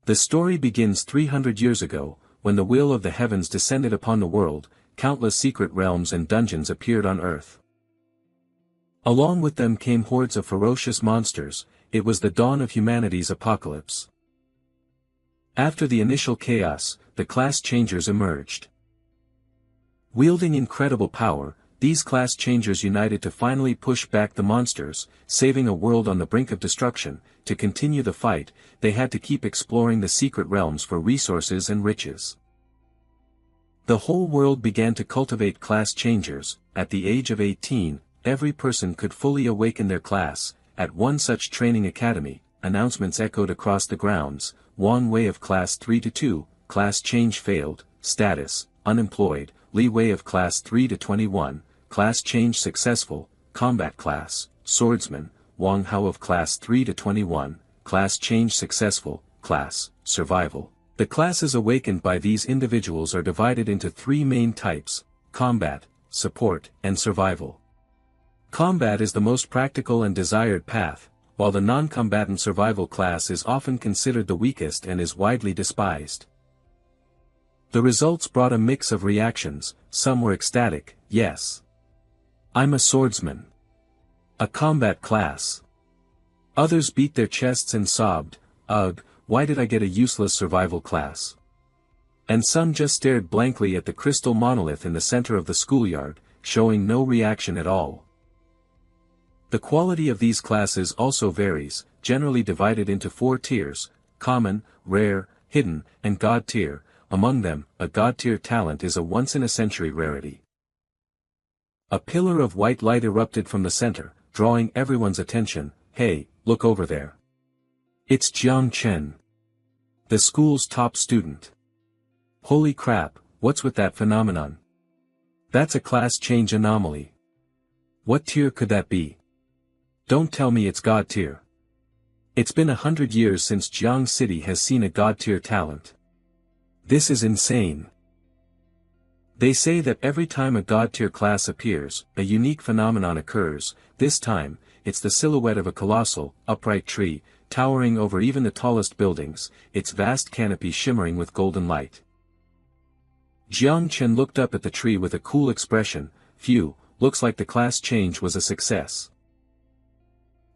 The story begins 300 years ago, when the will of the heavens descended upon the world, countless secret realms and dungeons appeared on earth. Along with them came hordes of ferocious monsters. It was the dawn of humanity's apocalypse. After the initial chaos, the class changers emerged. Wielding incredible power, these class changers united to finally push back the monsters, saving a world on the brink of destruction. To continue the fight, they had to keep exploring the secret realms for resources and riches. The whole world began to cultivate class changers. At the age of 18, every person could fully awaken their class. At one such training academy, announcements echoed across the grounds: Wang Wei of class 3 to 2, class change failed, status, unemployed, Li Wei of class 3 to 21, class change successful, combat class, swordsman, Wang Hao of class 3 to 21, class change successful, class, survival. The classes awakened by these individuals are divided into three main types: combat, support, and survival. Combat is the most practical and desired path, while the non-combatant survival class is often considered the weakest and is widely despised. The results brought a mix of reactions. Some were ecstatic: yes, I'm a swordsman, a combat class. Others beat their chests and sobbed, ugh, why did I get a useless survival class? And some just stared blankly at the crystal monolith in the center of the schoolyard, showing no reaction at all. The quality of these classes also varies, generally divided into 4 tiers: common, rare, hidden, and god tier. Among them, a god tier talent is a once-in-a-century rarity. A pillar of white light erupted from the center, drawing everyone's attention. Hey, look over there. It's Jiang Chen, the school's top student. Holy crap, what's with that phenomenon? That's a class change anomaly. What tier could that be? Don't tell me it's god tier. It's been 100 years since Jiang City has seen a god tier talent. This is insane. They say that every time a god tier class appears, a unique phenomenon occurs. This time, it's the silhouette of a colossal, upright tree, towering over even the tallest buildings, its vast canopy shimmering with golden light. Jiang Chen looked up at the tree with a cool expression. Phew, looks like the class change was a success.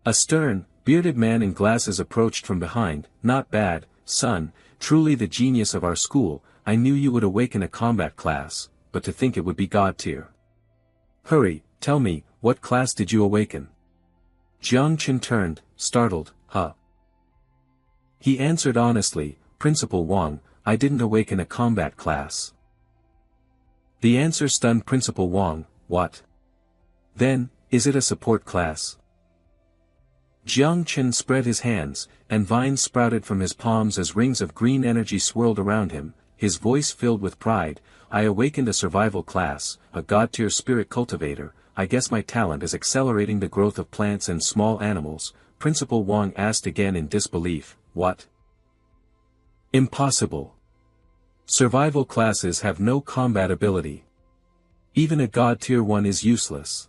A stern, bearded man in glasses approached from behind. Not bad, son, truly the genius of our school. I knew you would awaken a combat class, but to think it would be god tier. Hurry, tell me, what class did you awaken? Jiang Chen turned, startled. Huh? He answered honestly, Principal Wang, I didn't awaken a combat class. The answer stunned Principal Wang. What? Then, is it a support class? Jiang Chen spread his hands, and vines sprouted from his palms as rings of green energy swirled around him, his voice filled with pride. I awakened a survival class, a god-tier spirit cultivator. I guess my talent is accelerating the growth of plants and small animals. Principal Wang asked again in disbelief. What? Impossible. Survival classes have no combat ability. Even a god tier one is useless.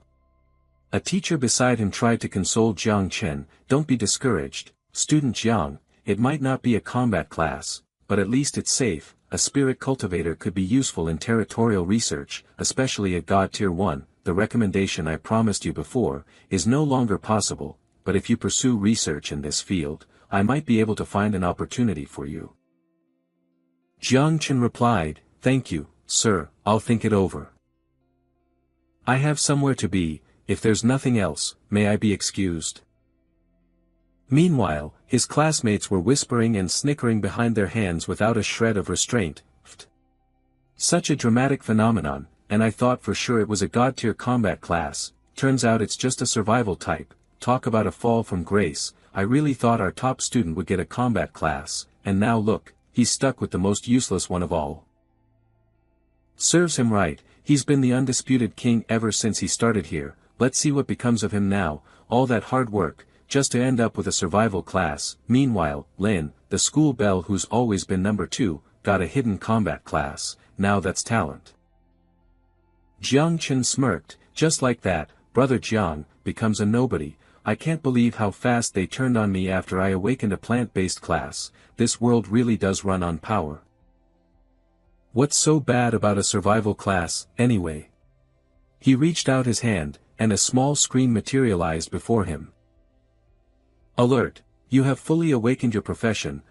A teacher beside him tried to console Jiang Chen. Don't be discouraged, student Jiang, it might not be a combat class, but at least it's safe. A spirit cultivator could be useful in territorial research, especially a god tier 1. The recommendation I promised you before is no longer possible, but if you pursue research in this field, I might be able to find an opportunity for you. Jiang Chen replied, thank you, sir, I'll think it over. I have somewhere to be. If there's nothing else, may I be excused? Meanwhile, his classmates were whispering and snickering behind their hands without a shred of restraint. Such a dramatic phenomenon, and I thought for sure it was a god-tier combat class. Turns out it's just a survival type. Talk about a fall from grace. I really thought our top student would get a combat class, and now look, he's stuck with the most useless one of all. Serves him right, he's been the undisputed king ever since he started here. Let's see what becomes of him now. All that hard work, just to end up with a survival class. Meanwhile, Lin, the school belle who's always been number 2, got a hidden combat class. Now that's talent. Jiang Chen smirked. Just like that, brother Jiang becomes a nobody. I can't believe how fast they turned on me after I awakened a plant-based class. This world really does run on power. What's so bad about a survival class, anyway? He reached out his hand, and a small screen materialized before him. Alert! You have fully awakened your profession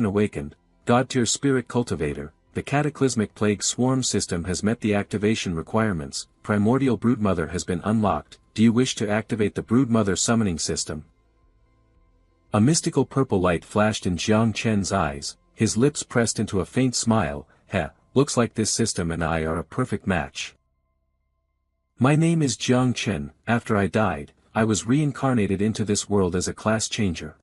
awakened, God-tier spirit cultivator. The cataclysmic plague swarm system has met the activation requirements. Primordial broodmother has been unlocked. Do you wish to activate the broodmother summoning system? A mystical purple light flashed in Jiang Chen's eyes, his lips pressed into a faint smile. Looks like this system and I are a perfect match. My name is Jiang Chen. After I died, I was reincarnated into this world as a class changer.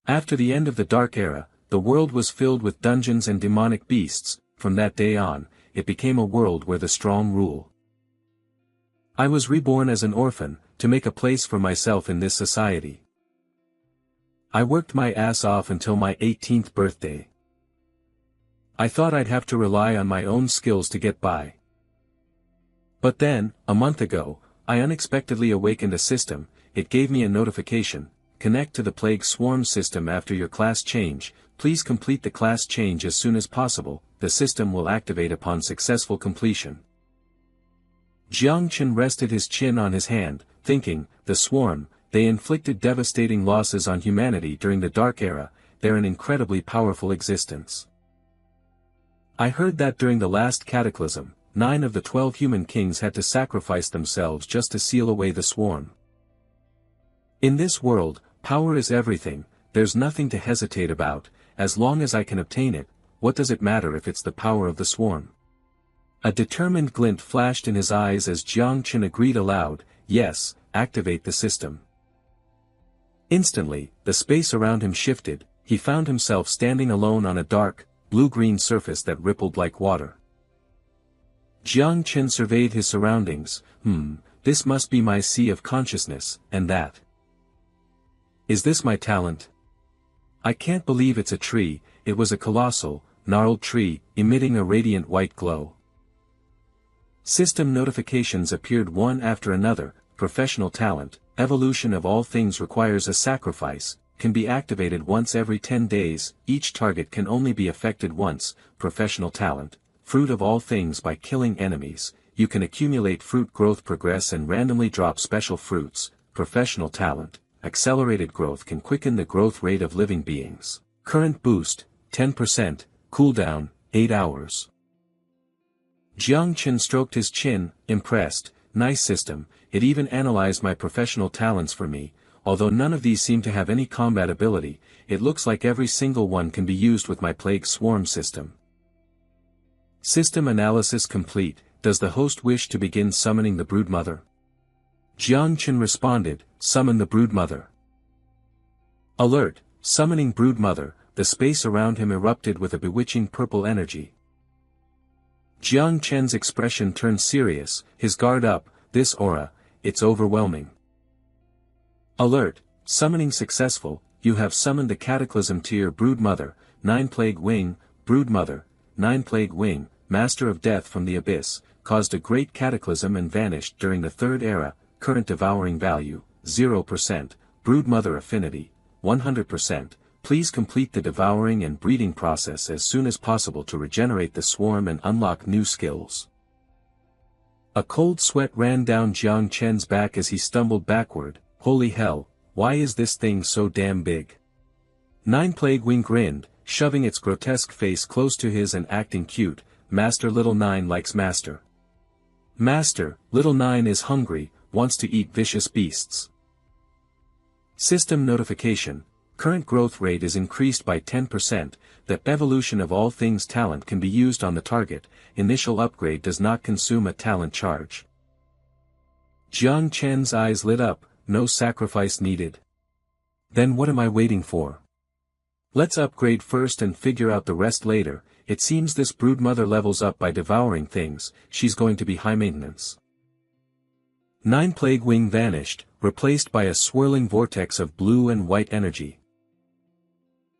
After the end of the Dark Era, the world was filled with dungeons and demonic beasts. From that day on, it became a world where the strong rule. I was reborn as an orphan, to make a place for myself in this society. I worked my ass off until my 18th birthday. I thought I'd have to rely on my own skills to get by. But then, a month ago, I unexpectedly awakened a system. It gave me a notification. Connect to the plague swarm system after your class change. Please complete the class change as soon as possible. The system will activate upon successful completion. Jiang Chen rested his chin on his hand, thinking, the swarm, they inflicted devastating losses on humanity during the Dark Era. They're an incredibly powerful existence. I heard that during the last cataclysm, 9 of the 12 human kings had to sacrifice themselves just to seal away the swarm. In this world, power is everything. There's nothing to hesitate about. As long as I can obtain it, what does it matter if it's the power of the swarm? A determined glint flashed in his eyes as Jiang Chen agreed aloud, yes, activate the system. Instantly, the space around him shifted. He found himself standing alone on a dark, blue-green surface that rippled like water. Jiang Chen surveyed his surroundings. This must be my sea of consciousness, and that. Is this my talent? I can't believe it's a tree. It was a colossal, gnarled tree, emitting a radiant white glow. System notifications appeared one after another. Professional talent, evolution of all things requires a sacrifice, can be activated once every 10 days, each target can only be affected once. Professional talent, fruit of all things by killing enemies, you can accumulate fruit growth progress and randomly drop special fruits. Professional talent, accelerated growth can quicken the growth rate of living beings. Current boost, 10%, cooldown, 8 hours. Jiang Chen stroked his chin, impressed. Nice system, it even analyzed my professional talents for me. Although none of these seem to have any combat ability, it looks like every single one can be used with my plague swarm system. System analysis complete. Does the host wish to begin summoning the broodmother? Jiang Chen responded, summon the broodmother. Alert, summoning broodmother. The space around him erupted with a bewitching purple energy. Jiang Chen's expression turned serious, his guard up. This aura, it's overwhelming. Alert, summoning successful. You have summoned the cataclysm tier broodmother, 9 plague wing, broodmother, 9 plague wing, master of death from the abyss, caused a great cataclysm and vanished during the Third Era. Current devouring value, 0%, broodmother affinity, 100%, please complete the devouring and breeding process as soon as possible to regenerate the swarm and unlock new skills. A cold sweat ran down Jiang Chen's back as he stumbled backward. Holy hell, why is this thing so damn big? 9 Plague Wing grinned, shoving its grotesque face close to his and acting cute. Master Little 9 likes Master. Master, Little 9 is hungry, wants to eat vicious beasts. System notification, current growth rate is increased by 10%, the evolution of all things talent can be used on the target, initial upgrade does not consume a talent charge. Jiang Chen's eyes lit up, no sacrifice needed. Then what am I waiting for? Let's upgrade first and figure out the rest later. It seems this broodmother levels up by devouring things, she's going to be high maintenance. 9 Plague Wing vanished, replaced by a swirling vortex of blue and white energy.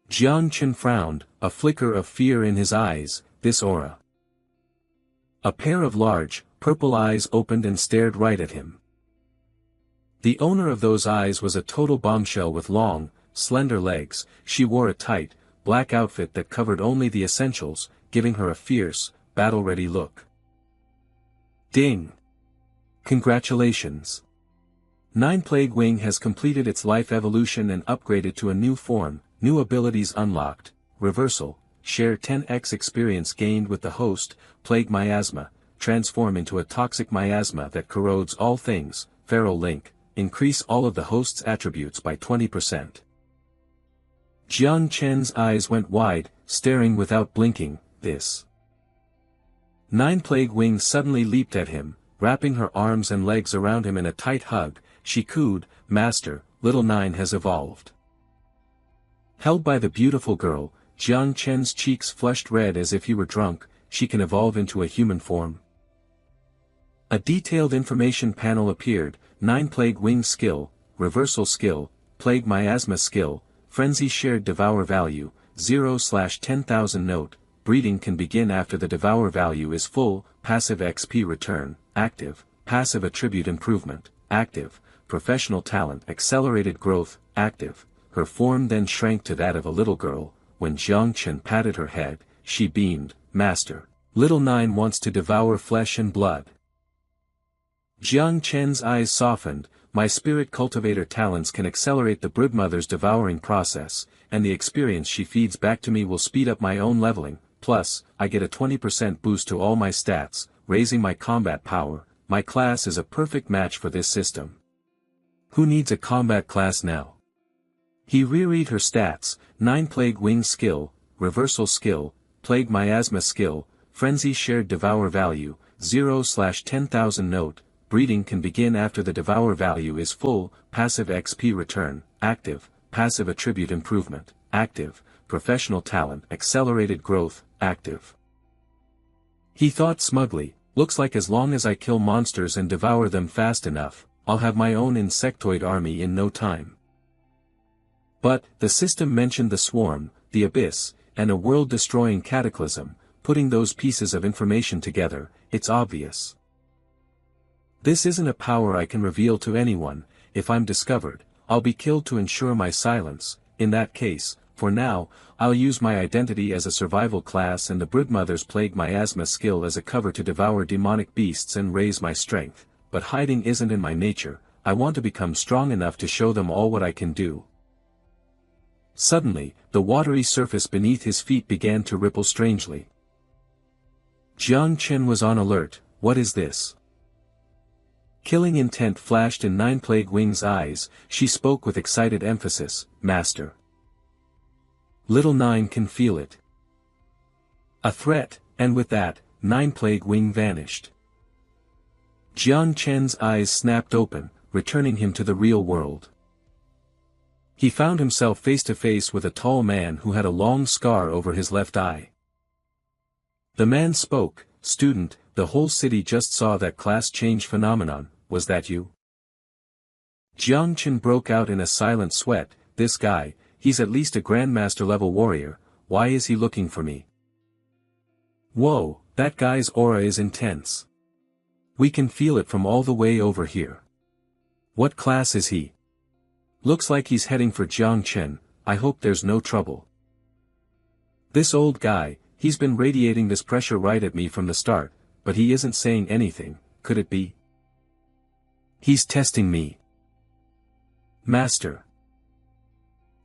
Jiang Chen frowned, a flicker of fear in his eyes. This aura. A pair of large, purple eyes opened and stared right at him. The owner of those eyes was a total bombshell with long, slender legs. She wore a tight, black outfit that covered only the essentials, giving her a fierce, battle-ready look. Ding! Congratulations! Nine Plague Wing has completed its life evolution and upgraded to a new form, new abilities unlocked, reversal, share 10x experience gained with the host, plague miasma, transform into a toxic miasma that corrodes all things, feral link, increase all of the host's attributes by 20%. Jiang Chen's eyes went wide, staring without blinking. This. Nine Plague Wing suddenly leaped at him, wrapping her arms and legs around him in a tight hug. She cooed, "Master, little Nine has evolved." Held by the beautiful girl, Jiang Chen's cheeks flushed red as if he were drunk. She can evolve into a human form. A detailed information panel appeared. Nine Plague Wing skill, reversal skill, plague miasma skill, frenzy shared devour value, 0/10,000 note, breeding can begin after the devour value is full, passive XP return, active, passive attribute improvement, active, professional talent accelerated growth, active. Her form then shrank to that of a little girl. When Jiang Chen patted her head, she beamed, "Master, little Nine wants to devour flesh and blood." Jiang Chen's eyes softened. "My spirit cultivator talents can accelerate the broodmother's devouring process, and the experience she feeds back to me will speed up my own leveling, plus, I get a 20% boost to all my stats, raising my combat power. My class is a perfect match for this system." Who needs a combat class now? He reread her stats: Nine Plague Wing skill, reversal skill, plague miasma skill, frenzy shared devour value, 0/10,000 note, breeding can begin after the devour value is full, passive XP return, active, passive attribute improvement, active, professional talent accelerated growth, active. He thought smugly, "Looks like as long as I kill monsters and devour them fast enough, I'll have my own insectoid army in no time." But, the system mentioned the swarm, the abyss, and a world-destroying cataclysm. Putting those pieces of information together, it's obvious. This isn't a power I can reveal to anyone. If I'm discovered, I'll be killed to ensure my silence. In that case, for now, I'll use my identity as a survival class and the broodmother's plague miasma skill as a cover to devour demonic beasts and raise my strength. But hiding isn't in my nature. I want to become strong enough to show them all what I can do. Suddenly, the watery surface beneath his feet began to ripple strangely. Jiang Chen was on alert. What is this? Killing intent flashed in Nine Plague Wing's eyes. She spoke with excited emphasis, "Master. Little Nine can feel it." A threat, and with that, Nine Plague Wing vanished. Jiang Chen's eyes snapped open, returning him to the real world. He found himself face to face with a tall man who had a long scar over his left eye. The man spoke, "Student, the whole city just saw that class change phenomenon. Was that you?" Jiang Chen broke out in a silent sweat. "This guy, he's at least a grandmaster level warrior. Why is he looking for me?" "Whoa, that guy's aura is intense. We can feel it from all the way over here. What class is he? Looks like he's heading for Jiang Chen. I hope there's no trouble." "This old guy, he's been radiating this pressure right at me from the start, but he isn't saying anything. Could it be? He's testing me." "Master.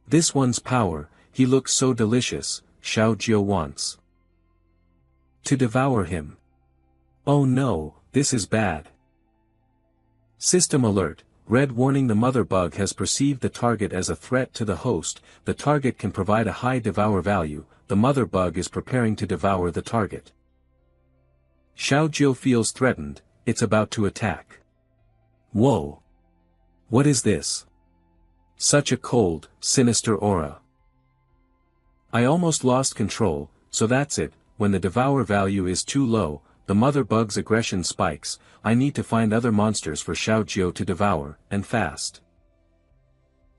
This one's power, he looks so delicious." Xiao Jiu wants to devour him. "Oh no, this is bad." System alert. Red warning: the mother bug has perceived the target as a threat to the host. The target can provide a high devour value. The mother bug is preparing to devour the target. Xiao Jiu feels threatened. It's about to attack. Whoa! What is this? Such a cold, sinister aura. I almost lost control. So that's it. When the devour value is too low, the mother bug's aggression spikes. I need to find other monsters for Xiao Jiu to devour, and fast.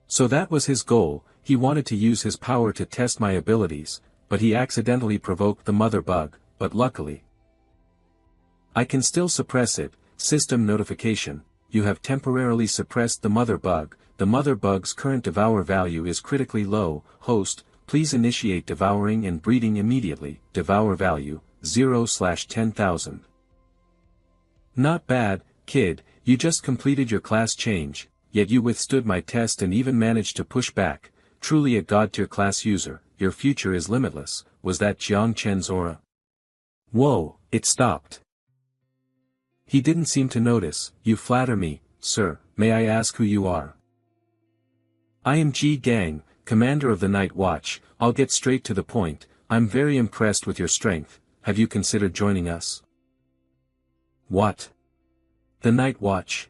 So that was his goal. He wanted to use his power to test my abilities, but he accidentally provoked the mother bug, but luckily I can still suppress it. System notification. you have temporarily suppressed the mother bug. The mother bug's current devour value is critically low. Host, please initiate devouring and breeding immediately. Devour value, 0/10,000. Not bad, kid, you just completed your class change, yet you withstood my test and even managed to push back. Truly a god-tier class user, your future is limitless. Was that Jiang Chen's aura? Whoa, it stopped. He didn't seem to notice. You flatter me, sir. May I ask who you are? I am Ji Gang, commander of the Night Watch. I'll get straight to the point. I'm very impressed with your strength. Have you considered joining us? What? The Night Watch.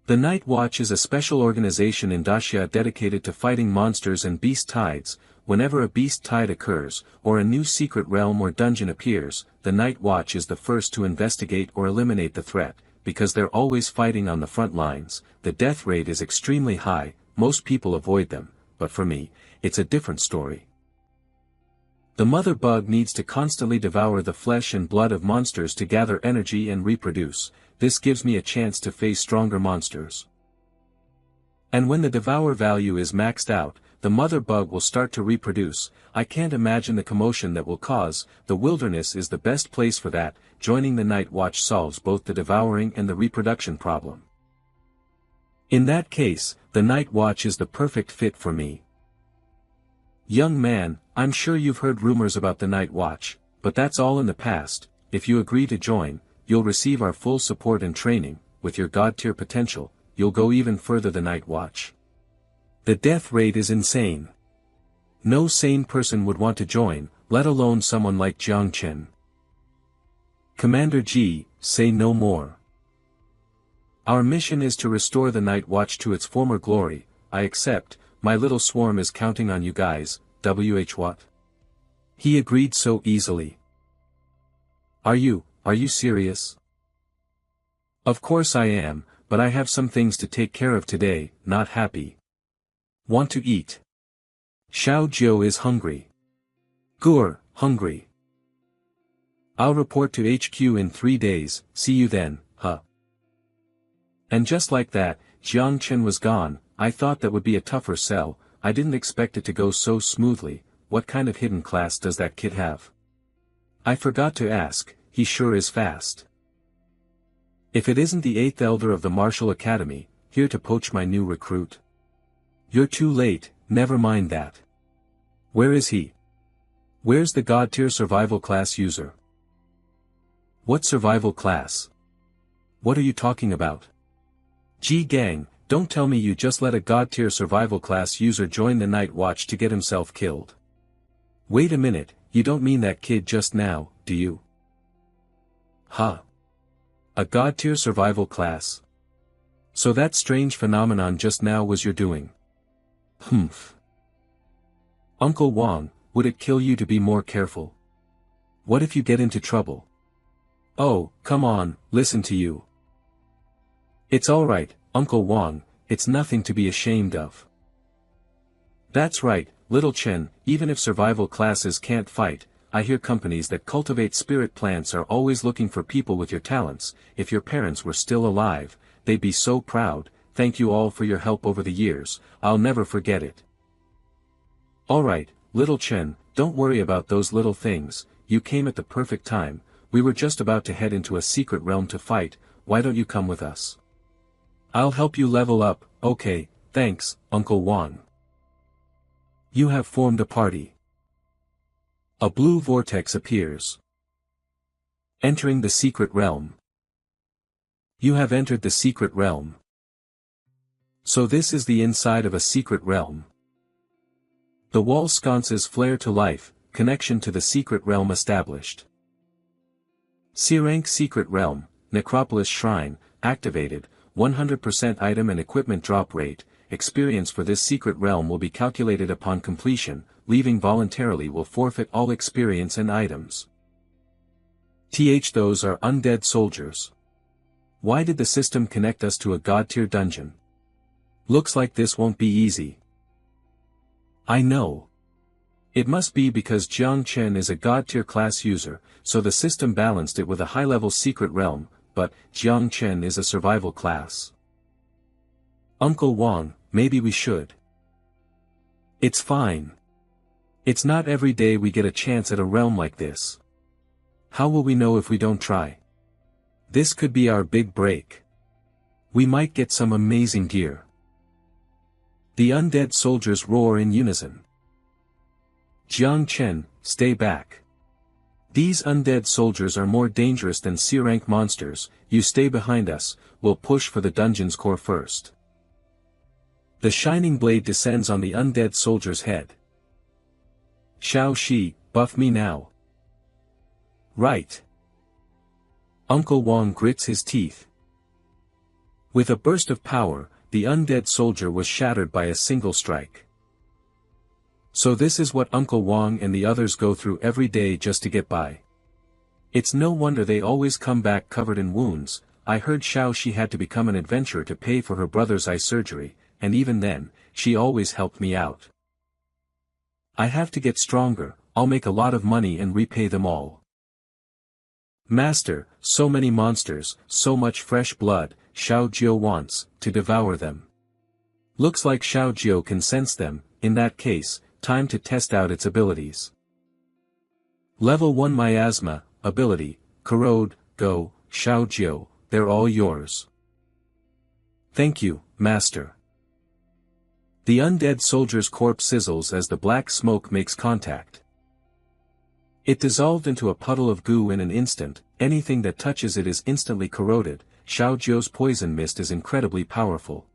The Night Watch is a special organization in Daxia dedicated to fighting monsters and beast tides. Whenever a beast tide occurs, or a new secret realm or dungeon appears, the Night Watch is the first to investigate or eliminate the threat. Because they're always fighting on the front lines, the death rate is extremely high. Most people avoid them, but for me, it's a different story. The mother bug needs to constantly devour the flesh and blood of monsters to gather energy and reproduce. This gives me a chance to face stronger monsters. And when the devour value is maxed out, the mother bug will start to reproduce. I can't imagine the commotion that will cause. The wilderness is the best place for that. Joining the Night Watch solves both the devouring and the reproduction problem. In that case, the Night Watch is the perfect fit for me. Young man, I'm sure you've heard rumors about the Night Watch, but that's all in the past. If you agree to join, you'll receive our full support and training. With your god-tier potential, you'll go even further. The Night Watch. The death rate is insane. No sane person would want to join, let alone someone like Jiang Chen. Commander Ji, say no more. Our mission is to restore the Night Watch to its former glory. I accept. My little swarm is counting on you guys. What? He agreed so easily. Are you serious? Of course I am, but I have some things to take care of today. Not happy. Want to eat? Xiao Jiu is hungry. Gur, hungry. I'll report to HQ in 3 days, see you then, huh? And just like that, Jiang Chen was gone. I thought that would be a tougher sell. I didn't expect it to go so smoothly. What kind of hidden class does that kid have? I forgot to ask, he sure is fast. If it isn't the 8th elder of the Martial Academy, here to poach my new recruit. You're too late, never mind that. Where is he? Where's the god-tier survival class user? What survival class? What are you talking about? Ji Gang, don't tell me you just let a god-tier survival class user join the Night Watch to get himself killed. Wait a minute, you don't mean that kid just now, do you? Huh? A god-tier survival class? So that strange phenomenon just now was your doing? Humph. Uncle Wang, would it kill you to be more careful? What if you get into trouble? Oh, come on, listen to you. It's alright, Uncle Wang, it's nothing to be ashamed of. That's right, little Chen, even if survival classes can't fight, I hear companies that cultivate spirit plants are always looking for people with your talents. If your parents were still alive, they'd be so proud. Thank you all for your help over the years, I'll never forget it. Alright, little Chen, don't worry about those little things, you came at the perfect time. We were just about to head into a secret realm to fight. Why don't you come with us? I'll help you level up. Okay, thanks, Uncle Wang. You have formed a party. A blue vortex appears. Entering the secret realm. You have entered the secret realm. So this is the inside of a secret realm. The wall sconces flare to life, connection to the secret realm established. C-rank secret realm, Necropolis Shrine, activated, 100% item and equipment drop rate. Experience for this secret realm will be calculated upon completion. Leaving voluntarily will forfeit all experience and items. Those are undead soldiers. Why did the system connect us to a god-tier dungeon? Looks like this won't be easy. I know. It must be because Jiang Chen is a god-tier class user, so the system balanced it with a high-level secret realm. but Jiang Chen is a survival class. Uncle Wang, maybe we should. It's fine. It's not every day we get a chance at a realm like this. How will we know if we don't try? This could be our big break. We might get some amazing gear. The undead soldiers roar in unison. Jiang Chen, stay back. These undead soldiers are more dangerous than C-rank monsters, you stay behind us, we'll push for the dungeon's core first. The shining blade descends on the undead soldier's head. Xiao Shi, buff me now. Right. Uncle Wang grits his teeth. With a burst of power, the undead soldier was shattered by a single strike. So this is what Uncle Wang and the others go through every day just to get by. It's no wonder they always come back covered in wounds. I heard Xiao Shi had to become an adventurer to pay for her brother's eye surgery, and even then, she always helped me out. I have to get stronger, I'll make a lot of money and repay them all. Master, so many monsters, so much fresh blood, Xiao Jiu wants to devour them. Looks like Xiao Jiu can sense them, in that case, time to test out its abilities. Level 1 Miasma, ability, Corrode, go, Xiao Jiu, they're all yours. Thank you, Master. The undead soldier's corpse sizzles as the black smoke makes contact. It dissolved into a puddle of goo in an instant, anything that touches it is instantly corroded. Xiao Jiu's poison mist is incredibly powerful.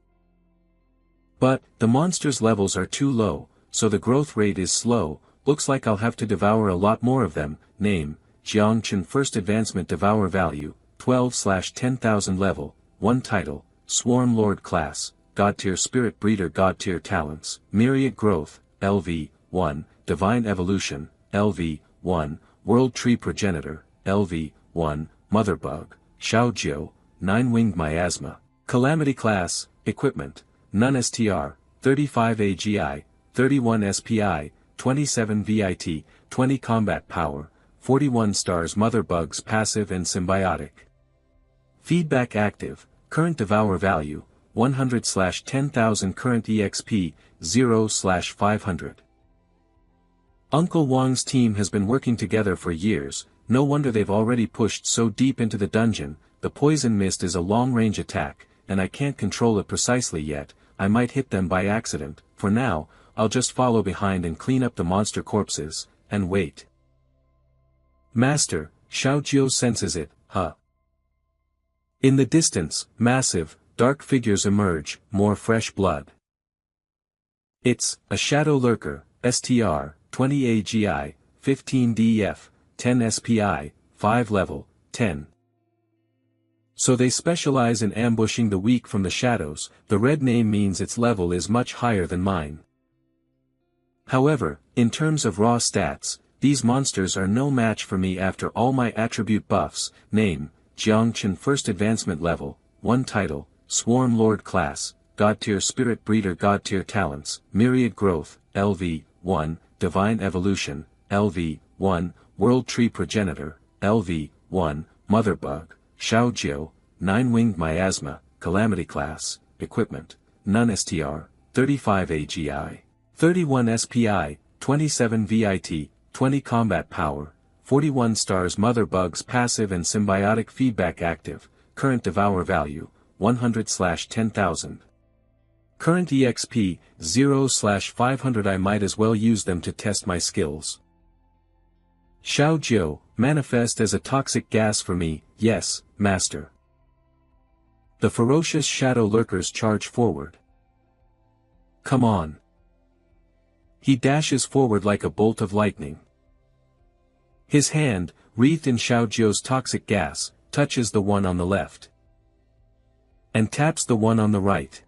But, the monster's levels are too low, so the growth rate is slow, looks like I'll have to devour a lot more of them. Name, Jiang Chen First Advancement Devour Value, 12/10,000 Level, 1 Title, Swarm Lord Class, God Tier Spirit Breeder God Tier Talents, Myriad Growth, LV, 1, Divine Evolution, LV, 1, World Tree Progenitor, LV, 1, Mother Bug, Xiao Jiu, 9-Winged Miasma, Calamity Class, Equipment, None STR, 35 AGI, 31 SPI, 27 VIT, 20 Combat Power, 41 Stars Mother Bugs Passive and Symbiotic. Feedback Active, Current Devour Value, 100/10,000 Current EXP, 0/500. Uncle Wang's team has been working together for years, no wonder they've already pushed so deep into the dungeon. The poison mist is a long-range attack, and I can't control it precisely yet. I might hit them by accident. For now, I'll just follow behind and clean up the monster corpses, and wait. Master, Xiao Jiu senses it, huh? In the distance, massive, dark figures emerge, more fresh blood. It's a shadow lurker, STR, 20 AGI, 15 DF, 10 SPI, 5 level, 10. So they specialize in ambushing the weak from the shadows. The red name means its level is much higher than mine. However, in terms of raw stats, these monsters are no match for me after all my attribute buffs. Name, Jiang Chen First Advancement Level, 1 Title, Swarm Lord Class, God Tier Spirit Breeder God Tier Talents, Myriad Growth, LV, 1, Divine Evolution, LV, 1, World Tree Progenitor, LV, 1, Mother Bug, Xiao Jiu, 9-Winged Miasma, Calamity Class, Equipment, None STR, 35 AGI, 31 SPI, 27 VIT, 20 Combat Power, 41 Stars Mother Bugs Passive and Symbiotic Feedback Active, Current Devour Value, 100/10,000. Current EXP, 0/500. I might as well use them to test my skills. Xiao Jiu, manifest as a toxic gas for me, yes, Master. The ferocious shadow lurkers charge forward. Come on. He dashes forward like a bolt of lightning. His hand, wreathed in Xiao Jiu's toxic gas, touches the one on the left. And taps the one on the right.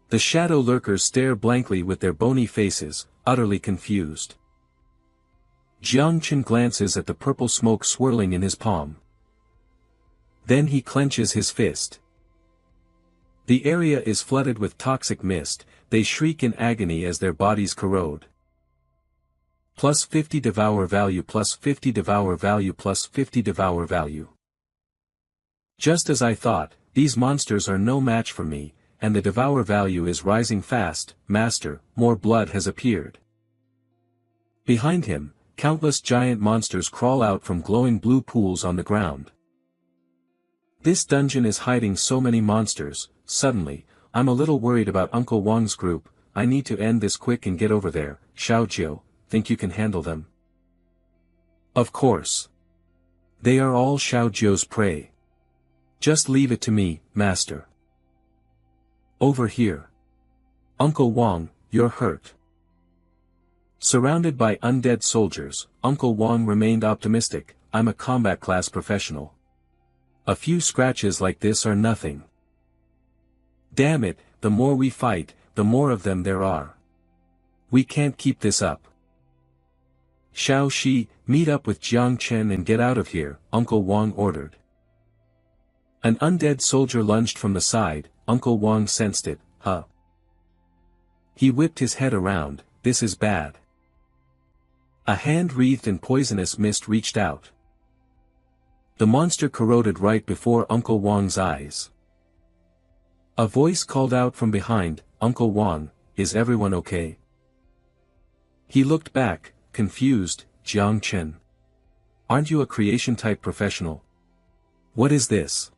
The shadow lurkers stare blankly with their bony faces, utterly confused. Jiang Chen glances at the purple smoke swirling in his palm. Then he clenches his fist. The area is flooded with toxic mist, they shriek in agony as their bodies corrode. +50 devour value, +50 devour value, +50 devour value. Just as I thought, these monsters are no match for me, and the devour value is rising fast, master, more blood has appeared. Behind him, countless giant monsters crawl out from glowing blue pools on the ground. This dungeon is hiding so many monsters. Suddenly, I'm a little worried about Uncle Wang's group. I need to end this quick and get over there. Xiaojiu, think you can handle them? Of course. They are all Xiaojiu's prey. Just leave it to me, master. Over here. Uncle Wang, you're hurt. Surrounded by undead soldiers, Uncle Wang remained optimistic. I'm a combat class professional. A few scratches like this are nothing. Damn it, the more we fight, the more of them there are. We can't keep this up. Xiao Shi, meet up with Jiang Chen and get out of here, Uncle Wang ordered. An undead soldier lunged from the side. Uncle Wang sensed it. Huh. He whipped his head around. This is bad. A hand wreathed in poisonous mist reached out. The monster corroded right before Uncle Wang's eyes. A voice called out from behind, Uncle Wang, is everyone okay? He looked back, confused. Jiang Chen. Aren't you a creation-type professional? What is this?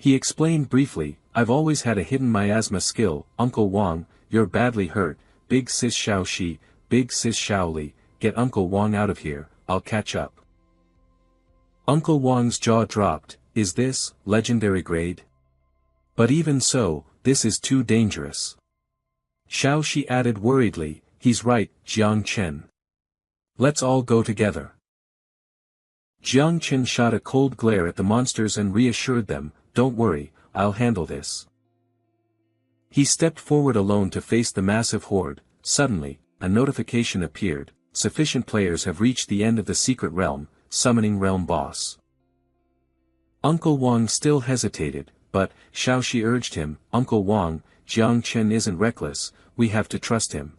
He explained briefly, I've always had a hidden miasma skill. Uncle Wang, you're badly hurt. Big sis Xiao Shi, big sis Xiao Li, get Uncle Wang out of here, I'll catch up. Uncle Wang's jaw dropped. Is this legendary grade? But even so, this is too dangerous. Xiao Shi added worriedly, he's right, Jiang Chen. Let's all go together. Jiang Chen shot a cold glare at the monsters and reassured them, don't worry, I'll handle this. He stepped forward alone to face the massive horde. Suddenly, a notification appeared, sufficient players have reached the end of the secret realm, summoning realm boss. Uncle Wang still hesitated, but, Xiao Shi urged him, Uncle Wang, Jiang Chen isn't reckless, we have to trust him.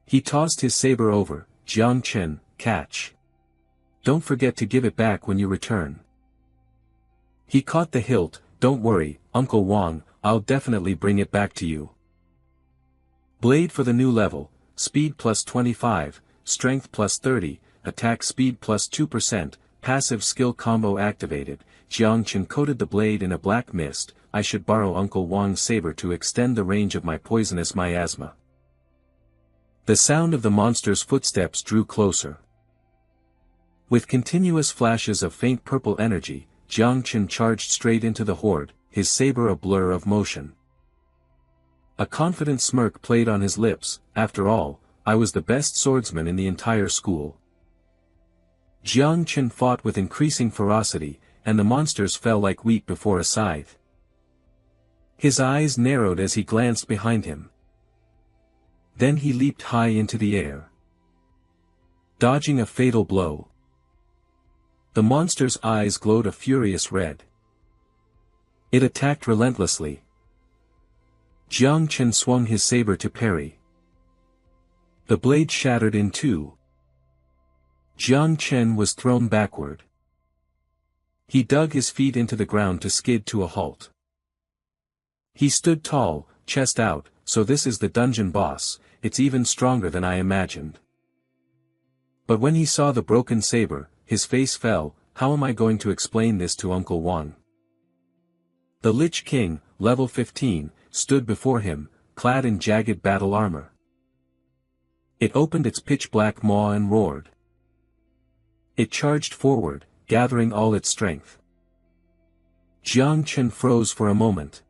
He tossed his saber over, Jiang Chen, catch. Don't forget to give it back when you return. He caught the hilt, don't worry, Uncle Wang, I'll definitely bring it back to you. Blade for the new level, speed plus 25, strength plus 30, attack speed plus 2%, passive skill combo activated. Jiang Chen coated the blade in a black mist. I should borrow Uncle Wang's saber to extend the range of my poisonous miasma. The sound of the monster's footsteps drew closer. With continuous flashes of faint purple energy, Jiang Chen charged straight into the horde, his saber a blur of motion. A confident smirk played on his lips. After all, I was the best swordsman in the entire school. Jiang Chen fought with increasing ferocity, and the monsters fell like wheat before a scythe. His eyes narrowed as he glanced behind him. Then he leaped high into the air, dodging a fatal blow. The monster's eyes glowed a furious red. It attacked relentlessly. Jiang Chen swung his saber to parry. The blade shattered in two. Jiang Chen was thrown backward. He dug his feet into the ground to skid to a halt. He stood tall, chest out, so this is the dungeon boss, it's even stronger than I imagined. But when he saw the broken saber, his face fell. How am I going to explain this to Uncle Wang? The Lich King, level 15, stood before him, clad in jagged battle armor. It opened its pitch-black maw and roared. It charged forward, gathering all its strength. Jiang Chen froze for a moment.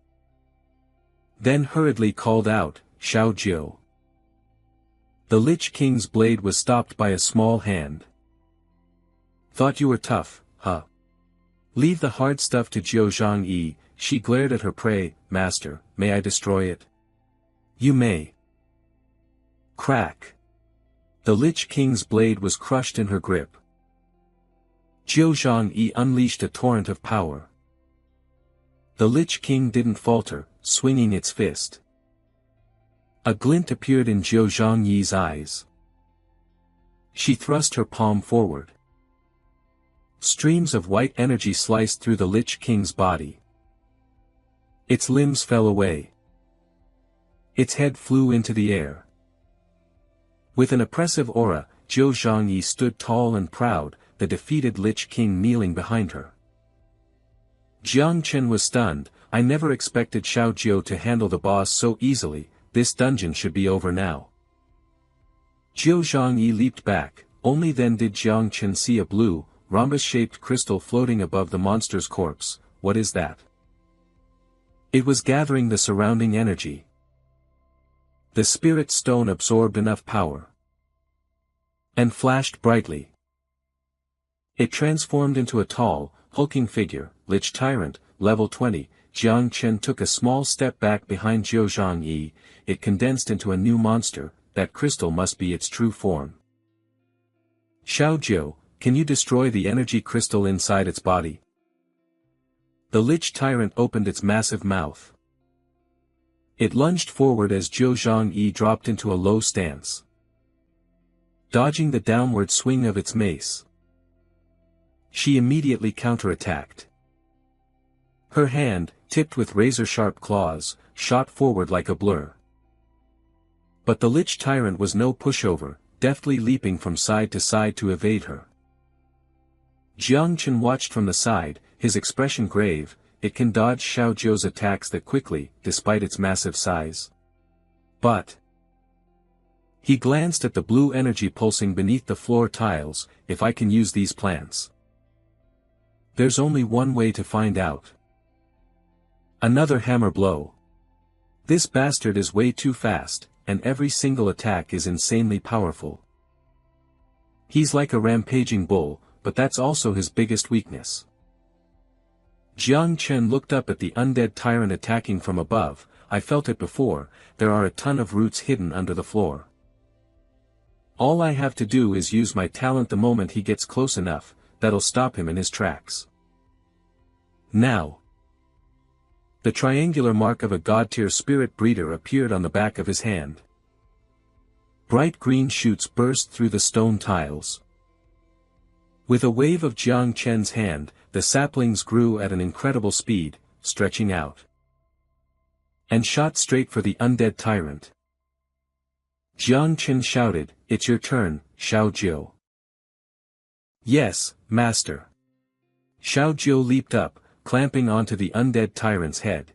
Then hurriedly called out, Xiaojiu. The Lich King's blade was stopped by a small hand. Thought you were tough, huh? Leave the hard stuff to Jiu Zhangyi. She glared at her prey. Master, may I destroy it? You may. Crack. The Lich King's blade was crushed in her grip. Jiu Zhangyi unleashed a torrent of power. The Lich King didn't falter, swinging its fist. A glint appeared in Jiu Zhangyi's eyes. She thrust her palm forward. Streams of white energy sliced through the Lich King's body. Its limbs fell away. Its head flew into the air. With an oppressive aura, Zhou Zhangyi stood tall and proud, the defeated Lich King kneeling behind her. Jiang Chen was stunned. I never expected Xiao Jiu to handle the boss so easily. This dungeon should be over now. Zhou Zhangyi leaped back. Only then did Jiang Chen see a blue, rhombus-shaped crystal floating above the monster's corpse. What is that? It was gathering the surrounding energy. The spirit stone absorbed enough power and flashed brightly. It transformed into a tall, hulking figure, Lich Tyrant, level 20. Jiang Chen took a small step back behind Zhou Zhangyi. It condensed into a new monster. That crystal must be its true form. Xiao Jiu, can you destroy the energy crystal inside its body? The Lich Tyrant opened its massive mouth. It lunged forward as Zhou Zhangyi dropped into a low stance, dodging the downward swing of its mace. She immediately counterattacked. Her hand, tipped with razor-sharp claws, shot forward like a blur. But the Lich Tyrant was no pushover, deftly leaping from side to side to evade her. Jiang Chen watched from the side, his expression grave. It can dodge Xiao Jiu's attacks that quickly, despite its massive size. But he glanced at the blue energy pulsing beneath the floor tiles. If I can use these plants. There's only one way to find out. Another hammer blow. This bastard is way too fast, and every single attack is insanely powerful. He's like a rampaging bull, but that's also his biggest weakness. Jiang Chen looked up at the undead tyrant attacking from above. I felt it before. There are a ton of roots hidden under the floor. All I have to do is use my talent the moment he gets close enough. That'll stop him in his tracks. Now. The triangular mark of a god-tier spirit breeder appeared on the back of his hand. Bright green shoots burst through the stone tiles. With a wave of Jiang Chen's hand, the saplings grew at an incredible speed, stretching out, and shot straight for the undead tyrant. Jiang Chen shouted, "It's your turn, Xiao Jiu." "Yes, master." Xiao Jiu leaped up, clamping onto the undead tyrant's head.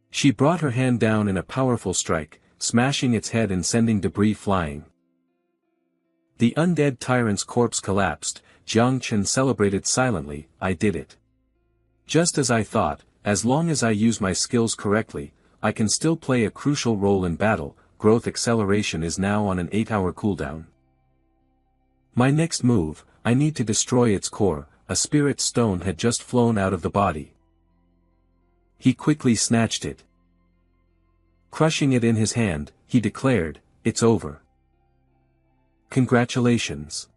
She brought her hand down in a powerful strike, smashing its head and sending debris flying. The undead tyrant's corpse collapsed. Jiang Chen celebrated silently. I did it. Just as I thought, as long as I use my skills correctly, I can still play a crucial role in battle. Growth acceleration is now on an 8-hour cooldown. My next move, I need to destroy its core. A spirit stone had just flown out of the body. He quickly snatched it. Crushing it in his hand, he declared, "It's over. Congratulations.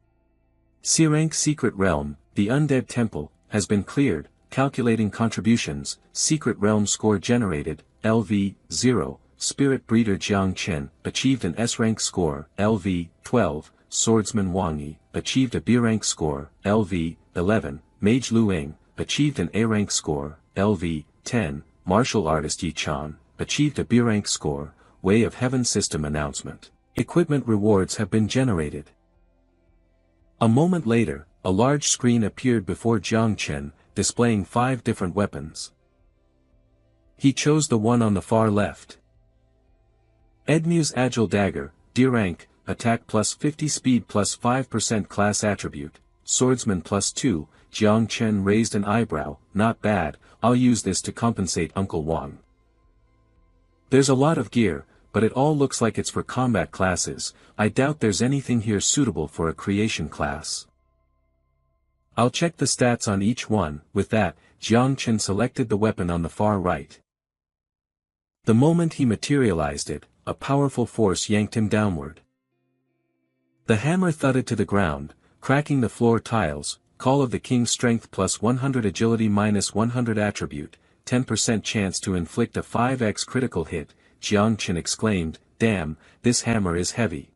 C-rank Secret Realm, the Undead Temple, has been cleared. Calculating contributions. Secret Realm score generated, LV, 0, Spirit Breeder Jiang Chen, achieved an S-rank score, LV, 12, Swordsman Wang Yi, achieved a B-rank score, LV, 11, Mage Lu Ing, achieved an A-rank score, LV, 10, Martial Artist Yi Chan, achieved a B-rank score. Way of Heaven System announcement. Equipment rewards have been generated." A moment later, a large screen appeared before Jiang Chen, displaying 5 different weapons. He chose the one on the far left. Edmu's Agile Dagger, D-rank, attack plus 50, speed plus 5%, class attribute, swordsman plus 2, Jiang Chen raised an eyebrow. Not bad, I'll use this to compensate Uncle Wang. There's a lot of gear, but it all looks like it's for combat classes. I doubt there's anything here suitable for a creation class. I'll check the stats on each one. With that, Jiang Chen selected the weapon on the far right. The moment he materialized it, a powerful force yanked him downward. The hammer thudded to the ground, cracking the floor tiles. Call of the King's Strength plus 100, agility minus 100, attribute, 10% chance to inflict a 5x critical hit. Jiang Chen exclaimed, "Damn, this hammer is heavy.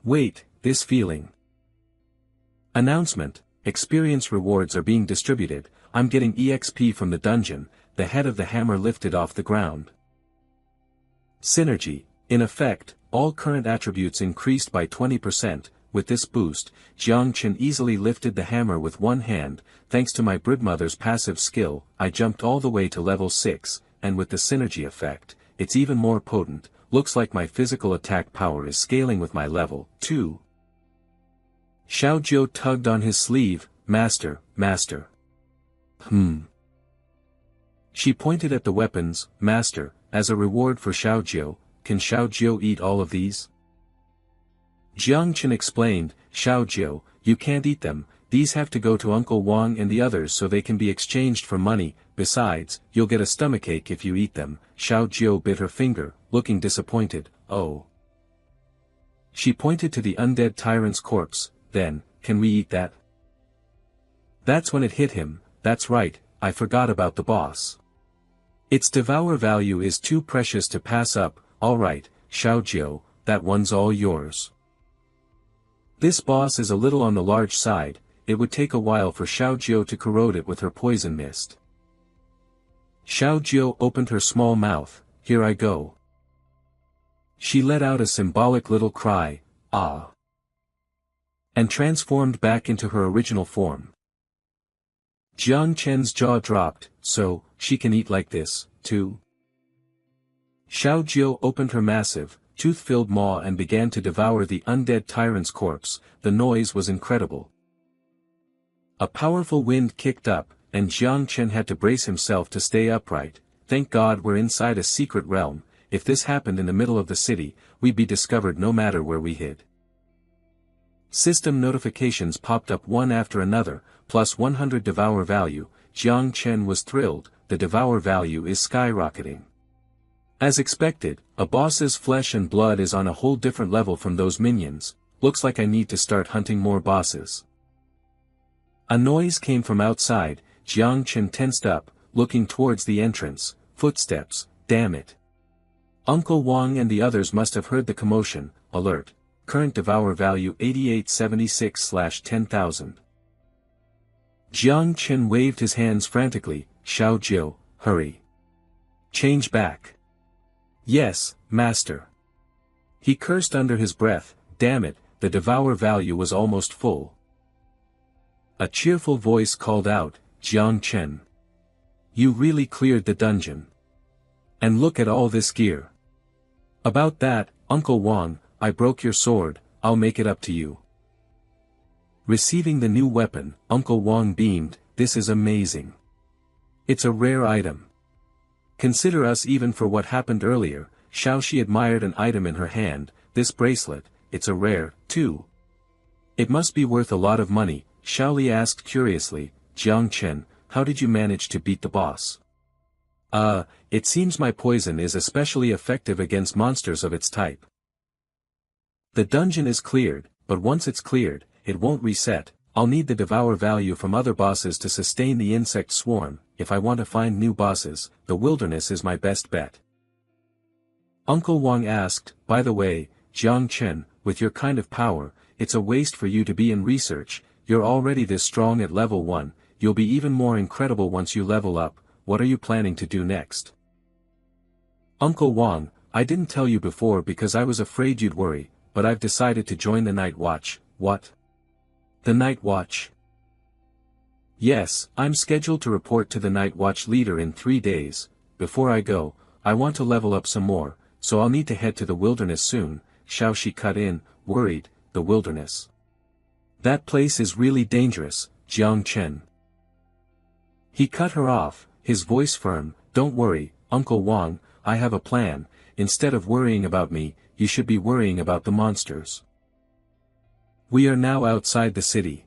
Wait, this feeling. Announcement: experience rewards are being distributed. I'm getting EXP from the dungeon. The head of the hammer lifted off the ground. Synergy: in effect, all current attributes increased by 20%. With this boost, Jiang Chen easily lifted the hammer with one hand. Thanks to my broodmother's passive skill, I jumped all the way to level 6, and with the synergy effect, it's even more potent. Looks like my physical attack power is scaling with my level 2. Xiao Jiu tugged on his sleeve. Master, master. She pointed at the weapons. Master, as a reward for Xiao Jiu, can Xiao Jiu eat all of these? Jiang Chen explained. Xiao Jiu, you can't eat them, these have to go to Uncle Wang and the others so they can be exchanged for money. Besides, you'll get a stomachache if you eat them. Xiao Jiu bit her finger, looking disappointed. Oh. She pointed to the undead tyrant's corpse. Then, can we eat that? That's when it hit him. That's right, I forgot about the boss. Its devour value is too precious to pass up. Alright, Xiao Jiu, that one's all yours. This boss is a little on the large side. It would take a while for Xiao Jiu to corrode it with her poison mist. Xiao Jiu opened her small mouth. Here I go. She let out a symbolic little cry, ah, and transformed back into her original form. Jiang Chen's jaw dropped. So, she can eat like this, too? Xiao Jiu opened her massive, tooth-filled maw and began to devour the undead tyrant's corpse. The noise was incredible. A powerful wind kicked up, and Jiang Chen had to brace himself to stay upright. Thank God we're inside a secret realm. If this happened in the middle of the city, we'd be discovered no matter where we hid. System notifications popped up one after another, plus 100 devour value. Jiang Chen was thrilled. The devour value is skyrocketing. As expected, a boss's flesh and blood is on a whole different level from those minions. Looks like I need to start hunting more bosses. A noise came from outside. Jiang Chen tensed up, looking towards the entrance. Footsteps, damn it. Uncle Wang and the others must have heard the commotion. Alert. Current devour value 8876/10,000. Jiang Chen waved his hands frantically. Xiao Jiu, hurry. Change back. Yes, master. He cursed under his breath. Damn it, the devour value was almost full. A cheerful voice called out, Jiang Chen. You really cleared the dungeon. And look at all this gear. About that, Uncle Wang, I broke your sword, I'll make it up to you. Receiving the new weapon, Uncle Wang beamed. This is amazing. It's a rare item. Consider us even for what happened earlier. Xiaoxi admired an item in her hand. This bracelet, it's a rare, too. It must be worth a lot of money. Xiaoli asked curiously. Jiang Chen, how did you manage to beat the boss? It seems my poison is especially effective against monsters of its type. The dungeon is cleared, but once it's cleared, it won't reset. I'll need the devour value from other bosses to sustain the insect swarm. If I want to find new bosses, the wilderness is my best bet. Uncle Wang asked, by the way, Jiang Chen, with your kind of power, it's a waste for you to be in research. You're already this strong at level 1, you'll be even more incredible once you level up. What are you planning to do next? Uncle Wang, I didn't tell you before because I was afraid you'd worry, but I've decided to join the Night Watch. What? The Night Watch? Yes, I'm scheduled to report to the Night Watch leader in 3 days. Before I go, I want to level up some more, so I'll need to head to the wilderness soon. Xiaoxi cut in, worried. The wilderness. That place is really dangerous, Jiang Chen. He cut her off, his voice firm. Don't worry, Uncle Wang, I have a plan. Instead of worrying about me, you should be worrying about the monsters. We are now outside the city.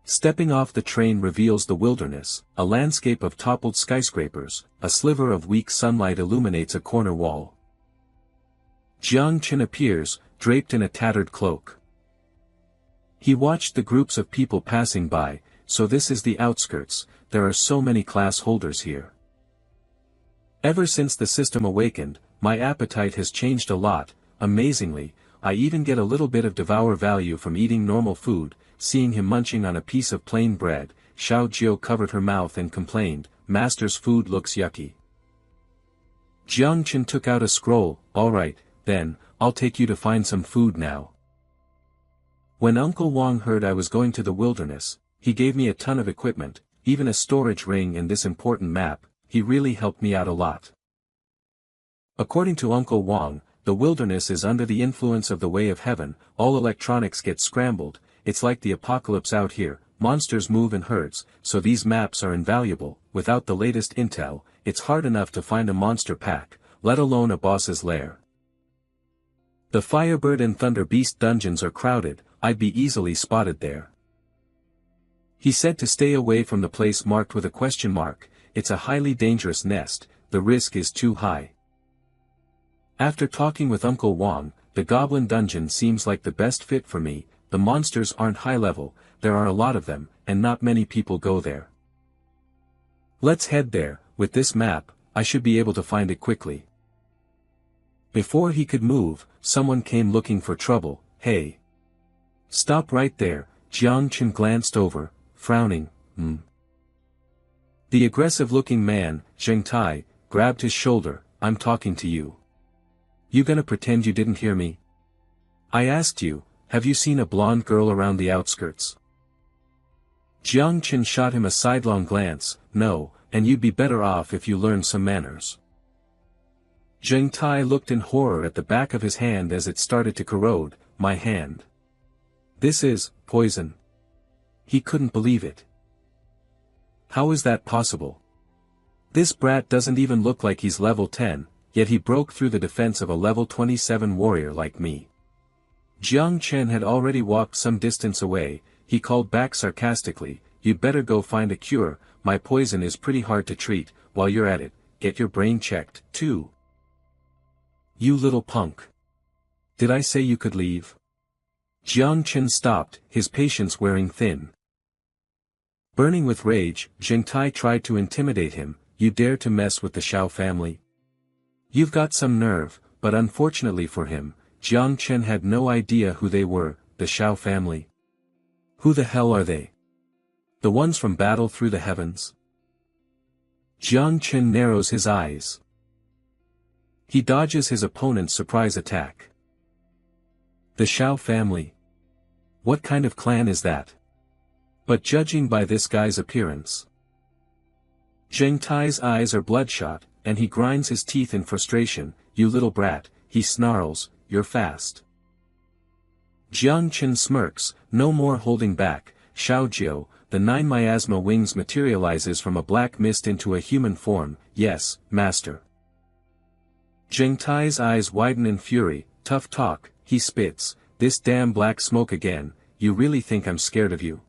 Stepping off the train reveals the wilderness, a landscape of toppled skyscrapers. A sliver of weak sunlight illuminates a corner wall. Jiang Chen appears, draped in a tattered cloak. He watched the groups of people passing by. So this is the outskirts. There are so many class holders here. Ever since the system awakened, my appetite has changed a lot. Amazingly, I even get a little bit of devour value from eating normal food. seeing him munching on a piece of plain bread. Xiao Jiao covered her mouth and complained, "Master's food looks yucky." Jiang Chen took out a scroll. "Alright, then, I'll take you to find some food now." When Uncle Wang heard I was going to the wilderness, he gave me a ton of equipment, even a storage ring and this important map. He really helped me out a lot. According to Uncle Wang, the wilderness is under the influence of the way of heaven, all electronics get scrambled, it's like the apocalypse out here, monsters move in herds, so these maps are invaluable. Without the latest intel, it's hard enough to find a monster pack, let alone a boss's lair. The Firebird and Thunder Beast dungeons are crowded, I'd be easily spotted there. He said to stay away from the place marked with a question mark. It's a highly dangerous nest, the risk is too high. After talking with Uncle Wang, the Goblin Dungeon seems like the best fit for me. The monsters aren't high level, there are a lot of them, and not many people go there. Let's head there. With this map, I should be able to find it quickly. Before he could move, someone came looking for trouble. "Hey! Stop right there." Jiang Chen glanced over, frowning. The aggressive-looking man, Zheng Tai, grabbed his shoulder. "I'm talking to you. You gonna pretend you didn't hear me? I asked you, have you seen a blonde girl around the outskirts?" Jiang Chen shot him a sidelong glance. "No, and you'd be better off if you learned some manners." Zheng Tai looked in horror at the back of his hand as it started to corrode. "My hand. This is poison." He couldn't believe it. How is that possible? This brat doesn't even look like he's level 10, yet he broke through the defense of a level 27 warrior like me. Jiang Chen had already walked some distance away. He called back sarcastically, "You'd better go find a cure, my poison is pretty hard to treat. While you're at it, get your brain checked, too." "You little punk. Did I say you could leave?" Jiang Chen stopped, his patience wearing thin. Burning with rage, Zheng Tai tried to intimidate him. "You dare to mess with the Xiao family? You've got some nerve," but unfortunately for him, Jiang Chen had no idea who they were. The Xiao family? Who the hell are they? The ones from Battle Through the Heavens? Jiang Chen narrows his eyes. He dodges his opponent's surprise attack. The Xiao family? What kind of clan is that? But judging by this guy's appearance, Zheng Tai's eyes are bloodshot, and he grinds his teeth in frustration. "You little brat," he snarls, "you're fast." Jiang Chen smirks, no more holding back. "Xiao Jiao, the 9 miasma wings materializes from a black mist into a human form." "Yes, master." Zheng Tai's eyes widen in fury. "Tough talk," he spits, "this damn black smoke again, you really think I'm scared of you?"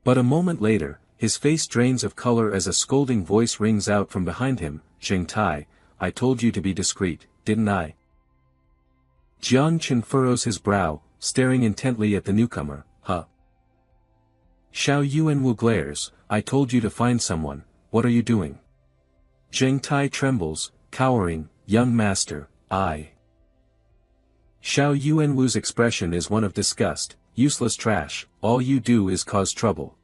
But a moment later, his face drains of color as a scolding voice rings out from behind him. "Zheng Tai, I told you to be discreet, didn't I?" Jiang Chen furrows his brow, staring intently at the newcomer. "Huh?" Xiao Yuanwu glares. "I told you to find someone, what are you doing?" Zheng Tai trembles, cowering. "Young master, I..." Xiao Yuanwu's expression is one of disgust. "Useless trash, all you do is cause trouble."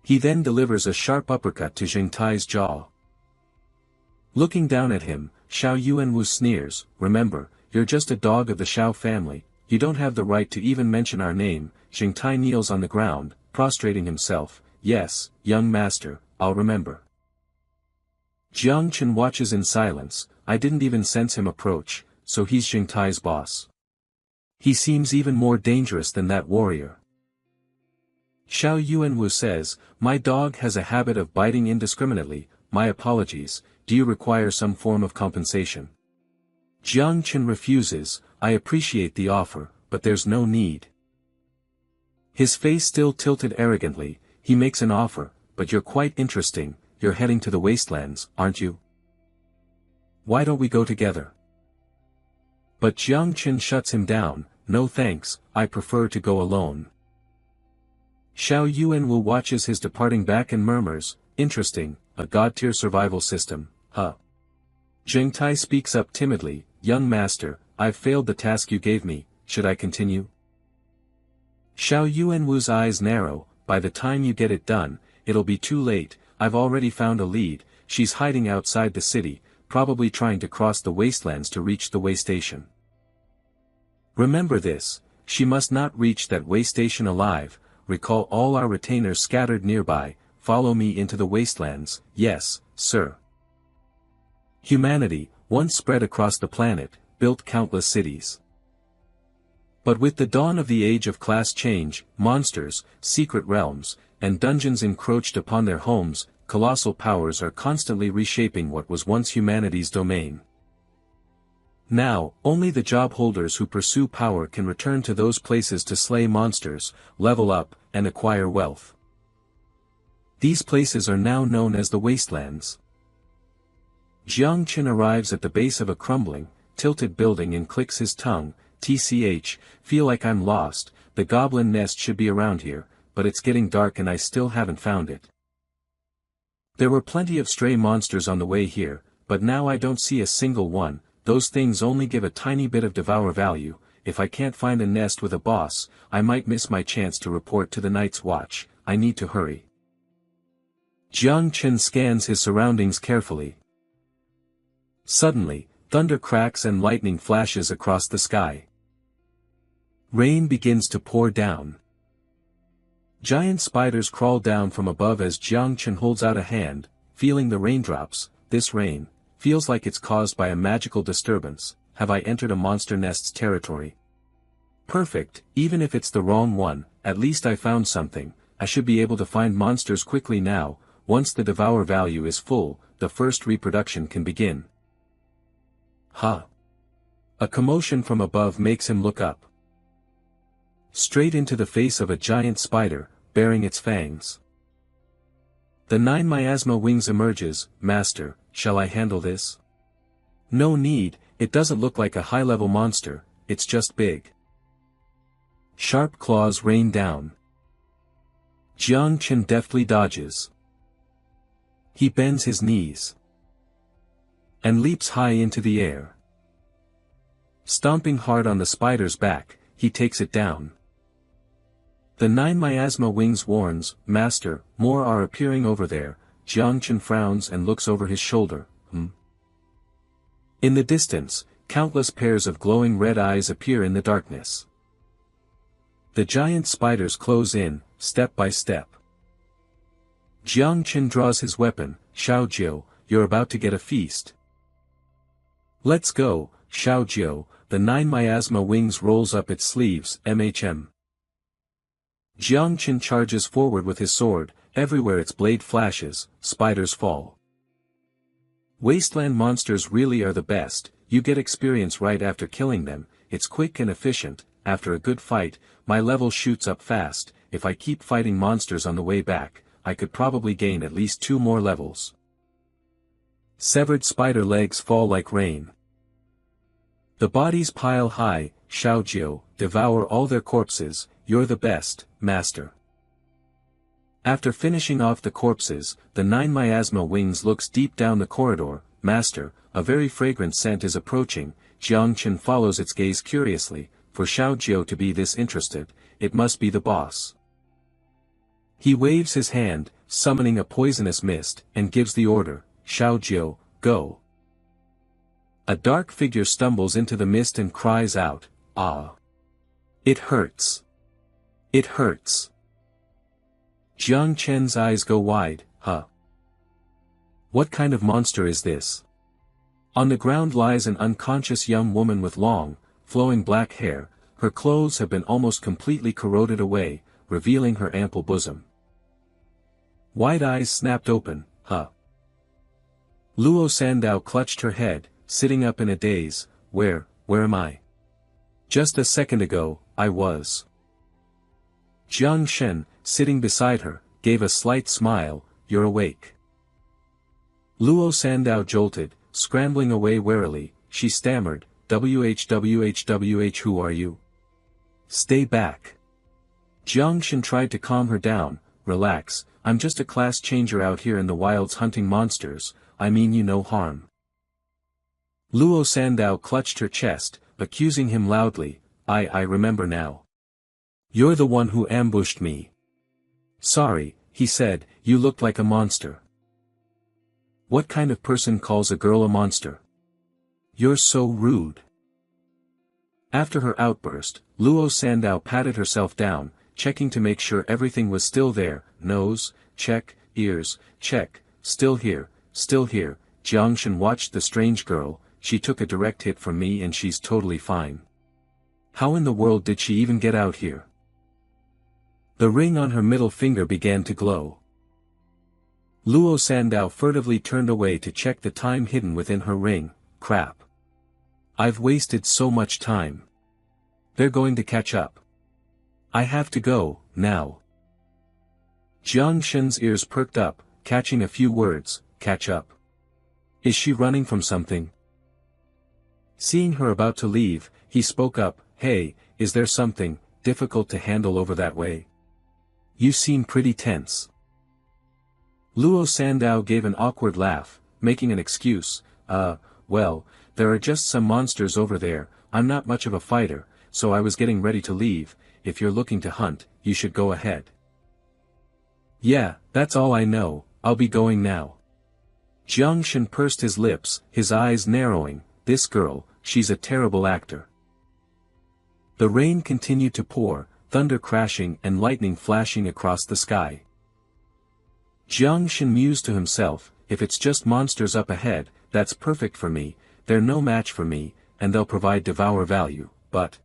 He then delivers a sharp uppercut to Zheng Tai's jaw. Looking down at him, Xiao Yuanwu sneers. "Remember, you're just a dog of the Xiao family, you don't have the right to even mention our name." Zheng Tai kneels on the ground, prostrating himself. "Yes, young master, I'll remember." Jiang Chen watches in silence. I didn't even sense him approach, so he's Zheng Tai's boss. He seems even more dangerous than that warrior. Xiao Yuanwu says, "My dog has a habit of biting indiscriminately, my apologies, do you require some form of compensation?" Jiang Chen refuses. "I appreciate the offer, but there's no need." His face still tilted arrogantly. He makes an offer, "But you're quite interesting, you're heading to the wastelands, aren't you? Why don't we go together?" But Jiang Chen shuts him down. "No thanks, I prefer to go alone." Xiao Yuanwu watches his departing back and murmurs, "Interesting, a god-tier survival system, huh?" Zheng Tai speaks up timidly. "Young master, I've failed the task you gave me, should I continue?" Xiao Yuanwu's eyes narrow. By the time you get it done, it'll be too late. I've already found a lead. She's hiding outside the city, probably trying to cross the wastelands to reach the way station. Remember this, she must not reach that way station alive. Recall all our retainers scattered nearby. Follow me into the wastelands. Yes, sir. Humanity, once spread across the planet, built countless cities. But with the dawn of the age of class change, monsters, secret realms, and dungeons encroached upon their homes, colossal powers are constantly reshaping what was once humanity's domain. Now, only the job holders who pursue power can return to those places to slay monsters, level up, and acquire wealth. These places are now known as the wastelands. Jiang Qin arrives at the base of a crumbling, tilted building and clicks his tongue. TCH, feel like I'm lost. The goblin nest should be around here, but it's getting dark and I still haven't found it. There were plenty of stray monsters on the way here, but now I don't see a single one. Those things only give a tiny bit of devour value. If I can't find a nest with a boss, I might miss my chance to report to the Night's Watch. I need to hurry. Jiang Qin scans his surroundings carefully. Suddenly, thunder cracks and lightning flashes across the sky. Rain begins to pour down. Giant spiders crawl down from above as Jiang Qin holds out a hand, feeling the raindrops. This rain feels like it's caused by a magical disturbance. Have I entered a monster nest's territory? Perfect, even if it's the wrong one, at least I found something. I should be able to find monsters quickly now. Once the devour value is full, the first reproduction can begin. Ha! A commotion from above makes him look up. Straight into the face of a giant spider, bearing its fangs. The 9 miasma wings emerges. Master, shall I handle this? No need, it doesn't look like a high-level monster, it's just big. Sharp claws rain down. Jiang Qin deftly dodges. He bends his knees. And leaps high into the air. Stomping hard on the spider's back, he takes it down. The 9 miasma wings warns, Master, more are appearing over there. Jiang Qin frowns and looks over his shoulder. In the distance, countless pairs of glowing red eyes appear in the darkness. The giant spiders close in, step by step. Jiang Qin draws his weapon. Xiao Jiu, you're about to get a feast. Let's go, Xiao Jiu. The 9 miasma wings rolls up its sleeves. MHM. Jiang Qin charges forward with his sword. Everywhere its blade flashes, spiders fall. Wasteland monsters really are the best. You get experience right after killing them. It's quick and efficient. After a good fight, my level shoots up fast. If I keep fighting monsters on the way back, I could probably gain at least 2 more levels. Severed spider legs fall like rain. The bodies pile high. Xiao Jiu, devour all their corpses. You're the best, Master. After finishing off the corpses, the 9 miasma wings looks deep down the corridor. Master, a very fragrant scent is approaching. Jiang Qin follows its gaze curiously. For Xiao Jiu to be this interested, it must be the boss. He waves his hand, summoning a poisonous mist, and gives the order. Xiao Jiu, go. A dark figure stumbles into the mist and cries out, Ah! It hurts. It hurts. Jiang Qin's eyes go wide. Huh? What kind of monster is this? On the ground lies an unconscious young woman with long, flowing black hair. Her clothes have been almost completely corroded away, revealing her ample bosom. Wide eyes snapped open. Huh? Luo Sandao clutched her head, sitting up in a daze. Where am I? Just a second ago, I was. Jiang Shen, sitting beside her, gave a slight smile. You're awake. Luo Sandao jolted, scrambling away warily. She stammered, WHWHWH, who are you? Stay back. Jiang Shen tried to calm her down. Relax, I'm just a class changer out here in the wilds hunting monsters. I mean you no harm. Luo Sandao clutched her chest, accusing him loudly. I remember now. You're the one who ambushed me. Sorry, he said, you looked like a monster. What kind of person calls a girl a monster? You're so rude. After her outburst, Luo Sandow patted herself down, checking to make sure everything was still there. Nose, check, ears, check, still here, still here. Jiangshan watched the strange girl, she took a direct hit from me and she's totally fine. How in the world did she even get out here? The ring on her middle finger began to glow. Luo Sandow furtively turned away to check the time hidden within her ring. Crap. I've wasted so much time. They're going to catch up. I have to go, now. Jiangshan's ears perked up, catching a few words. Catch up. Is she running from something? Seeing her about to leave, he spoke up. Hey, is there something difficult to handle over that way? You seem pretty tense. Luo Sandow gave an awkward laugh, making an excuse. Well, there are just some monsters over there. I'm not much of a fighter, so I was getting ready to leave. If you're looking to hunt, you should go ahead. Yeah, that's all I know. I'll be going now. Jiangshan pursed his lips, his eyes narrowing. This girl, she's a terrible actor. The rain continued to pour, thunder crashing and lightning flashing across the sky. Jiangshan mused to himself, if it's just monsters up ahead, that's perfect for me, they're no match for me, and they'll provide devour value, but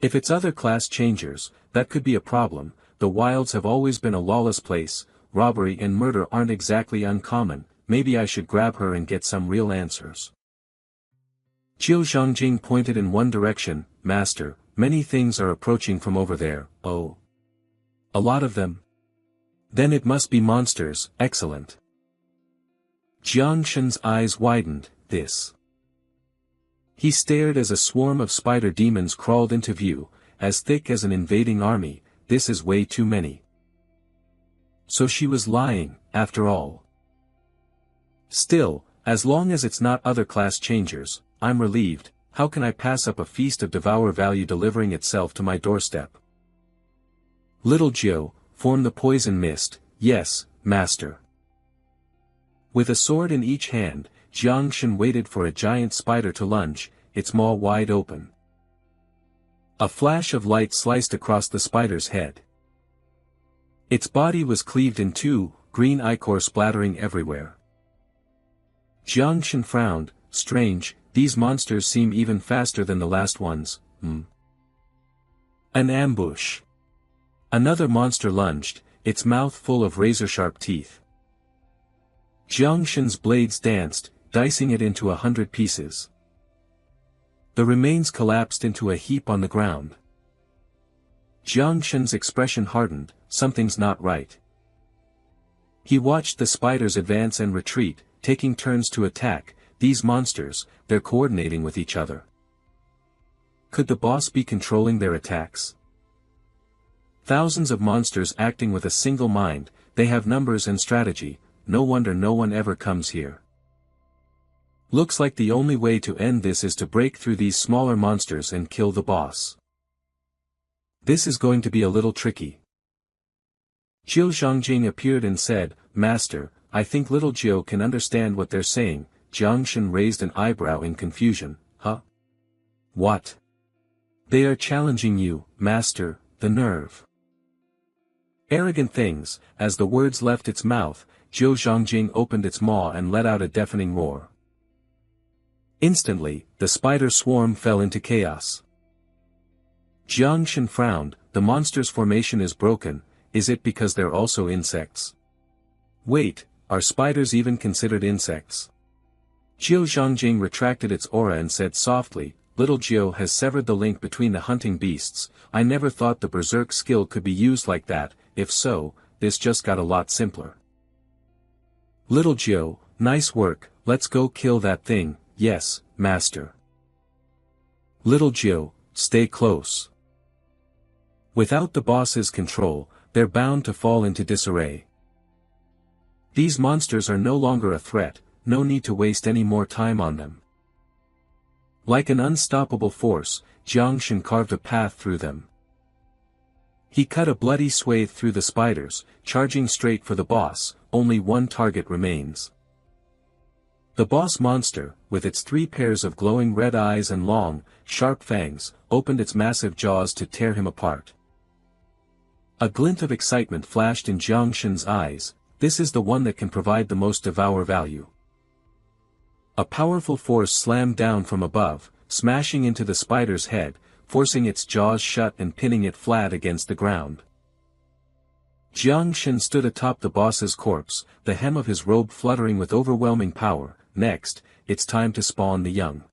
if it's other class changers, that could be a problem. The wilds have always been a lawless place, robbery and murder aren't exactly uncommon, maybe I should grab her and get some real answers. Jiu Zhangjing pointed in one direction. Master, many things are approaching from over there. Oh. A lot of them? Then it must be monsters. Excellent. Jiangshan's eyes widened. This. He stared as a swarm of spider demons crawled into view, as thick as an invading army. This is way too many. So she was lying, after all. Still, as long as it's not other class changers, I'm relieved. How can I pass up a feast of devour value delivering itself to my doorstep? Little Jiu, form the poison mist. Yes, master. With a sword in each hand, Jiangshan waited for a giant spider to lunge, its maw wide open. A flash of light sliced across the spider's head. Its body was cleaved in two, green ichor splattering everywhere. Jiangshan frowned. Strange, these monsters seem even faster than the last ones. An ambush. Another monster lunged, its mouth full of razor-sharp teeth. Jiangshan's blades danced, dicing it into 100 pieces. The remains collapsed into a heap on the ground. Jiangshan's expression hardened. Something's not right. He watched the spiders advance and retreat, taking turns to attack. These monsters, they're coordinating with each other. Could the boss be controlling their attacks? Thousands of monsters acting with a single mind, they have numbers and strategy, no wonder no one ever comes here. Looks like the only way to end this is to break through these smaller monsters and kill the boss. This is going to be a little tricky. Jiu Zhangjing appeared and said, Master, I think little Jiu can understand what they're saying. Jiangshan raised an eyebrow in confusion. Huh? What? They are challenging you, Master, the nerve. Arrogant things. As the words left its mouth, Jiu Zhangjing opened its maw and let out a deafening roar. Instantly, the spider swarm fell into chaos. Jiangshan frowned. The monster's formation is broken. Is it because they're also insects? Wait, are spiders even considered insects? Jiu Zhangjing retracted its aura and said softly, Little Jiu has severed the link between the hunting beasts. I never thought the berserk skill could be used like that. If so, this just got a lot simpler. Little Jiu, nice work, let's go kill that thing. Yes, master. Little Jiu, stay close. Without the boss's control, they're bound to fall into disarray. These monsters are no longer a threat, no need to waste any more time on them. Like an unstoppable force, Jiangshan carved a path through them. He cut a bloody swathe through the spiders, charging straight for the boss. Only one target remains. The boss monster, with its 3 pairs of glowing red eyes and long, sharp fangs, opened its massive jaws to tear him apart. A glint of excitement flashed in Jiang Shen's eyes. This is the one that can provide the most devour value. A powerful force slammed down from above, smashing into the spider's head, forcing its jaws shut and pinning it flat against the ground. Jiang Shen stood atop the boss's corpse, the hem of his robe fluttering with overwhelming power. Next, it's time to spawn the young.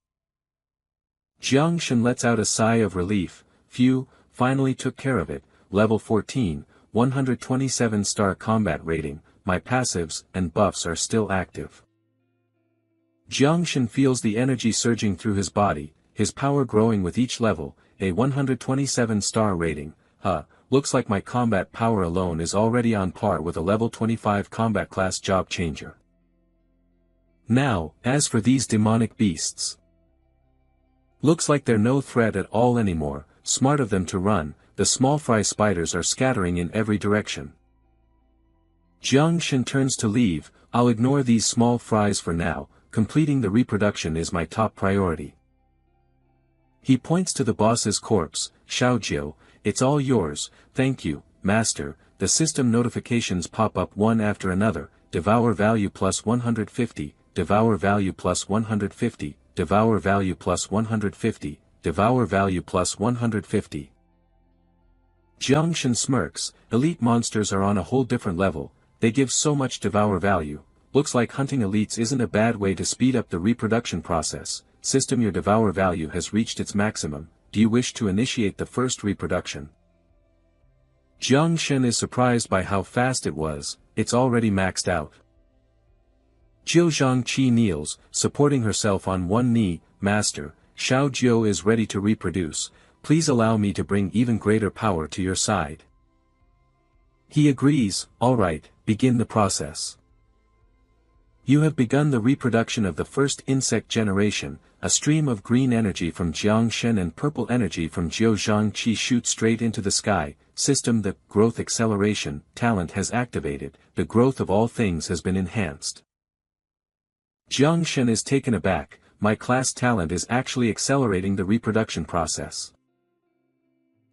Jiang Shen lets out a sigh of relief. Phew, finally took care of it. Level 14, 127-star combat rating, my passives and buffs are still active. Jiang Shen feels the energy surging through his body, his power growing with each level, a 127-star rating. Looks like my combat power alone is already on par with a level 25 combat class job changer. Now, as for these demonic beasts. Looks like they're no threat at all anymore. Smart of them to run. The small fry spiders are scattering in every direction. Jiang Shen turns to leave. I'll ignore these small fries for now. Completing the reproduction is my top priority. He points to the boss's corpse. Xiaojiu, it's all yours. Thank you, master. The system notifications pop up one after another. Devour value plus 150, devour value plus 150, devour value plus 150, devour value plus 150. Jiang Shen smirks. Elite monsters are on a whole different level. They give so much devour value. Looks like hunting elites isn't a bad way to speed up the reproduction process. System, your devour value has reached its maximum. Do you wish to initiate the first reproduction? Jiang Shen is surprised by how fast it was. It's already maxed out. Jiu Zhangqi kneels, supporting herself on one knee. Master, Xiao Jiu is ready to reproduce. Please allow me to bring even greater power to your side. He agrees. Alright, begin the process. You have begun the reproduction of the first insect generation. A stream of green energy from Jiang Shen and purple energy from Jiu Zhangqi shoots straight into the sky. System, the growth acceleration talent has activated. The growth of all things has been enhanced. Jiang Shen is taken aback. My class talent is actually accelerating the reproduction process.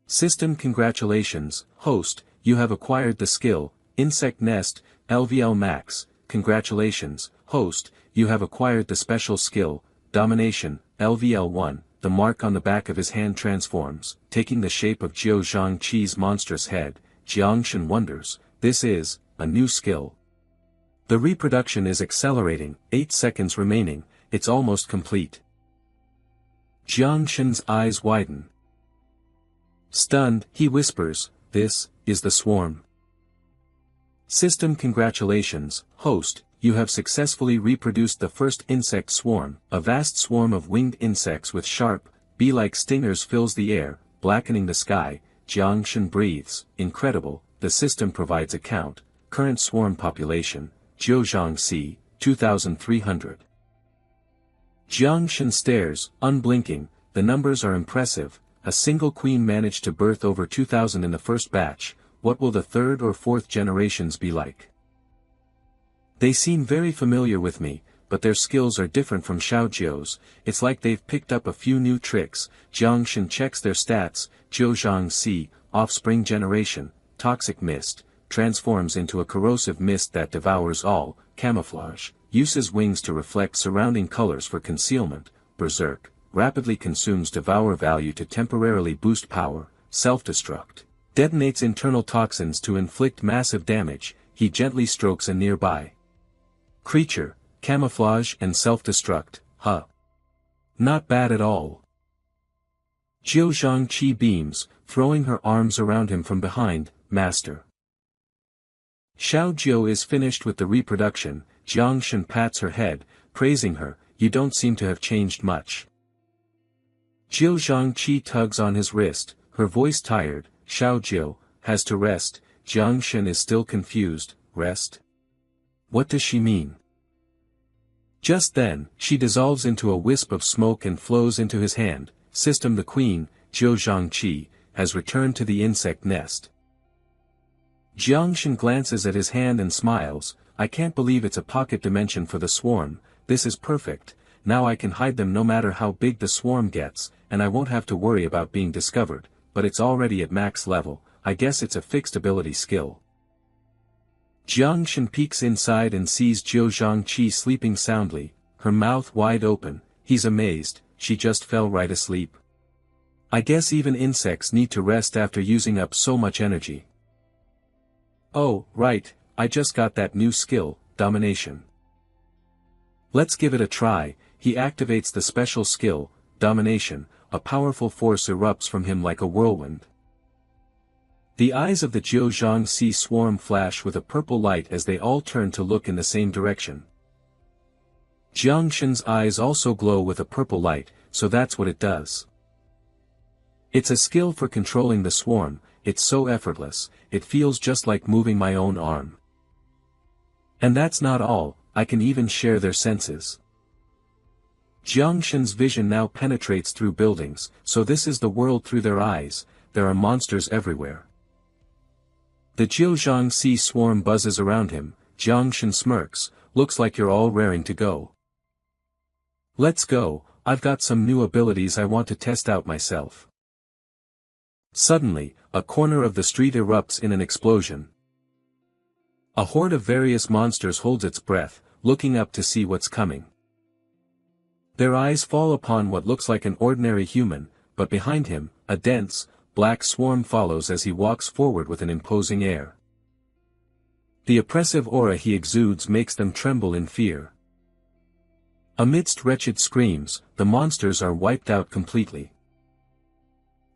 System, congratulations, host, you have acquired the skill, Insect Nest, LVL Max. Congratulations, host, you have acquired the special skill, Domination, LVL1. The mark on the back of his hand transforms, taking the shape of Jiu Zhangqi's monstrous head. Jiang Shen wonders, this is a new skill. The reproduction is accelerating. 8 seconds remaining. It's almost complete. Jiang Shen's eyes widen. Stunned, he whispers, this is the swarm. System, congratulations, host, you have successfully reproduced the first insect swarm. A vast swarm of winged insects with sharp, bee-like stingers fills the air, blackening the sky. Jiang Shen breathes. Incredible. The system provides a count. Current swarm population, Jiuzhangxi, 2,300. Jiang Shen stares, unblinking. The numbers are impressive. A single queen managed to birth over 2,000 in the first batch. What will the third or fourth generations be like? They seem very familiar with me, but their skills are different from Xiaojiu's. It's like they've picked up a few new tricks. Jiang Shen checks their stats. Jiuzhangxi, offspring generation, toxic mist, transforms into a corrosive mist that devours all. Camouflage, uses wings to reflect surrounding colors for concealment. Berserk, rapidly consumes devour value to temporarily boost power. Self-destruct, detonates internal toxins to inflict massive damage. He gently strokes a nearby creature. Camouflage and self-destruct, not bad at all. Jiu Zhangqi beams, throwing her arms around him from behind. Master. Xiao Jiu is finished with the reproduction. Jiang Shen pats her head, praising her. You don't seem to have changed much. Jiu Zhangqi tugs on his wrist, her voice tired. Xiao Jiu has to rest. Jiang Shen is still confused. Rest? What does she mean? Just then, she dissolves into a wisp of smoke and flows into his hand. System, the queen, Jiu Zhangqi, has returned to the insect nest. Jiangshan glances at his hand and smiles. I can't believe it's a pocket dimension for the swarm. This is perfect. Now I can hide them no matter how big the swarm gets, and I won't have to worry about being discovered, but it's already at max level. I guess it's a fixed ability skill. Jiangshan peeks inside and sees Jiu Zhangqi sleeping soundly, her mouth wide open. He's amazed, she just fell right asleep. I guess even insects need to rest after using up so much energy. Oh, right, I just got that new skill, domination. Let's give it a try. He activates the special skill, domination. A powerful force erupts from him like a whirlwind. The eyes of the Jiu Zhangxi swarm flash with a purple light as they all turn to look in the same direction. Jiangshan's eyes also glow with a purple light, so that's what it does. It's a skill for controlling the swarm. It's so effortless, it feels just like moving my own arm. And that's not all, I can even share their senses. Jiangshan's vision now penetrates through buildings, so this is the world through their eyes. There are monsters everywhere. The Jiu Zhangxi swarm buzzes around him. Jiangshan smirks. Looks like you're all raring to go. Let's go, I've got some new abilities I want to test out myself. Suddenly, a corner of the street erupts in an explosion. A horde of various monsters holds its breath, looking up to see what's coming. Their eyes fall upon what looks like an ordinary human, but behind him, a dense, black swarm follows as he walks forward with an imposing air. The oppressive aura he exudes makes them tremble in fear. Amidst wretched screams, the monsters are wiped out completely.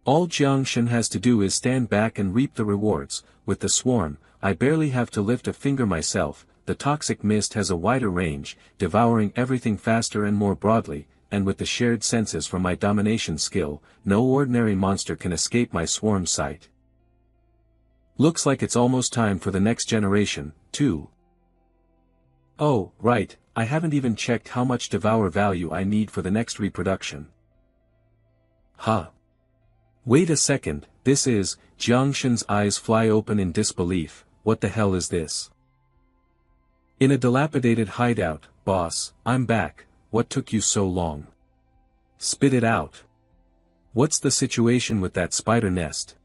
All Jiangshan has to do is stand back and reap the rewards. With the swarm, I barely have to lift a finger myself. The toxic mist has a wider range, devouring everything faster and more broadly, and with the shared senses from my domination skill, no ordinary monster can escape my swarm sight. Looks like it's almost time for the next generation, too. Oh, right, I haven't even checked how much devour value I need for the next reproduction. Huh. Wait a second, this is, Jiangshan's eyes fly open in disbelief. What the hell is this? In a dilapidated hideout, boss, I'm back. What took you so long? Spit it out. What's the situation with that spider nest?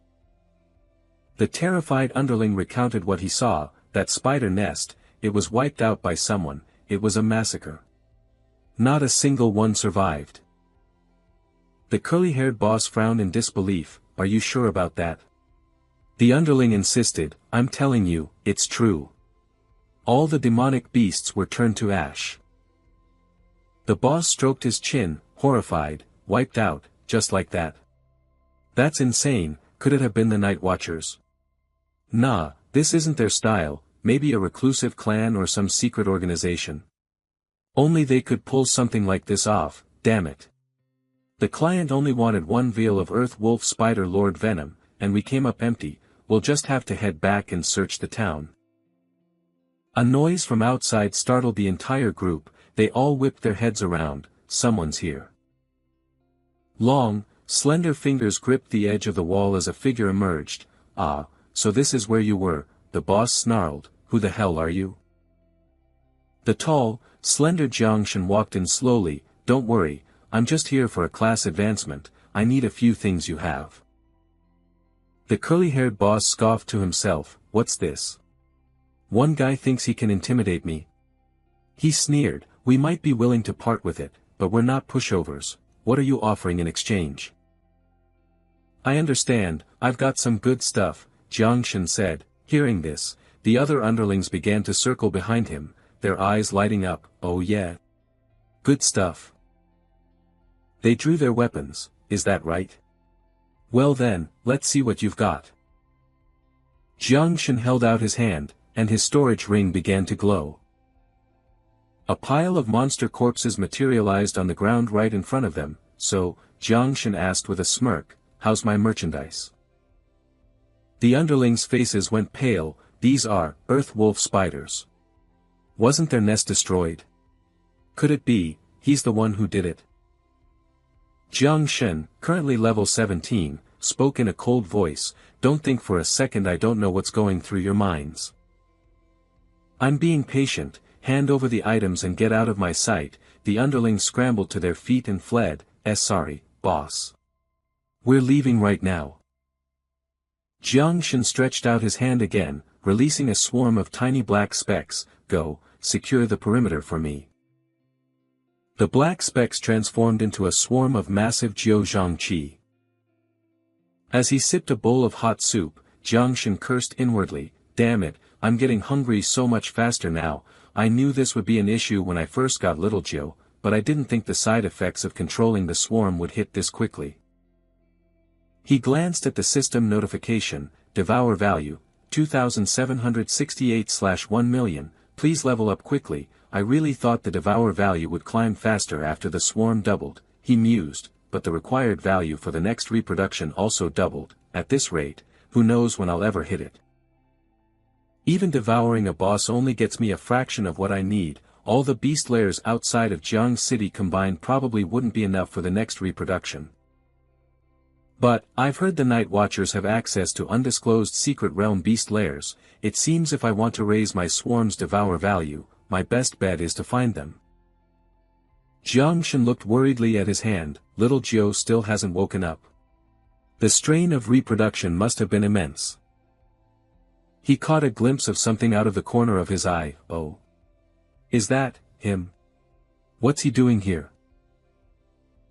The terrified underling recounted what he saw. That spider nest, it was wiped out by someone. It was a massacre. Not a single one survived. The curly-haired boss frowned in disbelief. Are you sure about that? The underling insisted. I'm telling you, it's true. All the demonic beasts were turned to ash. The boss stroked his chin, horrified. Wiped out, just like that. That's insane. Could it have been the Night Watchers? Nah, this isn't their style. Maybe a reclusive clan or some secret organization. Only they could pull something like this off, damn it. The client only wanted one vial of Earth Wolf Spider Lord Venom, and we came up empty. We'll just have to head back and search the town. A noise from outside startled the entire group. They all whipped their heads around. Someone's here. Long, slender fingers gripped the edge of the wall as a figure emerged. Ah, so this is where you were, the boss snarled. Who the hell are you? The tall, slender Jiangshan walked in slowly. Don't worry, I'm just here for a class advancement. I need a few things you have. The curly-haired boss scoffed to himself. What's this? One guy thinks he can intimidate me. He sneered. We might be willing to part with it, but we're not pushovers. What are you offering in exchange? I understand, I've got some good stuff, Jiangshan said. Hearing this, the other underlings began to circle behind him, their eyes lighting up. Oh yeah. Good stuff. They drew their weapons, is that right? Well then, let's see what you've got. Jiangshan held out his hand, and his storage ring began to glow. A pile of monster corpses materialized on the ground right in front of them. So, Jiangshan asked with a smirk, how's my merchandise? The underlings' faces went pale. These are Earth Wolf spiders. Wasn't their nest destroyed? Could it be, he's the one who did it? Jiangshan, currently level 17, spoke in a cold voice, "Don't think for a second I don't know what's going through your minds. I'm being patient, hand over the items and get out of my sight." The underlings scrambled to their feet and fled. Sorry, boss. We're leaving right now." Jiang Shen stretched out his hand again, releasing a swarm of tiny black specks. "Go, secure the perimeter for me." The black specks transformed into a swarm of massive Jiao Qi. As he sipped a bowl of hot soup, Jiang Shen cursed inwardly, "Damn it, I'm getting hungry so much faster now. I knew this would be an issue when I first got Little Jiao, but I didn't think the side effects of controlling the swarm would hit this quickly." He glanced at the system notification, "Devour value, 2768/1 million, please level up quickly. I really thought the devour value would climb faster after the swarm doubled," he mused, "but the required value for the next reproduction also doubled. At this rate, who knows when I'll ever hit it. Even devouring a boss only gets me a fraction of what I need. All the beast layers outside of Jiang City combined probably wouldn't be enough for the next reproduction. But, I've heard the Night Watchers have access to undisclosed secret realm beast layers. It seems if I want to raise my swarm's devour value, my best bet is to find them." Jiang Shen looked worriedly at his hand. Little Jiao still hasn't woken up. The strain of reproduction must have been immense. He caught a glimpse of something out of the corner of his eye. "Oh. Is that him? What's he doing here?"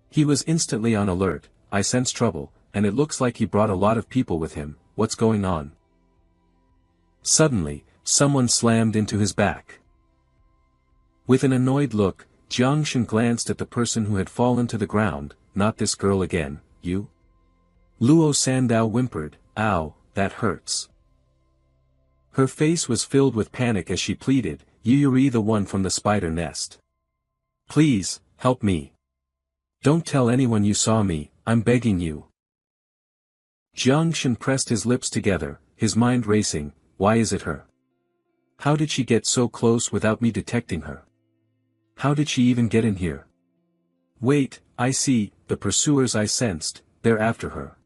He was instantly on alert. "I sense trouble, and it looks like he brought a lot of people with him. What's going on?" Suddenly, someone slammed into his back. With an annoyed look, Jiang Shen glanced at the person who had fallen to the ground. "Not this girl again, you?" Luo Sandao whimpered. "Ow, that hurts." Her face was filled with panic as she pleaded, "Yuri, the one from the spider nest. Please, help me. Don't tell anyone you saw me, I'm begging you." Jiang Shen pressed his lips together, his mind racing. Why is it her? How did she get so close without me detecting her? How did she even get in here? Wait, I see, the pursuers I sensed, they're after her.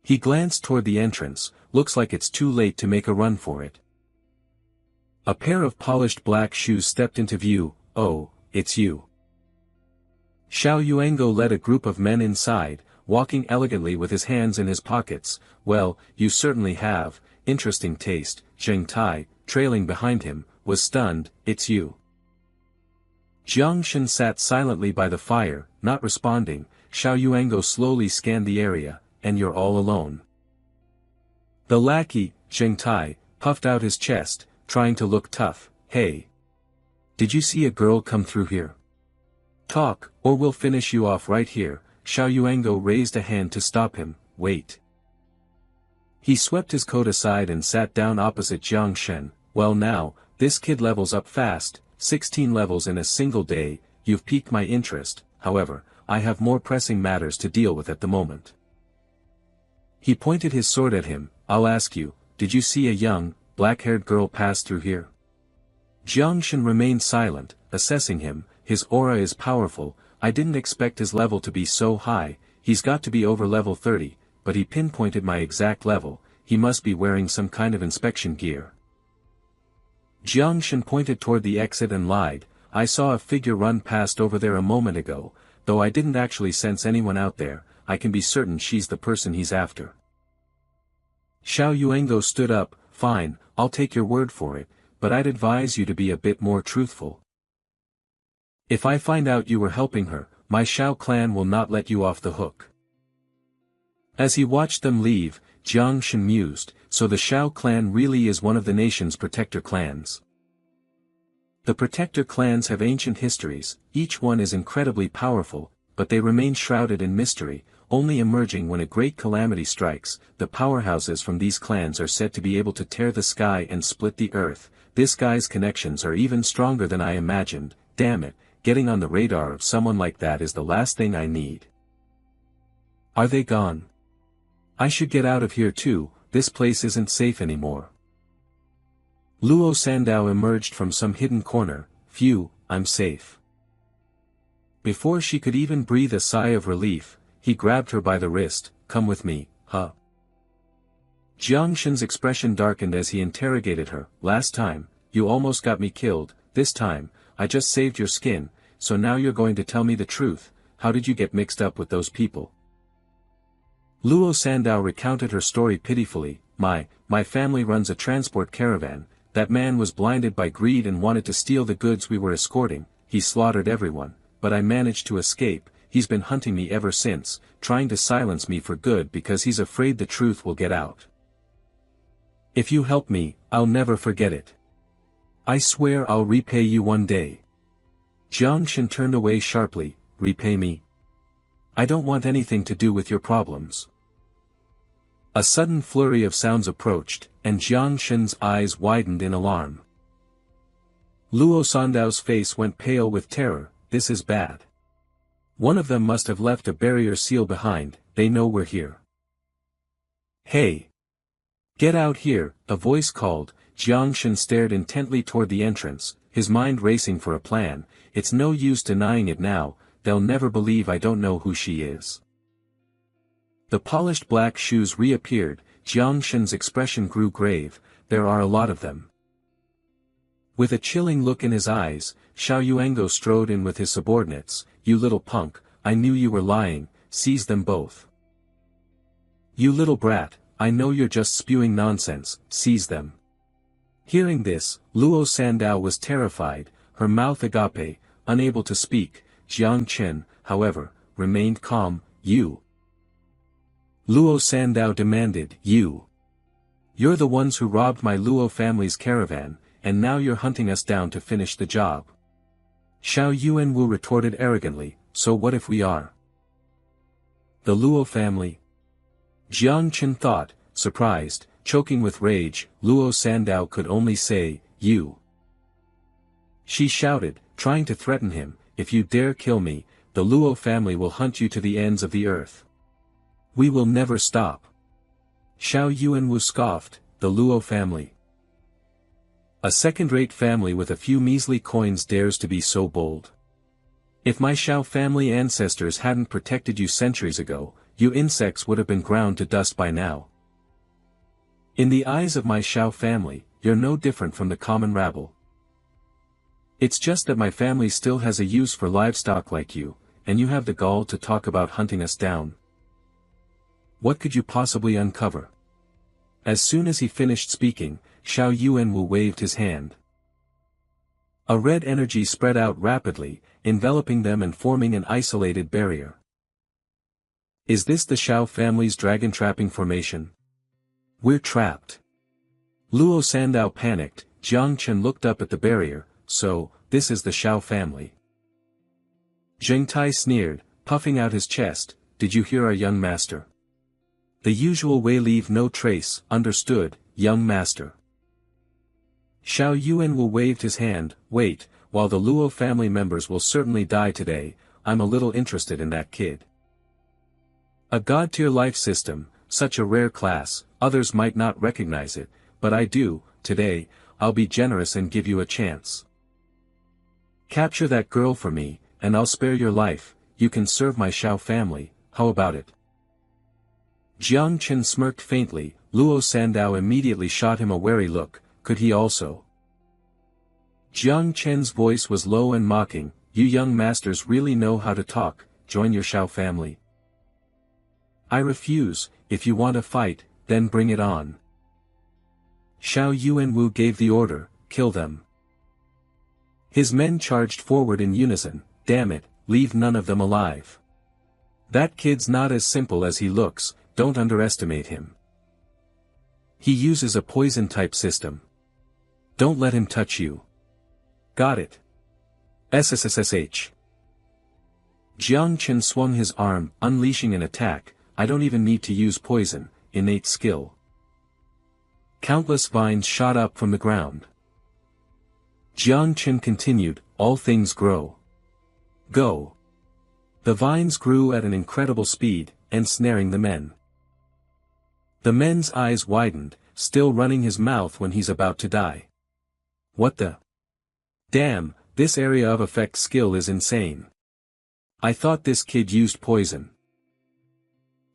He glanced toward the entrance. Looks like it's too late to make a run for it. A pair of polished black shoes stepped into view. "Oh, it's you." Xiao Yuango led a group of men inside, walking elegantly with his hands in his pockets. "Well, you certainly have interesting taste." Zheng Tai, trailing behind him, was stunned. "It's you." Jiang Shen sat silently by the fire, not responding. Xiao Yuango slowly scanned the area. "And you're all alone?" The lackey, Zheng Tai, puffed out his chest, trying to look tough. "Hey. Did you see a girl come through here? Talk, or we'll finish you off right here." Xiao Yuango raised a hand to stop him. "Wait." He swept his coat aside and sat down opposite Jiang Shen. "Well now, this kid levels up fast, 16 levels in a single day. You've piqued my interest. However, I have more pressing matters to deal with at the moment." He pointed his sword at him. "I'll ask you, did you see a young, black-haired girl pass through here?" Jiang Shen remained silent, assessing him. "His aura is powerful. I didn't expect his level to be so high. He's got to be over level 30, but he pinpointed my exact level. He must be wearing some kind of inspection gear." Jiang Shen pointed toward the exit and lied. "I saw a figure run past over there a moment ago, though I didn't actually sense anyone out there. I can be certain she's the person he's after." Xiao Yuango stood up. "Fine, I'll take your word for it, but I'd advise you to be a bit more truthful. If I find out you were helping her, my Xiao clan will not let you off the hook." As he watched them leave, Jiang Shen mused, "So the Xiao clan really is one of the nation's protector clans." The protector clans have ancient histories, each one is incredibly powerful, but they remain shrouded in mystery, only emerging when a great calamity strikes. The powerhouses from these clans are said to be able to tear the sky and split the earth. This guy's connections are even stronger than I imagined. Damn it, getting on the radar of someone like that is the last thing I need. Are they gone? I should get out of here too, this place isn't safe anymore. Luo Sandao emerged from some hidden corner. Phew, I'm safe. Before she could even breathe a sigh of relief, he grabbed her by the wrist. come with me, huh? Jiang Shen's expression darkened as he interrogated her. Last time, you almost got me killed. This time, I just saved your skin, so now you're going to tell me the truth. How did you get mixed up with those people? Luo Sandao recounted her story pitifully. My family runs a transport caravan. That man was blinded by greed and wanted to steal the goods we were escorting. He slaughtered everyone, but I managed to escape. He's been hunting me ever since, trying to silence me for good because he's afraid the truth will get out. If you help me, I'll never forget it. I swear I'll repay you one day. Jiang Shen turned away sharply. Repay me? I don't want anything to do with your problems. A sudden flurry of sounds approached, and Jiang Shen's eyes widened in alarm. Luo Sandao's face went pale with terror. This is bad. One of them must have left a barrier seal behind. They know we're here. Hey! Get out here, a voice called. Jiang Shen stared intently toward the entrance, his mind racing for a plan. It's no use denying it now, they'll never believe I don't know who she is. The polished black shoes reappeared. Jiang Shen's expression grew grave. There are a lot of them. With a chilling look in his eyes, Xiao Yuango strode in with his subordinates. You little punk, I knew you were lying, seize them both. You little brat, I know you're just spewing nonsense, seize them. Hearing this, Luo Sandao was terrified, her mouth agape, unable to speak. Jiang Chen, however, remained calm. You. Luo Sandao demanded. You. You're the ones who robbed my Luo family's caravan, and now you're hunting us down to finish the job. Xiao Yuanwu retorted arrogantly, so what if we are? The Luo family? Jiang Chen thought, surprised, choking with rage. Luo Sandao could only say, you. She shouted, trying to threaten him, if you dare kill me, the Luo family will hunt you to the ends of the earth. We will never stop. Xiao Yuanwu scoffed, the Luo family. A second-rate family with a few measly coins dares to be so bold. If my Xiao family ancestors hadn't protected you centuries ago, you insects would have been ground to dust by now. In the eyes of my Xiao family, you're no different from the common rabble. It's just that my family still has a use for livestock like you, and you have the gall to talk about hunting us down. What could you possibly uncover? As soon as he finished speaking, Xiao Yuanwu waved his hand. A red energy spread out rapidly, enveloping them and forming an isolated barrier. Is this the Xiao family's dragon trapping formation? We're trapped. Luo Sandao panicked. Jiang Chen looked up at the barrier. So, this is the Xiao family. Zheng Tai sneered, puffing out his chest. Did you hear our young master? The usual way, leave no trace. Understood, young master. Xiao Yuanwu waved his hand. Wait, while the Luo family members will certainly die today, I'm a little interested in that kid. A god-tier life system, such a rare class, others might not recognize it, but I do. Today, I'll be generous and give you a chance. Capture that girl for me, and I'll spare your life. You can serve my Xiao family, how about it? Jiang Chen smirked faintly. Luo Sandao immediately shot him a wary look. Could he also? Jiang Chen's voice was low and mocking. You young masters really know how to talk. Join your Xiao family. I refuse. If you want a fight, then bring it on. Xiao Yuanwu gave the order, kill them. His men charged forward in unison. Damn it, leave none of them alive. That kid's not as simple as he looks, don't underestimate him. He uses a poison-type system. Don't let him touch you. Got it. SSSSH. Jiang Chen swung his arm, unleashing an attack. I don't even need to use poison, innate skill. Countless vines shot up from the ground. Jiang Chen continued, all things grow. Go. The vines grew at an incredible speed, ensnaring the men. The men's eyes widened, still running his mouth when he's about to die. What the? Damn, this area of effect skill is insane. I thought this kid used poison.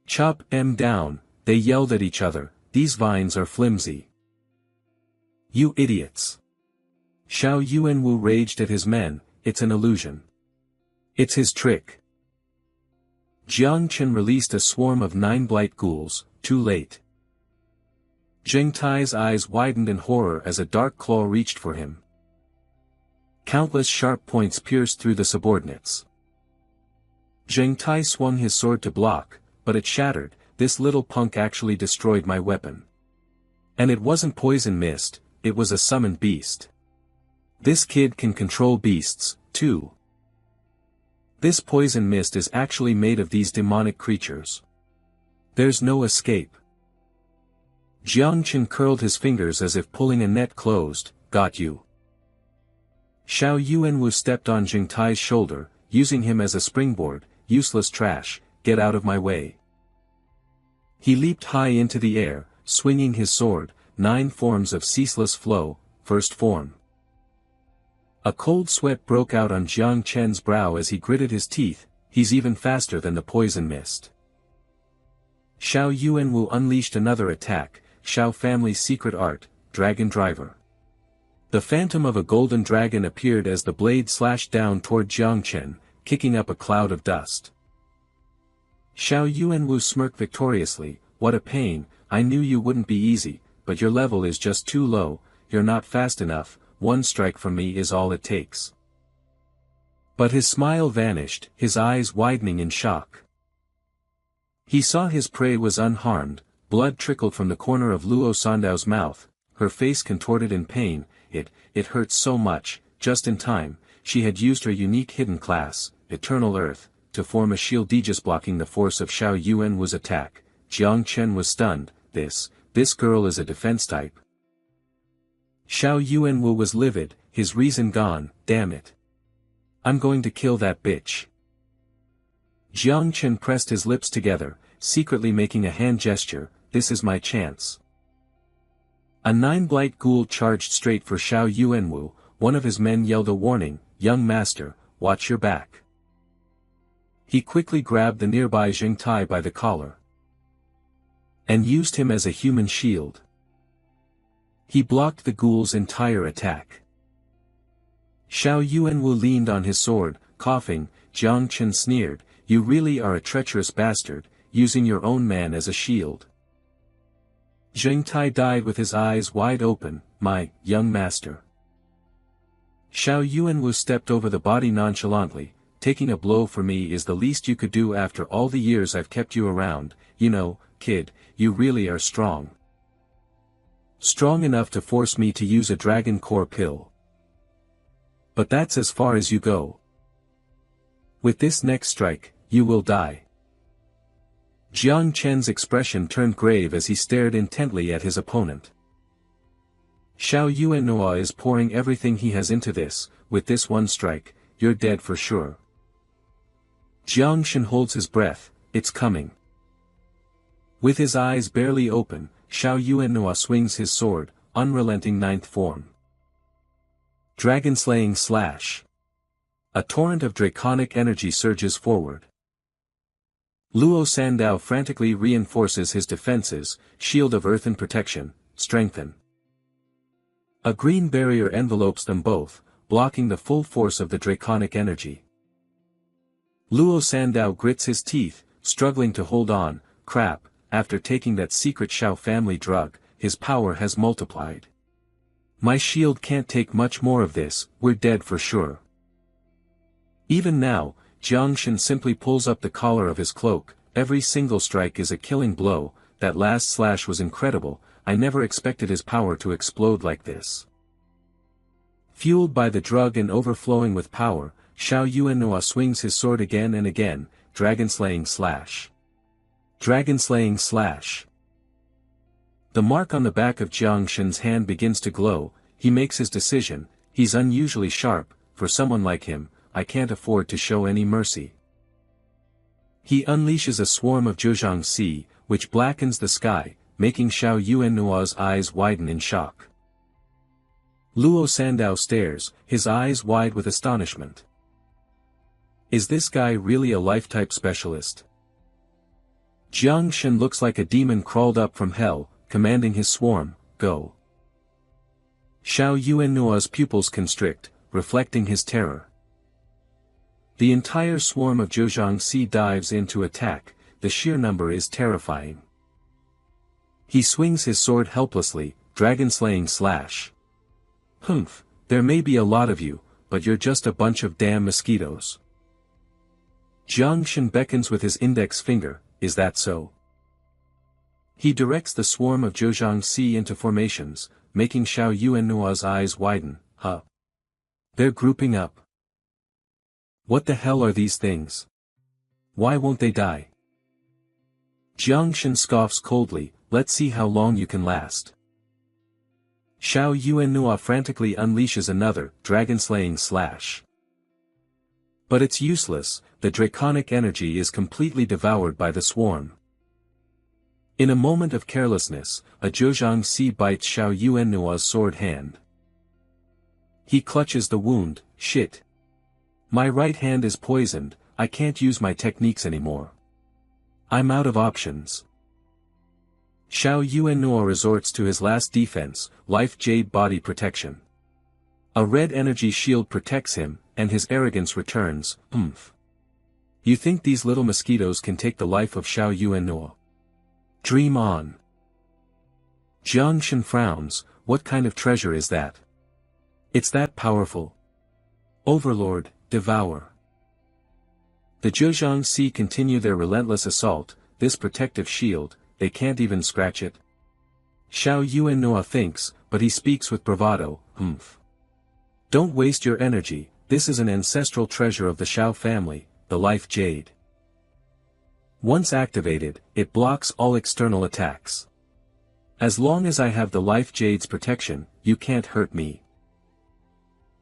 Chop em down, they yelled at each other, these vines are flimsy. You idiots. Xiao Yuanwu raged at his men, it's an illusion. It's his trick. Jiang Chen released a swarm of 9 blight ghouls, too late. Zheng Tai's eyes widened in horror as a dark claw reached for him. Countless sharp points pierced through the subordinates. Zheng Tai swung his sword to block, but it shattered. This little punk actually destroyed my weapon. And it wasn't poison mist, it was a summoned beast. This kid can control beasts, too. This poison mist is actually made of these demonic creatures. There's no escape. Jiang Chen curled his fingers as if pulling a net closed, got you. Xiao Yuanwu stepped on Zheng Tai's shoulder, using him as a springboard, useless trash, get out of my way. He leaped high into the air, swinging his sword, 9 forms of ceaseless flow, first form. A cold sweat broke out on Jiang Chen's brow as he gritted his teeth, he's even faster than the poison mist. Xiao Yuanwu unleashed another attack, Xiao family's secret art, Dragon Driver. The phantom of a golden dragon appeared as the blade slashed down toward Jiang Chen, kicking up a cloud of dust. Xiao Yuanwu smirked victoriously, what a pain, I knew you wouldn't be easy, but your level is just too low, you're not fast enough, 1 strike from me is all it takes. But his smile vanished, his eyes widening in shock. He saw his prey was unharmed, blood trickled from the corner of Luo Sandao's mouth, her face contorted in pain, it hurt so much, just in time, she had used her unique hidden class, Eternal Earth, to form a shield aegis blocking the force of Xiao Yuanwu's attack. Jiang Chen was stunned, this girl is a defense type. Xiao Yuanwu was livid, his reason gone, damn it. I'm going to kill that bitch. Jiang Chen pressed his lips together, secretly making a hand gesture, this is my chance. A 9 blight ghoul charged straight for Xiao Yuanwu, one of his men yelled a warning, young master, watch your back. He quickly grabbed the nearby Zheng Tai by the collar. And used him as a human shield. He blocked the ghoul's entire attack. Xiao Yuanwu leaned on his sword, coughing, Jiang Chen sneered, you really are a treacherous bastard, using your own man as a shield. Zheng Tai died with his eyes wide open, my young master. Xiao Yuanwu stepped over the body nonchalantly, taking a blow for me is the least you could do after all the years I've kept you around, you know, kid, you really are strong. Strong enough to force me to use a dragon core pill. But that's as far as you go. With this next strike, you will die. Jiang Chen's expression turned grave as he stared intently at his opponent. Xiao Yuanwu is pouring everything he has into this, with this one strike, you're dead for sure. Jiang Chen holds his breath, it's coming. With his eyes barely open, Xiao Yuanwu swings his sword, unrelenting 9th form. Dragon-slaying slash. A torrent of draconic energy surges forward. Luo Sandao frantically reinforces his defenses, shield of earthen protection, strengthen. A green barrier envelopes them both, blocking the full force of the draconic energy. Luo Sandao grits his teeth, struggling to hold on, crap, after taking that secret Xiao family drug, his power has multiplied. My shield can't take much more of this, we're dead for sure. Even now, Jiang Chen simply pulls up the collar of his cloak, every single strike is a killing blow, that last slash was incredible, I never expected his power to explode like this. Fueled by the drug and overflowing with power, Xiao Yuanwu swings his sword again and again, dragon-slaying slash. Dragon-slaying slash. The mark on the back of Jiang Shen's hand begins to glow, he makes his decision, he's unusually sharp, for someone like him, I can't afford to show any mercy. He unleashes a swarm of Zhejiang, which blackens the sky, making Xiao Yuanwu's eyes widen in shock. Luo Sandao stares, his eyes wide with astonishment. Is this guy really a life-type specialist? Jiang Shen looks like a demon crawled up from hell, commanding his swarm, go. Xiao Yuannua's pupils constrict, reflecting his terror. The entire swarm of Zhejiangxi dives in to attack, the sheer number is terrifying. He swings his sword helplessly, dragon-slaying slash. Humph, there may be a lot of you, but you're just a bunch of damn mosquitoes. Jiang Shen beckons with his index finger, is that so? He directs the swarm of Zhejiangxi into formations, making Xiao Yuannua's eyes widen, huh? They're grouping up. What the hell are these things? Why won't they die? Jiang Shen scoffs coldly, let's see how long you can last. Xiao Yuannua frantically unleashes another, dragon-slaying slash. But it's useless, the draconic energy is completely devoured by the swarm. In a moment of carelessness, a Zhejiangxi bites Xiao Yuannua's sword hand. He clutches the wound, shit. My right hand is poisoned, I can't use my techniques anymore. I'm out of options. Xiao Yuannua resorts to his last defense, Life Jade Body Protection. A red energy shield protects him, and his arrogance returns, oomph. You think these little mosquitoes can take the life of Xiao Yuannua? Dream on. Jiang Shen frowns, what kind of treasure is that? It's that powerful. Overlord, devour. The Zhejiangxi continue their relentless assault, this protective shield, they can't even scratch it. Xiao Yuannua thinks, but he speaks with bravado, oomph. Don't waste your energy, this is an ancestral treasure of the Xiao family, the Life Jade. Once activated, it blocks all external attacks. As long as I have the Life Jade's protection, you can't hurt me.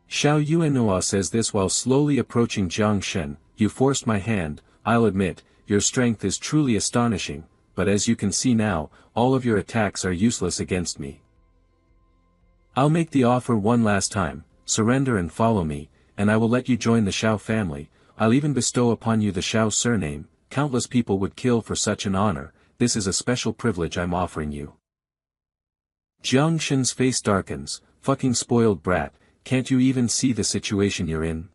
Xiao Yuannua says this while slowly approaching Jiang Shen, you forced my hand, I'll admit, your strength is truly astonishing, but as you can see now, all of your attacks are useless against me. I'll make the offer one last time, surrender and follow me, and I will let you join the Xiao family, I'll even bestow upon you the Xiao surname, countless people would kill for such an honor, this is a special privilege I'm offering you. Jiang Shen's face darkens, fucking spoiled brat, can't you even see the situation you're in?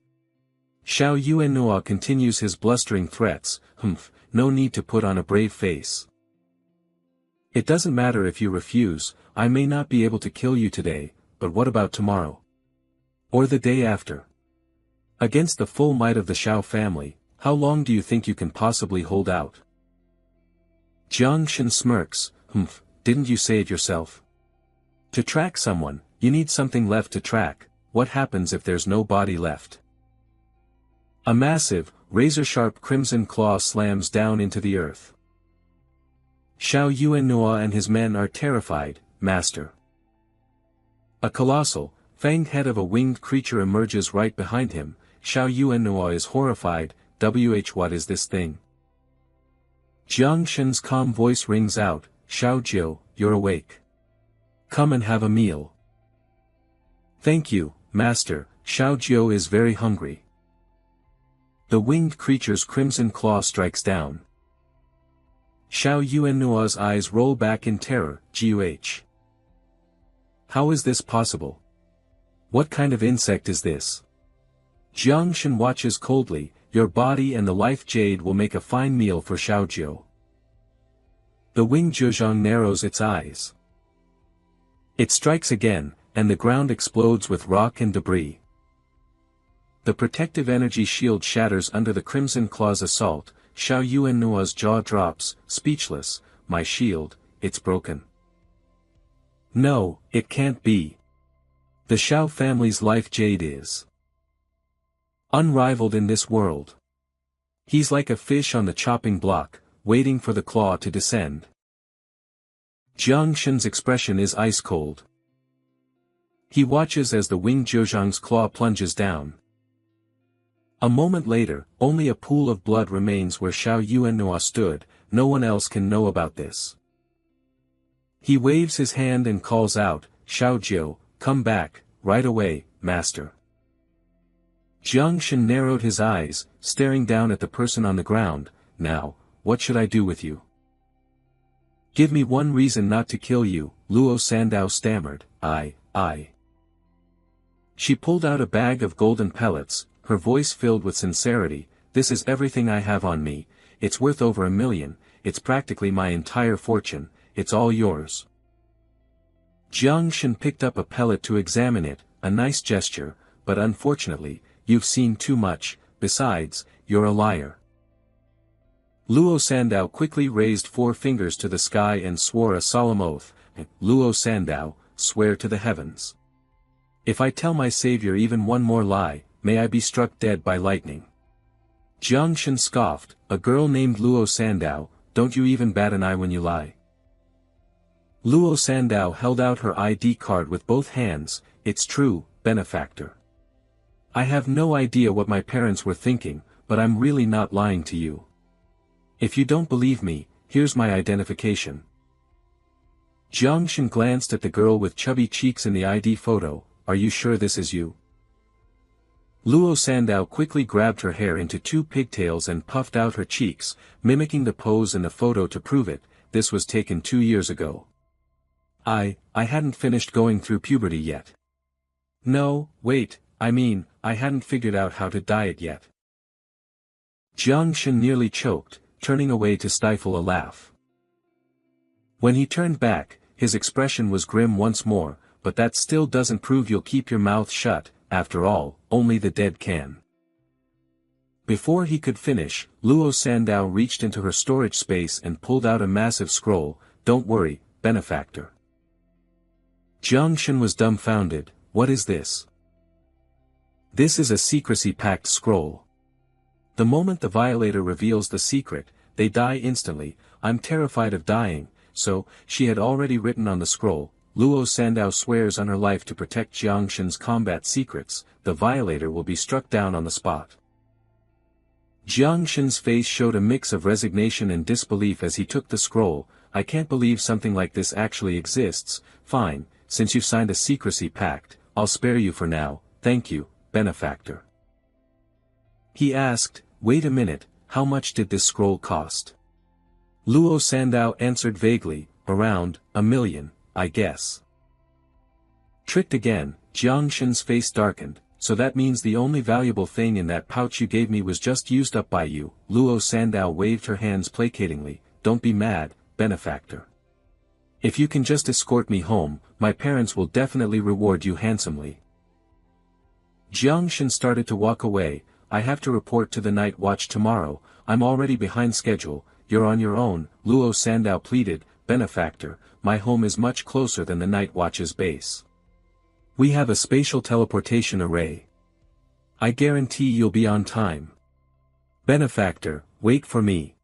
Xiao Yuannua continues his blustering threats, humph, no need to put on a brave face. It doesn't matter if you refuse, I may not be able to kill you today, but what about tomorrow? Or the day after? Against the full might of the Xiao family, how long do you think you can possibly hold out? Jiang Shen smirks, humph, didn't you say it yourself? To track someone, you need something left to track, what happens if there's no body left? A massive, razor-sharp crimson claw slams down into the earth. Xiao Yuannua and his men are terrified, master. A colossal, fanged head of a winged creature emerges right behind him, Xiao Yuannua is horrified, what is this thing? Jiang Shen's calm voice rings out, Xiao Jiu, you're awake. Come and have a meal. Thank you, master, Xiao Jiu is very hungry. The winged creature's crimson claw strikes down. Xiao Yuannua's eyes roll back in terror, Guh. How is this possible? What kind of insect is this? Jiang Shen watches coldly, your body and the Life Jade will make a fine meal for Xiao Jiu. The winged Zhejiang narrows its eyes. It strikes again, and the ground explodes with rock and debris. The protective energy shield shatters under the Crimson Claw's assault, Xiao Yuannua's jaw drops, speechless, my shield, it's broken. No, it can't be. The Xiao family's Life Jade is unrivaled in this world. He's like a fish on the chopping block, waiting for the claw to descend. Jiang Shen's expression is ice cold. He watches as the winged Zhejiang's claw plunges down. A moment later, only a pool of blood remains where Xiao Yuannua stood, no one else can know about this. He waves his hand and calls out, Xiao Jiu, come back, right away, master. Jiang Shen narrowed his eyes, staring down at the person on the ground, now, what should I do with you? Give me one reason not to kill you, Luo Sandao stammered. I. She pulled out a bag of golden pellets, her voice filled with sincerity. This is everything I have on me, it's worth over 1 million, it's practically my entire fortune, it's all yours. Jiang Shen picked up a pellet to examine it, a nice gesture, but unfortunately, you've seen too much, besides, you're a liar. Luo Sandao quickly raised 4 fingers to the sky and swore a solemn oath. Luo Sandao, swear to the heavens. If I tell my savior even one more lie, may I be struck dead by lightning. Jiang Shen scoffed, a girl named Luo Sandao, don't you even bat an eye when you lie. Luo Sandao held out her ID card with both hands. It's true, benefactor. I have no idea what my parents were thinking, but I'm really not lying to you. If you don't believe me, here's my identification. Jiang Shen glanced at the girl with chubby cheeks in the ID photo. Are you sure this is you? Luo Sandao quickly grabbed her hair into 2 pigtails and puffed out her cheeks, mimicking the pose in the photo to prove it. This was taken 2 years ago. I hadn't finished going through puberty yet. No, wait, I hadn't figured out how to diet yet. Jiang Shen nearly choked, turning away to stifle a laugh. When he turned back, his expression was grim once more, but that still doesn't prove you'll keep your mouth shut, after all, only the dead can. Before he could finish, Luo Sandao reached into her storage space and pulled out a massive scroll. Don't worry, benefactor. Jiang Shen was dumbfounded. What is this? This is a secrecy pact scroll. The moment the violator reveals the secret, they die instantly. I'm terrified of dying, so, she had already written on the scroll, Luo Sandao swears on her life to protect Jiang Shen's combat secrets, the violator will be struck down on the spot. Jiang Shen's face showed a mix of resignation and disbelief as he took the scroll. I can't believe something like this actually exists. Fine, since you've signed a secrecy pact, I'll spare you for now, thank you, benefactor. He asked, wait a minute, how much did this scroll cost? Luo Sandao answered vaguely, around 1 million, I guess. Tricked again, Jiang Shen's face darkened, so that means the only valuable thing in that pouch you gave me was just used up by you. Luo Sandao waved her hands placatingly, don't be mad, benefactor. If you can just escort me home, my parents will definitely reward you handsomely. Jiang Shen started to walk away. I have to report to the night watch tomorrow, I'm already behind schedule, you're on your own, Luo Sandao pleaded, benefactor, my home is much closer than the night watch's base. We have a spatial teleportation array. I guarantee you'll be on time. Benefactor, wait for me.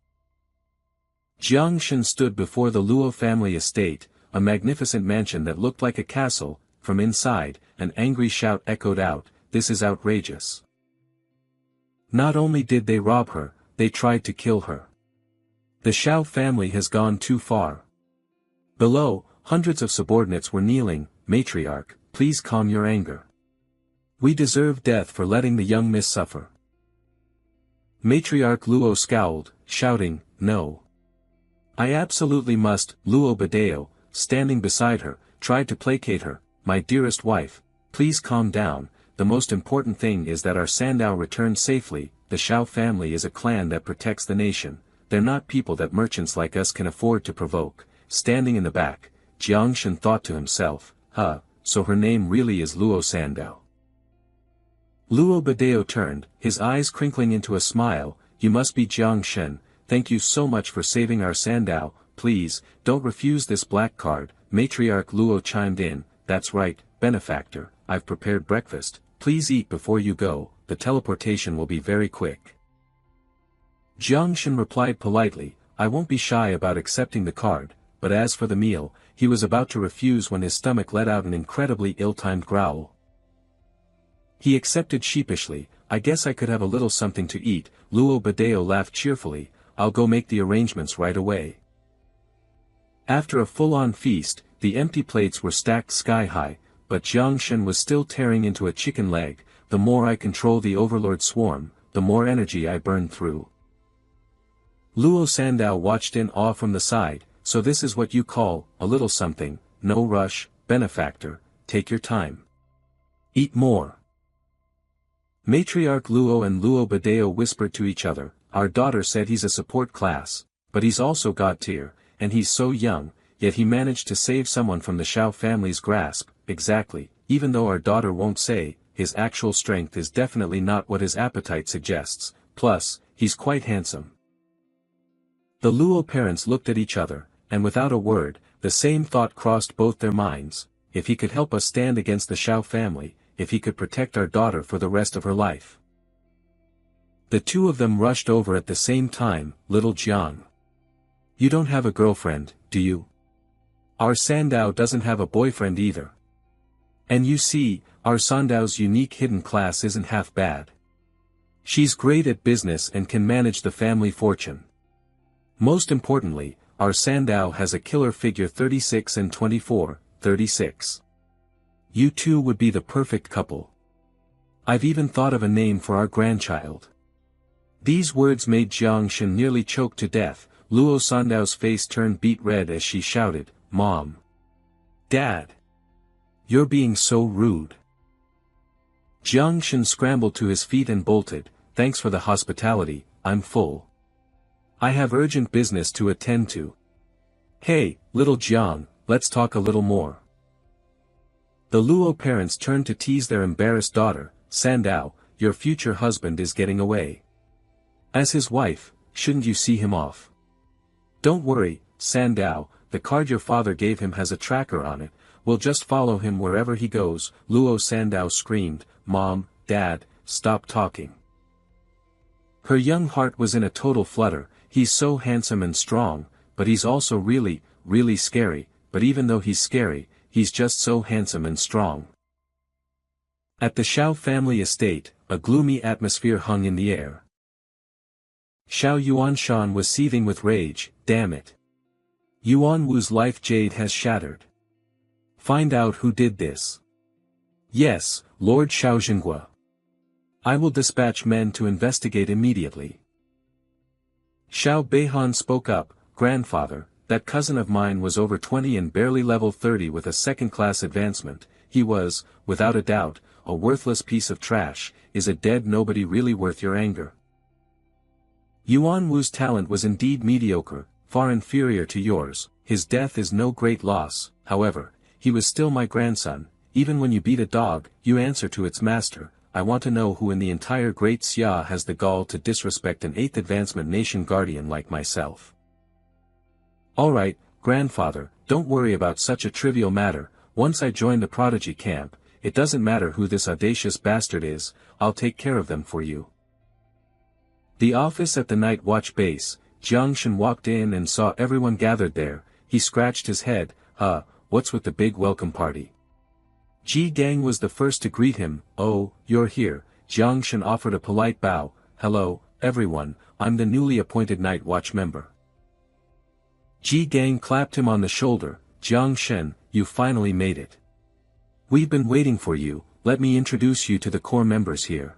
Jiang Shen stood before the Luo family estate, a magnificent mansion that looked like a castle. From inside, an angry shout echoed out, this is outrageous. Not only did they rob her, they tried to kill her. The Shao family has gone too far. Below, hundreds of subordinates were kneeling. Matriarch, please calm your anger. We deserve death for letting the young miss suffer. Matriarch Luo scowled, shouting, no. I absolutely must. Luo Badeo, standing beside her, tried to placate her. My dearest wife, please calm down, the most important thing is that our Sandao returned safely. The Shao family is a clan that protects the nation, they're not people that merchants like us can afford to provoke. Standing in the back, Jiang Shen thought to himself, so her name really is Luo Sandao. Luo Badeo turned, his eyes crinkling into a smile, you must be Jiang Shen, thank you so much for saving our Sandao, please, don't refuse this black card. Matriarch Luo chimed in, that's right, benefactor, I've prepared breakfast, please eat before you go, the teleportation will be very quick. Jiang Shen replied politely, I won't be shy about accepting the card, but as for the meal, he was about to refuse when his stomach let out an incredibly ill-timed growl. He accepted sheepishly, I guess I could have a little something to eat. Luo Badeo laughed cheerfully, I'll go make the arrangements right away. After a full-on feast, the empty plates were stacked sky-high, but Jiang Shen was still tearing into a chicken leg. The more I control the overlord swarm, the more energy I burn through. Luo Sandao watched in awe from the side, so this is what you call, a little something, no rush, benefactor, take your time. Eat more. Matriarch Luo and Luo Badeo whispered to each other, our daughter said he's a support class, but he's also god tier, and he's so young, yet he managed to save someone from the Shao family's grasp, exactly, even though our daughter won't say, his actual strength is definitely not what his appetite suggests, plus, he's quite handsome. The Luo parents looked at each other, and without a word, the same thought crossed both their minds, if he could help us stand against the Shao family, if he could protect our daughter for the rest of her life. The two of them rushed over at the same time, little Jiang. You don't have a girlfriend, do you? Our Sandao doesn't have a boyfriend either. And you see, our Sandao's unique hidden class isn't half bad. She's great at business and can manage the family fortune. Most importantly, our Sandao has a killer figure 36 and 24, 36. You two would be the perfect couple. I've even thought of a name for our grandchild. These words made Jiang Shen nearly choke to death. Luo Sandao's face turned beet red as she shouted, Mom! Dad! You're being so rude. Jiang Shen scrambled to his feet and bolted, thanks for the hospitality, I'm full. I have urgent business to attend to. Hey, little Jiang, let's talk a little more. The Luo parents turned to tease their embarrassed daughter, Sandao, your future husband is getting away. As his wife, shouldn't you see him off? Don't worry, Sandao, the card your father gave him has a tracker on it, we'll just follow him wherever he goes. Luo Sandao screamed, Mom, Dad, stop talking. Her young heart was in a total flutter, he's so handsome and strong, but he's also really, really scary, but even though he's scary, he's just so handsome and strong. At the Shao family estate, a gloomy atmosphere hung in the air. Xiao Yuanshan was seething with rage, damn it. Yuan Wu's life jade has shattered. Find out who did this. Yes, Lord Xiaojinghua. I will dispatch men to investigate immediately. Xiao Beihan spoke up, Grandfather, that cousin of mine was over 20 and barely level 30 with a second-class advancement, he was, without a doubt, a worthless piece of trash, is a dead nobody really worth your anger? Yuan Wu's talent was indeed mediocre, far inferior to yours, his death is no great loss, however, he was still my grandson, even when you beat a dog, you answer to its master, I want to know who in the entire Great Xia has the gall to disrespect an 8th advancement nation guardian like myself. Alright, grandfather, don't worry about such a trivial matter, once I join the prodigy camp, it doesn't matter who this audacious bastard is, I'll take care of them for you. The office at the night watch base, Jiang Shen walked in and saw everyone gathered there, he scratched his head, what's with the big welcome party? Ji Gang was the first to greet him, oh, you're here, Jiang Shen offered a polite bow, hello, everyone, I'm the newly appointed night watch member. Ji Gang clapped him on the shoulder, Jiang Shen, you finally made it. We've been waiting for you, let me introduce you to the core members here.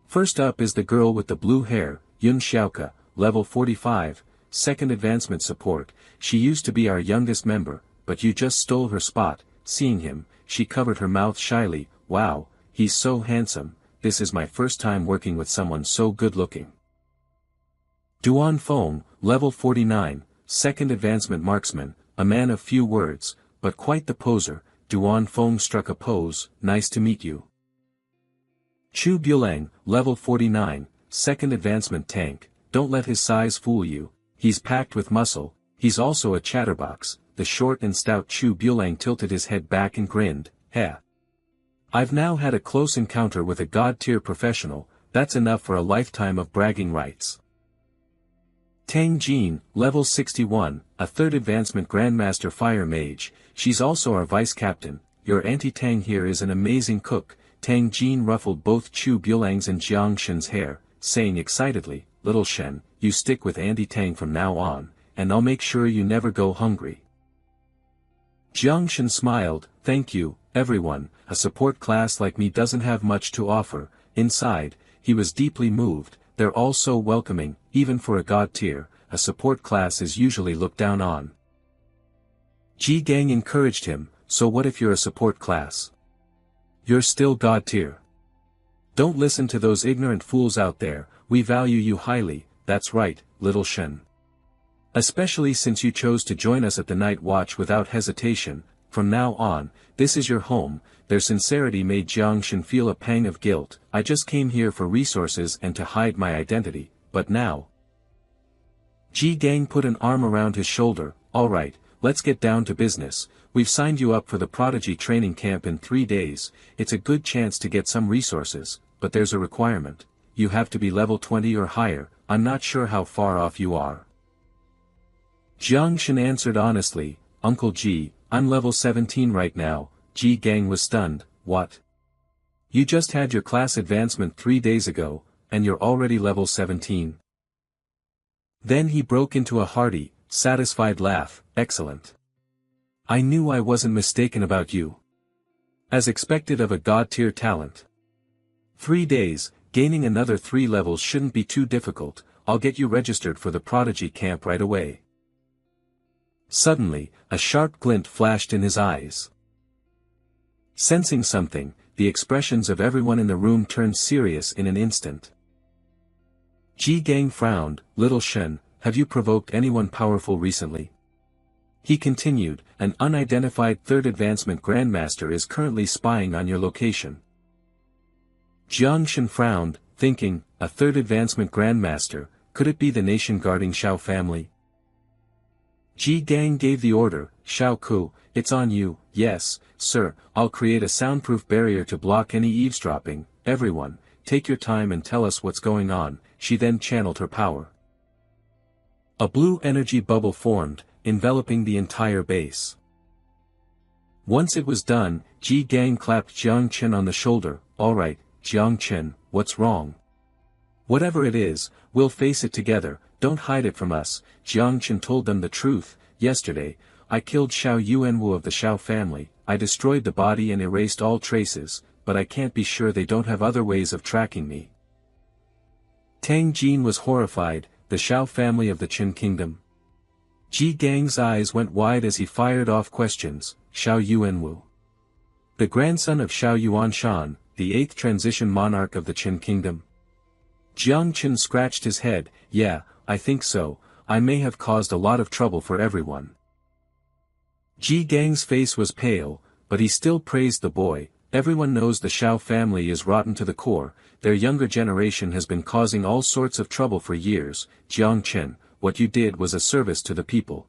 First up is the girl with the blue hair, Yun Xiaoka, level 45, second advancement support, she used to be our youngest member, but you just stole her spot. Seeing him, she covered her mouth shyly, wow, he's so handsome, this is my first time working with someone so good-looking. Duan Feng, level 49, second advancement marksman, a man of few words, but quite the poser, Duan Feng struck a pose, nice to meet you. Chu Bulang, level 49, second advancement tank, don't let his size fool you, he's packed with muscle, he's also a chatterbox. The short and stout Chu Bulang tilted his head back and grinned, heh. I've now had a close encounter with a god-tier professional, that's enough for a lifetime of bragging rights. Tang Jin, level 61, a third advancement Grandmaster Fire Mage, she's also our vice-captain, your Auntie Tang here is an amazing cook, Tang Jin ruffled both Chu Bulang's and Jiang Shen's hair, saying excitedly, little Shen, you stick with Auntie Tang from now on, and I'll make sure you never go hungry. Jiang Shen smiled, thank you, everyone, a support class like me doesn't have much to offer, inside, he was deeply moved, they're all so welcoming, even for a god tier, a support class is usually looked down on. Ji Gang encouraged him, so what if you're a support class? You're still God tier. Don't listen to those ignorant fools out there, we value you highly, that's right, little Shen. Especially since you chose to join us at the night watch without hesitation, from now on, this is your home. Their sincerity made Jiang Shen feel a pang of guilt. I just came here for resources and to hide my identity, but now. Ji Gang put an arm around his shoulder. Alright, let's get down to business. We've signed you up for the Prodigy training camp in 3 days. It's a good chance to get some resources, but there's a requirement. You have to be level 20 or higher. I'm not sure how far off you are. Jiang Shen answered honestly, Uncle Ji, I'm level 17 right now. Ji Gang was stunned. What? You just had your class advancement 3 days ago, and you're already level 17? Then he broke into a hearty, satisfied laugh. Excellent. I knew I wasn't mistaken about you. As expected of a god-tier talent. 3 days, gaining another 3 levels shouldn't be too difficult. I'll get you registered for the Prodigy camp right away. Suddenly, a sharp glint flashed in his eyes. Sensing something, the expressions of everyone in the room turned serious in an instant. Ji Gang frowned. Little Shen, have you provoked anyone powerful recently? He continued, an unidentified third advancement grandmaster is currently spying on your location. Jiang Shen frowned, thinking, a third advancement grandmaster, could it be the nation-guarding Shao family? Ji Gang gave the order, Shao Ku, it's on you. Yes, sir, I'll create a soundproof barrier to block any eavesdropping. Everyone, take your time and tell us what's going on. She then channeled her power. A blue energy bubble formed, enveloping the entire base. Once it was done, Ji Gang clapped Jiang Chen on the shoulder. Alright, Jiang Chen, what's wrong? Whatever it is, we'll face it together, don't hide it from us. Jiang Chen told them the truth. Yesterday, I killed Xiao Yuanwu of the Xiao family. I destroyed the body and erased all traces, but I can't be sure they don't have other ways of tracking me. Tang Jin was horrified. The Xiao family of the Qin kingdom. Ji Gang's eyes went wide as he fired off questions. Xiao Yuanwu, the grandson of Xiao Yuanshan, the 8th transition monarch of the Qin kingdom. Jiang Chen scratched his head. Yeah, I think so. I may have caused a lot of trouble for everyone. Ji Gang's face was pale, but he still praised the boy. Everyone knows the Xiao family is rotten to the core. Their younger generation has been causing all sorts of trouble for years. Jiang Chen, what you did was a service to the people.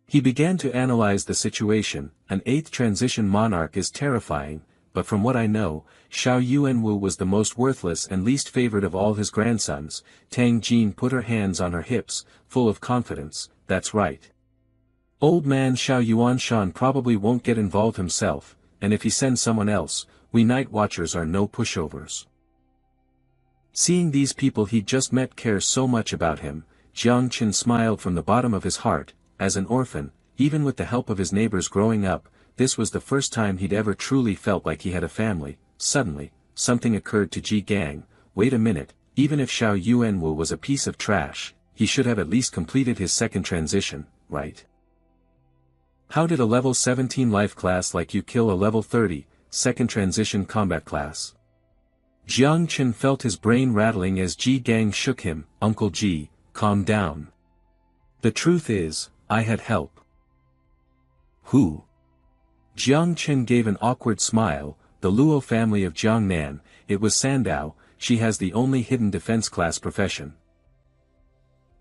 He began to analyze the situation. An 8th transition monarch is terrifying, but from what I know, Xiao Yuanwu was the most worthless and least favored of all his grandsons. Tang Jin put her hands on her hips, full of confidence. That's right. Old man Xiao Yuanshan probably won't get involved himself, and if he sends someone else, we night watchers are no pushovers. Seeing these people he'd just met care so much about him, Jiang Chen smiled from the bottom of his heart. As an orphan, even with the help of his neighbors growing up, this was the first time he'd ever truly felt like he had a family. Suddenly, something occurred to Ji Gang. Wait a minute, even if Xiao Yuanwu was a piece of trash, he should have at least completed his second transition, right? How did a level 17 life class like you kill a level 30, second transition combat class? Jiang Chen felt his brain rattling as Ji Gang shook him. Uncle Ji, calm down. The truth is, I had help. Who? Jiang Chen gave an awkward smile. The Luo family of Jiangnan. It was Sandao. She has the only hidden defense class profession.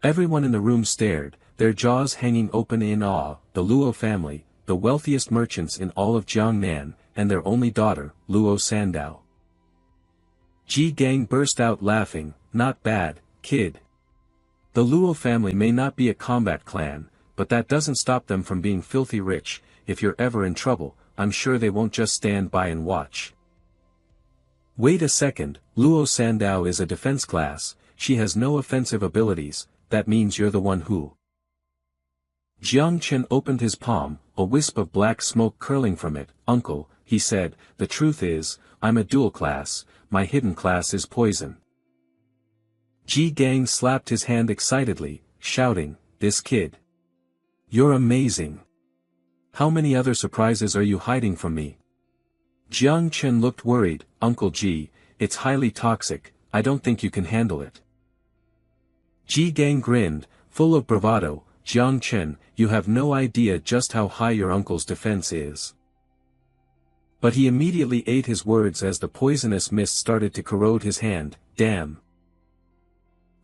Everyone in the room stared, their jaws hanging open in awe. The Luo family, the wealthiest merchants in all of Jiangnan, and their only daughter, Luo Sandao. Ji Gang burst out laughing. Not bad, kid. The Luo family may not be a combat clan, but that doesn't stop them from being filthy rich. If you're ever in trouble, I'm sure they won't just stand by and watch. Wait a second, Luo Sandao is a defense class. She has no offensive abilities. That means you're the one who... Jiang Chen opened his palm, a wisp of black smoke curling from it. Uncle, he said, the truth is, I'm a dual class. My hidden class is poison. Ji Gang slapped his hand excitedly, shouting, "This kid! You're amazing! How many other surprises are you hiding from me?" Jiang Chen looked worried. "Uncle Ji, it's highly toxic, I don't think you can handle it." Ji Gang grinned, full of bravado. "Jiang Chen, you have no idea just how high your uncle's defense is." But he immediately ate his words as the poisonous mist started to corrode his hand. "Damn."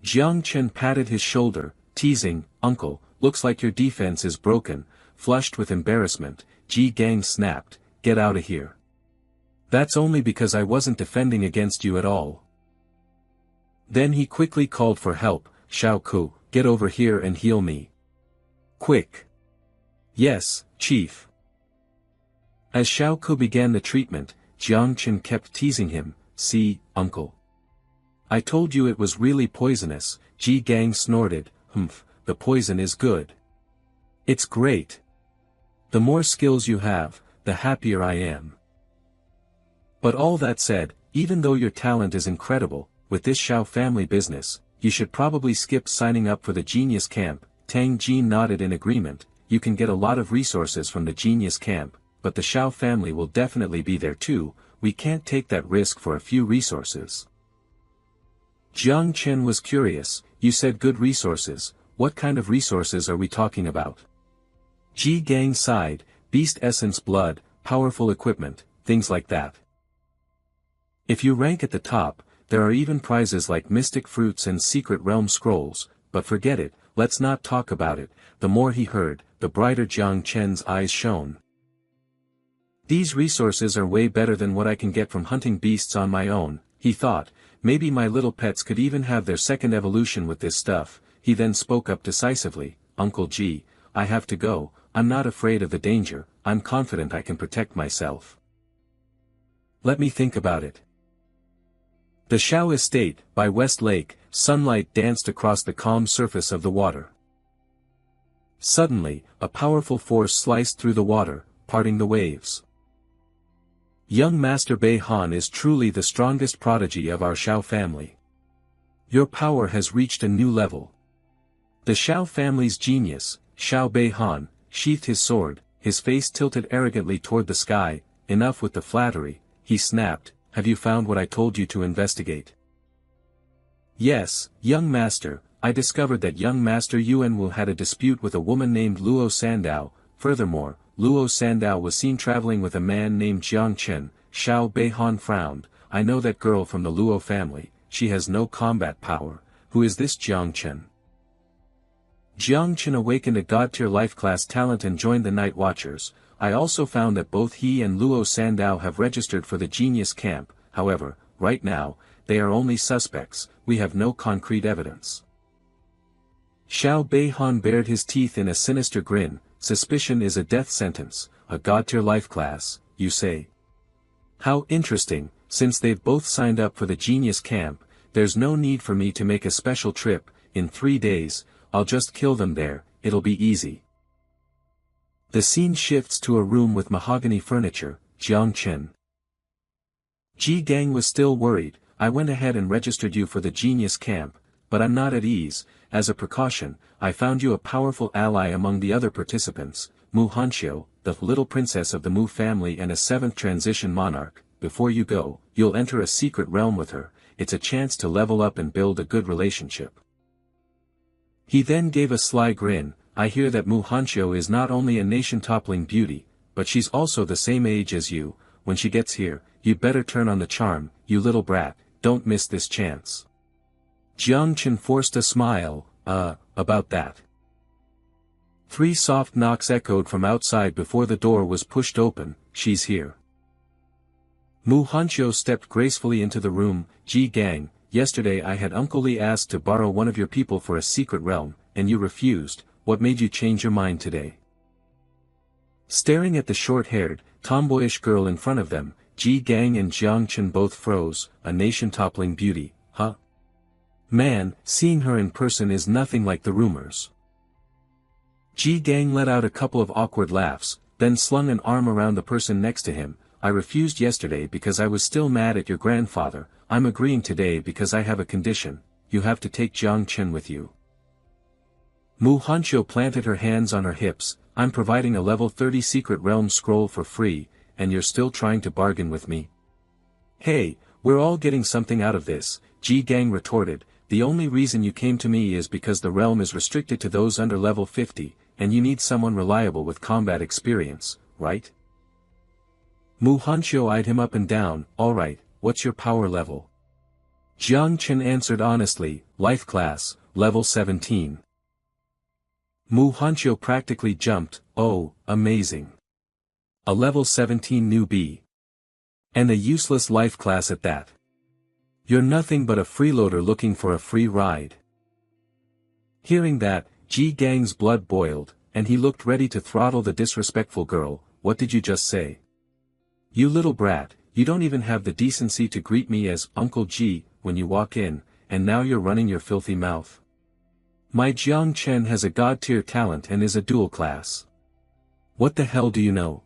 Jiang Chen patted his shoulder, teasing, "Uncle, looks like your defense is broken." Flushed with embarrassment, Ji Gang snapped, "Get out of here. That's only because I wasn't defending against you at all." Then he quickly called for help. "Xiao Ku, get over here and heal me. Quick." "Yes, Chief." As Xiao Ku began the treatment, Jiang Chen kept teasing him, "See, Uncle. I told you it was really poisonous." Ji Gang snorted, "Humph, the poison is good. It's great. The more skills you have, the happier I am. But all that said, even though your talent is incredible, with this Shao family business, you should probably skip signing up for the Genius Camp." Tang Jin nodded in agreement. "You can get a lot of resources from the Genius Camp, but the Shao family will definitely be there too. We can't take that risk for a few resources." Jiang Chen was curious. "You said good resources, what kind of resources are we talking about?" Ji Gang sighed, "Beast essence, blood, powerful equipment, things like that. If you rank at the top, there are even prizes like mystic fruits and secret realm scrolls, but forget it, let's not talk about it." The more he heard, the brighter Jiang Chen's eyes shone. "These resources are way better than what I can get from hunting beasts on my own," he thought. "Maybe my little pets could even have their second evolution with this stuff." He then spoke up decisively, "Uncle Ji, I have to go. I'm not afraid of the danger, I'm confident I can protect myself. Let me think about it." The Shao Estate, by West Lake, sunlight danced across the calm surface of the water. Suddenly, a powerful force sliced through the water, parting the waves. "Young Master Bei Han is truly the strongest prodigy of our Shao family. Your power has reached a new level." The Shao family's genius, Shao Bei Han, sheathed his sword, his face tilted arrogantly toward the sky. "Enough with the flattery," he snapped. "Have you found what I told you to investigate?" "Yes, young master, I discovered that young Master Yuan Wu had a dispute with a woman named Luo Sandao. Furthermore, Luo Sandao was seen traveling with a man named Jiang Chen." Shao Bei Han frowned. "I know that girl from the Luo family, she has no combat power. Who is this Jiang Chen?" Jiang Chen awakened a god-tier life-class talent and joined the Night Watchers. I also found that both he and Luo Sandao have registered for the Genius Camp. However, right now, they are only suspects, we have no concrete evidence. Shao Bei Han bared his teeth in a sinister grin. "Suspicion is a death sentence, a god-tier life class, you say? How interesting. Since they've both signed up for the Genius Camp, there's no need for me to make a special trip. In 3 days, I'll just kill them there, it'll be easy." The scene shifts to a room with mahogany furniture. Jiang Chen. Ji Gang was still worried. "I went ahead and registered you for the Genius Camp, but I'm not at ease. As a precaution, I found you a powerful ally among the other participants, Mu Hanxiu, the little princess of the Mu family and a 7th transition monarch. Before you go, you'll enter a secret realm with her. It's a chance to level up and build a good relationship." He then gave a sly grin. "I hear that Mu Hanxiu is not only a nation-toppling beauty, but she's also the same age as you. When she gets here, you'd better turn on the charm, you little brat, don't miss this chance." Jiang Chen forced a smile. About that." 3 soft knocks echoed from outside before the door was pushed open. "She's here." Mu Hanxiu stepped gracefully into the room. "Ji Gang, yesterday I had Uncle Li asked to borrow one of your people for a secret realm, and you refused. What made you change your mind today?" Staring at the short-haired, tomboyish girl in front of them, Ji Gang and Jiang Chen both froze. "A nation-toppling beauty, huh? Man, seeing her in person is nothing like the rumors." Ji Gang let out a couple of awkward laughs, then slung an arm around the person next to him. "I refused yesterday because I was still mad at your grandfather. I'm agreeing today because I have a condition. you have to take Jiang Chen with you. Mu Hanqiu planted her hands on her hips. I'm providing a level 30 secret realm scroll for free, and you're still trying to bargain with me? Hey, we're all getting something out of this, Ji Gang retorted. The only reason you came to me is because the realm is restricted to those under level 50, and you need someone reliable with combat experience, right? Mu Hanqiu eyed him up and down. Alright, what's your power level? Jiang Chen answered honestly, life class, level 17. Mu Hanqiu practically jumped. Oh, amazing. A level 17 newbie. And a useless life class at that. You're nothing but a freeloader looking for a free ride. Hearing that, Ji Gang's blood boiled, and he looked ready to throttle the disrespectful girl. What did you just say? You little brat, you don't even have the decency to greet me as Uncle Ji when you walk in, and now you're running your filthy mouth. My Jiang Chen has a god-tier talent and is a dual class. What the hell do you know?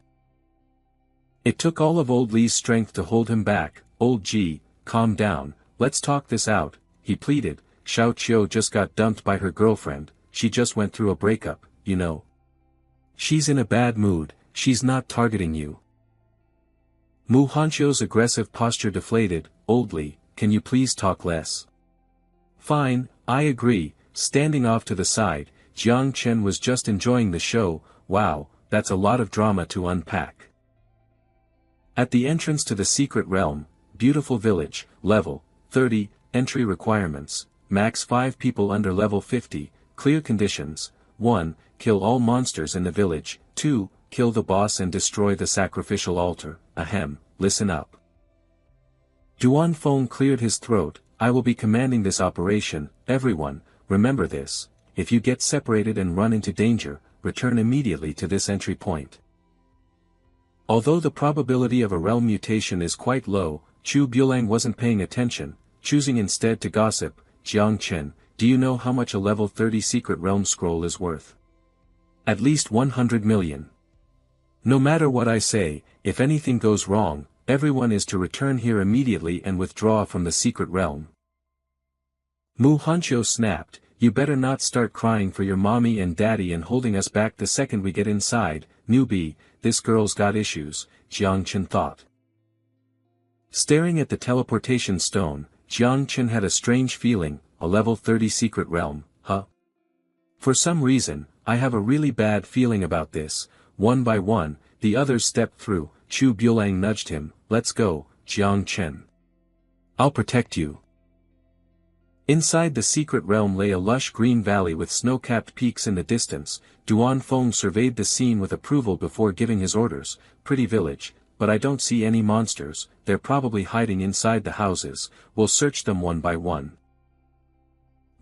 It took all of old Li's strength to hold him back. Old Ji, calm down, let's talk this out, he pleaded. Xiao Qiu just got dumped by her girlfriend, she just went through a breakup, you know. She's in a bad mood, she's not targeting you. Mu Hanqiu's aggressive posture deflated. Old Li, can you please talk less? Fine, I agree. Standing off to the side, Jiang Chen was just enjoying the show. Wow, that's a lot of drama to unpack. At the entrance to the secret realm, beautiful village, level 30, entry requirements, max 5 people under level 50, clear conditions, 1, kill all monsters in the village, 2, kill the boss and destroy the sacrificial altar. Ahem, listen up. Duan Feng cleared his throat. I will be commanding this operation. Everyone, remember this, if you get separated and run into danger, return immediately to this entry point. Although the probability of a realm mutation is quite low, Chu Bulang wasn't paying attention, choosing instead to gossip. Jiang Chen, do you know how much a level 30 secret realm scroll is worth? At least 100 million. No matter what I say, if anything goes wrong, everyone is to return here immediately and withdraw from the secret realm. Mu Hanqiu snapped, you better not start crying for your mommy and daddy and holding us back the second we get inside. Newbie, this girl's got issues, Jiang Chen thought. Staring at the teleportation stone, Jiang Chen had a strange feeling. A level 30 secret realm, huh? For some reason, I have a really bad feeling about this. One by one, the others stepped through. Chu Bulang nudged him. Let's go, Jiang Chen. I'll protect you. Inside the secret realm lay a lush green valley with snow-capped peaks in the distance. Duan Feng surveyed the scene with approval before giving his orders. Pretty village, but I don't see any monsters. They're probably hiding inside the houses. We'll search them one by one.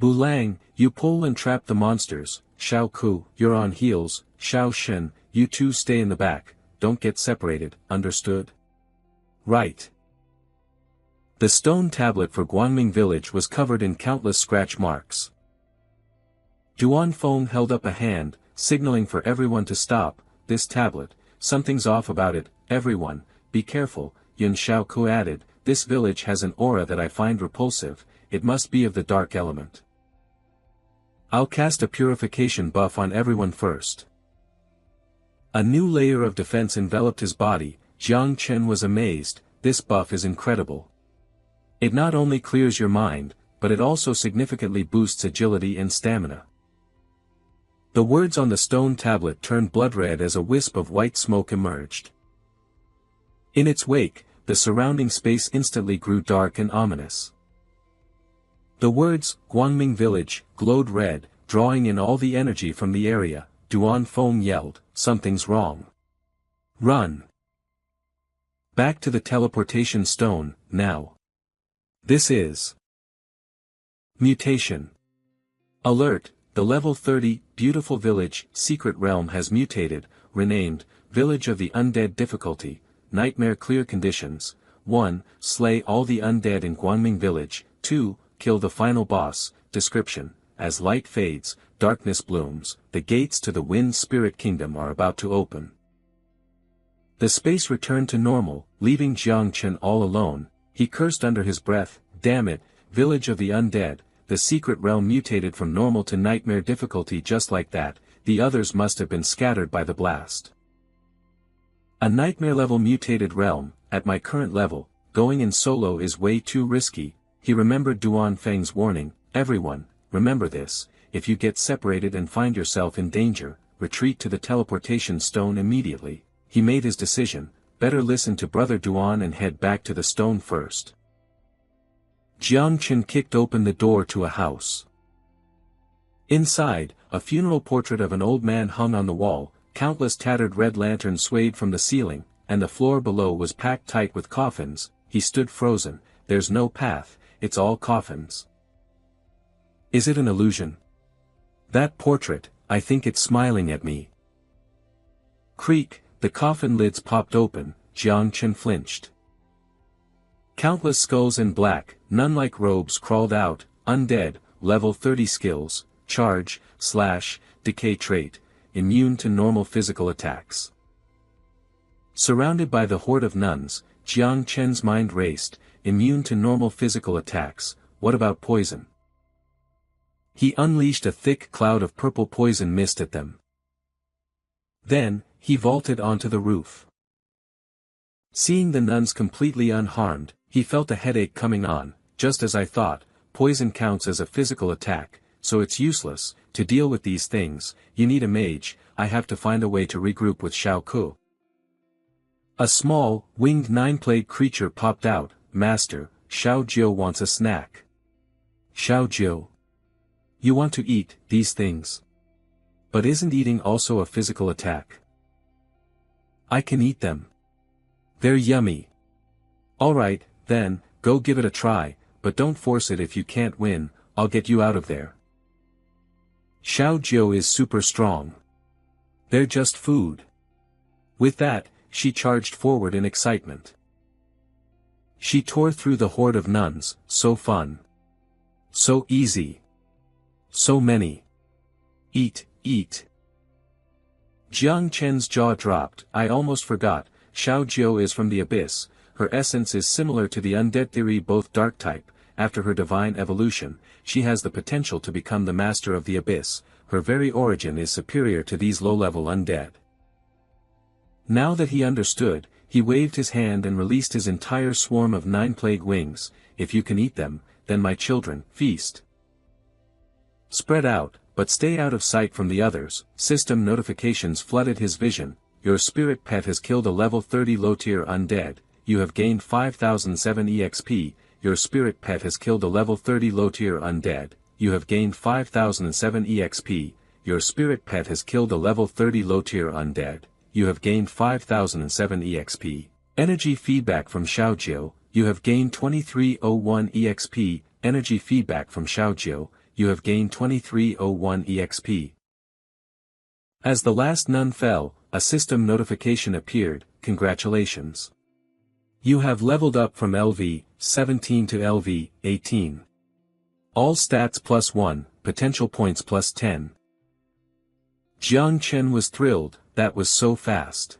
Bulang, you pull and trap the monsters. Xiao Ku, you're on heels. Xiao Shen, you two stay in the back, don't get separated, understood? Right. The stone tablet for Guangming village was covered in countless scratch marks. Duan Feng held up a hand, signaling for everyone to stop. This tablet, something's off about it. Everyone, be careful, Yun Xiaoku added. This village has an aura that I find repulsive, it must be of the dark element. I'll cast a purification buff on everyone first. A new layer of defense enveloped his body. Jiang Chen was amazed. This buff is incredible. It not only clears your mind, but it also significantly boosts agility and stamina. The words on the stone tablet turned blood red as a wisp of white smoke emerged. In its wake, the surrounding space instantly grew dark and ominous. The words, Guangming Village, glowed red, drawing in all the energy from the area. Duan Feng yelled, something's wrong. Run! Back to the teleportation stone, now. This is mutation. Alert, the level 30, beautiful village, secret realm has mutated, renamed, Village of the Undead difficulty, nightmare clear conditions. 1. Slay all the undead in Guangming village. 2. Kill the final boss. Description, as light fades, darkness blooms, the gates to the wind spirit kingdom are about to open. The space returned to normal, leaving Jiang Chen all alone. He cursed under his breath, damn it, village of the undead, the secret realm mutated from normal to nightmare difficulty just like that. The others must have been scattered by the blast. A nightmare-level mutated realm, at my current level, going in solo is way too risky. He remembered Duan Feng's warning, everyone, remember this, if you get separated and find yourself in danger, retreat to the teleportation stone immediately. He made his decision, better listen to Brother Duan and head back to the stone first. Jiang Chen kicked open the door to a house. Inside, a funeral portrait of an old man hung on the wall, countless tattered red lanterns swayed from the ceiling, and the floor below was packed tight with coffins. He stood frozen. There's no path, it's all coffins. Is it an illusion? That portrait, I think it's smiling at me. Creak, the coffin lids popped open. Jiang Chen flinched. Countless skulls in black, nun-like robes crawled out. Undead, level 30 skills, charge, slash, decay trait, immune to normal physical attacks. Surrounded by the horde of nuns, Jiang Chen's mind raced. Immune to normal physical attacks, what about poison? He unleashed a thick cloud of purple poison mist at them. Then, he vaulted onto the roof. Seeing the nuns completely unharmed, he felt a headache coming on. Just as I thought, poison counts as a physical attack, so it's useless. To deal with these things, you need a mage. I have to find a way to regroup with Xiao Ku. A small, winged nine-plagued creature popped out. Master, Xiao Jiu wants a snack. Xiao Jiu. You want to eat these things? But isn't eating also a physical attack? I can eat them. They're yummy. Alright, then, go give it a try, but don't force it if you can't win. I'll get you out of there. Xiao Jiu is super strong. They're just food. With that, she charged forward in excitement. She tore through the horde of nuns. So fun. So easy. So many. Eat, eat. Jiang Chen's jaw dropped. I almost forgot, Xiao Jiu is from the abyss. Her essence is similar to the undead theory, both dark type. After her divine evolution, she has the potential to become the master of the abyss. Her very origin is superior to these low-level undead. Now that he understood, he waved his hand and released his entire swarm of 9 plague wings. If you can eat them, then my children, feast. Spread out, but stay out of sight from the others. System notifications flooded his vision. Your spirit pet has killed a level 30 low-tier undead. You have gained 5007 EXP. Your spirit pet has killed a level 30 low-tier undead. You have gained 5007 EXP. Your spirit pet has killed a level 30 low-tier undead. You have gained 5007 EXP. Energy feedback from Xiao Jiu. You have gained 2301 EXP. Energy feedback from Xiao Jiu. You have gained 2301 EXP. As the last nun fell, a system notification appeared. Congratulations. You have leveled up from LV 17 to LV 18. All stats +1, potential points +10. Jiang Chen was thrilled. That was so fast.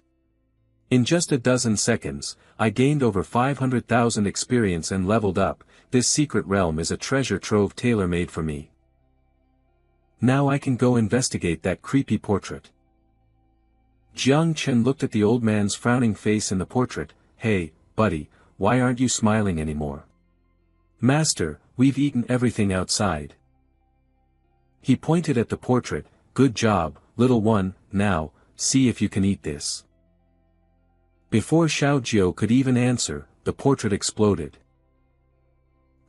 In just a dozen seconds, I gained over 500,000 experience and leveled up. This secret realm is a treasure trove tailor-made for me. Now I can go investigate that creepy portrait. Jiang Chen looked at the old man's frowning face in the portrait. Hey, buddy, why aren't you smiling anymore? Master, we've eaten everything outside. He pointed at the portrait. Good job, little one. Now, see if you can eat this. Before Xiao Jiu could even answer, the portrait exploded.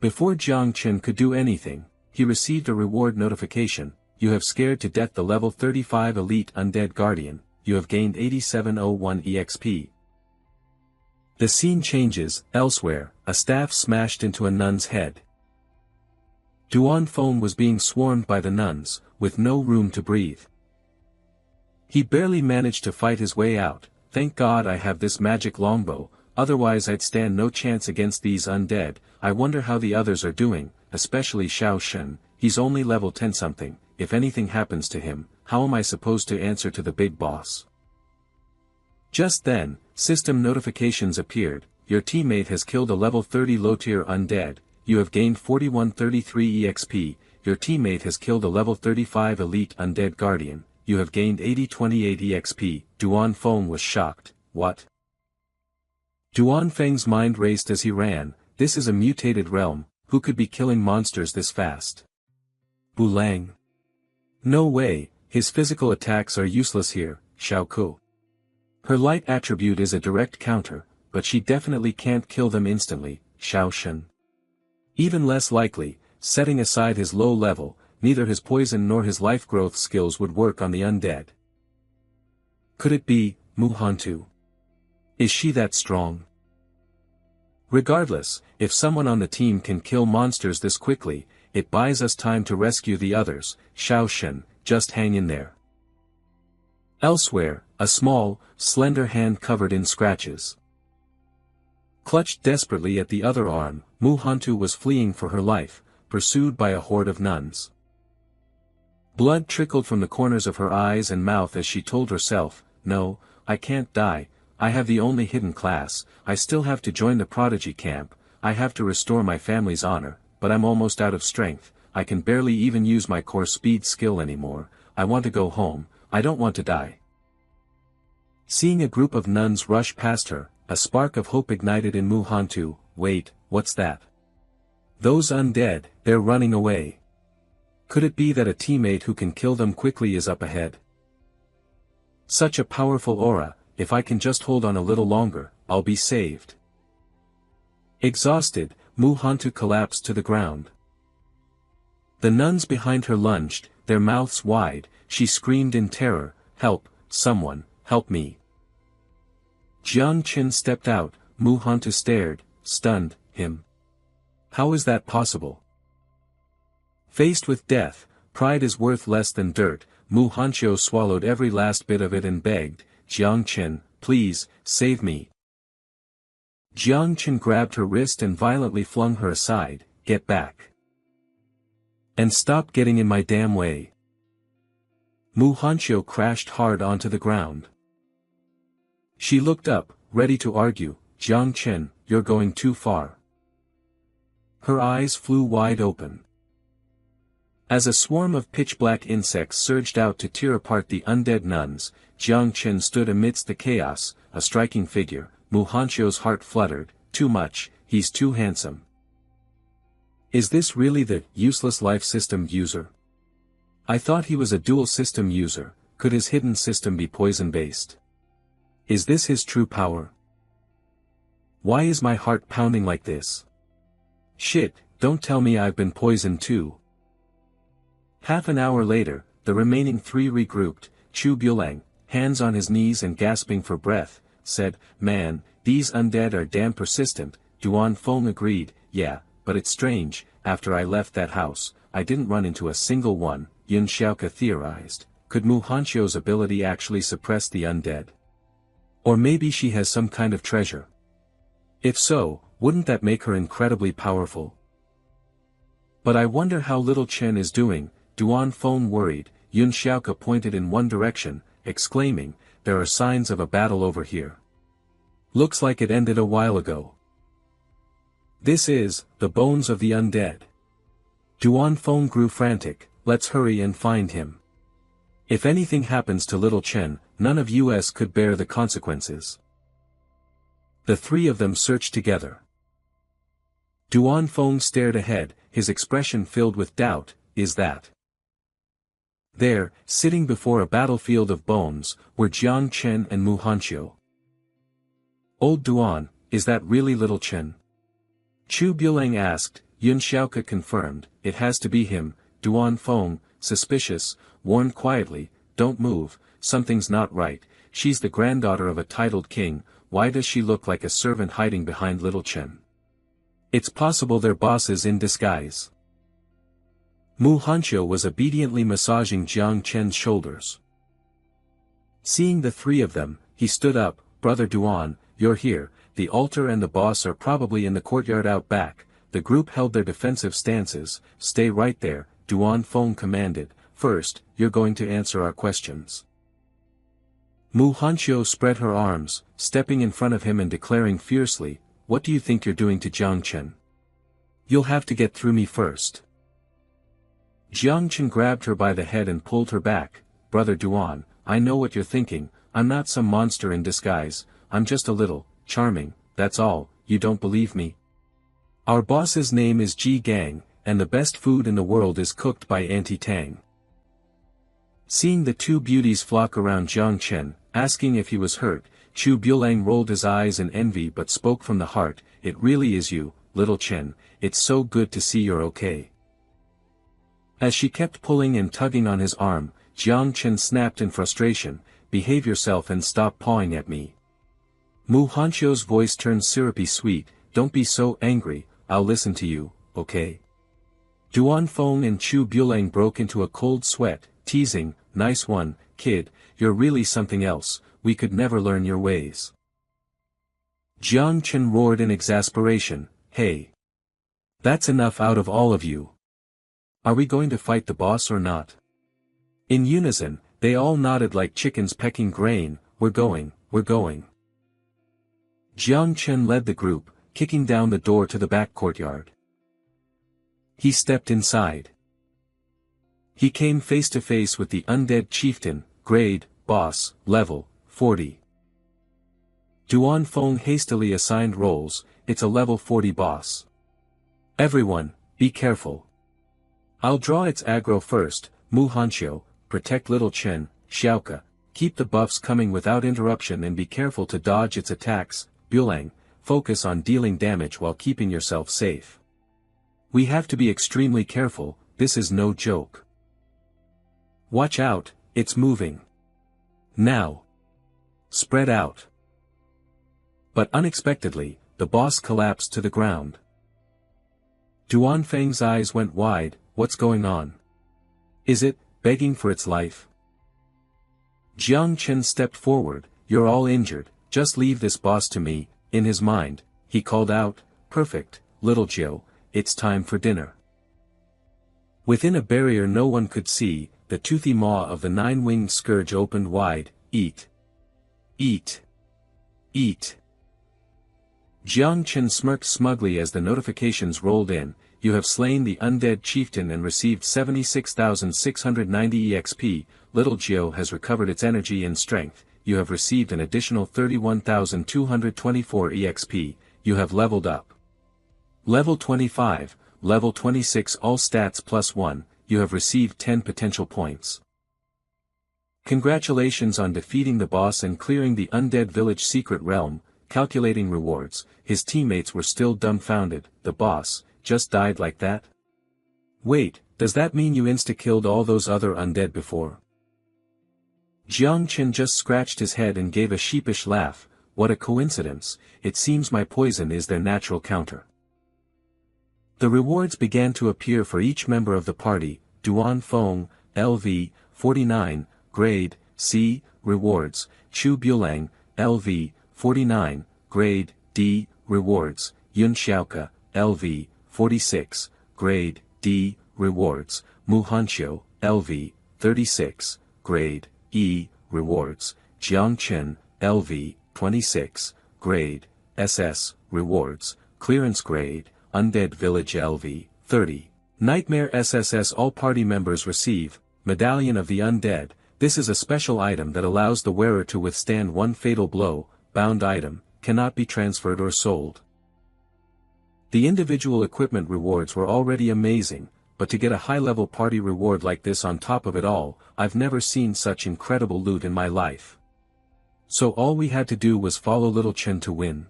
Before Jiang Chen could do anything, he received a reward notification. You have scared to death the level 35 elite undead guardian. You have gained 8701 EXP. The scene changes. Elsewhere, a staff smashed into a nun's head. Duan Feng was being swarmed by the nuns, with no room to breathe. He barely managed to fight his way out. Thank God I have this magic longbow, otherwise I'd stand no chance against these undead. I wonder how the others are doing, especially Xiao Shen. He's only level 10 something. If anything happens to him, how am I supposed to answer to the big boss? Just then, system notifications appeared. Your teammate has killed a level 30 low-tier undead. you have gained 4133 EXP, your teammate has killed a level 35 elite undead guardian, you have gained 8028 EXP, Duan Feng was shocked, what? Duan Feng's mind raced as he ran, this is a mutated realm, who could be killing monsters this fast? Bulang. No way, his physical attacks are useless here, Xiaoku. Her light attribute is a direct counter, but she definitely can't kill them instantly, Xiaoshen. Even less likely, setting aside his low level, neither his poison nor his life growth skills would work on the undead. Could it be, Mu Hantu? Is she that strong? Regardless, if someone on the team can kill monsters this quickly, it buys us time to rescue the others, Xiaoshen, just hang in there. Elsewhere, a small, slender hand covered in scratches. Clutched desperately at the other arm, Mu Hantu was fleeing for her life, pursued by a horde of nuns. Blood trickled from the corners of her eyes and mouth as she told herself, no, I can't die, I have the only hidden class, I still have to join the prodigy camp, I have to restore my family's honor, but I'm almost out of strength, I can barely even use my core speed skill anymore, I want to go home, I don't want to die. Seeing a group of nuns rush past her, a spark of hope ignited in Mu Hantu. Wait, what's that? Those undead, they're running away. Could it be that a teammate who can kill them quickly is up ahead? Such a powerful aura, if I can just hold on a little longer, I'll be saved. Exhausted, Mu Hantu collapsed to the ground. The nuns behind her lunged, their mouths wide, she screamed in terror, help, someone, help me. Jiang Qin stepped out, Mu Hantu stared, stunned, him. How is that possible? Faced with death, pride is worth less than dirt, Mu Hanqiu swallowed every last bit of it and begged, Jiang Qin, please, save me. Jiang Qin grabbed her wrist and violently flung her aside, get back. And stop getting in my damn way. Mu Hanqiu crashed hard onto the ground. She looked up, ready to argue, Jiang Qin, you're going too far. Her eyes flew wide open. As a swarm of pitch-black insects surged out to tear apart the undead nuns, Jiang Qin stood amidst the chaos, a striking figure. Mu Hanqiu's heart fluttered, too much, he's too handsome. Is this really the useless life system user? I thought he was a dual system user, could his hidden system be poison-based? Is this his true power? Why is my heart pounding like this? Shit, don't tell me I've been poisoned too. Half an hour later, the remaining three regrouped, Chu Bulang, hands on his knees and gasping for breath, said, man, these undead are damn persistent. Duan Feng agreed, yeah, but it's strange, after I left that house, I didn't run into a single one, Yun Xiaoke theorized, could Mu Hanqiu's ability actually suppress the undead? Or maybe she has some kind of treasure. If so, wouldn't that make her incredibly powerful? But I wonder how little Chen is doing, Duan Feng worried. Yun Xiaoke pointed in one direction, exclaiming, there are signs of a battle over here. Looks like it ended a while ago. This is, the bones of the undead. Duan Feng grew frantic, let's hurry and find him. If anything happens to little Chen, none of us could bear the consequences. The three of them searched together. Duan Feng stared ahead, his expression filled with doubt, is that? There, sitting before a battlefield of bones, were Jiang Chen and Mu Hanqiu. Old Duan, is that really little Chen? Chu Bulang asked. Yun Xiaoke confirmed, it has to be him. Duan Feng, suspicious, warned quietly, don't move, something's not right, she's the granddaughter of a titled king, why does she look like a servant hiding behind little Chen? It's possible their boss is in disguise. Mu Hanqiu was obediently massaging Jiang Chen's shoulders. Seeing the three of them, he stood up, Brother Duan, you're here, the altar and the boss are probably in the courtyard out back. The group held their defensive stances, stay right there, Duan Feng commanded, first, you're going to answer our questions. Mu Hanqiu spread her arms, stepping in front of him and declaring fiercely, what do you think you're doing to Jiang Chen? You'll have to get through me first. Jiang Chen grabbed her by the head and pulled her back. Brother Duan, I know what you're thinking, I'm not some monster in disguise, I'm just a little, charming, that's all, you don't believe me? Our boss's name is Ji Gang, and the best food in the world is cooked by Auntie Tang. Seeing the two beauties flock around Jiang Chen, asking if he was hurt, Chu Bulang rolled his eyes in envy but spoke from the heart, it really is you, little Chen, it's so good to see you're okay. As she kept pulling and tugging on his arm, Jiang Chen snapped in frustration, behave yourself and stop pawing at me. Mu Hanqiu's voice turned syrupy sweet, don't be so angry, I'll listen to you, okay? Duan Feng and Chu Bulang broke into a cold sweat, teasing, nice one, kid, you're really something else, we could never learn your ways. Jiang Chen roared in exasperation, hey! That's enough out of all of you. Are we going to fight the boss or not? In unison, they all nodded like chickens pecking grain, we're going. Jiang Chen led the group, kicking down the door to the back courtyard. He stepped inside. He came face to face with the undead chieftain, grade, boss, level, 40. Duan Feng hastily assigned roles, it's a level 40 boss. Everyone, be careful. I'll draw its aggro first, Mu Hanqiu, protect little Chen, Xiaoke, keep the buffs coming without interruption and be careful to dodge its attacks, Bulang, focus on dealing damage while keeping yourself safe. We have to be extremely careful, this is no joke. Watch out, it's moving. Now. Spread out. But unexpectedly, the boss collapsed to the ground. Duan Feng's eyes went wide, what's going on? Is it, begging for its life? Jiang Chen stepped forward, you're all injured, just leave this boss to me, in his mind, he called out, perfect, little Jiu, it's time for dinner. Within a barrier no one could see, the toothy maw of the nine-winged scourge opened wide, eat. Eat. Eat. Jiang Chen smirked smugly as the notifications rolled in, you have slain the undead chieftain and received 76,690 EXP, little Jiu has recovered its energy and strength, you have received an additional 31,224 EXP, you have leveled up. Level 25, level 26 all stats +1, you have received 10 potential points. Congratulations on defeating the boss and clearing the undead village secret realm, calculating rewards, his teammates were still dumbfounded, the boss, just died like that? Wait, does that mean you insta-killed all those other undead before? Jiang Chen just scratched his head and gave a sheepish laugh, what a coincidence, it seems my poison is their natural counter. The rewards began to appear for each member of the party, Duan Feng, LV, 49, grade, C, rewards, Chu Bulang, LV, 49, grade, D, rewards, Yun Xiaoke, LV, 46, grade, D, rewards, Mu Hanqiu, LV, 36, grade, E, rewards, Jiang Chen, LV, 26, grade, SS, rewards, clearance grade, Undead Village LV, 30. Nightmare SSS all party members receive, Medallion of the Undead, this is a special item that allows the wearer to withstand one fatal blow, bound item, cannot be transferred or sold. The individual equipment rewards were already amazing, but to get a high-level party reward like this on top of it all, I've never seen such incredible loot in my life. So all we had to do was follow little Chen to win.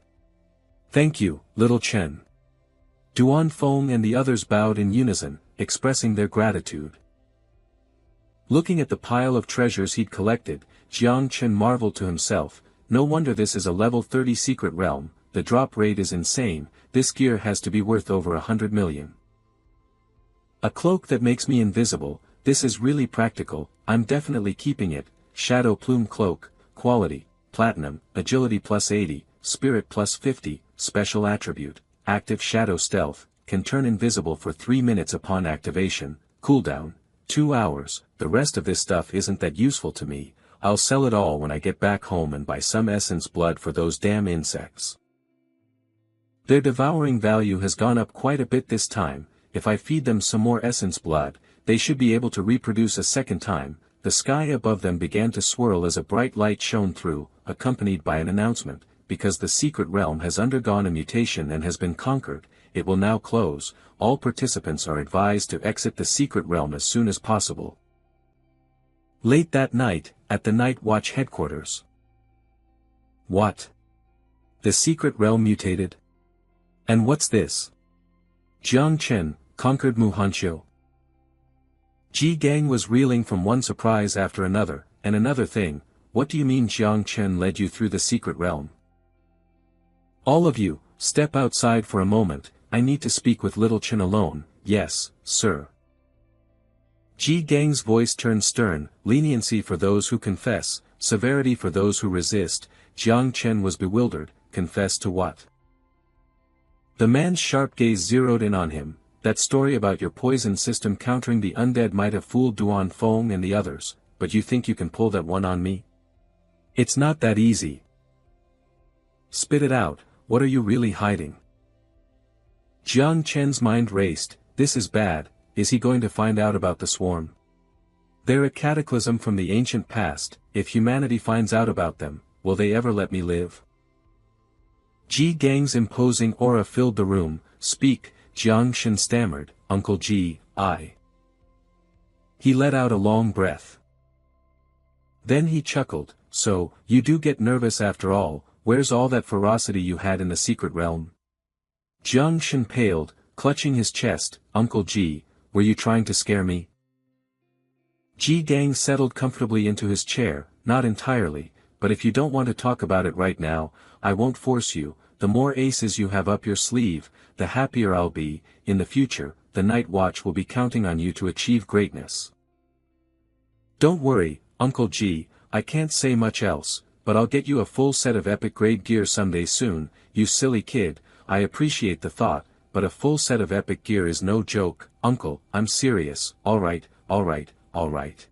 Thank you, little Chen. Duan Feng and the others bowed in unison, expressing their gratitude. Looking at the pile of treasures he'd collected, Jiang Chen marveled to himself, no wonder this is a level 30 secret realm, the drop rate is insane, this gear has to be worth over 100 million. A cloak that makes me invisible, this is really practical, I'm definitely keeping it, shadow plume cloak, quality, platinum, agility +80, spirit +50, special attribute. Active shadow stealth, can turn invisible for 3 minutes upon activation, cooldown, 2 hours, the rest of this stuff isn't that useful to me, I'll sell it all when I get back home and buy some essence blood for those damn insects. Their devouring value has gone up quite a bit this time. If I feed them some more essence blood, they should be able to reproduce a second time. The sky above them began to swirl as a bright light shone through, accompanied by an announcement, because the secret realm has undergone a mutation and has been conquered, it will now close. All participants are advised to exit the secret realm as soon as possible. Late that night, at the Night Watch headquarters. What? The secret realm mutated? And what's this? Jiang Chen, conquered Muhanqiu. Ji Gang was reeling from one surprise after another, and another thing. What do you mean Jiang Chen led you through the secret realm? All of you, step outside for a moment, I need to speak with little Chen alone. Yes, sir. Ji Gang's voice turned stern, leniency for those who confess, severity for those who resist. Jiang Chen was bewildered, confess to what? The man's sharp gaze zeroed in on him. That story about your poison system countering the undead might have fooled Duan Feng and the others, but you think you can pull that one on me? It's not that easy. Spit it out, what are you really hiding? Jiang Chen's mind raced, this is bad, is he going to find out about the swarm? They're a cataclysm from the ancient past, if humanity finds out about them, will they ever let me live? Ji Gang's imposing aura filled the room. Speak, Jiang Shen stammered, Uncle Ji, I. He let out a long breath. Then he chuckled, so, you do get nervous after all, where's all that ferocity you had in the secret realm? Jiang Shen paled, clutching his chest, Uncle Ji, were you trying to scare me? Ji Gang settled comfortably into his chair, not entirely, but if you don't want to talk about it right now, I won't force you. The more aces you have up your sleeve, the happier I'll be. In the future, the Night Watch will be counting on you to achieve greatness. Don't worry, Uncle Ji, I can't say much else, but I'll get you a full set of epic grade gear someday soon. You silly kid, I appreciate the thought, but a full set of epic gear is no joke. Uncle, I'm serious. Alright, alright, alright.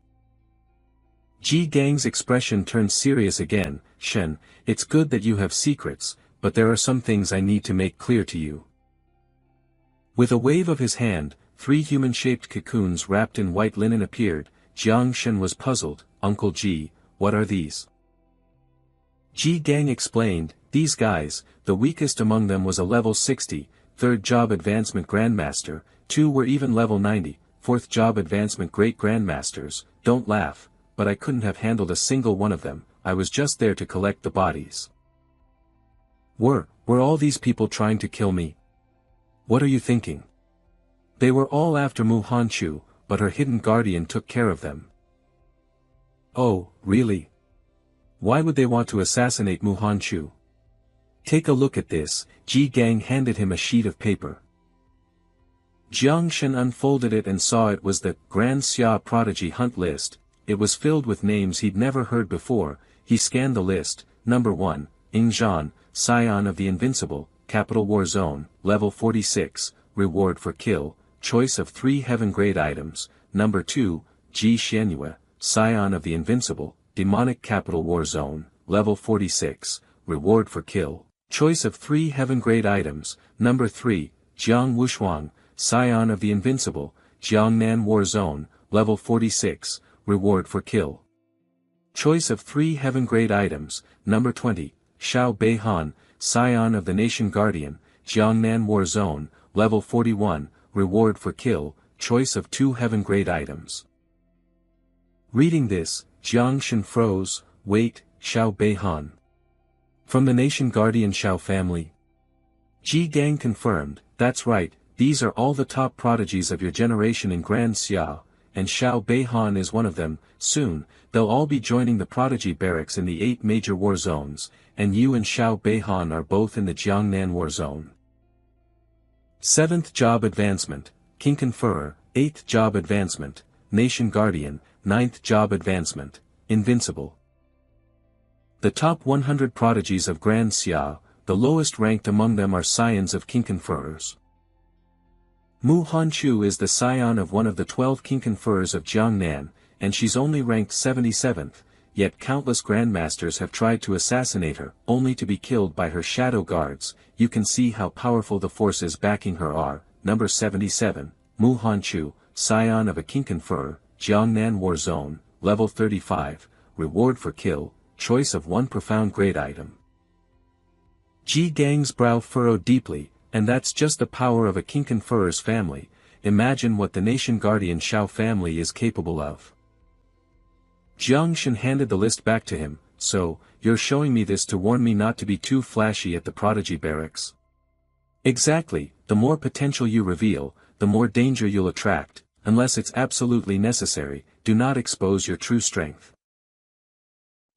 Ji Gang's expression turned serious again. Shen, it's good that you have secrets, but there are some things I need to make clear to you. With a wave of his hand, 3 human-shaped cocoons wrapped in white linen appeared. Jiang Shen was puzzled. Uncle Ji, what are these? Ji Gang explained, these guys, the weakest among them was a level 60, 3rd job advancement grandmaster, 2 were even level 90, 4th job advancement great grandmasters. Don't laugh, but I couldn't have handled a single one of them, I was just there to collect the bodies. Were all these people trying to kill me? What are you thinking? They were all after Muhanqiu, but her hidden guardian took care of them. Oh, really? Why would they want to assassinate Muhanqiu? Take a look at this. Ji Gang handed him a sheet of paper. Jiang Shen unfolded it and saw it was the Grand Xia Prodigy Hunt List. It was filled with names he'd never heard before. He scanned the list. Number 1, Ing Zhan, Scion of the Invincible, Capital War Zone, Level 46, Reward for Kill, Choice of 3 Heaven-Grade Items. Number 2, Ji Xianyue, Scion of the Invincible, Demonic Capital War Zone, Level 46, Reward for Kill, Choice of 3 Heaven-Grade Items. Number 3, Jiang Wushuang, Scion of the Invincible, Jiangnan War Zone, Level 46, Reward for Kill. Choice of 3 Heaven-Grade Items. Number 20, Xiao Beihan, Scion of the Nation Guardian, Jiangnan War Zone, Level 41, Reward for Kill, Choice of 2 Heaven-Grade Items. Reading this, Jiang Shen froze. Wait, Xiao Beihan. From the Nation Guardian Xiao family? Ji Gang confirmed, that's right, these are all the top prodigies of your generation in Grand Xia, and Xiao Beihan is one of them. Soon, they'll all be joining the prodigy barracks in the 8 major war zones, and you and Xiao Beihan are both in the Jiangnan war zone. 7th Job Advancement, King Conferrer, 8th Job Advancement, Nation Guardian, 9th Job Advancement, Invincible. The top 100 prodigies of Grand Xia, the lowest ranked among them are scions of King Conferrers. Muhanqiu is the scion of one of the 12 King Conferrers of Jiangnan, and she's only ranked 77th. yet countless grandmasters have tried to assassinate her, only to be killed by her shadow guards. You can see how powerful the forces backing her are. Number 77, Mu Hanchu, scion of a Kinconfur, Jiangnan War Zone, level 35, reward for kill, choice of one profound grade item. Ji Gang's brow furrowed deeply, and that's just the power of a Kinconfur's family. Imagine what the nation guardian Shao family is capable of. Jiang Shen handed the list back to him. So, you're showing me this to warn me not to be too flashy at the prodigy barracks? Exactly, the more potential you reveal, the more danger you'll attract. Unless it's absolutely necessary, do not expose your true strength.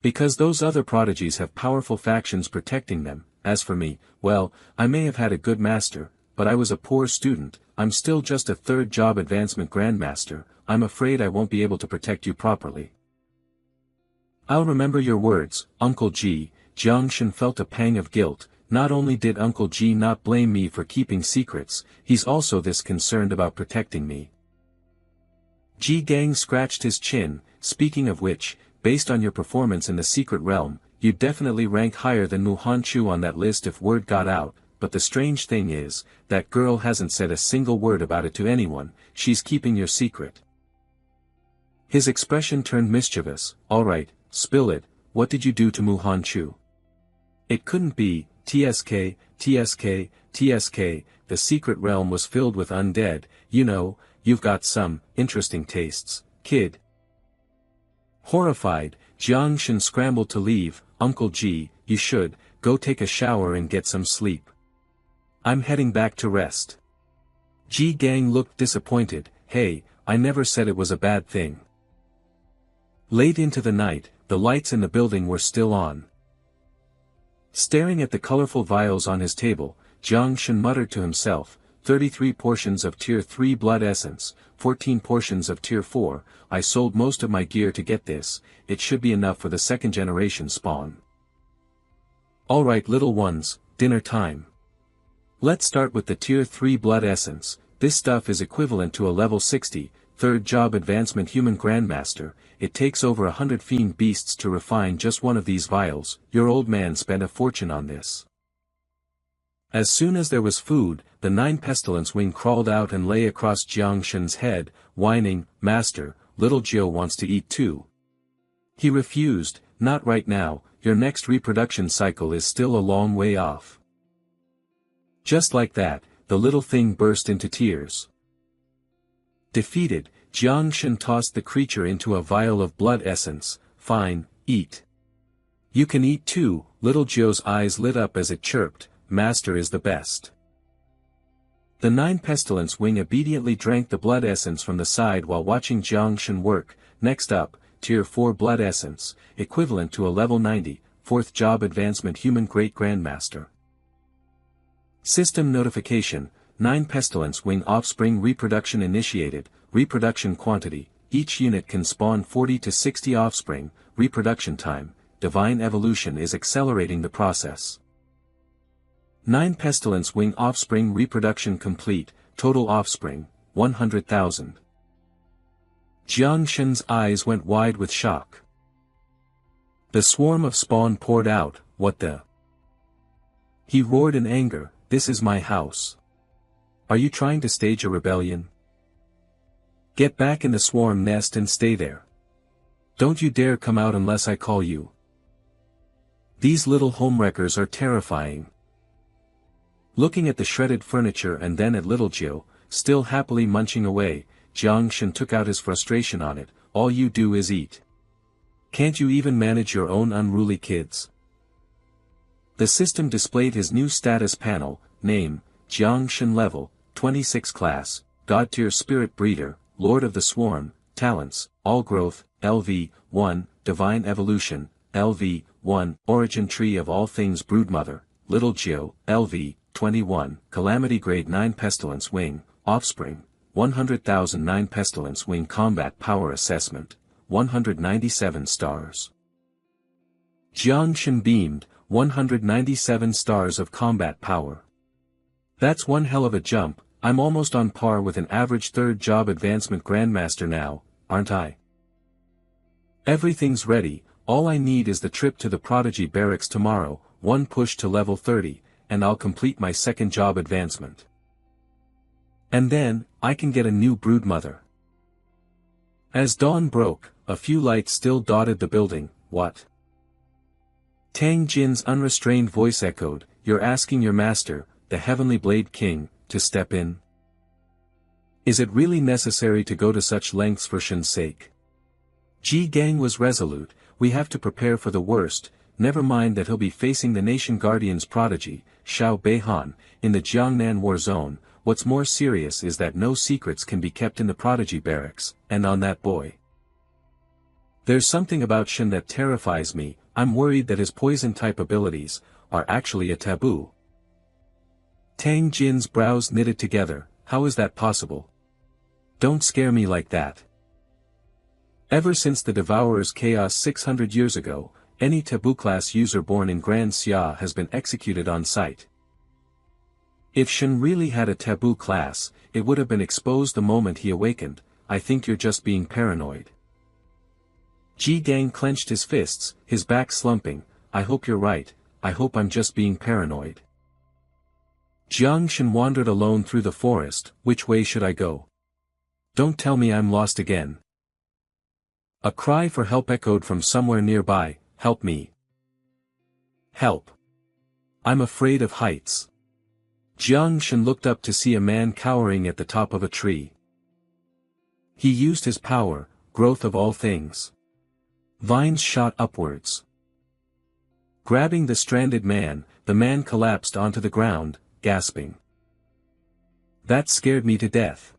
Because those other prodigies have powerful factions protecting them. As for me, well, I may have had a good master, but I was a poor student. I'm still just a third job advancement grandmaster. I'm afraid I won't be able to protect you properly. I'll remember your words, Uncle Ji. Jiang Shen felt a pang of guilt. Not only did Uncle Ji not blame me for keeping secrets, he's also this concerned about protecting me. Ji Gang scratched his chin. Speaking of which, based on your performance in the secret realm, you'd definitely rank higher than Mu Hanchu on that list if word got out, but the strange thing is, that girl hasn't said a single word about it to anyone. She's keeping your secret. His expression turned mischievous. Alright, spill it. What did you do to Mu Hanchu? It couldn't be, TSK, TSK, TSK, the secret realm was filled with undead. You know, you've got some interesting tastes, kid. Horrified, Jiang Shen scrambled to leave. Uncle Ji, you should go take a shower and get some sleep. I'm heading back to rest. Ji Gang looked disappointed. Hey, I never said it was a bad thing. Late into the night, the lights in the building were still on. Staring at the colorful vials on his table, Jiang Shen muttered to himself, 33 portions of Tier 3 blood essence, 14 portions of Tier 4, I sold most of my gear to get this, it should be enough for the second generation spawn. Alright little ones, dinner time. Let's start with the Tier 3 blood essence. This stuff is equivalent to a level 60, third job advancement human grandmaster. It takes over 100 fiend beasts to refine just one of these vials. Your old man spent a fortune on this. As soon as there was food, the 9 pestilence wing crawled out and lay across Jiang Shen's head, whining, Master, little Jiao wants to eat too. He refused, not right now, your next reproduction cycle is still a long way off. Just like that, the little thing burst into tears. Defeated, Jiang Shen tossed the creature into a vial of blood essence. Fine, eat. You can eat too. Little Jiao's eyes lit up as it chirped, Master is the best. The 9 pestilence wing obediently drank the blood essence from the side while watching Jiang Shen work. Next up, Tier 4 blood essence, equivalent to a level 90, 4th job advancement human great grandmaster. System notification, 9 pestilence wing offspring reproduction initiated. Reproduction quantity, each unit can spawn 40 to 60 offspring. Reproduction time, divine evolution is accelerating the process. 9 pestilence wing offspring reproduction complete, total offspring, 100,000. Jiang Shen's eyes went wide with shock. The swarm of spawn poured out. What the? He roared in anger, this is my house. Are you trying to stage a rebellion? Get back in the swarm nest and stay there. Don't you dare come out unless I call you. These little homewreckers are terrifying. Looking at the shredded furniture and then at little Jiao, still happily munching away, Jiang Shen took out his frustration on it. All you do is eat. Can't you even manage your own unruly kids? The system displayed his new status panel, name, Jiang Shen level, 26 class, God tier spirit breeder, Lord of the Swarm, talents, all growth, LV, 1, divine evolution, LV, 1, origin tree of all things broodmother, little Jiao, LV, 21, calamity grade 9 pestilence wing, offspring, 100,000 9 pestilence wing combat power assessment, 197 stars. Jiang Shen beamed, 197 stars of combat power. That's one hell of a jump. I'm almost on par with an average third job advancement grandmaster now, aren't I? Everything's ready. all I need is the trip to the prodigy barracks tomorrow, one push to level 30, and I'll complete my second job advancement. And then, I can get a new broodmother. As dawn broke, a few lights still dotted the building. What? Tang Jin's unrestrained voice echoed, "You're asking your master, the Heavenly Blade King, to step in? Is it really necessary to go to such lengths for Shen's sake?" Ji Gang was resolute. "We have to prepare for the worst, never mind that he'll be facing the Nation Guardian's prodigy, Xiao Beihan, in the Jiangnan war zone. What's more serious is that no secrets can be kept in the prodigy barracks, and on that boy. There's something about Shen that terrifies me. I'm worried that his poison-type abilities are actually a taboo." Tang Jin's brows knitted together. "How is that possible? Don't scare me like that. Ever since the Devourer's chaos 600 years ago, any taboo class user born in Grand Xia has been executed on sight. If Shen really had a taboo class, it would have been exposed the moment he awakened. I think you're just being paranoid." Ji Gang clenched his fists, his back slumping. "I hope you're right, I hope I'm just being paranoid." Jiang Shen wandered alone through the forest. "Which way should I go? Don't tell me I'm lost again." A cry for help echoed from somewhere nearby. "Help me. Help. I'm afraid of heights." Jiang Shen looked up to see a man cowering at the top of a tree. He used his power, growth of all things. Vines shot upwards. Grabbing the stranded man, the man collapsed onto the ground, gasping. "That scared me to death.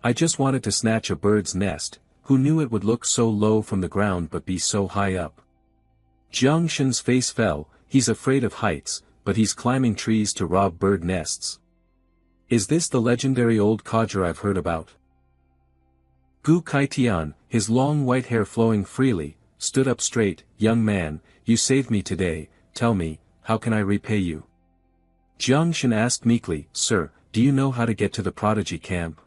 I just wanted to snatch a bird's nest. Who knew it would look so low from the ground but be so high up?" Jiang Shen's face fell. He's afraid of heights, but he's climbing trees to rob bird nests. Is this the legendary old codger I've heard about? Gu Kaitian, his long white hair flowing freely, stood up straight. "Young man, you saved me today. Tell me, how can I repay you?" Jiang Shen asked meekly. "Sir, do you know how to get to the prodigy camp?"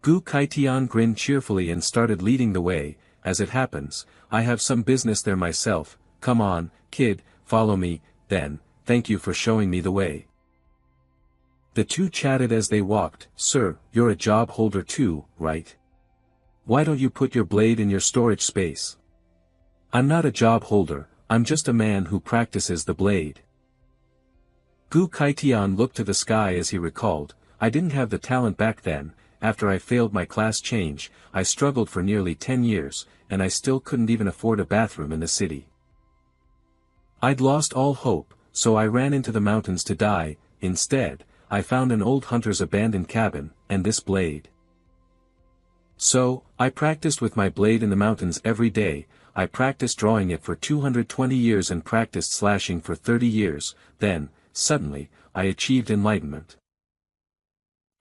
Gu Kaitian grinned cheerfully and started leading the way. "As it happens, I have some business there myself. Come on, kid, follow me, then. Thank you for showing me the way." The two chatted as they walked. "Sir, you're a job holder too, right? Why don't you put your blade in your storage space?" "I'm not a job holder, I'm just a man who practices the blade." Gu Kaitian looked to the sky as he recalled. "I didn't have the talent back then. After I failed my class change, I struggled for nearly 10 years, and I still couldn't even afford a bathroom in the city. I'd lost all hope, so I ran into the mountains to die. Instead, I found an old hunter's abandoned cabin, and this blade. So, I practiced with my blade in the mountains every day. I practiced drawing it for 220 years and practiced slashing for 30 years, then, suddenly, I achieved enlightenment."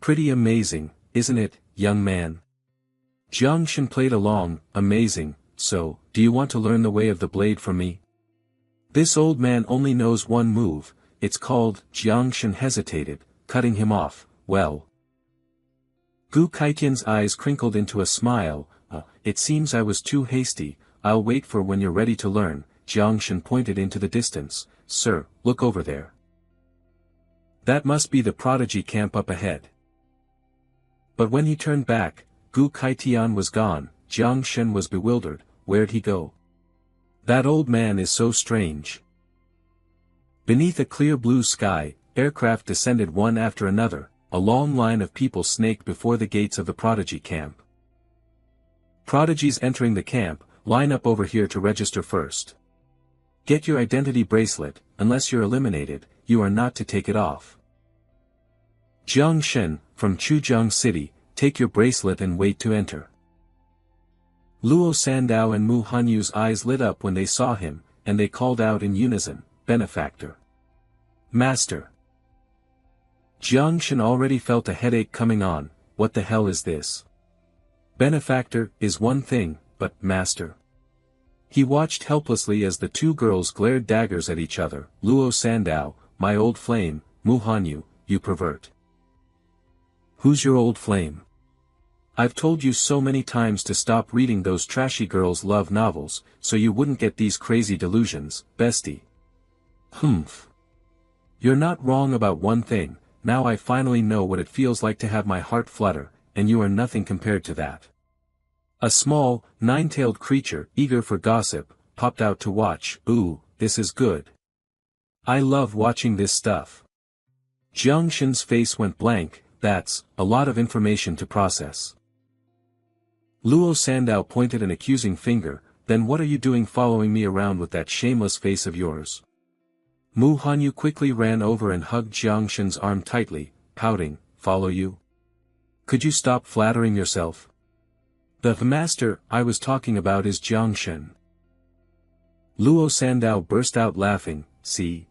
"Pretty amazing, isn't it, young man?" Jiang Shen played along. "Amazing. So, do you want to learn the way of the blade from me?" "This old man only knows one move, it's called—" Jiang Shen hesitated, cutting him off. "Well." Gu Kaitian's eyes crinkled into a smile. It seems I was too hasty. I'll wait for when you're ready to learn." Jiang Shen pointed into the distance. "Sir, look over there. That must be the prodigy camp up ahead." But when he turned back, Gu Kaitian was gone. Jiang Shen was bewildered. Where'd he go? That old man is so strange. Beneath a clear blue sky, aircraft descended one after another. A long line of people snaked before the gates of the prodigy camp. "Prodigies entering the camp, line up over here to register first. Get your identity bracelet. Unless you're eliminated, you are not to take it off. Jiang Shen, from Chujiang City, take your bracelet and wait to enter." Luo Sandao and Mu Hanyu's eyes lit up when they saw him, and they called out in unison, "Benefactor! Master!" Jiang Shen already felt a headache coming on. What the hell is this? Benefactor is one thing, but master. He watched helplessly as the two girls glared daggers at each other. Luo Sandao, my old flame. Mu Hanyu, you pervert. Who's your old flame? I've told you so many times to stop reading those trashy girls' love novels, so you wouldn't get these crazy delusions, bestie. Humph. You're not wrong about one thing, now I finally know what it feels like to have my heart flutter, and you are nothing compared to that. A small, nine-tailed creature, eager for gossip, popped out to watch. Ooh, this is good. I love watching this stuff. Jiang Shen's face went blank. That's a lot of information to process. Luo Sandow pointed an accusing finger. Then what are you doing following me around with that shameless face of yours? Mu Hanyu quickly ran over and hugged Jiang Shen's arm tightly, pouting. Follow you? Could you stop flattering yourself? The master I was talking about is Jiang Shen. Luo Sandow burst out laughing. See?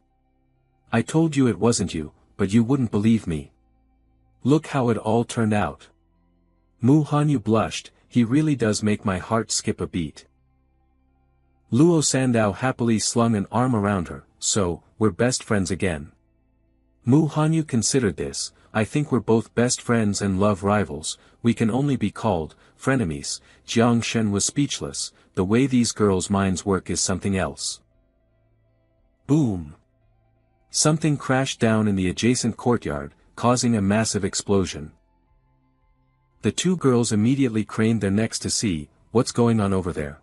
I told you it wasn't you, but you wouldn't believe me. Look how it all turned out. Mu Hanyu blushed. He really does make my heart skip a beat. Luo Sandow happily slung an arm around her. So, we're best friends again. Mu Hanyu considered this. I think we're both best friends and love rivals. We can only be called frenemies. Jiang Shen was speechless. The way these girls' minds work is something else. Boom. Something crashed down in the adjacent courtyard, causing a massive explosion. The two girls immediately craned their necks to see. What's going on over there?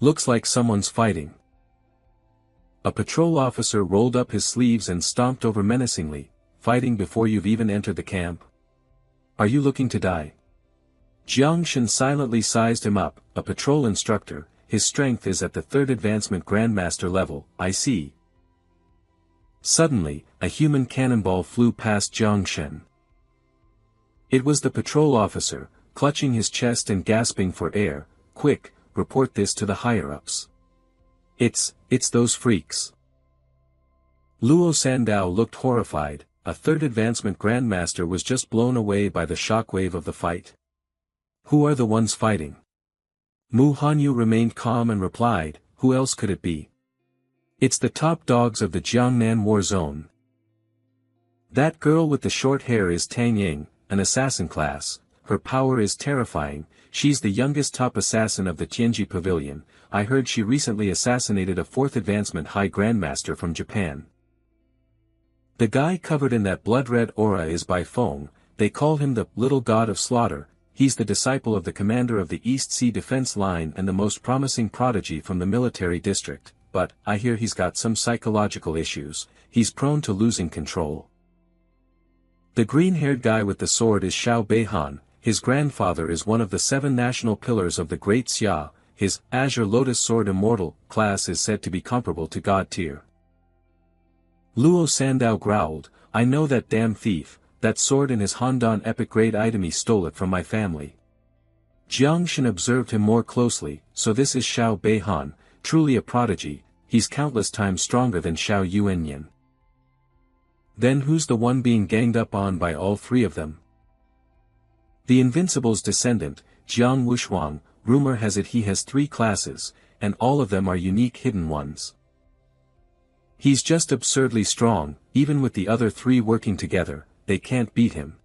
Looks like someone's fighting. A patrol officer rolled up his sleeves and stomped over menacingly. Fighting before you've even entered the camp? Are you looking to die? Jiang Shen silently sized him up. A patrol instructor. His strength is at the 3rd advancement grandmaster level. I see. Suddenly, a human cannonball flew past Jiang Shen. It was the patrol officer, clutching his chest and gasping for air. Quick, report this to the higher-ups. It's those freaks. Luo Sandow looked horrified. A 3rd advancement grandmaster was just blown away by the shockwave of the fight. Who are the ones fighting? Mu Hanyu remained calm and replied, who else could it be? It's the top dogs of the Jiangnan war zone. That girl with the short hair is Tang Ying, an assassin class. Her power is terrifying. She's the youngest top assassin of the Tianji Pavilion. I heard she recently assassinated a 4th advancement high grandmaster from Japan. The guy covered in that blood-red aura is Bai Feng. They call him the Little God of Slaughter. He's the disciple of the commander of the East Sea Defense Line and the most promising prodigy from the military district, but I hear he's got some psychological issues. He's prone to losing control. The green-haired guy with the sword is Xiao Beihan. His grandfather is one of the 7 national pillars of the Great Xia. His Azure Lotus Sword Immortal class is said to be comparable to God tier. Luo Sandow growled, I know that damn thief. That sword in his Handan epic grade item, he stole it from my family. Jiang Shen observed him more closely. So this is Xiao Beihan, truly a prodigy. He's countless times stronger than Xiao Yuanyan. Then who's the one being ganged up on by all 3 of them? The Invincible's descendant, Jiang Wushuang. Rumor has it he has 3 classes, and all of them are unique hidden ones. He's just absurdly strong. Even with the other 3 working together, they can't beat him.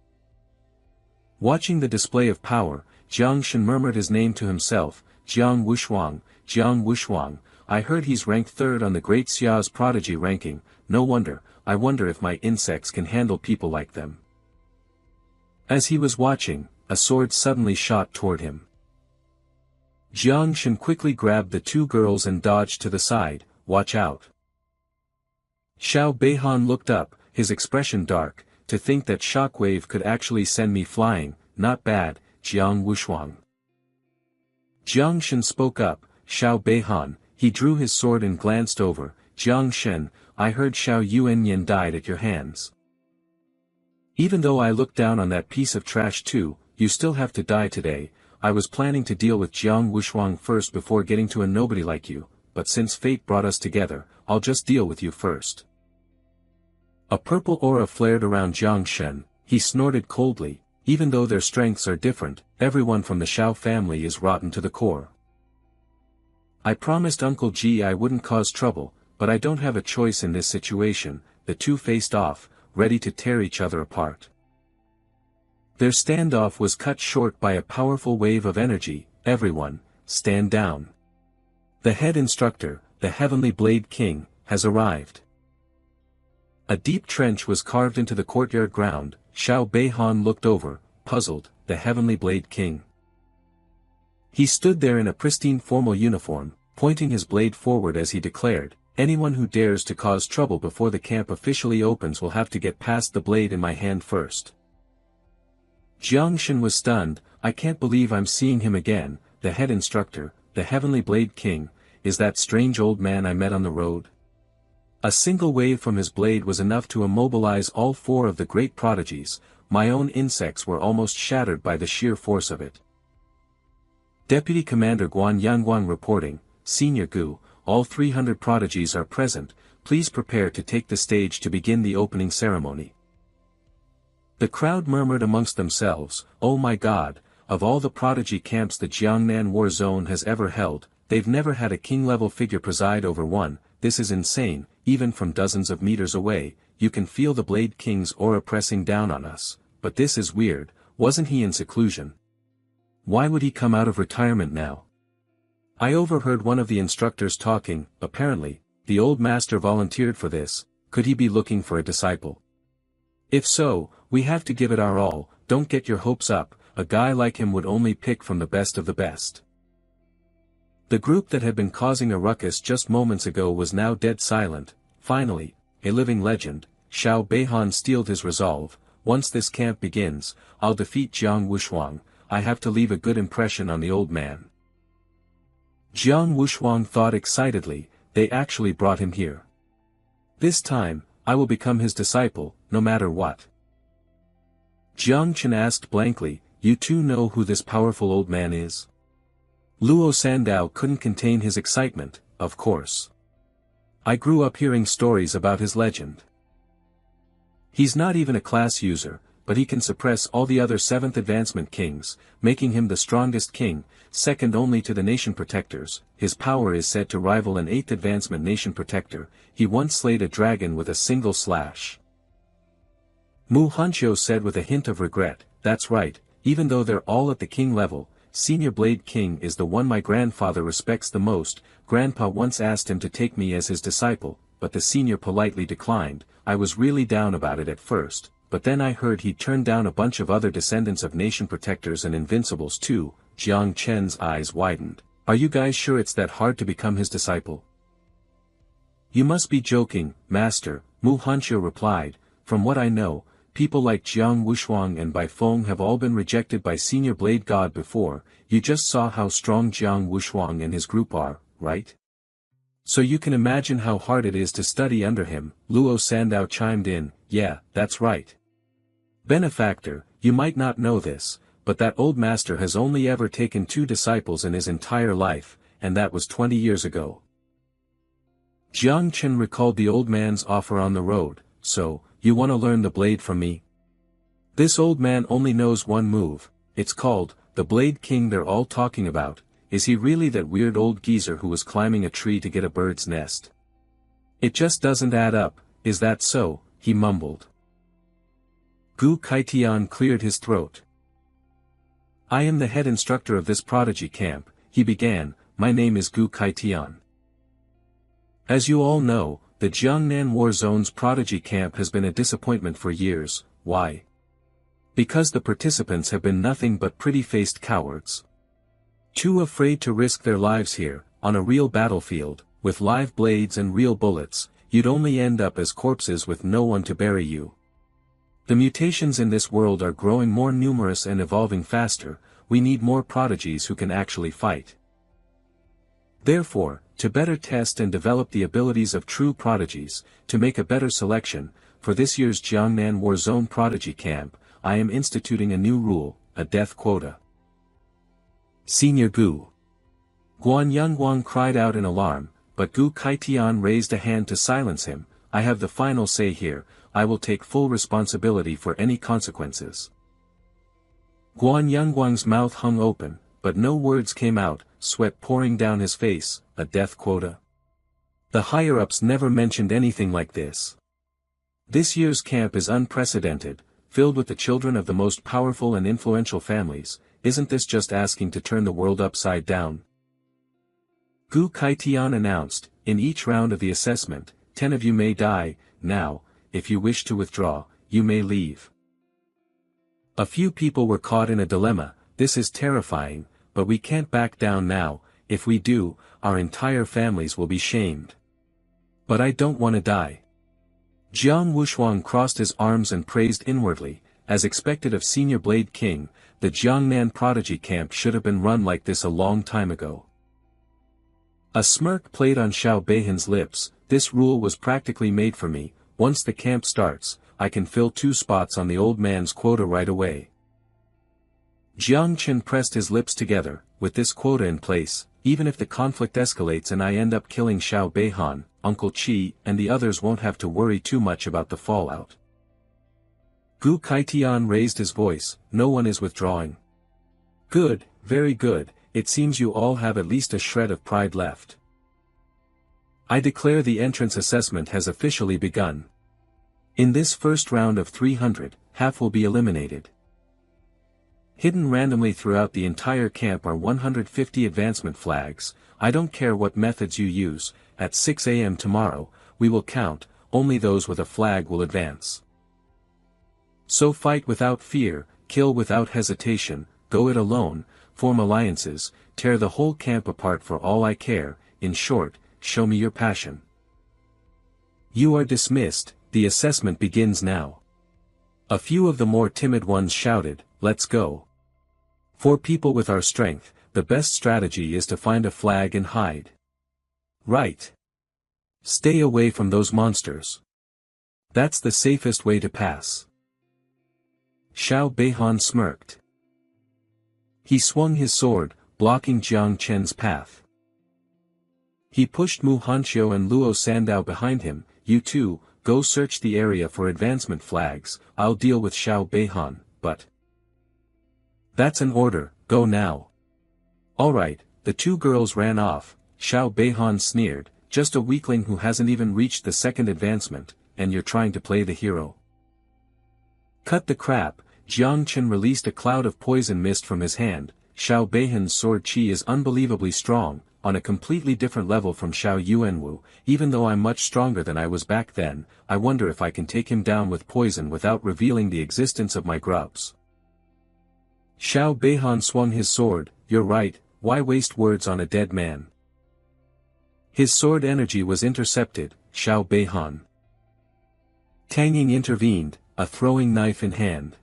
Watching the display of power, Jiang Shen murmured his name to himself. Jiang Wushuang, Jiang Wushuang. I heard he's ranked 3rd on the Great Xia's prodigy ranking. No wonder. I wonder if my insects can handle people like them. As he was watching, a sword suddenly shot toward him. Jiang Shen quickly grabbed the 2 girls and dodged to the side. Watch out. Xiao Beihan looked up, his expression dark. To think that shockwave could actually send me flying. Not bad, Jiang Wushuang. Jiang Shen spoke up. Xiao Beihan. He drew his sword and glanced over. Jiang Shen, I heard Xiao Yuanyan died at your hands. Even though I looked down on that piece of trash too, you still have to die today. I was planning to deal with Jiang Wushuang first before getting to a nobody like you, but since fate brought us together, I'll just deal with you first. A purple aura flared around Jiang Shen. He snorted coldly. Even though their strengths are different, everyone from the Xiao family is rotten to the core. I promised Uncle Ji I wouldn't cause trouble, but I don't have a choice in this situation. The 2 faced off, ready to tear each other apart. Their standoff was cut short by a powerful wave of energy. Everyone, stand down. The head instructor, the Heavenly Blade King, has arrived. A deep trench was carved into the courtyard ground. Xiao Beihan looked over, puzzled, the Heavenly Blade King. He stood there in a pristine formal uniform, pointing his blade forward as he declared, anyone who dares to cause trouble before the camp officially opens will have to get past the blade in my hand first. Jiang Shen was stunned. I can't believe I'm seeing him again, the head instructor, the Heavenly Blade King, is that strange old man I met on the road? A single wave from his blade was enough to immobilize all four of the great prodigies. My own insects were almost shattered by the sheer force of it. Deputy Commander Guan Yangguang reporting, Senior Gu, all 300 prodigies are present, please prepare to take the stage to begin the opening ceremony. The crowd murmured amongst themselves, oh my god, of all the prodigy camps the Jiangnan War Zone has ever held, they've never had a king-level figure preside over one. This is insane. Even from dozens of meters away, you can feel the Blade King's aura pressing down on us, but this is weird. Wasn't he in seclusion? Why would he come out of retirement now? I overheard one of the instructors talking. Apparently, the old master volunteered for this. Could he be looking for a disciple? If so, we have to give it our all. Don't get your hopes up, a guy like him would only pick from the best of the best. The group that had been causing a ruckus just moments ago was now dead silent. Finally, a living legend, Xiao Beihan steeled his resolve. Once this camp begins, I'll defeat Jiang Wushuang. I have to leave a good impression on the old man. Jiang Wushuang thought excitedly, they actually brought him here. This time, I will become his disciple, no matter what. Jiang Chen asked blankly, you two know who this powerful old man is? Luo Sandao couldn't contain his excitement. Of course. I grew up hearing stories about his legend. He's not even a class user, but he can suppress all the other 7th advancement kings, making him the strongest king, second only to the nation protectors. His power is said to rival an 8th advancement nation protector. He once slayed a dragon with a single slash. Mu Hanqiu said with a hint of regret, that's right, even though they're all at the king level, Senior Blade King is the one my grandfather respects the most. Grandpa once asked him to take me as his disciple, but the senior politely declined. I was really down about it at first, but then I heard he turned down a bunch of other descendants of nation protectors and invincibles too. Jiang Chen's eyes widened. Are you guys sure it's that hard to become his disciple? You must be joking, master, Mu Hanqiu replied. From what I know, people like Jiang Wushuang and Bai Feng have all been rejected by Senior Blade God before. You just saw how strong Jiang Wushuang and his group are, right? So you can imagine how hard it is to study under him. Luo Sandao chimed in, yeah, that's right. Benefactor, you might not know this, but that old master has only ever taken 2 disciples in his entire life, and that was 20 years ago. Jiang Chen recalled the old man's offer on the road. So, you want to learn the blade from me? This old man only knows one move. It's called, the Blade King they're all talking about. Is he really that weird old geezer who was climbing a tree to get a bird's nest? It just doesn't add up. Is that so? He mumbled. Gu Kaitian cleared his throat. I am the head instructor of this prodigy camp, he began. My name is Gu Kaitian. As you all know, the Jiangnan War Zone's prodigy camp has been a disappointment for years. Why? Because the participants have been nothing but pretty-faced cowards. Too afraid to risk their lives here, on a real battlefield, with live blades and real bullets. You'd only end up as corpses with no one to bury you. The mutations in this world are growing more numerous and evolving faster. We need more prodigies who can actually fight. Therefore, to better test and develop the abilities of true prodigies, to make a better selection, for this year's Jiangnan War Zone Prodigy Camp, I am instituting a new rule, a death quota. Senior Gu. Guan Yangguang cried out in alarm, but Gu Kaitian raised a hand to silence him. I have the final say here. I will take full responsibility for any consequences. Guan Yangguang's mouth hung open, but no words came out, sweat pouring down his face. A death quota? The higher-ups never mentioned anything like this. This year's camp is unprecedented. filled with the children of the most powerful and influential families. Isn't this just asking to turn the world upside down? Gu Kaitian announced, in each round of the assessment, 10 of you may die. Now, if you wish to withdraw, you may leave. A few people were caught in a dilemma. This is terrifying, but we can't back down now. If we do, our entire families will be shamed. But I don't want to die. Jiang Wushuang crossed his arms and praised inwardly. As expected of Senior Blade King, the Jiangnan prodigy camp should have been run like this a long time ago. A smirk played on Xiao Beihan's lips. This rule was practically made for me. Once the camp starts, I can fill 2 spots on the old man's quota right away. Jiang Chen pressed his lips together. With this quota in place, even if the conflict escalates and I end up killing Xiao Beihan, Uncle Qi and the others won't have to worry too much about the fallout. Gu Kaitian raised his voice. No one is withdrawing. Good, very good. It seems you all have at least a shred of pride left. I declare the entrance assessment has officially begun. In this first round of 300, half will be eliminated. Hidden randomly throughout the entire camp are 150 advancement flags. I don't care what methods you use. At 6 a.m. tomorrow, we will count. Only those with a flag will advance. So fight without fear, kill without hesitation, go it alone, form alliances, tear the whole camp apart for all I care. In short, show me your passion. You are dismissed. The assessment begins now. A few of the more timid ones shouted, let's go. For people with our strength, the best strategy is to find a flag and hide. Right. Stay away from those monsters. That's the safest way to pass. Xiao Beihan smirked. He swung his sword, blocking Jiang Chen's path. He pushed Mu Hanqiu and Luo Sandao behind him. You two, go search the area for advancement flags. I'll deal with Xiao Beihan, but... That's an order, go now. Alright, the 2 girls ran off. Xiao Beihan sneered, just a weakling who hasn't even reached the 2nd advancement, and you're trying to play the hero. Cut the crap. Jiang Chen released a cloud of poison mist from his hand. Xiao Beihan's sword chi is unbelievably strong, on a completely different level from Xiao Yuanwu. Even though I'm much stronger than I was back then, I wonder if I can take him down with poison without revealing the existence of my grubs. Xiao Beihan swung his sword. You're right, why waste words on a dead man? His sword energy was intercepted. Xiao Beihan. Tang Ying intervened, a throwing knife in hand.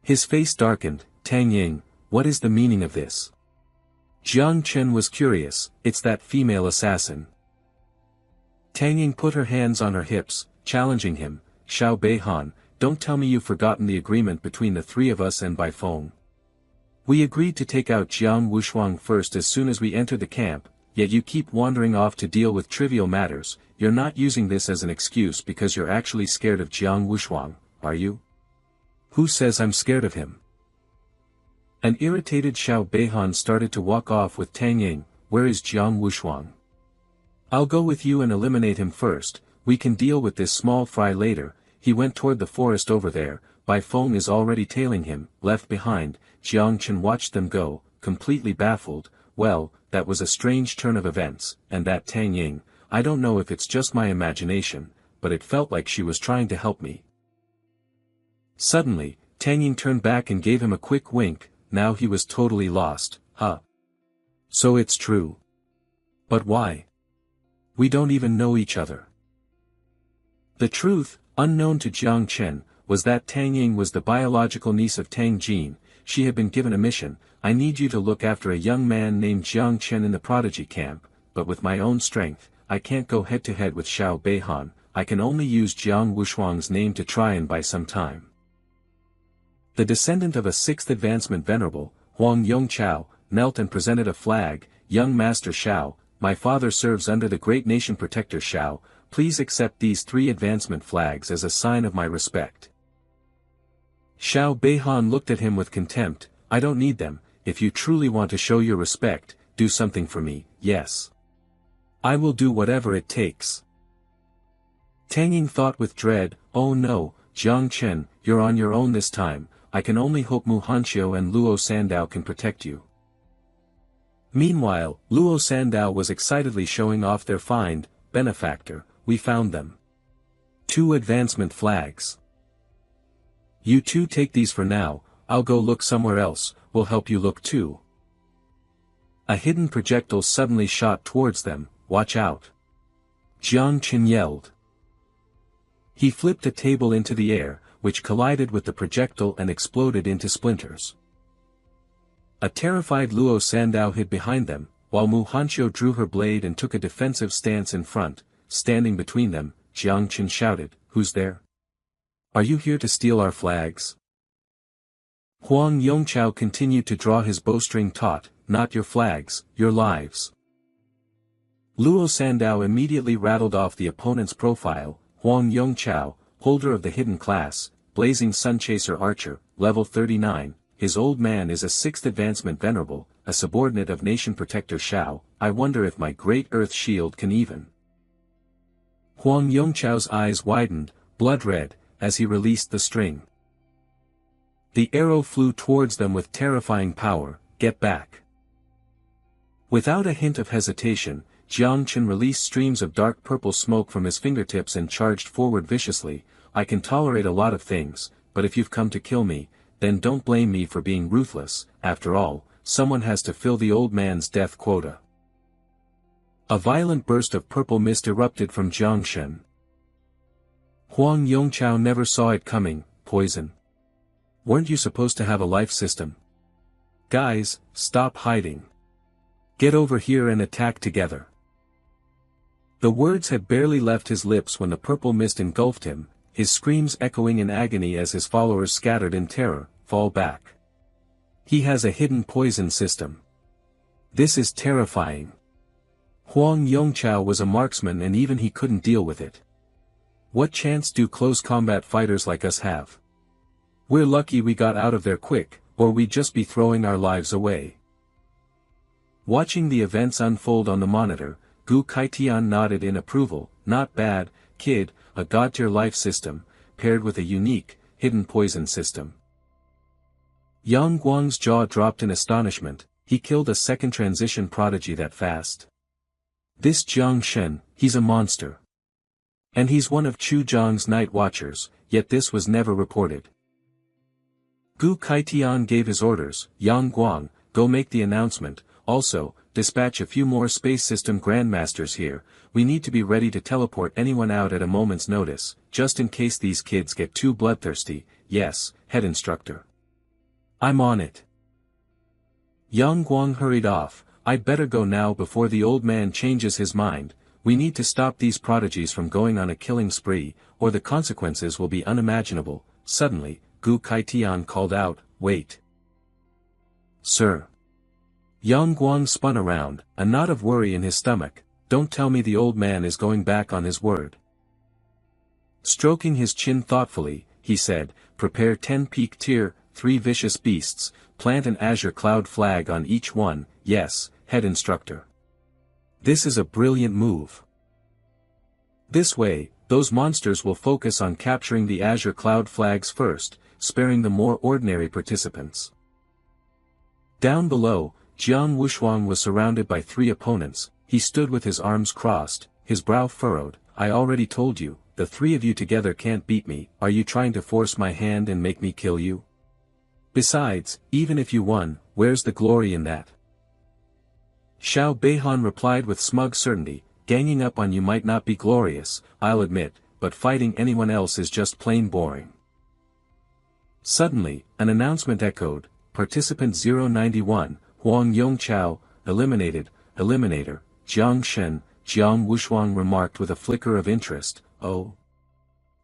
His face darkened. Tang Ying, what is the meaning of this? Jiang Chen was curious. It's that female assassin. Tang Ying put her hands on her hips, challenging him. Xiao Beihan, don't tell me you've forgotten the agreement between the 3 of us and Bai Feng. We agreed to take out Jiang Wushuang first as soon as we entered the camp, yet you keep wandering off to deal with trivial matters. You're not using this as an excuse because you're actually scared of Jiang Wushuang, are you? Who says I'm scared of him? An irritated Xiao Beihan started to walk off with Tang Ying. Where is Jiang Wushuang? I'll go with you and eliminate him first. We can deal with this small fry later. He went toward the forest over there. Bai Feng is already tailing him. Left behind, Jiang Chen watched them go, completely baffled. Well, that was a strange turn of events, and that Tang Ying, I don't know if it's just my imagination, but it felt like she was trying to help me. Suddenly, Tang Ying turned back and gave him a quick wink. Now he was totally lost. Huh. So it's true. But why? We don't even know each other. The truth, unknown to Jiang Chen, was that Tang Ying was the biological niece of Tang Jin. She had been given a mission. I need you to look after a young man named Jiang Chen in the prodigy camp, but with my own strength, I can't go head-to-head with Xiao Beihan. I can only use Jiang Wushuang's name to try and buy some time. The descendant of a 6th advancement venerable, Huang Yongchao, knelt and presented a flag. Young Master Xiao, my father serves under the great nation protector Xiao. Please accept these 3 advancement flags as a sign of my respect. Xiao Beihan looked at him with contempt. I don't need them. If you truly want to show your respect, do something for me. Yes. I will do whatever it takes. Tang Ying thought with dread. Oh no, Jiang Chen, you're on your own this time, I can only hope Mu Hanxiu and Luo Sandao can protect you. Meanwhile, Luo Sandao was excitedly showing off their find. Benefactor, we found them. 2 advancement flags. You two take these for now, I'll go look somewhere else, we'll help you look too. A hidden projectile suddenly shot towards them, watch out. Jiang Chen yelled. He flipped a table into the air, which collided with the projectile and exploded into splinters. A terrified Luo Sandao hid behind them, while Mu Hanxiu drew her blade and took a defensive stance in front. Standing between them, Jiang Chen shouted, "Who's there? Are you here to steal our flags?" Huang Yongchao continued to draw his bowstring taut, "Not your flags, your lives." Luo Sandao immediately rattled off the opponent's profile. Huang Yongchao, holder of the hidden class, Blazing Sunchaser Archer, level 39, his old man is a 6th advancement venerable, a subordinate of Nation Protector Shao, I wonder if my Great Earth Shield can even. Huang Yongchao's eyes widened, blood red, as he released the string. The arrow flew towards them with terrifying power, get back. Without a hint of hesitation, Jiang Chen released streams of dark purple smoke from his fingertips and charged forward viciously. I can tolerate a lot of things, but if you've come to kill me, then don't blame me for being ruthless, after all, someone has to fill the old man's death quota. A violent burst of purple mist erupted from Jiang Chen. Huang Yongchao never saw it coming. Poison. Weren't you supposed to have a life system? Guys, stop hiding. Get over here and attack together. The words had barely left his lips when the purple mist engulfed him, his screams echoing in agony as his followers scattered in terror. Fall back. He has a hidden poison system. This is terrifying. Huang Yongchao was a marksman and even he couldn't deal with it. What chance do close combat fighters like us have? We're lucky we got out of there quick, or we'd just be throwing our lives away. Watching the events unfold on the monitor, Gu Kaitian nodded in approval. Not bad, kid, a god-tier life system, paired with a unique, hidden poison system. Yang Guang's jaw dropped in astonishment. He killed a second transition prodigy that fast. This Jiang Shen, he's a monster. And he's one of Chu Zhang's night watchers, yet this was never reported. Gu Kaitian gave his orders. Yang Guang, go make the announcement, also, dispatch a few more space system grandmasters here, we need to be ready to teleport anyone out at a moment's notice, just in case these kids get too bloodthirsty. Yes, head instructor. I'm on it. Yang Guang hurried off. I'd better go now before the old man changes his mind. We need to stop these prodigies from going on a killing spree, or the consequences will be unimaginable. Suddenly, Gu Kaitian called out, wait. Sir. Yang Guang spun around, a knot of worry in his stomach. Don't tell me the old man is going back on his word. Stroking his chin thoughtfully, he said, prepare 10 peak tier, 3 vicious beasts, plant an azure cloud flag on each one. Yes, head instructor. This is a brilliant move. This way, those monsters will focus on capturing the azure cloud flags first, sparing the more ordinary participants. Down below, Jiang Wushuang was surrounded by 3 opponents. He stood with his arms crossed, his brow furrowed. I already told you, the 3 of you together can't beat me. Are you trying to force my hand and make me kill you? Besides, even if you won, where's the glory in that? Xiao Beihan replied with smug certainty, ganging up on you might not be glorious, I'll admit, but fighting anyone else is just plain boring. Suddenly, an announcement echoed, Participant 091, Huang Yongchao, eliminated, eliminator, Jiang Shen, Jiang Wushuang remarked with a flicker of interest, oh.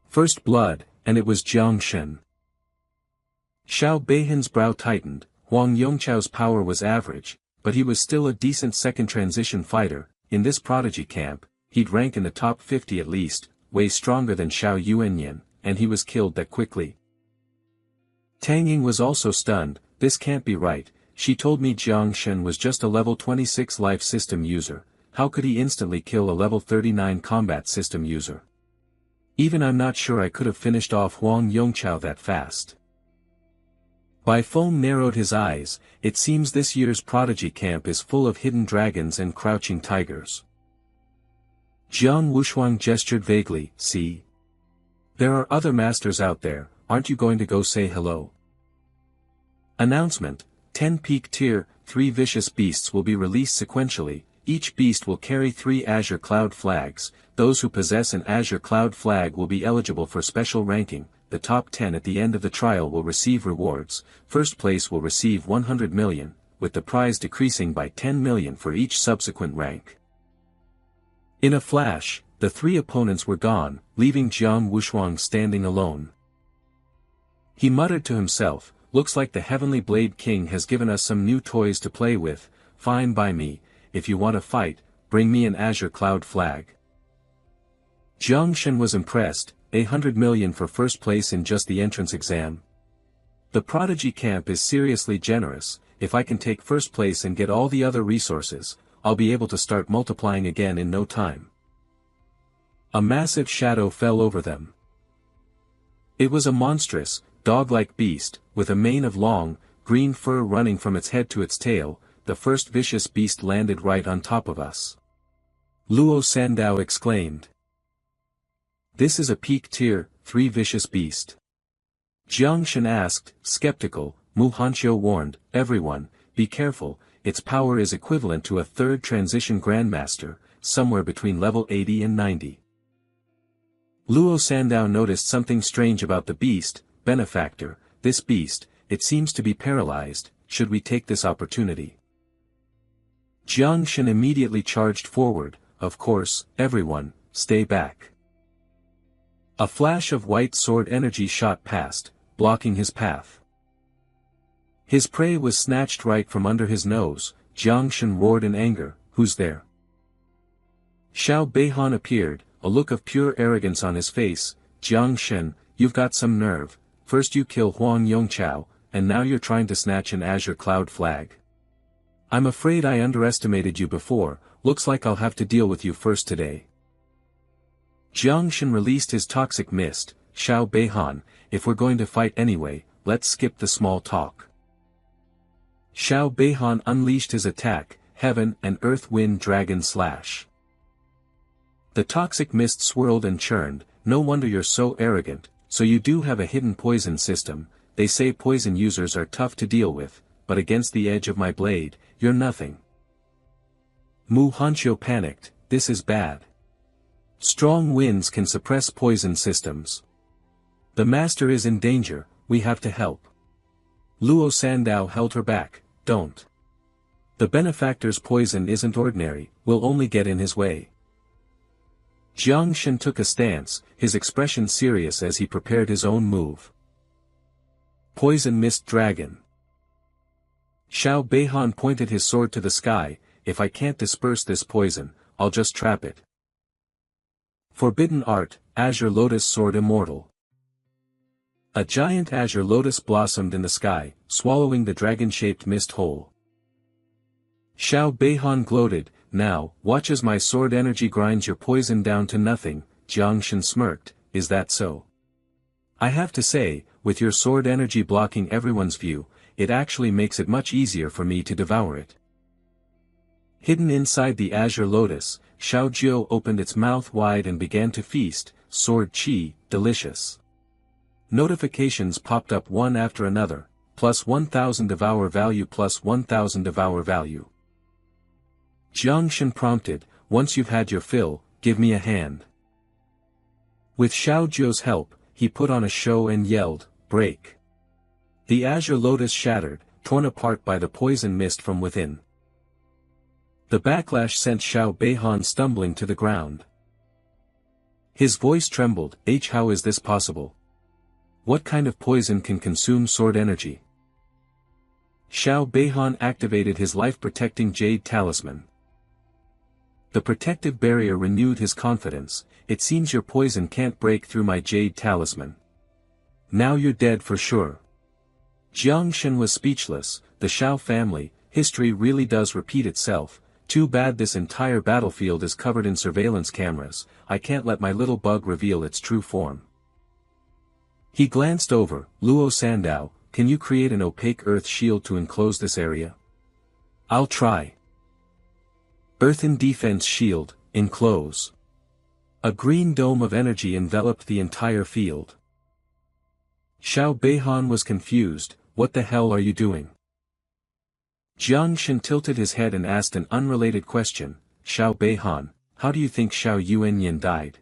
First blood, and it was Jiang Shen. Xiao Beihan's brow tightened. Huang Yongchao's power was average, but he was still a decent second transition fighter. In this prodigy camp, he'd rank in the top 50 at least, way stronger than Xiao Yuanyan, and he was killed that quickly. Tang Ying was also stunned. This can't be right. She told me Jiang Shen was just a level 26 life system user. How could he instantly kill a level 39 combat system user? Even I'm not sure I could have finished off Huang Yongchao that fast. Bai Feng narrowed his eyes. It seems this year's prodigy camp is full of hidden dragons and crouching tigers. Jiang Wushuang gestured vaguely. See? There are other masters out there, aren't you going to go say hello? Announcement: 10 peak tier, 3 vicious beasts will be released sequentially. Each beast will carry 3 Azure Cloud flags. Those who possess an Azure Cloud flag will be eligible for special ranking. The top 10 at the end of the trial will receive rewards. First place will receive 100 million, with the prize decreasing by 10 million for each subsequent rank. In a flash, the 3 opponents were gone, leaving Jiang Wushuang standing alone. He muttered to himself, looks like the Heavenly Blade King has given us some new toys to play with. Fine by me, if you want to fight, bring me an Azure Cloud flag. Jiang Shen was impressed. 100 million for first place in just the entrance exam. The prodigy camp is seriously generous. If I can take first place and get all the other resources, I'll be able to start multiplying again in no time. A massive shadow fell over them. It was a monstrous, dog-like beast, with a mane of long, green fur running from its head to its tail. The first vicious beast landed right on top of us. Luo Sandao exclaimed. This is a peak tier, 3 vicious beast. Jiang Shen asked, skeptical. Mu Hanqiu warned, everyone, be careful, its power is equivalent to a 3rd transition grandmaster, somewhere between level 80 and 90. Luo Sandao noticed something strange about the beast. Benefactor, this beast, it seems to be paralyzed. Should we take this opportunity? Jiang Shen immediately charged forward. Of course, everyone, stay back. A flash of white sword energy shot past, blocking his path. His prey was snatched right from under his nose. Jiang Shen roared in anger, who's there? Xiao Beihan appeared, a look of pure arrogance on his face. Jiang Shen, you've got some nerve. First you kill Huang Yongchao, and now you're trying to snatch an Azure Cloud flag. I'm afraid I underestimated you before. Looks like I'll have to deal with you first today. Jiang Shen released his toxic mist. Xiao Beihan, if we're going to fight anyway, let's skip the small talk. Xiao Beihan unleashed his attack, Heaven and Earth Wind Dragon Slash. The toxic mist swirled and churned. No wonder you're so arrogant, so you do have a hidden poison system. They say poison users are tough to deal with, but against the edge of my blade, you're nothing. Mu Hanqiu panicked, this is bad. Strong winds can suppress poison systems. The master is in danger, we have to help. Luo Sandao held her back, don't. The benefactor's poison isn't ordinary, we'll only get in his way. Jiang Shen took a stance, his expression serious as he prepared his own move. Poison Mist Dragon. Xiao Beihan pointed his sword to the sky. If I can't disperse this poison, I'll just trap it. Forbidden Art, Azure Lotus Sword Immortal. A giant azure lotus blossomed in the sky, swallowing the dragon-shaped mist whole. Xiao Beihan gloated, now, watch as my sword energy grinds your poison down to nothing. Jiang Shen smirked, is that so? I have to say, with your sword energy blocking everyone's view, it actually makes it much easier for me to devour it. Hidden inside the azure lotus, Xiao Jiu opened its mouth wide and began to feast. Sword Qi, delicious. Notifications popped up one after another, plus 1000 devour value, plus 1000 devour value. Jiang Shen prompted, once you've had your fill, give me a hand. With Xiao Jiu's help, he put on a show and yelled, break. The azure lotus shattered, torn apart by the poison mist from within. The backlash sent Xiao Beihan stumbling to the ground. His voice trembled, how is this possible? What kind of poison can consume sword energy? Xiao Beihan activated his life-protecting jade talisman. The protective barrier renewed his confidence. It seems your poison can't break through my jade talisman. Now you're dead for sure. Jiang Shen was speechless. The Xiao family, history really does repeat itself. Too bad this entire battlefield is covered in surveillance cameras, I can't let my little bug reveal its true form. He glanced over. Luo Sandow, can you create an opaque earth shield to enclose this area? I'll try. Earthen defense shield, enclose. A green dome of energy enveloped the entire field. Xiao Beihan was confused. What the hell are you doing? Jiang Shen tilted his head and asked an unrelated question. Xiao Beihan, how do you think Xiao Yuanyin died?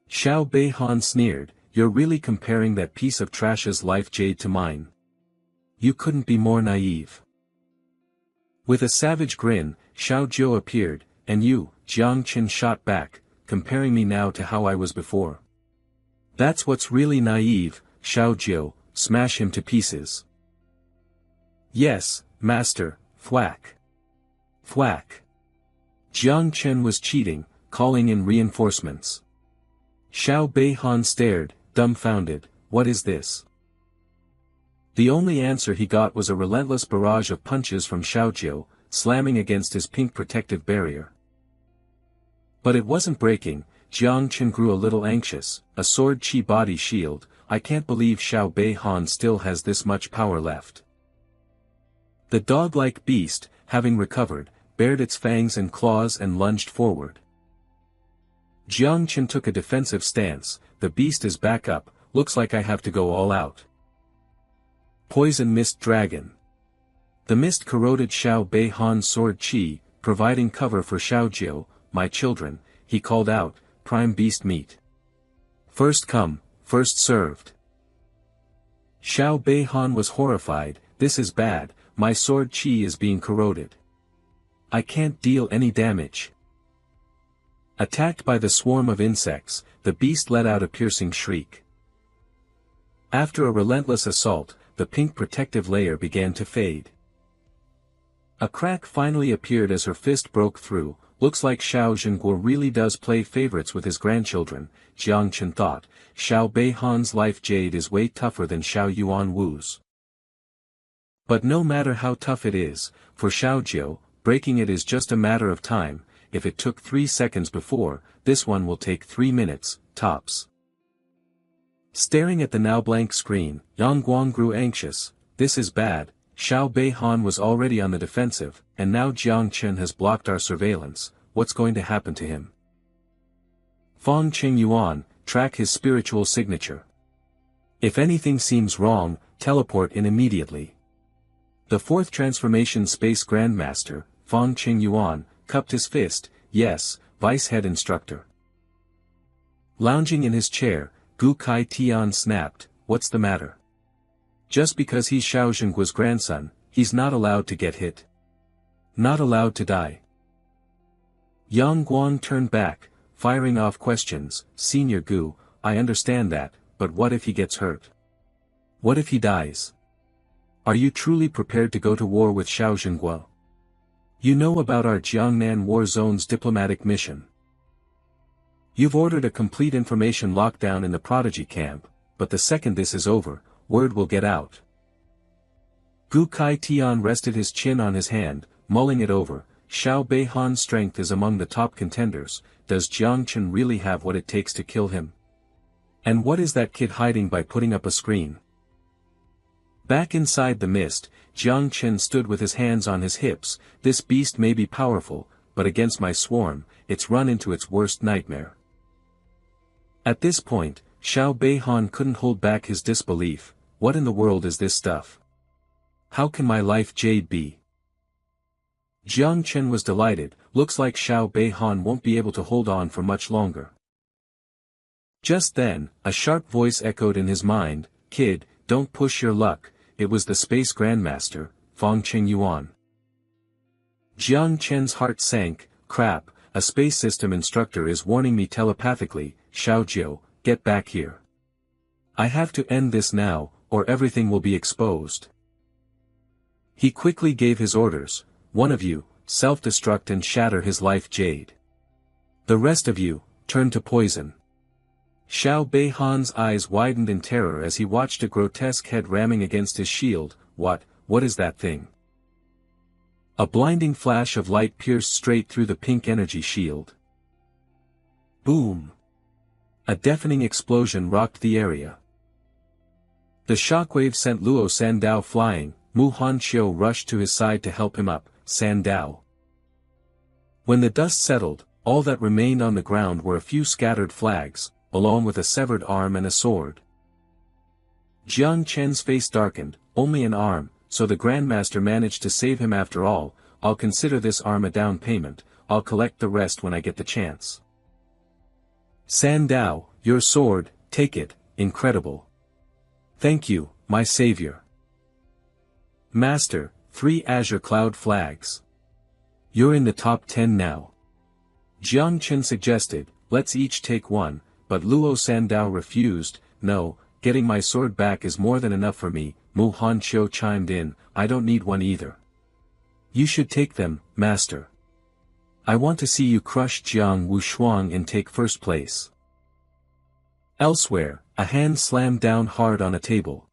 Xiao Beihan sneered, you're really comparing that piece of trash's life jade to mine. You couldn't be more naive. With a savage grin, Xiao Jiu appeared, and you, Jiang Chen shot back, comparing me now to how I was before. That's what's really naive, Xiao Jiu, smash him to pieces. Yes, master, thwack. Thwack. Jiang Chen was cheating, calling in reinforcements. Xiao Beihan stared, dumbfounded, what is this? The only answer he got was a relentless barrage of punches from Xiao Jiu, slamming against his pink protective barrier. But it wasn't breaking. Jiang Chen grew a little anxious. A sword chi body shield, I can't believe Xiao Beihan still has this much power left. The dog-like beast, having recovered, bared its fangs and claws and lunged forward. Jiang Chen took a defensive stance. The beast is back up, looks like I have to go all out. Poison Mist Dragon. The mist corroded Xiao Beihan's sword chi, providing cover for Xiao Jiu. My children, he called out, prime beast meat. First come, first served. Xiao Beihan was horrified, this is bad, my sword chi is being corroded. I can't deal any damage. Attacked by the swarm of insects, the beast let out a piercing shriek. After a relentless assault, the pink protective layer began to fade. A crack finally appeared as her fist broke through. Looks like Xiao Zhenguo really does play favorites with his grandchildren, Jiang Chen thought. Xiao Beihan's life jade is way tougher than Xiao Yuan Wu's. But no matter how tough it is, for Xiao Jiu, breaking it is just a matter of time. If it took 3 seconds before, this one will take 3 minutes, tops. Staring at the now blank screen, Yang Guang grew anxious. This is bad. Xiao Beihan was already on the defensive, and now Jiang Chen has blocked our surveillance. What's going to happen to him? Fong Qing Yuan, track his spiritual signature. If anything seems wrong, teleport in immediately. The fourth transformation space grandmaster, Fong Qing Yuan, cupped his fist. Yes, vice head instructor. Lounging in his chair, Gu Kai Tian snapped, what's the matter? Just because he's Xiao Zhenguo's grandson, he's not allowed to get hit. Not allowed to die. Yang Guang turned back, firing off questions. Senior Gu, I understand that, but what if he gets hurt? What if he dies? Are you truly prepared to go to war with Xiao Zhenguo? You know about our Jiangnan war zone's diplomatic mission. You've ordered a complete information lockdown in the prodigy camp, but the second this is over, word will get out. Gu Kai Tian rested his chin on his hand, mulling it over. Xiao Beihan's strength is among the top contenders. Does Jiang Chen really have what it takes to kill him? And what is that kid hiding by putting up a screen? Back inside the mist, Jiang Chen stood with his hands on his hips. This beast may be powerful, but against my swarm, it's run into its worst nightmare. At this point, Xiao Beihan couldn't hold back his disbelief. What in the world is this stuff? How can my life jade be? Jiang Chen was delighted. Looks like Xiao Beihan won't be able to hold on for much longer. Just then, a sharp voice echoed in his mind, kid, don't push your luck. It was the space grandmaster, Fong Qing Yuan. Jiang Chen's heart sank. Crap, a space system instructor is warning me telepathically. Xiao Jiu, get back here. I have to end this now, or everything will be exposed. He quickly gave his orders. One of you, self-destruct and shatter his life jade. The rest of you, turn to poison. Xiao Beihan's eyes widened in terror as he watched a grotesque head ramming against his shield. What is that thing? A blinding flash of light pierced straight through the pink energy shield. Boom! A deafening explosion rocked the area. The shockwave sent Luo Sandao flying. Mu Hanqiu rushed to his side to help him up. Sandao. When the dust settled, all that remained on the ground were a few scattered flags, along with a severed arm and a sword. Jiang Chen's face darkened. Only an arm, so the Grandmaster managed to save him after all. I'll consider this arm a down payment. I'll collect the rest when I get the chance. Sandao, your sword, take it. Incredible. Thank you, my savior. Master, 3 azure cloud flags. You're in the top 10 now. Jiang Chen suggested, let's each take one, but Luo Sandao refused. No, getting my sword back is more than enough for me. Mu Hanqiu chimed in, I don't need one either. You should take them, master. I want to see you crush Jiang Wushuang and take first place. Elsewhere, a hand slammed down hard on a table.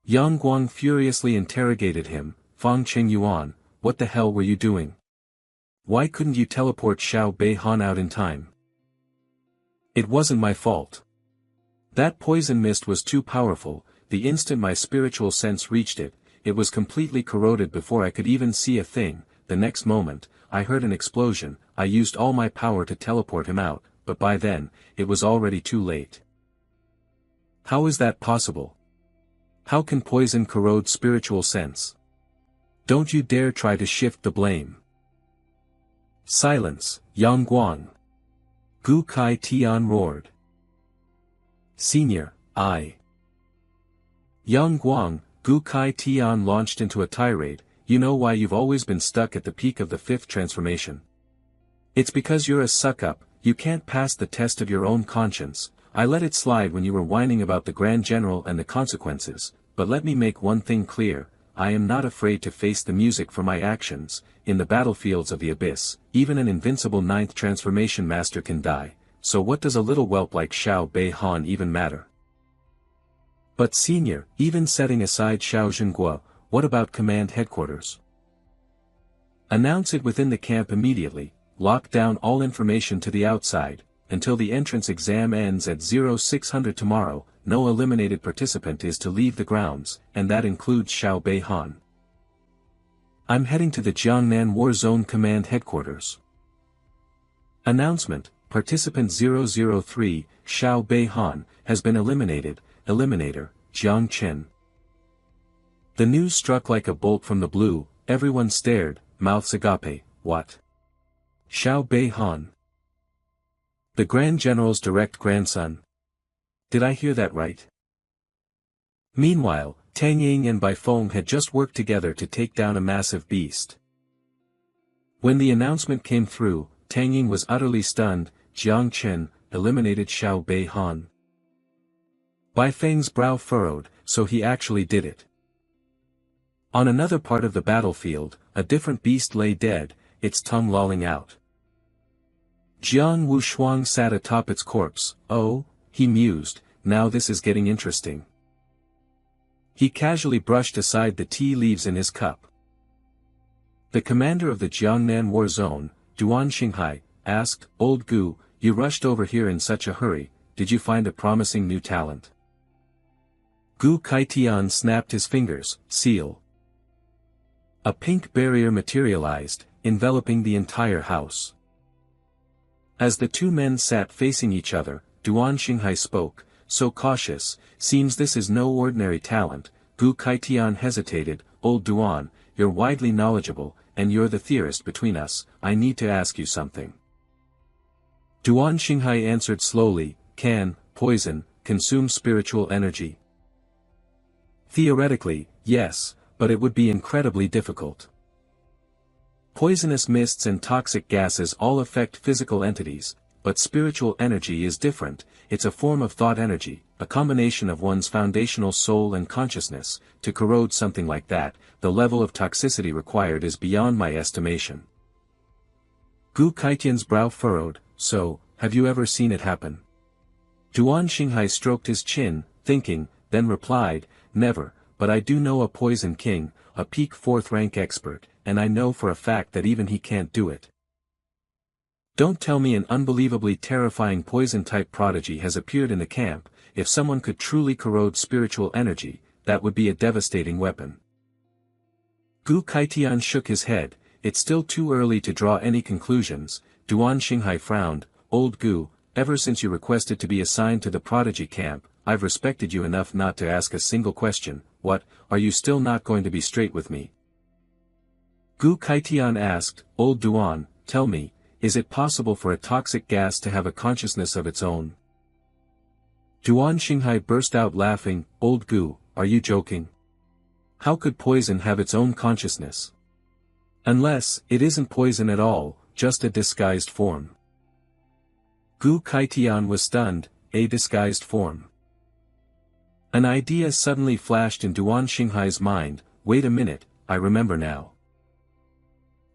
Yang Guang furiously interrogated him, Fang Qingyuan, what the hell were you doing? Why couldn't you teleport Xiao Beihan out in time? It wasn't my fault. That poison mist was too powerful. The instant my spiritual sense reached it, it was completely corroded before I could even see a thing. The next moment, I heard an explosion. I used all my power to teleport him out, but by then, it was already too late. How is that possible? How can poison corrode spiritual sense? Don't you dare try to shift the blame. Silence, Yang Guang. Gu Kai Tian roared. Senior, I. Yang Guang, Gu Kai Tian launched into a tirade. You know why you've always been stuck at the peak of the 5th transformation? It's because you're a suck-up. You can't pass the test of your own conscience. I let it slide when you were whining about the Grand General and the consequences, but let me make one thing clear, I am not afraid to face the music for my actions. In the battlefields of the abyss, even an invincible 9th transformation master can die, so what does a little whelp like Xiao Beihan even matter? But senior, even setting aside Xiao Zhenguo, what about command headquarters? Announce it within the camp immediately. Lock down all information to the outside, until the entrance exam ends at 0600 tomorrow. No eliminated participant is to leave the grounds, and that includes Xiao Beihan. I'm heading to the Jiangnan War Zone Command Headquarters. Announcement, Participant 003, Xiao Beihan, has been eliminated. Eliminator, Jiang Chen. The news struck like a bolt from the blue. Everyone stared, mouths agape. What? Xiao Beihan. The Grand General's direct grandson. Did I hear that right? Meanwhile, Tang Ying and Bai Feng had just worked together to take down a massive beast. When the announcement came through, Tang Ying was utterly stunned. Jiang Chen eliminated Xiao Beihan. Bai Feng's brow furrowed, so he actually did it. On another part of the battlefield, a different beast lay dead, its tongue lolling out. Jiang Wushuang sat atop its corpse. Oh, he mused, now this is getting interesting. He casually brushed aside the tea leaves in his cup. The commander of the Jiangnan War Zone, Duan Xinghai, asked, Old Gu, you rushed over here in such a hurry, did you find a promising new talent? Gu Kaitian snapped his fingers, seal. A pink barrier materialized, enveloping the entire house. As the two men sat facing each other, Duan Xinghai spoke, so cautious, seems this is no ordinary talent. Gu Kaitian hesitated, Old Duan, you're widely knowledgeable, and you're the theorist between us, I need to ask you something. Duan Xinghai answered slowly, can poison consume spiritual energy? Theoretically, yes, but it would be incredibly difficult. Poisonous mists and toxic gases all affect physical entities, but spiritual energy is different. It's a form of thought energy, a combination of one's foundational soul and consciousness. To corrode something like that, the level of toxicity required is beyond my estimation. Gu Kaitian's brow furrowed, so, have you ever seen it happen? Duan Xinghai stroked his chin, thinking, then replied, never, but I do know a poison king, a peak 4th rank expert, and I know for a fact that even he can't do it. Don't tell me an unbelievably terrifying poison-type prodigy has appeared in the camp. If someone could truly corrode spiritual energy, that would be a devastating weapon. Gu Kaitian shook his head. It's still too early to draw any conclusions. Duan Xinghai frowned. Old Gu, ever since you requested to be assigned to the prodigy camp, I've respected you enough not to ask a single question. What, are you still not going to be straight with me? Gu Kaitian asked. Old Duan, tell me, is it possible for a toxic gas to have a consciousness of its own? Duan Xinghai burst out laughing. Old Gu, are you joking? How could poison have its own consciousness? Unless, it isn't poison at all, just a disguised form. Gu Kaitian was stunned. A disguised form. An idea suddenly flashed in Duan Xinghai's mind. Wait a minute, I remember now.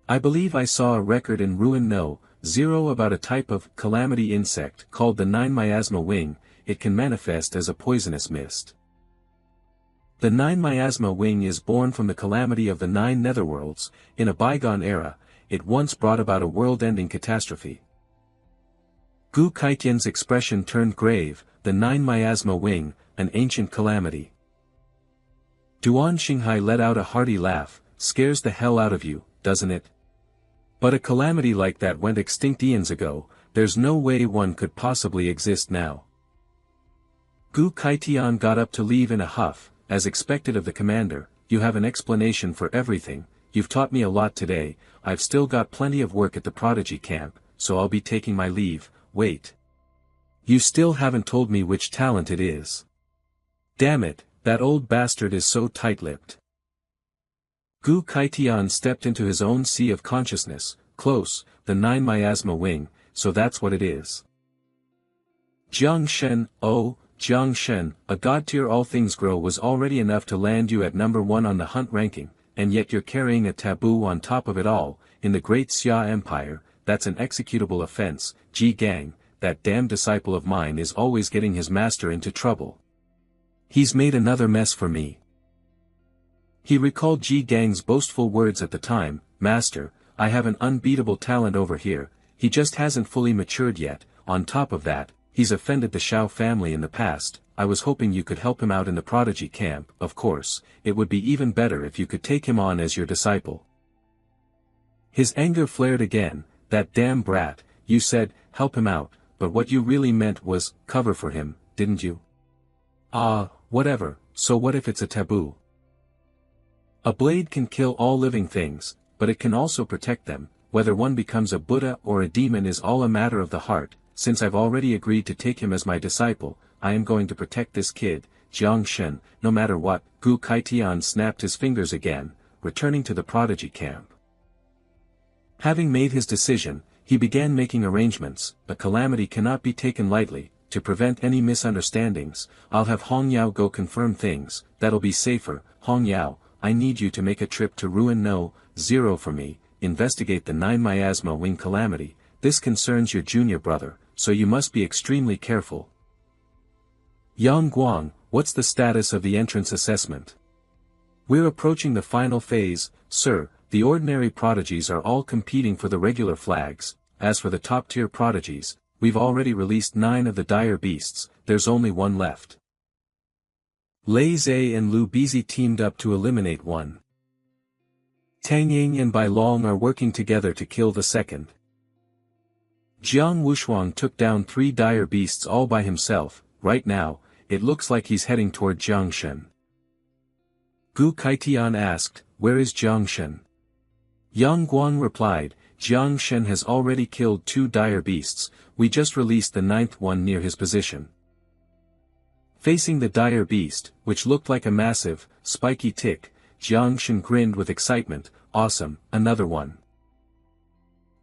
I believe I saw a record in Ruin No. 0 about a type of calamity insect called the 9 miasma wing. It can manifest as a poisonous mist. The 9 miasma wing is born from the calamity of the 9 netherworlds. In a bygone era, it once brought about a world-ending catastrophe. Gu Kaitian's expression turned grave. The 9 miasma wing, an ancient calamity. Duan Xinghai let out a hearty laugh. Scares the hell out of you, doesn't it? But a calamity like that went extinct eons ago. There's no way one could possibly exist now. Gu Kaitian got up to leave in a huff. As expected of the commander, you have an explanation for everything. You've taught me a lot today. I've still got plenty of work at the prodigy camp, so I'll be taking my leave. Wait. You still haven't told me which talent it is. Damn it, that old bastard is so tight-lipped. Gu Kaitian stepped into his own sea of consciousness. Close, the 9 miasma wing, so that's what it is. Jiang Shen, oh, Jiang Shen, a god-tier all things grow was already enough to land you at number 1 on the hunt ranking, and yet you're carrying a taboo on top of it all. In the great Xia Empire, that's an executable offense. Ji Gang, that damn disciple of mine is always getting his master into trouble. He's made another mess for me. He recalled Ji Gang's boastful words at the time. Master, I have an unbeatable talent over here. He just hasn't fully matured yet. On top of that, he's offended the Shao family in the past. I was hoping you could help him out in the prodigy camp. Of course, it would be even better if you could take him on as your disciple. His anger flared again. That damn brat, you said, help him out, but what you really meant was, cover for him, didn't you? Ah, whatever, so what if it's a taboo? A blade can kill all living things, but it can also protect them. Whether one becomes a Buddha or a demon is all a matter of the heart. Since I've already agreed to take him as my disciple, I am going to protect this kid, Jiang Shen, no matter what. Gu Kaitian snapped his fingers again, returning to the prodigy camp. Having made his decision, he began making arrangements. A calamity cannot be taken lightly. To prevent any misunderstandings, I'll have Hong Yao go confirm things. That'll be safer. Hong Yao, I need you to make a trip to Ruin No. 0 for me. Investigate the 9 miasma wing calamity. This concerns your junior brother, so you must be extremely careful. Yang Guang, what's the status of the entrance assessment? We're approaching the final phase, sir. The ordinary prodigies are all competing for the regular flags. As for the top-tier prodigies, we've already released 9 of the dire beasts. There's only 1 left. Lei Zhe and Lu Bizi teamed up to eliminate 1. Tang Ying and Bai Long are working together to kill the second. Jiang Wushuang took down 3 dire beasts all by himself. Right now, it looks like he's heading toward Jiangshen. Gu Kaitian asked, where is Jiangshen? Yang Guang replied, Jiangshen has already killed 2 dire beasts. We just released the 9th one near his position. Facing the dire beast, which looked like a massive, spiky tick, Jiangshen grinned with excitement. Awesome, another one.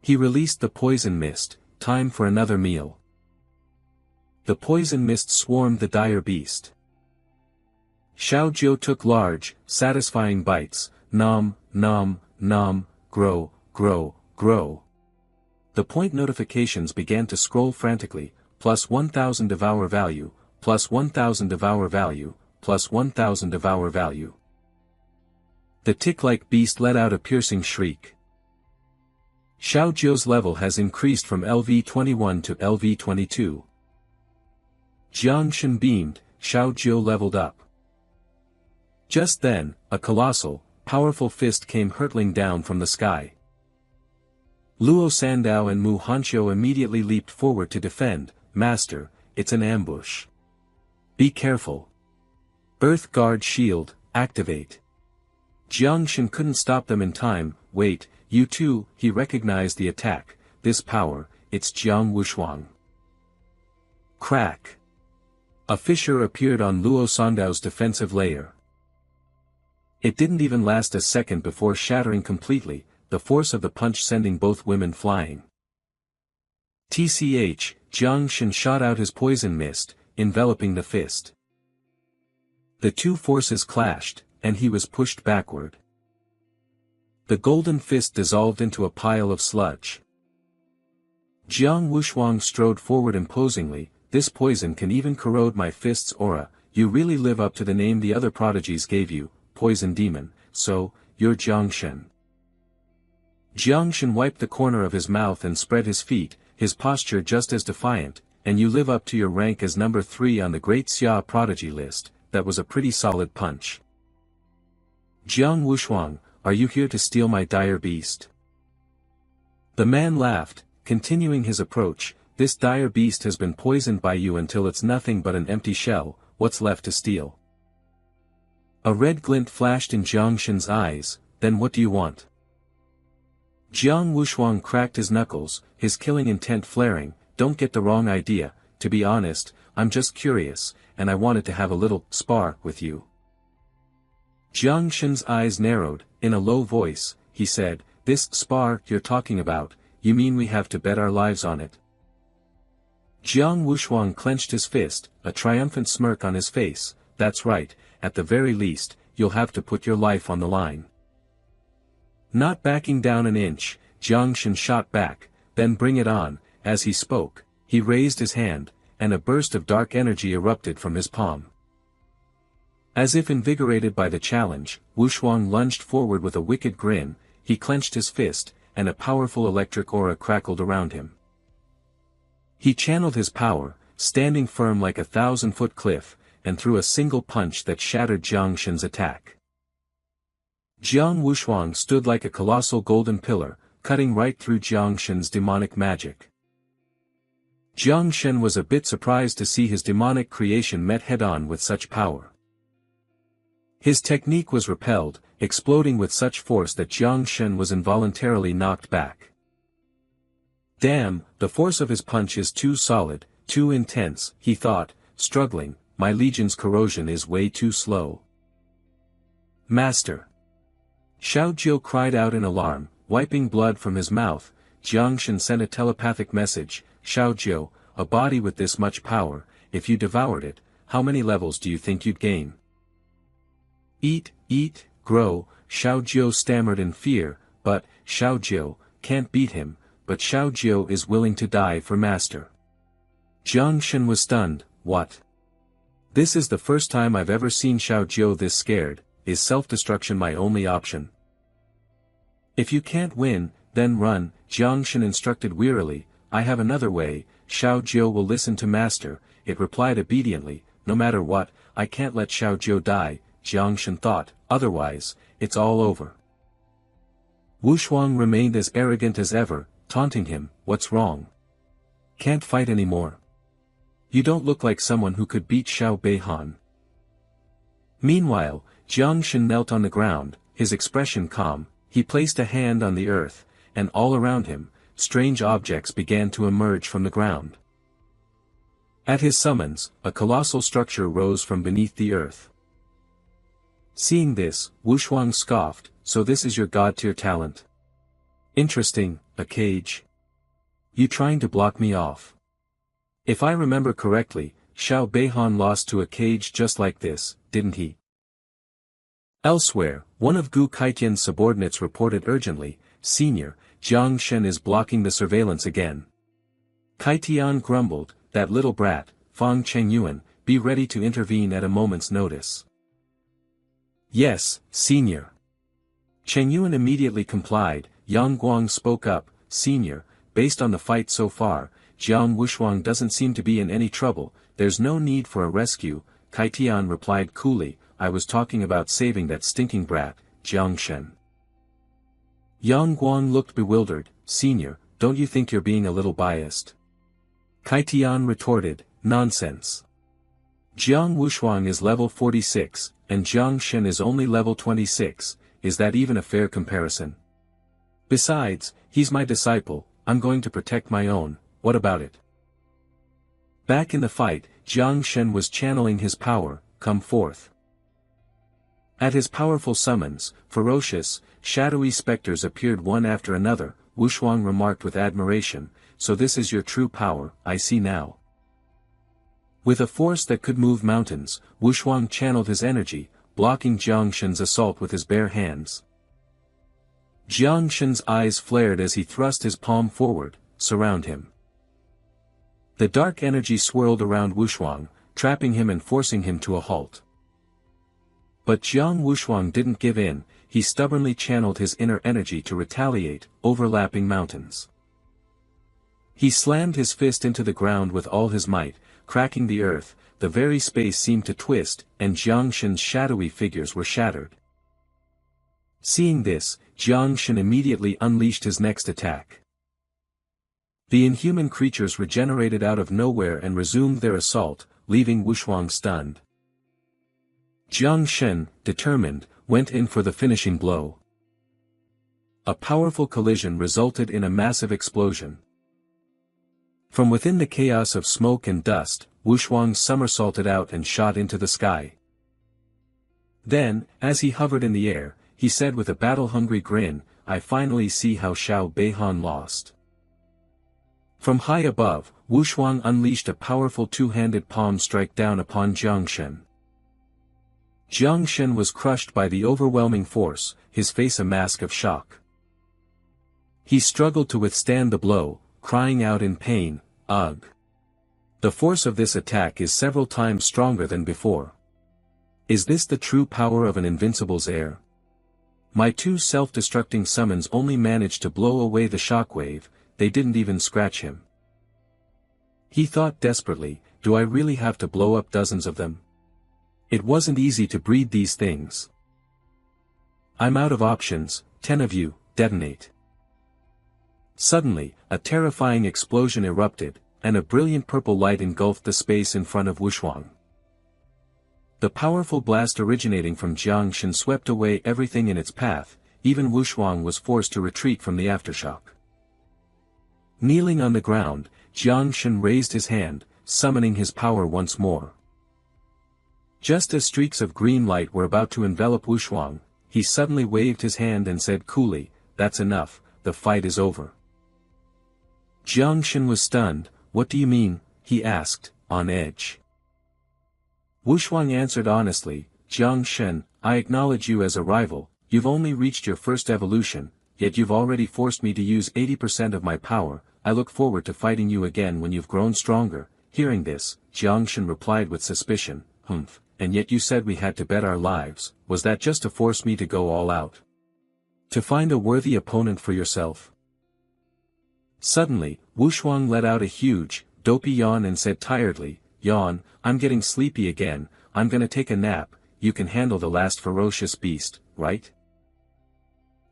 He released the poison mist. Time for another meal. The poison mist swarmed the dire beast. Xiao Jiu took large, satisfying bites. Nom, nom, nom, grow, grow, grow. The point notifications began to scroll frantically. Plus 1000 devour value, plus 1000 devour value, plus 1000 devour value. The tick-like beast let out a piercing shriek. Xiaojiu's level has increased from LV-21 to LV-22. Jiang Shen beamed, Xiaojiu leveled up. Just then, a colossal, powerful fist came hurtling down from the sky. Luo Sandao and Mu Hanqiu immediately leaped forward to defend. Master, it's an ambush. Be careful. Earth Guard Shield, activate. Jiang Shen couldn't stop them in time. Wait, you too. He recognized the attack. This power, it's Jiang Wushuang. Crack. A fissure appeared on Luo Sandao's defensive layer. It didn't even last a second before shattering completely, the force of the punch sending both women flying. TCH, Jiang Shen shot out his poison mist, enveloping the fist. The two forces clashed, and he was pushed backward. The golden fist dissolved into a pile of sludge. Jiang Wushuang strode forward imposingly. This poison can even corrode my fist's aura. You really live up to the name the other prodigies gave you, Poison Demon, so, you're Jiang Shen. Jiang Shen wiped the corner of his mouth and spread his feet, his posture just as defiant, and you live up to your rank as number 3 on the Great Xia Prodigy list. That was a pretty solid punch. Jiang Wushuang, are you here to steal my dire beast? The man laughed, continuing his approach. This dire beast has been poisoned by you until it's nothing but an empty shell. What's left to steal? A red glint flashed in Jiang Shen's eyes. Then what do you want? Jiang Wushuang cracked his knuckles, his killing intent flaring. Don't get the wrong idea, to be honest, I'm just curious, and I wanted to have a little spar with you. Jiang Shen's eyes narrowed. In a low voice, he said, this spar you're talking about, you mean we have to bet our lives on it? Jiang Wushuang clenched his fist, a triumphant smirk on his face. That's right, at the very least, you'll have to put your life on the line. Not backing down an inch, Jiang Shen shot back. Then bring it on. As he spoke, he raised his hand, and a burst of dark energy erupted from his palm. As if invigorated by the challenge, Wushuang lunged forward with a wicked grin. He clenched his fist, and a powerful electric aura crackled around him. He channeled his power, standing firm like a 1,000-foot cliff, and threw a single punch that shattered Jiang Shen's attack. Jiang Wushuang stood like a colossal golden pillar, cutting right through Jiang Shen's demonic magic. Jiang Shen was a bit surprised to see his demonic creation met head-on with such power. His technique was repelled, exploding with such force that Jiang Shen was involuntarily knocked back. Damn, the force of his punch is too solid, too intense, he thought, struggling. My legion's corrosion is way too slow. Master! Xiaojiu cried out in alarm, wiping blood from his mouth. Jiang Shen sent a telepathic message. Xiaojiu, a body with this much power, if you devoured it, how many levels do you think you'd gain? Eat, grow, Xiaojiu stammered in fear, but, Xiaojiu, can't beat him, but Xiaojiu is willing to die for master. Jiang Shen was stunned. What? This is the first time I've ever seen Xiaojiu this scared. Is self-destruction my only option? If you can't win, then run, Jiang Shen instructed wearily. I have another way. Xiaojiu will listen to master, it replied obediently. No matter what, I can't let Xiaojiu die, Jiang Shen thought, otherwise, it's all over. Wushuang remained as arrogant as ever, taunting him. What's wrong? Can't fight anymore? You don't look like someone who could beat Xiao Beihan. Meanwhile, Jiang Shen knelt on the ground, his expression calm. He placed a hand on the earth, and all around him, strange objects began to emerge from the ground. At his summons, a colossal structure rose from beneath the earth. Seeing this, Wushuang scoffed. So this is your god-tier talent? Interesting, a cage. You trying to block me off? If I remember correctly, Xiao Beihan lost to a cage just like this, didn't he? Elsewhere, one of Gu Kaitian's subordinates reported urgently, Senior, Jiang Shen is blocking the surveillance again. Kaitian grumbled, that little brat, Fang Chengyuan, be ready to intervene at a moment's notice. Yes, Senior. Cheng Yuan immediately complied. Yang Guang spoke up, "Senior, based on the fight so far, Jiang Wushuang doesn't seem to be in any trouble, there's no need for a rescue." Kai Tian replied coolly, "I was talking about saving that stinking brat, Jiang Shen." Yang Guang looked bewildered. "Senior, don't you think you're being a little biased?" Kai Tian retorted, "Nonsense. Jiang Wushuang is level 46, and Jiang Shen is only level 26, is that even a fair comparison? Besides, he's my disciple, I'm going to protect my own, what about it?" Back in the fight, Jiang Shen was channeling his power, "Come forth." At his powerful summons, ferocious, shadowy specters appeared one after another. Wushuang remarked with admiration, "So this is your true power, I see now." With a force that could move mountains, Wushuang channeled his energy, blocking Jiang Shen's assault with his bare hands. Jiang Shen's eyes flared as he thrust his palm forward, "Surround him." The dark energy swirled around Wushuang, trapping him and forcing him to a halt. But Jiang Wushuang didn't give in, he stubbornly channeled his inner energy to retaliate, overlapping mountains. He slammed his fist into the ground with all his might, cracking the earth, the very space seemed to twist, and Jiang Shen's shadowy figures were shattered. Seeing this, Jiang Shen immediately unleashed his next attack. The inhuman creatures regenerated out of nowhere and resumed their assault, leaving Wushuang stunned. Jiang Shen, determined, went in for the finishing blow. A powerful collision resulted in a massive explosion. From within the chaos of smoke and dust, Wushuang somersaulted out and shot into the sky. Then, as he hovered in the air, he said with a battle-hungry grin, "I finally see how Xiao Beihan lost." From high above, Wushuang unleashed a powerful two-handed palm strike down upon Jiang Shen. Jiang Shen was crushed by the overwhelming force, his face a mask of shock. He struggled to withstand the blow, crying out in pain, "Ugh! The force of this attack is several times stronger than before. Is this the true power of an invincible's heir? My two self-destructing summons only managed to blow away the shockwave, they didn't even scratch him." He thought desperately, "Do I really have to blow up dozens of them? It wasn't easy to breed these things. I'm out of options, 10 of you, detonate." Suddenly, a terrifying explosion erupted, and a brilliant purple light engulfed the space in front of Wushuang. The powerful blast originating from Jiang Shen swept away everything in its path, even Wushuang was forced to retreat from the aftershock. Kneeling on the ground, Jiang Shen raised his hand, summoning his power once more. Just as streaks of green light were about to envelop Wushuang, he suddenly waved his hand and said coolly, "That's enough, the fight is over." Jiang Shen was stunned. "What do you mean?" he asked, on edge. Wushuang answered honestly, "Jiang Shen, I acknowledge you as a rival, you've only reached your first evolution, yet you've already forced me to use 80% of my power, I look forward to fighting you again when you've grown stronger." Hearing this, Jiang Shen replied with suspicion, "Humph, and yet you said we had to bet our lives, was that just to force me to go all out? To find a worthy opponent for yourself?" Suddenly, Wushuang let out a huge, dopey yawn and said tiredly, "Yawn, I'm getting sleepy again, I'm gonna take a nap, you can handle the last ferocious beast, right?"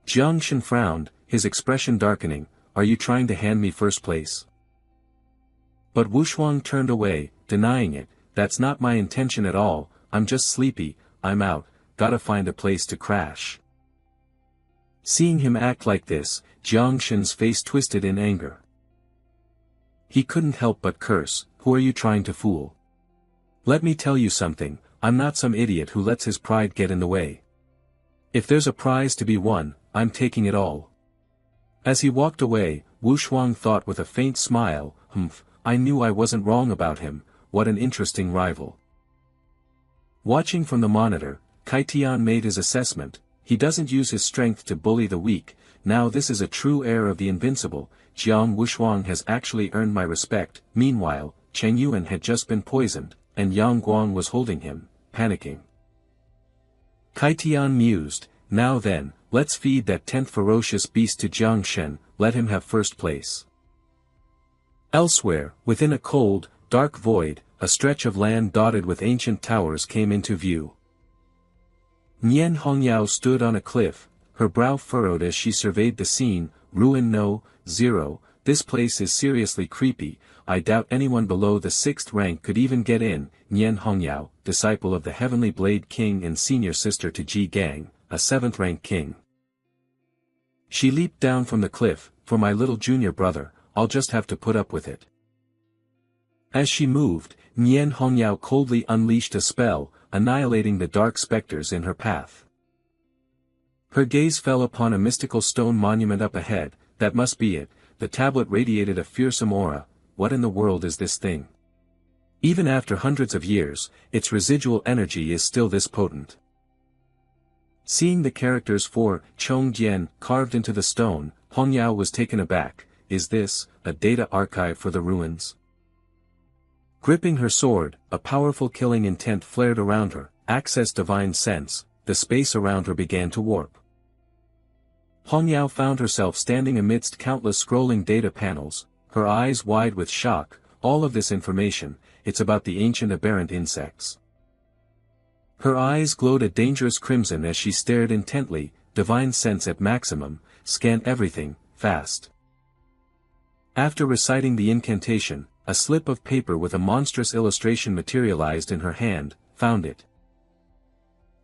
Jiang Shen frowned, his expression darkening, "Are you trying to hand me first place?" But Wushuang turned away, denying it, "That's not my intention at all, I'm just sleepy, I'm out, gotta find a place to crash." Seeing him act like this, Jiang Shen's face twisted in anger. He couldn't help but curse, "Who are you trying to fool? Let me tell you something, I'm not some idiot who lets his pride get in the way. If there's a prize to be won, I'm taking it all." As he walked away, Wushuang thought with a faint smile, "Humph, I knew I wasn't wrong about him, what an interesting rival." Watching from the monitor, Kai Tian made his assessment, "He doesn't use his strength to bully the weak, now this is a true heir of the invincible, Jiang Wushuang has actually earned my respect." Meanwhile, Cheng Yuan had just been poisoned, and Yang Guang was holding him, panicking. Kai Tian mused, "Now then, let's feed that 10th ferocious beast to Jiang Shen, let him have first place. Elsewhere, within a cold, dark void, a stretch of land dotted with ancient towers came into view. Nian Hongyao stood on a cliff, her brow furrowed as she surveyed the scene. Ruin no, 0, this place is seriously creepy, I doubt anyone below the 6th rank could even get in. Nian Hongyao, disciple of the Heavenly Blade King and senior sister to Ji Gang, a 7th rank king. She leaped down from the cliff, for my little junior brother, I'll just have to put up with it. As she moved, Nian Hongyao coldly unleashed a spell, annihilating the dark specters in her path. Her gaze fell upon a mystical stone monument up ahead. That must be it. The tablet radiated a fearsome aura. What in the world is this thing? Even after hundreds of years, its residual energy is still this potent. Seeing the characters for Chongjian carved into the stone, Hongyao was taken aback. Is this a data archive for the ruins? Gripping her sword, a powerful killing intent flared around her. Access divine sense. The space around her began to warp. Hongyao found herself standing amidst countless scrolling data panels, her eyes wide with shock. All of this information, it's about the ancient aberrant insects. Her eyes glowed a dangerous crimson as she stared intently, divine sense at maximum, scan everything, fast. After reciting the incantation, a slip of paper with a monstrous illustration materialized in her hand. Found it.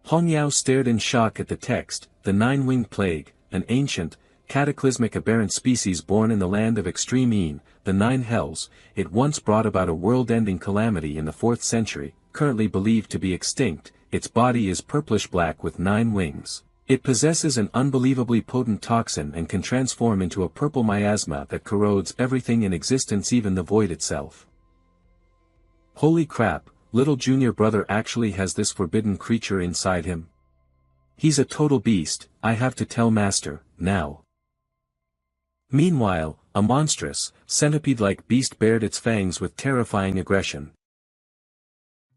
Hongyao stared in shock at the text. The nine-winged plague, an ancient, cataclysmic aberrant species born in the land of extreme Yin, the Nine Hells. It once brought about a world-ending calamity in the 4th century, currently believed to be extinct. Its body is purplish-black with 9 wings. It possesses an unbelievably potent toxin and can transform into a purple miasma that corrodes everything in existence, even the void itself. Holy crap, little junior brother actually has this forbidden creature inside him. He's a total beast, I have to tell master, now. Meanwhile, a monstrous, centipede-like beast bared its fangs with terrifying aggression.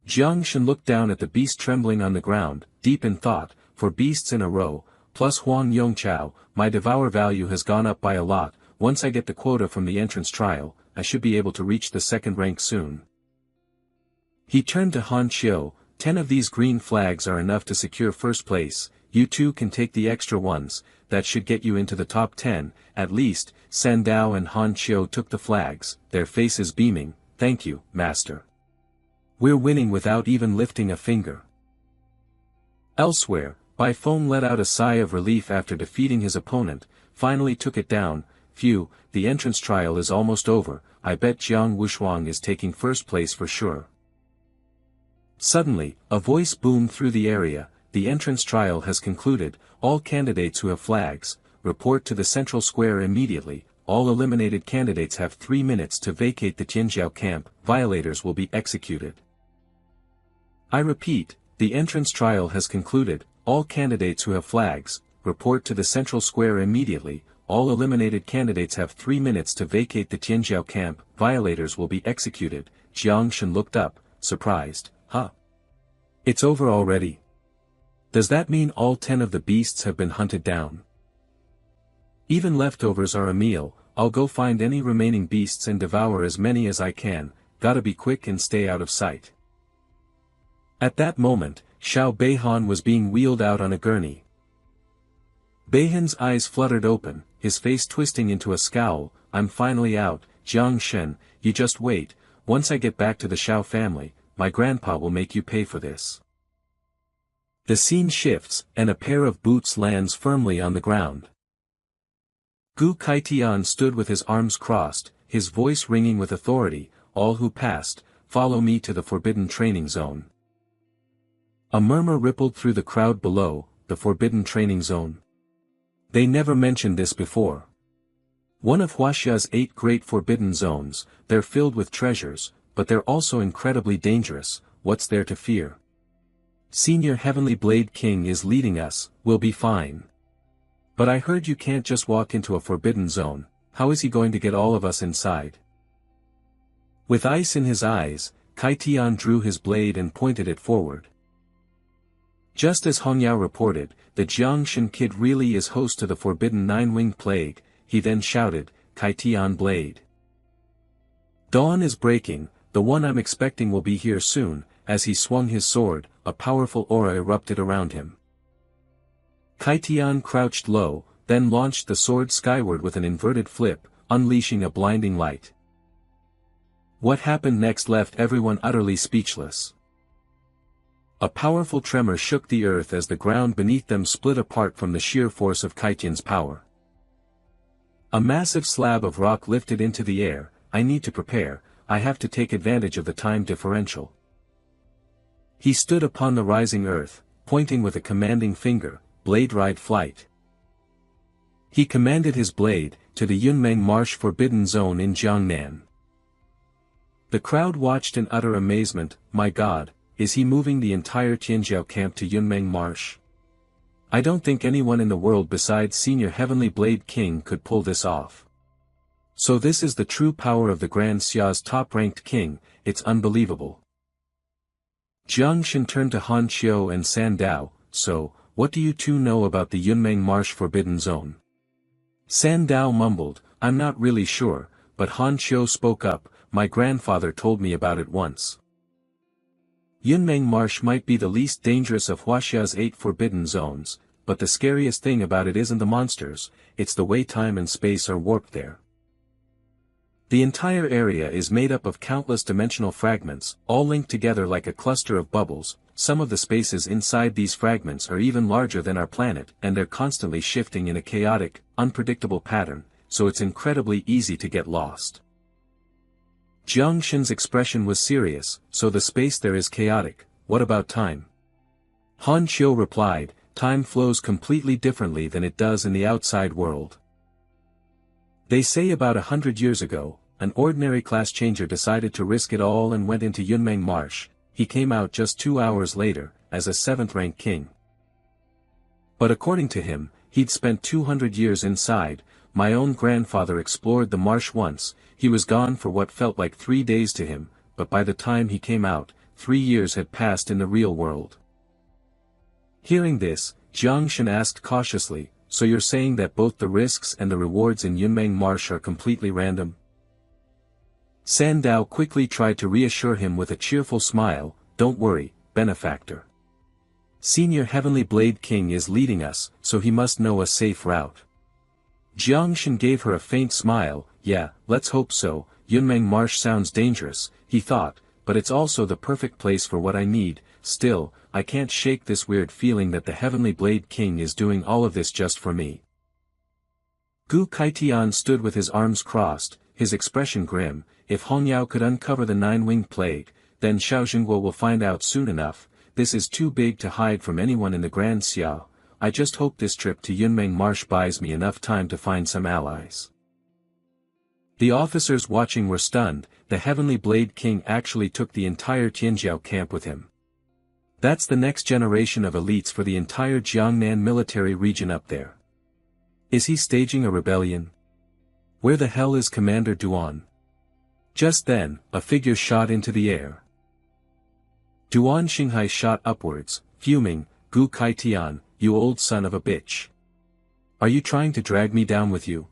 Jiang Shen looked down at the beast trembling on the ground, deep in thought. 4 beasts in a row, plus Huang Yongchao, my devour value has gone up by a lot. Once I get the quota from the entrance trial, I should be able to reach the 2nd rank soon. He turned to Han Qiu. 10 of these green flags are enough to secure first place. You too can take the extra ones, that should get you into the top 10, at least. Sandao and Han Qiu took the flags, their faces beaming. Thank you, master. We're winning without even lifting a finger. Elsewhere, Bai Feng let out a sigh of relief after defeating his opponent, finally took it down. Phew, the entrance trial is almost over. I bet Jiang Wushuang is taking first place for sure. Suddenly, a voice boomed through the area. The entrance trial has concluded. All candidates who have flags, report to the central square immediately. All eliminated candidates have 3 minutes to vacate the Tianjiao camp. Violators will be executed. I repeat, the entrance trial has concluded. All candidates who have flags, report to the central square immediately. All eliminated candidates have 3 minutes to vacate the Tianjiao camp. Violators will be executed. Jiang Shen looked up, surprised. Huh? It's over already? Does that mean all 10 of the beasts have been hunted down? Even leftovers are a meal. I'll go find any remaining beasts and devour as many as I can. Gotta be quick and stay out of sight. At that moment, Xiao Beihan was being wheeled out on a gurney. Beihan's eyes fluttered open, his face twisting into a scowl. I'm finally out, Jiang Shen, you just wait. Once I get back to the Xiao family, my grandpa will make you pay for this. The scene shifts, and a pair of boots lands firmly on the ground. Gu Kaitian stood with his arms crossed, his voice ringing with authority. All who passed, follow me to the forbidden training zone. A murmur rippled through the crowd below. The forbidden training zone. They never mentioned this before. One of Huaxia's 8 great forbidden zones. They're filled with treasures, but they're also incredibly dangerous. What's there to fear? Senior Heavenly Blade King is leading us. We'll be fine. But I heard you can't just walk into a forbidden zone. How is he going to get all of us inside? With ice in his eyes, Kaitian drew his blade and pointed it forward. Just as Hongyao reported, the Jiangshan kid really is host to the forbidden nine-winged plague, he then shouted, Kaitian blade. Dawn is breaking, the one I'm expecting will be here soon. As he swung his sword, a powerful aura erupted around him. Kaitian crouched low, then launched the sword skyward with an inverted flip, unleashing a blinding light. What happened next left everyone utterly speechless. A powerful tremor shook the earth as the ground beneath them split apart from the sheer force of Kaitian's power. A massive slab of rock lifted into the air. I need to prepare, I have to take advantage of the time differential. He stood upon the rising earth, pointing with a commanding finger, blade ride flight. He commanded his blade, to the Yunmeng Marsh forbidden zone in Jiangnan. The crowd watched in utter amazement. My God, is he moving the entire Tianjiao camp to Yunmeng Marsh? I don't think anyone in the world besides Senior Heavenly Blade King could pull this off. So this is the true power of the Grand Xia's top-ranked king, it's unbelievable. Jiang Shen turned to Han Qiu and San Dao, so, what do you two know about the Yunmeng Marsh forbidden zone? San Dao mumbled, I'm not really sure, but Han Qiu spoke up, my grandfather told me about it once. Yunmeng Marsh might be the least dangerous of Huaxia's 8 forbidden zones, but the scariest thing about it isn't the monsters, it's the way time and space are warped there. The entire area is made up of countless dimensional fragments, all linked together like a cluster of bubbles. Some of the spaces inside these fragments are even larger than our planet, and they're constantly shifting in a chaotic, unpredictable pattern, so it's incredibly easy to get lost. Jiang Shen's expression was serious, so the space there is chaotic, what about time? Han Qiu replied, time flows completely differently than it does in the outside world. They say about 100 years ago, an ordinary class changer decided to risk it all and went into Yunmeng Marsh. He came out just 2 hours later, as a 7th-rank king. But according to him, he'd spent 200 years inside. My own grandfather explored the marsh once. He was gone for what felt like 3 days to him, but by the time he came out, 3 years had passed in the real world. Hearing this, Jiang Shen asked cautiously, so you're saying that both the risks and the rewards in Yunmeng Marsh are completely random? San Dao quickly tried to reassure him with a cheerful smile, don't worry, benefactor. Senior Heavenly Blade King is leading us, so he must know a safe route. Jiang Shen gave her a faint smile, yeah, let's hope so. Yunmeng Marsh sounds dangerous, he thought, but it's also the perfect place for what I need. Still, I can't shake this weird feeling that the Heavenly Blade King is doing all of this just for me. Gu Kaitian stood with his arms crossed, his expression grim. If Hongyao could uncover the 9-winged plague, then Xiao Jingguo will find out soon enough. This is too big to hide from anyone in the Grand Xiao. I just hope this trip to Yunmeng Marsh buys me enough time to find some allies. The officers watching were stunned. The Heavenly Blade King actually took the entire Tianjiao camp with him. That's the next generation of elites for the entire Jiangnan military region up there. Is he staging a rebellion? Where the hell is Commander Duan? Just then, a figure shot into the air. Duan Xinghai shot upwards, fuming, Gu Kaitian, you old son of a bitch. Are you trying to drag me down with you?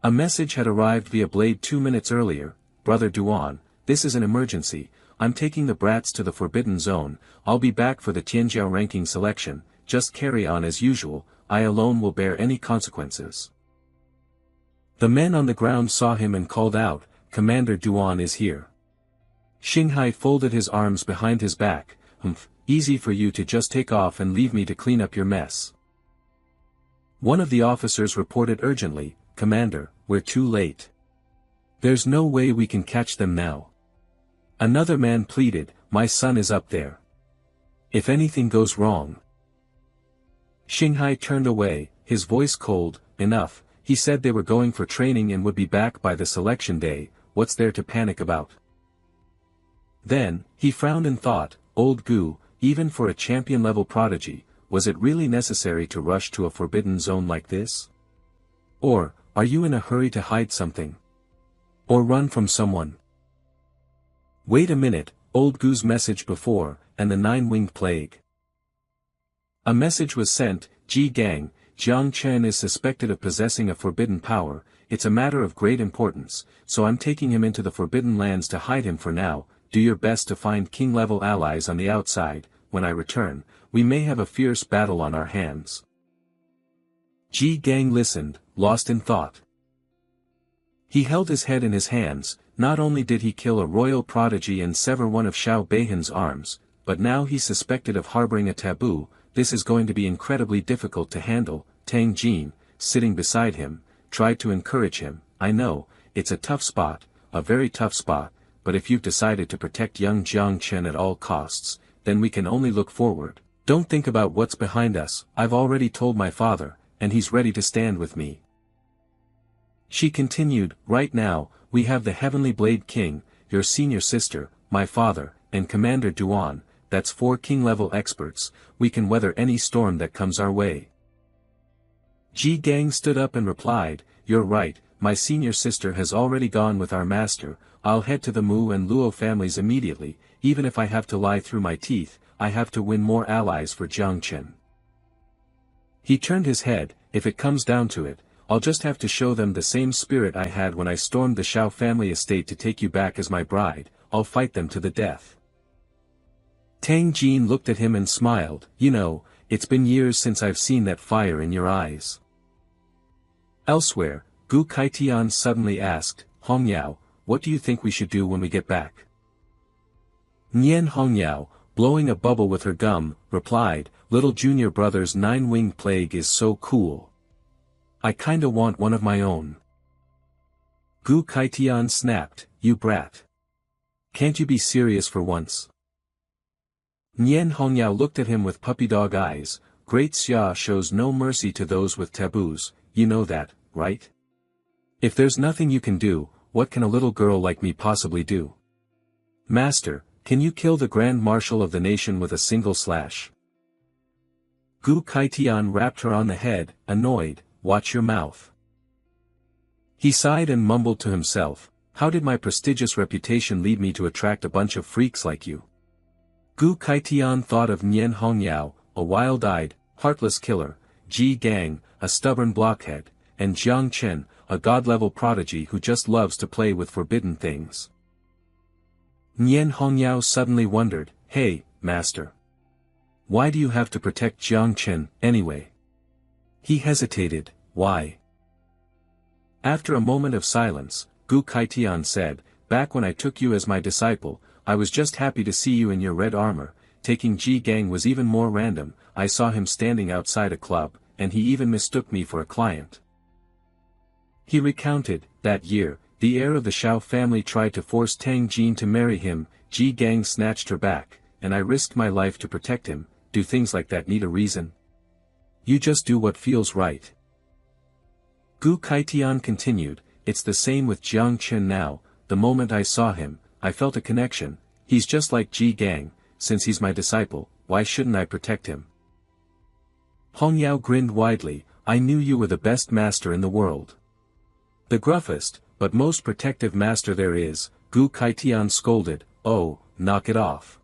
A message had arrived via Blade 2 minutes earlier, Brother Duan, this is an emergency, I'm taking the brats to the Forbidden Zone, I'll be back for the Tianjiao ranking selection, just carry on as usual, I alone will bear any consequences. The men on the ground saw him and called out, Commander Duan is here. Xinghai folded his arms behind his back, easy for you to just take off and leave me to clean up your mess. One of the officers reported urgently, Commander, we're too late. There's no way we can catch them now. Another man pleaded, my son is up there. If anything goes wrong. Xinghai turned away, his voice cold, enough, he said they were going for training and would be back by the selection day, what's there to panic about? Then, he frowned and thought, old Gu, even for a champion-level prodigy, was it really necessary to rush to a forbidden zone like this? Or, are you in a hurry to hide something? Or run from someone? Wait a minute, old Gu's message before, and the 9-winged plague. A message was sent, Ji Gang, Jiang Chen is suspected of possessing a forbidden power, it's a matter of great importance, so I'm taking him into the Forbidden Lands to hide him for now, do your best to find king-level allies on the outside, when I return, we may have a fierce battle on our hands. Ji Gang listened, lost in thought. He held his head in his hands, not only did he kill a royal prodigy and sever one of Xiao Beihan's arms, but now he's suspected of harboring a taboo, this is going to be incredibly difficult to handle. Tang Jin, sitting beside him, tried to encourage him, I know, it's a tough spot, a very tough spot, but if you've decided to protect young Jiang Chen at all costs, then we can only look forward. Don't think about what's behind us, I've already told my father, and he's ready to stand with me. She continued, right now, we have the Heavenly Blade King, your senior sister, my father, and Commander Duan, that's 4 king-level experts, we can weather any storm that comes our way. Ji Gang stood up and replied, you're right, my senior sister has already gone with our master, I'll head to the Mu and Luo families immediately, even if I have to lie through my teeth, I have to win more allies for Jiang Chen. He turned his head, if it comes down to it, I'll just have to show them the same spirit I had when I stormed the Xiao family estate to take you back as my bride, I'll fight them to the death. Tang Jin looked at him and smiled, you know, it's been years since I've seen that fire in your eyes. Elsewhere, Gu Kaitian suddenly asked, Hongyao, what do you think we should do when we get back? Nian Hongyao, blowing a bubble with her gum, replied, little junior brother's 9-winged plague is so cool. I kinda want one of my own. Gu Kaitian snapped, you brat. Can't you be serious for once? Nian Hongyao looked at him with puppy-dog eyes, Great Xia shows no mercy to those with taboos, you know that, right? If there's nothing you can do, what can a little girl like me possibly do? Master, can you kill the Grand Marshal of the nation with a single slash? Gu Kaitian rapped her on the head, annoyed, watch your mouth. He sighed and mumbled to himself, how did my prestigious reputation lead me to attract a bunch of freaks like you? Gu Kaitian thought of Nian Hongyao, a wild-eyed, heartless killer, Ji Gang, a stubborn blockhead, and Jiang Chen, a god-level prodigy who just loves to play with forbidden things. Nian Hongyao suddenly wondered, hey, master. Why do you have to protect Jiang Chen, anyway? He hesitated, why? After a moment of silence, Gu Kaitian said, back when I took you as my disciple, I was just happy to see you in your red armor, taking Ji Gang was even more random, I saw him standing outside a club, and he even mistook me for a client. He recounted, that year, the heir of the Xiao family tried to force Tang Jin to marry him, Ji Gang snatched her back, and I risked my life to protect him, do things like that need a reason? You just do what feels right. Gu Kaitian continued, it's the same with Jiang Chen now, the moment I saw him, I felt a connection, he's just like Ji Gang, since he's my disciple, why shouldn't I protect him? Hongyao grinned widely, I knew you were the best master in the world. The gruffest, but most protective master there is, Gu Kaitian scolded, oh, knock it off.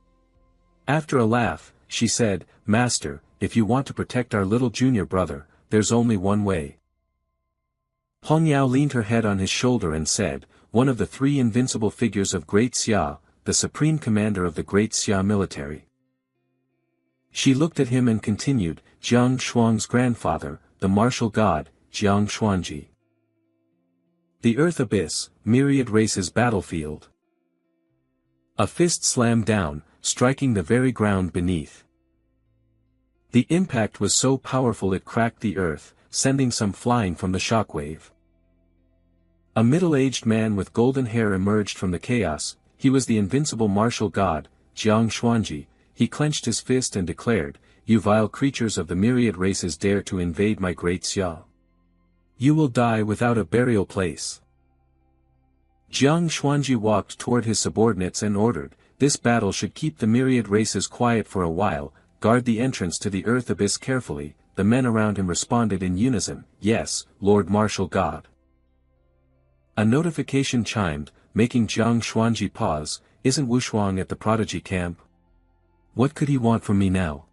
After a laugh, she said, Master, if you want to protect our little junior brother, there's only one way. Hongyao leaned her head on his shoulder and said, one of the 3 invincible figures of Great Xia, the supreme commander of the Great Xia military. She looked at him and continued, Jiang Shuang's grandfather, the martial god, Jiang Xuanji. The Earth Abyss, Myriad Races Battlefield. A fist slammed down, striking the very ground beneath. The impact was so powerful it cracked the earth, sending some flying from the shockwave. A middle-aged man with golden hair emerged from the chaos, he was the invincible martial god, Jiang Xuanji, he clenched his fist and declared, you vile creatures of the myriad races dare to invade my great Xia. You will die without a burial place. Jiang Xuanji walked toward his subordinates and ordered, this battle should keep the myriad races quiet for a while, guard the entrance to the earth abyss carefully, the men around him responded in unison, yes, Lord Martial God. A notification chimed, making Jiang Xuanji pause, isn't Wu Shuang at the prodigy camp? What could he want from me now?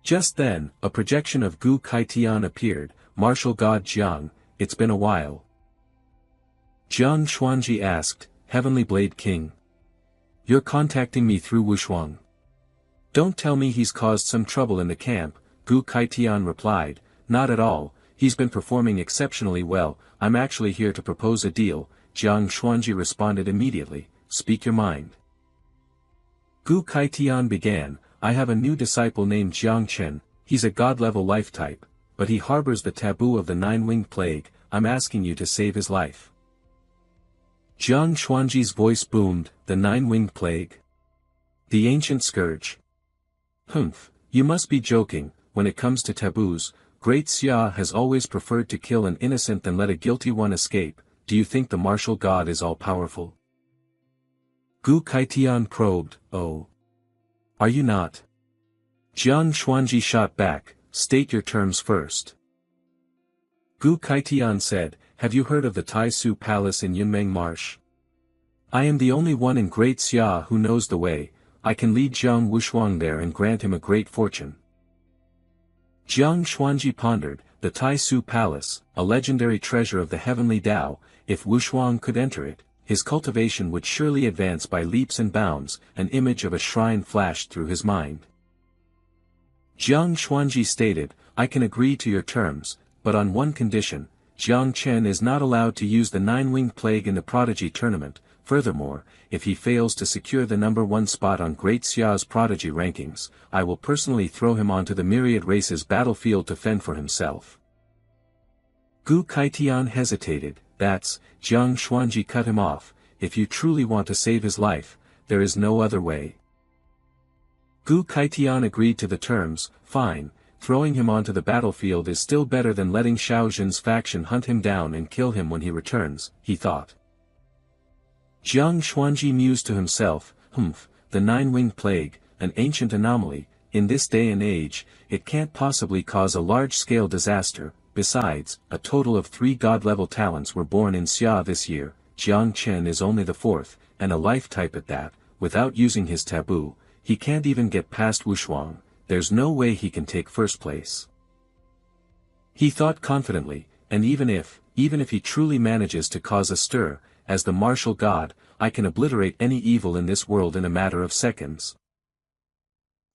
Just then, a projection of Gu Kaitian appeared. Martial God Jiang, it's been a while. Jiang Xuanji asked, Heavenly Blade King. You're contacting me through Wushuang. Don't tell me he's caused some trouble in the camp, Gu Kaitian replied, not at all, he's been performing exceptionally well, I'm actually here to propose a deal, Jiang Xuanji responded immediately, speak your mind. Gu Kaitian began, I have a new disciple named Jiang Chen, he's a god-level life type, but he harbors the taboo of the nine-winged plague, I'm asking you to save his life. Jiang Xuanji's voice boomed, the nine-winged plague? The ancient scourge. Humph, you must be joking, when it comes to taboos, Great Xia has always preferred to kill an innocent than let a guilty one escape, do you think the martial god is all-powerful? Gu Kaitian probed, oh. Are you not? Jiang Xuanji shot back, state your terms first. Gu Kaitian said, have you heard of the Tai Su Palace in Yunmeng Marsh? I am the only one in Great Xia who knows the way, I can lead Jiang Wushuang there and grant him a great fortune. Jiang Xuanji pondered, the Tai Su Palace, a legendary treasure of the heavenly Tao, if Wushuang could enter it, his cultivation would surely advance by leaps and bounds, an image of a shrine flashed through his mind. Jiang Xuanji stated, I can agree to your terms, but on one condition, Jiang Chen is not allowed to use the nine-winged plague in the Prodigy tournament, furthermore, if he fails to secure the number 1 spot on Great Xia's Prodigy rankings, I will personally throw him onto the myriad races battlefield to fend for himself. Gu Kaitian hesitated, that's, Jiang Xuanji cut him off, if you truly want to save his life, there is no other way. Gu Kaitian agreed to the terms, fine, throwing him onto the battlefield is still better than letting Xiaojin's faction hunt him down and kill him when he returns, he thought. Jiang Xuanji mused to himself, humph, the nine-winged plague, an ancient anomaly, in this day and age, it can't possibly cause a large-scale disaster, besides, a total of 3 god-level talents were born in Xia this year, Jiang Chen is only the 4th, and a life type at that, without using his taboo, he can't even get past Wushuang, there's no way he can take first place. He thought confidently, and even if he truly manages to cause a stir, as the martial god, I can obliterate any evil in this world in a matter of seconds.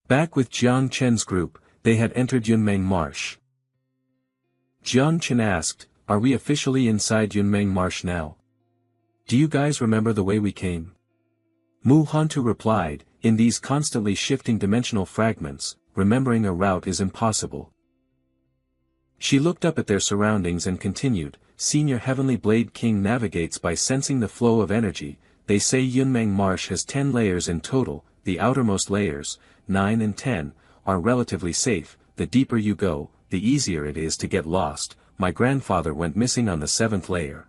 Back with Jiang Chen's group, they had entered Yunmeng Marsh. Jiang Chen asked, are we officially inside Yunmeng Marsh now? Do you guys remember the way we came? Mu Hantu replied, in these constantly shifting dimensional fragments, remembering a route is impossible. She looked up at their surroundings and continued, Senior Heavenly Blade King navigates by sensing the flow of energy, they say Yunmeng Marsh has 10 layers in total, the outermost layers, 9 and 10, are relatively safe, the deeper you go, the easier it is to get lost, my grandfather went missing on the 7th layer.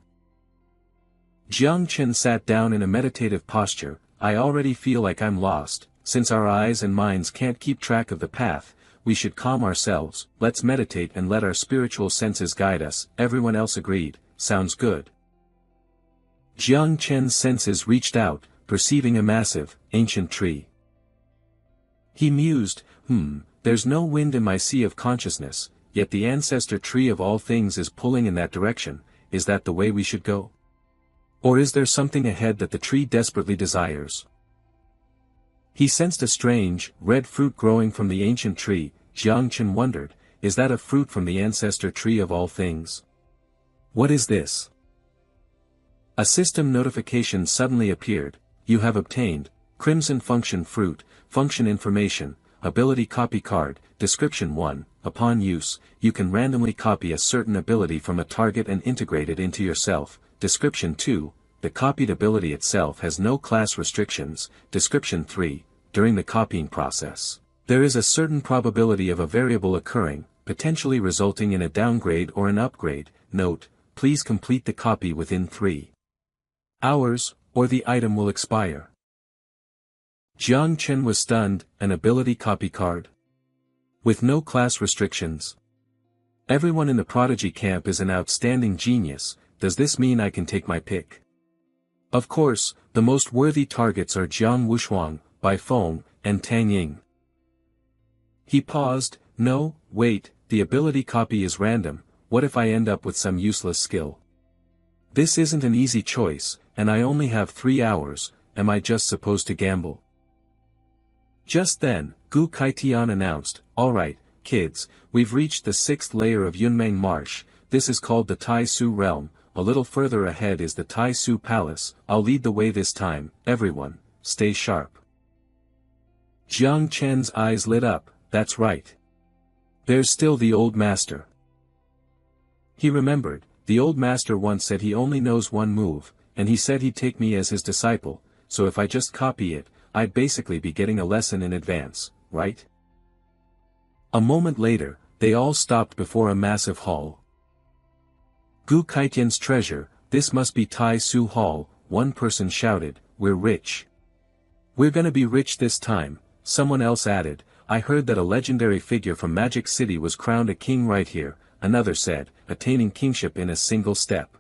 Jiang Chen sat down in a meditative posture, I already feel like I'm lost, since our eyes and minds can't keep track of the path, we should calm ourselves, let's meditate and let our spiritual senses guide us, everyone else agreed, sounds good. Jiang Chen's senses reached out, perceiving a massive, ancient tree. He mused, there's no wind in my sea of consciousness, yet the ancestor tree of all things is pulling in that direction, is that the way we should go? Or is there something ahead that the tree desperately desires? He sensed a strange, red fruit growing from the ancient tree, Jiang Chen wondered, is that a fruit from the ancestor tree of all things? What is this? A system notification suddenly appeared, you have obtained, Crimson Function Fruit, Function Information, Ability Copy Card, Description 1, upon use, you can randomly copy a certain ability from a target and integrate it into yourself, Description 2, the copied ability itself has no class restrictions, Description 3, during the copying process, there is a certain probability of a variable occurring, potentially resulting in a downgrade or an upgrade, note, please complete the copy within 3 hours, or the item will expire. Jiang Chen was stunned, an ability copy card? With no class restrictions. Everyone in the Prodigy camp is an outstanding genius, does this mean I can take my pick? Of course, the most worthy targets are Jiang Wushuang, Bai Feng, and Tang Ying. He paused, no, wait, the ability copy is random, what if I end up with some useless skill? This isn't an easy choice, and I only have 3 hours, am I just supposed to gamble? Just then, Gu Kaitian announced, alright, kids, we've reached the 6th layer of Yunmeng Marsh, this is called the Tai Su realm, a little further ahead is the Tai Su palace, I'll lead the way this time, everyone, stay sharp. Jiang Chen's eyes lit up, that's right. There's still the old master. He remembered, the old master once said he only knows one move, and he said he'd take me as his disciple, so if I just copy it, I'd basically be getting a lesson in advance, right? A moment later, they all stopped before a massive hall. Gu Kaitian's treasure, this must be Tai Su Hall, one person shouted, we're rich. We're gonna be rich this time, someone else added, I heard that a legendary figure from Magic City was crowned a king right here, another said, attaining kingship in a single step.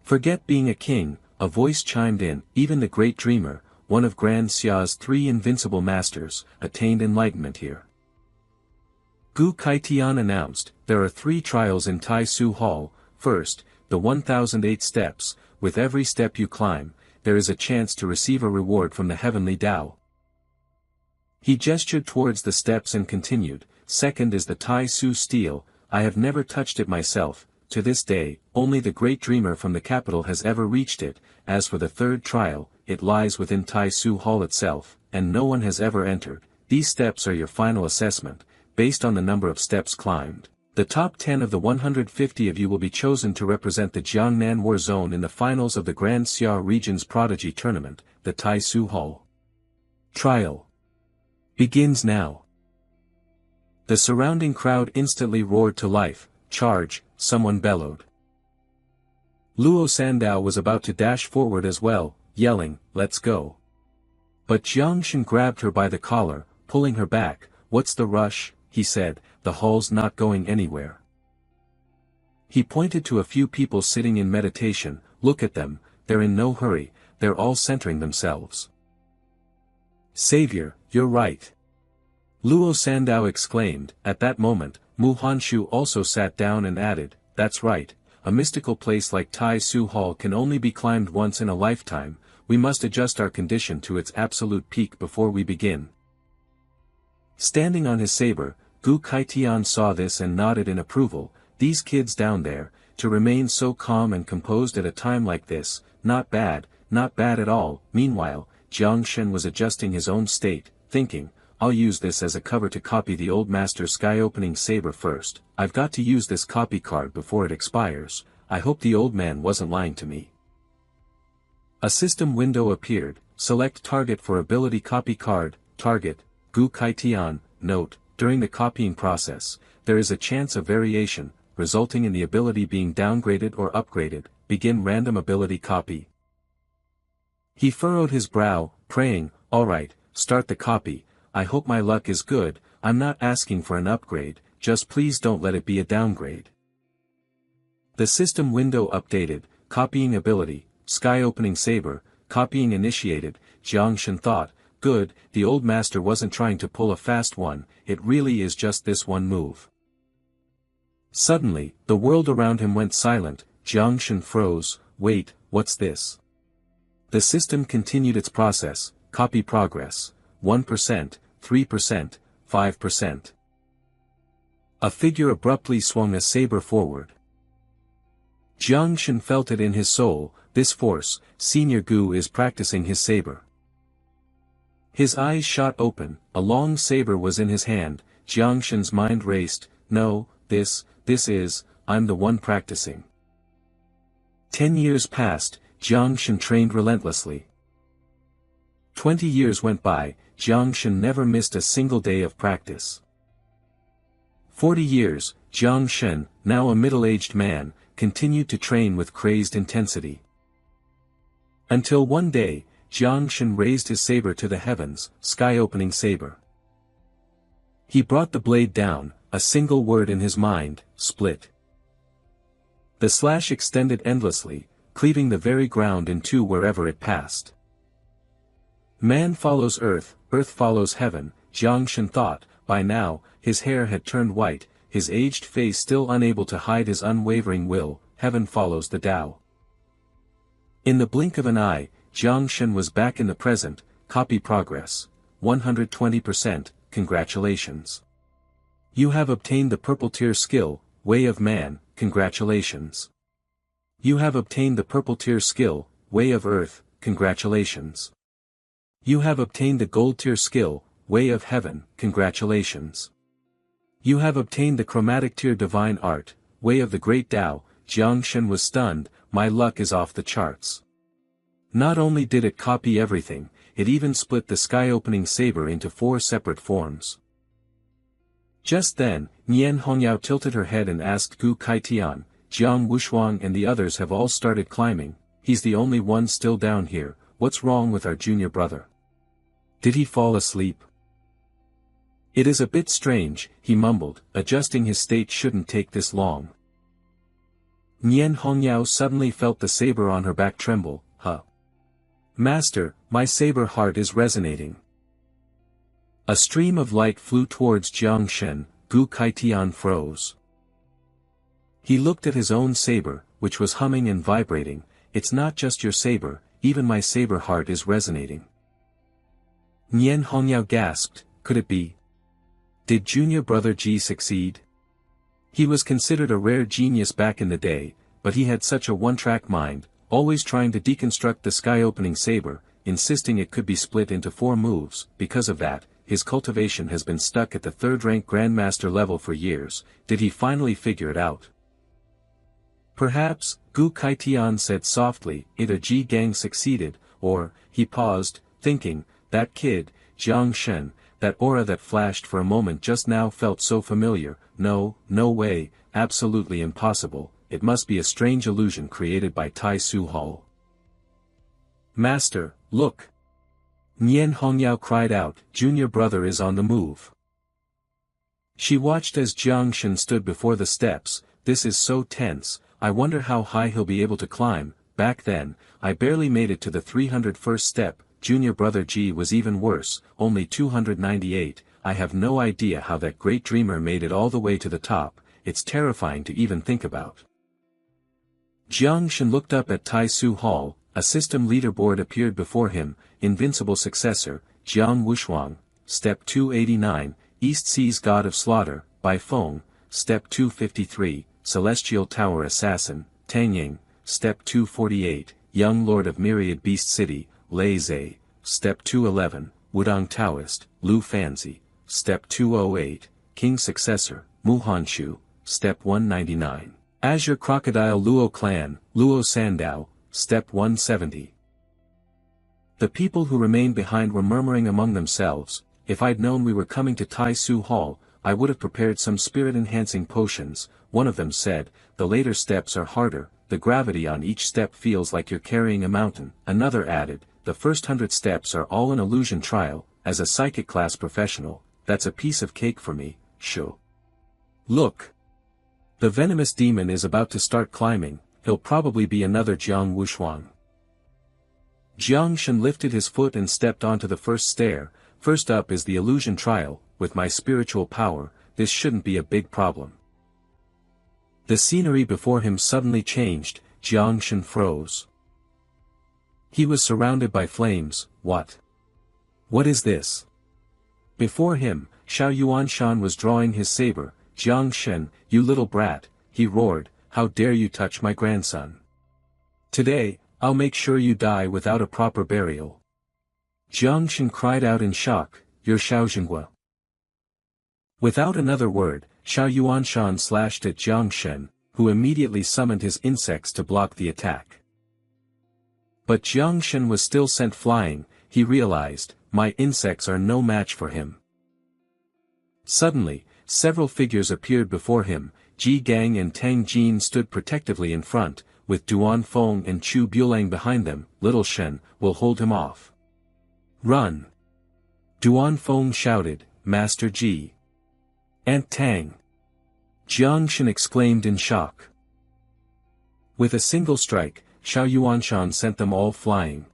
Forget being a king, a voice chimed in, even the great dreamer, one of Grand Xia's 3 invincible masters, attained enlightenment here. Gu Kaitian announced, there are 3 trials in Tai Su Hall, first, the 1008 steps, with every step you climb, there is a chance to receive a reward from the heavenly Tao. He gestured towards the steps and continued, second is the Tai Su steel, I have never touched it myself, to this day, only the great dreamer from the capital has ever reached it, as for the 3rd trial, it lies within Tai Su Hall itself, and no one has ever entered, these steps are your final assessment, based on the number of steps climbed. The top 10 of the 150 of you will be chosen to represent the Jiangnan War Zone in the finals of the Grand Xia Region's Prodigy Tournament, the Tai Su Hall. Trial begins now. The surrounding crowd instantly roared to life, charge, someone bellowed. Luo Sandao was about to dash forward as well, yelling, let's go. But Jiang Shen grabbed her by the collar, pulling her back, what's the rush, he said, the hall's not going anywhere. He pointed to a few people sitting in meditation, look at them, they're in no hurry, they're all centering themselves. Savior, you're right. Luo Sandao exclaimed, at that moment, Mu Hanshu also sat down and added, that's right, a mystical place like Tai Su Hall can only be climbed once in a lifetime, we must adjust our condition to its absolute peak before we begin. Standing on his saber, Gu Kaitian saw this and nodded in approval, these kids down there, to remain so calm and composed at a time like this, not bad at all. Meanwhile, Jiang Shen was adjusting his own state, thinking, I'll use this as a cover to copy the old master's sky-opening saber first, I've got to use this copy card before it expires, I hope the old man wasn't lying to me. A system window appeared, select target for ability copy card, target, Gu Kaitian, note, during the copying process, there is a chance of variation, resulting in the ability being downgraded or upgraded, begin random ability copy. He furrowed his brow, praying, alright, start the copy, I hope my luck is good, I'm not asking for an upgrade, just please don't let it be a downgrade. The system window updated, copying ability, sky opening saber, copying initiated, Jiang Shen thought, good, the old master wasn't trying to pull a fast one, it really is just this one move. Suddenly, the world around him went silent, Jiang Shen froze, wait, what's this? The system continued its process, copy progress, 1%, 3%, 5%. A figure abruptly swung a saber forward. Jiang Shen felt it in his soul, this force, Senior Gu is practicing his saber. His eyes shot open, a long saber was in his hand, Jiang Shen's mind raced, no, this is, I'm the one practicing. 10 years passed, Jiang Shen trained relentlessly. 20 years went by, Jiang Shen never missed a single day of practice. 40 years, Jiang Shen, now a middle-aged man, continued to train with crazed intensity. Until one day, Jiang Shen raised his saber to the heavens, sky-opening saber. He brought the blade down, a single word in his mind, split. The slash extended endlessly, cleaving the very ground in two wherever it passed. Man follows earth, earth follows heaven, Jiang Shen thought, By now, his hair had turned white, his aged face still unable to hide his unwavering will. Heaven follows the Tao. In the blink of an eye, Jiang Shen was back in the present. Copy progress. 120%, congratulations. You have obtained the purple tier skill, Way of Man, congratulations. You have obtained the purple tier skill, Way of Earth, congratulations. You have obtained the gold tier skill, Way of Heaven, congratulations. You have obtained the chromatic tier Divine Art, Way of the Great Tao. Jiang Shen was stunned. My luck is off the charts. Not only did it copy everything, it even split the sky-opening saber into 4 separate forms. Just then, Nian Hongyao tilted her head and asked Gu Kaitian, Jiang Wushuang and the others have all started climbing. He's the only one still down here. What's wrong with our junior brother? Did he fall asleep? It is a bit strange, he mumbled. Adjusting his state shouldn't take this long. Nian Hongyao suddenly felt the saber on her back tremble. Huh. Master, my saber heart is resonating. A stream of light flew towards Jiang Shen. Gu Kaitian froze. He looked at his own saber, which was humming and vibrating. It's not just your saber, even my saber heart is resonating. Nian Hongyao gasped, could it be? Did junior brother Ji succeed? He was considered a rare genius back in the day, but he had such a one-track mind, always trying to deconstruct the sky-opening saber, insisting it could be split into 4 moves. Because of that, his cultivation has been stuck at the 3rd-rank Grandmaster level for years. Did he finally figure it out? Perhaps, Gu Kaitian said softly, a Ji Gang succeeded, or, he paused, thinking, that kid, Jiang Shen, that aura that flashed for a moment just now felt so familiar. No, no way, absolutely impossible, it must be a strange illusion created by Tai Su Hall. Master, look! Nian Hongyao cried out, junior brother is on the move. She watched as Jiang Shen stood before the steps. This is so tense, I wonder how high he'll be able to climb. Back then, I barely made it to the 301st step, junior brother Ji was even worse, only 298, I have no idea how that great dreamer made it all the way to the top, it's terrifying to even think about. Jiang Shen looked up at Tai Su Hall, a system leaderboard appeared before him, invincible successor, Jiang Wushuang, Step 289, East Seas God of Slaughter, Bai Feng, Step 253, Celestial Tower Assassin, Tang Ying, Step 248, Young Lord of Myriad Beast City, Lei Zhe, Step 211, Wudong Taoist, Lu Fanzi, Step 208, King Successor, Mu Honshu, Step 199, Azure Crocodile Luo Clan, Luo Sandao, Step 170. The people who remained behind were murmuring among themselves, if I'd known we were coming to Tai Su Hall, I would have prepared some spirit-enhancing potions. One of them said, the later steps are harder, the gravity on each step feels like you're carrying a mountain. Another added, the first 100 steps are all an illusion trial. As a psychic class professional, that's a piece of cake for me, sure. Look! The venomous demon is about to start climbing, he'll probably be another Jiang Wushuang. Jiang Shen lifted his foot and stepped onto the first stair. First up is the illusion trial. With my spiritual power, this shouldn't be a big problem. The scenery before him suddenly changed. Jiang Shen froze. He was surrounded by flames. What? What is this? Before him, Xiao Yuanshan was drawing his saber. Jiang Shen, you little brat, he roared, how dare you touch my grandson? Today, I'll make sure you die without a proper burial. Jiang Shen cried out in shock, you're Xiao Zhenghua. Without another word, Xiao Yuanshan slashed at Jiang Shen, who immediately summoned his insects to block the attack. But Jiang Shen was still sent flying. He realized, my insects are no match for him. Suddenly, several figures appeared before him. Ji Gang and Tang Jin stood protectively in front, with Duan Feng and Chu Bulang behind them. Little Shen, will hold him off. Run! Duan Feng shouted, Master Ji. Aunt Tang! Jiang Shen exclaimed in shock. With a single strike, Xiao Yuanshan sent them all flying.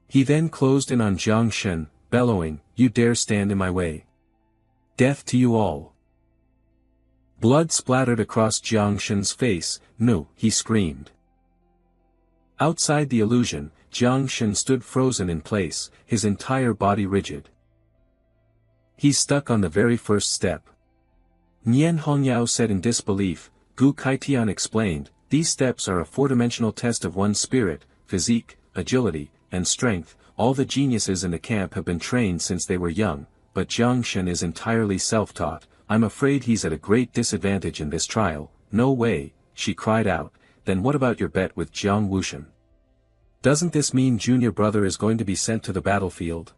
He then closed in on Jiang Shen, bellowing, you dare stand in my way. Death to you all. Blood splattered across Jiang Shen's face. No, he screamed. Outside the illusion, Jiang Shen stood frozen in place, his entire body rigid. He's stuck on the very first step. Nian Hongyao said in disbelief. Gu Kaitian explained, these steps are a four-dimensional test of one's spirit, physique, agility, and strength. All the geniuses in the camp have been trained since they were young, but Jiang Shen is entirely self-taught. I'm afraid he's at a great disadvantage in this trial. No way, she cried out. Then what about your bet with Jiang Wushan? Doesn't this mean junior brother is going to be sent to the battlefield?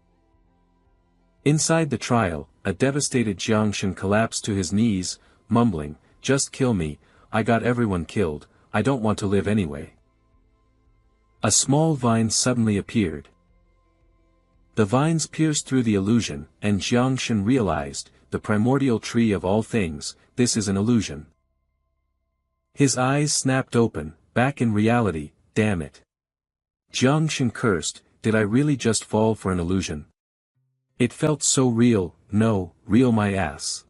Inside the trial, a devastated Jiang Shen collapsed to his knees, mumbling, just kill me, I got everyone killed, I don't want to live anyway. A small vine suddenly appeared. The vines pierced through the illusion, and Jiang Shen realized, the primordial tree of all things, this is an illusion. His eyes snapped open, back in reality, damn it. Jiang Shen cursed, did I really just fall for an illusion? It felt so real, no, real my ass.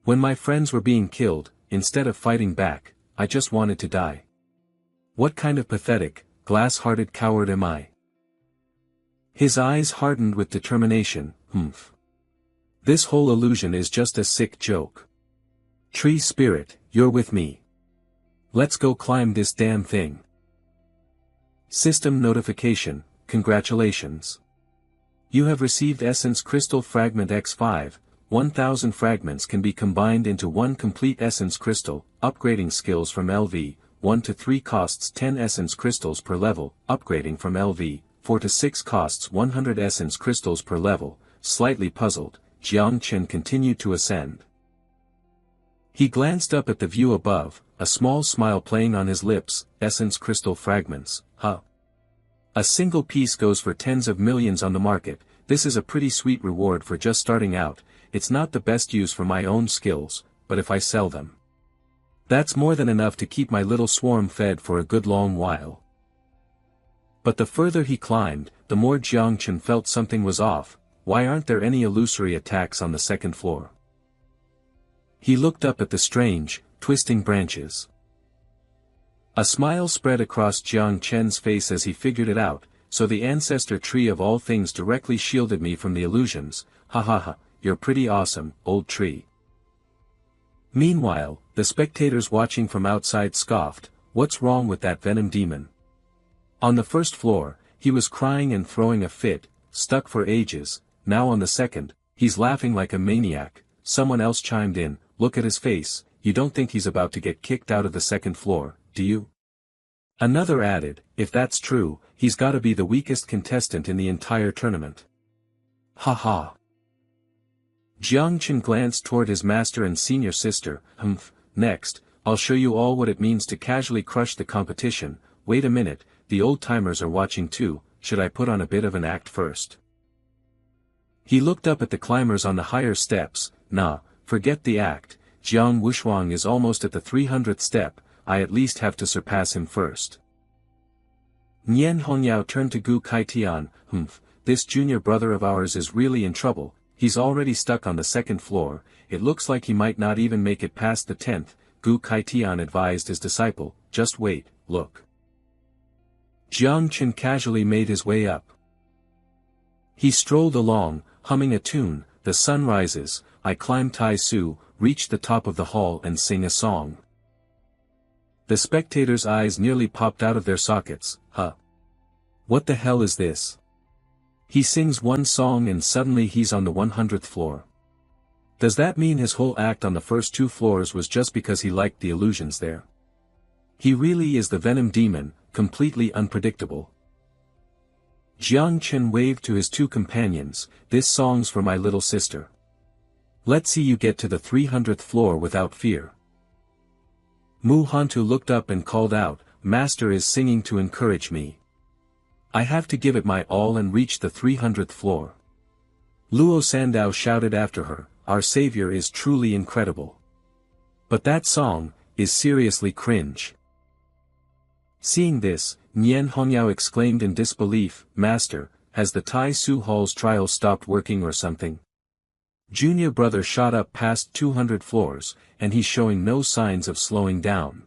When my friends were being killed, instead of fighting back, I just wanted to die. What kind of pathetic, glass-hearted coward am I? His eyes hardened with determination. This whole illusion is just a sick joke. Tree spirit, you're with me. Let's go climb this damn thing. System notification, congratulations. You have received Essence Crystal Fragment X5, 1000 fragments can be combined into one complete Essence Crystal. Upgrading skills from LV, 1 to 3 costs 10 Essence Crystals per level, upgrading from LV, 4 to 6 costs 100 Essence Crystals per level. Slightly puzzled, Jiang Chen continued to ascend. He glanced up at the view above, a small smile playing on his lips. Essence Crystal Fragments, huh? A single piece goes for tens of millions on the market. This is a pretty sweet reward for just starting out. It's not the best use for my own skills, but if I sell them, that's more than enough to keep my little swarm fed for a good long while. But the further he climbed, the more Jiang Chen felt something was off. Why aren't there any illusory attacks on the second floor? He looked up at the strange, twisting branches. A smile spread across Jiang Chen's face as he figured it out. So the ancestor tree of all things directly shielded me from the illusions. Ha ha ha, you're pretty awesome, old tree. Meanwhile, the spectators watching from outside scoffed, what's wrong with that venom demon? On the first floor, he was crying and throwing a fit, stuck for ages. Now on the second, he's laughing like a maniac. Someone else chimed in, look at his face, you don't think he's about to get kicked out of the second floor, do you? Another added, if that's true, he's gotta be the weakest contestant in the entire tournament. Ha ha. Jiang Chen glanced toward his master and senior sister. Next, I'll show you all what it means to casually crush the competition. Wait a minute, the old-timers are watching too. Should I put on a bit of an act first? He looked up at the climbers on the higher steps. Nah, forget the act. Jiang Wushuang is almost at the 300th step. I at least have to surpass him first. Nian Hongyao turned to Gu Kaitian. This junior brother of ours is really in trouble. He's already stuck on the second floor. It looks like he might not even make it past the 10th. Gu Kaitian advised his disciple, just wait, look. Jiang Chen casually made his way up. He strolled along, humming a tune. The sun rises, I climb Tai Su, reach the top of the hall and sing a song. The spectators' eyes nearly popped out of their sockets. Huh? What the hell is this? He sings one song and suddenly he's on the 100th floor. Does that mean his whole act on the first 2 floors was just because he liked the illusions there? He really is the venom demon, completely unpredictable. Jiang Chen waved to his 2 companions, this song's for my little sister. Let's see you get to the 300th floor without fear. Mu Hantu looked up and called out, Master is singing to encourage me. I have to give it my all and reach the 300th floor. Luo Sandao shouted after her, our savior is truly incredible. But that song is seriously cringe. Seeing this, Nian Hongyao exclaimed in disbelief, Master, has the Tai Su Hall's trial stopped working or something? Junior brother shot up past 200 floors, and he's showing no signs of slowing down.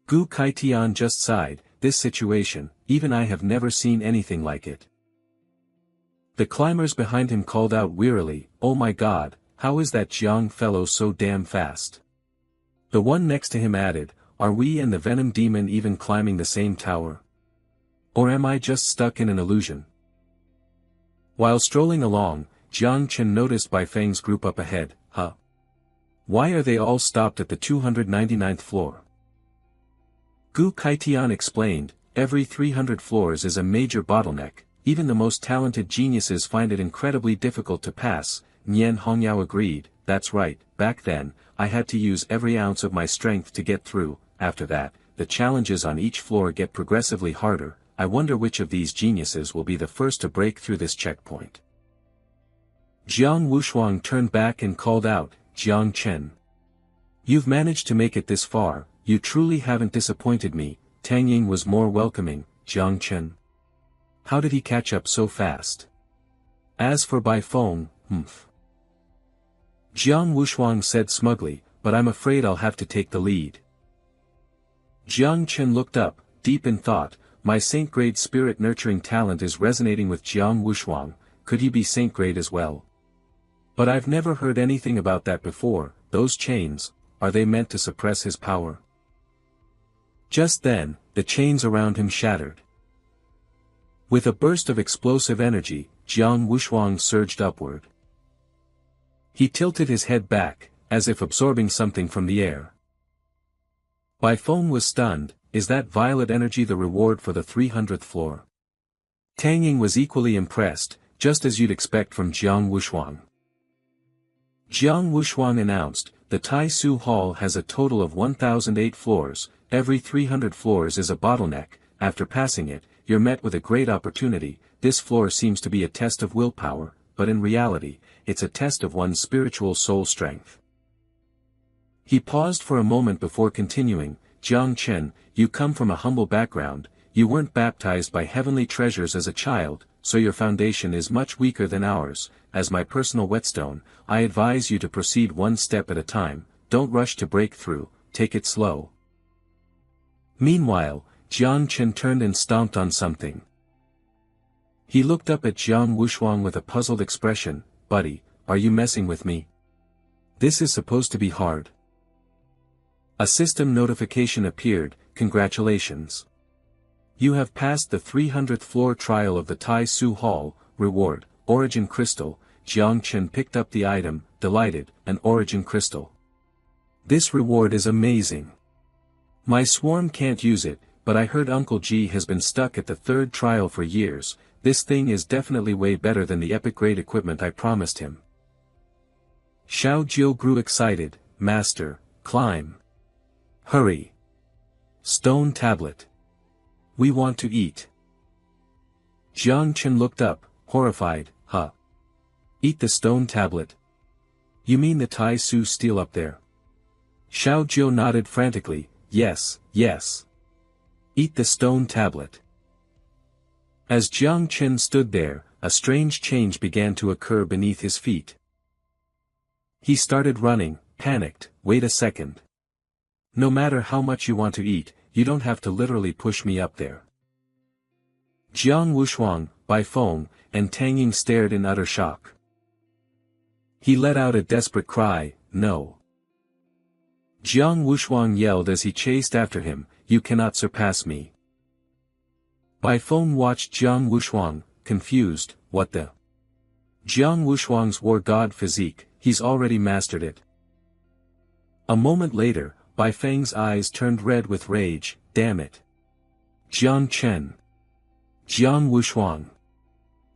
Gu Kaitian just sighed, this situation, even I have never seen anything like it. The climbers behind him called out wearily, oh my god, how is that Jiang fellow so damn fast? The one next to him added, are we and the venom demon even climbing the same tower? Or am I just stuck in an illusion? While strolling along, Jiang Chen noticed Bai Feng's group up ahead, huh? Why are they all stopped at the 299th floor? Gu Kaitian explained, every 300 floors is a major bottleneck, even the most talented geniuses find it incredibly difficult to pass. Nian Hongyao agreed, that's right, back then, I had to use every ounce of my strength to get through. After that, the challenges on each floor get progressively harder. I wonder which of these geniuses will be the first to break through this checkpoint. Jiang Wushuang turned back and called out, Jiang Chen. You've managed to make it this far, you truly haven't disappointed me. Tang Ying was more welcoming, Jiang Chen. How did he catch up so fast? As for Bai Feng, Jiang Wushuang said smugly, but I'm afraid I'll have to take the lead. Jiang Chen looked up, deep in thought, my Saint-grade spirit nurturing talent is resonating with Jiang Wushuang, could he be Saint-grade as well? But I've never heard anything about that before, those chains, are they meant to suppress his power? Just then, the chains around him shattered. With a burst of explosive energy, Jiang Wushuang surged upward. He tilted his head back, as if absorbing something from the air. Bai Feng was stunned, is that violet energy the reward for the 300th floor? Tang Ying was equally impressed, just as you'd expect from Jiang Wushuang. Jiang Wushuang announced, the Tai Su Hall has a total of 1008 floors, every 300 floors is a bottleneck, after passing it, you're met with a great opportunity. This floor seems to be a test of willpower, but in reality, it's a test of one's spiritual soul strength. He paused for a moment before continuing, Jiang Chen, you come from a humble background, you weren't baptized by heavenly treasures as a child, so your foundation is much weaker than ours. As my personal whetstone, I advise you to proceed one step at a time, don't rush to break through, take it slow. Meanwhile, Jiang Chen turned and stomped on something. He looked up at Jiang Wushuang with a puzzled expression, buddy, are you messing with me? This is supposed to be hard. A system notification appeared, congratulations. You have passed the 300th floor trial of the Tai Su Hall, reward, Origin Crystal. Jiang Chen picked up the item, delighted, an Origin Crystal. This reward is amazing. My swarm can't use it, but I heard Uncle G has been stuck at the 3rd trial for years, this thing is definitely way better than the epic grade equipment I promised him. Xiao Jiu grew excited, Master, climb. Hurry. Stone tablet. We want to eat. Jiang Chen looked up, horrified, huh? Eat the stone tablet? You mean the Tai Su steel up there? Xiao Jiu nodded frantically, yes, yes. Eat the stone tablet. As Jiang Chen stood there, a strange change began to occur beneath his feet. He started running, panicked, wait a second. No matter how much you want to eat, you don't have to literally push me up there. Jiang Wushuang, Bai Feng, and Tang Ying stared in utter shock. He let out a desperate cry, no. Jiang Wushuang yelled as he chased after him, you cannot surpass me. Bai Feng watched Jiang Wushuang, confused, what the? Jiang Wushuang's war god physique, he's already mastered it. A moment later, Bai Feng's eyes turned red with rage, damn it. Jiang Chen. Jiang Wushuang.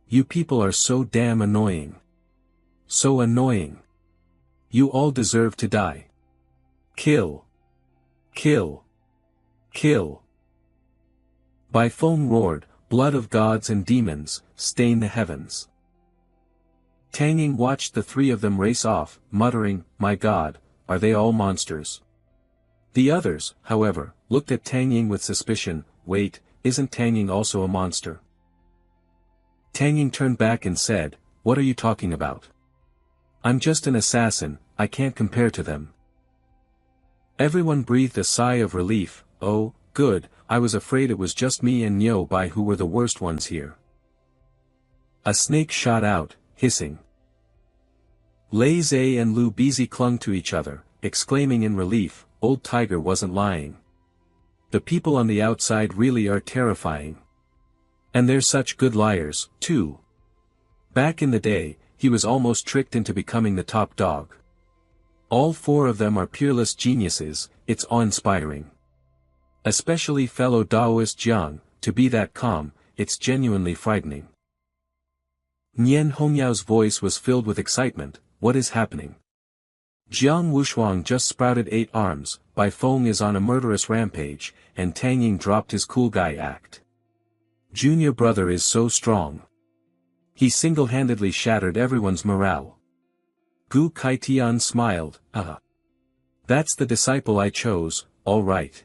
You people are so damn annoying. So annoying. You all deserve to die. Kill. Kill. Kill. Bai Feng roared, blood of gods and demons, stain the heavens. Tang Ying watched the 3 of them race off, muttering, my god, are they all monsters? The others, however, looked at Tang Ying with suspicion, wait, isn't Tang Ying also a monster? Tang Ying turned back and said, what are you talking about? I'm just an assassin, I can't compare to them. Everyone breathed a sigh of relief. Oh, good, I was afraid it was just me and Nyo Bai who were the worst ones here. A snake shot out, hissing. Lei Zhe and Lu Bizi clung to each other, exclaiming in relief, old tiger wasn't lying. The people on the outside really are terrifying. And they're such good liars, too. Back in the day, he was almost tricked into becoming the top dog. All four of them are peerless geniuses, it's awe-inspiring. Especially fellow Daoist Jiang, to be that calm, it's genuinely frightening. Nian Hongyao's voice was filled with excitement, what is happening? Jiang Wushuang just sprouted 8 arms, Bai Feng is on a murderous rampage, and Tang Ying dropped his cool guy act. Junior brother is so strong. He single-handedly shattered everyone's morale. Gu Kaitian smiled, That's the disciple I chose, all right.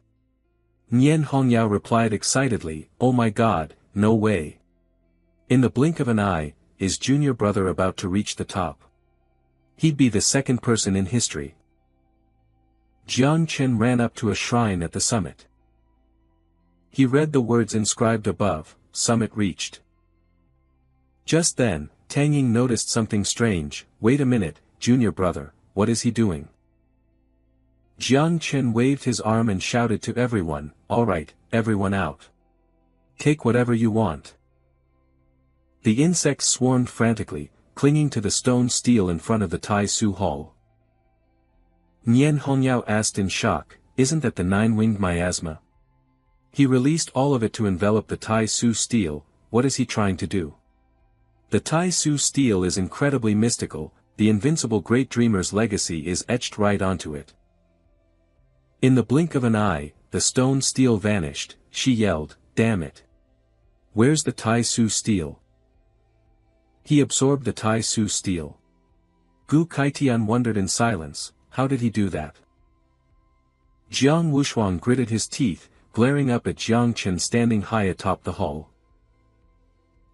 Nian Hongyao replied excitedly, oh my god, no way. In the blink of an eye, is junior brother about to reach the top? He'd be the second person in history. Jiang Chen ran up to a shrine at the summit. He read the words inscribed above, summit reached. Just then, Tang Ying noticed something strange, wait a minute, junior brother, what is he doing? Jiang Chen waved his arm and shouted to everyone, alright, everyone out. Take whatever you want. The insects swarmed frantically, clinging to the stone steel in front of the Tai Su Hall. Nian Hongyao asked in shock, isn't that the 9-winged miasma? He released all of it to envelop the Tai Su steel, what is he trying to do? The Tai Su steel is incredibly mystical, the invincible great dreamer's legacy is etched right onto it. In the blink of an eye, the stone steel vanished, she yelled, damn it. Where's the Tai Su steel? He absorbed the Tai Su steel. Gu Kaitian wondered in silence, how did he do that? Jiang Wushuang gritted his teeth, glaring up at Jiang Chen standing high atop the hall.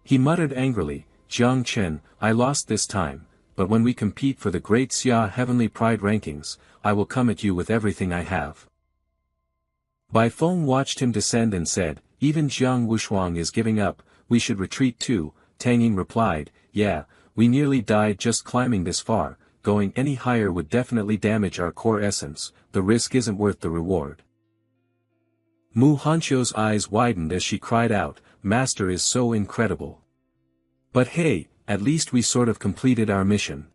He muttered angrily, Jiang Chen, I lost this time, but when we compete for the Great Xia Heavenly Pride rankings, I will come at you with everything I have. Bai Feng watched him descend and said, even Jiang Wushuang is giving up, we should retreat too. Tang Ying replied, yeah, we nearly died just climbing this far, going any higher would definitely damage our core essence, the risk isn't worth the reward. Mu Hanqiu's eyes widened as she cried out, Master is so incredible. But hey, at least we sort of completed our mission.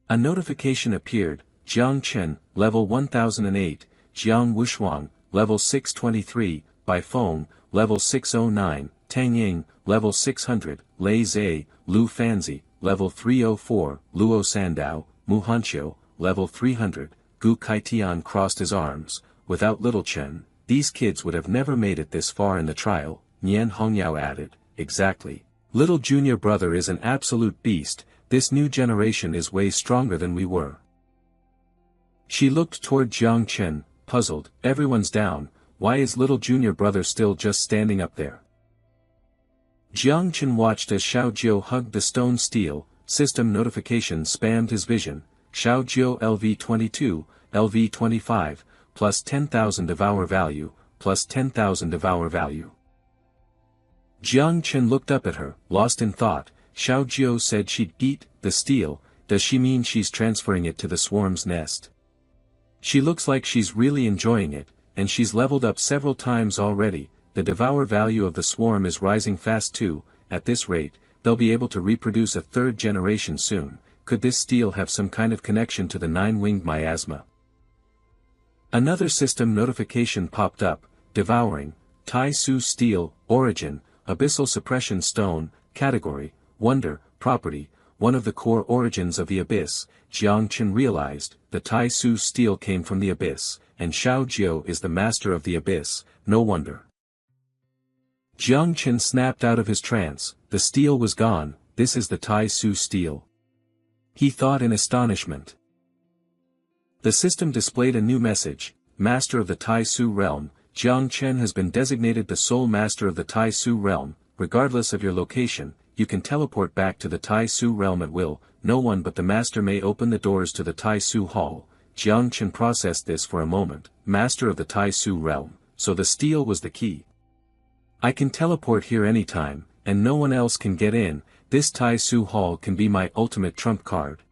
A notification appeared, Jiang Chen, level 1008, Jiang Wushuang, level 623, Bai Feng, level 609, Tang Ying, level 600, Lei Zhe, Lu Fanzi, level 304, Luo Sandao, Mu Hanqiu, level 300, Gu Kaitian crossed his arms, without little Chen, these kids would have never made it this far in the trial, Nian Hongyao added, exactly. Little junior brother is an absolute beast, this new generation is way stronger than we were. She looked toward Jiang Chen, puzzled, everyone's down, why is little junior brother still just standing up there? Jiang Chen watched as Xiao Jiu hugged the stone steel, system notification spammed his vision, Xiao Jiu LV22, LV25, plus 10,000 devour value, plus 10,000 devour value. Jiang Chen looked up at her, lost in thought, Xiao Jiu said she'd eat the steel, does she mean she's transferring it to the swarm's nest? She looks like she's really enjoying it, and she's leveled up several times already, the devour value of the swarm is rising fast too, at this rate, they'll be able to reproduce a 3rd generation soon, could this steel have some kind of connection to the 9-winged miasma? Another system notification popped up, devouring, Tai Su steel, origin, abyssal suppression stone, category, wonder, property, one of the core origins of the abyss. Jiang Chen realized, the Tai Su steel came from the abyss, and Xiao Jiu is the master of the abyss, no wonder. Jiang Chen snapped out of his trance, the steel was gone, this is the Tai Su steel. He thought in astonishment. The system displayed a new message, Master of the Tai Su realm, Jiang Chen has been designated the sole master of the Tai Su realm, regardless of your location, you can teleport back to the Tai Su realm at will, no one but the master may open the doors to the Tai Su hall. Jiang Chen processed this for a moment, master of the Tai Su realm, so the steel was the key. I can teleport here anytime, and no one else can get in, this Tai Su hall can be my ultimate trump card.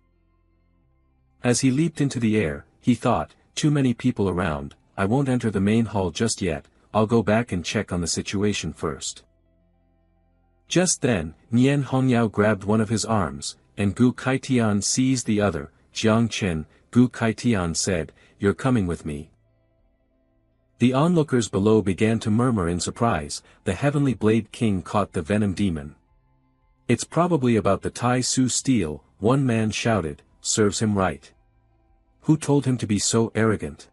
As he leaped into the air, he thought, too many people around, I won't enter the main hall just yet, I'll go back and check on the situation first. Just then, Nian Hongyao grabbed one of his arms, and Gu Kaitian seized the other. Jiang Chen, Gu Kaitian said, you're coming with me. The onlookers below began to murmur in surprise, the Heavenly Blade King caught the Venom Demon. It's probably about the Tai Su steel, one man shouted, serves him right. Who told him to be so arrogant?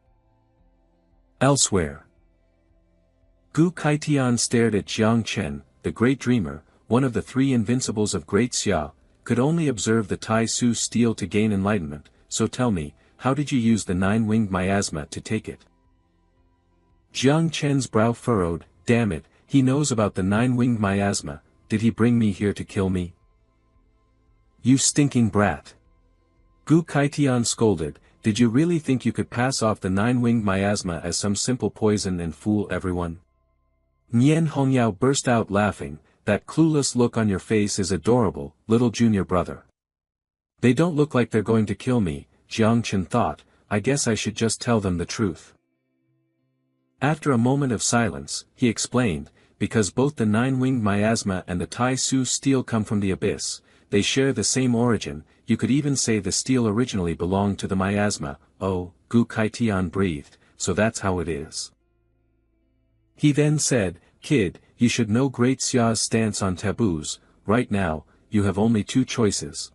Elsewhere. Gu Kaitian stared at Jiang Chen, the great dreamer, one of the three invincibles of Great Xia, could only observe the Tai Su steel to gain enlightenment, so tell me, how did you use the nine-winged miasma to take it? Jiang Chen's brow furrowed, damn it, he knows about the nine-winged miasma, did he bring me here to kill me? You stinking brat! Gu Kaitian scolded, did you really think you could pass off the nine-winged miasma as some simple poison and fool everyone? Nian Hongyao burst out laughing, that clueless look on your face is adorable, little junior brother. They don't look like they're going to kill me, Jiang Chen thought, I guess I should just tell them the truth. After a moment of silence, he explained, because both the nine-winged miasma and the Tai Su steel come from the abyss, they share the same origin, you could even say the steel originally belonged to the miasma, oh, Gu Kaitian breathed, so that's how it is. He then said, kid, you should know Great Xia's stance on taboos, right now, you have only two choices.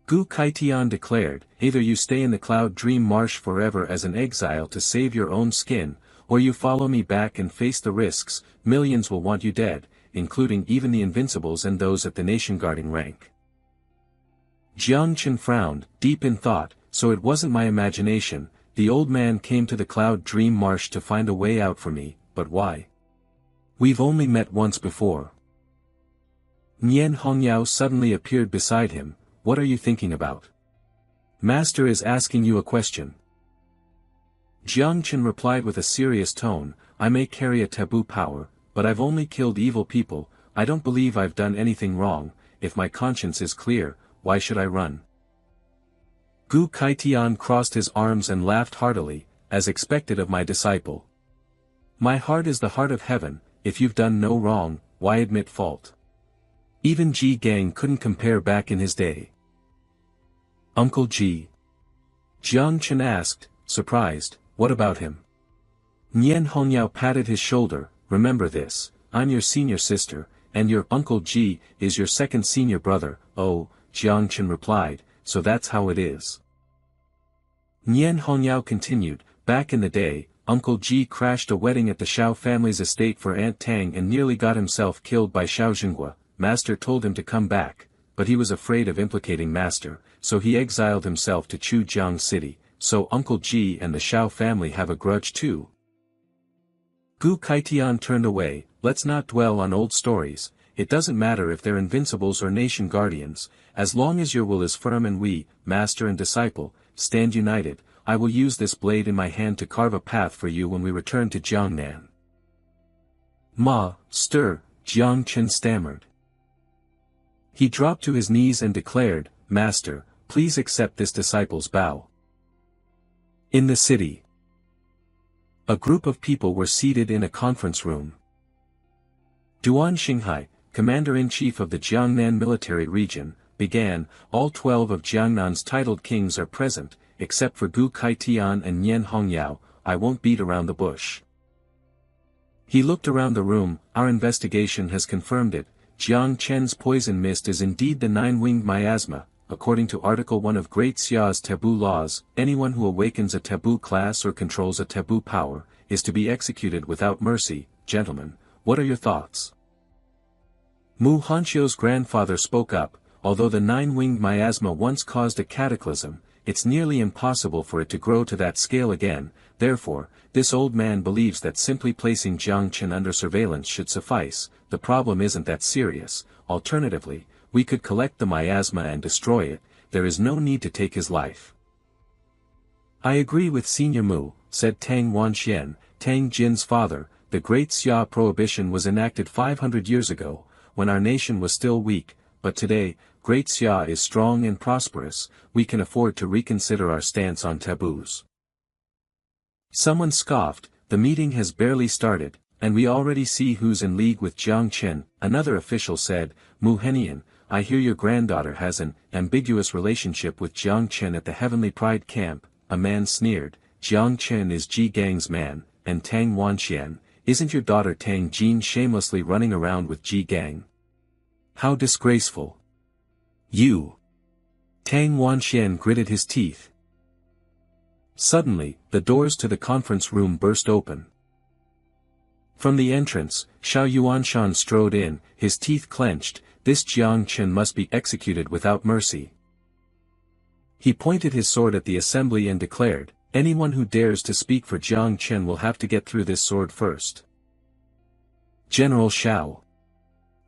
Gu Kaitian declared, either you stay in the Cloud Dream Marsh forever as an exile to save your own skin, or you follow me back and face the risks, millions will want you dead, including even the invincibles and those at the nation-guarding rank. Jiang Chen frowned, deep in thought, so it wasn't my imagination, the old man came to the Cloud Dream Marsh to find a way out for me, but why? We've only met once before. Nian Hongyao suddenly appeared beside him, what are you thinking about? Master is asking you a question. Jiang Chen replied with a serious tone, I may carry a taboo power, but I've only killed evil people, I don't believe I've done anything wrong, if my conscience is clear, why should I run? Gu Kaitian crossed his arms and laughed heartily, as expected of my disciple. My heart is the heart of heaven, if you've done no wrong, why admit fault? Even Ji Gang couldn't compare back in his day. Uncle Ji. Jiang Chen asked, surprised, what about him? Nian Hongyao patted his shoulder, remember this, I'm your senior sister, and your Uncle Ji is your second senior brother, oh, Jiang Chen replied, so that's how it is. Nian Hongyao continued, back in the day, Uncle Ji crashed a wedding at the Xiao family's estate for Aunt Tang and nearly got himself killed by Xiao Jinghua. Master told him to come back, but he was afraid of implicating Master, so he exiled himself to Chujiang City, so Uncle Ji and the Xiao family have a grudge too. Gu Kaitian turned away, let's not dwell on old stories, it doesn't matter if they're invincibles or nation guardians, as long as your will is firm and we, Master and disciple, stand united, I will use this blade in my hand to carve a path for you when we return to Jiangnan. Ma, stir, Jiang Chen stammered. He dropped to his knees and declared, Master, please accept this disciple's bow. In the city. A group of people were seated in a conference room. Duan Xinghai, Commander-in-Chief of the Jiangnan military region, began, all 12 of Jiangnan's titled kings are present, except for Gu Kaitian and Nian Hongyao, I won't beat around the bush. He looked around the room, our investigation has confirmed it, Jiang Chen's poison mist is indeed the nine-winged miasma, according to Article 1 of Great Xia's taboo laws, anyone who awakens a taboo class or controls a taboo power, is to be executed without mercy, gentlemen, what are your thoughts? Mu Hanqiu's grandfather spoke up, although the nine-winged miasma once caused a cataclysm, it's nearly impossible for it to grow to that scale again. Therefore, this old man believes that simply placing Jiang Chen under surveillance should suffice. The problem isn't that serious. Alternatively, we could collect the miasma and destroy it. There is no need to take his life. I agree with Senior Mu, said Tang Wanxian, Tang Jin's father. The Great Xia prohibition was enacted 500 years ago, when our nation was still weak, but today, Great Xia is strong and prosperous. We can afford to reconsider our stance on taboos. Someone scoffed, the meeting has barely started, and we already see who's in league with Jiang Chen. Another official said, Mu Henian, I hear your granddaughter has an ambiguous relationship with Jiang Chen at the Heavenly Pride camp. A man sneered, Jiang Chen is Ji Gang's man, and Tang Wanxian, isn't your daughter Tang Jin shamelessly running around with Ji Gang? How disgraceful. You. Tang Wanxian gritted his teeth. Suddenly, the doors to the conference room burst open. From the entrance, Xiao Yuanshan strode in, his teeth clenched. This Jiang Chen must be executed without mercy. He pointed his sword at the assembly and declared, anyone who dares to speak for Jiang Chen will have to get through this sword first. General Xiao.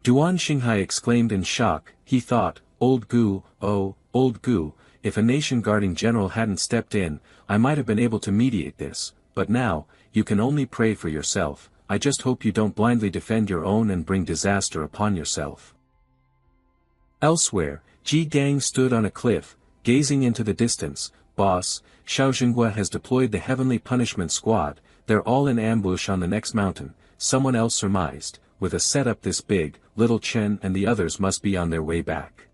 Duan Xinghai exclaimed in shock. He thought, old Gu, oh, old Gu, if a nation guarding general hadn't stepped in, I might have been able to mediate this, but now, you can only pray for yourself. I just hope you don't blindly defend your own and bring disaster upon yourself. Elsewhere, Ji Gang stood on a cliff, gazing into the distance. Boss, Xiao Xinghua has deployed the Heavenly Punishment Squad. They're all in ambush on the next mountain, someone else surmised. With a setup this big, little Chen and the others must be on their way back.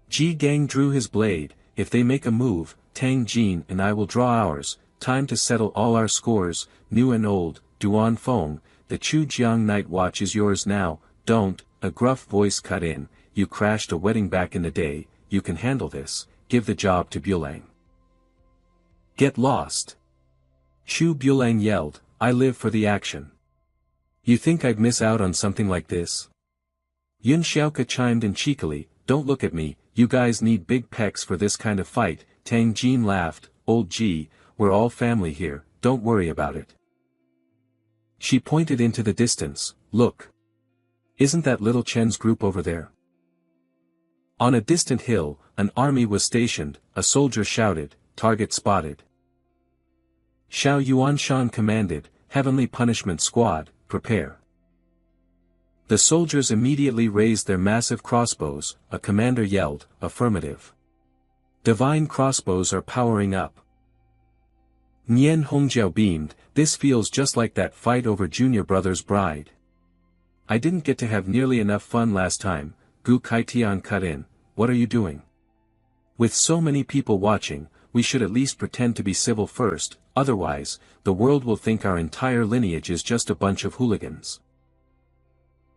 Ji Gang drew his blade. If they make a move, Tang Jin and I will draw ours. Time to settle all our scores, new and old. Duan Feng, the Chujiang Night Watch is yours now. Don't, a gruff voice cut in. You crashed a wedding back in the day. You can handle this. Give the job to Bulang. Get lost. Chu Bulang yelled, I live for the action. You think I'd miss out on something like this? Yun Xiaoka chimed in cheekily, don't look at me, you guys need big pecs for this kind of fight. Tang Jin laughed, old Ji, we're all family here, don't worry about it. She pointed into the distance, look. Isn't that little Chen's group over there? On a distant hill, an army was stationed. A soldier shouted, target spotted. Xiao Yuanshan commanded, Heavenly Punishment Squad, prepare. The soldiers immediately raised their massive crossbows. A commander yelled, affirmative. Divine crossbows are powering up. Nian Hongjiao beamed, this feels just like that fight over Junior Brother's bride. I didn't get to have nearly enough fun last time. Gu Kaitian cut in, what are you doing? With so many people watching, we should at least pretend to be civil first, otherwise, the world will think our entire lineage is just a bunch of hooligans.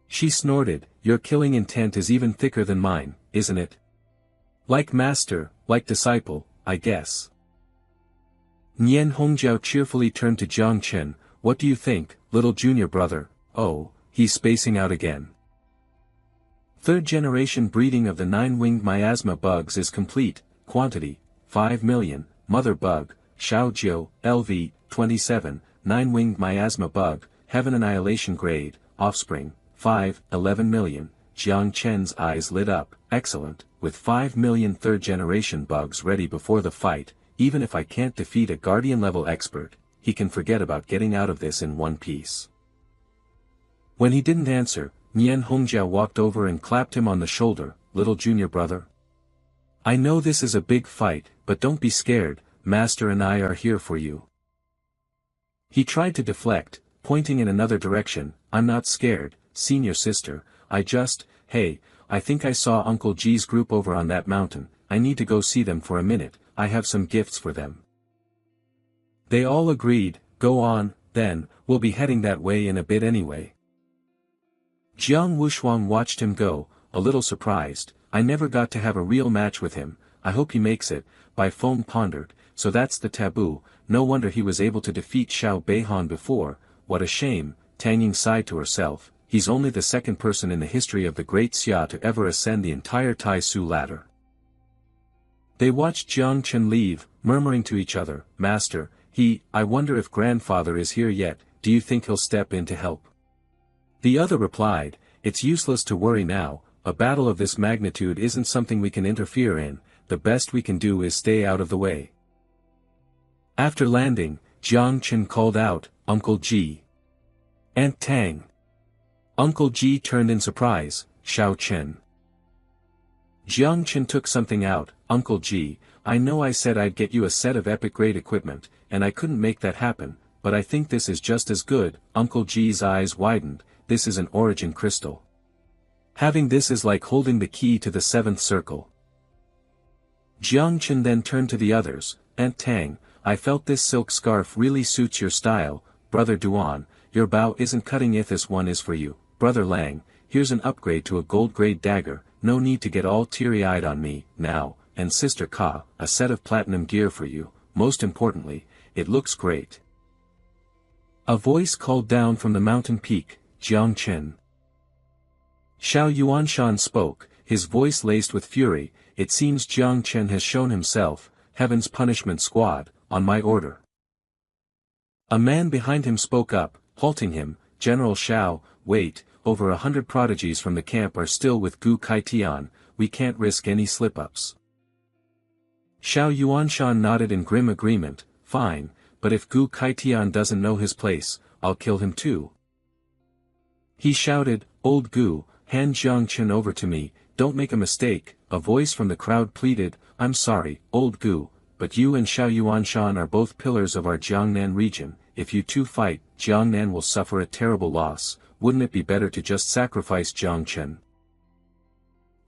She snorted, your killing intent is even thicker than mine, isn't it? Like master, like disciple, I guess. Nian Hongjiao cheerfully turned to Jiang Chen, what do you think, little junior brother? Oh, he's spacing out again. Third generation breeding of the 9-winged miasma bugs is complete, quantity, 5 million, mother bug, Xiaojiu, LV, 27, 9-winged miasma bug, heaven annihilation grade, offspring, 11 million, Jiang Chen's eyes lit up, excellent, with 5 million third generation bugs ready before the fight, even if I can't defeat a guardian-level expert, he can forget about getting out of this in one piece. When he didn't answer, Nian Hongjiao walked over and clapped him on the shoulder, little junior brother. I know this is a big fight, but don't be scared, Master and I are here for you. He tried to deflect, pointing in another direction, I'm not scared, senior sister, hey, I think I saw Uncle G's group over on that mountain, I need to go see them for a minute, I have some gifts for them. They all agreed, go on, then, we'll be heading that way in a bit anyway. Jiang Wushuang watched him go, a little surprised, I never got to have a real match with him, I hope he makes it, Bai Feng pondered, so that's the taboo, no wonder he was able to defeat Xiao Beihan before, what a shame, Tang Ying sighed to herself, he's only the second person in the history of the Great Xia to ever ascend the entire Tai Su ladder. They watched Jiang Chen leave, murmuring to each other, "Master, I wonder if grandfather is here yet, do you think he'll step in to help?" The other replied, "It's useless to worry now, a battle of this magnitude isn't something we can interfere in, the best we can do is stay out of the way." After landing, Jiang Chen called out, "Uncle Ji." "Aunt Tang." Uncle Ji turned in surprise, "Xiao Chen." Jiang Chen took something out, "Uncle Ji, I know I said I'd get you a set of epic-grade equipment, and I couldn't make that happen, but I think this is just as good." Uncle Ji's eyes widened, "This is an origin crystal. Having this is like holding the key to the seventh circle." Jiang Chen then turned to the others, "Aunt Tang, I felt this silk scarf really suits your style, Brother Duan, your bow isn't cutting it, this one is for you, Brother Lang, here's an upgrade to a gold-grade dagger, no need to get all teary-eyed on me, now, and Sister Ka, a set of platinum gear for you, most importantly, it looks great." A voice called down from the mountain peak, "Jiang Chen." Xiao Yuanshan spoke, his voice laced with fury, "It seems Jiang Chen has shown himself, Heaven's punishment squad, on my order." A man behind him spoke up, halting him, "General Xiao, wait, over 100 prodigies from the camp are still with Gu Kaitian, we can't risk any slip-ups." Xiao Yuanshan nodded in grim agreement, "Fine, but if Gu Kaitian doesn't know his place, I'll kill him too." He shouted, "Old Gu, hand Jiang Chen over to me, don't make a mistake." A voice from the crowd pleaded, "I'm sorry, Old Gu, but you and Xiao Yuanshan are both pillars of our Jiangnan region, if you two fight, Jiangnan will suffer a terrible loss, wouldn't it be better to just sacrifice Jiang Chen?"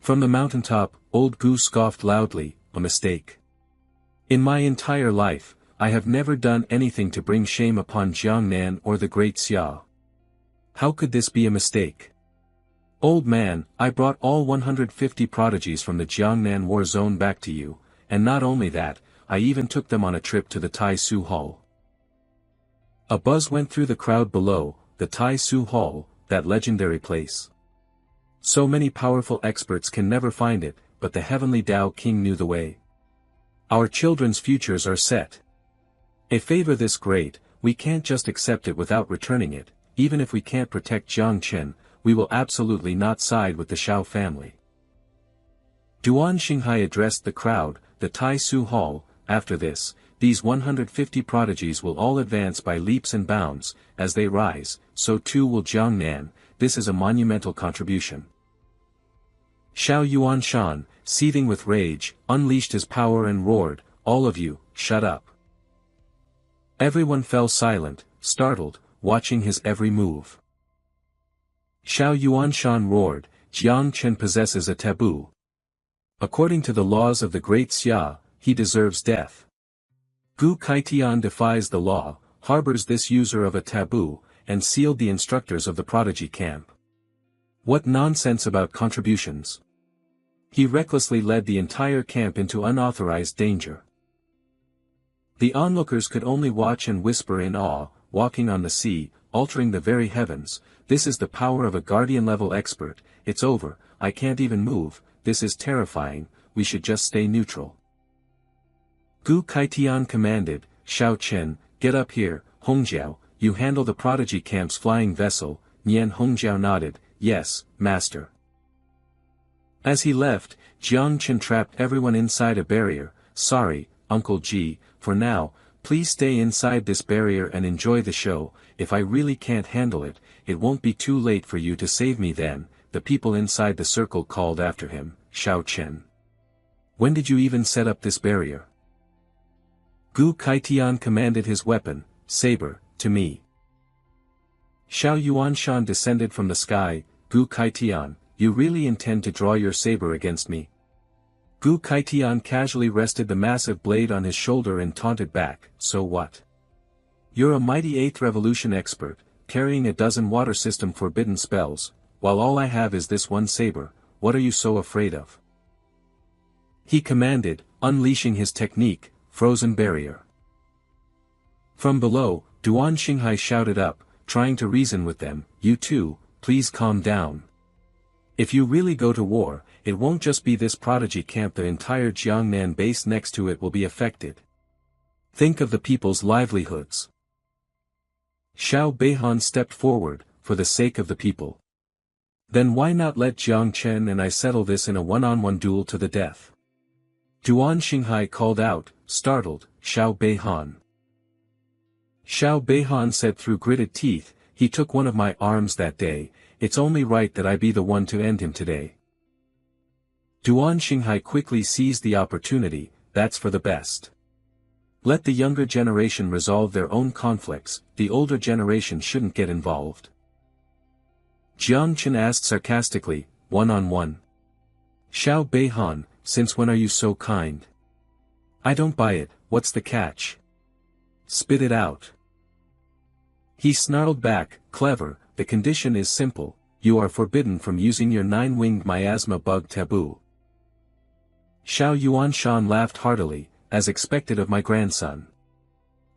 From the mountaintop, Old Gu scoffed loudly, "A mistake. In my entire life, I have never done anything to bring shame upon Jiangnan or the Great Xia. How could this be a mistake? Old man, I brought all 150 prodigies from the Jiangnan war zone back to you, and not only that, I even took them on a trip to the Tai Su Hall." A buzz went through the crowd below, the Tai Su Hall, that legendary place. So many powerful experts can never find it, but the heavenly Tao King knew the way. Our children's futures are set. A favor this great, we can't just accept it without returning it, even if we can't protect Jiang Chen, we will absolutely not side with the Xiao family. Duan Xinghai addressed the crowd, the Tai Su Hall, after this, these 150 prodigies will all advance by leaps and bounds, as they rise, so too will Jiangnan, this is a monumental contribution. Xiao Yuanshan, seething with rage, unleashed his power and roared, "All of you, shut up." Everyone fell silent, startled, watching his every move. Xiao Yuanshan roared, "Jiang Chen possesses a taboo. According to the laws of the Great Xia, he deserves death. Gu Kaitian defies the law, harbors this user of a taboo, and sealed the instructors of the prodigy camp. What nonsense about contributions. He recklessly led the entire camp into unauthorized danger." The onlookers could only watch and whisper in awe, "Walking on the sea, altering the very heavens, this is the power of a guardian-level expert, it's over, I can't even move, this is terrifying, we should just stay neutral." Gu Kaitian commanded, "Xiao Chen, get up here, Hongjiao, you handle the prodigy camp's flying vessel." Nian Hongjiao nodded, "Yes, master." As he left, Jiang Chen trapped everyone inside a barrier, "Sorry, Uncle Ji, for now, please stay inside this barrier and enjoy the show, if I really can't handle it, it won't be too late for you to save me then." The people inside the circle called after him, "Xiao Chen. When did you even set up this barrier?" Gu Kaitian commanded his weapon, "Saber, to me." Xiao Yuanshan descended from the sky, "Gu Kaitian, you really intend to draw your saber against me?" Gu Kaitian casually rested the massive blade on his shoulder and taunted back, "So what? You're a mighty 8th revolution expert, carrying a dozen water system forbidden spells, while all I have is this one saber, what are you so afraid of?" He commanded, unleashing his technique, "Frozen Barrier." From below, Duan Xinghai shouted up, trying to reason with them, "You two, please calm down. If you really go to war, it won't just be this prodigy camp, the entire Jiangnan base next to it will be affected. Think of the people's livelihoods. Xiao Beihan stepped forward, for the sake of the people. Then why not let Jiang Chen and I settle this in a one-on-one duel to the death? Duan Xinghai called out, startled, Xiao Beihan. Xiao Beihan said through gritted teeth, he took one of my arms that day, it's only right that I be the one to end him today. Duan Xinghai quickly seized the opportunity, that's for the best. Let the younger generation resolve their own conflicts, the older generation shouldn't get involved. Jiang Chen asked sarcastically, one-on-one. Xiao Beihan, since when are you so kind? I don't buy it, what's the catch? Spit it out. He snarled back, clever, the condition is simple, you are forbidden from using your 9-winged miasma bug taboo. Xiao Yuanshan laughed heartily, as expected of my grandson.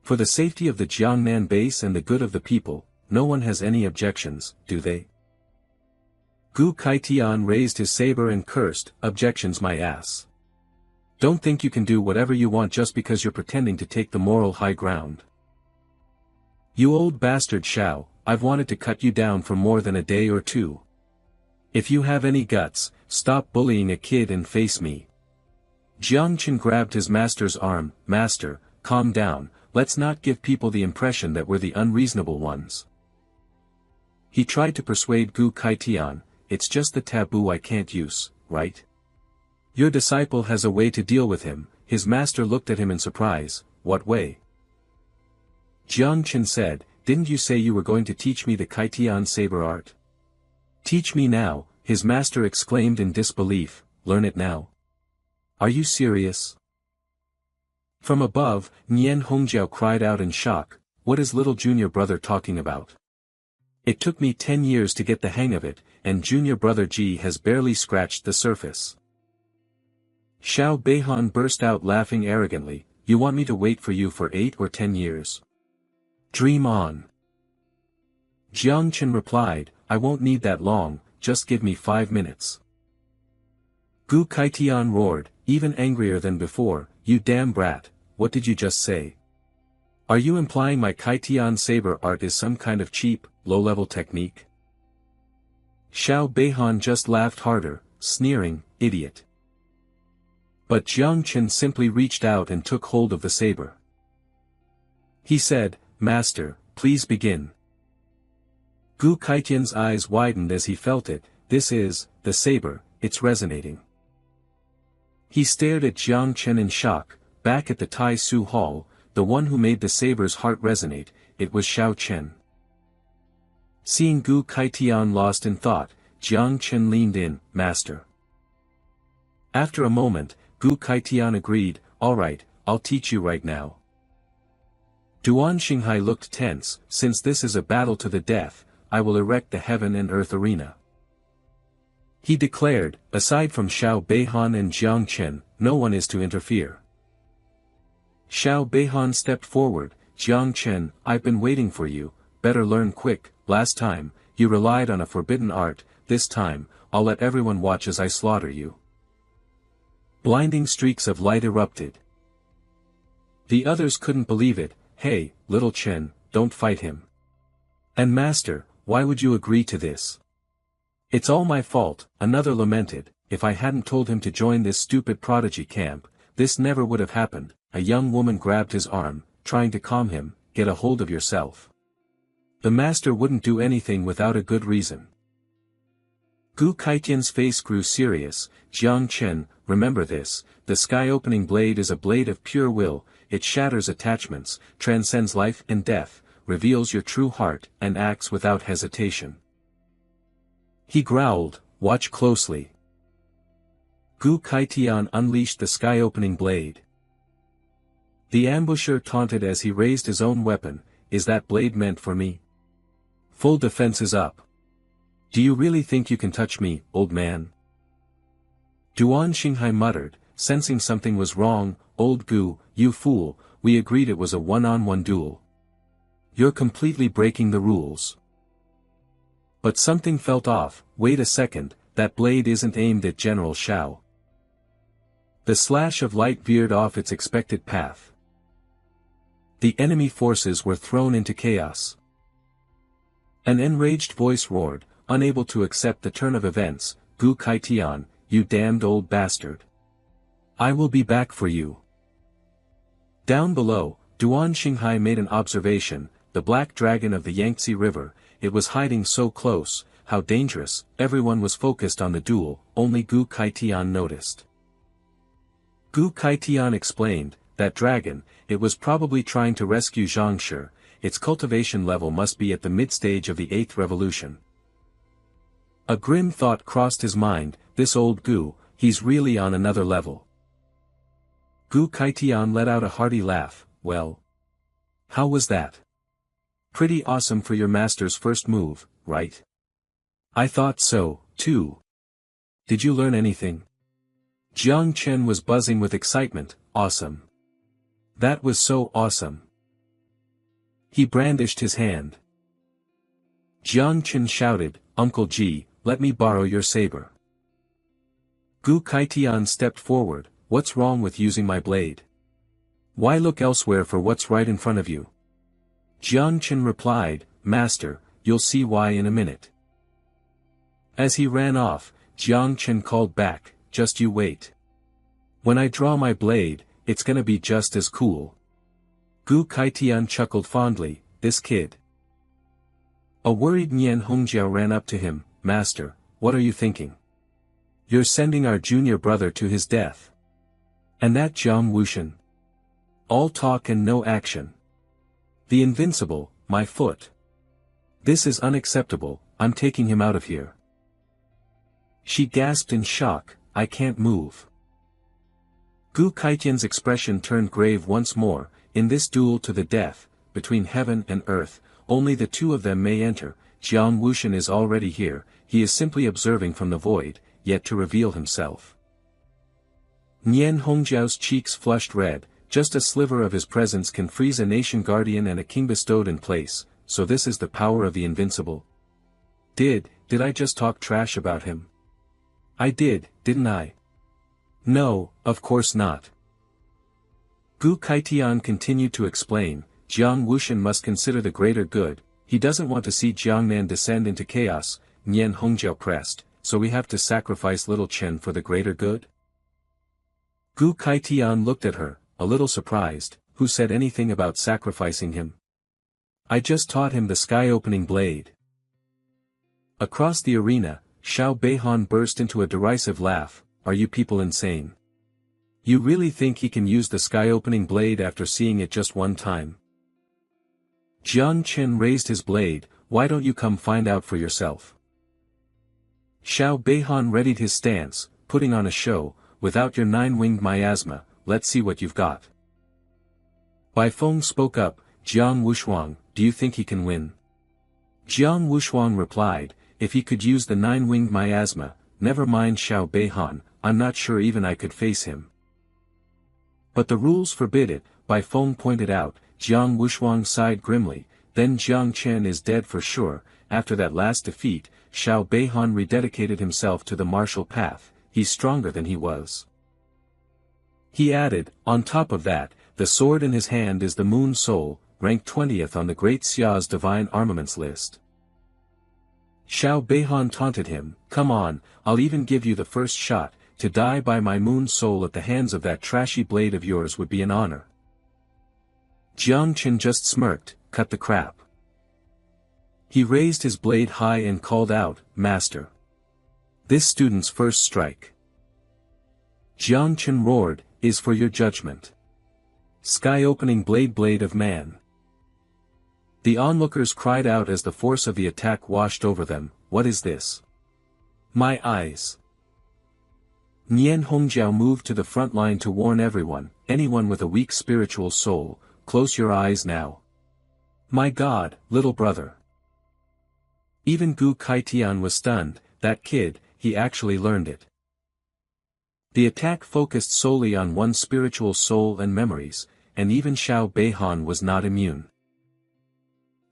For the safety of the Jiangnan base and the good of the people, no one has any objections, do they? Gu Kaitian raised his saber and cursed, objections my ass. Don't think you can do whatever you want just because you're pretending to take the moral high ground. You old bastard Xiao, I've wanted to cut you down for more than a day or two. If you have any guts, stop bullying a kid and face me. Jiang Chen grabbed his master's arm, Master, calm down, let's not give people the impression that we're the unreasonable ones. He tried to persuade Gu Kaitian, it's just the taboo I can't use, right? Your disciple has a way to deal with him. His master looked at him in surprise, what way? Jiang Chen said, didn't you say you were going to teach me the Kaitian saber art? Teach me now, his master exclaimed in disbelief, learn it now. Are you serious? From above, Nian Hongjiao cried out in shock, what is little junior brother talking about? It took me 10 years to get the hang of it, and junior brother Ji has barely scratched the surface. Xiao Beihan burst out laughing arrogantly, you want me to wait for you for 8 or 10 years? Dream on. Jiang Chen replied, I won't need that long, just give me 5 minutes. Gu Kaitian roared, even angrier than before, you damn brat, what did you just say? Are you implying my Kaitian saber art is some kind of cheap, low-level technique? Xiao Beihan just laughed harder, sneering, idiot. But Jiang Chen simply reached out and took hold of the saber. He said, Master, please begin. Gu Kaitian's eyes widened as he felt it, this is, the saber, it's resonating. He stared at Jiang Chen in shock, back at the Tai Su Hall, the one who made the saber's heart resonate, it was Xiao Chen. Seeing Gu Kaitian lost in thought, Jiang Chen leaned in, Master. After a moment, Gu Kaitian agreed, all right, I'll teach you right now. Duan Xinghai looked tense, since this is a battle to the death, I will erect the heaven and earth arena. He declared, aside from Xiao Beihan and Jiang Chen, no one is to interfere. Xiao Beihan stepped forward, Jiang Chen, I've been waiting for you, better learn quick, last time, you relied on a forbidden art, this time, I'll let everyone watch as I slaughter you. Blinding streaks of light erupted. The others couldn't believe it, hey, little Chen, don't fight him. And Master, why would you agree to this? It's all my fault, another lamented, if I hadn't told him to join this stupid prodigy camp, this never would have happened. A young woman grabbed his arm, trying to calm him, get a hold of yourself. The master wouldn't do anything without a good reason. Gu Kaitian's face grew serious, Jiang Chen, remember this, the sky-opening blade is a blade of pure will, it shatters attachments, transcends life and death, reveals your true heart, and acts without hesitation. He growled, watch closely. Gu Kaitian unleashed the sky-opening blade. The ambusher taunted as he raised his own weapon, is that blade meant for me? Full defense is up. Do you really think you can touch me, old man? Duan Xinghai muttered, sensing something was wrong, old Gu, you fool, we agreed it was a one-on-one duel. You're completely breaking the rules. But something felt off, wait a second, that blade isn't aimed at General Shao. The slash of light veered off its expected path. The enemy forces were thrown into chaos. An enraged voice roared, unable to accept the turn of events, "Gu Kaitian, you damned old bastard. I will be back for you." Down below, Duan Xinghai made an observation, the black dragon of the Yangtze River, it was hiding so close, how dangerous. Everyone was focused on the duel, only Gu Kaitian noticed. Gu Kaitian explained, that dragon, it was probably trying to rescue Zhang Shi, its cultivation level must be at the mid-stage of the 8th revolution. A grim thought crossed his mind, this old Gu, he's really on another level. Gu Kaitian let out a hearty laugh, well. How was that? Pretty awesome for your master's first move, right? I thought so, too. Did you learn anything? Jiang Chen was buzzing with excitement, awesome. That was so awesome. He brandished his hand. Jiang Chen shouted, Uncle Ji, let me borrow your saber. Gu Kaitian stepped forward, what's wrong with using my blade? Why look elsewhere for what's right in front of you? Jiang Chen replied, Master, you'll see why in a minute. As he ran off, Jiang Chen called back, just you wait. When I draw my blade, it's gonna be just as cool. Gu Kaitian chuckled fondly, this kid. A worried Nian Hongjiao ran up to him, Master, what are you thinking? You're sending our junior brother to his death. And that Jiang Wushan. All talk and no action. The invincible, my foot. This is unacceptable, I'm taking him out of here. She gasped in shock, I can't move. Gu Kaitian's expression turned grave once more, in this duel to the death, between heaven and earth, only the two of them may enter, Jiang Wushan is already here, he is simply observing from the void, yet to reveal himself. Nian Hongjiao's cheeks flushed red, just a sliver of his presence can freeze a nation guardian and a king bestowed in place, so this is the power of the invincible. Did I just talk trash about him? I did, didn't I? No, of course not. Gu Kaitian continued to explain, Jiang Wushan must consider the greater good, he doesn't want to see Jiangnan descend into chaos, Nian Hongjiao pressed, so we have to sacrifice little Chen for the greater good? Gu Kaitian looked at her, a little surprised, who said anything about sacrificing him? I just taught him the sky-opening blade. Across the arena, Xiao Beihan burst into a derisive laugh, are you people insane? You really think he can use the sky-opening blade after seeing it just one time? Jiang Chen raised his blade, why don't you come find out for yourself? Xiao Beihan readied his stance, putting on a show, without your nine-winged miasma, let's see what you've got. Bai Feng spoke up, Jiang Wushuang, do you think he can win? Jiang Wushuang replied, if he could use the nine-winged miasma, never mind Xiao Beihan, I'm not sure even I could face him. But the rules forbid it, Bai Feng pointed out, Jiang Wushuang sighed grimly, then Jiang Chen is dead for sure, after that last defeat, Xiao Beihan rededicated himself to the martial path, he's stronger than he was. He added, on top of that, the sword in his hand is the Moon Soul, ranked 20th on the Great Xia's divine armaments list. Xiao Beihan taunted him, come on, I'll even give you the first shot, to die by my Moon Soul at the hands of that trashy blade of yours would be an honor. Jiang Chen just smirked, cut the crap. He raised his blade high and called out, Master. This student's first strike. Jiang Chen roared, is for your judgment. Sky-opening blade of man. The onlookers cried out as the force of the attack washed over them, what is this? My eyes. Nian Hongjiao moved to the front line to warn everyone, anyone with a weak spiritual soul, close your eyes now. My God, little brother. Even Gu Kaitian was stunned, that kid, he actually learned it. The attack focused solely on one's spiritual soul and memories, and even Xiao Beihan was not immune.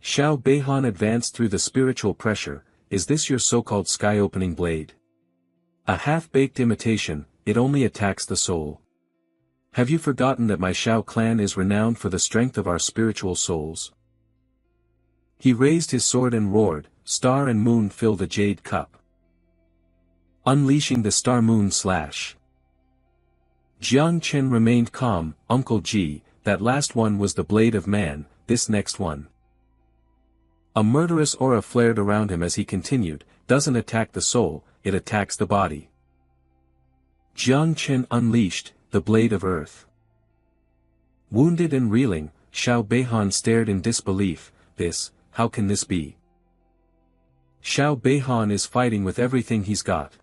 Xiao Beihan advanced through the spiritual pressure, is this your so-called sky-opening blade? A half-baked imitation, it only attacks the soul. Have you forgotten that my Shao clan is renowned for the strength of our spiritual souls? He raised his sword and roared, "Star and moon fill the jade cup." Unleashing the star-moon slash. Jiang Chen remained calm. "Uncle Ji, that last one was the blade of man, this next one." A murderous aura flared around him as he continued, "Doesn't attack the soul, it attacks the body." Jiang Chen unleashed, the blade of earth. Wounded and reeling, Xiao Beihan stared in disbelief. How can this be? Xiao Beihan is fighting with everything he's got.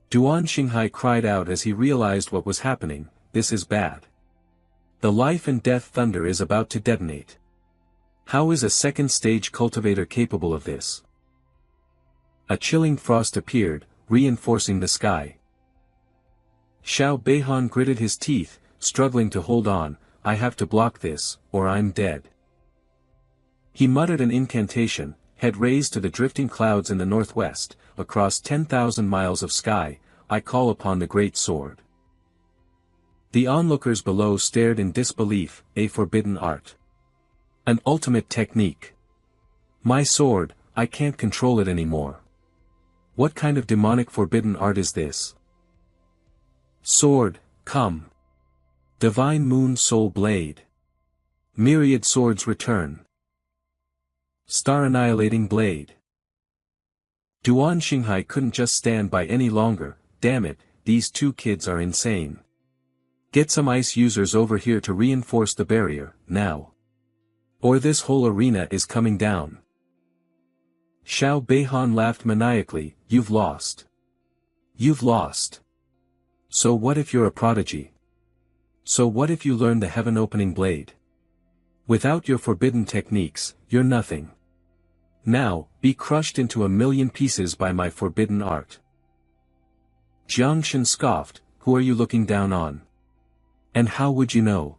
Duan Xinghai cried out as he realized what was happening, "This is bad. The life and death thunder is about to detonate. How is a second-stage cultivator capable of this?" A chilling frost appeared, reinforcing the sky. Xiao Beihan gritted his teeth, struggling to hold on. "I have to block this, or I'm dead." He muttered an incantation, head raised to the drifting clouds in the northwest, across 10,000 miles of sky. "I call upon the great sword." The onlookers below stared in disbelief. A forbidden art. An ultimate technique. My sword, I can't control it anymore. What kind of demonic forbidden art is this? Sword, come. Divine moon soul blade. Myriad swords return. Star annihilating blade. Duan Xinghai couldn't just stand by any longer. "Damn it, these two kids are insane. Get some ice users over here to reinforce the barrier, now. Or this whole arena is coming down." Xiao Beihan laughed maniacally. "You've lost. You've lost. So what if you're a prodigy? So what if you learn the heaven-opening blade? Without your forbidden techniques, you're nothing. Now, be crushed into a million pieces by my forbidden art." Jiang Shen scoffed, "Who are you looking down on? And how would you know?"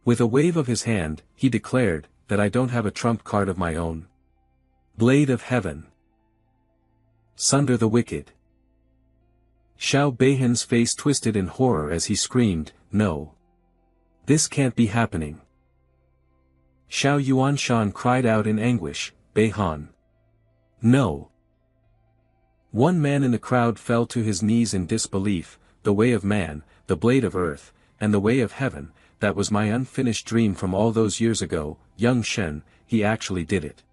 With a wave of his hand, he declared, "That I don't have a trump card of my own. Blade of heaven. Sunder the wicked." Xiao Beihan's face twisted in horror as he screamed, "No. This can't be happening." Xiao Yuanshan cried out in anguish, "Beihan. No." One man in the crowd fell to his knees in disbelief. "The way of man, the blade of earth, and the way of heaven, that was my unfinished dream from all those years ago. Young Shen, he actually did it."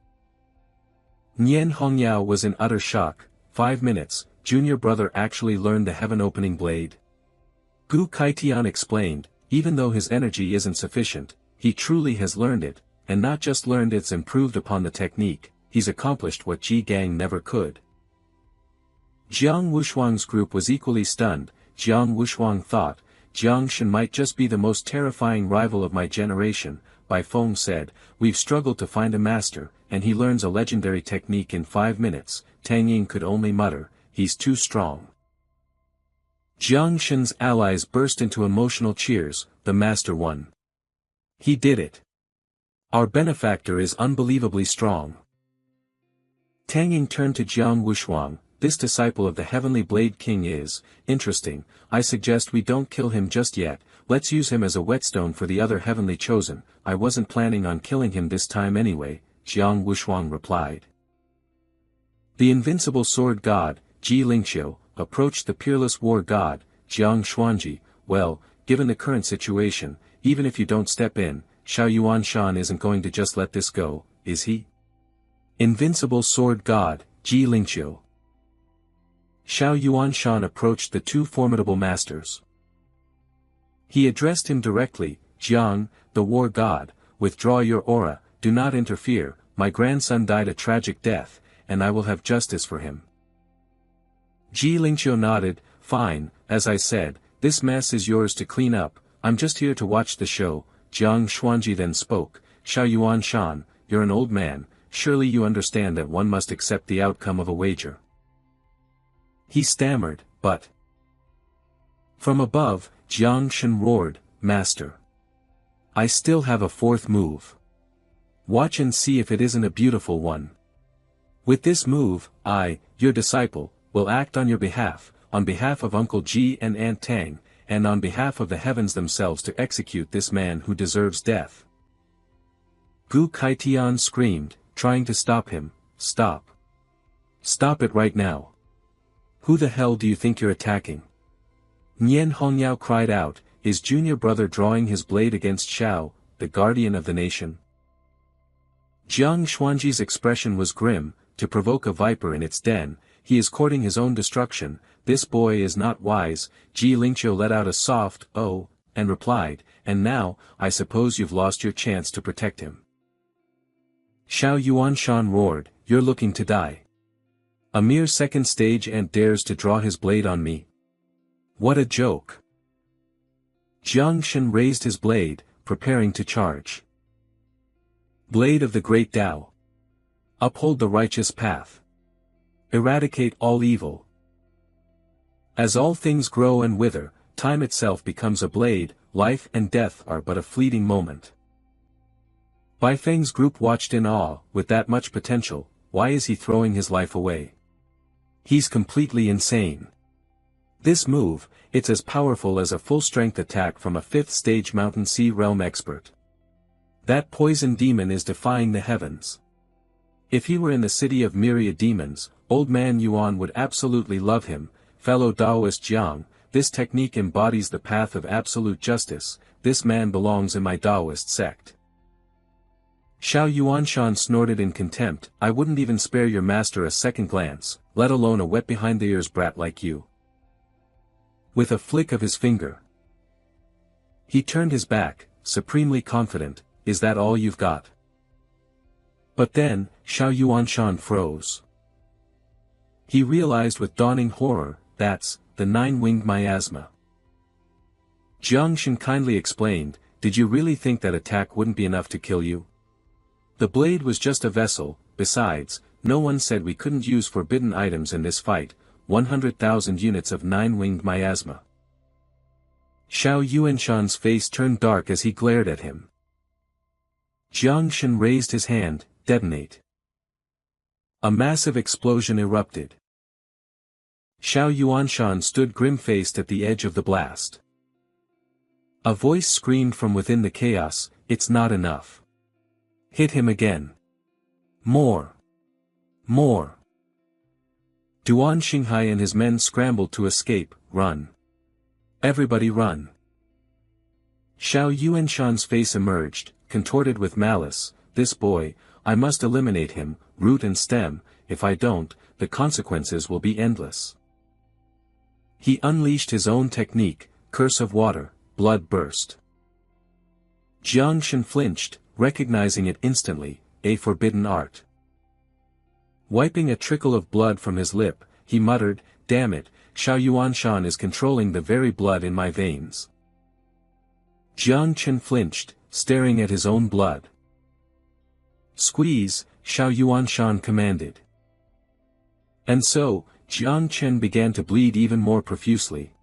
Nian Hongyao was in utter shock. 5 minutes, junior brother actually learned the heaven-opening blade. Gu Kaitian explained, "Even though his energy isn't sufficient, he truly has learned it, and not just learned it's improved upon the technique, he's accomplished what Ji Gang never could." Jiang Wushuang's group was equally stunned. Jiang Wushuang thought, "Jiang Shen might just be the most terrifying rival of my generation." Bai Feng said, "We've struggled to find a master, and he learns a legendary technique in 5 minutes. Tang Ying could only mutter, "He's too strong." Jiang Shen's allies burst into emotional cheers. "The master won. He did it. Our benefactor is unbelievably strong." Tang Ying turned to Jiang Wushuang. "This disciple of the Heavenly Blade King is interesting. I suggest we don't kill him just yet. Let's use him as a whetstone for the other heavenly chosen." "I wasn't planning on killing him this time anyway," Jiang Wushuang replied. The invincible sword god, Ji Lingqiu, approached the peerless war god, Jiang Xuanji. "Well, given the current situation, even if you don't step in, Xiao Yuanshan isn't going to just let this go, is he?" Invincible sword god, Ji Lingqiu. Xiao Yuanshan approached the two formidable masters. He addressed him directly, "Jiang, the war god, withdraw your aura, do not interfere. My grandson died a tragic death, and I will have justice for him." Ji Lingqiu nodded, "Fine, as I said, this mess is yours to clean up. I'm just here to watch the show." Jiang Xuanji then spoke, "Xiao Yuanshan, you're an old man, surely you understand that one must accept the outcome of a wager." He stammered, "But..." From above, Jiang Shen roared, "Master. I still have a fourth move. Watch and see if it isn't a beautiful one. With this move, I, your disciple, will act on your behalf, on behalf of Uncle Ji and Aunt Tang, and on behalf of the heavens themselves to execute this man who deserves death." Gu Kaitian screamed, trying to stop him. "Stop. Stop it right now. Who the hell do you think you're attacking?" Nian Hongyao cried out, his junior brother drawing his blade against Xiao, the guardian of the nation. Jiang Xuanji's expression was grim. To provoke a viper in its den, he is courting his own destruction. This boy is not wise. Ji Lingqiu let out a soft "oh," and replied, "And now, I suppose you've lost your chance to protect him." Xiao Yuanshan roared, "You're looking to die. A mere second stage ant dares to draw his blade on me. What a joke." Jiang Shen raised his blade, preparing to charge. "Blade of the Great Tao. Uphold the righteous path. Eradicate all evil. As all things grow and wither, time itself becomes a blade, life and death are but a fleeting moment." Bai Feng's group watched in awe. With that much potential, why is he throwing his life away? He's completely insane. This move, it's as powerful as a full-strength attack from a 5th-stage Mountain Sea Realm expert. That poison demon is defying the heavens. If he were in the city of myriad demons, Old Man Yuan would absolutely love him. Fellow Taoist Jiang, this technique embodies the path of absolute justice. This man belongs in my Taoist sect. Xiao Yuanshan snorted in contempt, "I wouldn't even spare your master a second glance, let alone a wet-behind-the-ears brat like you." With a flick of his finger, he turned his back, supremely confident. "Is that all you've got?" But then, Xiao Yuanshan froze. He realized with dawning horror, that's the 9-winged miasma. Jiang Shen kindly explained, "Did you really think that attack wouldn't be enough to kill you? The blade was just a vessel. Besides, no one said we couldn't use forbidden items in this fight. 100,000 units of 9-winged miasma." Xiao Yuanshan's face turned dark as he glared at him. Jiang Shen raised his hand, "Detonate." A massive explosion erupted. Xiao Yuanshan stood grim-faced at the edge of the blast. A voice screamed from within the chaos, "It's not enough. Hit him again. More. More." Duan Xinghai and his men scrambled to escape. "Run. Everybody run." Xiao Yuanshan's face emerged, contorted with malice. "This boy, I must eliminate him, root and stem. If I don't, the consequences will be endless." He unleashed his own technique, Curse of Water, blood burst. Jiang Shen flinched, recognizing it instantly, a forbidden art. Wiping a trickle of blood from his lip, he muttered, "Damn it, Xiao Yuanshan is controlling the very blood in my veins." Jiang Chen flinched, staring at his own blood. "Squeeze," Xiao Yuanshan commanded. And so, Jiang Chen began to bleed even more profusely.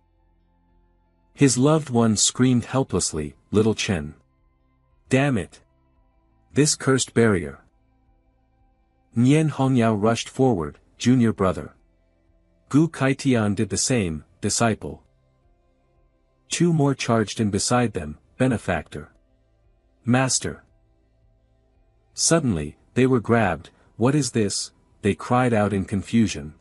His loved one screamed helplessly, "Little Chen. Damn it. This cursed barrier." Nian Hongyao rushed forward, "Junior brother." Gu Kaitian did the same, "Disciple." 2 more charged in beside them, "Benefactor." "Master." Suddenly, they were grabbed. "What is this?" they cried out in confusion.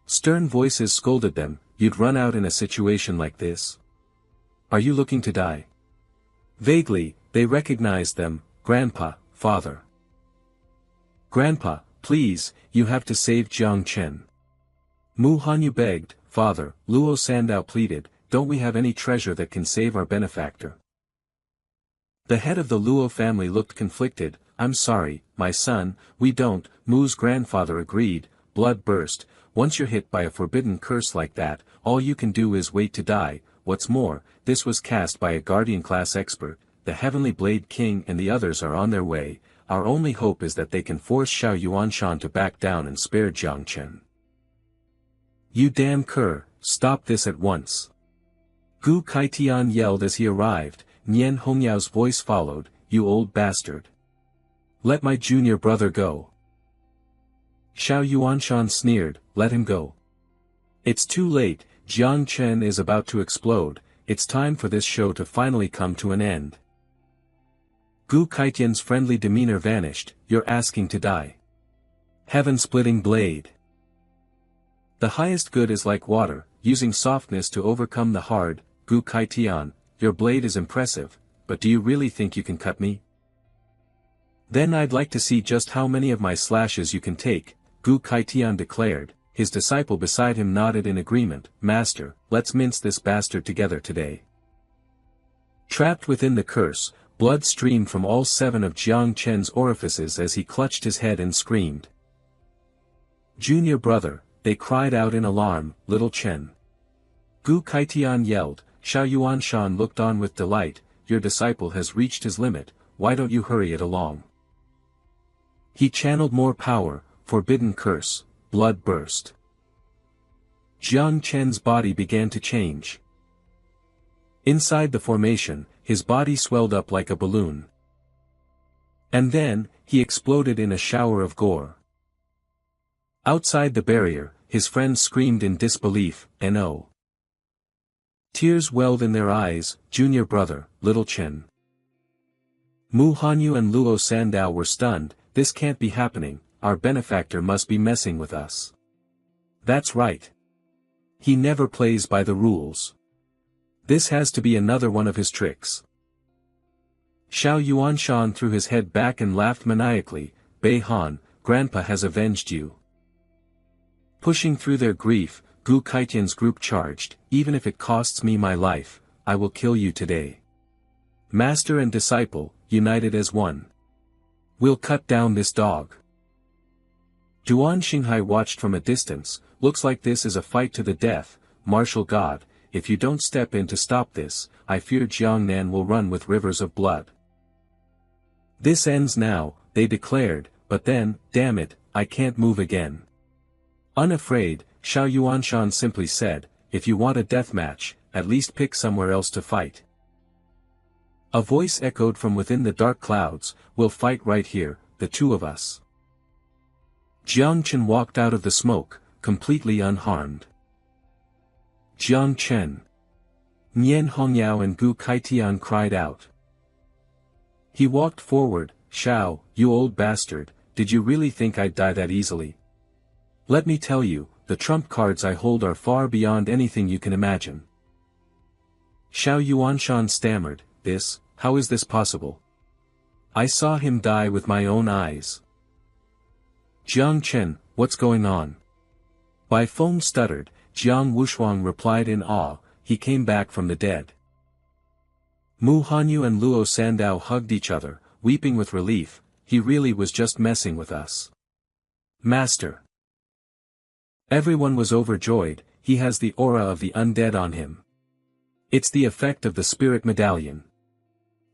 Stern voices scolded them, "You'd run out in a situation like this? Are you looking to die?" Vaguely, they recognized them, "Grandpa, father." "Grandpa, please, you have to save Jiang Chen." Mu Hanyu begged, "Father," Luo Sandao pleaded, "don't we have any treasure that can save our benefactor?" The head of the Luo family looked conflicted. "I'm sorry, my son, we don't." Mu's grandfather agreed, "Blood burst. Once you're hit by a forbidden curse like that, all you can do is wait to die. What's more, this was cast by a Guardian-class expert. The Heavenly Blade King and the others are on their way. Our only hope is that they can force Xiao Yuanshan to back down and spare Jiang Chen." "You damn cur, stop this at once!" Gu Kaitian yelled as he arrived. Nian Hongyao's voice followed, "You old bastard. Let my junior brother go." Xiao Yuanshan sneered, let him go. It's too late, Jiang Chen is about to explode, it's time for this show to finally come to an end. Gu Kaitian's friendly demeanor vanished, you're asking to die. Heaven-splitting blade. The highest good is like water, using softness to overcome the hard. Gu Kaitian, your blade is impressive, but do you really think you can cut me? Then I'd like to see just how many of my slashes you can take, Gu Kaitian declared. His disciple beside him nodded in agreement. Master, let's mince this bastard together today. Trapped within the curse, blood streamed from all 7 of Jiang Chen's orifices as he clutched his head and screamed. Junior brother, they cried out in alarm, little Chen. Gu Kaitian yelled. Xiao Yuanshan looked on with delight, your disciple has reached his limit, why don't you hurry it along? He channeled more power, forbidden curse. Blood burst. Jiang Chen's body began to change. Inside the formation, his body swelled up like a balloon. And then, he exploded in a shower of gore. Outside the barrier, his friends screamed in disbelief, "No!" Tears welled in their eyes, junior brother, little Chen. Mu Hanyu and Luo Sandao were stunned, this can't be happening. Our benefactor must be messing with us. That's right. He never plays by the rules. This has to be another one of his tricks. Xiao Yuanshan threw his head back and laughed maniacally, Bei Han, Grandpa has avenged you. Pushing through their grief, Gu Kaitian's group charged, even if it costs me my life, I will kill you today. Master and disciple, united as one. We'll cut down this dog. Duan Xinghai watched from a distance, looks like this is a fight to the death, martial god, if you don't step in to stop this, I fear Jiangnan will run with rivers of blood. This ends now, they declared, but then, damn it, I can't move again. Unafraid, Xiao Yuanshan simply said, if you want a death match, at least pick somewhere else to fight. A voice echoed from within the dark clouds, we'll fight right here, the two of us. Jiang Chen walked out of the smoke, completely unharmed. Jiang Chen. Nian Hongyao and Gu Kaitian cried out. He walked forward, Xiao, you old bastard, did you really think I'd die that easily? Let me tell you, the trump cards I hold are far beyond anything you can imagine. Xiao Yuanshan stammered, how is this possible? I saw him die with my own eyes. Jiang Chen, what's going on? Bai Feng stuttered, Jiang Wushuang replied in awe, he came back from the dead. Mu Hanyu and Luo Sandao hugged each other, weeping with relief, he really was just messing with us. Master. Everyone was overjoyed, he has the aura of the undead on him. It's the effect of the spirit medallion.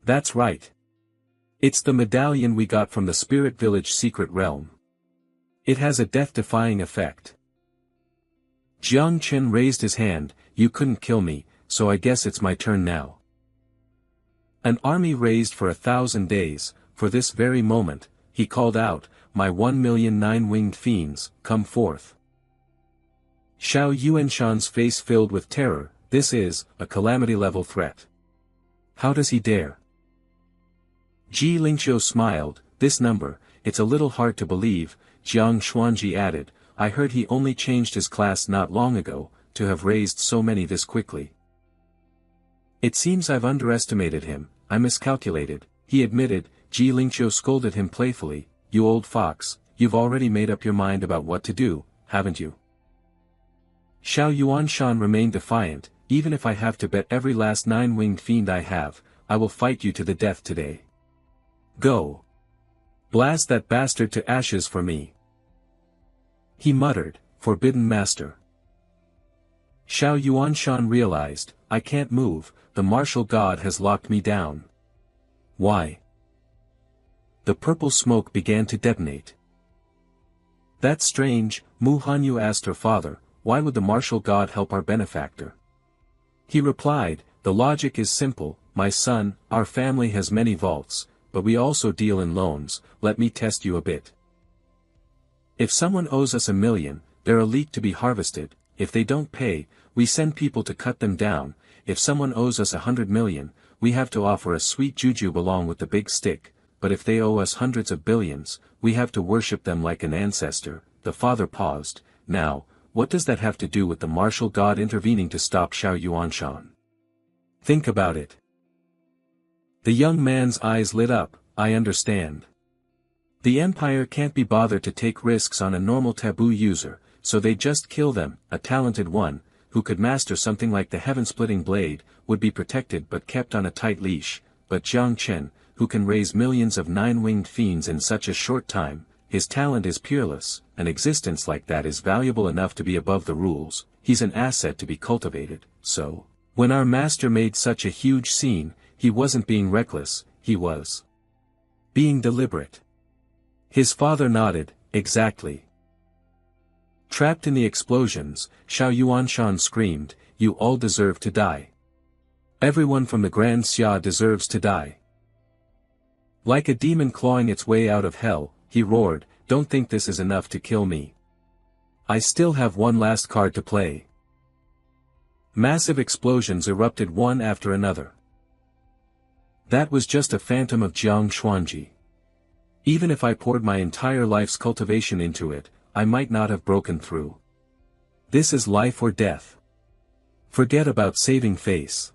That's right. It's the medallion we got from the spirit village secret realm. It has a death-defying effect. Jiang Chen raised his hand, you couldn't kill me, so I guess it's my turn now. An army raised for 1,000 days, for this very moment, he called out, my 1,000,000 nine-winged fiends, come forth. Xiao Yuanshan's face filled with terror, this is, a calamity-level threat. How does he dare? Ji Lingqiu smiled, this number, it's a little hard to believe, Jiang Xuanji added, I heard he only changed his class not long ago, to have raised so many this quickly. It seems I've underestimated him, I miscalculated, he admitted. Ji Lingqiu scolded him playfully, you old fox, you've already made up your mind about what to do, haven't you? Xiao Yuanshan remained defiant, even if I have to bet every last nine-winged fiend I have, I will fight you to the death today. Go. Blast that bastard to ashes for me. He muttered, forbidden master. Xiao Yuanshan realized, I can't move, the martial god has locked me down. Why? The purple smoke began to detonate. That's strange, Mu Hanyu asked her father, why would the martial god help our benefactor? He replied, the logic is simple, my son, our family has many vaults, but we also deal in loans, let me test you a bit. If someone owes us 1 million, they're a leek to be harvested. If they don't pay, we send people to cut them down. If someone owes us 100 million, we have to offer a sweet jujube along with the big stick, but if they owe us hundreds of billions, we have to worship them like an ancestor." The father paused. "Now, what does that have to do with the martial god intervening to stop Xiao Yuanshan? Think about it." The young man's eyes lit up. "I understand. The empire can't be bothered to take risks on a normal taboo user, so they just kill them. A talented one, who could master something like the heaven-splitting blade, would be protected but kept on a tight leash, but Jiang Chen, who can raise millions of nine-winged fiends in such a short time, his talent is peerless. An existence like that is valuable enough to be above the rules. He's an asset to be cultivated. So, when our master made such a huge scene, he wasn't being reckless, he was being deliberate." His father nodded. "Exactly." Trapped in the explosions, Xiao Yuanshan screamed, "You all deserve to die. Everyone from the Grand Xia deserves to die." Like a demon clawing its way out of hell, he roared, "Don't think this is enough to kill me. I still have one last card to play." Massive explosions erupted one after another. That was just a phantom of Jiang Xuanji. Even if I poured my entire life's cultivation into it, I might not have broken through. This is life or death. Forget about saving face.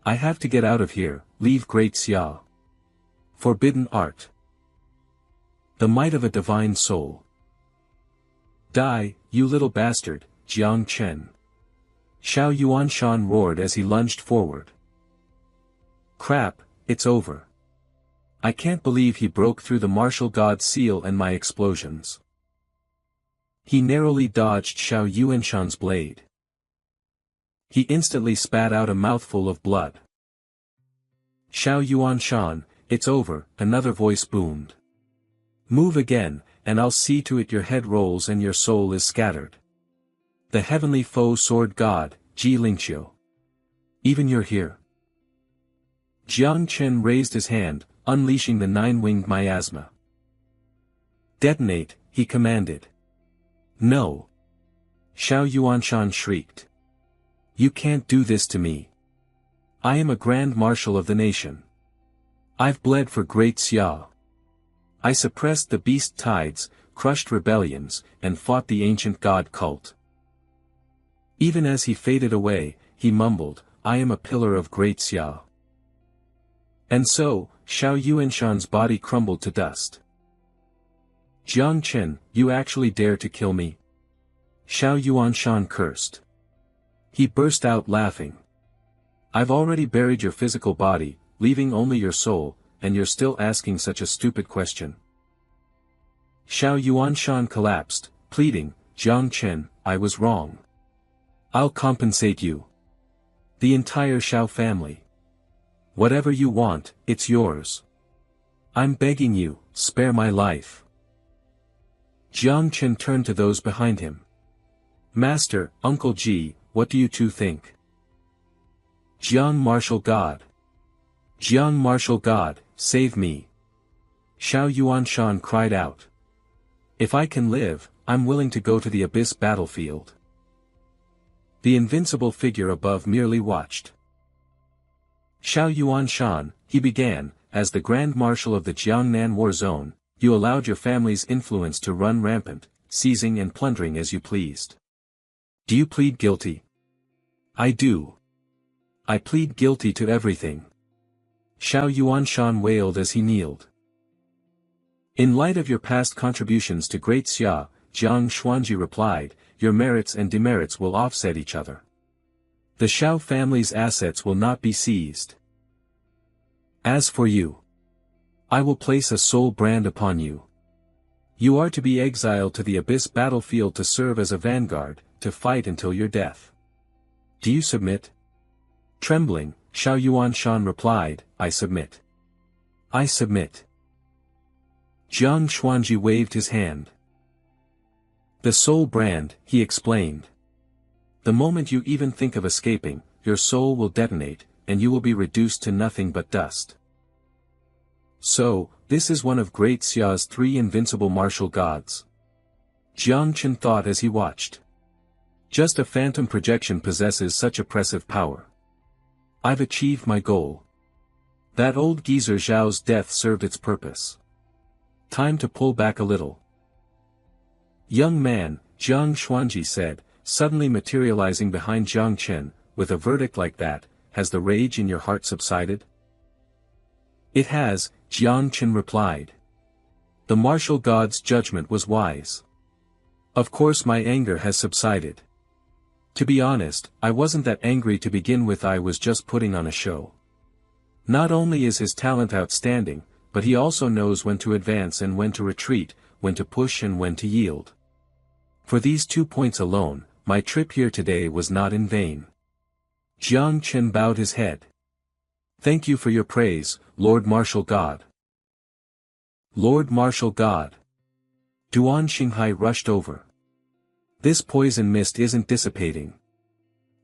I have to get out of here, leave Great Xia. Forbidden art. The might of a divine soul. Die, you little bastard, Jiang Chen. Xiao Yuanshan roared as he lunged forward. Crap, it's over. I can't believe he broke through the martial god's seal and my explosions. He narrowly dodged Xiao Yuanshan's blade. He instantly spat out a mouthful of blood. Xiao Yuanshan, it's over, another voice boomed. Move again, and I'll see to it your head rolls and your soul is scattered. The heavenly foe sword god, Ji Lingqiu. Even you're here. Jiang Chen raised his hand, unleashing the nine-winged miasma. Detonate, he commanded. No. Xiao Yuanshan shrieked. You can't do this to me. I am a grand marshal of the nation. I've bled for Great Xia. I suppressed the beast tides, crushed rebellions, and fought the ancient god cult. Even as he faded away, he mumbled, I am a pillar of Great Xia. And so, Xiao Yuanshan's body crumbled to dust. Jiang Chen, you actually dare to kill me? Xiao Yuanshan cursed. He burst out laughing. I've already buried your physical body, leaving only your soul, and you're still asking such a stupid question. Xiao Yuanshan collapsed, pleading, Jiang Chen, I was wrong. I'll compensate you. The entire Xiao family. Whatever you want, it's yours. I'm begging you, spare my life. Jiang Chen turned to those behind him. Master, Uncle Ji, what do you two think? Jiang Martial God. Jiang Martial God, save me. Xiao Yuanshan cried out. If I can live, I'm willing to go to the abyss battlefield. The invincible figure above merely watched. Xiao Yuanshan, he began, as the Grand Marshal of the Jiangnan War Zone, you allowed your family's influence to run rampant, seizing and plundering as you pleased. Do you plead guilty? I do. I plead guilty to everything. Xiao Yuanshan wailed as he kneeled. In light of your past contributions to Great Xia, Jiang Xuanji replied, your merits and demerits will offset each other. The Xiao family's assets will not be seized. As for you, I will place a soul brand upon you. You are to be exiled to the abyss battlefield to serve as a vanguard, to fight until your death. Do you submit? Trembling, Xiao Yuanshan replied, I submit. I submit. Jiang Xuanji waved his hand. The soul brand, he explained. The moment you even think of escaping, your soul will detonate, and you will be reduced to nothing but dust. So, this is one of Great Xia's 3 invincible martial gods. Jiang Chen thought as he watched. Just a phantom projection possesses such oppressive power. I've achieved my goal. That old geezer Zhao's death served its purpose. Time to pull back a little. Young man, Jiang Xuanji said, suddenly materializing behind Jiang Chen, with a verdict like that, has the rage in your heart subsided? It has, Jiang Chen replied. The martial god's judgment was wise. Of course my anger has subsided. To be honest, I wasn't that angry to begin with, I was just putting on a show. Not only is his talent outstanding, but he also knows when to advance and when to retreat, when to push and when to yield. For these 2 points alone, my trip here today was not in vain. Jiang Chen bowed his head. Thank you for your praise, Lord Martial God. Lord Martial God. Duan Xinghai rushed over. This poison mist isn't dissipating.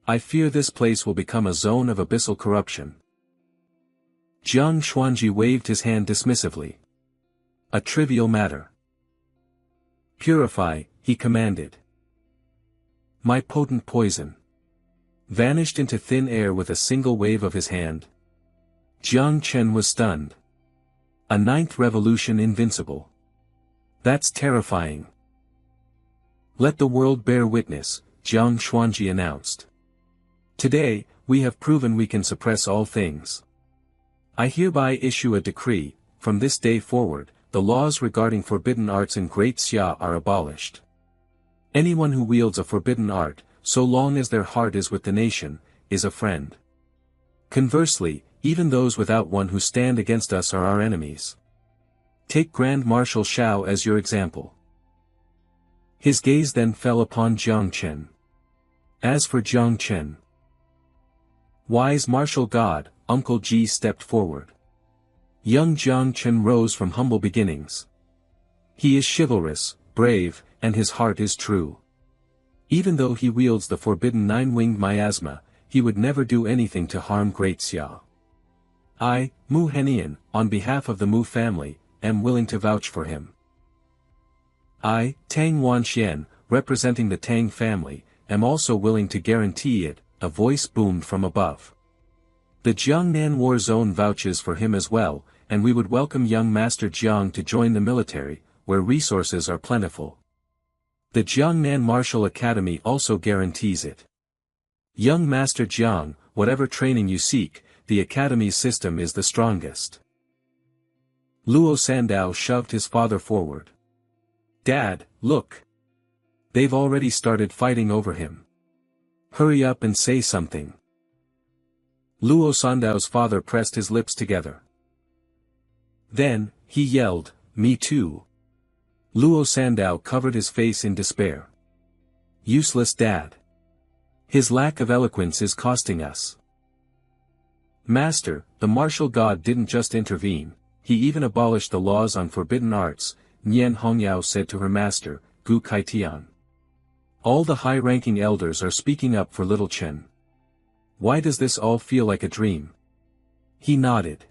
I fear this place will become a zone of abyssal corruption. Jiang Xuanji waved his hand dismissively. A trivial matter. Purify, he commanded. My potent poison vanished into thin air with a single wave of his hand. Jiang Chen was stunned. A 9th revolution invincible. That's terrifying. Let the world bear witness, Jiang Xuanji announced. Today, we have proven we can suppress all things. I hereby issue a decree, from this day forward, the laws regarding forbidden arts in Great Xia are abolished. Anyone who wields a forbidden art, so long as their heart is with the nation, is a friend. Conversely, even those without one who stand against us are our enemies. Take Grand Marshal Shao as your example. His gaze then fell upon Jiang Chen. As for Jiang Chen, wise martial god, Uncle Ji stepped forward. Young Jiang Chen rose from humble beginnings. He is chivalrous, brave, and his heart is true. Even though he wields the forbidden 9-winged miasma, he would never do anything to harm Great Xia. I, Mu Henian, on behalf of the Mu family, am willing to vouch for him. I, Tang Wanxian, representing the Tang family, am also willing to guarantee it, a voice boomed from above. The Jiangnan War Zone vouches for him as well, and we would welcome young Master Jiang to join the military, where resources are plentiful. The Jiangnan Martial Academy also guarantees it. Young Master Jiang, whatever training you seek, the academy's system is the strongest. Luo Sandao shoved his father forward. Dad, look. They've already started fighting over him. Hurry up and say something. Luo Sandao's father pressed his lips together. Then, he yelled, Me too. Luo Sandao covered his face in despair. Useless dad. His lack of eloquence is costing us. Master, the martial god didn't just intervene, he even abolished the laws on forbidden arts, Nian Hongyao said to her master, Gu Kaitian. All the high-ranking elders are speaking up for little Chen. Why does this all feel like a dream? He nodded.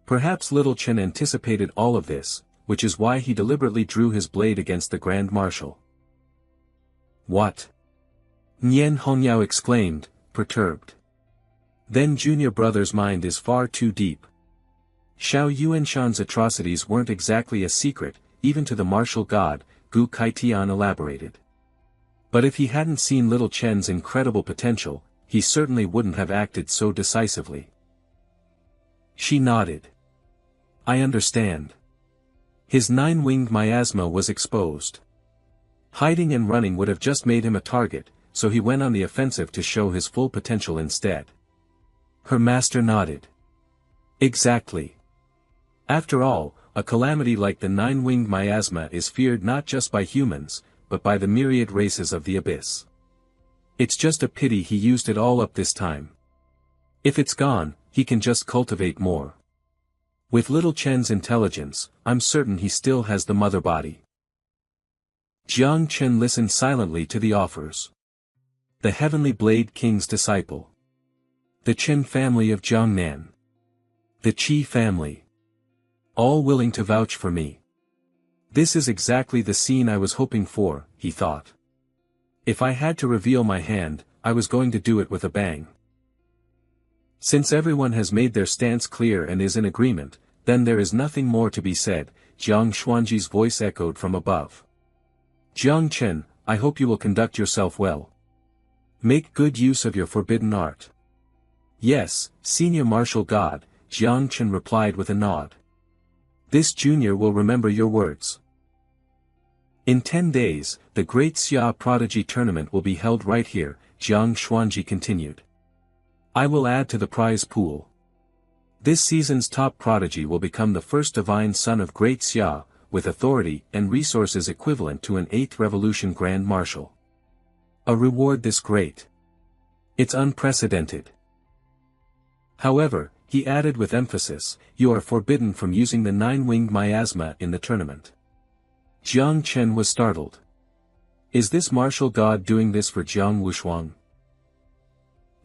Perhaps little Chen anticipated all of this, which is why he deliberately drew his blade against the Grand Marshal. What? Nian Hongyao exclaimed, perturbed. Then junior brother's mind is far too deep. Xiao Yuanshan's atrocities weren't exactly a secret, even to the martial god, Gu Kaitian elaborated. But if he hadn't seen little Chen's incredible potential, he certainly wouldn't have acted so decisively. She nodded. I understand. His 9-winged miasma was exposed. Hiding and running would have just made him a target, so he went on the offensive to show his full potential instead. Her master nodded. Exactly. After all, a calamity like the 9-winged miasma is feared not just by humans, but by the myriad races of the abyss. It's just a pity he used it all up this time. If it's gone, he can just cultivate more. With little Chen's intelligence, I'm certain he still has the mother body. Jiang Chen listened silently to the offers. The Heavenly Blade King's disciple. The Chen family of Jiangnan. The Qi family. All willing to vouch for me. This is exactly the scene I was hoping for, he thought. If I had to reveal my hand, I was going to do it with a bang. Since everyone has made their stance clear and is in agreement, then there is nothing more to be said, Jiang Xuanji's voice echoed from above. Jiang Chen, I hope you will conduct yourself well. Make good use of your forbidden art. Yes, senior martial god, Jiang Chen replied with a nod. This junior will remember your words. In 10 days, the Great Xia Prodigy Tournament will be held right here, Jiang Xuanji continued. I will add to the prize pool. This season's top prodigy will become the first divine son of Great Xia, with authority and resources equivalent to an 8th Revolution Grand Marshal. A reward this great. It's unprecedented. However, he added with emphasis, you are forbidden from using the 9-winged miasma in the tournament. Jiang Chen was startled. Is this martial god doing this for Jiang Wushuang?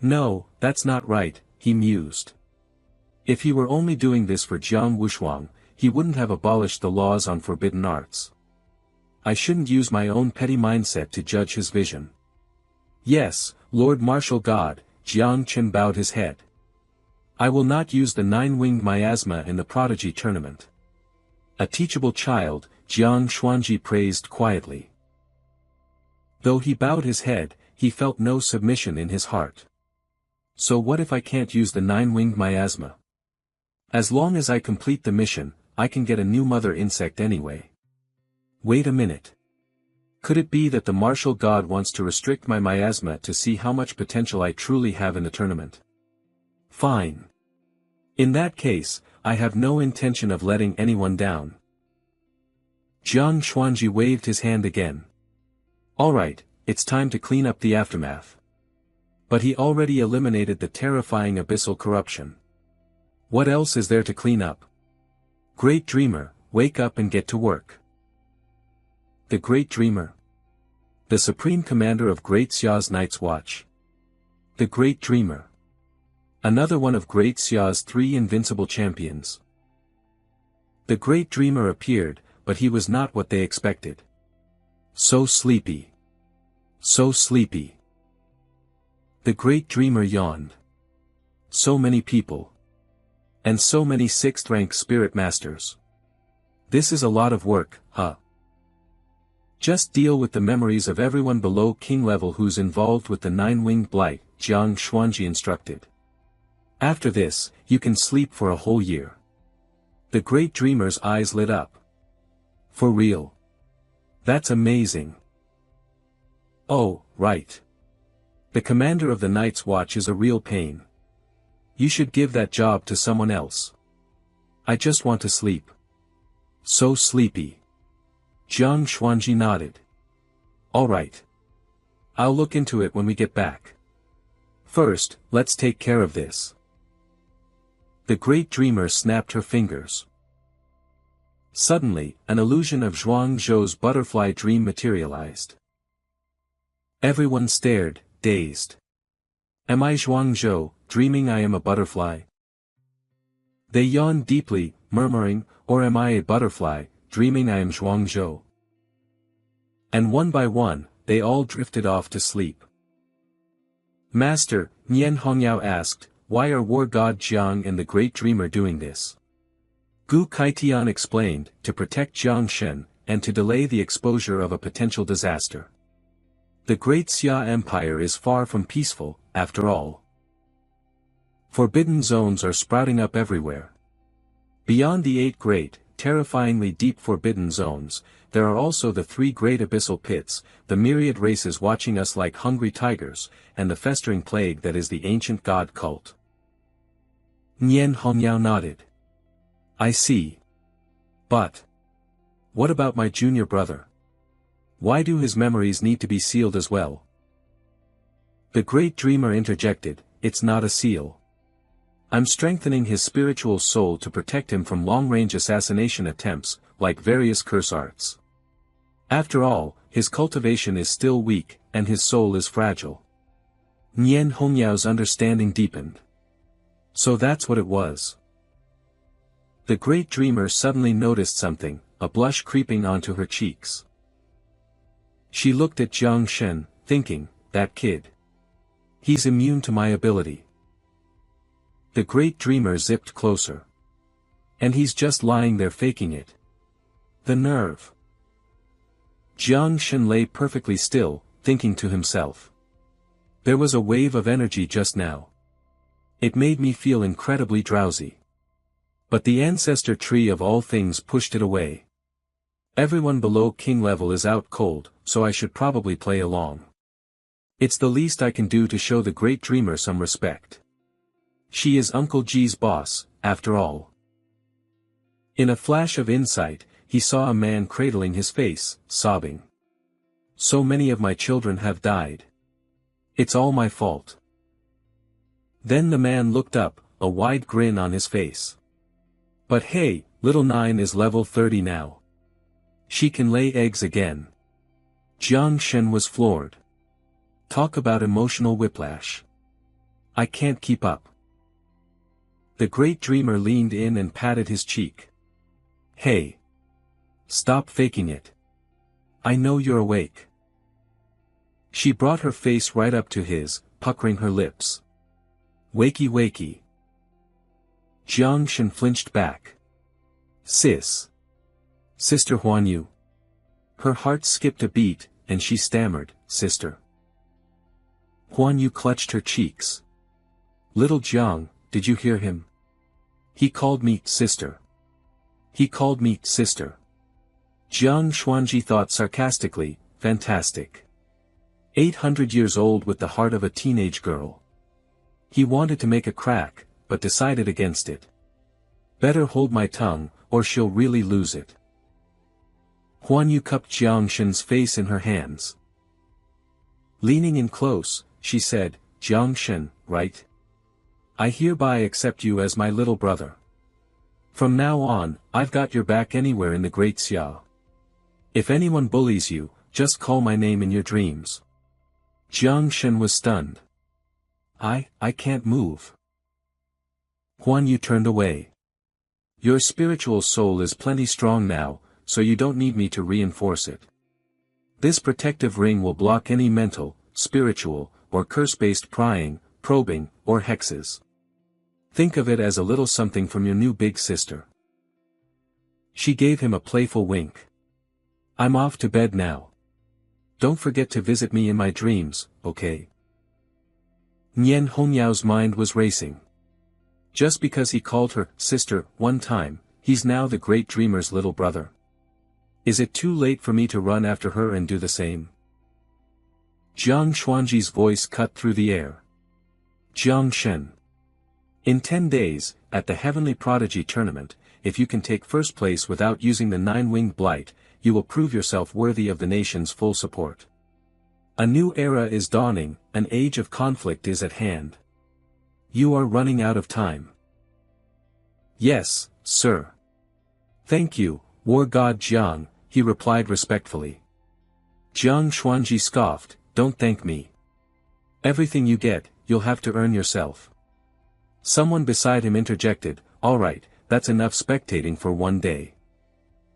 No, that's not right, he mused. If he were only doing this for Jiang Wushuang, he wouldn't have abolished the laws on forbidden arts. I shouldn't use my own petty mindset to judge his vision. Yes, Lord Martial God, Jiang Chen bowed his head. I will not use the 9-winged miasma in the prodigy tournament. A teachable child, Jiang Xuanji praised quietly. Though he bowed his head, he felt no submission in his heart. So what if I can't use the 9-winged miasma? As long as I complete the mission, I can get a new mother insect anyway. Wait a minute. Could it be that the martial god wants to restrict my miasma to see how much potential I truly have in the tournament? Fine. In that case, I have no intention of letting anyone down. Jiang Xuanji waved his hand again. Alright, it's time to clean up the aftermath. But he already eliminated the terrifying abyssal corruption. What else is there to clean up? Great Dreamer, wake up and get to work. The Great Dreamer. The Supreme Commander of Great Xia's Night's Watch. The Great Dreamer. Another one of Great Xia's 3 invincible champions. The Great Dreamer appeared, but he was not what they expected. So sleepy. So sleepy. The Great Dreamer yawned. So many people. And so many 6th-rank spirit masters. This is a lot of work, huh? Just deal with the memories of everyone below king level who's involved with the 9-winged blight, Jiang Xuanji instructed. After this, you can sleep for a whole year. The Great Dreamer's eyes lit up. For real. That's amazing. Oh, right. The commander of the Night's Watch is a real pain. You should give that job to someone else. I just want to sleep. So sleepy. Jiang Xuanji nodded. Alright. I'll look into it when we get back. First, let's take care of this. The Great Dreamer snapped her fingers. Suddenly, an illusion of Zhuang Zhou's butterfly dream materialized. Everyone stared, dazed. Am I Zhuang Zhou, dreaming I am a butterfly? They yawned deeply, murmuring, or am I a butterfly, dreaming I am Zhuang Zhou? And one by one, they all drifted off to sleep. Master, Nian Hongyao asked, why are War God Jiang and the Great Dreamer doing this? Gu Kaitian explained, to protect Jiang Shen, and to delay the exposure of a potential disaster. The Great Xia Empire is far from peaceful, after all. Forbidden zones are sprouting up everywhere. Beyond the 8 great, terrifyingly deep forbidden zones, there are also the 3 great abyssal pits, the myriad races watching us like hungry tigers, and the festering plague that is the ancient god cult. Nian Hongyao nodded. I see. But what about my junior brother? Why do his memories need to be sealed as well? The Great Dreamer interjected, it's not a seal. I'm strengthening his spiritual soul to protect him from long-range assassination attempts, like various curse arts. After all, his cultivation is still weak, and his soul is fragile. Nian Hongyao's understanding deepened. So that's what it was. The Great Dreamer suddenly noticed something, a blush creeping onto her cheeks. She looked at Jiang Shen, thinking, that kid. He's immune to my ability. The great dreamer zipped closer. And he's just lying there faking it. The nerve. Jiang Shen lay perfectly still, thinking to himself. There was a wave of energy just now. It made me feel incredibly drowsy. But the ancestor tree of all things pushed it away. Everyone below king level is out cold, so I should probably play along. It's the least I can do to show the great dreamer some respect. She is Uncle G's boss, after all. In a flash of insight, he saw a man cradling his face, sobbing. So many of my children have died. It's all my fault. Then the man looked up, a wide grin on his face. But hey, little Nine is level 30 now. She can lay eggs again. Jiang Shen was floored. Talk about emotional whiplash. I can't keep up. The great dreamer leaned in and patted his cheek. Hey. Stop faking it. I know you're awake. She brought her face right up to his, puckering her lips. Wakey wakey. Jiang Shen flinched back. Sis. Sister Huanyu. Her heart skipped a beat, and she stammered, Sister. Huanyu clutched her cheeks. Little Jiang, did you hear him? He called me, sister. He called me, sister. Jiang Xuanji thought sarcastically, fantastic. 800 years old with the heart of a teenage girl. He wanted to make a crack, but decided against it. Better hold my tongue, or she'll really lose it. Huanyu cupped Jiang Shen's face in her hands. Leaning in close, she said, Jiang Shen, right? I hereby accept you as my little brother. From now on, I've got your back anywhere in the Great Xia. If anyone bullies you, just call my name in your dreams. Jiang Shen was stunned. I can't move. Huanyu turned away. Your spiritual soul is plenty strong now, so you don't need me to reinforce it. This protective ring will block any mental, spiritual, or curse-based prying, probing, or hexes. Think of it as a little something from your new big sister. She gave him a playful wink. I'm off to bed now. Don't forget to visit me in my dreams, okay? Nian Hongyao's mind was racing. Just because he called her sister one time, he's now the great dreamer's little brother. Is it too late for me to run after her and do the same? Jiang Xuanji's voice cut through the air. Jiang Shen. In 10 days, at the Heavenly Prodigy Tournament, if you can take first place without using the 9-winged blight, you will prove yourself worthy of the nation's full support. A new era is dawning, an age of conflict is at hand. You are running out of time. Yes, sir. Thank you, War God Jiang, he replied respectfully. Jiang Xuanji scoffed, don't thank me. Everything you get, you'll have to earn yourself. Someone beside him interjected, alright, that's enough spectating for one day.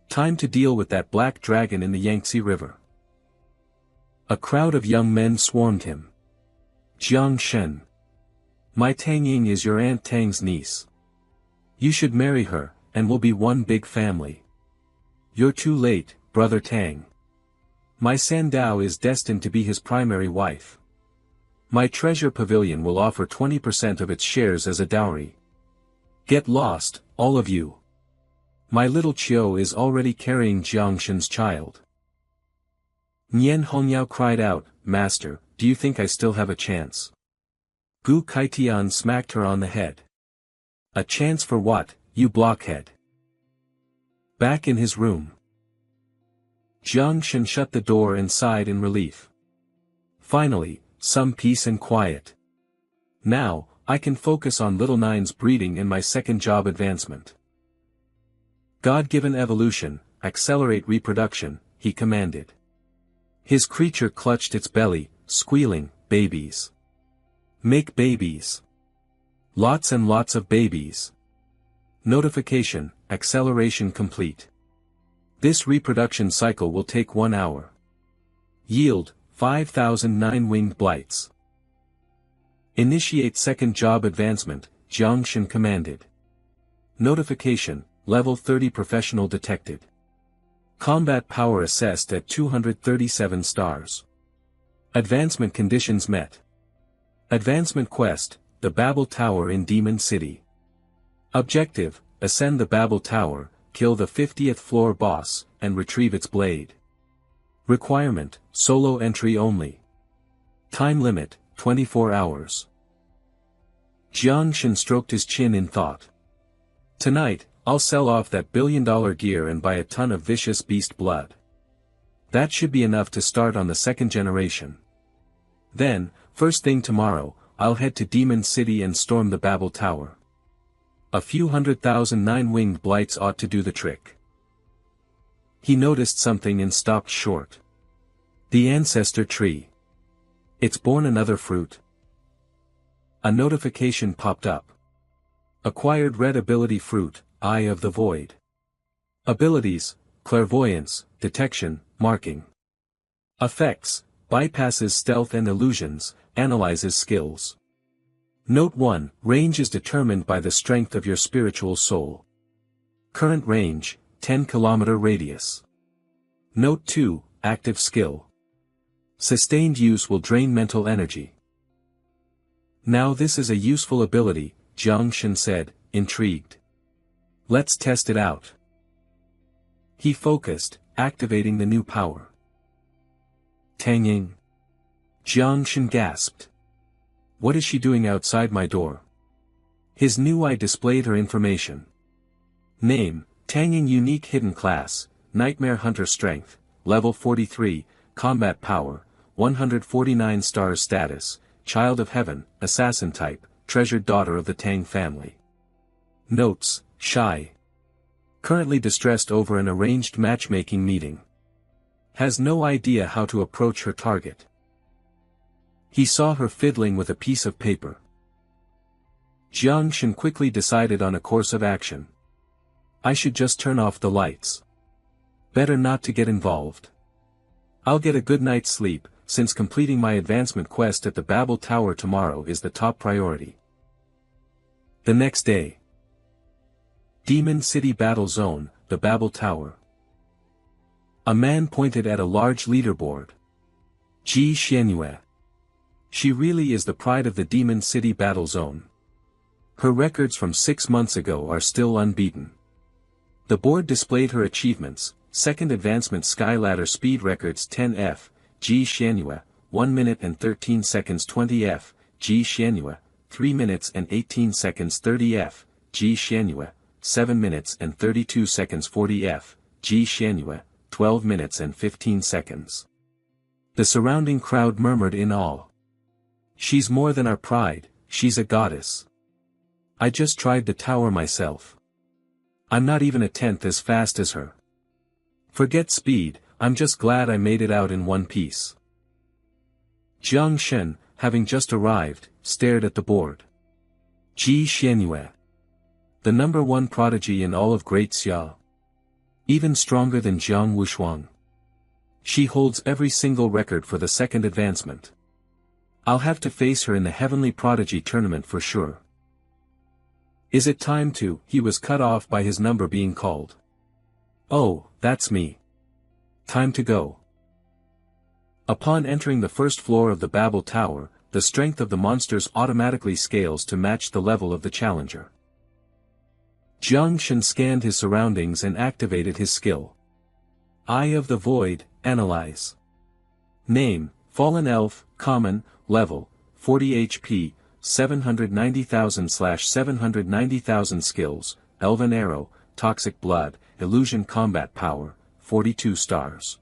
Time to deal with that black dragon in the Yangtze River. A crowd of young men swarmed him. Jiang Shen. My Tang Ying is your Aunt Tang's niece. You should marry her, and we'll be one big family. You're too late, brother Tang. My Sandao is destined to be his primary wife. My treasure pavilion will offer 20% of its shares as a dowry. Get lost, all of you. My little Chiu is already carrying Jiang Shen's child. Nian Hongyao cried out, Master, do you think I still have a chance? Gu Kaitian smacked her on the head. A chance for what, you blockhead? Back in his room. Jiang Shen shut the door and sighed in relief. Finally, some peace and quiet. Now, I can focus on little Nine's breeding and my second job advancement. God-given evolution, accelerate reproduction, he commanded. His creature clutched its belly, squealing, babies. Make babies. Lots and lots of babies. Notification, acceleration complete. This reproduction cycle will take 1 hour. Yield, 5,009 winged blights. Initiate second job advancement, Jiang Shen commanded. Notification, level 30 professional detected. Combat power assessed at 237 stars. Advancement conditions met. Advancement quest, the Babel Tower in Demon City. Objective, ascend the Babel Tower, kill the 50th floor boss, and retrieve its blade. Requirement, solo entry only. Time limit, 24 hours. Jiang Shen stroked his chin in thought. Tonight, I'll sell off that billion-dollar gear and buy a ton of vicious beast blood. That should be enough to start on the second generation. Then, first thing tomorrow, I'll head to Demon City and storm the Babel Tower. A few 100,000 nine-winged blights ought to do the trick. He noticed something and stopped short. The ancestor tree. It's borne another fruit. A notification popped up. Acquired red ability fruit, Eye of the Void. Abilities, clairvoyance, detection, marking. Effects, bypasses stealth and illusions, analyzes skills. Note 1, range is determined by the strength of your spiritual soul. Current range, 10 km radius. Note 2, active skill. Sustained use will drain mental energy. Now this is a useful ability, Jiang Shen said, intrigued. Let's test it out. He focused, activating the new power. Tanging. Jiang Shen gasped. What is she doing outside my door? His new eye displayed her information. Name, Tanging unique hidden class, Nightmare Hunter strength, level 43, combat power, 149 stars status, child of heaven, assassin type, treasured daughter of the Tang family. Notes, shy. Currently distressed over an arranged matchmaking meeting. Has no idea how to approach her target. He saw her fiddling with a piece of paper. Jiang Shen quickly decided on a course of action. I should just turn off the lights. Better not to get involved. I'll get a good night's sleep, since completing my advancement quest at the Babel Tower tomorrow is the top priority. The next day. Demon City Battle Zone, the Babel Tower. A man pointed at a large leaderboard. Ji Xianyue. She really is the pride of the Demon City Battle Zone. Her records from 6 months ago are still unbeaten. The board displayed her achievements, second advancement Skyladder speed records 10F, Ji Xianyue, 1 minute and 13 seconds 20F, Ji Xianyue, 3 minutes and 18 seconds 30F, Ji Xianyue, 7 minutes and 32 seconds 40F, Ji Xianyue, 12 minutes and 15 seconds. The surrounding crowd murmured in awe. She's more than our pride, she's a goddess. I just tried the tower myself. I'm not even a tenth as fast as her. Forget speed, I'm just glad I made it out in one piece. Jiang Shen, having just arrived, stared at the board. Ji Xianyue. The number 1 prodigy in all of Great Xia. Even stronger than Jiang Wushuang. She holds every single record for the second advancement. I'll have to face her in the Heavenly Prodigy tournament for sure. Is it time to? He was cut off by his number being called. Oh, that's me. Time to go. Upon entering the first floor of the Babel Tower, the strength of the monsters automatically scales to match the level of the challenger. Jiang Shen scanned his surroundings and activated his skill. Eye of the Void, Analyze. Name, Fallen Elf, Common, Level, 40 HP, 790,000/790,000 Skills, Elven Arrow, Toxic Blood, Illusion Combat Power, 42 stars.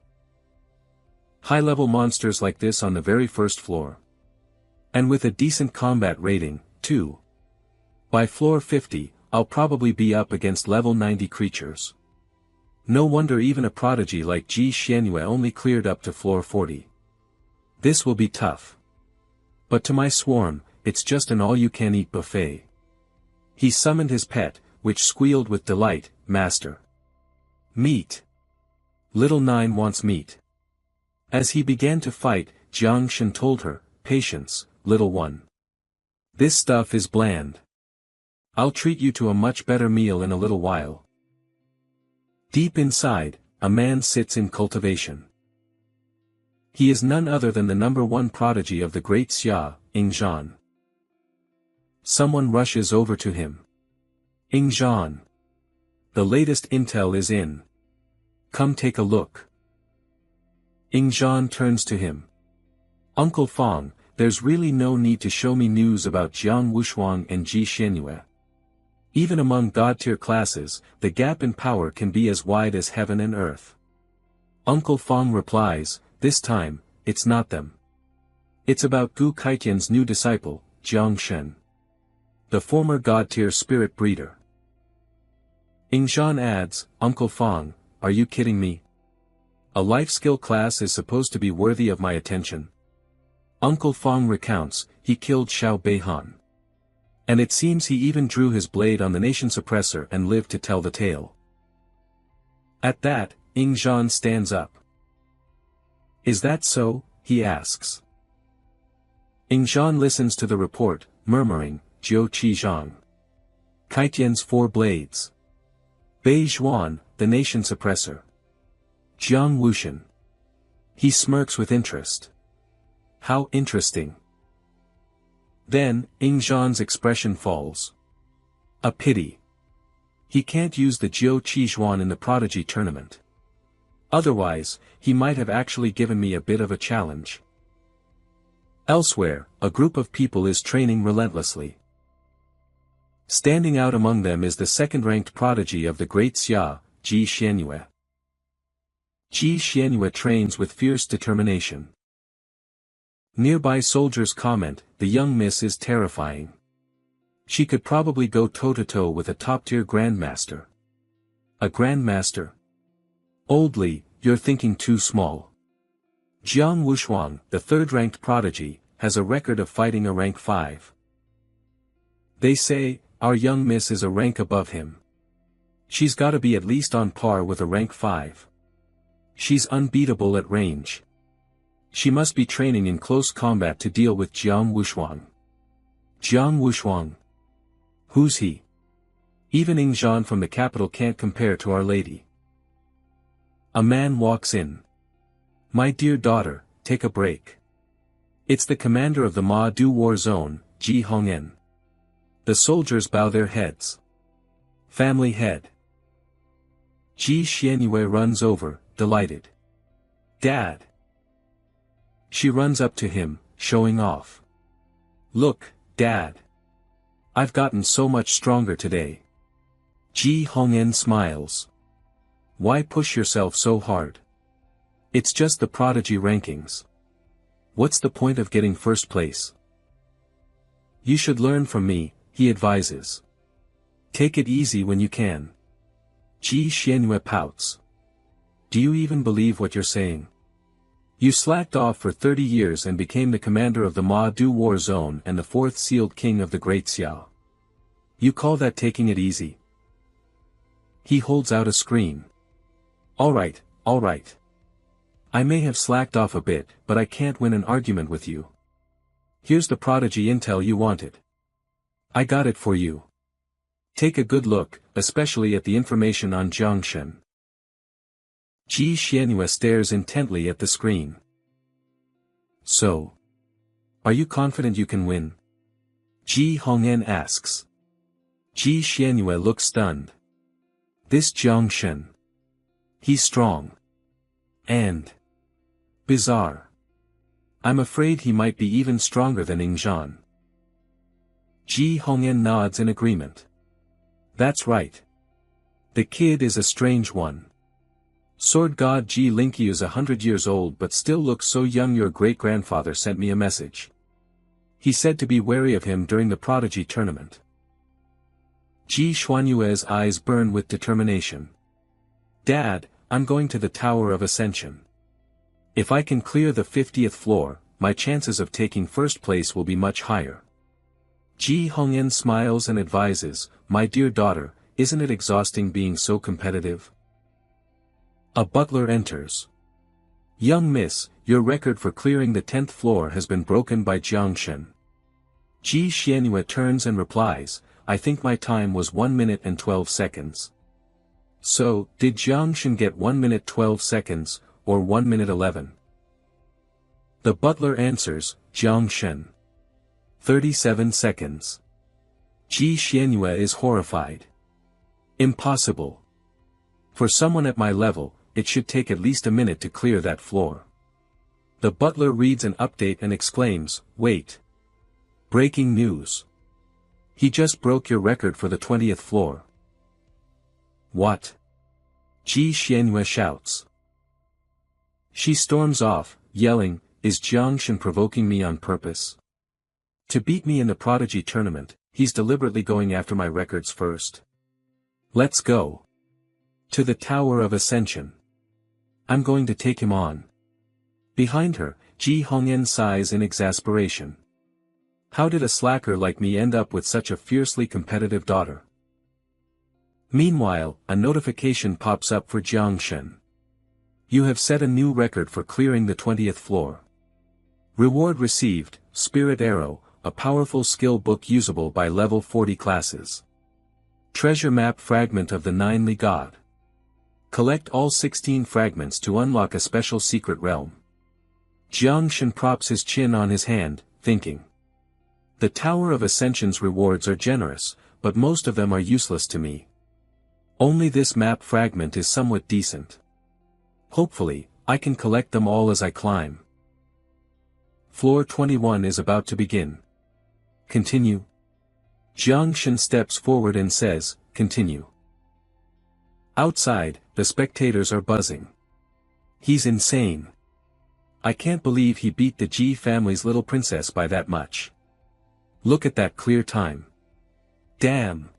High-level monsters like this on the very first floor. And with a decent combat rating, too. By floor 50, I'll probably be up against level 90 creatures. No wonder even a prodigy like Ji Xianyue only cleared up to floor 40. This will be tough. But to my swarm, it's just an all-you-can-eat buffet. He summoned his pet, which squealed with delight, Master. Meat. Little Nine wants meat. As he began to fight, Jiang Shen told her, patience, little one. This stuff is bland. I'll treat you to a much better meal in a little while. Deep inside, a man sits in cultivation. He is none other than the #1 prodigy of the great Xia, Ingzhan. Someone rushes over to him. Ingzhan. The latest intel is in. Come take a look. Ingzhan turns to him. Uncle Fong, there's really no need to show me news about Jiang Wushuang and Ji Xianyue. Even among god-tier classes, the gap in power can be as wide as heaven and earth. Uncle Fong replies, this time, it's not them. It's about Gu Kaitian's new disciple, Jiang Shen. The former god-tier spirit breeder. Ingzhan adds, Uncle Fong, are you kidding me? A life skill class is supposed to be worthy of my attention. Uncle Fong recounts, he killed Xiao Beihan. And it seems he even drew his blade on the nation suppressor and lived to tell the tale. At that, Ingzhan stands up. Is that so? He asks. Ingzhan listens to the report, murmuring, Jiu Qi Zhang. Kaitian's 4 blades. Bei Zhuan, the nation suppressor. Jiang Wushan. He smirks with interest. How interesting. Then, Ingzhan's expression falls. A pity. He can't use the Jiu Qi Zhuan in the prodigy tournament. Otherwise, he might have actually given me a bit of a challenge. Elsewhere, a group of people is training relentlessly. Standing out among them is the second-ranked prodigy of the great Xia, Ji Xianyue. Ji Xianyue trains with fierce determination. Nearby soldiers comment, the young miss is terrifying. She could probably go toe-to-toe with a top-tier grandmaster. A grandmaster? Old Li, you're thinking too small. Jiang Wushuang, the third-ranked prodigy, has a record of fighting a rank 5. They say, our young miss is a rank above him. She's gotta be at least on par with a rank 5. She's unbeatable at range. She must be training in close combat to deal with Jiang Wushuang. Jiang Wushuang? Who's he? Even Ingzhan from the capital can't compare to Our Lady. A man walks in. My dear daughter, take a break. It's the commander of the Ma Du War Zone, Ji Hongyan. The soldiers bow their heads. Family head. Ji Xianyue runs over, delighted. Dad. She runs up to him, showing off. Look, Dad. I've gotten so much stronger today. Ji Hongyan smiles. Why push yourself so hard? It's just the prodigy rankings. What's the point of getting first place? You should learn from me, he advises. Take it easy when you can. Ji Xianyue pouts. Do you even believe what you're saying? You slacked off for 30 years and became the commander of the Ma Du War Zone and the 4th sealed king of the Great Xiao. You call that taking it easy? He holds out a screen. Alright, alright. I may have slacked off a bit, but I can't win an argument with you. Here's the prodigy intel you wanted. I got it for you. Take a good look, especially at the information on Jiang Shen. Ji Xianyue stares intently at the screen. So. Are you confident you can win? Ji Hongyan asks. Ji Xianyue looks stunned. This Jiang Shen. He's strong. And. Bizarre. I'm afraid he might be even stronger than Ingzhan. Ji Hongyan nods in agreement. That's right. The kid is a strange one. Sword god Ji Linkyu is 100 years old but still looks so young. Your great-grandfather sent me a message. He said to be wary of him during the prodigy tournament. Ji Xuanyue's eyes burn with determination. Dad, I'm going to the Tower of Ascension. If I can clear the 50th floor, my chances of taking first place will be much higher. Ji Hongyan smiles and advises, my dear daughter, isn't it exhausting being so competitive? A butler enters. Young miss, your record for clearing the 10th floor has been broken by Jiangshen. Ji Xianyue turns and replies, I think my time was 1 minute and 12 seconds. So, did Jiangshen get 1 minute 12 seconds, or 1 minute 11? The butler answers, Jiangshen. 37 seconds. Ji Xianyue is horrified. Impossible. For someone at my level, it should take at least a minute to clear that floor. The butler reads an update and exclaims, wait. Breaking news. He just broke your record for the 20th floor. What? Ji Xianyue shouts. She storms off, yelling, is Jiangshen provoking me on purpose? To beat me in the prodigy tournament, he's deliberately going after my records first. Let's go. To the Tower of Ascension. I'm going to take him on. Behind her, Ji Hongyan sighs in exasperation. How did a slacker like me end up with such a fiercely competitive daughter? Meanwhile, a notification pops up for Jiangshen. You have set a new record for clearing the 20th floor. Reward received, Spirit Arrow, a powerful skill book usable by level 40 classes. Treasure map fragment of the 9th God. Collect all 16 fragments to unlock a special secret realm. Jiangshen props his chin on his hand, thinking. The Tower of Ascension's rewards are generous, but most of them are useless to me. Only this map fragment is somewhat decent. Hopefully, I can collect them all as I climb. Floor 21 is about to begin. Continue. Jiangshen steps forward and says, continue. Outside, the spectators are buzzing. He's insane. I can't believe he beat the Ji family's little princess by that much. Look at that clear time. Damn.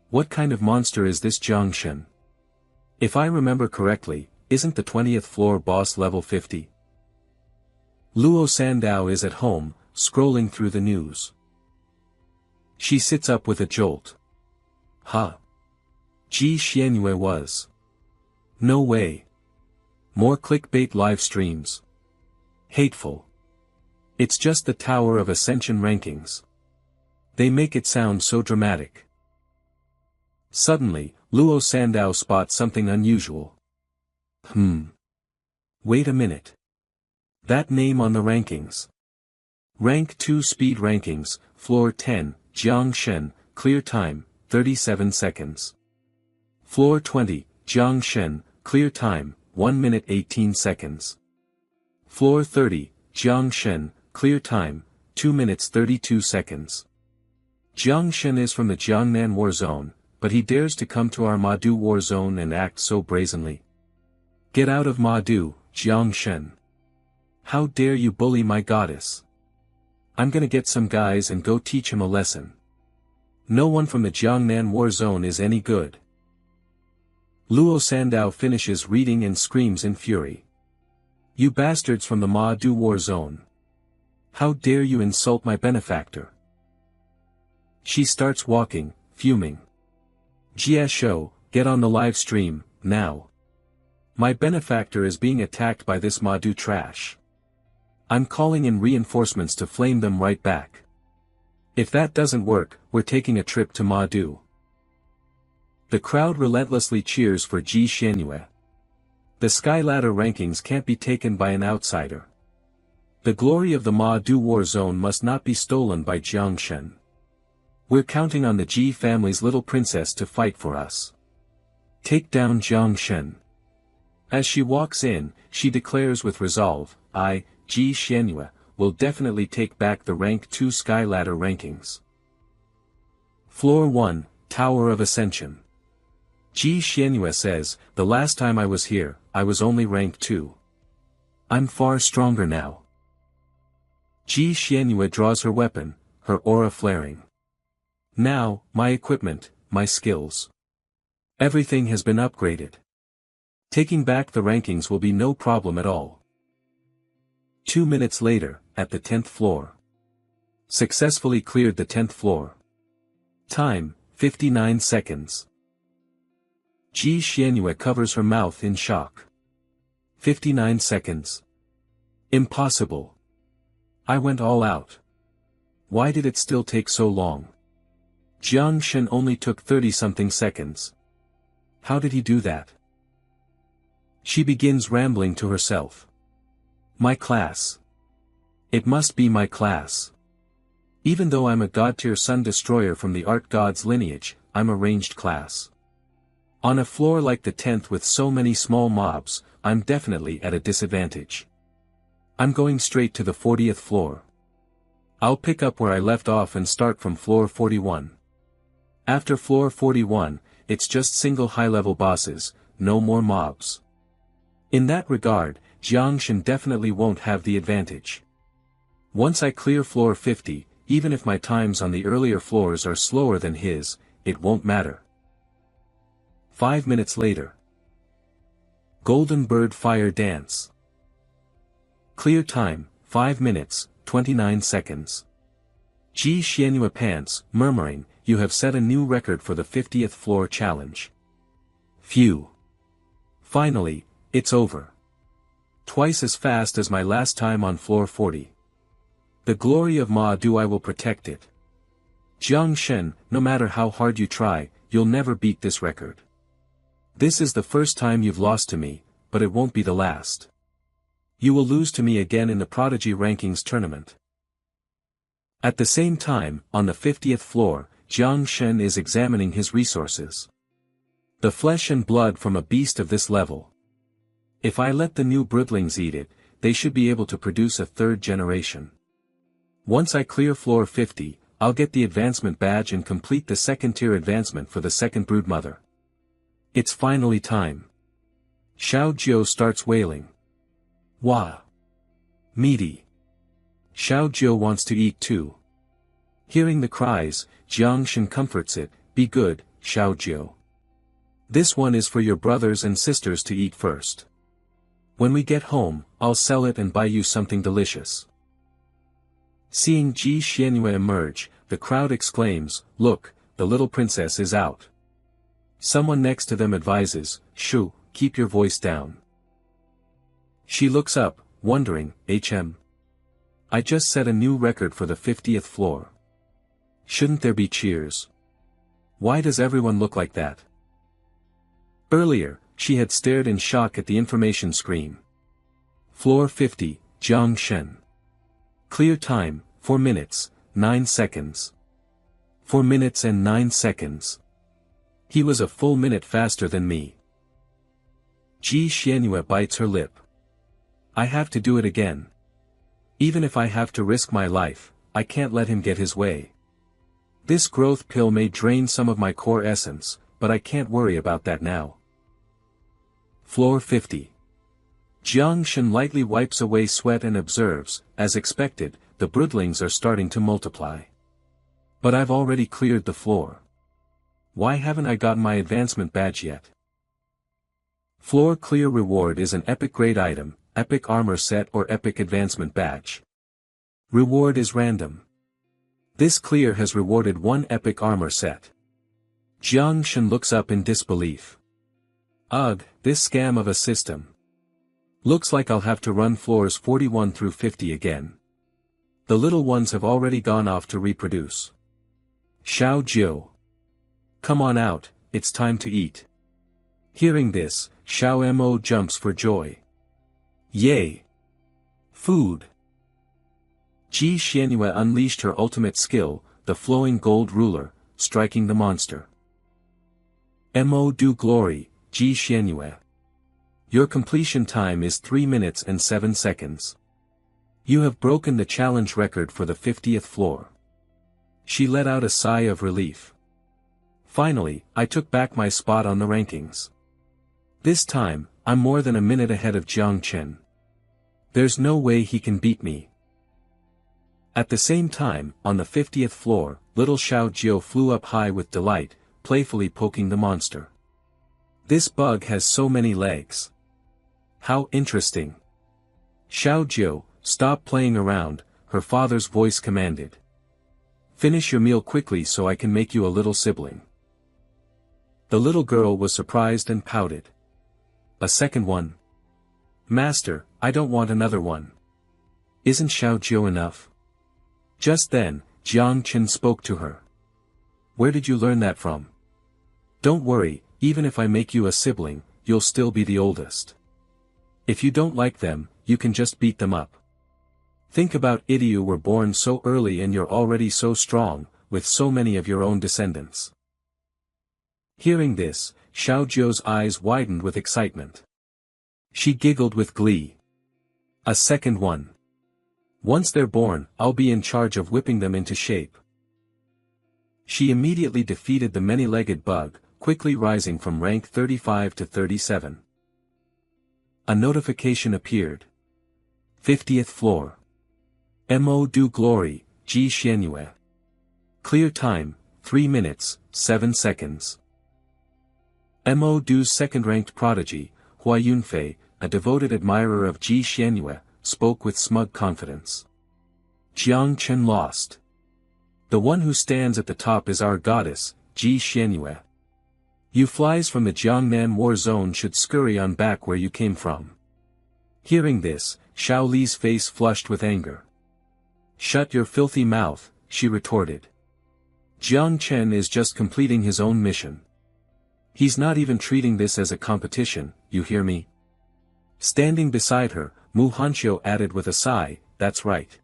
What kind of monster is this Jiangshen? If I remember correctly, isn't the 20th floor boss level 50? Luo Sandao is at home, scrolling through the news. She sits up with a jolt. Huh. Ji Xianyue was. No way. More clickbait live streams. Hateful. It's just the Tower of Ascension rankings. They make it sound so dramatic. Suddenly, Luo Sandao spots something unusual. Wait a minute. That name on the rankings. Rank 2 speed rankings, floor 10, Jiangshen, clear time, 37 seconds. Floor 20, Jiangshen, clear time, 1 minute 18 seconds. Floor 30, Jiangshen, clear time, 2 minutes 32 seconds. Jiangshen is from the Jiangnan war zone, but he dares to come to our Madu war zone and act so brazenly. Get out of Madu, Jiangshen. How dare you bully my goddess? I'm gonna get some guys and go teach him a lesson. No one from the Jiangnan war zone is any good. Luo Sandao finishes reading and screams in fury. You bastards from the Madu war zone. How dare you insult my benefactor? She starts walking, fuming. Jia Shou, get on the live stream, now. My benefactor is being attacked by this Madu trash. I'm calling in reinforcements to flame them right back. If that doesn't work, we're taking a trip to Madu. The crowd relentlessly cheers for Ji Xianyue. The Skyladder rankings can't be taken by an outsider. The glory of the Madu war zone must not be stolen by Jiangshen. We're counting on the Ji family's little princess to fight for us. Take down Jiangshen. As she walks in, she declares with resolve, I, Ji Xianyue, will definitely take back the rank 2 Skyladder rankings. Floor 1, Tower of Ascension. Ji Xianyue says, the last time I was here, I was only rank 2. I'm far stronger now. Ji Xianyue draws her weapon, her aura flaring. Now, my equipment, my skills. Everything has been upgraded. Taking back the rankings will be no problem at all. 2 minutes later, at the 10th floor. Successfully cleared the 10th floor. Time, 59 seconds. Ji Xianyue covers her mouth in shock. 59 seconds. Impossible. I went all out. Why did it still take so long? Jiang Shen only took 30-something seconds. How did he do that? She begins rambling to herself. My class. It must be my class. Even though I'm a god-tier sun destroyer from the art god's lineage, I'm a ranged class. On a floor like the 10th with so many small mobs, I'm definitely at a disadvantage. I'm going straight to the 40th floor. I'll pick up where I left off and start from floor 41. After floor 41, it's just single high-level bosses, no more mobs. In that regard, Jiang Shen definitely won't have the advantage. Once I clear floor 50, even if my times on the earlier floors are slower than his, it won't matter. 5 minutes later. Golden Bird Fire Dance. Clear time, 5 minutes, 29 seconds. Ji Xianyue pants, murmuring, you have set a new record for the 50th floor challenge. Phew. Finally, it's over. Twice as fast as my last time on floor 40. The glory of Ma Du, I will protect it. Jiang Shen, no matter how hard you try, you'll never beat this record. This is the first time you've lost to me, but it won't be the last. You will lose to me again in the Prodigy Rankings tournament. At the same time, on the 50th floor, Jiang Shen is examining his resources. The flesh and blood from a beast of this level. If I let the new broodlings eat it, they should be able to produce a third generation. Once I clear floor 50, I'll get the advancement badge and complete the second-tier advancement for the second broodmother. It's finally time. Xiao Jiu starts wailing. Wah! Meaty. Xiao Jiu wants to eat too. Hearing the cries, Jiang Shen comforts it, be good, Xiao Jiu. This one is for your brothers and sisters to eat first. When we get home, I'll sell it and buy you something delicious. Seeing Ji Xianyue emerge, the crowd exclaims, look, the little princess is out. Someone next to them advises, Shu, keep your voice down. She looks up, wondering, I just set a new record for the 50th floor. Shouldn't there be cheers? Why does everyone look like that? Earlier, she had stared in shock at the information screen. Floor 50, Jiang Shen. Clear time, 4 minutes, 9 seconds. 4 minutes and 9 seconds. He was a full minute faster than me. Ji Xianyue bites her lip. I have to do it again. Even if I have to risk my life, I can't let him get his way. This growth pill may drain some of my core essence, but I can't worry about that now. Floor 50. Jiang Shen lightly wipes away sweat and observes, as expected, the broodlings are starting to multiply. But I've already cleared the floor. Why haven't I gotten my advancement badge yet? Floor clear reward is an epic grade item, epic armor set or epic advancement badge. Reward is random. This clear has rewarded 1 epic armor set. Jiang Shen looks up in disbelief. Ugh, this scam of a system. Looks like I'll have to run floors 41 through 50 again. The little ones have already gone off to reproduce. Xiao Jiu. Come on out, it's time to eat. Hearing this, Xiao Mo jumps for joy. Yay! Food! Ji Xianyue unleashed her ultimate skill, the flowing gold ruler, striking the monster. Mo du glory, Ji Xianyue. Your completion time is 3 minutes and 7 seconds. You have broken the challenge record for the 50th floor. She let out a sigh of relief. Finally, I took back my spot on the rankings. This time, I'm more than a minute ahead of Jiang Chen. There's no way he can beat me. At the same time, on the 50th floor, little Xiao Jiu flew up high with delight, playfully poking the monster. This bug has so many legs. How interesting. Xiao Jiu, stop playing around, her father's voice commanded. Finish your meal quickly so I can make you a little sibling. The little girl was surprised and pouted. A second one? Master, I don't want another one. Isn't Xiaojiu enough? Just then, Jiang Chen spoke to her. Where did you learn that from? Don't worry, even if I make you a sibling, you'll still be the oldest. If you don't like them, you can just beat them up. Think about it, you were born so early and you're already so strong, with so many of your own descendants. Hearing this, Xiaojiu's eyes widened with excitement. She giggled with glee. A second one. Once they're born, I'll be in charge of whipping them into shape. She immediately defeated the many-legged bug, quickly rising from rank 35 to 37. A notification appeared. 50th floor. Mo du Glory, Ji Xianyue. Clear time, 3 minutes, 7 seconds. Mo Du's second-ranked prodigy, Hua Yunfei, a devoted admirer of Ji Xianyue, spoke with smug confidence. Jiang Chen lost. The one who stands at the top is our goddess, Ji Xianyue. You flies from the Jiangnan war zone should scurry on back where you came from. Hearing this, Xiao Li's face flushed with anger. Shut your filthy mouth, she retorted. Jiang Chen is just completing his own mission. He's not even treating this as a competition, you hear me? Standing beside her, Mu Hanxiu added with a sigh, that's right.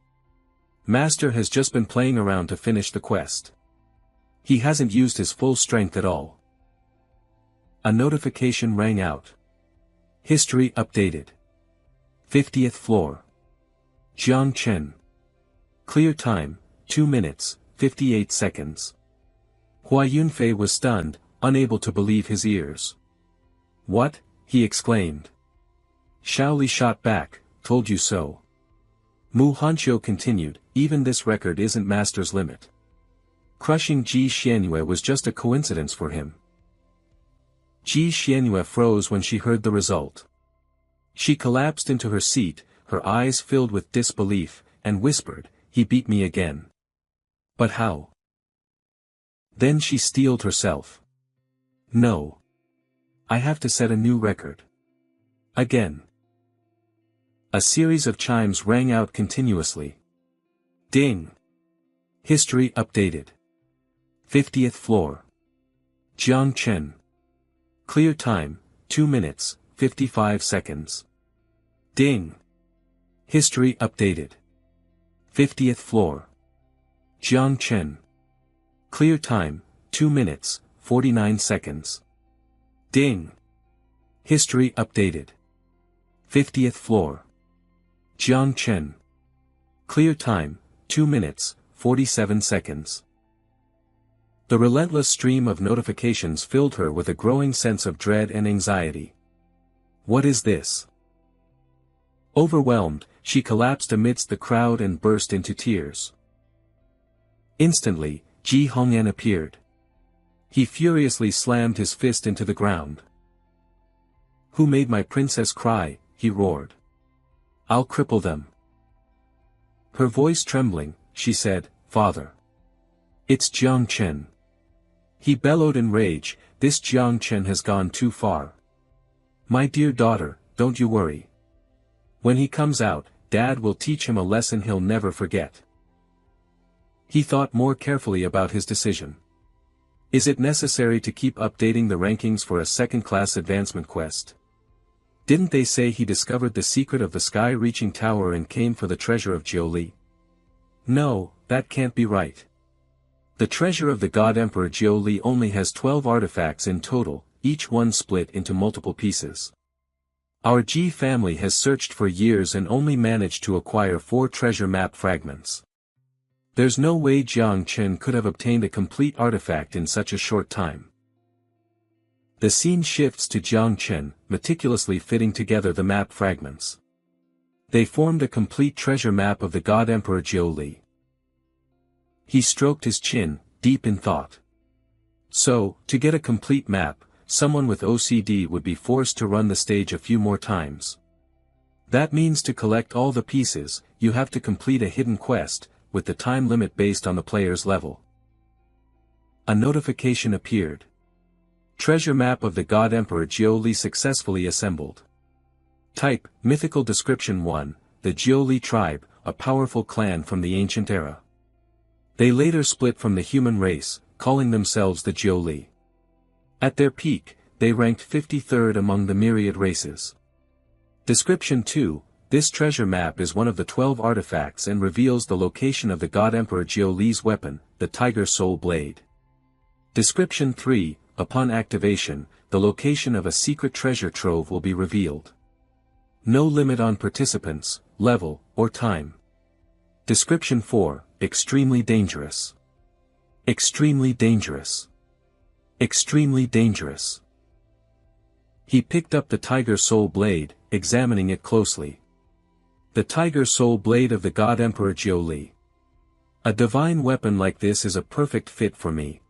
Master has just been playing around to finish the quest. He hasn't used his full strength at all. A notification rang out. History updated. 50th floor. Jiang Chen. Clear time, 2 minutes, 58 seconds. Hua Yunfei was stunned, unable to believe his ears. What? He exclaimed. Xiao Li shot back, told you so. Mu Hanxiu continued, even this record isn't master's limit. Crushing Ji Xianyue was just a coincidence for him. Ji Xianyue froze when she heard the result. She collapsed into her seat, her eyes filled with disbelief, and whispered, he beat me again. But how? Then she steeled herself. No. I have to set a new record. Again. A series of chimes rang out continuously. Ding. History updated. 50th floor. Jiang Chen. Clear time, 2 minutes, 55 seconds. Ding. History updated. 50th floor. Jiang Chen. Clear time, 2 minutes, 49 seconds. Ding. History updated. 50th floor. Jiang Chen. Clear time, 2 minutes, 47 seconds. The relentless stream of notifications filled her with a growing sense of dread and anxiety. What is this? Overwhelmed, she collapsed amidst the crowd and burst into tears. Instantly, Ji Hongyan appeared. He furiously slammed his fist into the ground. Who made my princess cry? He roared. I'll cripple them. Her voice trembling, she said, Father. It's Jiang Chen. He bellowed in rage, this Jiang Chen has gone too far. My dear daughter, don't you worry. When he comes out, Dad will teach him a lesson he'll never forget. He thought more carefully about his decision. Is it necessary to keep updating the rankings for a second-class advancement quest? Didn't they say he discovered the secret of the sky-reaching tower and came for the treasure of Jiuli? No, that can't be right. The treasure of the God Emperor Jiuli only has 12 artifacts in total, each one split into multiple pieces. Our Ji family has searched for years and only managed to acquire 4 treasure map fragments. There's no way Jiang Chen could have obtained a complete artifact in such a short time. The scene shifts to Jiang Chen, meticulously fitting together the map fragments. They formed a complete treasure map of the God Emperor Jiuli. He stroked his chin, deep in thought. So, to get a complete map, someone with OCD would be forced to run the stage a few more times. That means to collect all the pieces, you have to complete a hidden quest, with the time limit based on the player's level. A notification appeared. Treasure map of the God Emperor Jiuli successfully assembled. Type, mythical description 1, the Jiuli tribe, a powerful clan from the ancient era. They later split from the human race, calling themselves the Jiuli. At their peak, they ranked 53rd among the myriad races. Description 2, this treasure map is one of the 12 artifacts and reveals the location of the God Emperor Jiuli's weapon, the Tiger Soul Blade. Description 3, upon activation, the location of a secret treasure trove will be revealed. No limit on participants, level, or time. Description 4, extremely dangerous. Extremely dangerous. Extremely dangerous. He picked up the Tiger Soul Blade, examining it closely. The Tiger Soul Blade of the God Emperor Jiuli. A divine weapon like this is a perfect fit for me.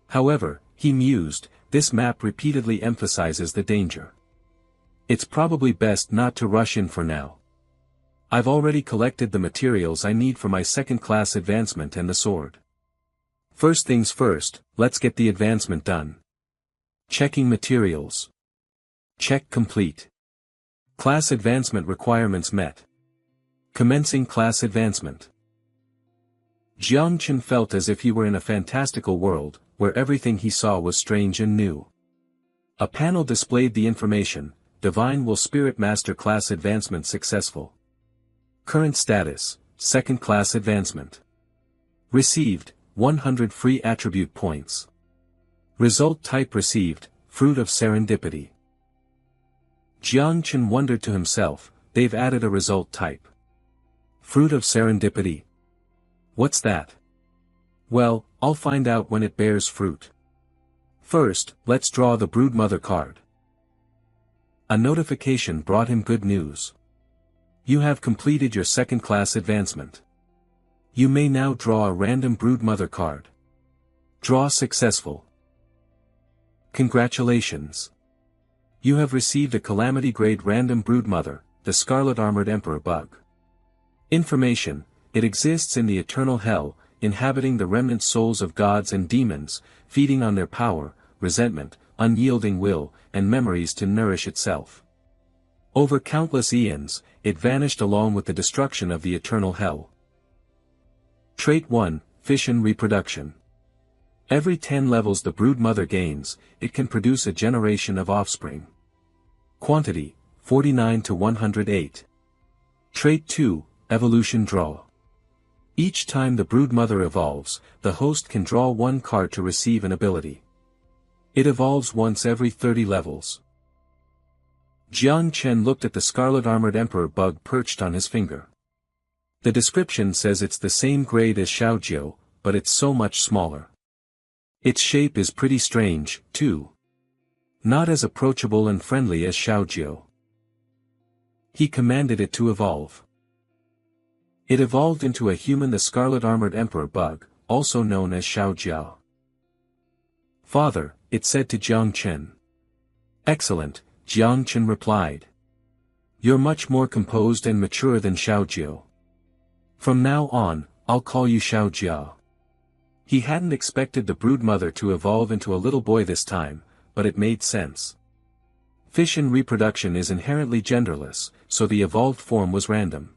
However, he mused, this map repeatedly emphasizes the danger. It's probably best not to rush in for now. I've already collected the materials I need for my second-class advancement and the sword. First things first, let's get the advancement done. Checking materials. Check complete. Class advancement requirements met. Commencing class advancement. Jiang Chen felt as if he were in a fantastical world, where everything he saw was strange and new. A panel displayed the information, Divine Will Spirit Master Class Advancement Successful. Current status, Second Class Advancement. Received, 100 free attribute points. Result type received, Fruit of Serendipity. Jiang Chen wondered to himself, they've added a result type. Fruit of Serendipity. What's that? Well, I'll find out when it bears fruit. First, let's draw the Broodmother card. A notification brought him good news. You have completed your second-class advancement. You may now draw a random Broodmother card. Draw successful. Congratulations. You have received a Calamity-grade random Broodmother, the Scarlet Armored Emperor bug. Information, it exists in the eternal hell, inhabiting the remnant souls of gods and demons, feeding on their power, resentment, unyielding will, and memories to nourish itself. Over countless eons, it vanished along with the destruction of the eternal hell. Trait 1, Fission Reproduction. Every 10 levels the Broodmother gains, it can produce a generation of offspring. Quantity, 49 to 108. Trait 2, Evolution Draw. Each time the Broodmother evolves, the host can draw one card to receive an ability. It evolves once every 30 levels. Jiang Chen looked at the Scarlet Armored Emperor bug perched on his finger. The description says it's the same grade as Xiaojiu, but it's so much smaller. Its shape is pretty strange, too. Not as approachable and friendly as Xiaojiu. He commanded it to evolve. It evolved into a human, the Scarlet Armored Emperor bug, also known as Xiaojiao. Father, it said to Jiang Chen. Excellent, Jiang Chen replied. You're much more composed and mature than Xiaojiu. From now on, I'll call you Xiaojiao. He hadn't expected the Broodmother to evolve into a little boy this time, but it made sense. Fission reproduction is inherently genderless, so the evolved form was random.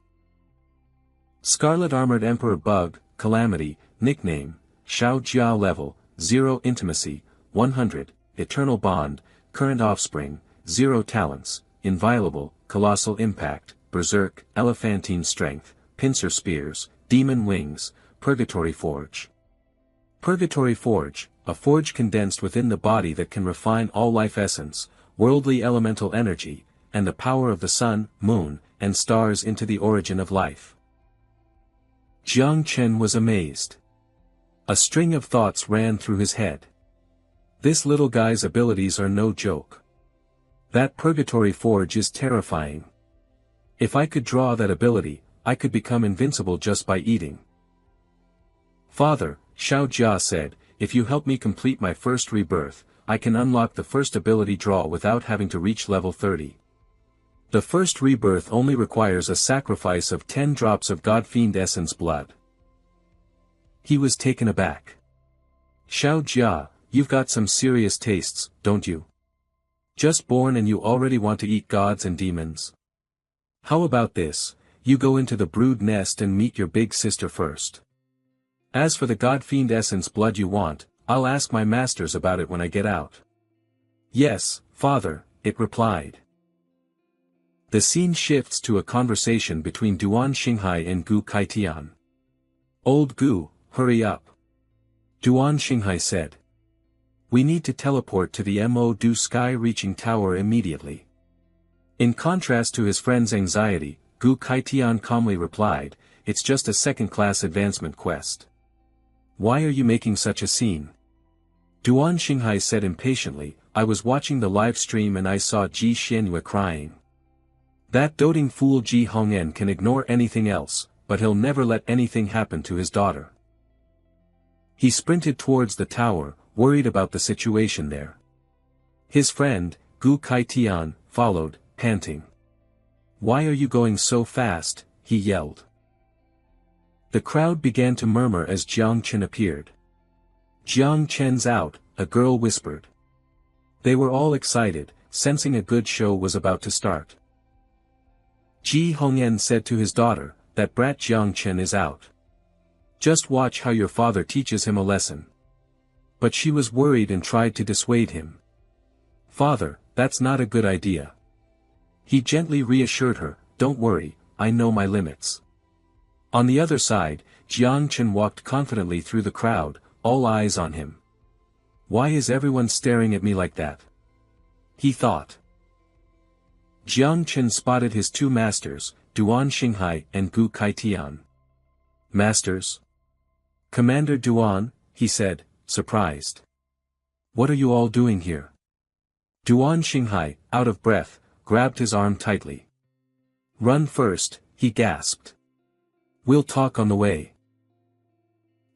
Scarlet Armored Emperor bug, Calamity, nickname, Xiaojiao level, 0 intimacy, 100, eternal bond, current offspring, 0 talents, inviolable, colossal impact, berserk, elephantine strength, pincer spears, demon wings, purgatory forge. Purgatory forge, a forge condensed within the body that can refine all life essence, worldly elemental energy, and the power of the sun, moon, and stars into the origin of life. Jiang Chen was amazed. A string of thoughts ran through his head. This little guy's abilities are no joke. That Purgatory Forge is terrifying. If I could draw that ability, I could become invincible just by eating. Father, Xiao Jia said, if you help me complete my first rebirth, I can unlock the first ability draw without having to reach level 30. The first rebirth only requires a sacrifice of 10 drops of God-Fiend Essence blood. He was taken aback. Xiao Jia, you've got some serious tastes, don't you? Just born and you already want to eat gods and demons. How about this, you go into the brood nest and meet your big sister first. As for the god fiend essence blood you want, I'll ask my masters about it when I get out. Yes, father, it replied. The scene shifts to a conversation between Duan Xinghai and Gu Kaitian. Old Gu, hurry up. Duan Xinghai said. We need to teleport to the Mo sky-reaching tower immediately. In contrast to his friend's anxiety, Gu Kaitian calmly replied, it's just a second-class advancement quest. Why are you making such a scene? Duan Xinghai said impatiently, I was watching the live stream and I saw Ji Xianyue crying. That doting fool Ji Hongyan can ignore anything else, but he'll never let anything happen to his daughter. He sprinted towards the tower, worried about the situation there. His friend, Gu Kaitian, followed, panting. Why are you going so fast? He yelled. The crowd began to murmur as Jiang Chen appeared. Jiang Chen's out, a girl whispered. They were all excited, sensing a good show was about to start. Ji Hongyan said to his daughter, that brat Jiang Chen is out. Just watch how your father teaches him a lesson. But she was worried and tried to dissuade him. Father, that's not a good idea. He gently reassured her, don't worry, I know my limits. On the other side, Jiang Chen walked confidently through the crowd, all eyes on him. Why is everyone staring at me like that? He thought. Jiang Chen spotted his two masters, Duan Xinghai and Gu Kaitian. Masters? Commander Duan, he said, surprised. What are you all doing here? Duan Xinghai, out of breath, grabbed his arm tightly. Run first, he gasped. We'll talk on the way.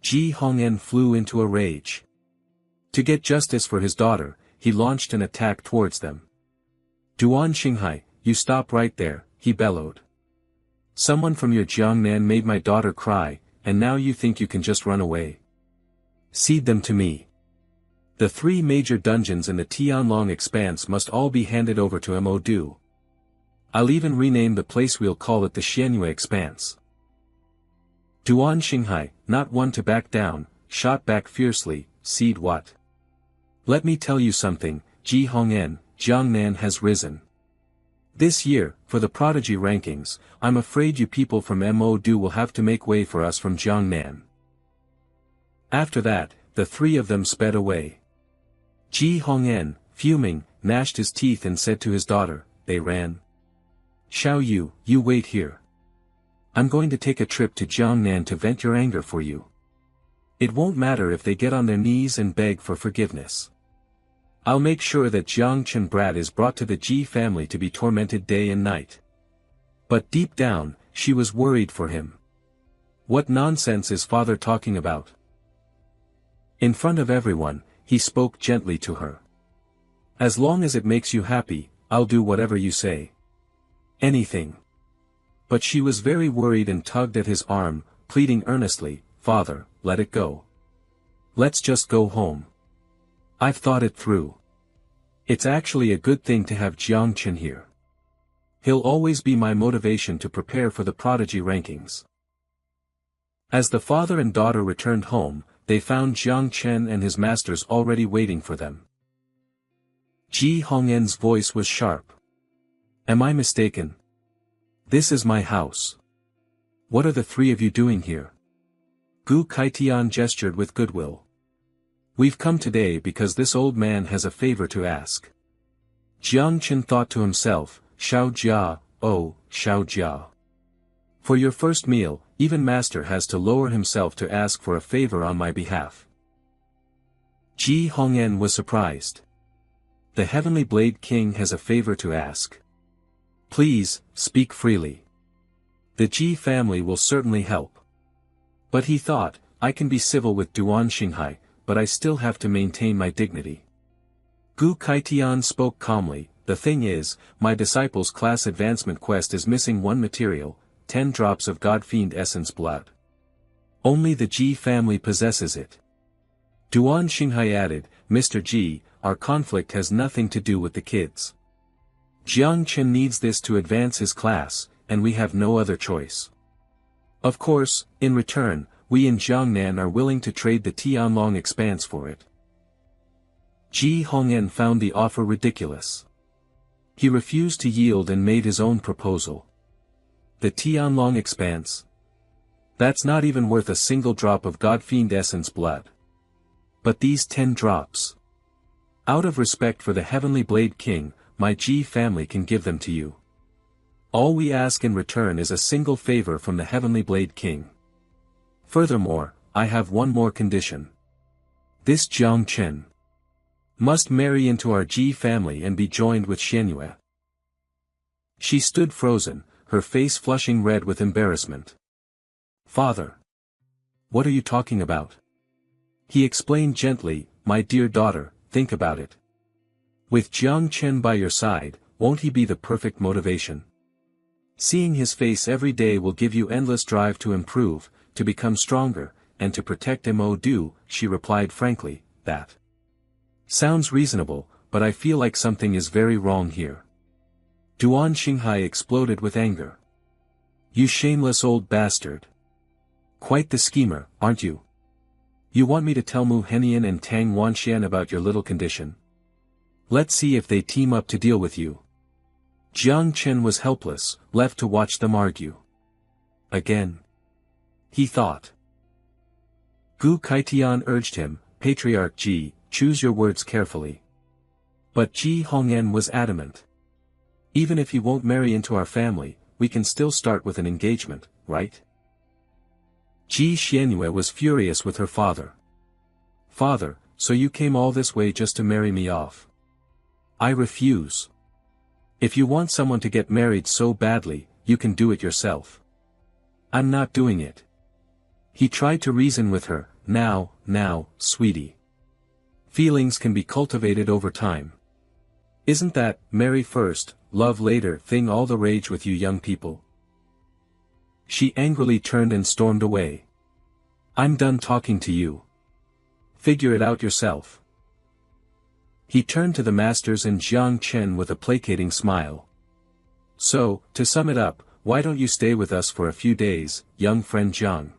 Ji Hongyan flew into a rage. To get justice for his daughter, he launched an attack towards them. Duan Xinghai, you stop right there, he bellowed. Someone from your Jiangnan made my daughter cry, and now you think you can just run away. Cede them to me. The three major dungeons in the Tianlong expanse must all be handed over to Mo. I'll even rename the place, we'll call it the Xianyue expanse. Duan Xinghai, not one to back down, shot back fiercely, cede what? Let me tell you something, Ji Hongyan, Jiangnan has risen. This year, for the prodigy rankings, I'm afraid you people from Mo will have to make way for us from Jiangnan. After that, the three of them sped away. Ji Hongyan, fuming, gnashed his teeth and said to his daughter, they ran. Xiao Yu, you wait here. I'm going to take a trip to Jiangnan to vent your anger for you. It won't matter if they get on their knees and beg for forgiveness. I'll make sure that Jiang Chen brat is brought to the Ji family to be tormented day and night. But deep down, she was worried for him. What nonsense is father talking about? In front of everyone, he spoke gently to her. As long as it makes you happy, I'll do whatever you say. Anything. But she was very worried and tugged at his arm, pleading earnestly, Father, let it go. Let's just go home. I've thought it through. It's actually a good thing to have Jiang Chen here. He'll always be my motivation to prepare for the prodigy rankings. As the father and daughter returned home, they found Jiang Chen and his masters already waiting for them. Ji Hongyan's voice was sharp. Am I mistaken? This is my house. What are the three of you doing here? Gu Kaitian gestured with goodwill. We've come today because this old man has a favor to ask. Jiang Chen thought to himself, Xiao Jia, oh, Xiao Jia. For your first meal, even master has to lower himself to ask for a favor on my behalf. Ji Hongyan was surprised. The Heavenly Blade King has a favor to ask. Please, speak freely. The Ji family will certainly help. But he thought, I can be civil with Duan Xinghai, but I still have to maintain my dignity. Gu Kaitian spoke calmly, the thing is, my disciple's class advancement quest is missing one material, 10 drops of God Fiend Essence blood. Only the Ji family possesses it. Duan Xinghai added, Mr. G, our conflict has nothing to do with the kids. Jiang Chen needs this to advance his class, and we have no other choice. Of course, in return, we in Jiangnan are willing to trade the Tianlong expanse for it. Ji Hongyan found the offer ridiculous. He refused to yield and made his own proposal. The Tianlong expanse? That's not even worth a single drop of God-fiend essence blood. But these 10 drops. Out of respect for the Heavenly Blade King, my Ji family can give them to you. All we ask in return is a single favor from the Heavenly Blade King. Furthermore, I have one more condition. This Jiang Chen must marry into our Ji family and be joined with Xianyue. She stood frozen, her face flushing red with embarrassment. Father. What are you talking about? He explained gently, my dear daughter, think about it. With Jiang Chen by your side, won't he be the perfect motivation? Seeing his face every day will give you endless drive to improve, to become stronger, and to protect Mo Du, she replied frankly, that sounds reasonable, but I feel like something is very wrong here. Duan Xinghai exploded with anger. You shameless old bastard. Quite the schemer, aren't you? You want me to tell Mu Henian and Tang Wanxian about your little condition? Let's see if they team up to deal with you. Jiang Chen was helpless, left to watch them argue. Again. He thought. Gu Kaitian urged him, Patriarch Ji, choose your words carefully. But Ji Hongyan was adamant. Even if he won't marry into our family, we can still start with an engagement, right? Ji Xianyue was furious with her father. Father, so you came all this way just to marry me off? I refuse. If you want someone to get married so badly, you can do it yourself. I'm not doing it. He tried to reason with her, now, sweetie. Feelings can be cultivated over time. Isn't that, marry first, love later thing all the rage with you young people? She angrily turned and stormed away. I'm done talking to you. Figure it out yourself. He turned to the masters and Jiang Chen with a placating smile. So, to sum it up, why don't you stay with us for a few days, young friend Jiang?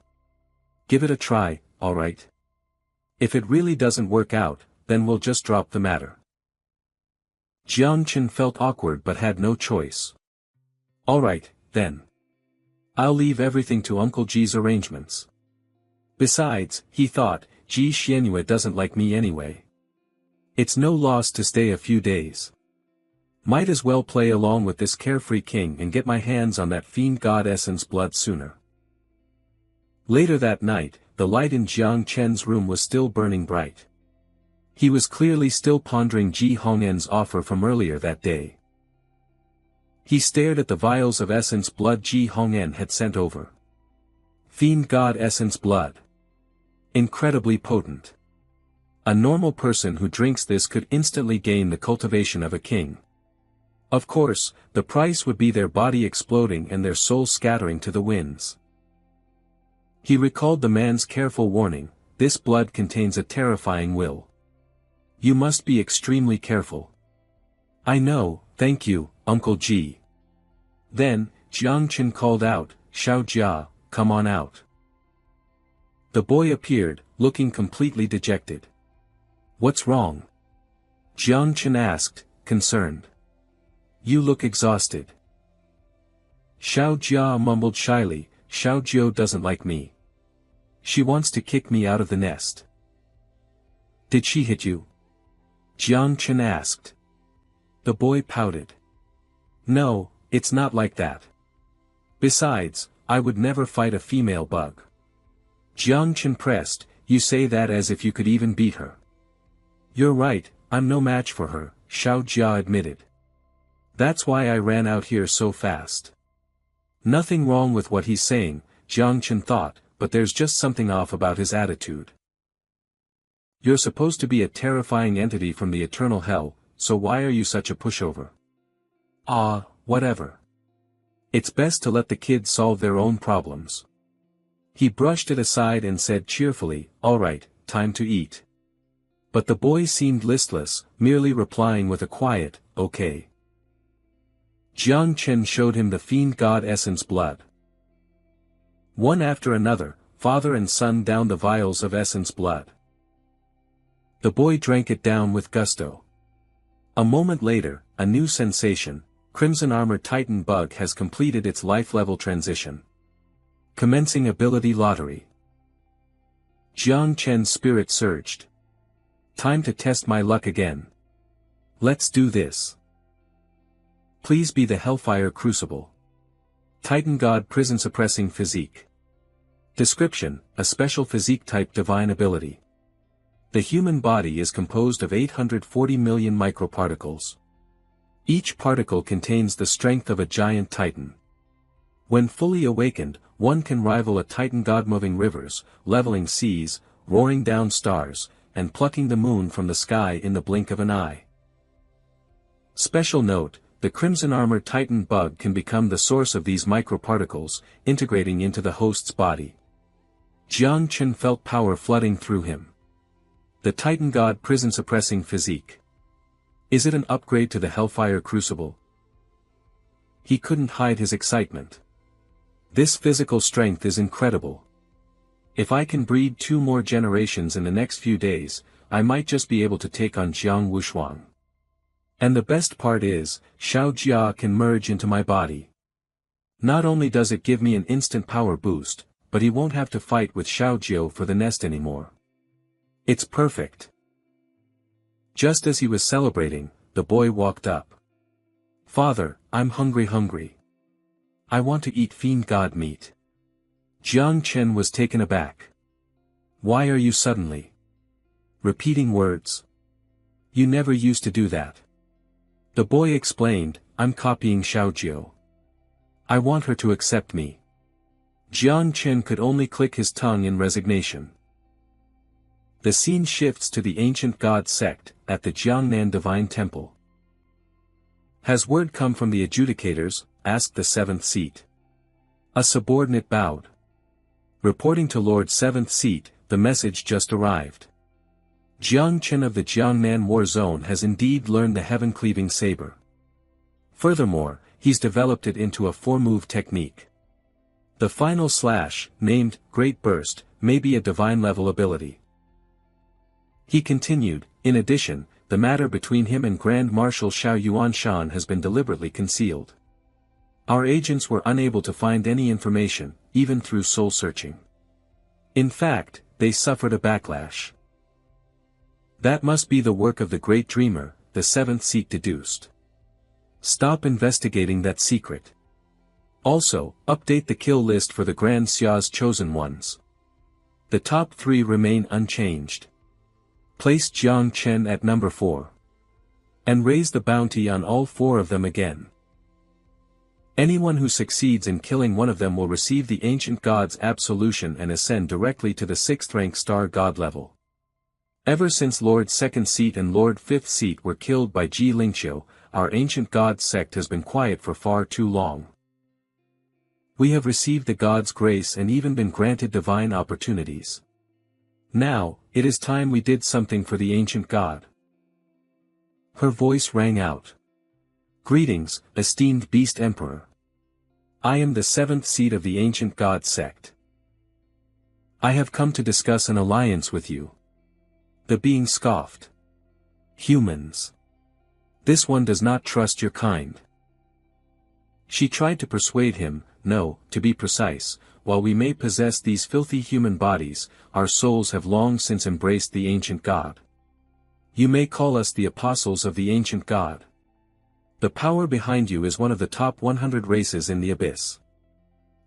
Give it a try, alright? If it really doesn't work out, then we'll just drop the matter. Jiang Chen felt awkward but had no choice. Alright, then. I'll leave everything to Uncle Ji's arrangements. Besides, he thought, Ji Xianyue doesn't like me anyway. It's no loss to stay a few days. Might as well play along with this carefree king and get my hands on that fiend god essence blood sooner. Later that night, the light in Jiang Chen's room was still burning bright. He was clearly still pondering Ji Hongyan's offer from earlier that day. He stared at the vials of essence blood Ji Hongyan had sent over. Fiend god essence blood. Incredibly potent. A normal person who drinks this could instantly gain the cultivation of a king. Of course, the price would be their body exploding and their soul scattering to the winds. He recalled the man's careful warning, this blood contains a terrifying will. You must be extremely careful. I know, thank you, Uncle Ji. Then, Jiang Chen called out, Xiao Jia, come on out. The boy appeared, looking completely dejected. What's wrong? Jiang Chen asked, concerned. You look exhausted. Xiao Jia mumbled shyly, Xiao Jiu doesn't like me. She wants to kick me out of the nest. Did she hit you? Jiang Chen asked. The boy pouted. No, it's not like that. Besides, I would never fight a female bug. Jiang Chen pressed, you say that as if you could even beat her. You're right, I'm no match for her, Xiao Jia admitted. That's why I ran out here so fast. Nothing wrong with what he's saying, Jiang Chen thought, but there's just something off about his attitude. You're supposed to be a terrifying entity from the eternal hell, so why are you such a pushover? Ah, whatever. It's best to let the kids solve their own problems. He brushed it aside and said cheerfully, all right, time to eat. But the boy seemed listless, merely replying with a quiet, "Okay." Jiang Chen showed him the fiend god essence blood. One after another, father and son downed the vials of essence blood. The boy drank it down with gusto. A moment later, a new sensation, Crimson Armor Titan Bug has completed its life-level transition. Commencing ability lottery. Jiang Chen's spirit surged. Time to test my luck again. Let's do this. Please be the Hellfire Crucible. Titan God Prison Suppressing Physique. Description: a special physique type divine ability. The human body is composed of 840 million microparticles. Each particle contains the strength of a giant titan. When fully awakened, one can rival a titan god moving rivers, leveling seas, roaring down stars, and plucking the moon from the sky in the blink of an eye. Special note: the Crimson Armor Titan Bug can become the source of these microparticles, integrating into the host's body. Jiang Chen felt power flooding through him. The Titan God Prison Suppressing Physique. Is it an upgrade to the Hellfire Crucible? He couldn't hide his excitement. This physical strength is incredible. If I can breed 2 more generations in the next few days, I might just be able to take on Jiang Wushuang. And the best part is, Xiao Jia can merge into my body. Not only does it give me an instant power boost, but he won't have to fight with Xiao Jiao for the nest anymore. It's perfect. Just as he was celebrating, the boy walked up. "Father, I'm hungry. I want to eat fiend god meat." Jiang Chen was taken aback. "Why are you suddenly repeating words? You never used to do that." The boy explained, "I'm copying Xiao Jiao. I want her to accept me." Jiang Chen could only click his tongue in resignation. The scene shifts to the ancient god sect, at the Jiangnan Divine Temple. "Has word come from the adjudicators?" asked the 7th seat. A subordinate bowed. "Reporting to Lord 7th seat, the message just arrived. Jiang Chen of the Jiangnan War Zone has indeed learned the heaven-cleaving saber. Furthermore, he's developed it into a 4-move technique. The final slash, named Great Burst, may be a divine-level ability." He continued, "In addition, the matter between him and Grand Marshal Xiao Yuanshan has been deliberately concealed. Our agents were unable to find any information, even through soul-searching. In fact, they suffered a backlash." "That must be the work of the Great Dreamer," the 7th seat deduced. "Stop investigating that secret. Also, update the kill list for the Grand Xia's chosen ones. The top 3 remain unchanged. Place Jiang Chen at number 4. And raise the bounty on all 4 of them again. Anyone who succeeds in killing one of them will receive the ancient god's absolution and ascend directly to the 6th rank star god level. Ever since Lord 2nd seat and Lord 5th seat were killed by Ji Lingqiu, our ancient god sect has been quiet for far too long. We have received the god's grace and even been granted divine opportunities. Now, it is time we did something for the ancient god." Her voice rang out. "Greetings, esteemed Beast Emperor. I am the 7th seat of the ancient god sect. I have come to discuss an alliance with you." The being scoffed. "Humans. This one does not trust your kind." She tried to persuade him, "No, to be precise, while we may possess these filthy human bodies, our souls have long since embraced the ancient god. You may call us the apostles of the ancient god. The power behind you is one of the top 100 races in the abyss.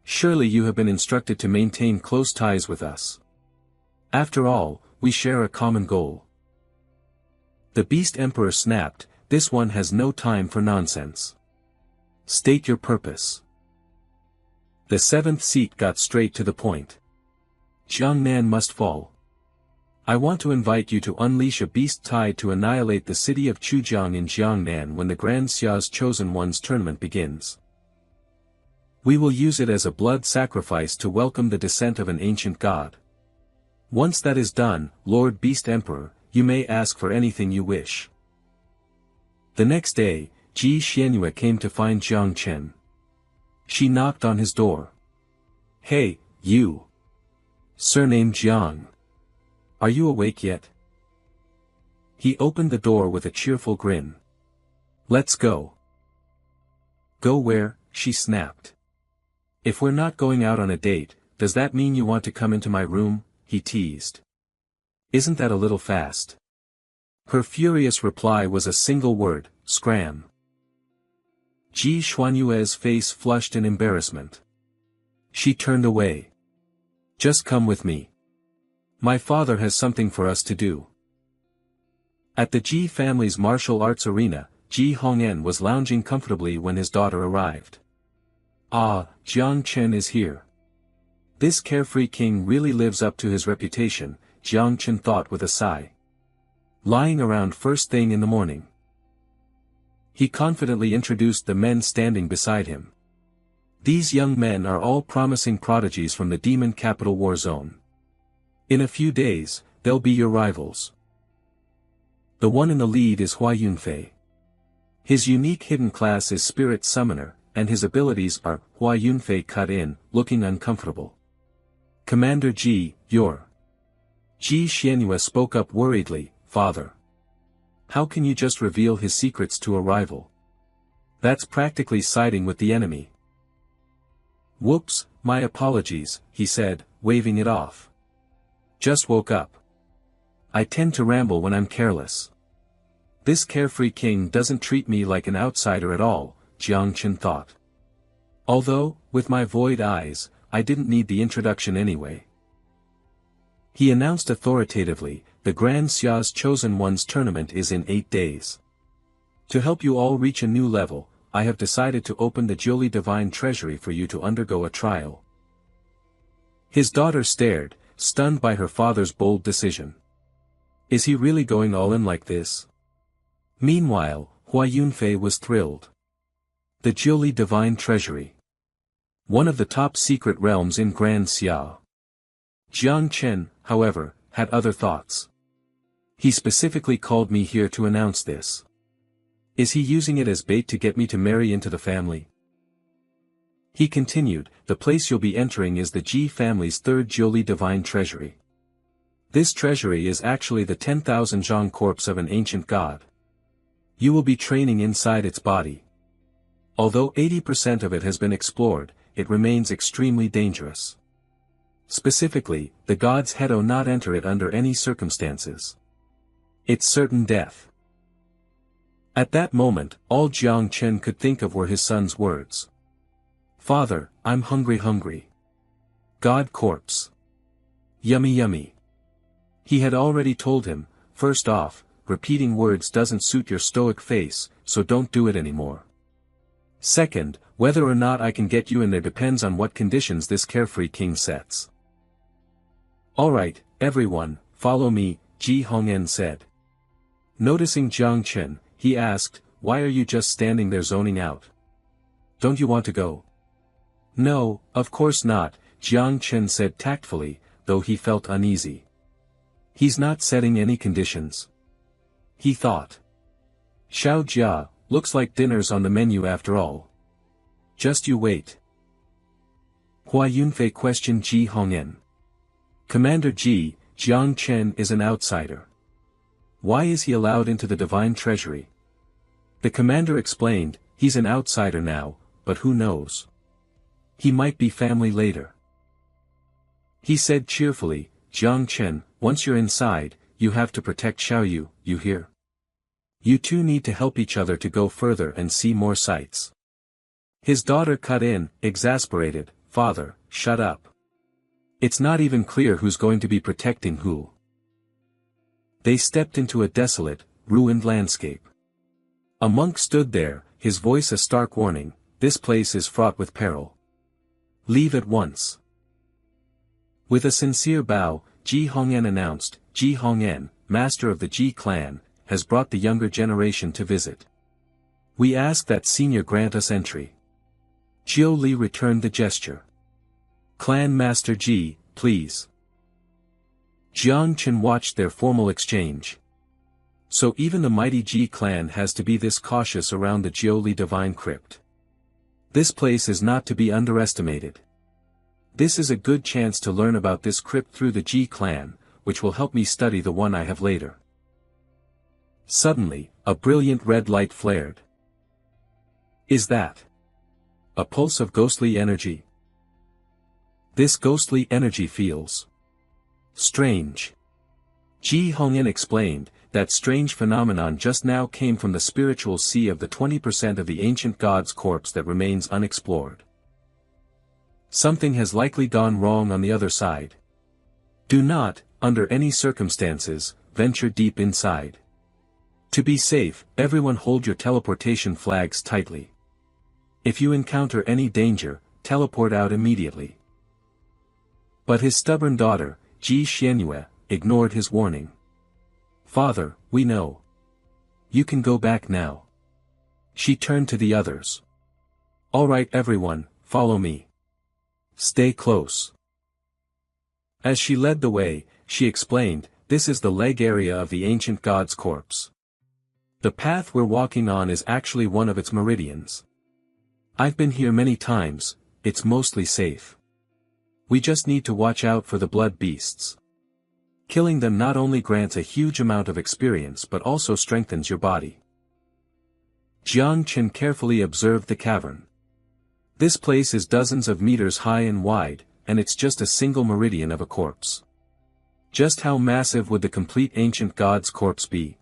Surely you have been instructed to maintain close ties with us. After all, we share a common goal." The Beast Emperor snapped, "This one has no time for nonsense. State your purpose." The 7th seat got straight to the point. "Jiangnan must fall. I want to invite you to unleash a beast tide to annihilate the city of Chujiang in Jiangnan when the Grand Xia's Chosen Ones tournament begins. We will use it as a blood sacrifice to welcome the descent of an ancient god. Once that is done, Lord Beast Emperor, you may ask for anything you wish. The next day, Ji Xianyue came to find Jiang Chen. She knocked on his door. Hey, you. Surname Jiang. Are you awake yet? He opened the door with a cheerful grin. Let's go. Go where? She snapped. If we're not going out on a date, does that mean you want to come into my room? He teased. Isn't that a little fast? Her furious reply was a single word, scram. Ji Xuanyue's face flushed in embarrassment. She turned away. Just come with me. My father has something for us to do. At the Ji family's martial arts arena, Ji Hongyan was lounging comfortably when his daughter arrived. Ah, Jiang Chen is here. This carefree king really lives up to his reputation, Jiang Chen thought with a sigh. Lying around first thing in the morning. He confidently introduced the men standing beside him. These young men are all promising prodigies from the demon capital war zone. In a few days, they'll be your rivals. The one in the lead is Hua Yunfei. His unique hidden class is Spirit Summoner, and his abilities are Hua Yunfei cut in, looking uncomfortable. Commander Ji, you're. Ji Xianyue spoke up worriedly, Father. How can you just reveal his secrets to a rival? That's practically siding with the enemy. Whoops, my apologies, he said, waving it off. Just woke up. I tend to ramble when I'm careless. This carefree king doesn't treat me like an outsider at all, Jiang Chen thought. Although, with my void eyes, I didn't need the introduction anyway. He announced authoritatively, the Grand Xia's Chosen Ones tournament is in 8 days. To help you all reach a new level, I have decided to open the Jiuli Divine Treasury for you to undergo a trial. His daughter stared, stunned by her father's bold decision. Is he really going all in like this? Meanwhile, Hua Yunfei was thrilled. The Jiuli Divine Treasury. One of the top secret realms in Grand Xia. Jiang Chen, however, had other thoughts. He specifically called me here to announce this. Is he using it as bait to get me to marry into the family? He continued, the place you'll be entering is the Ji family's third Jiuli Divine Treasury. This treasury is actually the 10,000 Zhang corpse of an ancient god. You will be training inside its body. Although 80% of it has been explored, it remains extremely dangerous. Specifically, the gods Hedo not enter it under any circumstances. It's certain death. At that moment, all Jiang Chen could think of were his son's words. Father, I'm hungry. God corpse. Yummy. He had already told him, first off, repeating words doesn't suit your stoic face, so don't do it anymore. Second, whether or not I can get you in there depends on what conditions this carefree king sets. Alright, everyone, follow me, Ji Hongyan said. Noticing Jiang Chen, he asked, why are you just standing there zoning out? Don't you want to go? No, of course not, Jiang Chen said tactfully, though he felt uneasy. He's not setting any conditions. He thought. Xiao Jia, looks like dinner's on the menu after all. Just you wait. Hua Yunfei questioned Ji Hongyan. Commander Ji, Jiang Chen is an outsider. Why is he allowed into the Divine Treasury? The commander explained, he's an outsider now, but who knows? He might be family later. He said cheerfully, Jiang Chen, once you're inside, you have to protect Xiaoyu, you hear? You two need to help each other to go further and see more sights. His daughter cut in, exasperated, Father, shut up. It's not even clear who's going to be protecting who. They stepped into a desolate, ruined landscape. A monk stood there, his voice a stark warning, this place is fraught with peril. Leave at once. With a sincere bow, Ji Hongyan announced, Ji Hongyan, master of the Ji clan, has brought the younger generation to visit. We ask that senior grant us entry. Jiu Li returned the gesture. Clan Master Ji, please. Jiang Chen watched their formal exchange. So even the mighty Ji clan has to be this cautious around the Jiuli divine crypt. This place is not to be underestimated. This is a good chance to learn about this crypt through the Ji clan, which will help me study the one I have later. Suddenly, a brilliant red light flared. Is that a pulse of ghostly energy? This ghostly energy feels strange. Ji Hongyan explained, that strange phenomenon just now came from the spiritual sea of the 20% of the ancient god's corpse that remains unexplored. Something has likely gone wrong on the other side. Do not, under any circumstances, venture deep inside. To be safe, everyone hold your teleportation flags tightly. If you encounter any danger, teleport out immediately. But his stubborn daughter, Ji Xianyue, ignored his warning. Father, we know. You can go back now. She turned to the others. All right everyone, follow me. Stay close. As she led the way, she explained, this is the leg area of the ancient god's corpse. The path we're walking on is actually one of its meridians. I've been here many times, it's mostly safe. We just need to watch out for the blood beasts. Killing them not only grants a huge amount of experience but also strengthens your body. Jiang Chen carefully observed the cavern. This place is dozens of meters high and wide, and it's just a single meridian of a corpse. Just how massive would the complete ancient god's corpse be?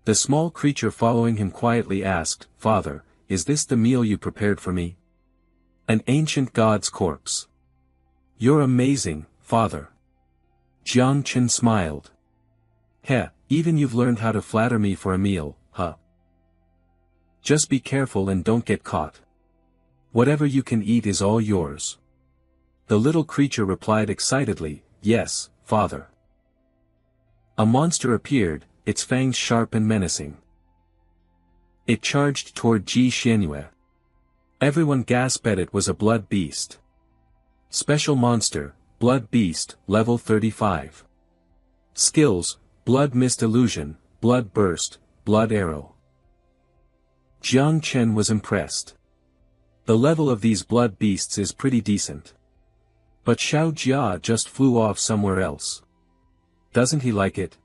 The small creature following him quietly asked, Father, is this the meal you prepared for me? An ancient god's corpse. You're amazing, Father. Jiang Chen smiled. Heh, even you've learned how to flatter me for a meal, huh? Just be careful and don't get caught. Whatever you can eat is all yours. The little creature replied excitedly, Yes, Father. A monster appeared, its fangs sharp and menacing. It charged toward Ji Xianyue. Everyone gasped at it was a blood beast. Special monster, Blood Beast, level 35. Skills, Blood Mist Illusion, Blood Burst, Blood Arrow. Jiang Chen was impressed. The level of these blood beasts is pretty decent. But Xiao Jia just flew off somewhere else. Doesn't he like it?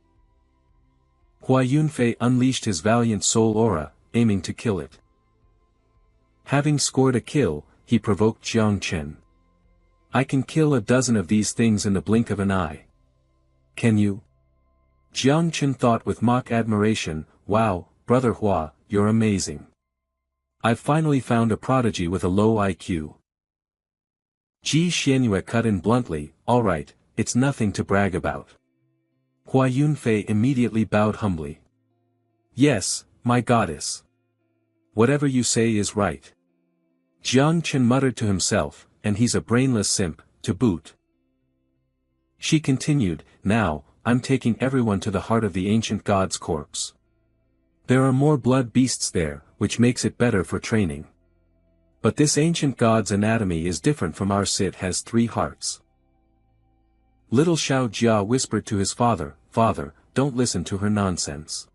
Hua Yunfei unleashed his valiant soul aura, aiming to kill it. Having scored a kill, he provoked Jiang Chen. I can kill a dozen of these things in the blink of an eye. Can you? Jiang Chen thought with mock admiration, Wow, Brother Hua, you're amazing. I've finally found a prodigy with a low IQ. Ji Xianyue cut in bluntly, Alright, it's nothing to brag about. Hua Yunfei immediately bowed humbly. Yes, my goddess. Whatever you say is right. Jiang Chen muttered to himself, and he's a brainless simp, to boot. She continued, Now, I'm taking everyone to the heart of the ancient god's corpse. There are more blood beasts there, which makes it better for training. But this ancient god's anatomy is different from ours. It has 3 hearts. Little Xiao Jia whispered to his father, Father, don't listen to her nonsense.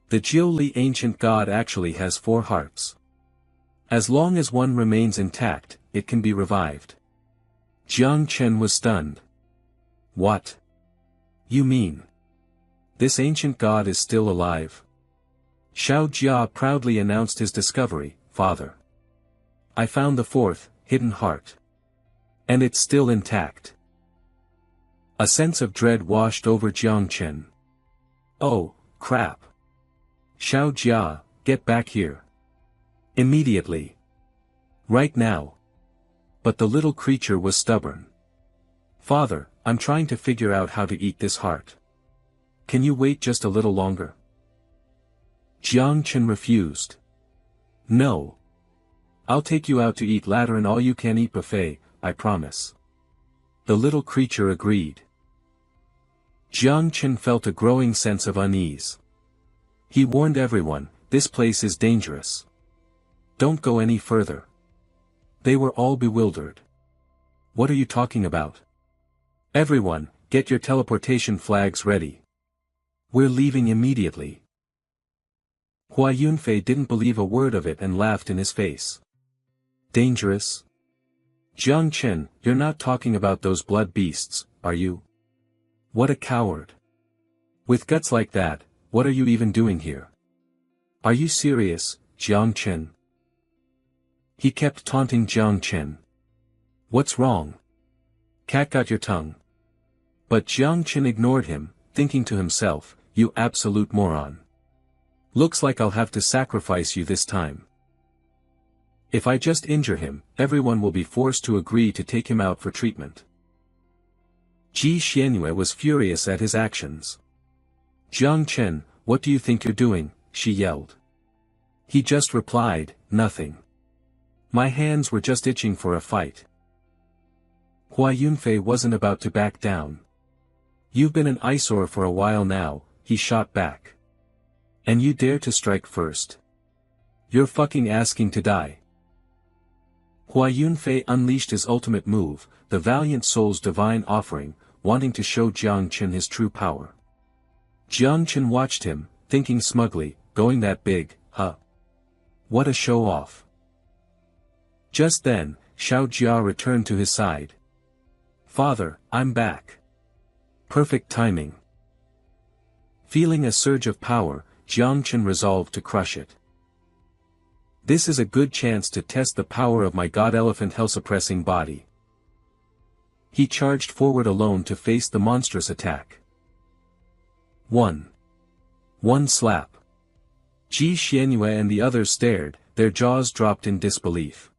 The Jiuli ancient god actually has 4 hearts. As long as one remains intact, it can be revived. Jiang Chen was stunned. What? You mean? This ancient god is still alive? Xiao Jia proudly announced his discovery, Father. I found the 4th, hidden heart. And it's still intact. A sense of dread washed over Jiang Chen. Oh, crap. Xiao Jia, get back here. Immediately. Right now. But the little creature was stubborn. Father, I'm trying to figure out how to eat this heart. Can you wait just a little longer? Jiang Chen refused. No. I'll take you out to eat later an all-you-can-eat buffet, I promise. The little creature agreed. Jiang Chen felt a growing sense of unease. He warned everyone, this place is dangerous. Don't go any further. They were all bewildered. What are you talking about? Everyone, get your teleportation flags ready. We're leaving immediately. Hua Yunfei didn't believe a word of it and laughed in his face. Dangerous? Jiang Chen, you're not talking about those blood beasts, are you? What a coward. With guts like that, what are you even doing here? Are you serious, Jiang Chen? He kept taunting Jiang Chen. What's wrong? Cat got your tongue. But Jiang Chen ignored him, thinking to himself, you absolute moron. Looks like I'll have to sacrifice you this time. If I just injure him, everyone will be forced to agree to take him out for treatment. Ji Xianyue was furious at his actions. Jiang Chen, what do you think you're doing? She yelled. He just replied, nothing. My hands were just itching for a fight. Hua Yunfei wasn't about to back down. You've been an eyesore for a while now, he shot back. And you dare to strike first? You're fucking asking to die. Hua Yunfei unleashed his ultimate move, the Valiant Soul's divine offering, wanting to show Jiang Chen his true power. Jiang Chen watched him, thinking smugly, going that big, huh? What a show-off. Just then, Xiao Jia returned to his side. Father, I'm back. Perfect timing. Feeling a surge of power, Jiang Chen resolved to crush it. This is a good chance to test the power of my god-elephant hell-suppressing body. He charged forward alone to face the monstrous attack. 1 slap. Ji Xianyue and the others stared, their jaws dropped in disbelief.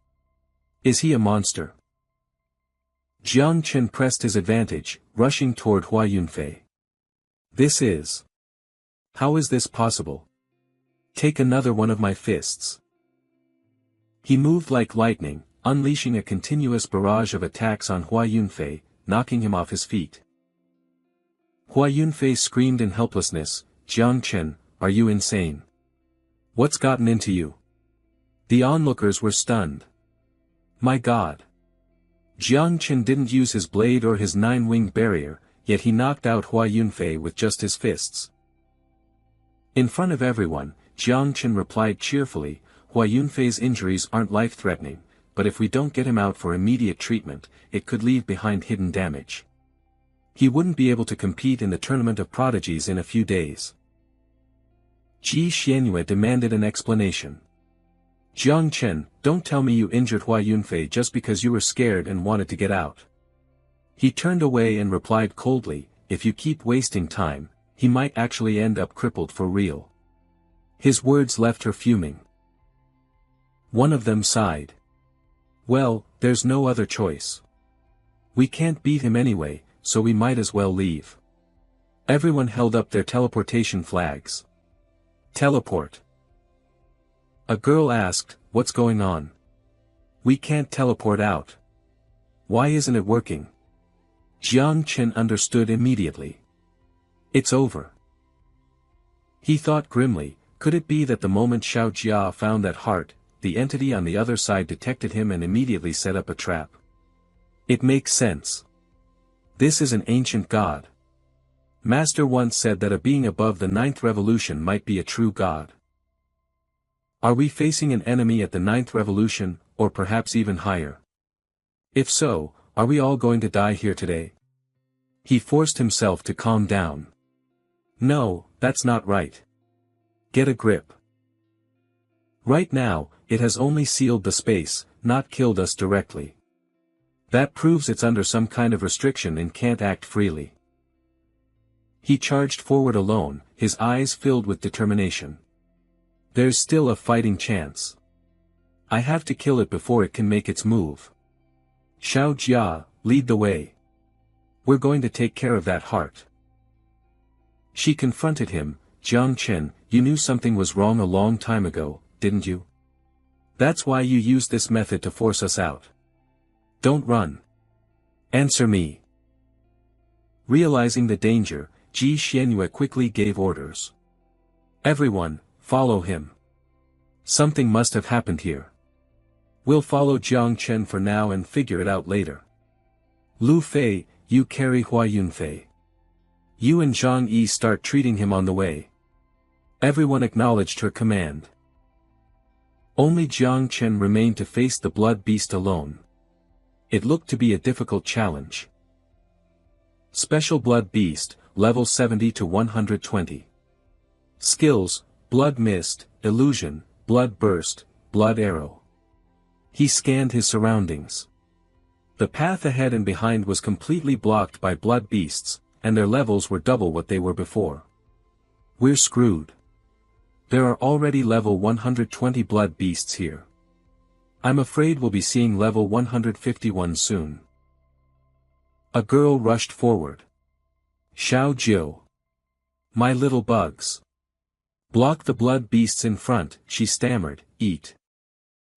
Is he a monster? Jiang Chen pressed his advantage, rushing toward Hua Yunfei. This is. How is this possible? Take another one of my fists. He moved like lightning, unleashing a continuous barrage of attacks on Hua Yunfei, knocking him off his feet. Hua Yunfei screamed in helplessness, Jiang Chen, are you insane? What's gotten into you? The onlookers were stunned. My god. Jiang Chen didn't use his blade or his nine-winged barrier, yet he knocked out Hua Yunfei with just his fists. In front of everyone, Jiang Chen replied cheerfully, Hua Yunfei's injuries aren't life-threatening, but if we don't get him out for immediate treatment, it could leave behind hidden damage. He wouldn't be able to compete in the tournament of prodigies in a few days. Ji Xianyue demanded an explanation. Jiang Chen, don't tell me you injured Hua Yunfei just because you were scared and wanted to get out. He turned away and replied coldly, if you keep wasting time, he might actually end up crippled for real. His words left her fuming. One of them sighed. Well, there's no other choice. We can't beat him anyway, so we might as well leave. Everyone held up their teleportation flags. Teleport. A girl asked, what's going on? We can't teleport out. Why isn't it working? Jiang Chen understood immediately. It's over. He thought grimly, could it be that the moment Xiao Jia found that heart, the entity on the other side detected him and immediately set up a trap? It makes sense. This is an ancient god. Master once said that a being above the 9th revolution might be a true god. Are we facing an enemy at the 9th revolution, or perhaps even higher? If so, are we all going to die here today? He forced himself to calm down. No, that's not right. Get a grip. Right now, it has only sealed the space, not killed us directly. That proves it's under some kind of restriction and can't act freely. He charged forward alone, his eyes filled with determination. There's still a fighting chance. I have to kill it before it can make its move. Xiao Jia, lead the way. We're going to take care of that heart. She confronted him, Jiang Chen, you knew something was wrong a long time ago, didn't you? That's why you used this method to force us out. Don't run. Answer me. Realizing the danger, Ji Xianyue quickly gave orders. Everyone, follow him. Something must have happened here. We'll follow Jiang Chen for now and figure it out later. Lu Fei, you carry Hua Yunfei. You and Zhang Yi start treating him on the way. Everyone acknowledged her command. Only Jiang Chen remained to face the blood beast alone. It looked to be a difficult challenge. Special Blood Beast, level 70 to 120. Skills, Blood Mist, Illusion, Blood Burst, Blood Arrow. He scanned his surroundings. The path ahead and behind was completely blocked by blood beasts, and their levels were double what they were before. We're screwed. There are already level 120 blood beasts here. I'm afraid we'll be seeing level 151 soon. A girl rushed forward. Xiao Jiu. My little bugs. Block the blood beasts in front, she stammered, eat.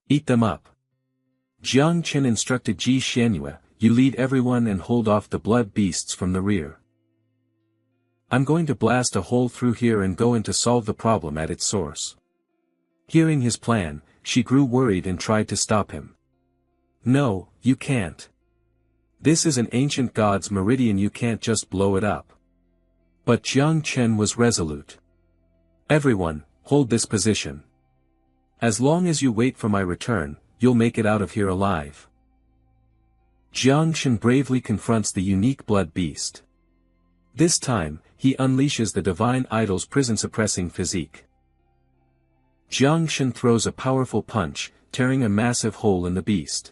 Eat them up. Jiang Chen instructed Ji Xianyue, you lead everyone and hold off the blood beasts from the rear. I'm going to blast a hole through here and go in to solve the problem at its source. Hearing his plan, she grew worried and tried to stop him. No, you can't. This is an ancient god's meridian, you can't just blow it up. But Jiang Chen was resolute. Everyone, hold this position. As long as you wait for my return, you'll make it out of here alive. Jiang Chen bravely confronts the unique blood beast. This time, he unleashes the divine idol's prison-suppressing physique. Jiang Chen throws a powerful punch, tearing a massive hole in the beast.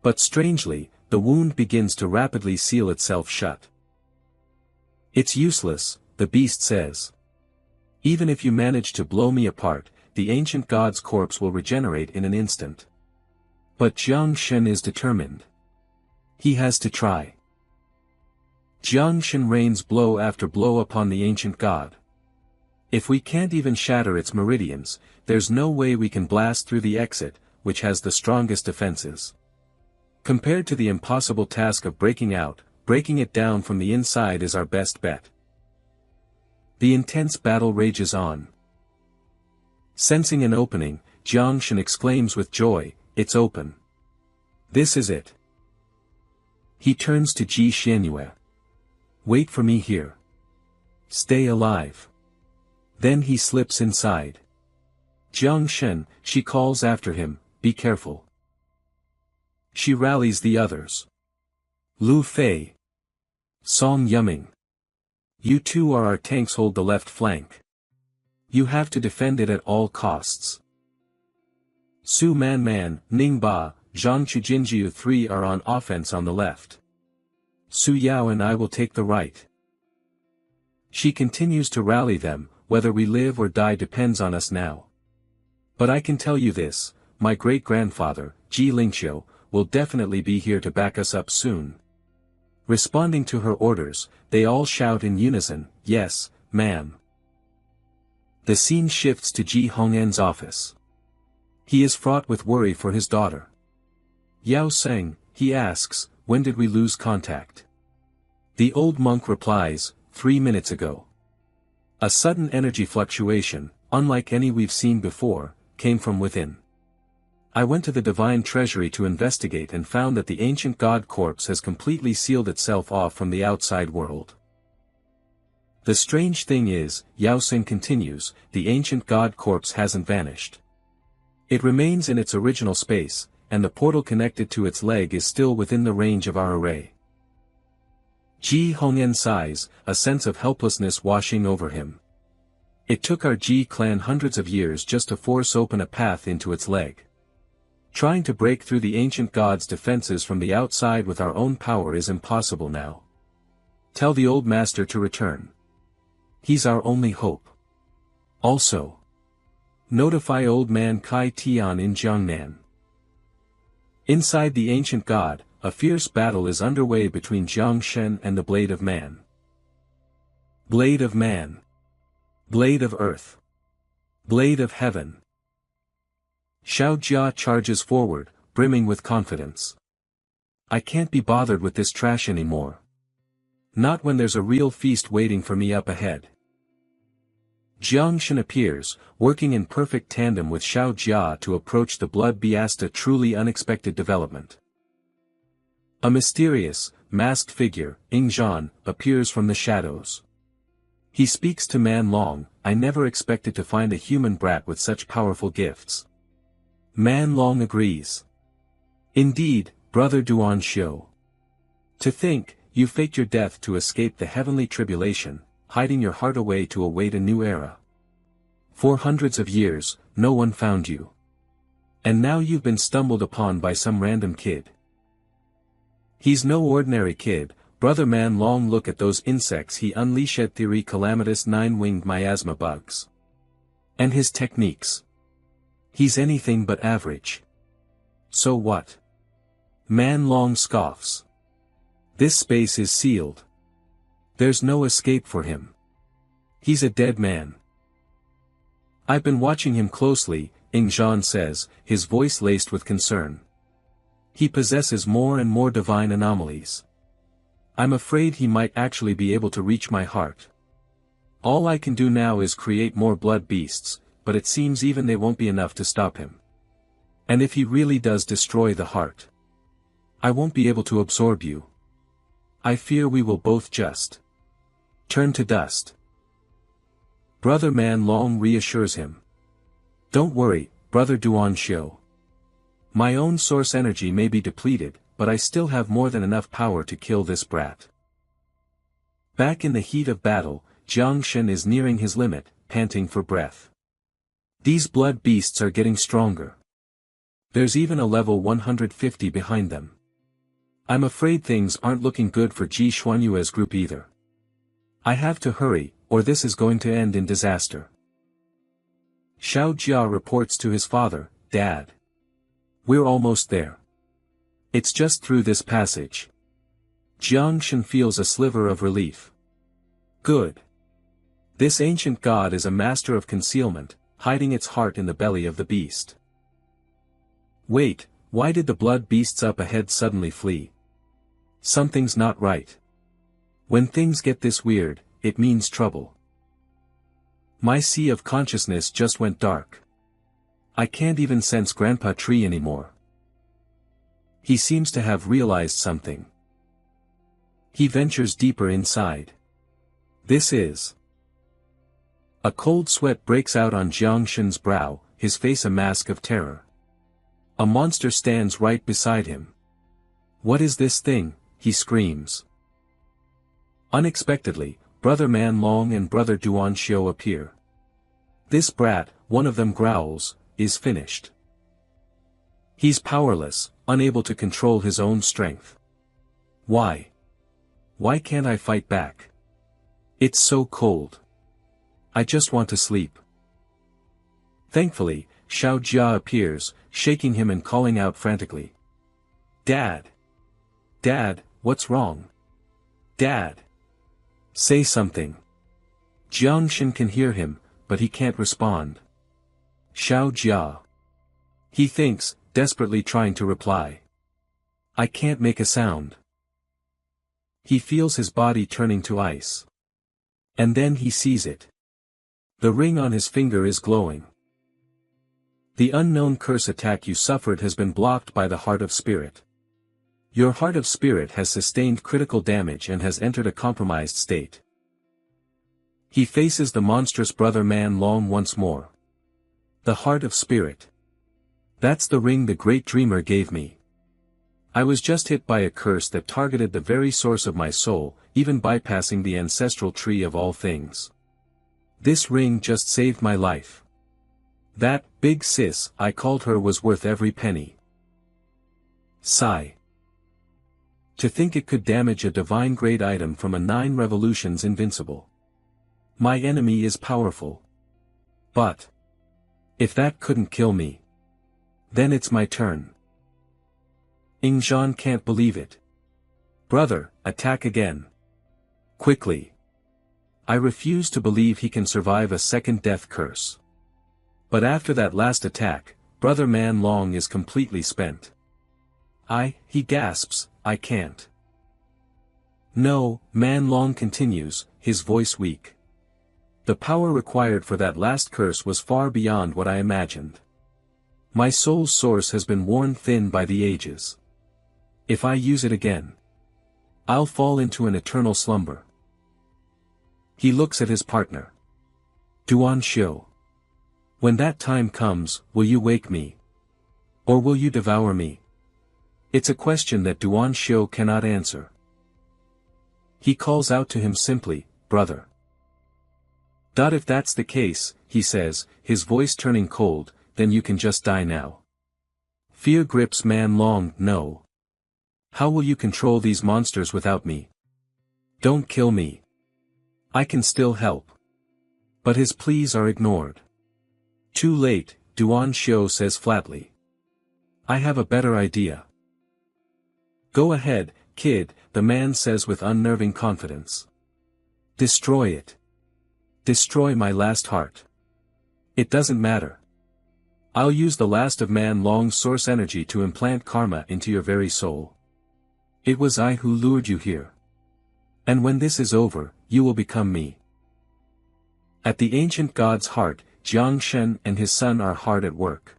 But strangely, the wound begins to rapidly seal itself shut. It's useless, the beast says. Even if you manage to blow me apart, the ancient god's corpse will regenerate in an instant. But Jiang Chen is determined. He has to try. Jiang Chen rains blow after blow upon the ancient god. If we can't even shatter its meridians, there's no way we can blast through the exit, which has the strongest defenses. Compared to the impossible task of breaking out, breaking it down from the inside is our best bet. The intense battle rages on. Sensing an opening, Jiang Chen exclaims with joy, it's open. This is it. He turns to Ji Xianyue. Wait for me here. Stay alive. Then he slips inside. Jiang Chen, she calls after him, be careful. She rallies the others. Lu Fei. Song Yuming. You two are our tanks, hold the left flank. You have to defend it at all costs. Su Man, Ning Ba, Zhang Chujinjiu 3 are on offense on the left. Su Yao and I will take the right. She continues to rally them, whether we live or die depends on us now. But I can tell you this, my great-grandfather, Ji Lingqiu, will definitely be here to back us up soon. Responding to her orders, they all shout in unison, yes, ma'am. The scene shifts to Ji Hong'an's office. He is fraught with worry for his daughter. Yao Seng, he asks, when did we lose contact? The old monk replies, 3 minutes ago. A sudden energy fluctuation, unlike any we've seen before, came from within. I went to the divine treasury to investigate and found that the ancient god corpse has completely sealed itself off from the outside world. The strange thing is, Yao Seng continues, the ancient god corpse hasn't vanished. It remains in its original space, and the portal connected to its leg is still within the range of our array. Ji Hong'an sighs, a sense of helplessness washing over him. It took our Ji clan hundreds of years just to force open a path into its leg. Trying to break through the ancient god's defenses from the outside with our own power is impossible now. Tell the old master to return. He's our only hope. Also, notify old man Kai Tian in Jiangnan. Inside the ancient god, a fierce battle is underway between Jiang Shen and the Blade of Man. Blade of Man. Blade of Earth. Blade of Heaven. Xiao Jia charges forward, brimming with confidence. I can't be bothered with this trash anymore. Not when there's a real feast waiting for me up ahead. Jiang Shen appears, working in perfect tandem with Xiao Jia to approach the blood beast, a truly unexpected development. A mysterious, masked figure, Ingzhan, appears from the shadows. He speaks to Man Long. I never expected to find a human brat with such powerful gifts. Man Long agrees. Indeed, Brother Duan Xiu. To think, you faked your death to escape the heavenly tribulation, hiding your heart away to await a new era. For hundreds of years, no one found you. And now you've been stumbled upon by some random kid. He's no ordinary kid, Brother Man Long. Look at those insects he unleashed, theory calamitous 9-winged miasma bugs. And his techniques. He's anything but average. So what? Man Long scoffs. This space is sealed. There's no escape for him. He's a dead man. I've been watching him closely, Ingzhan says, his voice laced with concern. He possesses more and more divine anomalies. I'm afraid he might actually be able to reach my heart. All I can do now is create more blood beasts, but it seems even they won't be enough to stop him. And if he really does destroy the heart, I won't be able to absorb you. I fear we will both just turn to dust. Brother Man Long reassures him. Don't worry, Brother Duan Xiu. My own source energy may be depleted, but I still have more than enough power to kill this brat. Back in the heat of battle, Jiang Shen is nearing his limit, panting for breath. These blood beasts are getting stronger. There's even a level 150 behind them. I'm afraid things aren't looking good for Ji Xuanyue's group either. I have to hurry, or this is going to end in disaster. Xiao Jia reports to his father, Dad. We're almost there. It's just through this passage. Jiang Shen feels a sliver of relief. Good. This ancient god is a master of concealment, hiding its heart in the belly of the beast. Wait, why did the blood beasts up ahead suddenly flee? Something's not right. When things get this weird, it means trouble. My sea of consciousness just went dark. I can't even sense Grandpa Tree anymore. He seems to have realized something. He ventures deeper inside. This is... A cold sweat breaks out on Jiang Shen's brow, his face a mask of terror. A monster stands right beside him. What is this thing? He screams. Unexpectedly, Brother Man Long and Brother Duan Xiu appear. This brat, one of them growls, is finished. He's powerless, unable to control his own strength. Why? Why can't I fight back? It's so cold. I just want to sleep. Thankfully, Xiao Jia appears, shaking him and calling out frantically. Dad! Dad, what's wrong? Dad! Say something. Jiang Shen can hear him, but he can't respond. Xiao Jia. He thinks, desperately trying to reply. I can't make a sound. He feels his body turning to ice. And then he sees it. The ring on his finger is glowing. The unknown curse attack you suffered has been blocked by the Heart of Spirit. Your Heart of Spirit has sustained critical damage and has entered a compromised state. He faces the monstrous Brother Man Long once more. The Heart of Spirit. That's the ring the Great Dreamer gave me. I was just hit by a curse that targeted the very source of my soul, even bypassing the ancestral tree of all things. This ring just saved my life. That big sis I called her was worth every penny. Sigh. To think it could damage a divine grade item from a 9 revolutions invincible. My enemy is powerful. But if that couldn't kill me, then it's my turn. Ingzhan can't believe it. Brother, attack again. Quickly. I refuse to believe he can survive a second death curse. But after that last attack, Brother Man Long is completely spent. He gasps, I can't. No, Man Long continues, his voice weak. The power required for that last curse was far beyond what I imagined. My soul's source has been worn thin by the ages. If I use it again, I'll fall into an eternal slumber. He looks at his partner. Duan Xiu. When that time comes, will you wake me? Or will you devour me? It's a question that Duan Xiu cannot answer. He calls out to him simply, brother. If that's the case, he says, his voice turning cold, then you can just die now. Fear grips Man Long, no. How will you control these monsters without me? Don't kill me. I can still help. But his pleas are ignored. Too late, Duan Xiu says flatly. I have a better idea. Go ahead, kid, the man says with unnerving confidence. Destroy it. Destroy my last heart. It doesn't matter. I'll use the last of Man Long's source energy to implant karma into your very soul. It was I who lured you here. And when this is over, you will become me. At the ancient god's heart, Jiang Shen and his son are hard at work.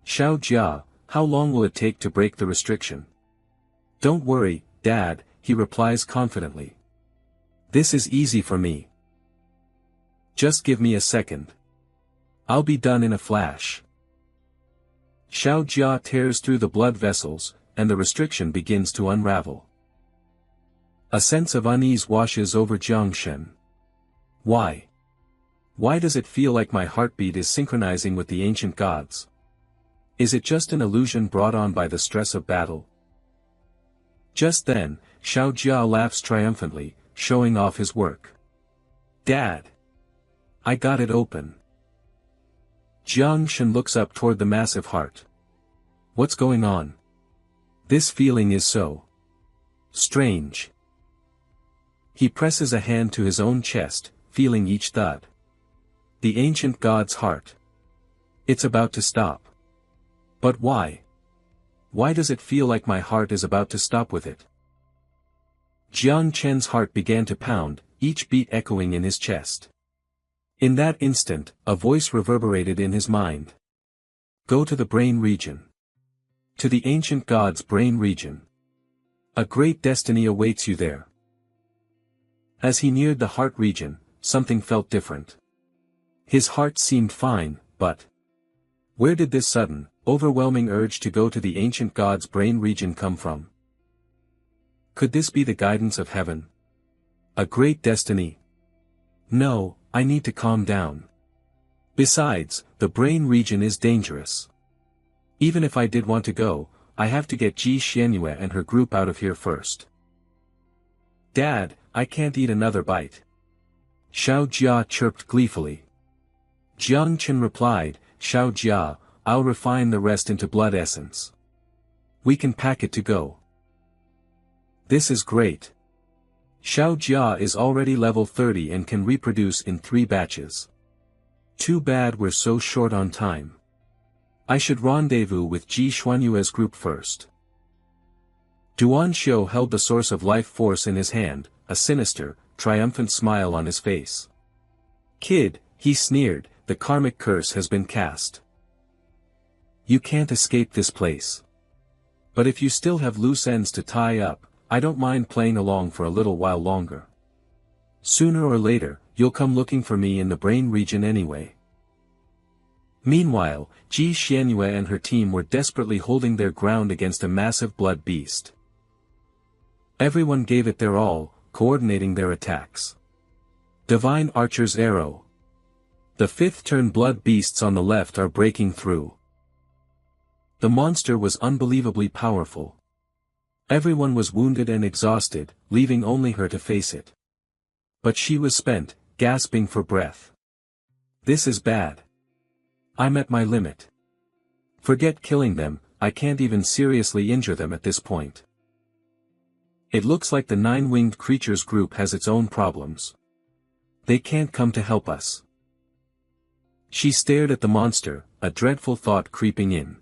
Xiao Jia, how long will it take to break the restriction? Don't worry, Dad, he replies confidently. This is easy for me. Just give me a second. I'll be done in a flash. Xiao Jia tears through the blood vessels, and the restriction begins to unravel. A sense of unease washes over Jiang Shen. Why? Why does it feel like my heartbeat is synchronizing with the ancient gods? Is it just an illusion brought on by the stress of battle? Just then, Xiao Jia laughs triumphantly, showing off his work. Dad! I got it open. Jiang Shen looks up toward the massive heart. What's going on? This feeling is so strange. He presses a hand to his own chest, feeling each thud. The ancient god's heart. It's about to stop. But why? Why does it feel like my heart is about to stop with it? Jiang Chen's heart began to pound, each beat echoing in his chest. In that instant, a voice reverberated in his mind. Go to the brain region. To the ancient god's brain region. A great destiny awaits you there. As he neared the heart region, something felt different. His heart seemed fine, but where did this sudden, overwhelming urge to go to the ancient god's brain region come from? Could this be the guidance of heaven? A great destiny? No, I need to calm down. Besides, the brain region is dangerous. Even if I did want to go, I have to get Ji Xianyue and her group out of here first. Dad, I can't eat another bite. Xiao Jia chirped gleefully. Jiang Chen replied, Xiao Jia, I'll refine the rest into blood essence. We can pack it to go. This is great. Xiao Jia is already level 30 and can reproduce in 3 batches. Too bad we're so short on time. I should rendezvous with Ji Xuanyue's group first. Duan Xiu held the source of life force in his hand, a sinister, triumphant smile on his face. Kid, he sneered, the karmic curse has been cast. You can't escape this place. But if you still have loose ends to tie up, I don't mind playing along for a little while longer. Sooner or later, you'll come looking for me in the brain region anyway. Meanwhile, Ji Xianyue and her team were desperately holding their ground against a massive blood beast. Everyone gave it their all, coordinating their attacks. Divine Archer's arrow. The 5th turn blood beasts on the left are breaking through. The monster was unbelievably powerful. Everyone was wounded and exhausted, leaving only her to face it. But she was spent, gasping for breath. This is bad. I'm at my limit. Forget killing them, I can't even seriously injure them at this point. It looks like the 9-winged creatures group has its own problems. They can't come to help us. She stared at the monster, a dreadful thought creeping in.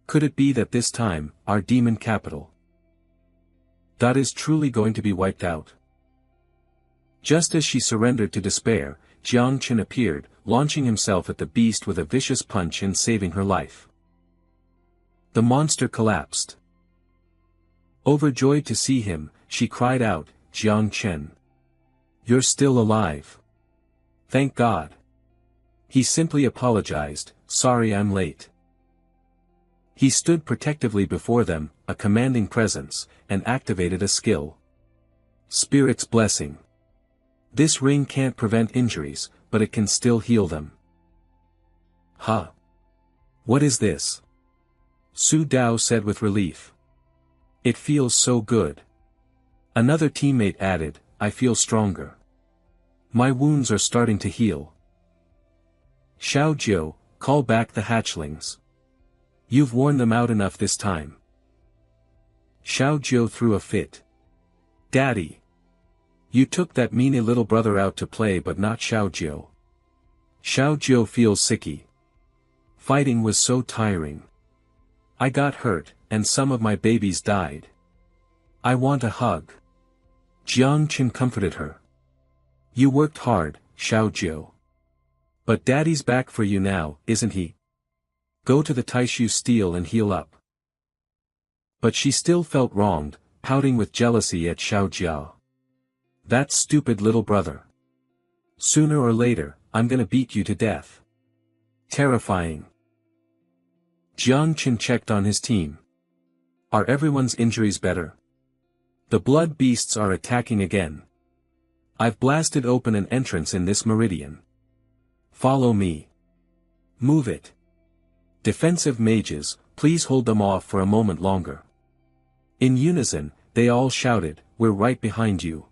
Could it be that this time, our demon capital is truly going to be wiped out? Just as she surrendered to despair, Jiang Chen appeared, launching himself at the beast with a vicious punch and saving her life. The monster collapsed. Overjoyed to see him, she cried out, Jiang Chen. You're still alive. Thank God. He simply apologized, sorry I'm late. He stood protectively before them, a commanding presence, and activated a skill. Spirit's Blessing. This ring can't prevent injuries, but it can still heal them. Huh? What is this? Su Dao said with relief. It feels so good. Another teammate added, I feel stronger. My wounds are starting to heal. Xiao Jiu, call back the hatchlings. You've worn them out enough this time. Xiao Jiu threw a fit. Daddy. You took that meanie little brother out to play but not Xiao Jiu. Xiao Jiu feels sicky. Fighting was so tiring. I got hurt, and some of my babies died. I want a hug. Jiang Chen comforted her. You worked hard, Xiao Jiu. But Daddy's back for you now, isn't he? Go to the Taishu Steel and heal up. But she still felt wronged, pouting with jealousy at Xiao Jiao. That stupid little brother. Sooner or later, I'm gonna beat you to death. Terrifying. Jiang Chen checked on his team. Are everyone's injuries better? The blood beasts are attacking again. I've blasted open an entrance in this meridian. Follow me. Move it. Defensive mages, please hold them off for a moment longer. In unison, they all shouted, we're right behind you.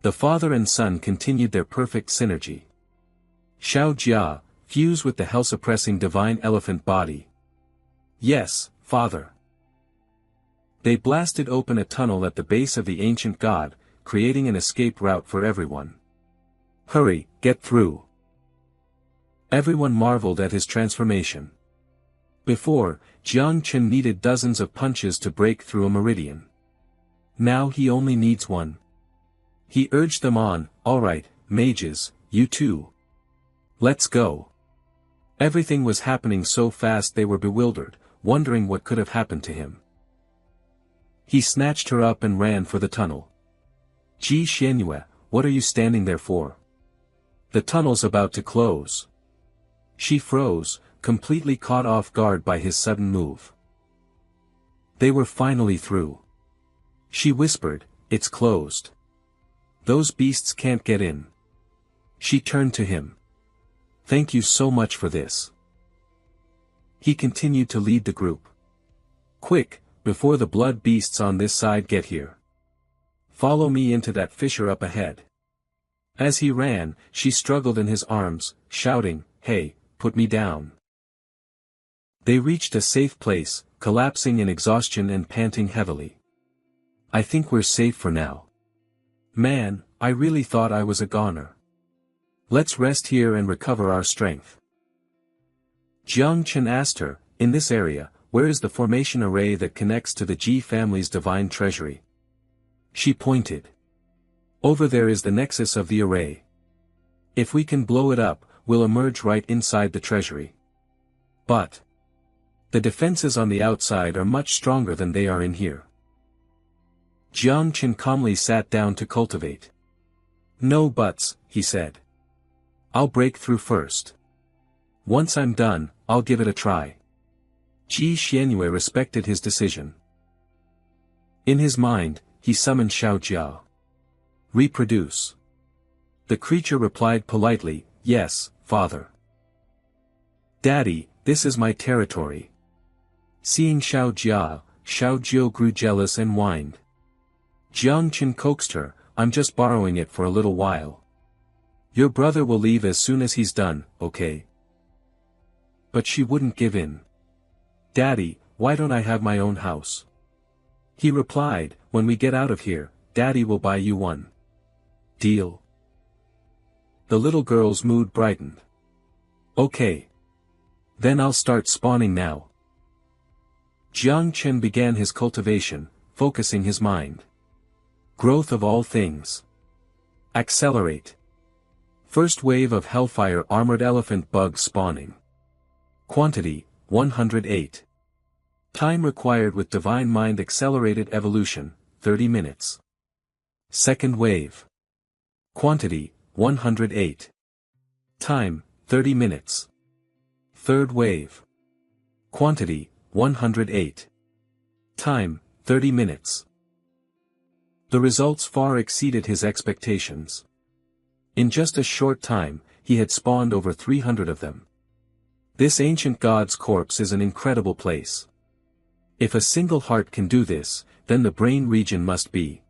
The father and son continued their perfect synergy. Xiao Jia, fuse with the hell-suppressing divine elephant body. Yes, father. They blasted open a tunnel at the base of the ancient god, creating an escape route for everyone. Hurry, get through. Everyone marveled at his transformation. Before, Jiang Chen needed dozens of punches to break through a meridian. Now he only needs one. He urged them on, alright, mages, you too. Let's go. Everything was happening so fast they were bewildered, wondering what could have happened to him. He snatched her up and ran for the tunnel. Ji Xianyue, what are you standing there for? The tunnel's about to close. She froze, completely caught off guard by his sudden move. They were finally through. She whispered, it's closed. Those beasts can't get in. She turned to him. Thank you so much for this. He continued to lead the group. Quick, before the blood beasts on this side get here. Follow me into that fissure up ahead. As he ran, she struggled in his arms, shouting, hey, put me down. They reached a safe place, collapsing in exhaustion and panting heavily. I think we're safe for now. Man, I really thought I was a goner. Let's rest here and recover our strength. Jiang Chen asked her, in this area, where is the formation array that connects to the Ji family's divine treasury? She pointed. Over there is the nexus of the array. If we can blow it up, we'll emerge right inside the treasury. But the defenses on the outside are much stronger than they are in here. Jiang Chen calmly sat down to cultivate. No buts, he said. I'll break through first. Once I'm done, I'll give it a try. Ji Xianyue respected his decision. In his mind, he summoned Xiao Jia. Reproduce. The creature replied politely, yes, father. Daddy, this is my territory. Seeing Xiao Jia, Xiao Jiu grew jealous and whined. Jiang Chen coaxed her, I'm just borrowing it for a little while. Your brother will leave as soon as he's done, okay? But she wouldn't give in. Daddy, why don't I have my own house? He replied, when we get out of here, Daddy will buy you one. Deal? The little girl's mood brightened. Okay. Then I'll start spawning now. Jiang Chen began his cultivation, focusing his mind. Growth of all things. Accelerate. First wave of Hellfire Armored Elephant Bug spawning. Quantity, 108. Time required with Divine Mind Accelerated Evolution, 30 minutes. Second wave. Quantity, 108. Time, 30 minutes. Third wave. Quantity, 108. Time, 30 minutes. The results far exceeded his expectations. In just a short time, he had spawned over 300 of them. This ancient god's corpse is an incredible place. If a single heart can do this, then the brain region must be.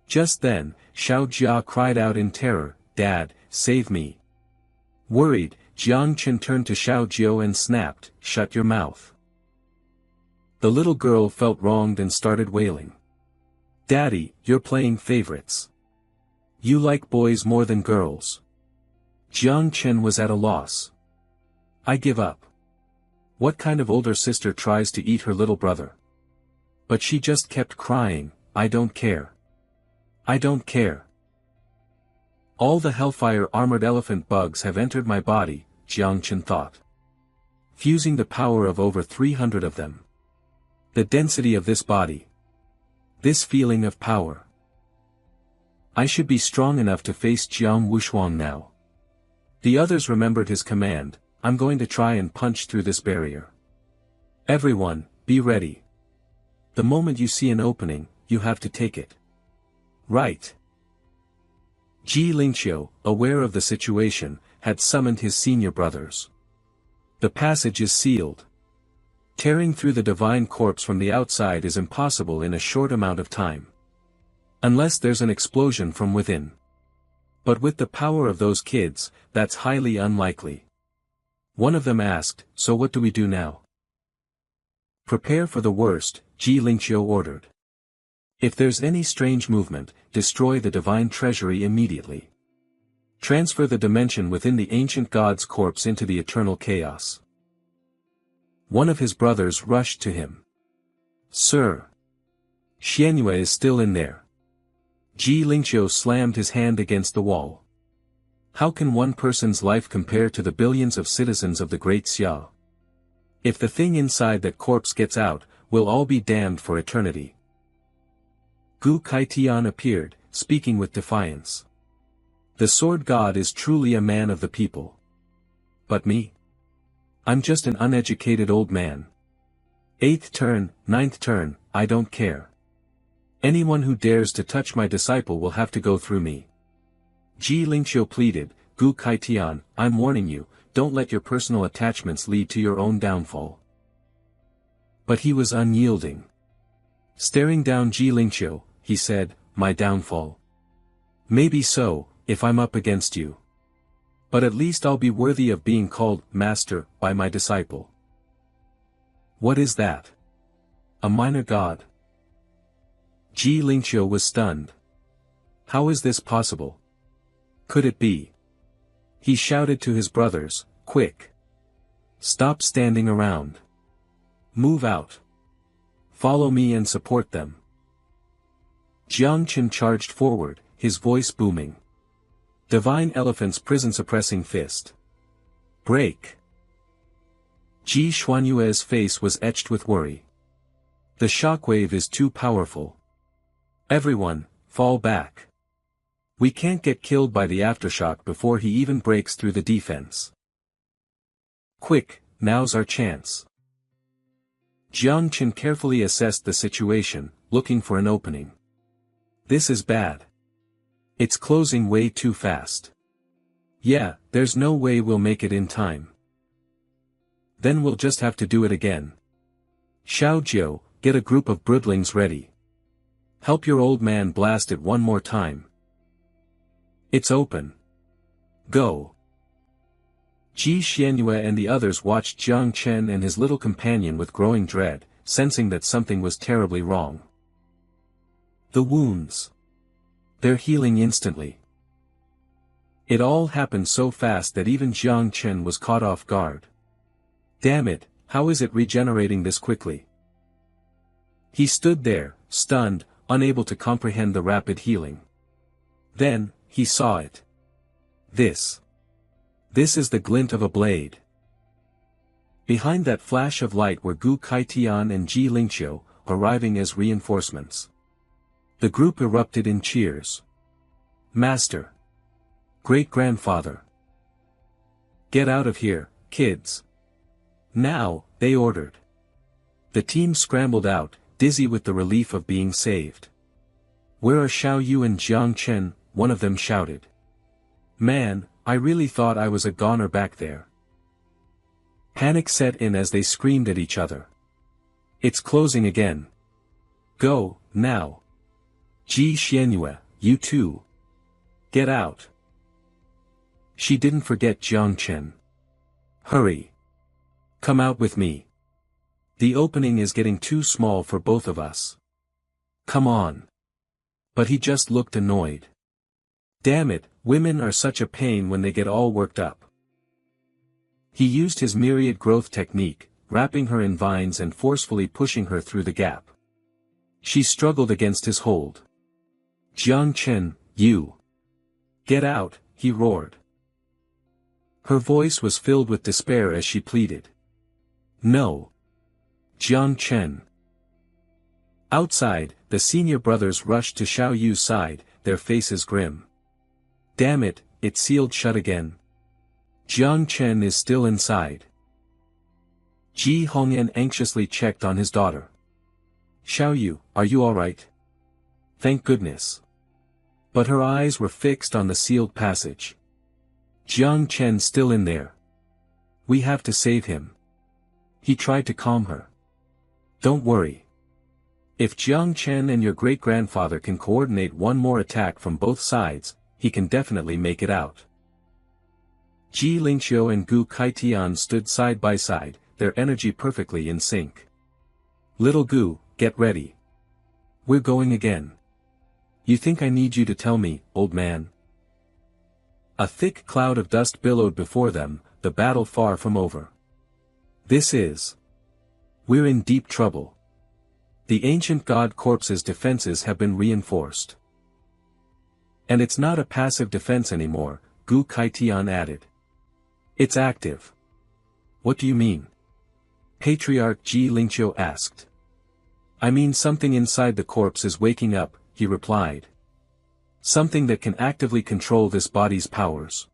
Just then, Xiao Jia cried out in terror, "Dad, save me." Worried, Jiang Chen turned to Xiao Jiao and snapped, "Shut your mouth." The little girl felt wronged and started wailing. "Daddy, you're playing favorites. You like boys more than girls." Jiang Chen was at a loss. "I give up. What kind of older sister tries to eat her little brother?" But she just kept crying, "I don't care. I don't care. All the hellfire armored elephant bugs have entered my body," Jiang Chen thought. Fusing the power of over 300 of them. The density of this body. This feeling of power. I should be strong enough to face Jiang Wushuang now. The others remembered his command, "I'm going to try and punch through this barrier. Everyone, be ready. The moment you see an opening, you have to take it." Right. Ji Lingqiu, aware of the situation, had summoned his senior brothers. The passage is sealed. Tearing through the divine corpse from the outside is impossible in a short amount of time. Unless there's an explosion from within. But with the power of those kids, that's highly unlikely. One of them asked, "So what do we do now?" "Prepare for the worst," Ji Lingqiu ordered. "If there's any strange movement, destroy the divine treasury immediately. Transfer the dimension within the ancient god's corpse into the eternal chaos." One of his brothers rushed to him. "Sir. Xianyue is still in there." Ji Lingqiu slammed his hand against the wall. "How can one person's life compare to the billions of citizens of the Great Xia? If the thing inside that corpse gets out, we'll all be damned for eternity." Gu Kaitian appeared, speaking with defiance. "The sword god is truly a man of the people. But me? I'm just an uneducated old man. 8th turn, 9th turn, I don't care. Anyone who dares to touch my disciple will have to go through me." Ji Lingqiu pleaded, "Gu Kaitian, I'm warning you, don't let your personal attachments lead to your own downfall." But he was unyielding. Staring down Ji Lingqiu, he said, "My downfall? Maybe so, if I'm up against you. But at least I'll be worthy of being called master by my disciple." "What is that? A minor god?" Ji Lingqiu was stunned. How is this possible? Could it be? He shouted to his brothers, "Quick! Stop standing around. Move out. Follow me and support them." Jiang Chen charged forward, his voice booming. Divine Elephant's prison-suppressing fist. Break! Ji Xuanyue's face was etched with worry. The shockwave is too powerful. Everyone, fall back. We can't get killed by the aftershock before he even breaks through the defense. Quick, now's our chance. Jiang Chen carefully assessed the situation, looking for an opening. This is bad. It's closing way too fast. Yeah, there's no way we'll make it in time. Then we'll just have to do it again. Xiao Jiao, get a group of broodlings ready. Help your old man blast it one more time. It's open. Go. Ji Xianyue and the others watched Jiang Chen and his little companion with growing dread, sensing that something was terribly wrong. The wounds. They're healing instantly. It all happened so fast that even Jiang Chen was caught off guard. Damn it, how is it regenerating this quickly? He stood there, stunned, unable to comprehend the rapid healing. Then, he saw it. This is the glint of a blade. Behind that flash of light were Gu Kaitian and Ji Lingqiu, arriving as reinforcements. The group erupted in cheers. Master. Great-grandfather. Get out of here, kids. Now, they ordered. The team scrambled out, dizzy with the relief of being saved. Where are Xiao Yu and Jiang Chen? One of them shouted. Man, I really thought I was a goner back there. Panic set in as they screamed at each other. It's closing again. Go, now. Ji Xianyue, you too. Get out. She didn't forget Jiang Chen. Hurry. Come out with me. The opening is getting too small for both of us. Come on. But he just looked annoyed. Damn it, women are such a pain when they get all worked up. He used his myriad growth technique, wrapping her in vines and forcefully pushing her through the gap. She struggled against his hold. Jiang Chen, you. Get out, he roared. Her voice was filled with despair as she pleaded. No. Jiang Chen. Outside, the senior brothers rushed to Xiao Yu's side, their faces grim. Damn it, it's sealed shut again. Jiang Chen is still inside. Ji Hongyan anxiously checked on his daughter. Xiao Yu, are you alright? Thank goodness. But her eyes were fixed on the sealed passage. Jiang Chen still in there. We have to save him. He tried to calm her. Don't worry. If Jiang Chen and your great-grandfather can coordinate one more attack from both sides, he can definitely make it out. Ji Lingqiu and Gu Kaitian stood side by side, their energy perfectly in sync. Little Gu, get ready. We're going again. You think I need you to tell me, old man? A thick cloud of dust billowed before them, the battle far from over. This is. We're in deep trouble. The ancient god corpse's defenses have been reinforced. And it's not a passive defense anymore, Gu Kaitian added. It's active. What do you mean? Patriarch Ji Lingqiu asked. I mean something inside the corpse is waking up, he replied. Something that can actively control this body's powers.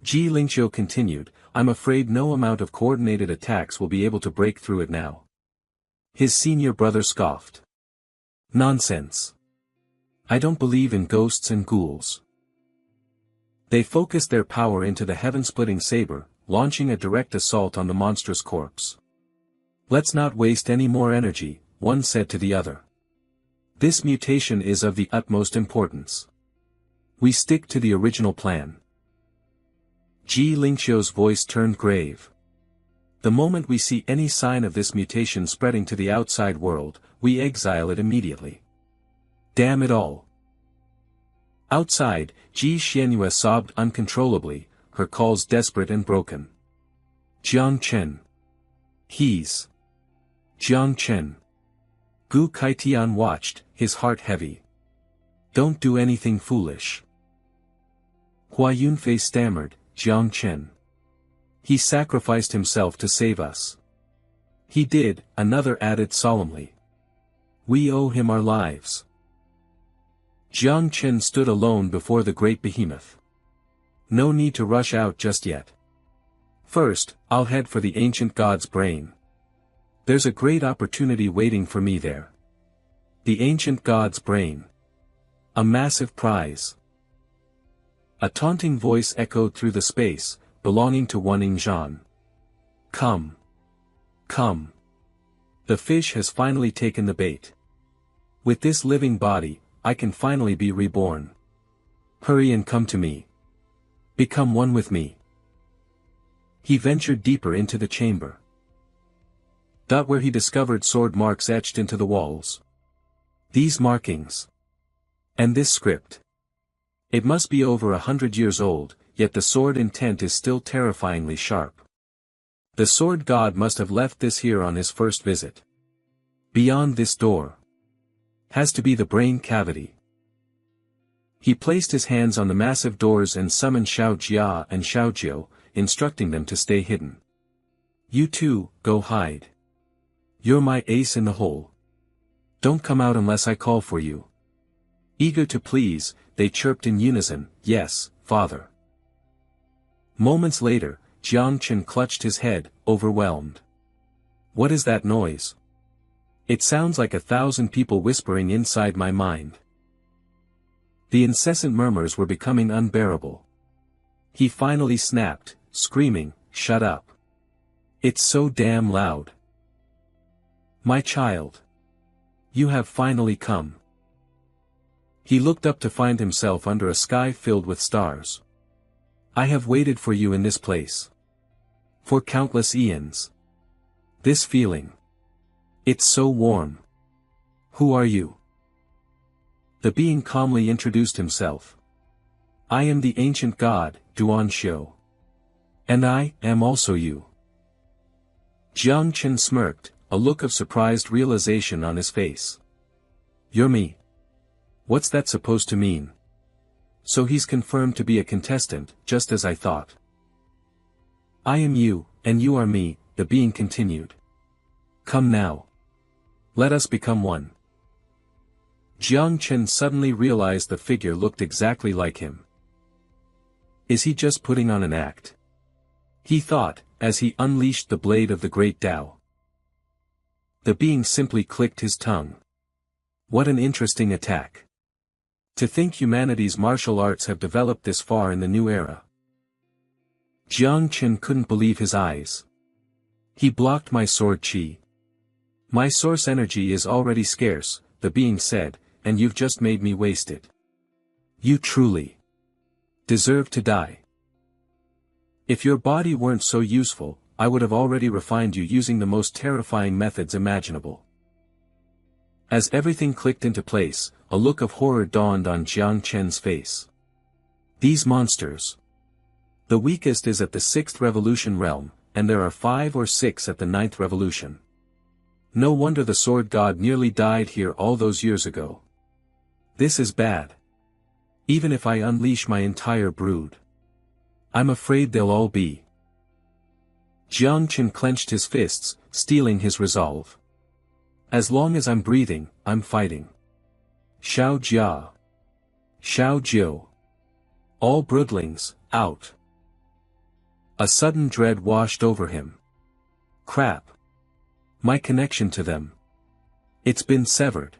Ji Lingqiu continued, I'm afraid no amount of coordinated attacks will be able to break through it now. His senior brother scoffed. Nonsense. I don't believe in ghosts and ghouls. They focused their power into the heaven-splitting saber, launching a direct assault on the monstrous corpse. Let's not waste any more energy, one said to the other. This mutation is of the utmost importance. We stick to the original plan. Ji Lingqiu's voice turned grave. The moment we see any sign of this mutation spreading to the outside world, we exile it immediately. Damn it all. Outside, Ji Xianyue sobbed uncontrollably, her calls desperate and broken. Jiang Chen. He's. Jiang Chen. Gu Kaitian watched, his heart heavy. Don't do anything foolish. Hua Yunfei stammered, Jiang Chen. He sacrificed himself to save us. He did, another added solemnly. We owe him our lives. Jiang Chen stood alone before the great behemoth. No need to rush out just yet. First, I'll head for the ancient god's brain. There's a great opportunity waiting for me there. The ancient god's brain. A massive prize. A taunting voice echoed through the space, belonging to one Ingzhan. Come. Come. The fish has finally taken the bait. With this living body, I can finally be reborn. Hurry and come to me. Become one with me. He ventured deeper into the chamber. Where he discovered sword marks etched into the walls. These markings. And this script. It must be over 100 years old, yet the sword intent is still terrifyingly sharp. The sword god must have left this here on his first visit. Beyond this door. Has to be the brain cavity. He placed his hands on the massive doors and summoned Xiao Jia and Xiao Jiu, instructing them to stay hidden. You two, go hide. You're my ace in the hole. Don't come out unless I call for you. Eager to please, they chirped in unison, yes, father. Moments later, Jiang Chen clutched his head, overwhelmed. What is that noise? It sounds like 1,000 people whispering inside my mind. The incessant murmurs were becoming unbearable. He finally snapped, screaming, shut up. It's so damn loud. My child. You have finally come. He looked up to find himself under a sky filled with stars. I have waited for you in this place. For countless eons. This feeling. It's so warm. Who are you? The being calmly introduced himself. I am the ancient god, Duan Xiu. And I am also you. Jiang Chen smirked, a look of surprised realization on his face. You're me. What's that supposed to mean? So he's confirmed to be a contestant, just as I thought. I am you, and you are me, the being continued. Come now. Let us become one. Jiang Chen suddenly realized the figure looked exactly like him. Is he just putting on an act? He thought, as he unleashed the blade of the great Tao. The being simply clicked his tongue. What an interesting attack. To think humanity's martial arts have developed this far in the new era. Jiang Chen couldn't believe his eyes. He blocked my sword chi. My source energy is already scarce, the being said, and you've just made me waste it. You truly deserve to die. If your body weren't so useful, I would have already refined you using the most terrifying methods imaginable. As everything clicked into place, a look of horror dawned on Jiang Chen's face. These monsters. The weakest is at the 6th revolution realm, and there are 5 or 6 at the 9th revolution. No wonder the sword god nearly died here all those years ago. This is bad. Even if I unleash my entire brood. I'm afraid they'll all be. Jiang Chen clenched his fists, steeling his resolve. As long as I'm breathing, I'm fighting. Xiao Jia. Xiao Jiu. All broodlings, out. A sudden dread washed over him. Crap. My connection to them. It's been severed.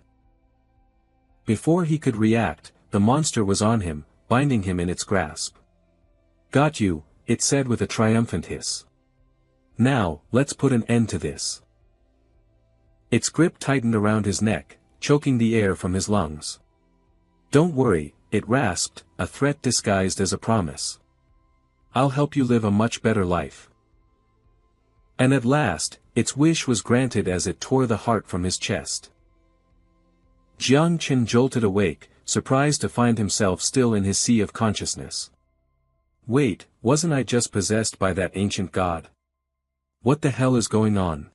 Before he could react, the monster was on him, binding him in its grasp. Got you, it said with a triumphant hiss. Now, let's put an end to this. Its grip tightened around his neck, choking the air from his lungs. Don't worry, it rasped, a threat disguised as a promise. I'll help you live a much better life. And at last, its wish was granted as it tore the heart from his chest. Jiang Chen jolted awake, surprised to find himself still in his sea of consciousness. Wait, wasn't I just possessed by that ancient god? What the hell is going on?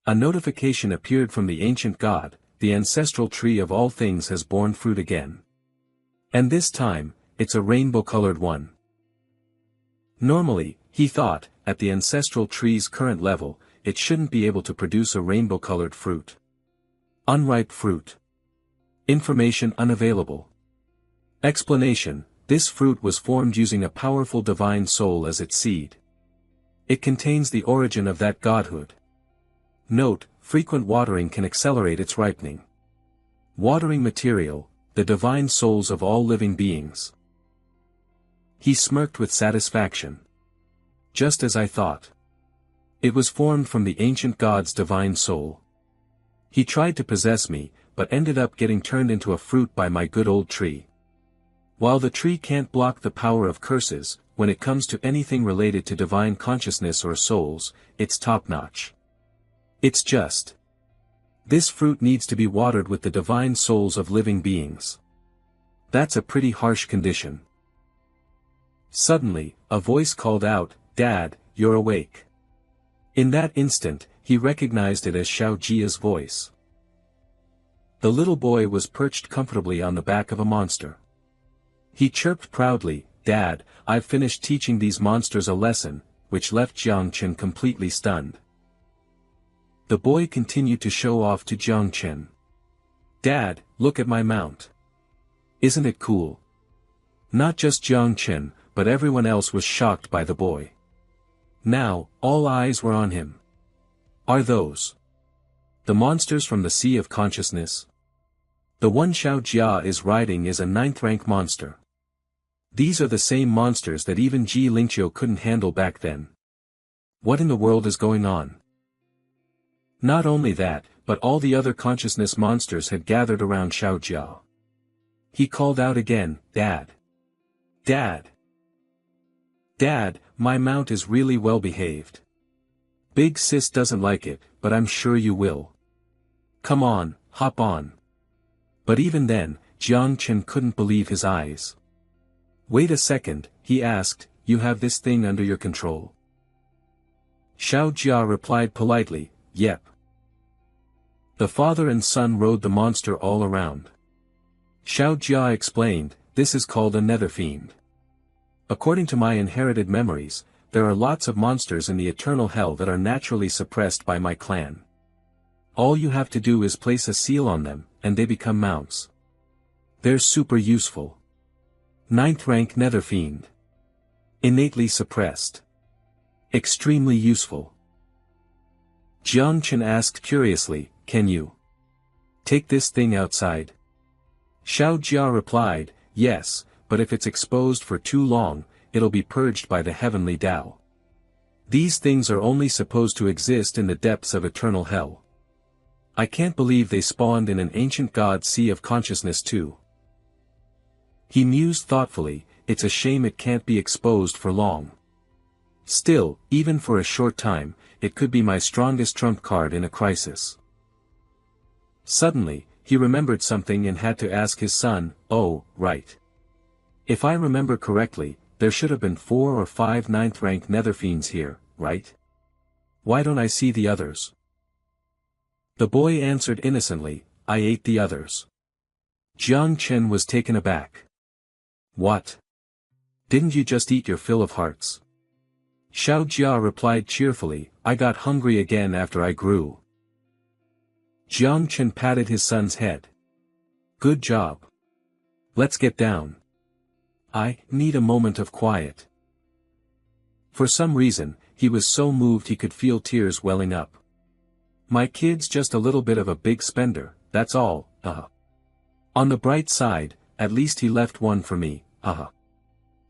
A notification appeared from the ancient god, the ancestral tree of all things has borne fruit again. And this time, it's a rainbow-colored one. Normally, he thought, at the ancestral tree's current level, it shouldn't be able to produce a rainbow-colored fruit. Unripe fruit. Information unavailable. Explanation: this fruit was formed using a powerful divine soul as its seed. It contains the origin of that godhood. Note: frequent watering can accelerate its ripening. Watering material: the divine souls of all living beings. He smirked with satisfaction. Just as I thought. It was formed from the ancient god's divine soul. He tried to possess me, but ended up getting turned into a fruit by my good old tree. While the tree can't block the power of curses, when it comes to anything related to divine consciousness or souls, it's top-notch. It's just. This fruit needs to be watered with the divine souls of living beings. That's a pretty harsh condition. Suddenly, a voice called out, "Dad, you're awake." In that instant, he recognized it as Xiao Jia's voice. The little boy was perched comfortably on the back of a monster. He chirped proudly, "Dad, I've finished teaching these monsters a lesson," which left Jiang Chen completely stunned. The boy continued to show off to Jiang Chen. "Dad, look at my mount. Isn't it cool?" Not just Jiang Chen, but everyone else was shocked by the boy. Now, all eyes were on him. "Are those the monsters from the Sea of Consciousness? The one Xiao Jia is riding is a 9th rank monster. These are the same monsters that even Ji Lingqiu couldn't handle back then. What in the world is going on?" Not only that, but all the other consciousness monsters had gathered around Xiao Jia. He called out again, "Dad! Dad! Dad, my mount is really well behaved. Big sis doesn't like it, but I'm sure you will. Come on, hop on." But even then, Jiang Chen couldn't believe his eyes. "Wait a second," he asked, "you have this thing under your control?" Xiao Jia replied politely, "Yep." The father and son rode the monster all around. Xiao Jia explained, "This is called a nether fiend. According to my inherited memories, there are lots of monsters in the eternal hell that are naturally suppressed by my clan. All you have to do is place a seal on them, and they become mounts. They're super useful. 9th rank nether fiend. Innately suppressed. Extremely useful." Jiang Chen asked curiously, "Can you take this thing outside?" Xiao Jia replied, "Yes, but if it's exposed for too long, it'll be purged by the heavenly Tao. These things are only supposed to exist in the depths of eternal hell. I can't believe they spawned in an ancient god sea of consciousness too." He mused thoughtfully, "It's a shame it can't be exposed for long. Still, even for a short time, it could be my strongest trump card in a crisis." Suddenly, he remembered something and had to ask his son, "Oh, right. If I remember correctly, there should have been 4 or 5 9th rank nether fiends here, right? Why don't I see the others?" The boy answered innocently, "I ate the others." Jiang Chen was taken aback. "What? Didn't you just eat your fill of hearts?" Xiao Jia replied cheerfully, "I got hungry again after I grew." Jiang Chen patted his son's head. "Good job. Let's get down. I need a moment of quiet." For some reason, he was so moved he could feel tears welling up. "My kid's just a little bit of a big spender, that's all, On the bright side, at least he left one for me,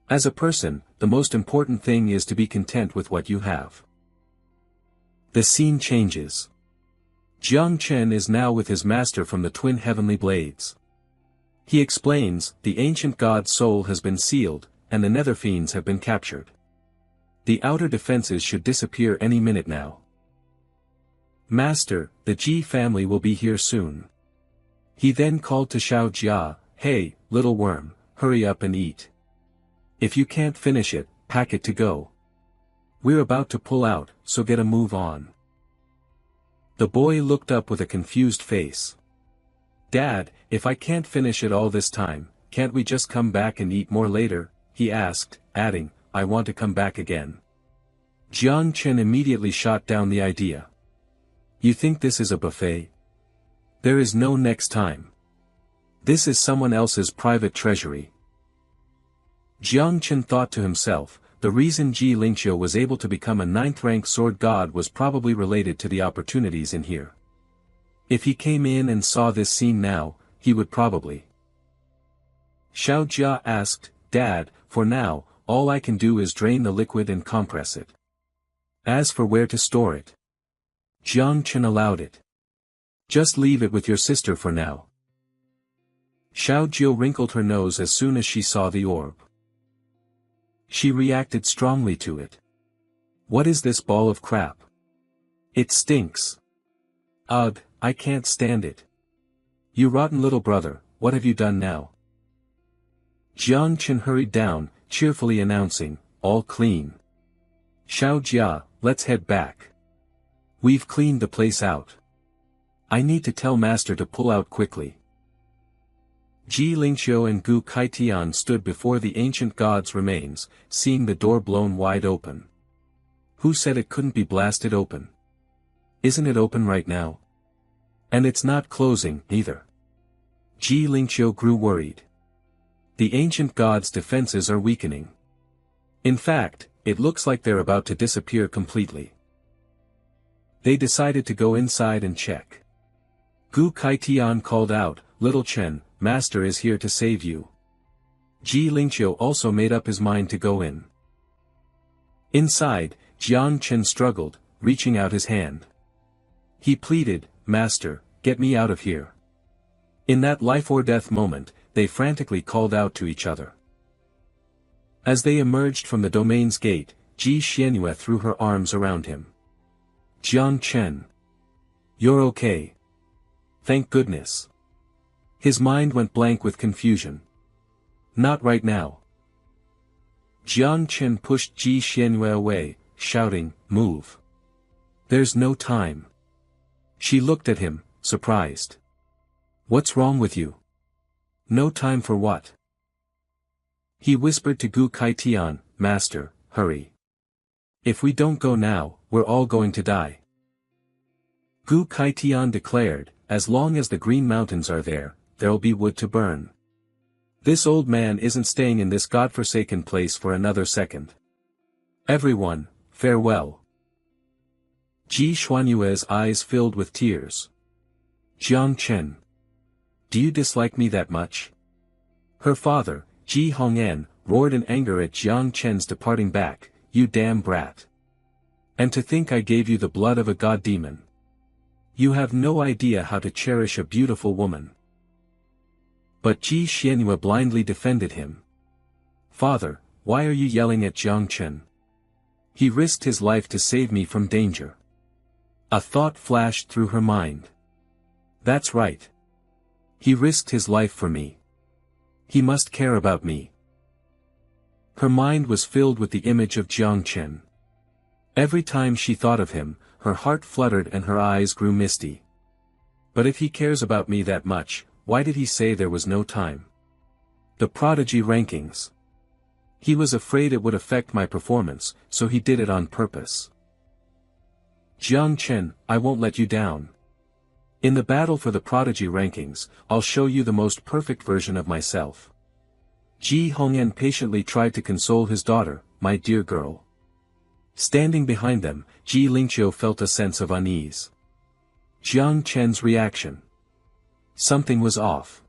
As a person, the most important thing is to be content with what you have." The scene changes. Jiang Chen is now with his master from the twin heavenly blades. He explains, "The ancient god's soul has been sealed, and the nether fiends have been captured. The outer defenses should disappear any minute now. Master, the Ji family will be here soon." He then called to Xiao Jia, "Hey, little worm, hurry up and eat. If you can't finish it, pack it to go. We're about to pull out, so get a move on." The boy looked up with a confused face. "Dad, if I can't finish it all this time, can't we just come back and eat more later?" he asked, adding, "I want to come back again." Jiang Chen immediately shot down the idea. "You think this is a buffet? There is no next time. This is someone else's private treasury." Jiang Chen thought to himself, the reason Ji Lingqiu was able to become a 9th rank sword god was probably related to the opportunities in here. If he came in and saw this scene now, he would probably. Xiao Jia asked, "Dad, for now, all I can do is drain the liquid and compress it. As for where to store it." Jiang Chen allowed it. "Just leave it with your sister for now." Xiao Jia wrinkled her nose as soon as she saw the orb. She reacted strongly to it. "What is this ball of crap? It stinks. Ugh, I can't stand it. You rotten little brother, what have you done now?" Jiang Chen hurried down, cheerfully announcing, "All clean. Xiao Jia, let's head back. We've cleaned the place out. I need to tell Master to pull out quickly." Ji Lingqiu and Gu Kaitian stood before the ancient god's remains, seeing the door blown wide open. "Who said it couldn't be blasted open? Isn't it open right now? And it's not closing, either. Ji Lingqiu grew worried. The ancient god's defenses are weakening. In fact, it looks like they're about to disappear completely. They decided to go inside and check. Gu Kaitian called out, "Little Chen, Master is here to save you." Ji Lingqiu also made up his mind to go in. Inside, Jiang Chen struggled, reaching out his hand. He pleaded, "Master, get me out of here." In that life-or-death moment, they frantically called out to each other. As they emerged from the domain's gate, Ji Xianyue threw her arms around him. "Jiang Chen. You're okay. Thank goodness." His mind went blank with confusion. "Not right now." Jiang Chen pushed Ji Xianyue away, shouting, "Move. There's no time." She looked at him, surprised. "What's wrong with you? No time for what?" He whispered to Gu Kaitian, "Master, hurry. If we don't go now, we're all going to die." Gu Kaitian declared, "As long as the Green Mountains are there, there'll be wood to burn. This old man isn't staying in this godforsaken place for another second. Everyone, farewell." Ji Xuanyue's eyes filled with tears. "Jiang Chen. Do you dislike me that much?" Her father, Ji Hong'an, roared in anger at Jiang Chen's departing back, "You damn brat. And to think I gave you the blood of a god demon. You have no idea how to cherish a beautiful woman." But Ji Xianyue blindly defended him. "Father, why are you yelling at Jiang Chen? He risked his life to save me from danger." A thought flashed through her mind. "That's right. He risked his life for me. He must care about me." Her mind was filled with the image of Jiang Chen. Every time she thought of him, her heart fluttered and her eyes grew misty. "But if he cares about me that much, why did he say there was no time?" The prodigy rankings. He was afraid it would affect my performance, so he did it on purpose. "Jiang Chen, I won't let you down. In the battle for the prodigy rankings, I'll show you the most perfect version of myself." Ji Hong'an patiently tried to console his daughter, "My dear girl." Standing behind them, Ji Lingqiu felt a sense of unease. Jiang Chen's reaction. Something was off.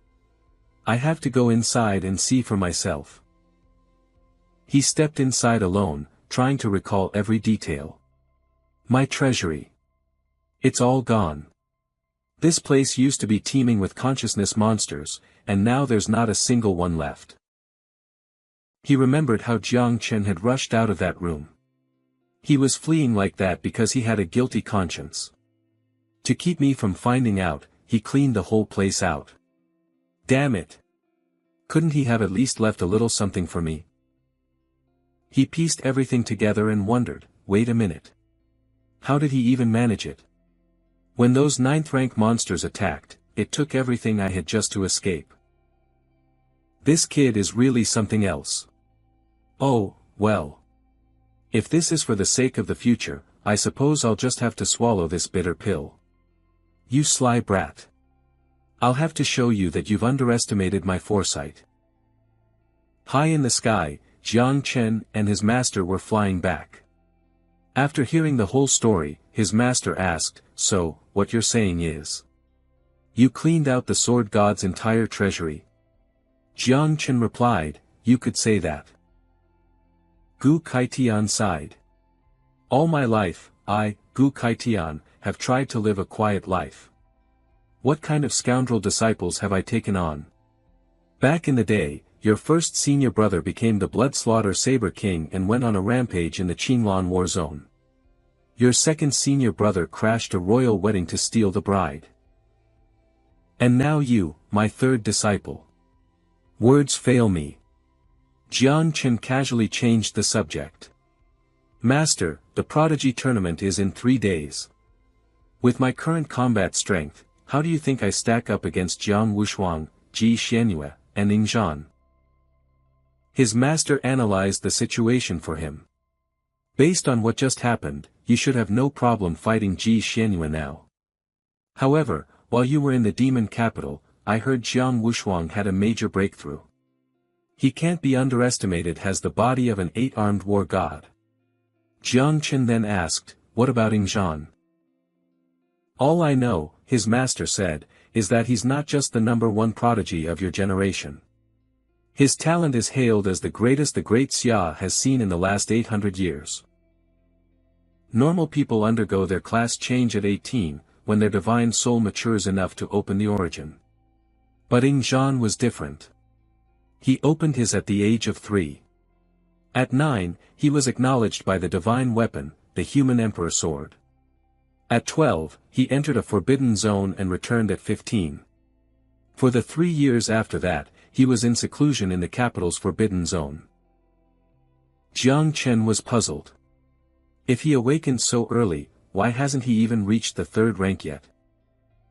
"I have to go inside and see for myself." He stepped inside alone, trying to recall every detail. "My treasury. It's all gone. This place used to be teeming with consciousness monsters, and now there's not a single one left." He remembered how Jiang Chen had rushed out of that room. He was fleeing like that because he had a guilty conscience. To keep me from finding out, he cleaned the whole place out. Damn it! Couldn't he have at least left a little something for me? He pieced everything together and wondered, wait a minute. How did he even manage it? When those 9th rank monsters attacked, it took everything I had just to escape. This kid is really something else. Oh, well. If this is for the sake of the future, I suppose I'll just have to swallow this bitter pill. You sly brat. I'll have to show you that you've underestimated my foresight. High in the sky, Jiang Chen and his master were flying back. After hearing the whole story, his master asked, "So, what you're saying is, you cleaned out the sword god's entire treasury?" Jiang Chen replied, "You could say that." Gu Kaitian sighed. "All my life, I, Gu Kaitian, have tried to live a quiet life. What kind of scoundrel disciples have I taken on? Back in the day, your first senior brother became the Bloodslaughter Saber King and went on a rampage in the Qinglan war zone. Your second senior brother crashed a royal wedding to steal the bride. And now you, my third disciple. Words fail me." Jiang Chen casually changed the subject. "Master, the prodigy tournament is in 3 days. With my current combat strength, how do you think I stack up against Jiang Wushuang, Ji Xianyue, and Ning Zhan?" His master analyzed the situation for him. Based on what just happened, you should have no problem fighting Ji Xianyue now. However, while you were in the demon capital, I heard Jiang Wushuang had a major breakthrough. He can't be underestimated, has the body of an 8-armed war god. Jiang Chen then asked, what about Ingzhan? All I know, his master said, is that he's not just the #1 prodigy of your generation. His talent is hailed as the greatest the Great Xia has seen in the last 800 years. Normal people undergo their class change at 18, when their divine soul matures enough to open the origin. But Ingzhan was different. He opened his at the age of 3. At 9, he was acknowledged by the divine weapon, the human emperor sword. At 12, he entered a forbidden zone and returned at 15. For the 3 years after that, he was in seclusion in the capital's forbidden zone. Jiang Chen was puzzled. If he awakened so early, why hasn't he even reached the 3rd rank yet?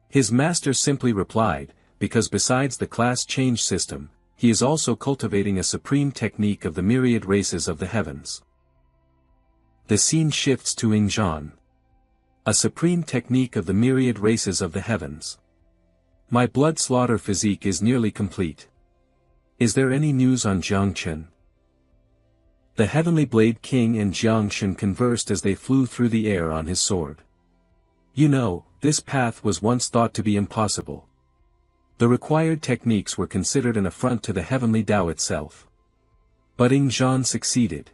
His master simply replied, because besides the class change system, he is also cultivating a supreme technique of the myriad races of the heavens. The scene shifts to Ingzhan. A supreme technique of the myriad races of the heavens. My blood slaughter physique is nearly complete. Is there any news on Jiang Chen? The Heavenly Blade King and Jiang Chen conversed as they flew through the air on his sword. You know, this path was once thought to be impossible. The required techniques were considered an affront to the heavenly Tao itself. But Ingzhan succeeded.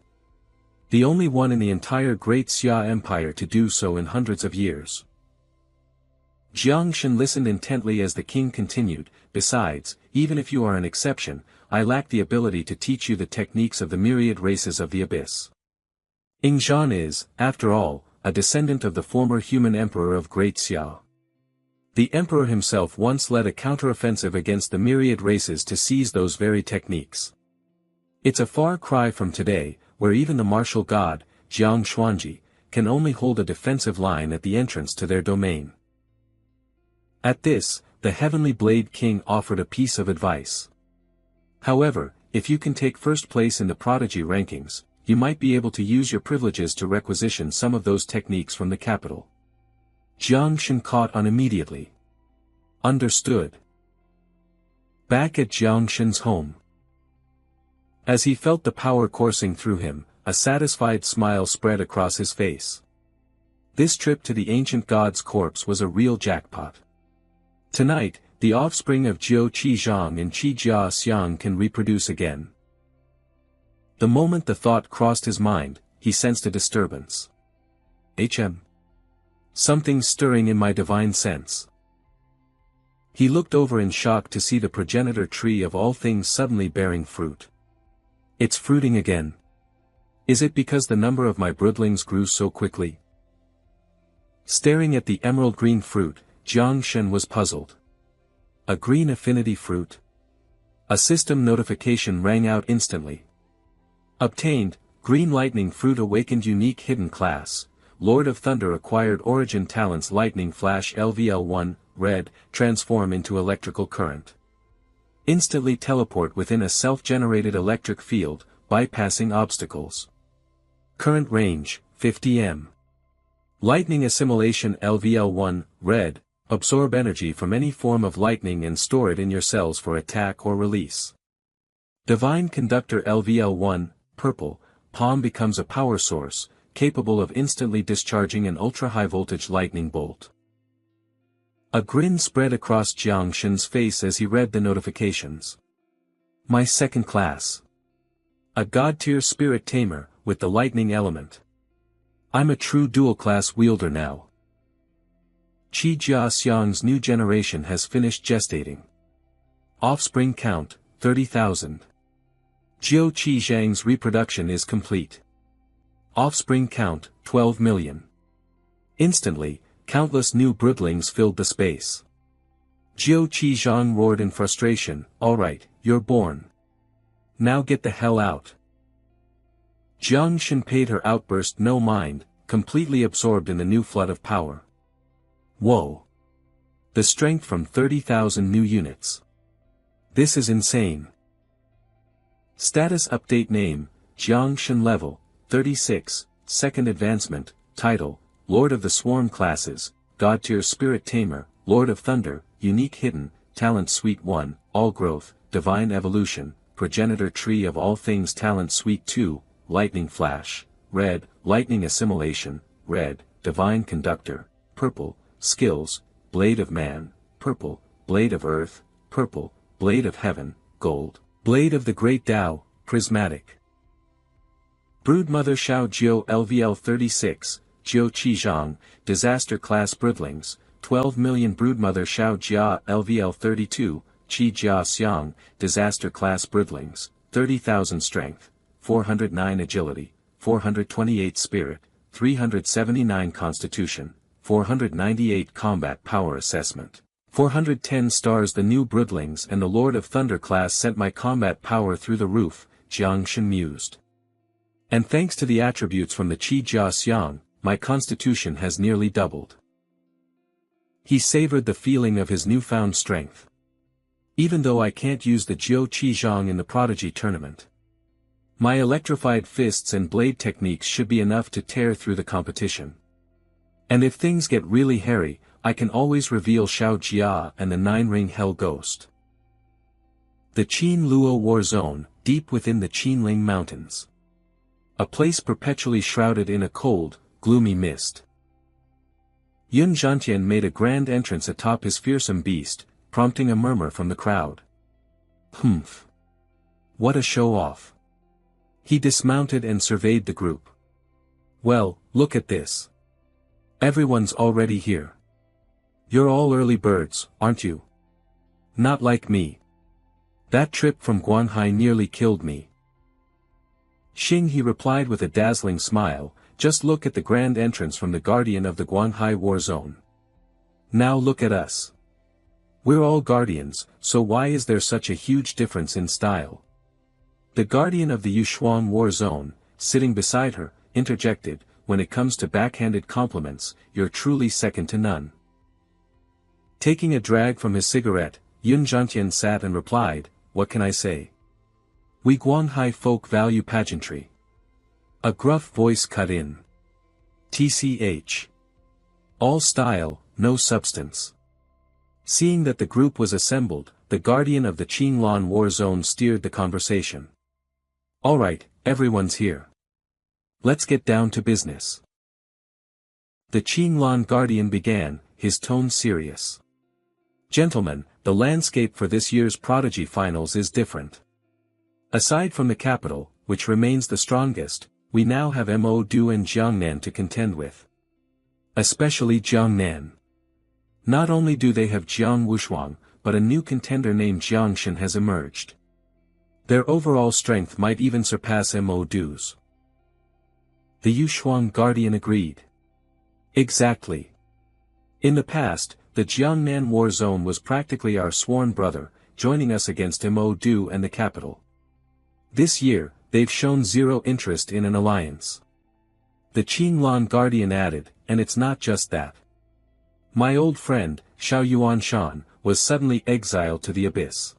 The only one in the entire Great Xia Empire to do so in hundreds of years. Jiang Chen listened intently as the king continued, besides, even if you are an exception, I lack the ability to teach you the techniques of the myriad races of the abyss. Ingzhan is, after all, a descendant of the former human emperor of Great Xia. The emperor himself once led a counteroffensive against the myriad races to seize those very techniques. It's a far cry from today, where even the martial god, Jiang Xuanji, can only hold a defensive line at the entrance to their domain. At this, the Heavenly Blade King offered a piece of advice. However, if you can take first place in the prodigy rankings, you might be able to use your privileges to requisition some of those techniques from the capital. Jiang Chen caught on immediately. Understood. Back at Jiang Shen's home. As he felt the power coursing through him, a satisfied smile spread across his face. This trip to the ancient god's corpse was a real jackpot. Tonight, the offspring of Jiu Qizhang and Qi Jia Xiang can reproduce again. The moment the thought crossed his mind, he sensed a disturbance. Something's stirring in my divine sense. He looked over in shock to see the progenitor tree of all things suddenly bearing fruit. It's fruiting again. Is it because the number of my broodlings grew so quickly? Staring at the emerald green fruit, Jiang Shen was puzzled. A green affinity fruit? A system notification rang out instantly. Obtained, green lightning fruit awakened unique hidden class, Lord of Thunder acquired origin talents lightning flash LVL1, red, transform into electrical current. Instantly teleport within a self-generated electric field, bypassing obstacles. Current range, 50 m. Lightning assimilation LVL1, red, absorb energy from any form of lightning and store it in your cells for attack or release. Divine conductor LVL1, purple, palm becomes a power source, capable of instantly discharging an ultra-high voltage lightning bolt. A grin spread across Jiang Shen's face as he read the notifications. My second class. A god-tier spirit tamer, with the lightning element. I'm a true dual-class wielder now. Qi Jia Xiang's new generation has finished gestating. Offspring count, 30,000. Jiu Qizhang's reproduction is complete. Offspring count, 12 million. Instantly, countless new broodlings filled the space. Jiu Qizhang roared in frustration, alright, you're born. Now get the hell out. Jiang Shen paid her outburst no mind, completely absorbed in the new flood of power. Whoa. The strength from 30,000 new units. This is insane. Status update name, Jiang Shen level, 36, second advancement, title, Lord of the Swarm Classes, God Tier Spirit Tamer, Lord of Thunder, Unique Hidden, Talent Suite 1, All Growth, Divine Evolution, Progenitor Tree of All Things Talent Suite 2, Lightning Flash, Red, Lightning Assimilation, Red, Divine Conductor, Purple, Skills, Blade of Man, Purple, Blade of Earth, Purple, Blade of Heaven, Gold, Blade of the Great Tao, Prismatic. Broodmother Xiao Jiu LVL 36, Jiu Qizhang, Disaster Class Broodlings, 12 million. Broodmother Xiao Jia LVL 32, Qi Jia Xiang, Disaster Class Broodlings, 30,000 Strength, 409 Agility, 428 Spirit, 379 Constitution, 498 Combat Power Assessment, 410 stars. The new Broodlings and the Lord of Thunder class sent my combat power through the roof, Jiang Shen mused. And thanks to the attributes from the Qi Jia Xiang, my constitution has nearly doubled. He savored the feeling of his newfound strength. Even though I can't use the Jiu Qizhang in the Prodigy tournament, my electrified fists and blade techniques should be enough to tear through the competition. And if things get really hairy, I can always reveal Xiao Jia and the Nine-Ring Hell Ghost. The Qin Luo War Zone, deep within the Qinling Mountains. A place perpetually shrouded in a cold, gloomy mist. Yun Zhantian made a grand entrance atop his fearsome beast, prompting a murmur from the crowd. Humph! What a show-off! He dismounted and surveyed the group. Well, look at this. Everyone's already here. You're all early birds, aren't you? Not like me. That trip from Guanhai nearly killed me. Xing, he replied with a dazzling smile, just look at the grand entrance from the guardian of the Guanhai War Zone. Now look at us. We're all guardians, so why is there such a huge difference in style? The guardian of the Yushuang War Zone, sitting beside her, interjected, when it comes to backhanded compliments, you're truly second to none. Taking a drag from his cigarette, Yun Zhantian sat and replied, what can I say? We Guanhai folk value pageantry. A gruff voice cut in. TCH. All style, no substance. Seeing that the group was assembled, the guardian of the Qinlan War Zone steered the conversation. Alright, everyone's here. Let's get down to business. The Qinlan guardian began, his tone serious. Gentlemen, the landscape for this year's Prodigy Finals is different. Aside from the capital, which remains the strongest, we now have Mo Du and Jiangnan to contend with. Especially Jiangnan. Not only do they have Jiang Wushuang, but a new contender named Jiang Shen has emerged. Their overall strength might even surpass Mo Du's. The Yushuang guardian agreed. Exactly. In the past, the Jiangnan War Zone was practically our sworn brother, joining us against Mo Du and the capital. This year, they've shown zero interest in an alliance. The Qinlan guardian added, and it's not just that. My old friend, Xiao Yuanshan, was suddenly exiled to the abyss.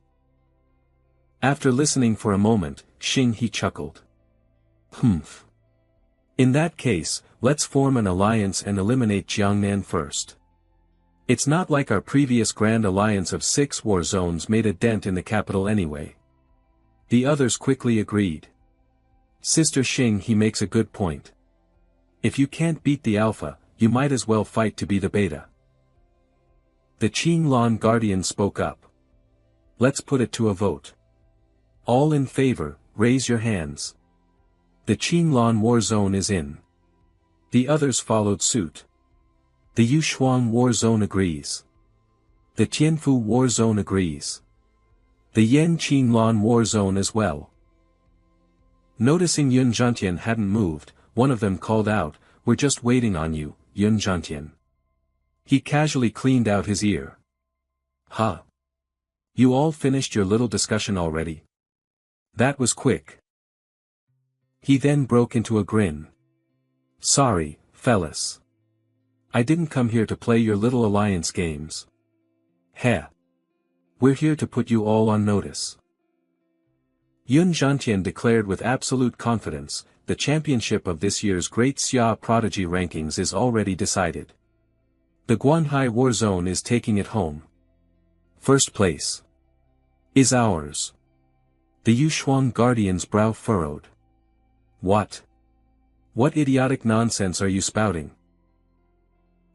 After listening for a moment, Xing he chuckled. Humph. In that case, let's form an alliance and eliminate Jiangnan first. It's not like our previous grand alliance of 6 war zones made a dent in the capital anyway. The others quickly agreed. Sister Xing, he makes a good point. If you can't beat the alpha, you might as well fight to be the beta. The Qinlan guardian spoke up. Let's put it to a vote. All in favor, raise your hands. The Qinlan War Zone is in. The others followed suit. The Yushuang War Zone agrees. The Tianfu War Zone agrees. The Yan Qinlan War Zone as well. Noticing Yun Zhantian hadn't moved, one of them called out, we're just waiting on you, Yun Zhantian. He casually cleaned out his ear. Huh. You all finished your little discussion already? That was quick. He then broke into a grin. Sorry, fellas. I didn't come here to play your little alliance games. Heh. We're here to put you all on notice. Yun Zhantian declared with absolute confidence, the championship of this year's Great Xia Prodigy Rankings is already decided. The Guanhai War Zone is taking it home. First place is ours. The Yushuang Guardian's brow furrowed. What? What idiotic nonsense are you spouting?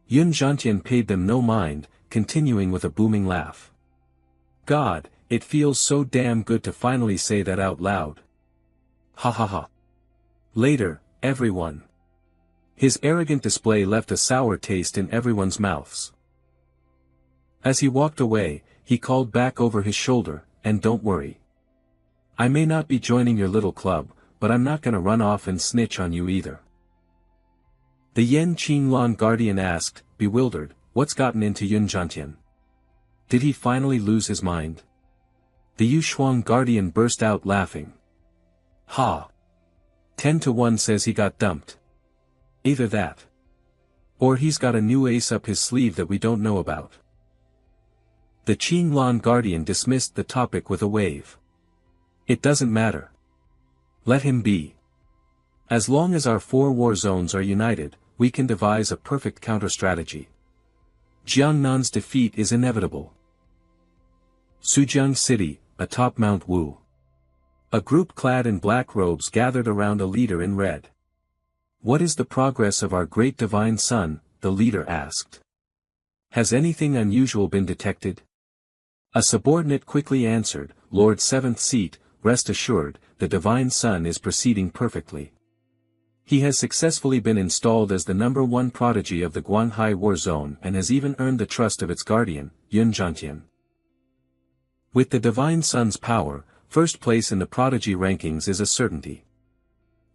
Yun Zhantian paid them no mind, continuing with a booming laugh. God, it feels so damn good to finally say that out loud. Ha ha ha. Later, everyone. His arrogant display left a sour taste in everyone's mouths. As he walked away, he called back over his shoulder, and don't worry. I may not be joining your little club, but I'm not gonna run off and snitch on you either. The Yen Qinglan Guardian asked, bewildered, what's gotten into Yun Zhantian? Did he finally lose his mind? The Yushuang Guardian burst out laughing. Ha! 10-1 says he got dumped. Either that. Or he's got a new ace up his sleeve that we don't know about. The Qinglan Guardian dismissed the topic with a wave. It doesn't matter. Let him be. As long as our 4 war zones are united, we can devise a perfect counter-strategy. Jiangnan's defeat is inevitable. Sujiang City, atop Mount Wu. A group clad in black robes gathered around a leader in red. What is the progress of our great divine son? The leader asked. Has anything unusual been detected? A subordinate quickly answered, Lord 7th Seat, rest assured, the divine son is proceeding perfectly. He has successfully been installed as the #1 prodigy of the Guanhai War Zone and has even earned the trust of its guardian, Yun Zhantian. With the divine son's power, first place in the prodigy rankings is a certainty.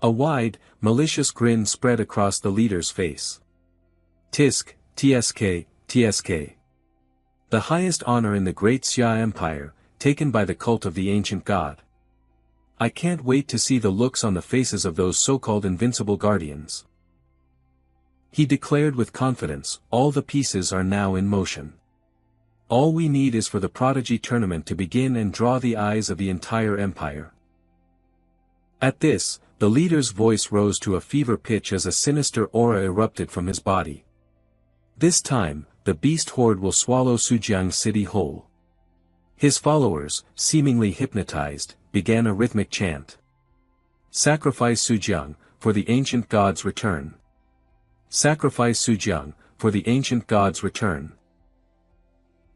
A wide, malicious grin spread across the leader's face. Tisk, tsk, tsk. The highest honor in the Great Xia Empire, taken by the cult of the ancient god. I can't wait to see the looks on the faces of those so-called invincible guardians. He declared with confidence, all the pieces are now in motion. All we need is for the prodigy tournament to begin and draw the eyes of the entire empire. At this, the leader's voice rose to a fever pitch as a sinister aura erupted from his body. This time, the beast horde will swallow Sujiang City whole. His followers, seemingly hypnotized, began a rhythmic chant. Sacrifice Sujiang, for the ancient god's return. Sacrifice Sujiang, for the ancient god's return.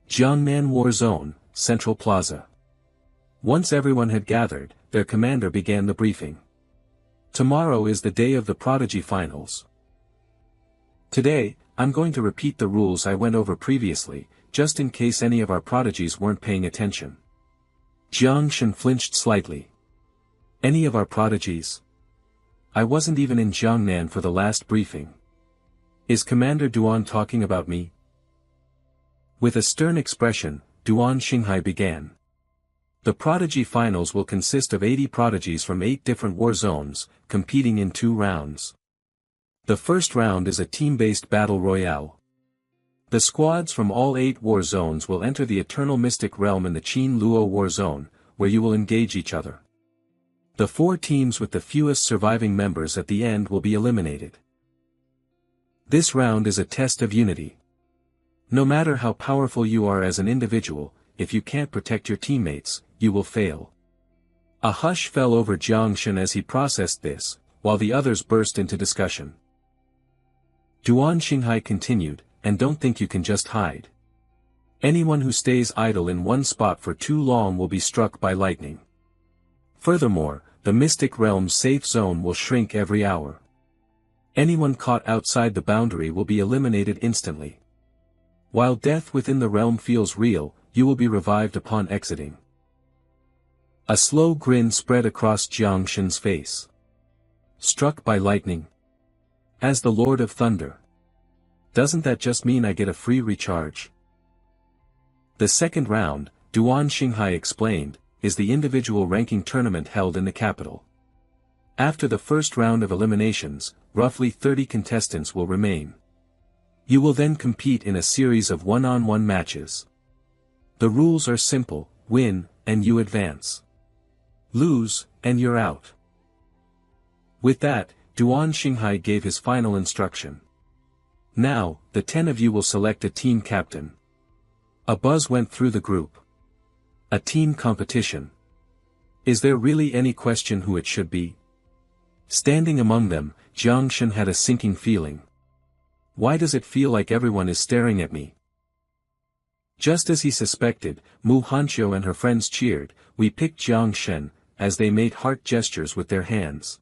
Jiangnan War Zone, Central Plaza. Once everyone had gathered, their commander began the briefing. Tomorrow is the day of the Prodigy Finals. Today, I'm going to repeat the rules I went over previously, just in case any of our prodigies weren't paying attention. Jiang Shen flinched slightly. Any of our prodigies? I wasn't even in Jiangnan for the last briefing. Is Commander Duan talking about me? With a stern expression, Duan Xinghai began. The Prodigy Finals will consist of 80 prodigies from 8 different war zones, competing in 2 rounds. The first round is a team-based battle royale. The squads from all 8 war zones will enter the Eternal Mystic Realm in the Qin Luo War Zone, where you will engage each other. The 4 teams with the fewest surviving members at the end will be eliminated. This round is a test of unity. No matter how powerful you are as an individual, if you can't protect your teammates, you will fail. A hush fell over Jiang Shen as he processed this, while the others burst into discussion. Duan Xinghai continued, and don't think you can just hide. Anyone who stays idle in one spot for too long will be struck by lightning. Furthermore, the Mystic Realm's safe zone will shrink every hour. Anyone caught outside the boundary will be eliminated instantly. While death within the realm feels real, you will be revived upon exiting. A slow grin spread across Jiang Shen's face. Struck by lightning? As the Lord of Thunder. Doesn't that just mean I get a free recharge? The second round, Duan Xinghai explained, is the individual ranking tournament held in the capital. After the first round of eliminations, roughly 30 contestants will remain. You will then compete in a series of one-on-one matches. The rules are simple: win, and you advance. Lose, and you're out. With that, Duan Xinghai gave his final instruction. Now, the 10 of you will select a team captain. A buzz went through the group. A team competition. Is there really any question who it should be? Standing among them, Jiang Shen had a sinking feeling. Why does it feel like everyone is staring at me? Just as he suspected, Mu Hanqiu and her friends cheered, "We picked Jiang Shen," as they made heart gestures with their hands.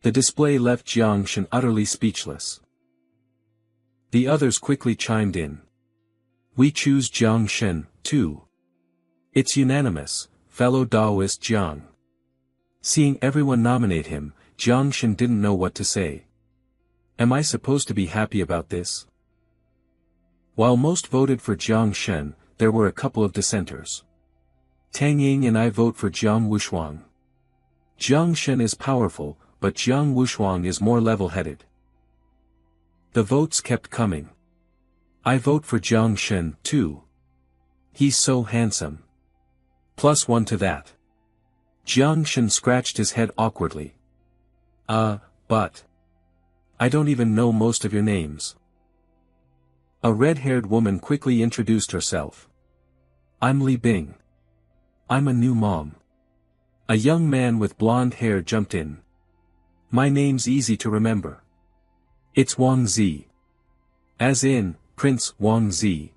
The display left Jiang Shen utterly speechless. The others quickly chimed in. "We choose Jiang Shen, too. It's unanimous, fellow Daoist Jiang." Seeing everyone nominate him, Jiang Shen didn't know what to say. Am I supposed to be happy about this? While most voted for Jiang Shen, there were a couple of dissenters. Tang Ying and I vote for Jiang Wushuang. Jiang Shen is powerful, but Jiang Wushuang is more level-headed. The votes kept coming. I vote for Jiang Shen, too. He's so handsome. +1 to that. Jiang Shen scratched his head awkwardly. But. I don't even know most of your names. A red-haired woman quickly introduced herself. I'm Li Bing. I'm a new mom. A young man with blonde hair jumped in. My name's easy to remember. It's Wang Zi. As in, Prince Wang Zi.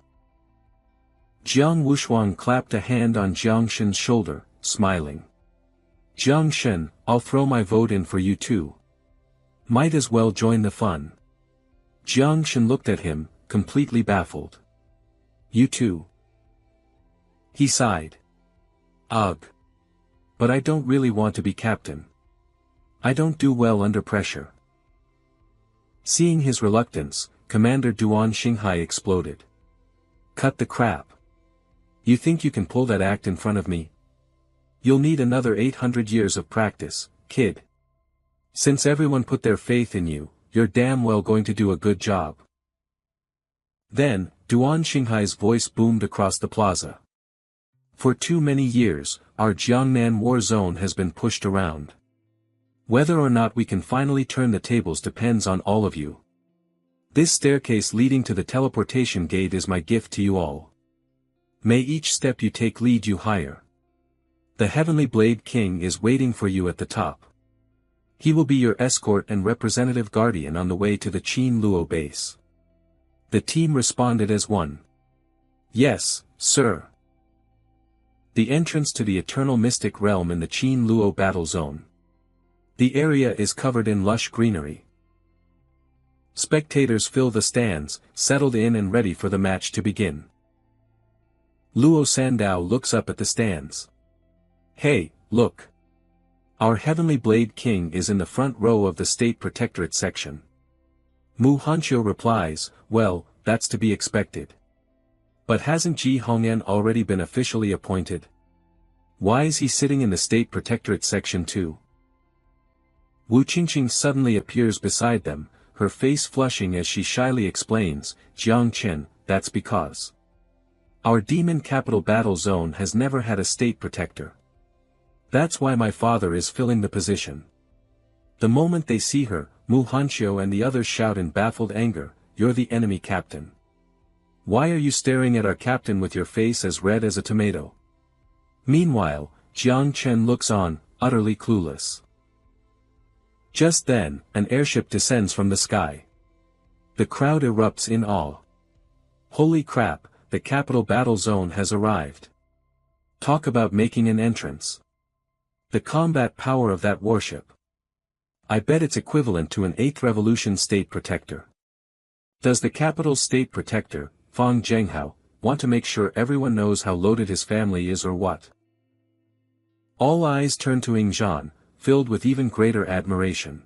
Jiang Wushuang clapped a hand on Jiang Shen's shoulder, smiling. Jiang Shen, I'll throw my vote in for you too. Might as well join the fun. Jiang Shen looked at him, completely baffled. You too? He sighed. Ugh. But I don't really want to be captain. I don't do well under pressure. Seeing his reluctance, Commander Duan Xinghai exploded. Cut the crap. You think you can pull that act in front of me? You'll need another 800 years of practice, kid. Since everyone put their faith in you, you're damn well going to do a good job. Then, Duan Xinghai's voice boomed across the plaza. For too many years, our Jiangnan war zone has been pushed around. Whether or not we can finally turn the tables depends on all of you. This staircase leading to the teleportation gate is my gift to you all. May each step you take lead you higher. The Heavenly Blade King is waiting for you at the top. He will be your escort and representative guardian on the way to the Qin Luo base. The team responded as one. Yes, sir. The entrance to the Eternal Mystic Realm in the Qin Luo battle zone. The area is covered in lush greenery. Spectators fill the stands, settled in and ready for the match to begin. Luo Sandao looks up at the stands. Hey, look. Our Heavenly Blade King is in the front row of the State Protectorate section. Mu Hanqiu replies, well, that's to be expected. But hasn't Ji Hongyan already been officially appointed? Why is he sitting in the State Protectorate section too? Wu Qingqing suddenly appears beside them, her face flushing as she shyly explains, Jiang Chen, that's because our demon capital battle zone has never had a state protector. That's why my father is filling the position. The moment they see her, Mu Hanqiu and the others shout in baffled anger, you're the enemy captain. Why are you staring at our captain with your face as red as a tomato? Meanwhile, Jiang Chen looks on, utterly clueless. Just then, an airship descends from the sky. The crowd erupts in awe. Holy crap, the capital battle zone has arrived. Talk about making an entrance. The combat power of that warship. I bet it's equivalent to an 8th Revolution State Protector. Does the capital State Protector, Fang Zhenghao, want to make sure everyone knows how loaded his family is or what? All eyes turn to Ying Zhan, filled with even greater admiration.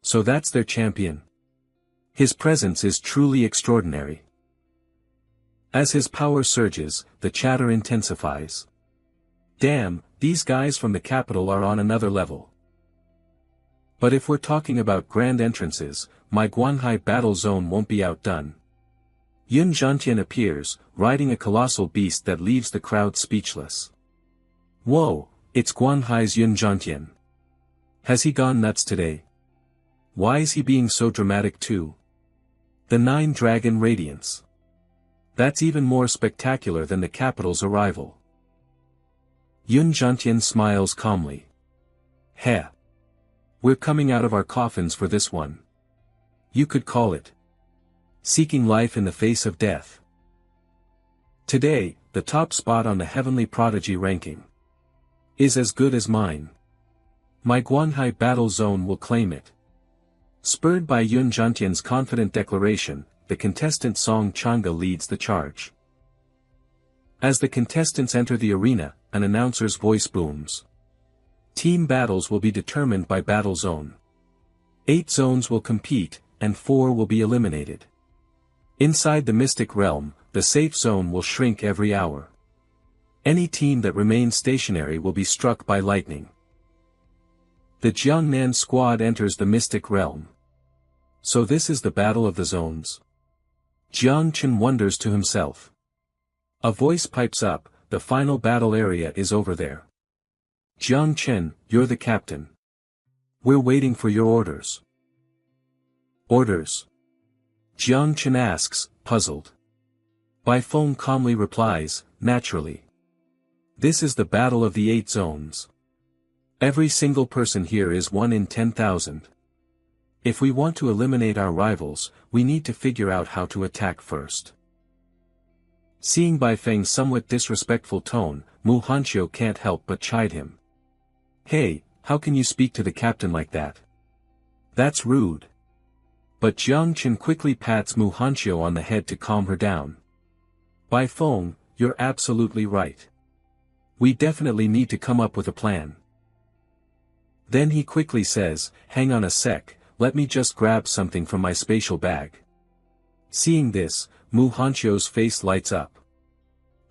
So that's their champion. His presence is truly extraordinary. As his power surges, the chatter intensifies. Damn, these guys from the capital are on another level. But if we're talking about grand entrances, my Guanhai battle zone won't be outdone. Yun Zhantian appears, riding a colossal beast that leaves the crowd speechless. Whoa, it's Guanhai's Yun Zhantian. Has he gone nuts today? Why is he being so dramatic too? The 9-dragon radiance. That's even more spectacular than the capital's arrival. Yun Zhantian smiles calmly. Heh. We're coming out of our coffins for this one. You could call it seeking life in the face of death. Today, the top spot on the Heavenly Prodigy ranking is as good as mine. My Guanhai battle zone will claim it. Spurred by Yun Zhantian's confident declaration, the contestant Song Changa leads the charge. As the contestants enter the arena, an announcer's voice booms. Team battles will be determined by battle zone. 8 zones will compete, and 4 will be eliminated. Inside the mystic realm, the safe zone will shrink every hour. Any team that remains stationary will be struck by lightning. The Jiangnan squad enters the mystic realm. So this is the battle of the zones? Jiang Chen wonders to himself. A voice pipes up, the final battle area is over there. Jiang Chen, you're the captain. We're waiting for your orders. Orders? Jiang Chen asks, puzzled. Bai Feng calmly replies, naturally. This is the battle of the 8 zones. Every single person here is 1 in 10,000. If we want to eliminate our rivals, we need to figure out how to attack first. Seeing Bai Feng's somewhat disrespectful tone, Mu Hanqiu can't help but chide him. Hey, how can you speak to the captain like that? That's rude. But Jiang Chen quickly pats Mu Hanqiu on the head to calm her down. Bai Feng, you're absolutely right. We definitely need to come up with a plan. Then he quickly says, hang on a sec, let me just grab something from my spatial bag. Seeing this, Mu Hanqiu's face lights up.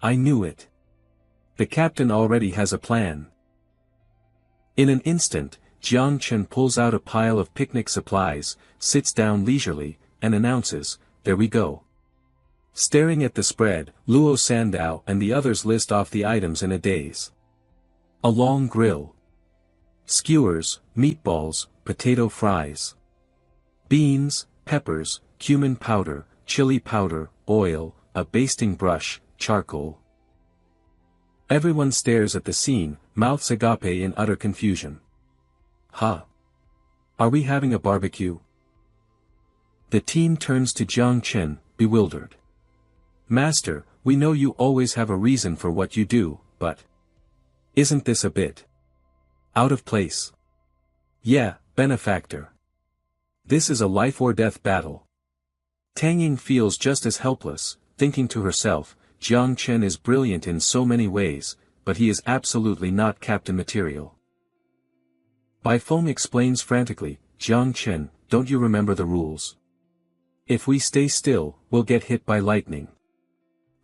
I knew it. The captain already has a plan. In an instant, Jiang Chen pulls out a pile of picnic supplies, sits down leisurely, and announces, there we go. Staring at the spread, Luo Sandao and the others list off the items in a daze. A long grill. Skewers, meatballs, potato fries. Beans, peppers, cumin powder, chili powder, oil, a basting brush, charcoal. Everyone stares at the scene, mouths agape in utter confusion. Huh? Are we having a barbecue? The team turns to Jiang Chen, bewildered. Master, we know you always have a reason for what you do, but isn't this a bit out of place? Yeah, benefactor. This is a life-or-death battle. Tang Ying feels just as helpless, thinking to herself, Jiang Chen is brilliant in so many ways, but he is absolutely not captain material. Bai Feng explains frantically, Jiang Chen, don't you remember the rules? If we stay still, we'll get hit by lightning.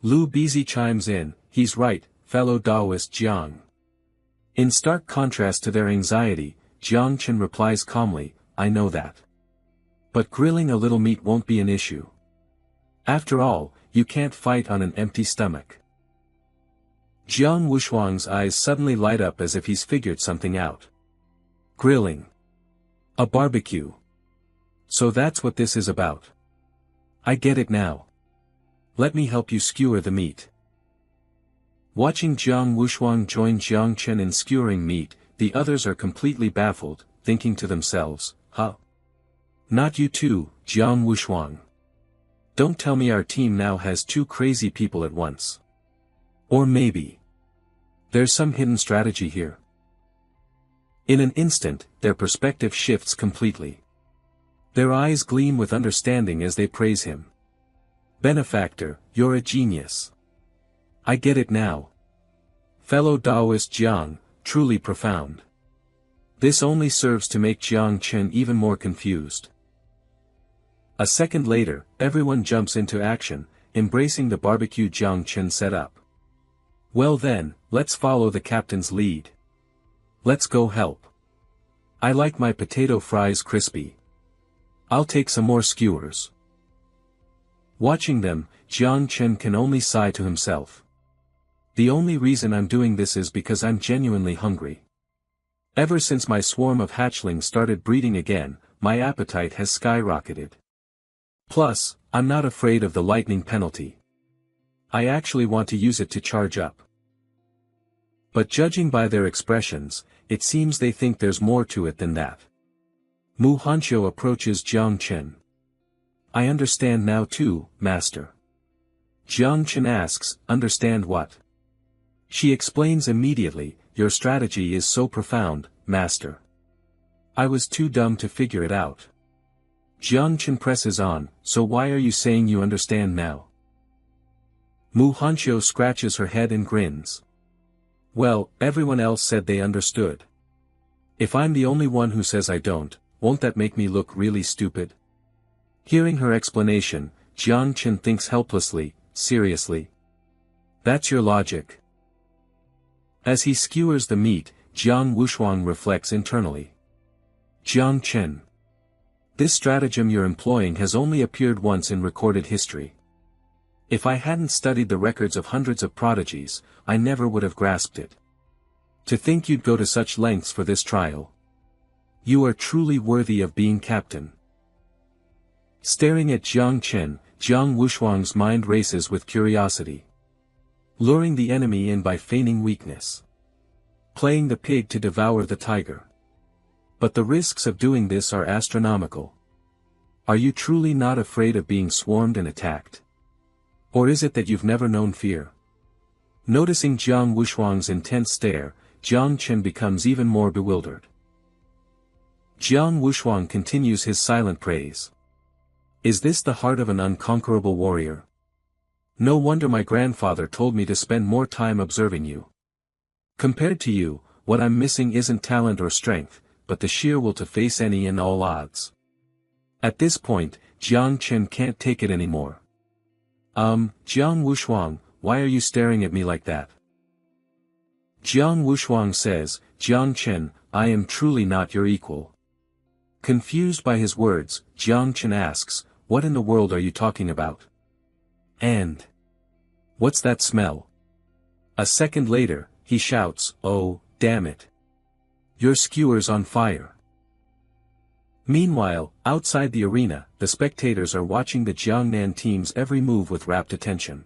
Lu Bizi chimes in, he's right, fellow Taoist Jiang. In stark contrast to their anxiety, Jiang Chen replies calmly, I know that. But grilling a little meat won't be an issue. After all, you can't fight on an empty stomach. Jiang Wushuang's eyes suddenly light up as if he's figured something out. Grilling. A barbecue. So that's what this is about. I get it now. Let me help you skewer the meat. Watching Jiang Wushuang join Jiang Chen in skewering meat, the others are completely baffled, thinking to themselves, huh? Not you too, Jiang Wushuang. Don't tell me our team now has 2 crazy people at once. Or maybe there's some hidden strategy here. In an instant, their perspective shifts completely. Their eyes gleam with understanding as they praise him. Benefactor, you're a genius. I get it now. Fellow Taoist Jiang, truly profound. This only serves to make Jiang Chen even more confused. A second later, everyone jumps into action, embracing the barbecue Jiang Chen set up. Well then, let's follow the captain's lead. Let's go help. I like my potato fries crispy. I'll take some more skewers. Watching them, Jiang Chen can only sigh to himself. The only reason I'm doing this is because I'm genuinely hungry. Ever since my swarm of hatchlings started breeding again, my appetite has skyrocketed. Plus, I'm not afraid of the lightning penalty. I actually want to use it to charge up. But judging by their expressions, it seems they think there's more to it than that. Mu Hanqiu approaches Jiang Chen. I understand now too, master. Jiang Chen asks, understand what? She explains immediately, your strategy is so profound, master. I was too dumb to figure it out. Jiang Chen presses on, so why are you saying you understand now? Mu Hanqiu scratches her head and grins. Well, everyone else said they understood. If I'm the only one who says I don't, won't that make me look really stupid? Hearing her explanation, Jiang Chen thinks helplessly, seriously? That's your logic? As he skewers the meat, Jiang Wushuang reflects internally. Jiang Chen. This stratagem you're employing has only appeared once in recorded history. If I hadn't studied the records of hundreds of prodigies, I never would have grasped it. To think you'd go to such lengths for this trial. You are truly worthy of being captain. Staring at Jiang Chen, Jiang Wushuang's mind races with curiosity. Luring the enemy in by feigning weakness. Playing the pig to devour the tiger. But the risks of doing this are astronomical. Are you truly not afraid of being swarmed and attacked? Or is it that you've never known fear? Noticing Jiang Wushuang's intense stare, Jiang Chen becomes even more bewildered. Jiang Wushuang continues his silent praise. Is this the heart of an unconquerable warrior? No wonder my grandfather told me to spend more time observing you. Compared to you, what I'm missing isn't talent or strength, but the sheer will to face any and all odds. At this point, Jiang Chen can't take it anymore. Jiang Wushuang, why are you staring at me like that? Jiang Wushuang says, Jiang Chen, I am truly not your equal. Confused by his words, Jiang Chen asks, what in the world are you talking about? And what's that smell? A second later, he shouts, oh, damn it. Your skewer's on fire. Meanwhile, outside the arena, the spectators are watching the Jiangnan team's every move with rapt attention.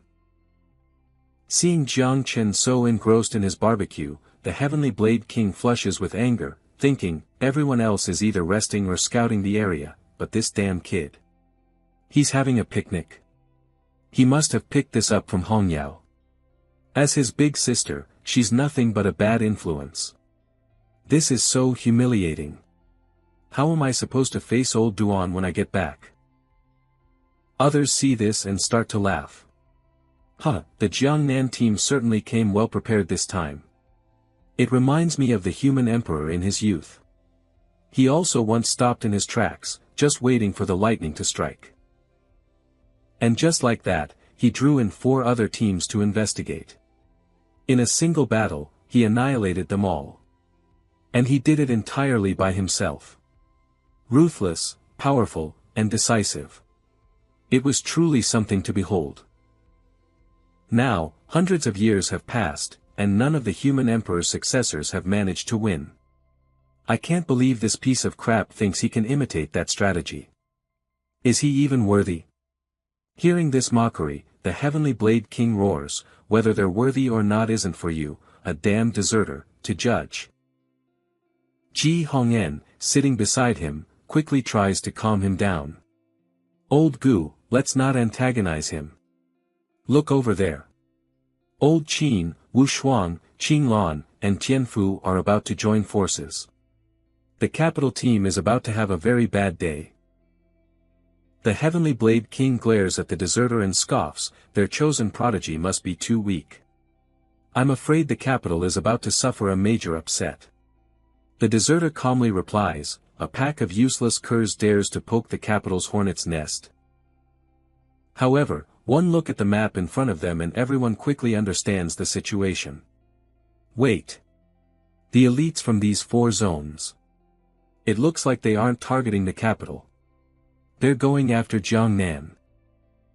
Seeing Jiang Chen so engrossed in his barbecue, the Heavenly Blade King flushes with anger, thinking, everyone else is either resting or scouting the area, but this damn kid. He's having a picnic. He must have picked this up from Hongyao. As his big sister, she's nothing but a bad influence. This is so humiliating. How am I supposed to face old Duan when I get back? Others see this and start to laugh. The Jiangnan team certainly came well prepared this time. It reminds me of the human emperor in his youth. He also once stopped in his tracks, just waiting for the lightning to strike. And just like that, he drew in 4 other teams to investigate. In a single battle, he annihilated them all. And he did it entirely by himself. Ruthless, powerful, and decisive. It was truly something to behold. Now, hundreds of years have passed, and none of the human emperor's successors have managed to win. I can't believe this piece of crap thinks he can imitate that strategy. Is he even worthy? Hearing this mockery, the Heavenly Blade King roars, whether they're worthy or not isn't for you, a damned deserter, to judge. Ji Hongyan, sitting beside him, quickly tries to calm him down. Old Gu, let's not antagonize him. Look over there. Old Qin, Wu Shuang, Qing Lan, and Tianfu are about to join forces. The capital team is about to have a very bad day. The Heavenly Blade King glares at the deserter and scoffs, their chosen prodigy must be too weak. I'm afraid the capital is about to suffer a major upset. The deserter calmly replies, a pack of useless curs dares to poke the capital's hornet's nest. However, one look at the map in front of them and everyone quickly understands the situation. Wait. The elites from these 4 zones. It looks like they aren't targeting the capital. They're going after Jiangnan.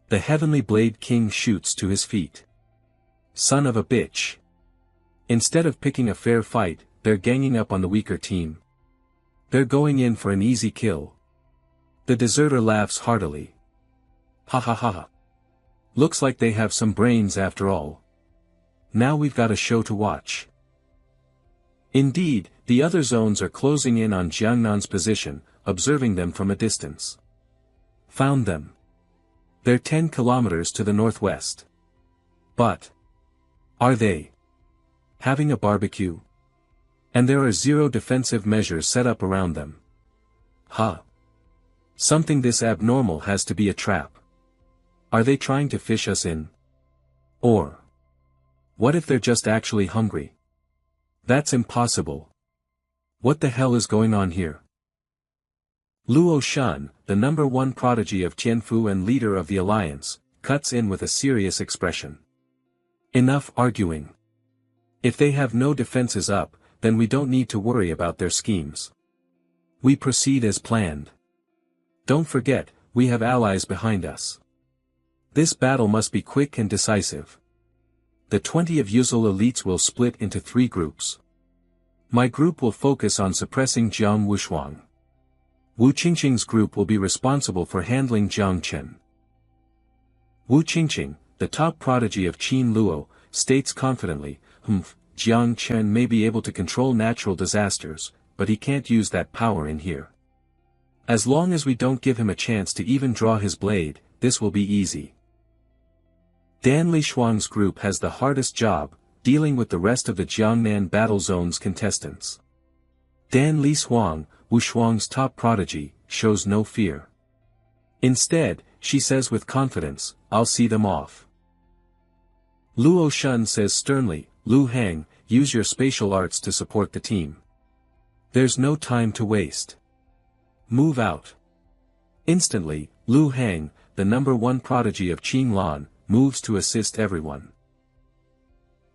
The Heavenly Blade King shoots to his feet. Son of a bitch. Instead of picking a fair fight, they're ganging up on the weaker team. They're going in for an easy kill. The deserter laughs heartily. Ha ha ha ha. Looks like they have some brains after all. Now we've got a show to watch. Indeed, the other zones are closing in on Jiangnan's position, observing them from a distance. Found them. They're 10 kilometers to the northwest. But are they having a barbecue? And there are 0 defensive measures set up around them. Huh. Something this abnormal has to be a trap. Are they trying to fish us in? Or what if they're just actually hungry? That's impossible. What the hell is going on here? Luo Shun, the #1 prodigy of Tianfu and leader of the alliance, cuts in with a serious expression. Enough arguing. If they have no defenses up, then we don't need to worry about their schemes. We proceed as planned. Don't forget, we have allies behind us. This battle must be quick and decisive. The 20 of Yuzhou elites will split into 3 groups. My group will focus on suppressing Jiang Wushuang. Wu Qingqing's group will be responsible for handling Jiang Chen. Wu Qingqing, the top prodigy of Qin Luo, states confidently, Jiang Chen may be able to control natural disasters, but he can't use that power in here. As long as we don't give him a chance to even draw his blade, this will be easy. Dan Lishuang's group has the hardest job, dealing with the rest of the Jiangnan battle zone's contestants. Dan Lishuang, Wushuang's top prodigy, shows no fear. Instead, she says with confidence, I'll see them off. Luo Shun says sternly, Lu Hang, use your spatial arts to support the team. There's no time to waste. Move out. Instantly, Lu Hang, the #1 prodigy of Qin Lan, moves to assist everyone.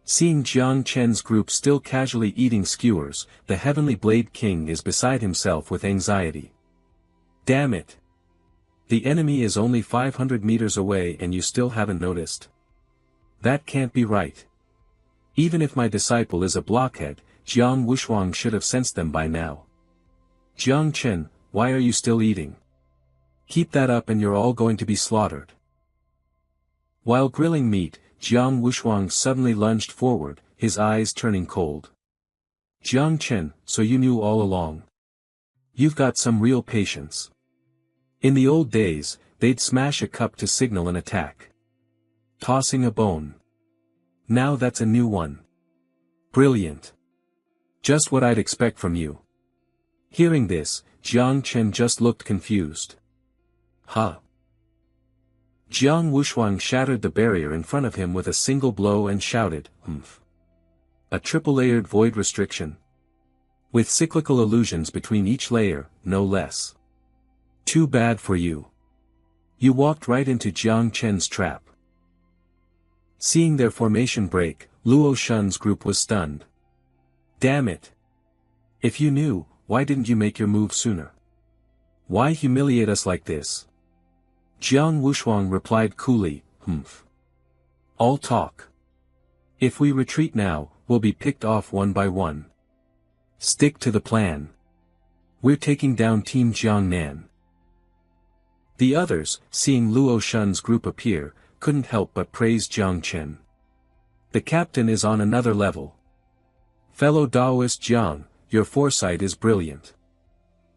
Seeing Jiang Chen's group still casually eating skewers, the Heavenly Blade King is beside himself with anxiety. Damn it! The enemy is only 500 meters away and you still haven't noticed. That can't be right. Even if my disciple is a blockhead, Jiang Wushuang should have sensed them by now. Jiang Chen, why are you still eating? Keep that up and you're all going to be slaughtered. While grilling meat, Jiang Wushuang suddenly lunged forward, his eyes turning cold. Jiang Chen, so you knew all along. You've got some real patience. In the old days, they'd smash a cup to signal an attack. Tossing a bone. Now that's a new one. Brilliant. Just what I'd expect from you. Hearing this, Jiang Chen just looked confused. Huh. Jiang Wushuang shattered the barrier in front of him with a single blow and shouted, A triple-layered void restriction. With cyclical illusions between each layer, no less. Too bad for you. You walked right into Jiang Chen's trap. Seeing their formation break, Luo Shun's group was stunned. Damn it. If you knew, why didn't you make your move sooner? Why humiliate us like this? Jiang Wushuang replied coolly, All talk. If we retreat now, we'll be picked off one by one. Stick to the plan. We're taking down Team Jiangnan. The others, seeing Luo Shun's group appear, couldn't help but praise Jiang Chen. The captain is on another level. Fellow Daoist Jiang, your foresight is brilliant.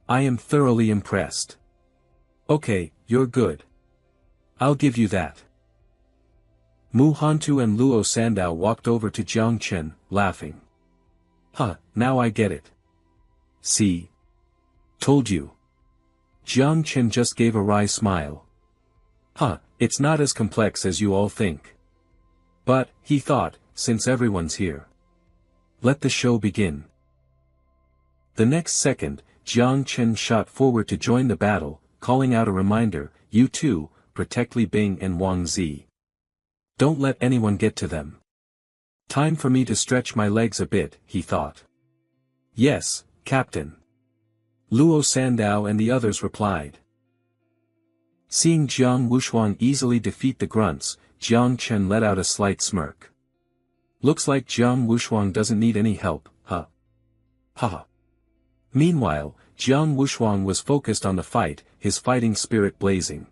I am thoroughly impressed. Okay, you're good. I'll give you that. Mu Hantu and Luo Sandao walked over to Jiang Chen, laughing. Now I get it. See? Told you. Jiang Chen just gave a wry smile. It's not as complex as you all think. But, he thought, since everyone's here. Let the show begin. The next second, Jiang Chen shot forward to join the battle, calling out a reminder, you too, protect Li Bing and Wang Zi. Don't let anyone get to them. Time for me to stretch my legs a bit, he thought. Yes, Captain. Luo Sandao and the others replied. Seeing Jiang Wushuang easily defeat the grunts, Jiang Chen let out a slight smirk. Looks like Jiang Wushuang doesn't need any help, huh? Haha. Meanwhile, Jiang Wushuang was focused on the fight, his fighting spirit blazing.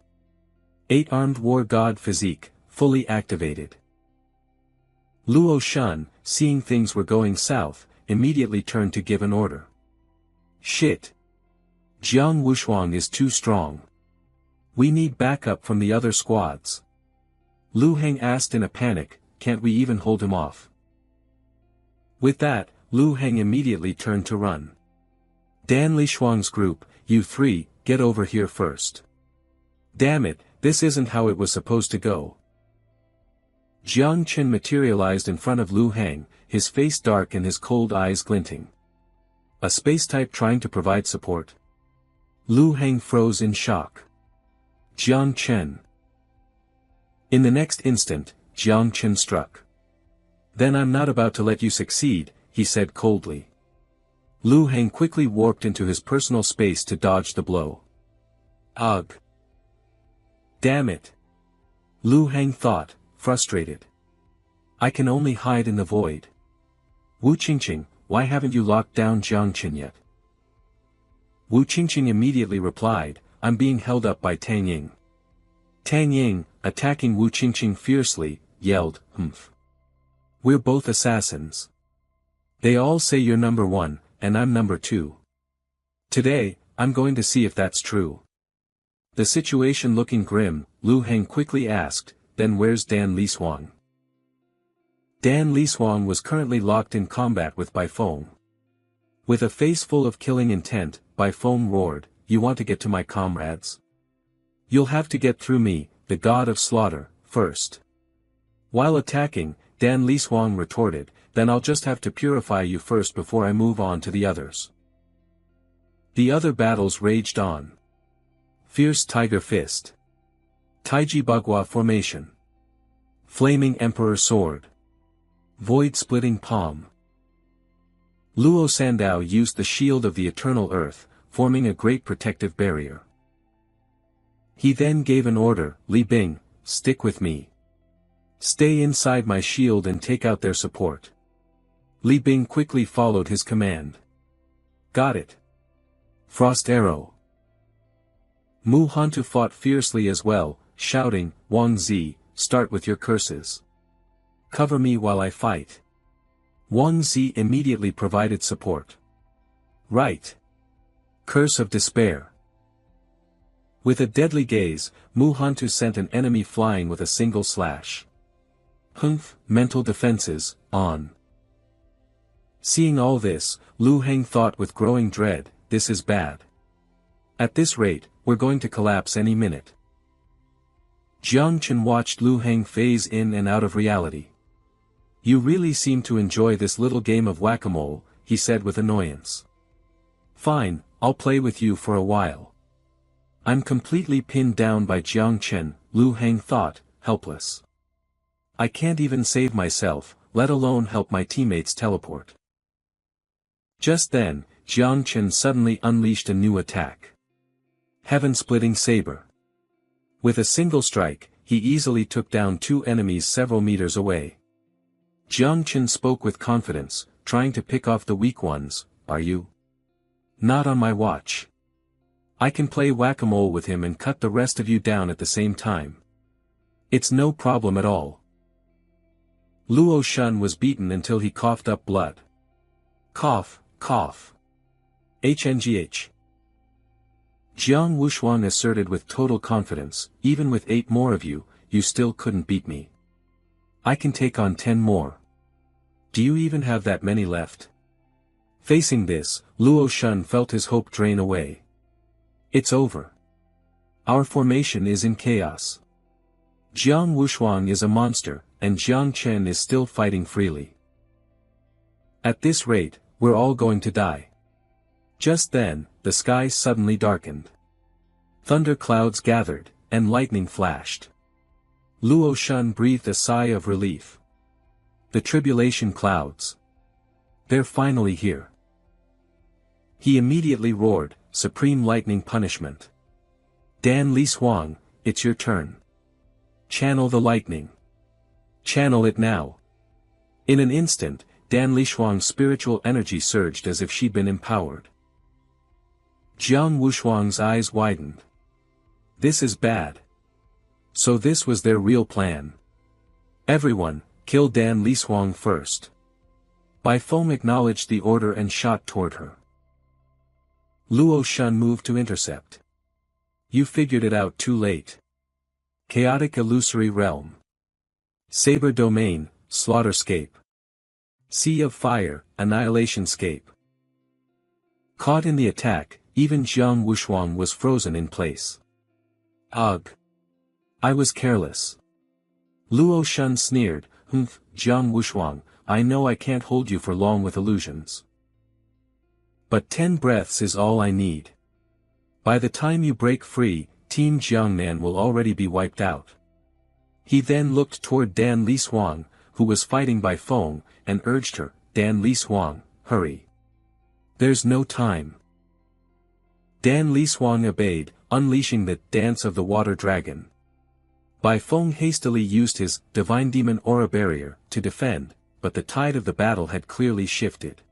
8-armed war god physique, fully activated. Luo Shun, seeing things were going south, immediately turned to give an order. Shit. Jiang Wushuang is too strong. We need backup from the other squads. Lu Heng asked in a panic, can't we even hold him off? With that, Lu Heng immediately turned to run. Dan Lishuang's group, you three, get over here first. Damn it, this isn't how it was supposed to go. Jiang Qin materialized in front of Lu Heng, his face dark and his cold eyes glinting. A space type trying to provide support. Lu Heng froze in shock. Jiang Chen. In the next instant, Jiang Chen struck. Then I'm not about to let you succeed, he said coldly. Lu Heng quickly warped into his personal space to dodge the blow. Ugh. Damn it. Lu Heng thought, frustrated. I can only hide in the void. Wu Qingqing, why haven't you locked down Jiang Qin yet? Wu Qingqing immediately replied, I'm being held up by Tang Ying. Tang Ying, attacking Wu Qingqing fiercely, yelled, Humph. We're both assassins. They all say you're number one, and I'm number two. Today, I'm going to see if that's true. The situation looking grim, Lu Heng quickly asked, then where's Dan Lishuang? Dan Lishuang was currently locked in combat with Bai Feng. With a face full of killing intent, Bai Feng roared, you want to get to my comrades? You'll have to get through me, the god of slaughter, first. While attacking, Dan Lishuang retorted, then I'll just have to purify you first before I move on to the others. The other battles raged on. Fierce Tiger Fist. Taiji Bagua Formation. Flaming Emperor Sword. Void-Splitting Palm. Luo Sandao used the Shield of the Eternal Earth, forming a great protective barrier. He then gave an order, Li Bing, stick with me. Stay inside my shield and take out their support. Li Bing quickly followed his command. Got it. Frost Arrow. Mu Hantu fought fiercely as well, shouting, Wang Zi, start with your curses. Cover me while I fight. Wang Zi immediately provided support. Right. Curse of Despair. With a deadly gaze, Mu Hantu sent an enemy flying with a single slash. Humph, mental defenses, on. Seeing all this, Lu Heng thought with growing dread, this is bad. At this rate, we're going to collapse any minute. Jiang Chen watched Lu Heng phase in and out of reality. You really seem to enjoy this little game of whack-a-mole, he said with annoyance. Fine, I'll play with you for a while. I'm completely pinned down by Jiang Chen, Lu Heng thought, helpless. I can't even save myself, let alone help my teammates teleport. Just then, Jiang Chen suddenly unleashed a new attack. Heaven-Splitting Saber. With a single strike, he easily took down two enemies several meters away. Jiang Chen spoke with confidence, trying to pick off the weak ones, are you? Not on my watch. I can play whack-a-mole with him and cut the rest of you down at the same time. It's no problem at all. Luo Shun was beaten until he coughed up blood. Cough, cough. HNGH. Jiang Wushuang asserted with total confidence, even with 8 more of you, you still couldn't beat me. I can take on 10 more. Do you even have that many left? Facing this, Luo Shun felt his hope drain away. It's over. Our formation is in chaos. Jiang Wushuang is a monster, and Jiang Chen is still fighting freely. At this rate, we're all going to die. Just then, the sky suddenly darkened. Thunder clouds gathered, and lightning flashed. Luo Shun breathed a sigh of relief. The tribulation clouds. They're finally here. He immediately roared, Supreme Lightning Punishment. Dan Lishuang, it's your turn. Channel the lightning. Channel it now. In an instant, Dan Lishuang's spiritual energy surged as if she'd been empowered. Jiang Wushuang's eyes widened. This is bad. So this was their real plan. Everyone, kill Dan Lishuang first. Bai Feng acknowledged the order and shot toward her. Luo Shun moved to intercept. You figured it out too late. Chaotic illusory realm. Saber domain, slaughterscape. Sea of fire, annihilationscape. Caught in the attack, even Jiang Wushuang was frozen in place. Ugh. I was careless. Luo Shun sneered, Humph, Jiang Wushuang, I know I can't hold you for long with illusions. But 10 breaths is all I need. By the time you break free, Team Jiangnan will already be wiped out. He then looked toward Dan Lishuang, who was fighting Bai Feng, and urged her, Dan Lishuang, hurry. There's no time. Dan Lishuang obeyed, unleashing the Dance of the Water Dragon. Bai Feng hastily used his Divine Demon Aura Barrier to defend, but the tide of the battle had clearly shifted.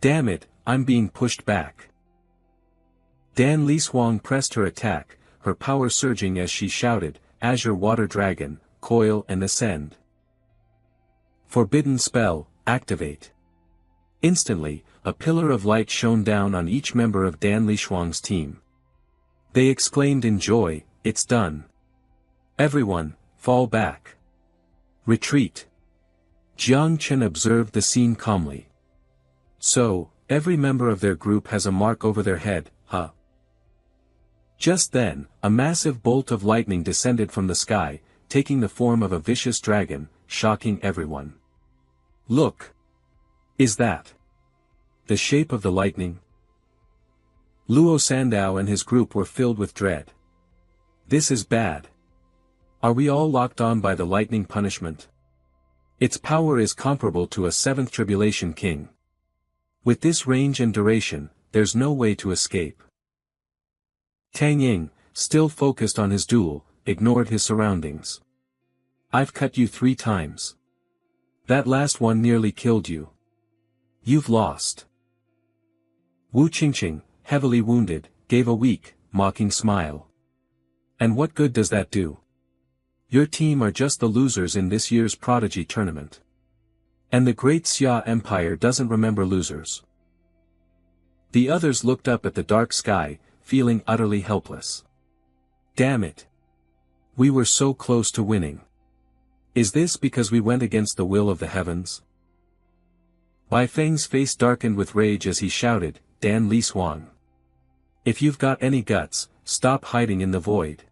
Damn it, I'm being pushed back. Dan Lishuang pressed her attack, her power surging as she shouted, Azure Water Dragon, coil and ascend. Forbidden spell, activate. Instantly, a pillar of light shone down on each member of Dan Lishuang's team. They exclaimed in joy, it's done. Everyone, fall back. Retreat. Jiang Chen observed the scene calmly. So, every member of their group has a mark over their head, huh? Just then, a massive bolt of lightning descended from the sky, taking the form of a vicious dragon, shocking everyone. Look! Is that the shape of the lightning? Luo Sandao and his group were filled with dread. This is bad. Are we all locked on by the lightning punishment? Its power is comparable to a 7th Tribulation King. With this range and duration, there's no way to escape. Tang Ying, still focused on his duel, ignored his surroundings. I've cut you 3 times. That last one nearly killed you. You've lost. Wu Qingqing, heavily wounded, gave a weak, mocking smile. And what good does that do? Your team are just the losers in this year's Prodigy tournament. And the Great Xia Empire doesn't remember losers. The others looked up at the dark sky, feeling utterly helpless. Damn it. We were so close to winning. Is this because we went against the will of the heavens? Bai Feng's face darkened with rage as he shouted, Dan Lishuang. If you've got any guts, stop hiding in the void.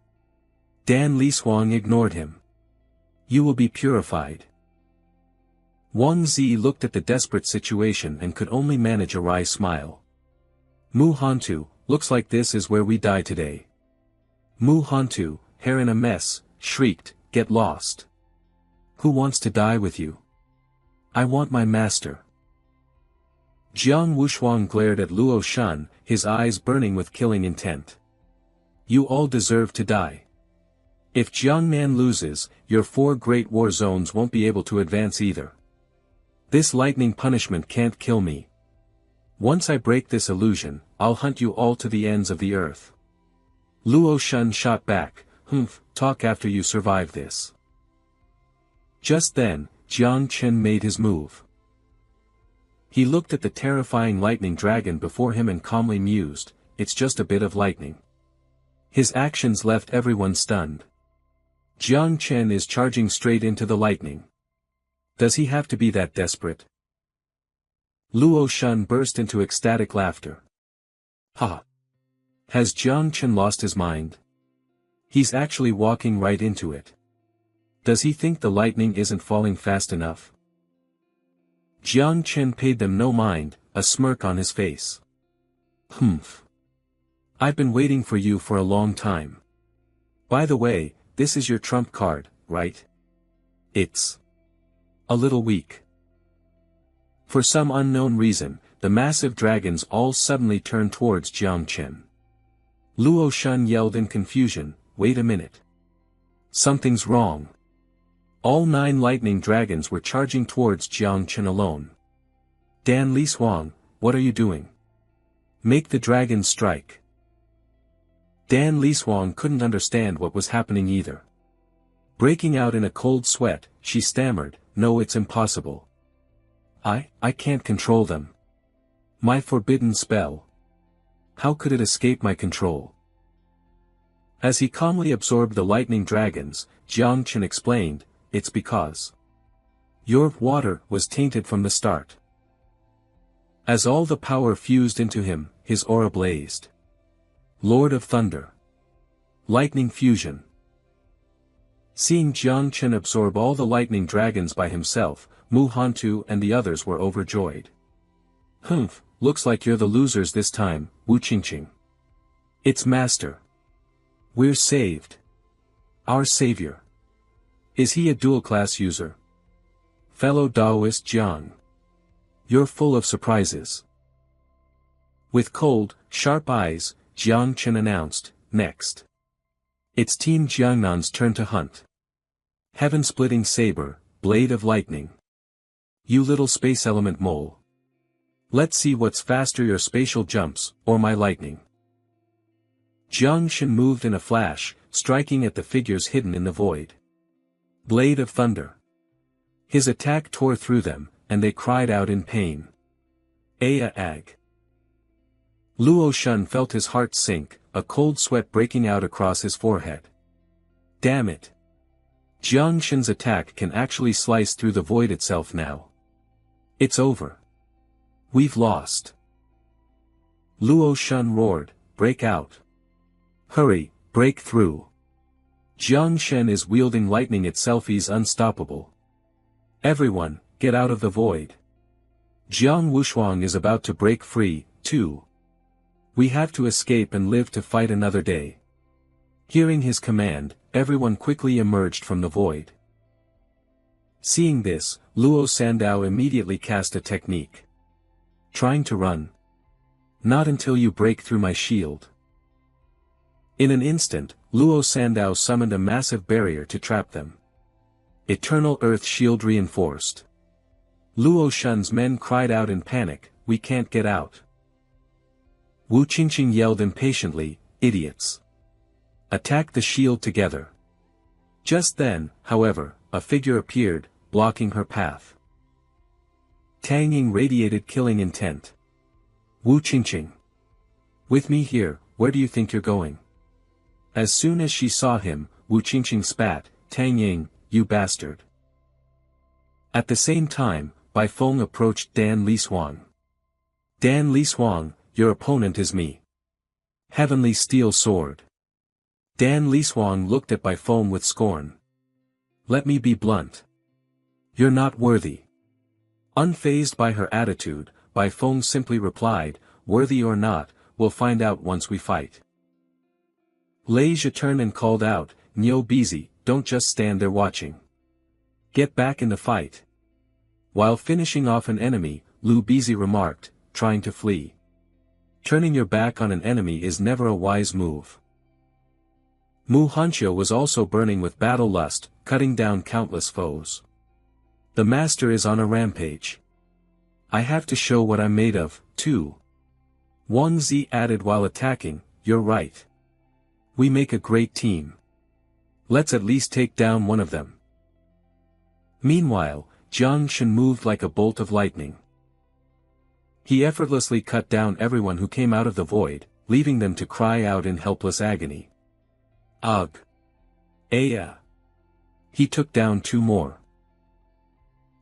Dan Lishuang ignored him. You will be purified. Wang Zi looked at the desperate situation and could only manage a wry smile. Mu Hantu, looks like this is where we die today. Mu Hantu, hair in a mess, shrieked, get lost. Who wants to die with you? I want my master. Jiang Wushuang glared at Luo Shun, his eyes burning with killing intent. You all deserve to die. If Jiangnan loses, your 4 great war zones won't be able to advance either. This lightning punishment can't kill me. Once I break this illusion, I'll hunt you all to the ends of the earth. Luo Shun shot back, Humph, talk after you survive this. Just then, Jiang Chen made his move. He looked at the terrifying lightning dragon before him and calmly mused, it's just a bit of lightning. His actions left everyone stunned. Jiang Chen is charging straight into the lightning. Does he have to be that desperate? Luo Shun burst into ecstatic laughter. Ha! Has Jiang Chen lost his mind? He's actually walking right into it. Does he think the lightning isn't falling fast enough? Jiang Chen paid them no mind, a smirk on his face. Humph. I've been waiting for you for a long time. By the way, this is your trump card, right? It's a little weak. For some unknown reason, the massive dragons all suddenly turned towards Jiang Chen. Luo Shun yelled in confusion, wait a minute. Something's wrong. All 9 lightning dragons were charging towards Jiang Chen alone. Dan Liswang, what are you doing? Make the dragon strike. Dan Liswang couldn't understand what was happening either. Breaking out in a cold sweat, she stammered, no, it's impossible. I can't control them. My forbidden spell. How could it escape my control? As he calmly absorbed the lightning dragons, Jiang Chen explained, it's because your water was tainted from the start. As all the power fused into him, his aura blazed. Lord of Thunder. Lightning fusion. Seeing Jiang Chen absorb all the lightning dragons by himself, Mu Hantu and the others were overjoyed. Humph, looks like you're the losers this time, Wu Qingqing. It's Master. We're saved. Our savior. Is he a dual-class user? Fellow Taoist Jiang. You're full of surprises. With cold, sharp eyes, Jiang Chen announced, next. It's Team Jiangnan's turn to hunt. Heaven-splitting saber, blade of lightning. You little space element mole. Let's see what's faster, your spatial jumps, or my lightning. Jiang Shen moved in a flash, striking at the figures hidden in the void. Blade of thunder. His attack tore through them, and they cried out in pain. Aya ag. Luo Shun felt his heart sink, a cold sweat breaking out across his forehead. Damn it. Jiang Shen's attack can actually slice through the void itself now. It's over. We've lost. Luo Shun roared, break out. Hurry, break through. Jiang Shen is wielding lightning itself, he's unstoppable. Everyone, get out of the void. Jiang Wushuang is about to break free, too. We have to escape and live to fight another day. Hearing his command, everyone quickly emerged from the void. Seeing this, Luo Sandao immediately cast a technique. Trying to run? Not until you break through my shield. In an instant, Luo Sandao summoned a massive barrier to trap them. Eternal Earth Shield reinforced. Luo Shun's men cried out in panic, we can't get out. Wu Qingqing yelled impatiently, idiots. Attack the shield together. Just then, however, a figure appeared, blocking her path. Tang Ying radiated killing intent. Wu Qingqing. With me here, where do you think you're going? As soon as she saw him, Wu Qingqing spat, Tang Ying, you bastard. At the same time, Bai Feng approached Dan Liswang. Dan Liswang, your opponent is me. Heavenly Steel Sword. Dan Liswang looked at Bai Feng with scorn. Let me be blunt. You're not worthy. Unfazed by her attitude, Bai Feng simply replied, worthy or not, we'll find out once we fight. Lei Zhe turned and called out, Niu Bizi, don't just stand there watching. Get back in the fight. While finishing off an enemy, Lu Bizi remarked, trying to flee. Turning your back on an enemy is never a wise move. Mu Hanqiu was also burning with battle lust, cutting down countless foes. The master is on a rampage. I have to show what I'm made of, too. Wang Zi added while attacking, you're right. We make a great team. Let's at least take down one of them. Meanwhile, Jiang Shen moved like a bolt of lightning. He effortlessly cut down everyone who came out of the void, leaving them to cry out in helpless agony. Ugh! Aya! He took down 2 more.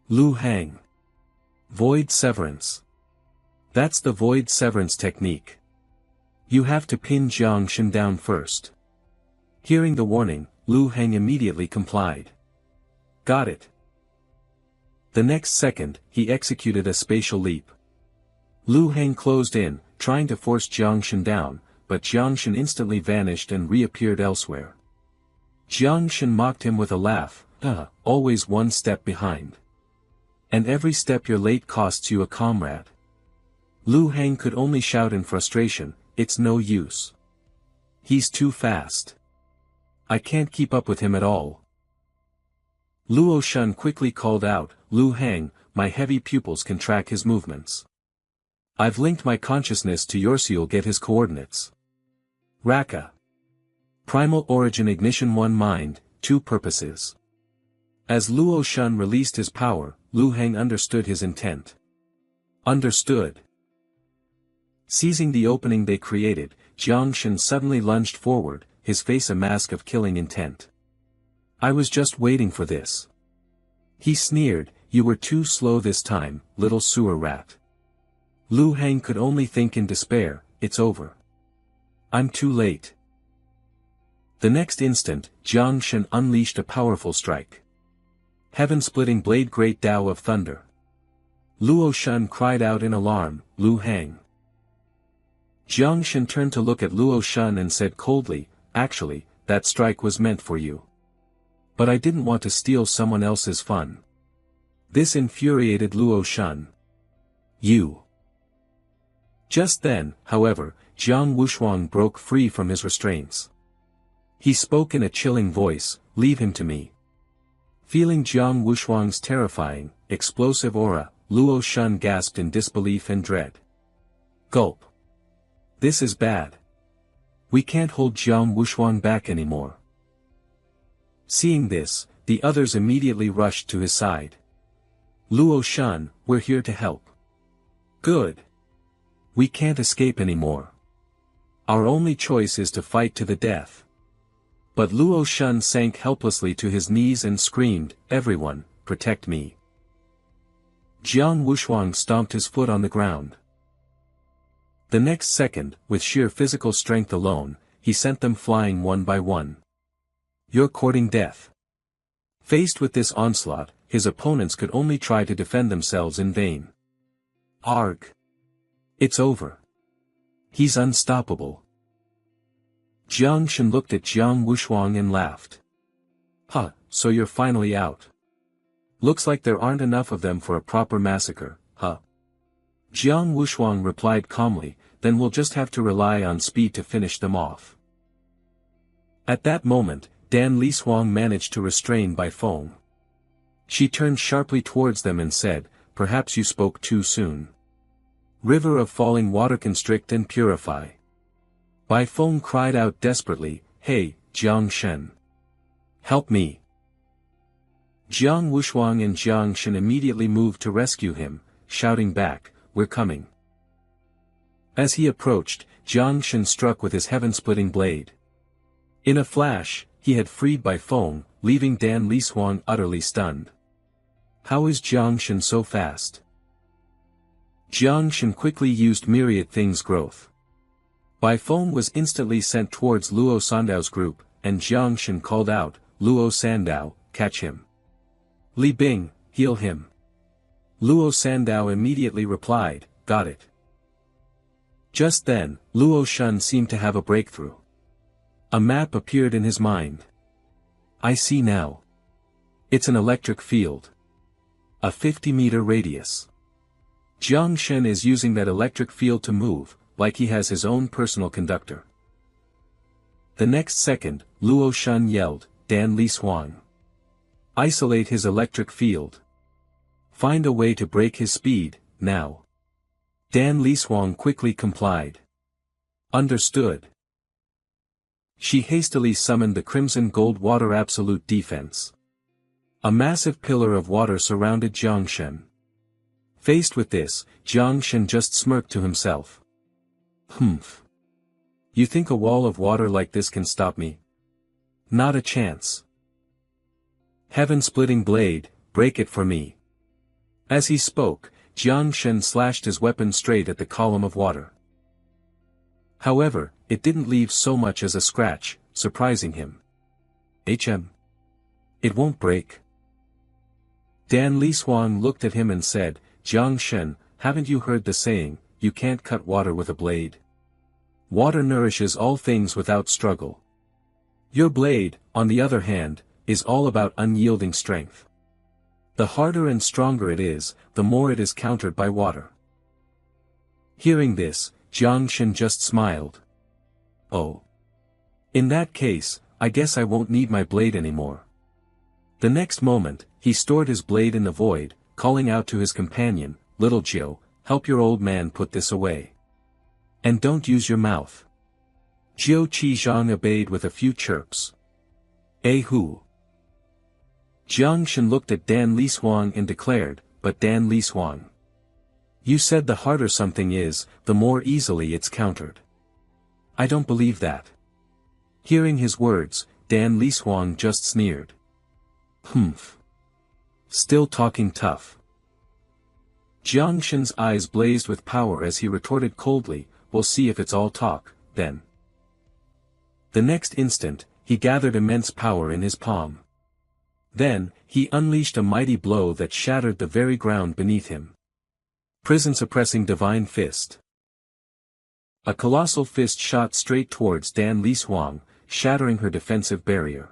Lu Hang. Void Severance. That's the Void Severance technique. You have to pin Jiang Shen down first. Hearing the warning, Lu Hang immediately complied. Got it. The next second, he executed a spatial leap. Lu Hang closed in, trying to force Jiang Shen down, but Jiang Shen instantly vanished and reappeared elsewhere. Jiang Shen mocked him with a laugh, always one step behind. And every step you're late costs you a comrade. Lu Hang could only shout in frustration, it's no use. He's too fast. I can't keep up with him at all. Luo Shun quickly called out, Lu Hang, my heavy pupils can track his movements. I've linked my consciousness to yours so you'll get his coordinates. Raka. Primal origin ignition 1 mind, 2 purposes. As Luo Shun released his power, Lu Heng understood his intent. Understood. Seizing the opening they created, Jiang Shen suddenly lunged forward, his face a mask of killing intent. I was just waiting for this. He sneered, you were too slow this time, little sewer rat. Lu Heng could only think in despair, it's over. I'm too late. The next instant, Jiang Shen unleashed a powerful strike. Heaven-splitting blade great Tao of thunder. Luo Shun cried out in alarm, Lu Heng. Jiang Shen turned to look at Luo Shun and said coldly, actually, that strike was meant for you. But I didn't want to steal someone else's fun. This infuriated Luo Shun. You. Just then, however, Jiang Wushuang broke free from his restraints. He spoke in a chilling voice, leave him to me. Feeling Jiang Wushuang's terrifying, explosive aura, Luo Shun gasped in disbelief and dread. Gulp. This is bad. We can't hold Jiang Wushuang back anymore. Seeing this, the others immediately rushed to his side. Luo Shun, we're here to help. Good. We can't escape anymore. Our only choice is to fight to the death. But Luo Shun sank helplessly to his knees and screamed, everyone, protect me. Jiang Wushuang stomped his foot on the ground. The next second, with sheer physical strength alone, he sent them flying one by one. You're courting death. Faced with this onslaught, his opponents could only try to defend themselves in vain. Arg. It's over. He's unstoppable. Jiang Shen looked at Jiang Wushuang and laughed. Huh, so you're finally out. Looks like there aren't enough of them for a proper massacre, huh? Jiang Wushuang replied calmly, then we'll just have to rely on speed to finish them off. At that moment, Dan Lishuang managed to restrain Bai Feng. She turned sharply towards them and said, perhaps you spoke too soon. River of falling water constrict and purify. Bai Feng cried out desperately, hey, Jiang Shen. Help me. Jiang Wushuang and Jiang Shen immediately moved to rescue him, shouting back, we're coming. As he approached, Jiang Shen struck with his heaven-splitting blade. In a flash, he had freed Bai Feng, leaving Dan Lishuang utterly stunned. How is Jiang Shen so fast? Jiang Shen quickly used myriad things growth. Bai Feng was instantly sent towards Luo Sandao's group, and Jiang Shen called out, Luo Sandao, catch him. Li Bing, heal him. Luo Sandao immediately replied, got it. Just then, Luo Shun seemed to have a breakthrough. A map appeared in his mind. I see now. It's an electric field. A 50-meter radius. Jiang Shen is using that electric field to move, like he has his own personal conductor. The next second, Luo Shun yelled, Dan Lishuang. Isolate his electric field. Find a way to break his speed, now. Dan Lishuang quickly complied. Understood. She hastily summoned the Crimson Gold Water Absolute Defense. A massive pillar of water surrounded Jiang Shen. Faced with this, Jiang Shen just smirked to himself. Humph. You think a wall of water like this can stop me? Not a chance. Heaven-splitting blade, break it for me. As he spoke, Jiang Shen slashed his weapon straight at the column of water. However, it didn't leave so much as a scratch, surprising him. It won't break. Dan Lishuang looked at him and said, Jiang Shen, haven't you heard the saying, you can't cut water with a blade? Water nourishes all things without struggle. Your blade, on the other hand, is all about unyielding strength. The harder and stronger it is, the more it is countered by water. Hearing this, Jiang Shen just smiled. Oh. In that case, I guess I won't need my blade anymore. The next moment, he stored his blade in the void, calling out to his companion, "Little Jiu, help your old man put this away. And don't use your mouth." Jiu Qizhang obeyed with a few chirps. Hu. Jiang Shen looked at Dan Lishuang and declared, "But Dan Lishuang, you said the harder something is, the more easily it's countered." "I don't believe that." Hearing his words, Dan Lishuang just sneered. "Humph. Still talking tough." Jiang Shen's eyes blazed with power as he retorted coldly, "We'll see if it's all talk, then." The next instant, he gathered immense power in his palm. Then, he unleashed a mighty blow that shattered the very ground beneath him. Prison-suppressing divine fist. A colossal fist shot straight towards Dan Lishuang, shattering her defensive barrier.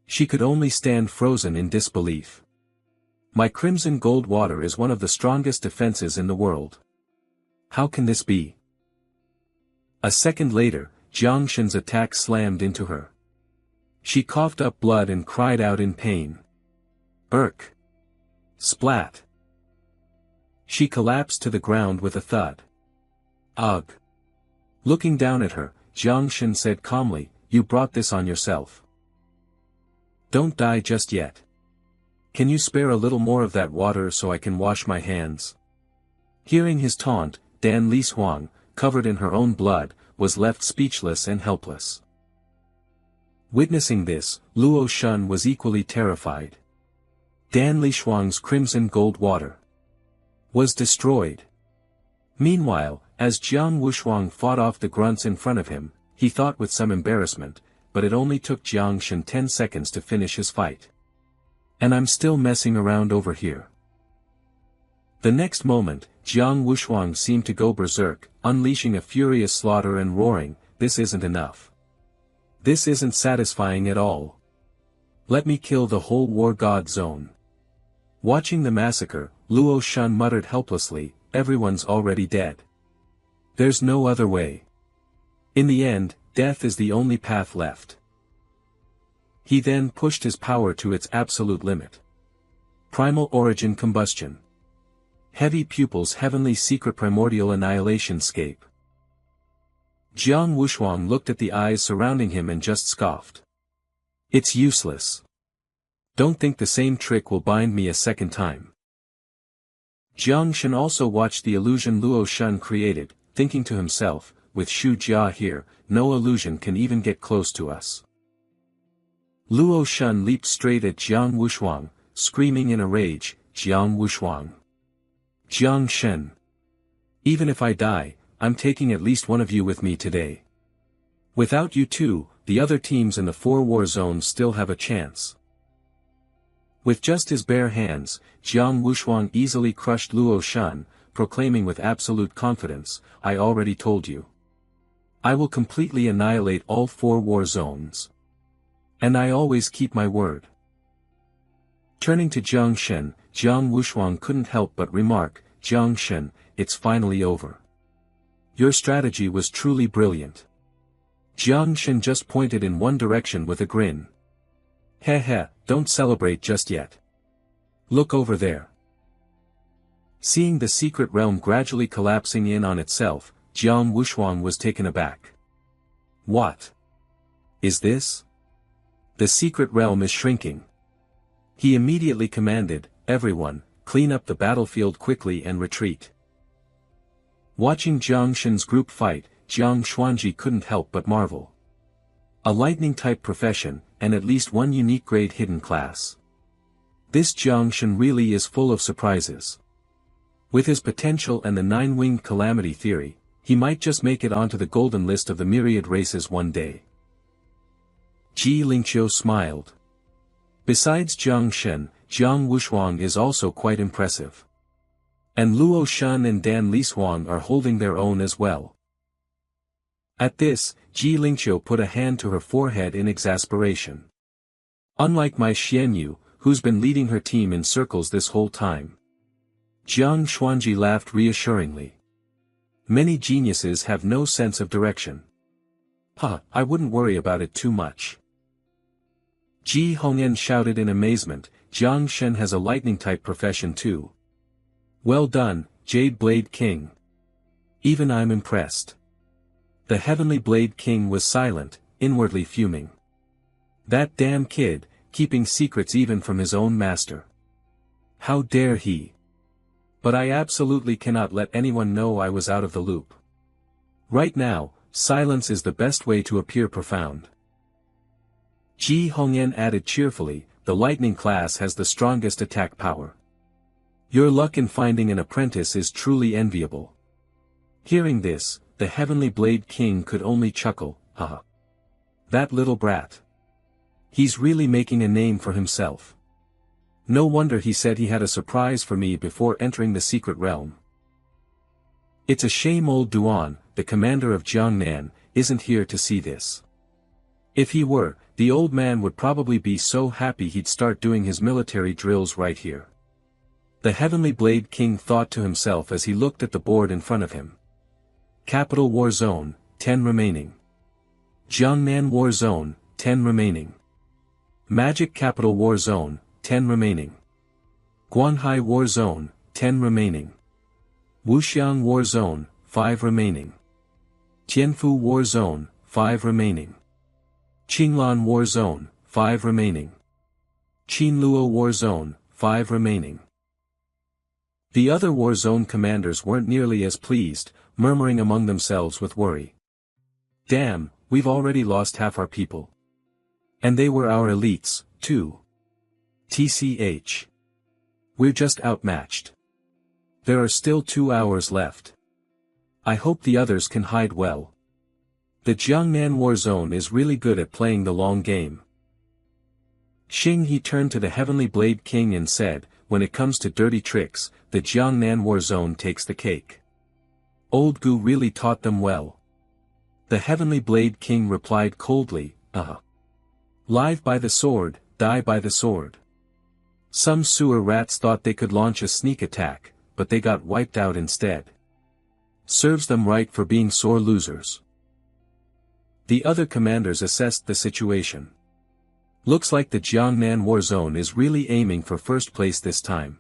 She could only stand frozen in disbelief. "My crimson gold water is one of the strongest defenses in the world. How can this be?" A second later, Jiang Shen's attack slammed into her. She coughed up blood and cried out in pain. "Urk! Splat!" She collapsed to the ground with a thud. "Ugh!" Looking down at her, Jiang Shen said calmly, "You brought this on yourself. Don't die just yet. Can you spare a little more of that water so I can wash my hands?" Hearing his taunt, Dan Lishuang, covered in her own blood, was left speechless and helpless. Witnessing this, Luo Shun was equally terrified. Dan Lishuang's crimson gold water was destroyed. Meanwhile, as Jiang Wushuang fought off the grunts in front of him, he thought with some embarrassment, but it only took Jiang Shen 10 seconds to finish his fight. And I'm still messing around over here. The next moment, Jiang Wushuang seemed to go berserk, unleashing a furious slaughter and roaring, "This isn't enough. This isn't satisfying at all. Let me kill the whole war god zone." Watching the massacre, Luo Shun muttered helplessly, "Everyone's already dead. There's no other way. In the end, death is the only path left." He then pushed his power to its absolute limit. Primal origin combustion. Heavy pupils heavenly secret primordial annihilation scape. Jiang Wushuang looked at the eyes surrounding him and just scoffed. "It's useless. Don't think the same trick will bind me a second time." Jiang Shen also watched the illusion Luo Shun created, thinking to himself, "With Shu Jia here, no illusion can even get close to us." Luo Shun leaped straight at Jiang Wushuang, screaming in a rage, "Jiang Wushuang! Jiang Shen! Even if I die, I'm taking at least one of you with me today. Without you two, the other teams in the 4 war zones still have a chance." With just his bare hands, Jiang Wushuang easily crushed Luo Shun, proclaiming with absolute confidence, "I already told you. I will completely annihilate all 4 war zones. And I always keep my word." Turning to Jiang Shen, Jiang Wushuang couldn't help but remark, "Jiang Shen, it's finally over. Your strategy was truly brilliant." Jiang Shen just pointed in one direction with a grin. "Heh, don't celebrate just yet. Look over there." Seeing the secret realm gradually collapsing in on itself, Jiang Wushuang was taken aback. "What is this? The secret realm is shrinking." He immediately commanded, "Everyone, clean up the battlefield quickly and retreat." Watching Jiang Shen's group fight, Jiang Xuanji couldn't help but marvel. A lightning-type profession, and at least one unique grade hidden class. This Jiang Shen really is full of surprises. With his potential and the 9-winged calamity theory, he might just make it onto the golden list of the myriad races one day. Ji Lingqiu smiled. Besides Jiang Shen, Jiang Wushuang is also quite impressive. And Luo Shun and Dan Lishuang are holding their own as well. At this, Ji Lingqiu put a hand to her forehead in exasperation. "Unlike my Xianyu, who's been leading her team in circles this whole time." Jiang Xuanji laughed reassuringly. "Many geniuses have no sense of direction. I wouldn't worry about it too much." Ji Hongyan shouted in amazement, Jiang Shen has a lightning-type profession too. Well done, Jade Blade King. Even I'm impressed. The Heavenly Blade King was silent, inwardly fuming. That damn kid, keeping secrets even from his own master. How dare he? But I absolutely cannot let anyone know I was out of the loop. Right now, silence is the best way to appear profound. Ji Hongyan added cheerfully, the lightning class has the strongest attack power. Your luck in finding an apprentice is truly enviable. Hearing this, the Heavenly Blade King could only chuckle, haha. That little brat. He's really making a name for himself. No wonder he said he had a surprise for me before entering the secret realm. It's a shame old Duan, the commander of Jiangnan, isn't here to see this. If he were, the old man would probably be so happy he'd start doing his military drills right here. The Heavenly Blade King thought to himself as he looked at the board in front of him. Capital War Zone, 10 remaining. Jiangnan War Zone, 10 remaining. Magic Capital War Zone, 10 remaining. Guanhai War Zone, 10 remaining. Wuxiang War Zone, 5 remaining. Tianfu War Zone, 5 remaining. Qinglan War Zone, 5 remaining. Qinluo War Zone, 5 remaining. The other war zone commanders weren't nearly as pleased, murmuring among themselves with worry. Damn, we've already lost half our people. And they were our elites, too. TCH. We're just outmatched. There are still 2 hours left. I hope the others can hide well. The Jiangnan War Zone is really good at playing the long game. Xing He turned to the Heavenly Blade King and said, when it comes to dirty tricks, the Jiangnan War Zone takes the cake. Old Gu really taught them well. The Heavenly Blade King replied coldly, Live by the sword, die by the sword. Some sewer rats thought they could launch a sneak attack, but they got wiped out instead. Serves them right for being sore losers. The other commanders assessed the situation. Looks like the Jiangnan War Zone is really aiming for first place this time.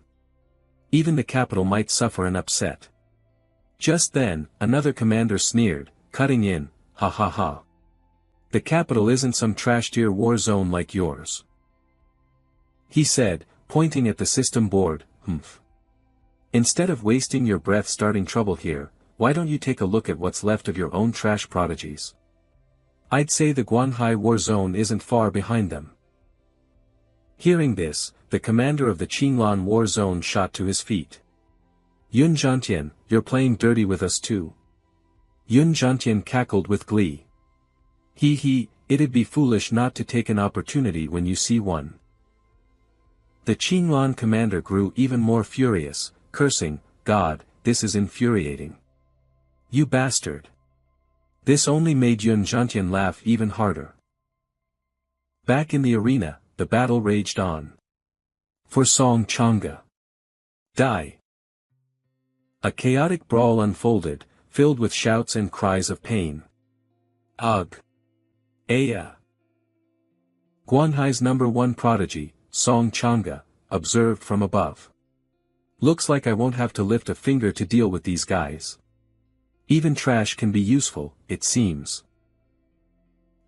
Even the capital might suffer an upset. Just then, another commander sneered, cutting in, ha ha ha. The capital isn't some trash-tier war zone like yours. He said, pointing at the system board, humph. Instead of wasting your breath starting trouble here, why don't you take a look at what's left of your own trash prodigies? I'd say the Guanhai War Zone isn't far behind them. Hearing this, the commander of the Qinglan War Zone shot to his feet. Yun Zhantian, you're playing dirty with us too. Yun Zhantian cackled with glee. It'd be foolish not to take an opportunity when you see one. The Qinglan commander grew even more furious, cursing, God, this is infuriating. You bastard. This only made Yun Zhantian laugh even harder. Back in the arena, the battle raged on. For Song Chang'e. Die. A chaotic brawl unfolded, filled with shouts and cries of pain. Ugh. Aya. Guanhai's #1 prodigy, Song Chang'e, observed from above. Looks like I won't have to lift a finger to deal with these guys. Even trash can be useful, it seems.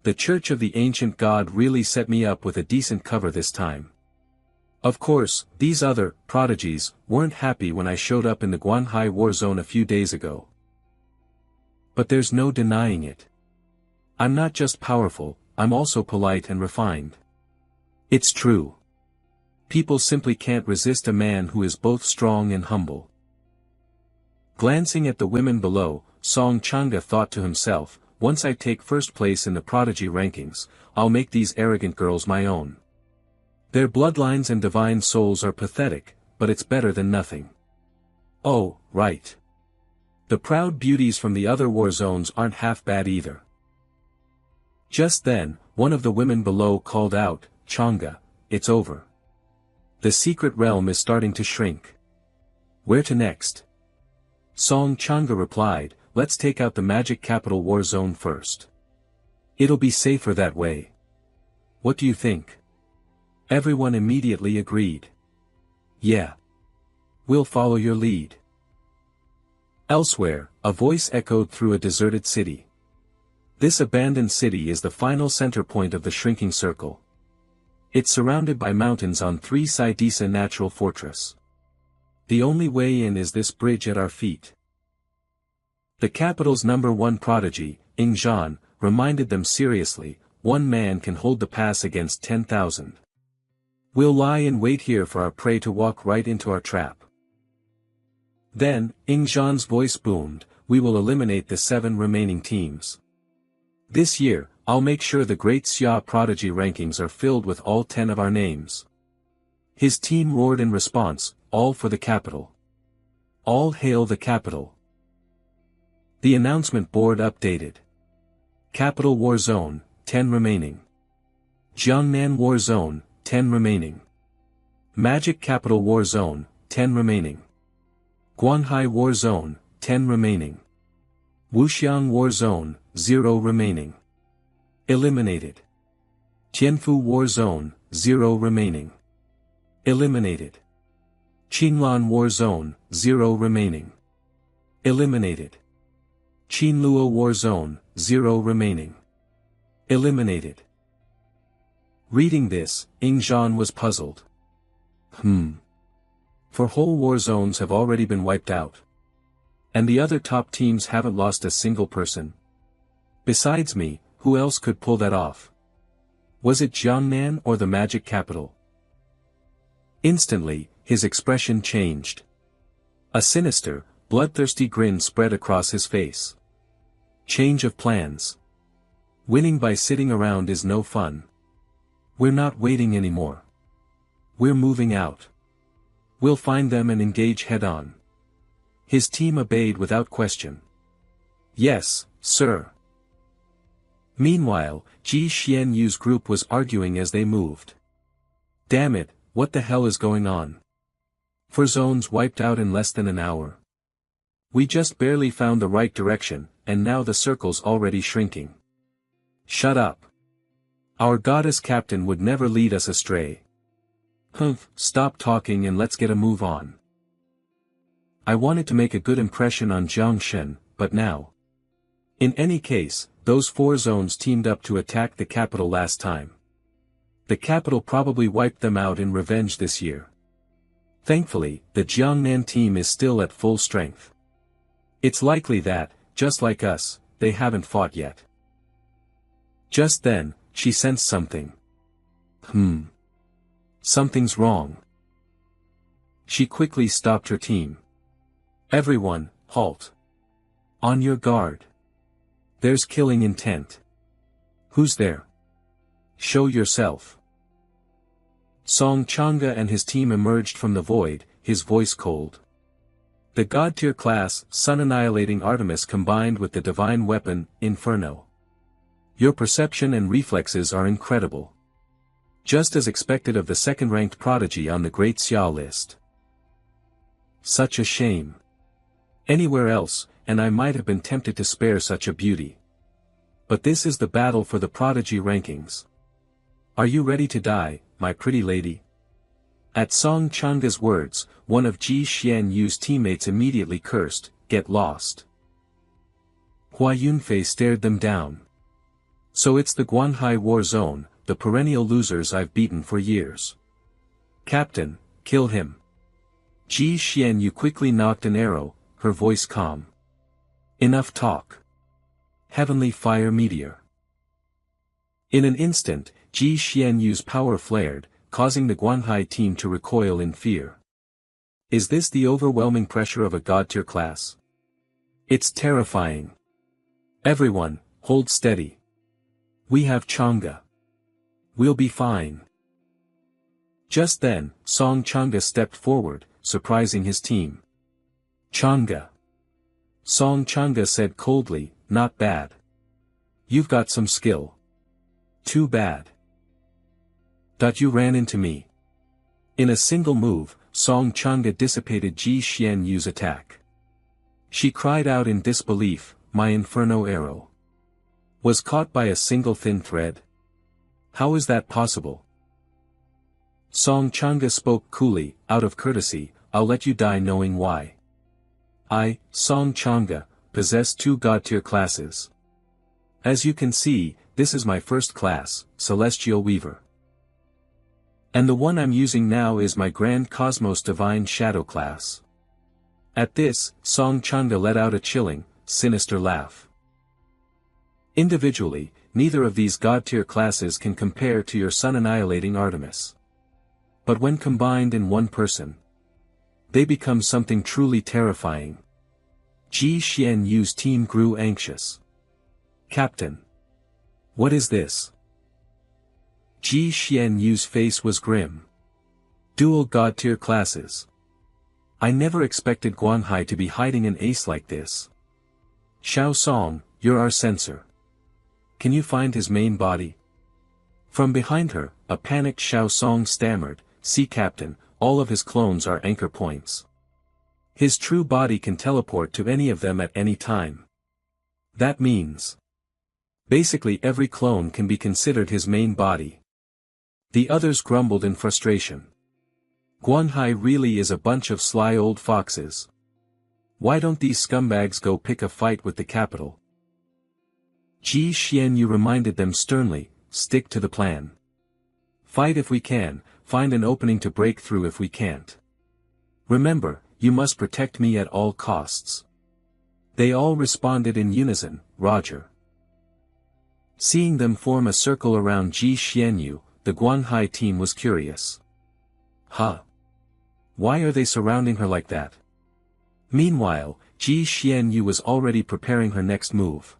The Church of the Ancient God really set me up with a decent cover this time. Of course, these other prodigies weren't happy when I showed up in the Guanhai War Zone a few days ago. But there's no denying it. I'm not just powerful, I'm also polite and refined. It's true. People simply can't resist a man who is both strong and humble. Glancing at the women below, Song Chang'e thought to himself, once I take first place in the prodigy rankings, I'll make these arrogant girls my own. Their bloodlines and divine souls are pathetic, but it's better than nothing. Oh, right. The proud beauties from the other war zones aren't half bad either. Just then, one of the women below called out, Chang'e, it's over. The secret realm is starting to shrink. Where to next? Song Chang'e replied, let's take out the magic capital war zone first. It'll be safer that way. What do you think? Everyone immediately agreed. Yeah. We'll follow your lead. Elsewhere, a voice echoed through a deserted city. This abandoned city is the final center point of the shrinking circle. It's surrounded by mountains on three sides, a natural fortress. The only way in is this bridge at our feet. The capital's #1 prodigy, Zhan, reminded them seriously, one man can hold the pass against 10,000. We'll lie in wait here for our prey to walk right into our trap. Then, Zhan's voice boomed, we will eliminate the 7 remaining teams. This year, I'll make sure the Great Xia Prodigy rankings are filled with all 10 of our names. His team roared in response, all for the capital. All hail the capital. The announcement board updated. Capital War Zone, 10 remaining. Jiangnan War Zone, 10 remaining. Magic Capital War Zone, 10 remaining. Guanhai War Zone, 10 remaining. Wuxiang War Zone, 0 remaining. Eliminated. Tianfu War Zone, 0 remaining. Eliminated. Qinlan War Zone, 0 remaining. Eliminated. Qinluo War Zone, 0 remaining. Eliminated. Reading this, Zhan was puzzled. For whole war zones have already been wiped out. And the other top teams haven't lost a single person. Besides me, who else could pull that off? Was it Jiangnan or the Magic Capital? Instantly, his expression changed. A sinister, bloodthirsty grin spread across his face. Change of plans. Winning by sitting around is no fun. We're not waiting anymore. We're moving out. We'll find them and engage head-on. His team obeyed without question. Yes, sir. Meanwhile, Ji Xianyu's group was arguing as they moved. Damn it, what the hell is going on? 4 zones wiped out in less than an hour. We just barely found the right direction, and now the circle's already shrinking. Shut up. Our goddess captain would never lead us astray. Humph, stop talking and let's get a move on. I wanted to make a good impression on Jiang Shen, but now. In any case, those 4 zones teamed up to attack the capital last time. The capital probably wiped them out in revenge this year. Thankfully, the Jiangnan team is still at full strength. It's likely that, just like us, they haven't fought yet. Just then, she sensed something. Something's wrong. She quickly stopped her team. Everyone, halt. On your guard. There's killing intent. Who's there? Show yourself. Song Chang'e and his team emerged from the void, his voice cold. The god-tier class, sun-annihilating Artemis combined with the divine weapon, Inferno. Your perception and reflexes are incredible. Just as expected of the second-ranked prodigy on the Great Xia list. Such a shame. Anywhere else, and I might have been tempted to spare such a beauty. But this is the battle for the prodigy rankings. Are you ready to die, my pretty lady? At Song Chang'e's words, one of Ji Xianyu's teammates immediately cursed, get lost. Hua Yunfei stared them down. So it's the Guanhai War Zone, the perennial losers I've beaten for years. Captain, kill him. Ji Xianyu quickly knocked an arrow, her voice calm. Enough talk. Heavenly fire meteor. In an instant, Ji Xianyu's power flared, causing the Guanhai team to recoil in fear. Is this the overwhelming pressure of a god-tier class? It's terrifying. Everyone, hold steady. We have Chang'e. We'll be fine. Just then, Song Chang'e stepped forward, surprising his team. Chang'e. Song Chang'e said coldly, not bad. You've got some skill. Too bad. You ran into me. In a single move, Song Chang'e dissipated Ji Xianyu's attack. She cried out in disbelief, my inferno arrow was caught by a single thin thread. How is that possible? Song Changa spoke coolly, out of courtesy, I'll let you die knowing why. I, Song Changa, possess 2 god-tier classes. As you can see, this is my first class, Celestial Weaver. And the one I'm using now is my Grand Cosmos Divine Shadow class. At this, Song Changa let out a chilling, sinister laugh. Individually, neither of these god-tier classes can compare to your sun-annihilating Artemis. But when combined in one person, they become something truly terrifying. Ji Xian Yu's team grew anxious. Captain. What is this? Ji Xian Yu's face was grim. Dual god-tier classes. I never expected Guanhai to be hiding an ace like this. Xiao Song, you're our censor. Can you find his main body? From behind her, a panicked Xiao Song stammered, see Captain, all of his clones are anchor points. His true body can teleport to any of them at any time. That means basically every clone can be considered his main body. The others grumbled in frustration. Guanhai really is a bunch of sly old foxes. Why don't these scumbags go pick a fight with the capital? Ji Xianyu reminded them sternly, stick to the plan. Fight if we can, find an opening to break through if we can't. Remember, you must protect me at all costs. They all responded in unison, Roger. Seeing them form a circle around Ji Xianyu, the Guanhai team was curious. Huh? Why are they surrounding her like that? Meanwhile, Ji Xianyu was already preparing her next move.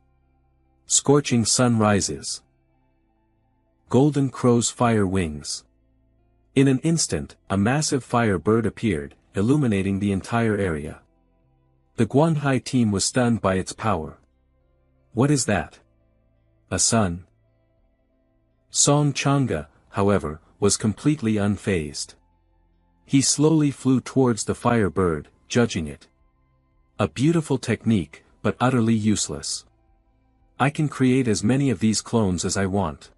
Scorching sun rises. Golden crow's fire wings. In an instant, a massive fire bird appeared, illuminating the entire area. The Guanhai team was stunned by its power. What is that? A sun? Song Changa, however, was completely unfazed. He slowly flew towards the fire bird, judging it. A beautiful technique, but utterly useless. I can create as many of these clones as I want.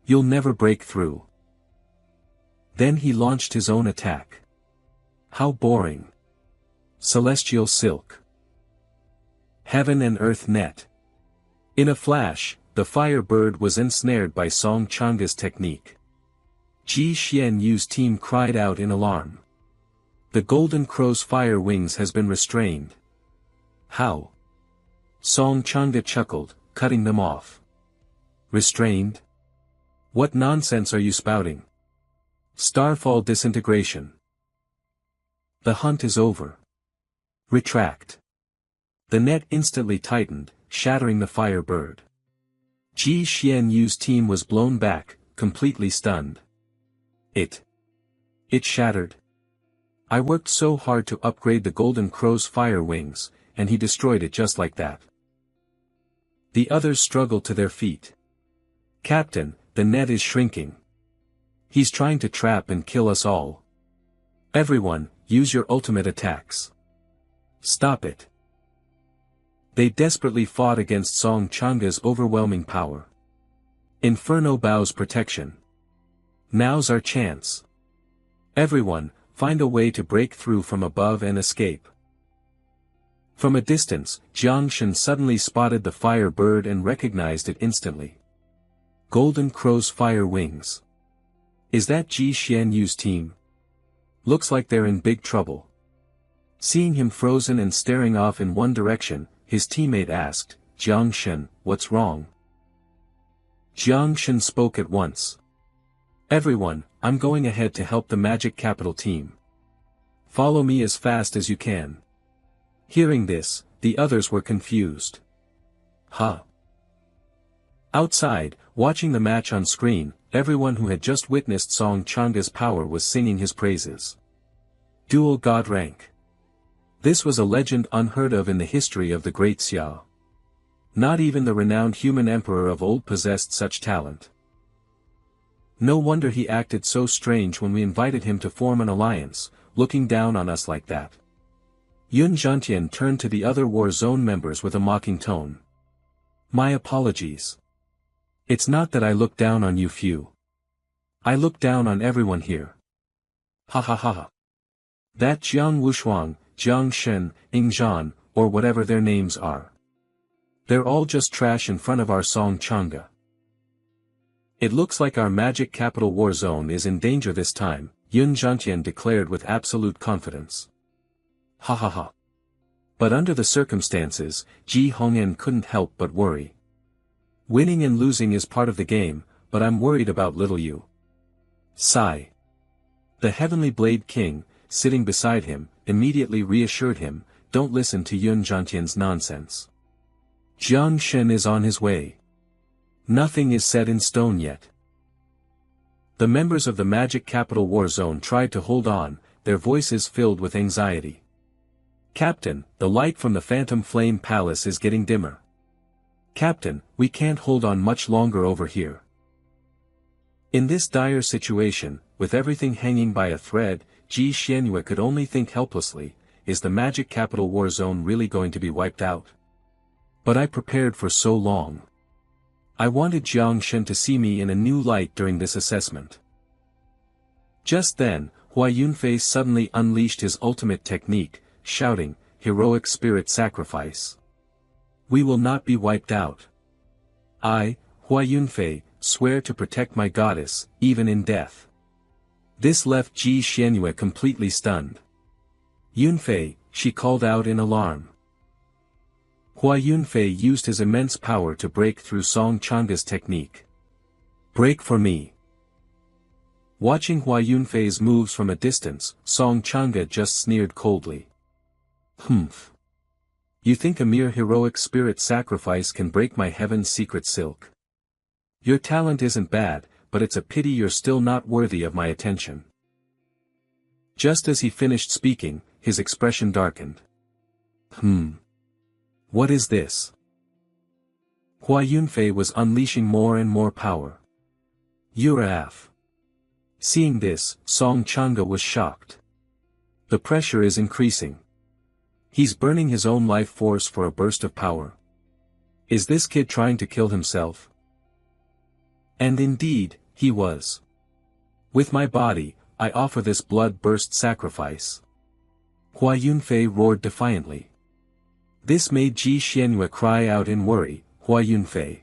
You'll never break through. Then he launched his own attack. How boring. Celestial Silk. Heaven and Earth Net. In a flash, the fire bird was ensnared by Song Changa's technique. Ji Xianyu's team cried out in alarm. The golden crow's fire wings has been restrained. How? Song Changa chuckled, cutting them off. Restrained? What nonsense are you spouting? Starfall disintegration. The hunt is over. Retract. The net instantly tightened, shattering the fire bird. Ji Xianyu's team was blown back, completely stunned. It shattered. I worked so hard to upgrade the golden crow's fire wings, and he destroyed it just like that. The others struggled to their feet. Captain, the net is shrinking. He's trying to trap and kill us all. Everyone, use your ultimate attacks. Stop it. They desperately fought against Song Changa's overwhelming power. Inferno bows protection. Now's our chance. Everyone, find a way to break through from above and escape. From a distance, Jiang Shen suddenly spotted the fire bird and recognized it instantly. Golden crow's fire wings. Is that Ji Xianyu's team? Looks like they're in big trouble. Seeing him frozen and staring off in one direction, his teammate asked, Jiang Shen, what's wrong? Jiang Shen spoke at once. Everyone, I'm going ahead to help the Magic Capital team. Follow me as fast as you can. Hearing this, the others were confused. Huh? Outside, watching the match on screen, everyone who had just witnessed Song Changa's power was singing his praises. Dual God rank. This was a legend unheard of in the history of the Great Xia. Not even the renowned human emperor of old possessed such talent. No wonder he acted so strange when we invited him to form an alliance, looking down on us like that. Yun Zhantian turned to the other war zone members with a mocking tone. My apologies. It's not that I look down on you few. I look down on everyone here. Ha ha ha ha. That Jiang Wushuang, Jiang Shen, Ing Zhan, or whatever their names are. They're all just trash in front of our Song Changa. It looks like our magic capital war zone is in danger this time, Yun Zhantian declared with absolute confidence. Ha ha ha. But under the circumstances, Ji Hongyan couldn't help but worry. Winning and losing is part of the game, but I'm worried about little you. Sigh. The Heavenly Blade King, sitting beside him, immediately reassured him, don't listen to Yun Zhantian's nonsense. Jiang Shen is on his way. Nothing is set in stone yet. The members of the Magic Capital War Zone tried to hold on, their voices filled with anxiety. Captain, the light from the Phantom Flame Palace is getting dimmer. Captain, we can't hold on much longer over here. In this dire situation, with everything hanging by a thread, Ji Xianyue could only think helplessly, is the Magic Capital War Zone really going to be wiped out? But I prepared for so long. I wanted Jiang Shen to see me in a new light during this assessment. Just then, Hua Yunfei suddenly unleashed his ultimate technique, shouting, heroic spirit sacrifice. We will not be wiped out. I, Hua Yunfei, swear to protect my goddess, even in death. This left Ji Xianyue completely stunned. Yunfei, she called out in alarm. Hua Yunfei used his immense power to break through Song Changa's technique. Break for me. Watching Hua Yunfei's moves from a distance, Song Changa just sneered coldly. Humph. You think a mere heroic spirit sacrifice can break my heaven's secret silk? Your talent isn't bad, but it's a pity you're still not worthy of my attention. Just as he finished speaking, his expression darkened. What is this? Hua Yunfei was unleashing more and more power. Uraf. Seeing this, Song Changa was shocked. The pressure is increasing. He's burning his own life force for a burst of power. Is this kid trying to kill himself? And indeed, he was. With my body, I offer this blood-burst sacrifice. Hua Yunfei roared defiantly. This made Ji Xianyue cry out in worry, Hua Yunfei.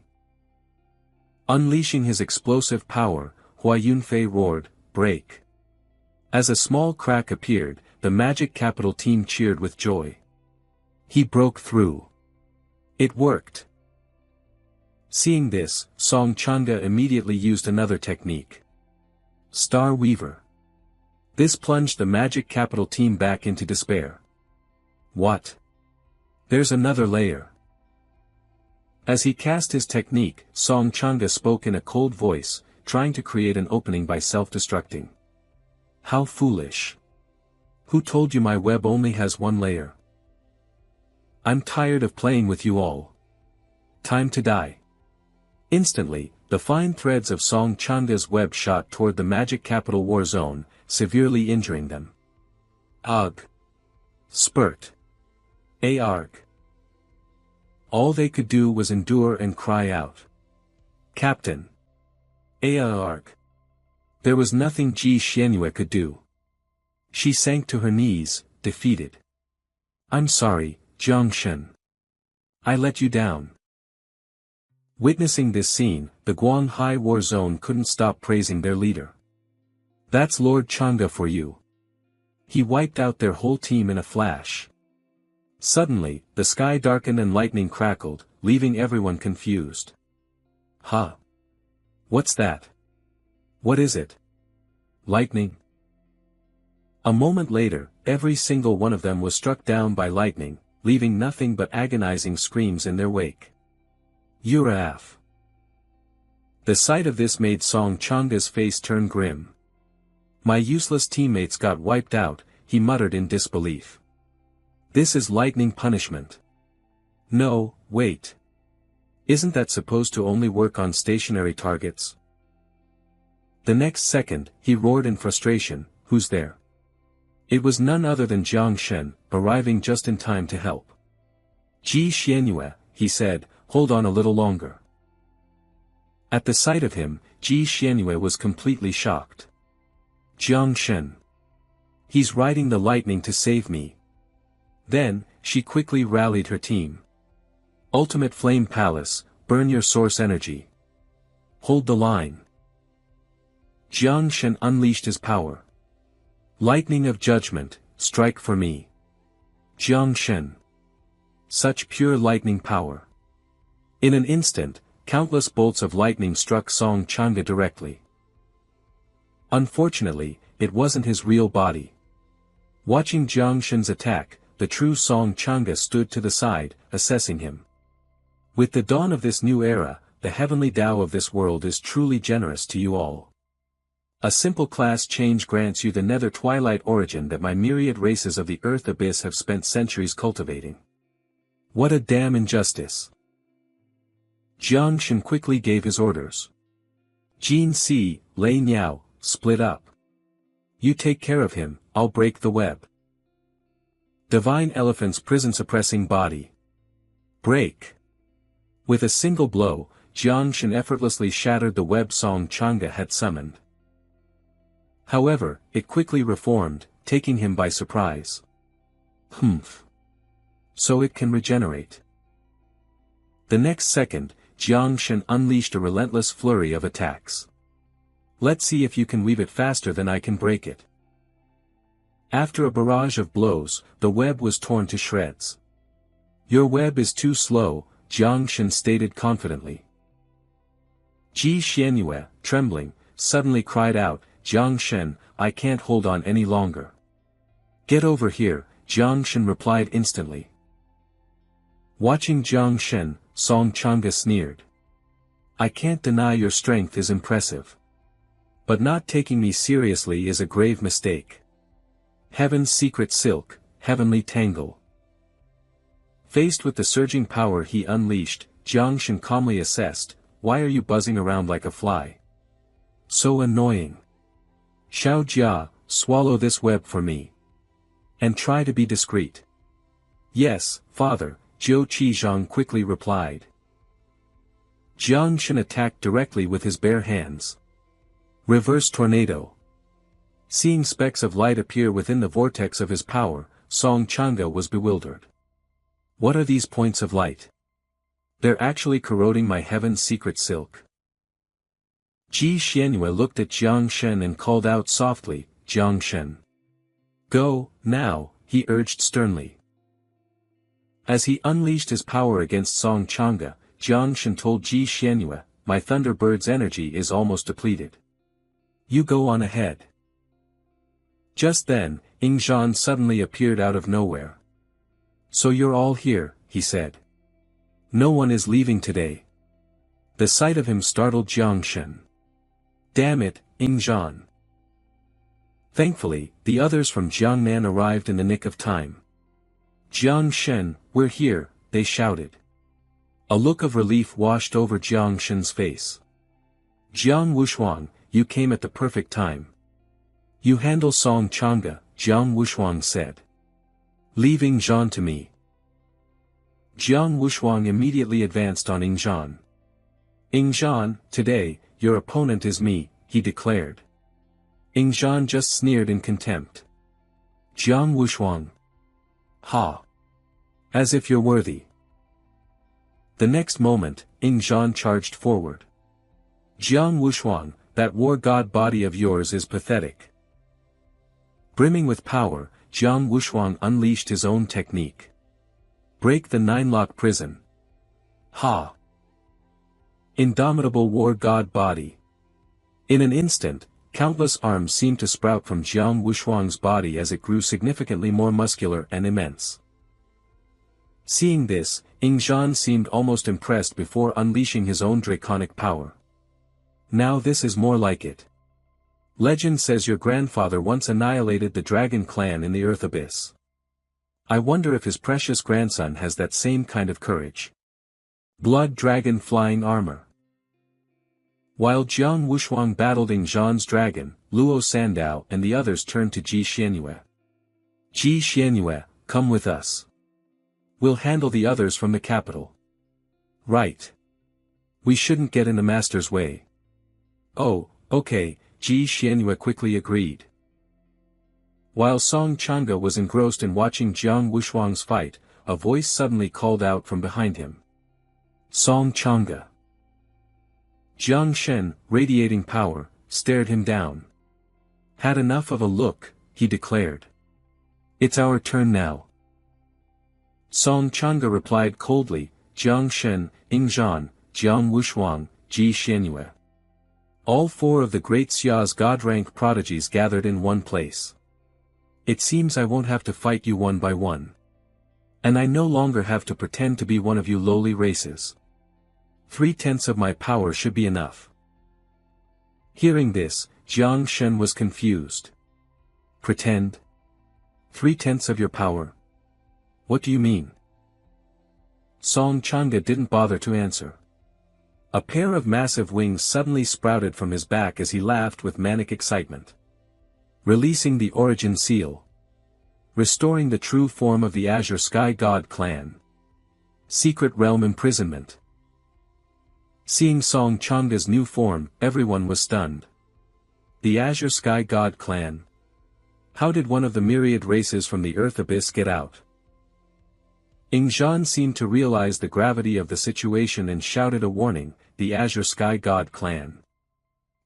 Unleashing his explosive power, Hua Yunfei roared, break. As a small crack appeared, the Magic Capital team cheered with joy. He broke through. It worked. Seeing this, Song Changa immediately used another technique. Star Weaver. This plunged the Magic Capital team back into despair. What? There's another layer. As he cast his technique, Song Changa spoke in a cold voice, trying to create an opening by self-destructing. How foolish. Who told you my web only has one layer? I'm tired of playing with you all. Time to die. Instantly, the fine threads of Song Changa's web shot toward the Magic Capital War Zone, severely injuring them. Ugh. Spurt. Arg. All they could do was endure and cry out. Captain. Arg. There was nothing Ji Xianyue could do. She sank to her knees, defeated. I'm sorry, Jiang Shen. I let you down. Witnessing this scene, the Guanghai War Zone couldn't stop praising their leader. That's Lord Changa for you. He wiped out their whole team in a flash. Suddenly, the sky darkened and lightning crackled, leaving everyone confused. Huh? What's that? What is it? Lightning? A moment later, every single one of them was struck down by lightning, leaving nothing but agonizing screams in their wake. Uraf. The sight of this made Song Changa's face turn grim. My useless teammates got wiped out, he muttered in disbelief. This is lightning punishment. No, wait. Isn't that supposed to only work on stationary targets? The next second, he roared in frustration, who's there? It was none other than Jiang Shen, arriving just in time to help. Ji Xianyue, he said, hold on a little longer. At the sight of him, Ji Xianyue was completely shocked. Jiang Shen. He's riding the lightning to save me. Then, she quickly rallied her team. Ultimate Flame Palace, burn your source energy. Hold the line. Jiang Shen unleashed his power. Lightning of Judgment, strike for me. Jiang Shen. Such pure lightning power. In an instant, countless bolts of lightning struck Song Changa directly. Unfortunately, it wasn't his real body. Watching Jiang Shen's attack, the true Song Changa stood to the side, assessing him. With the dawn of this new era, the heavenly Tao of this world is truly generous to you all. A simple class change grants you the nether twilight origin that my myriad races of the earth abyss have spent centuries cultivating. What a damn injustice. Jiang Shen quickly gave his orders. Jin Si, Lei Niao, split up. You take care of him, I'll break the web. Divine Elephant's prison-suppressing body. Break. With a single blow, Jiang Shen effortlessly shattered the web Song Changa had summoned. However, it quickly reformed, taking him by surprise. Humph. So it can regenerate. The next second, Jiang Shen unleashed a relentless flurry of attacks. Let's see if you can weave it faster than I can break it. After a barrage of blows, the web was torn to shreds. Your web is too slow, Jiang Shen stated confidently. Ji Xianyue, trembling, suddenly cried out, Jiang Shen, I can't hold on any longer. Get over here, Jiang Shen replied instantly. Watching Jiang Shen, Song Changa sneered. I can't deny your strength is impressive. But not taking me seriously is a grave mistake. Heaven's secret silk, heavenly tangle. Faced with the surging power he unleashed, Jiang Shen calmly assessed, why are you buzzing around like a fly? So annoying. Xiao Jia, swallow this web for me. And try to be discreet. Yes, father, Zhou Qizhang quickly replied. Jiang Shen attacked directly with his bare hands. Reverse tornado. Seeing specks of light appear within the vortex of his power, Song Changa was bewildered. What are these points of light? They're actually corroding my heaven's secret silk. Ji Xianyue looked at Jiang Shen and called out softly, Jiang Shen. Go, now, he urged sternly. As he unleashed his power against Song Changa, Jiang Shen told Ji Xianyue, my Thunderbird's energy is almost depleted. You go on ahead. Just then, Ingzhan suddenly appeared out of nowhere. So you're all here, he said. No one is leaving today. The sight of him startled Jiang Shen. Damn it, Ingzhan. Thankfully, the others from Jiangnan arrived in the nick of time. Jiang Shen, we're here, they shouted. A look of relief washed over Jiang Shen's face. Jiang Wushuang, you came at the perfect time. You handle Song Changa, Jiang Wushuang said. Leave Ingzhan to me. Jiang Wushuang immediately advanced on Ingzhan. Ingzhan, today, your opponent is me, he declared. Ingzhan just sneered in contempt. Jiang Wushuang. Ha! As if you're worthy. The next moment, Ingzhan charged forward. Jiang Wushuang, that war god body of yours is pathetic. Brimming with power, Jiang Wushuang unleashed his own technique. Break the nine-lock prison. Ha! Indomitable war god body. In an instant, countless arms seemed to sprout from Jiang Wushuang's body as it grew significantly more muscular and immense. Seeing this, Ingzhan seemed almost impressed before unleashing his own draconic power. Now this is more like it. Legend says your grandfather once annihilated the dragon clan in the earth abyss. I wonder if his precious grandson has that same kind of courage. Blood dragon flying armor. While Jiang Wushuang battled Ingzhan's dragon, Luo Sandao and the others turned to Ji Xianyue. Ji Xianyue, come with us. We'll handle the others from the capital. Right. We shouldn't get in the master's way. Oh, okay, Ji Xianyue quickly agreed. While Song Changa was engrossed in watching Jiang Wushuang's fight, a voice suddenly called out from behind him. Song Changa. Jiang Shen, radiating power, stared him down. Had enough of a look, he declared. It's our turn now. Song Changa replied coldly, Jiang Shen, Ying Zhan, Jiang Wushuang, Ji Xianyue. All four of the great Xia's god-rank prodigies gathered in one place. It seems I won't have to fight you one by one. And I no longer have to pretend to be one of you lowly races. 3/10 of my power should be enough. Hearing this, Jiang Shen was confused. Pretend? 3/10 of your power? What do you mean? Song Changa didn't bother to answer. A pair of massive wings suddenly sprouted from his back as he laughed with manic excitement. Releasing the origin seal. Restoring the true form of the Azure Sky God clan. Secret realm imprisonment. Seeing Song Changa's new form, everyone was stunned. The Azure Sky God clan. How did one of the myriad races from the Earth Abyss get out? Ying Zhan seemed to realize the gravity of the situation and shouted a warning, the Azure Sky God clan.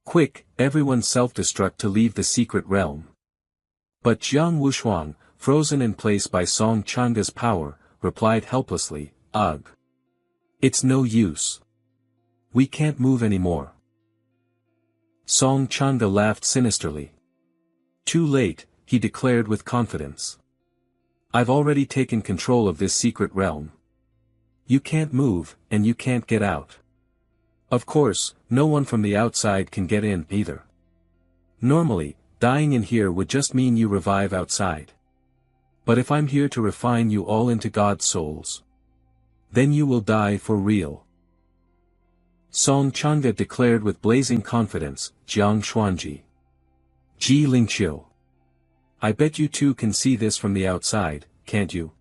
Quick, everyone self-destruct to leave the secret realm. But Jiang Wushuang, frozen in place by Song Changa's power, replied helplessly, Ugh. It's no use. We can't move anymore. Song Changa laughed sinisterly. Too late, he declared with confidence. I've already taken control of this secret realm. You can't move, and you can't get out. Of course, no one from the outside can get in either. Normally, dying in here would just mean you revive outside. But if I'm here to refine you all into God's souls, then you will die for real. Song Changa declared with blazing confidence, Jiang Xuanji. Ji Lingqiu. I bet you two can see this from the outside, can't you?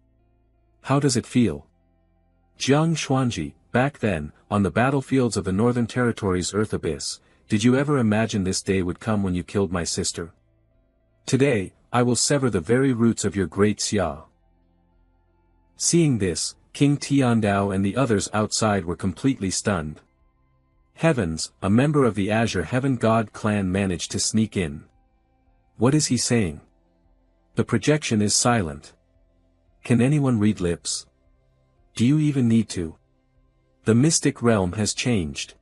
How does it feel? Jiang Xuanji, back then, on the battlefields of the Northern Territories Earth Abyss, did you ever imagine this day would come when you killed my sister? Today, I will sever the very roots of your great Xia. Seeing this, King Tiandao and the others outside were completely stunned. Heavens, a member of the Azure Heaven God clan managed to sneak in. What is he saying? The projection is silent. Can anyone read lips? Do you even need to? The mystic realm has changed.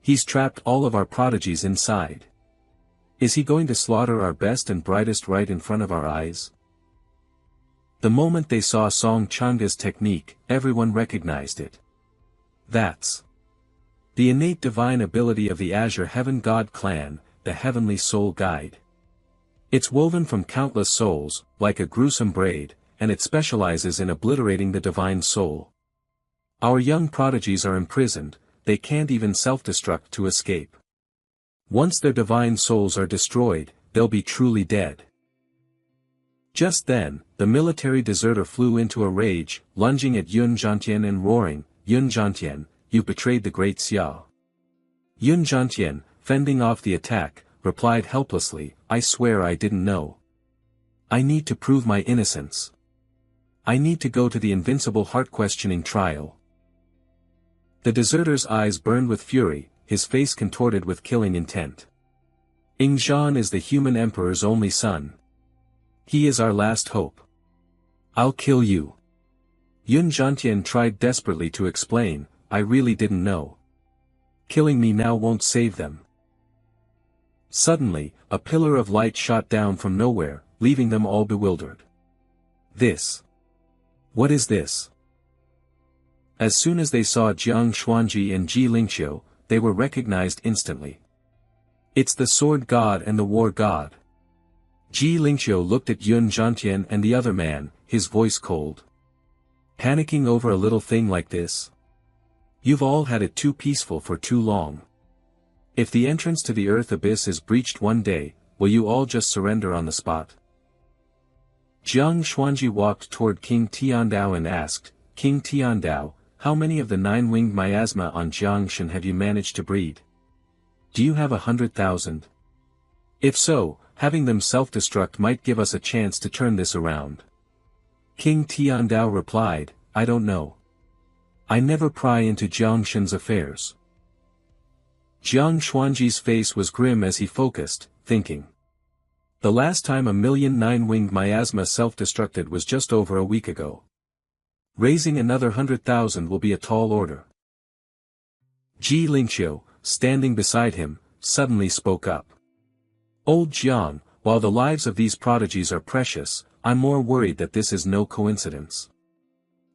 He's trapped all of our prodigies inside. Is he going to slaughter our best and brightest right in front of our eyes? The moment they saw Song Changa's technique, everyone recognized it. That's the innate divine ability of the Azure Heaven God clan, the Heavenly Soul Guide. It's woven from countless souls, like a gruesome braid, and it specializes in obliterating the divine soul. Our young prodigies are imprisoned, they can't even self-destruct to escape. Once their divine souls are destroyed, they'll be truly dead. Just then, the military deserter flew into a rage, lunging at Yun Zhantian and roaring, Yun Zhantian, you betrayed the great Xia. Yun Zhantian, fending off the attack, replied helplessly, I swear I didn't know. I need to prove my innocence. I need to go to the invincible heart-questioning trial. The deserter's eyes burned with fury, his face contorted with killing intent. Ying Zhan is the human emperor's only son. He is our last hope. I'll kill you. Yun Zhantian tried desperately to explain, I really didn't know. Killing me now won't save them. Suddenly, a pillar of light shot down from nowhere, leaving them all bewildered. This. What is this? As soon as they saw Jiang Xuanji and Ji Lingqiu, they were recognized instantly. It's the sword god and the war god. Ji Lingqiu looked at Yun Zhantian and the other man, his voice cold. Panicking over a little thing like this? You've all had it too peaceful for too long. If the entrance to the Earth Abyss is breached one day, will you all just surrender on the spot? Jiang Xuanji walked toward King Tiandao and asked, King Tiandao, how many of the 9-winged miasma on Jiangshan have you managed to breed? Do you have 100,000? If so, having them self-destruct might give us a chance to turn this around. King Tiandao replied, I don't know. I never pry into Jiangshan's affairs. Jiang Xuanji's face was grim as he focused, thinking. The last time 1,000,000 9-winged miasma self-destructed was just over a week ago. Raising another 100,000 will be a tall order. Ji Lingqiu, standing beside him, suddenly spoke up. Old Jiang, while the lives of these prodigies are precious, I'm more worried that this is no coincidence.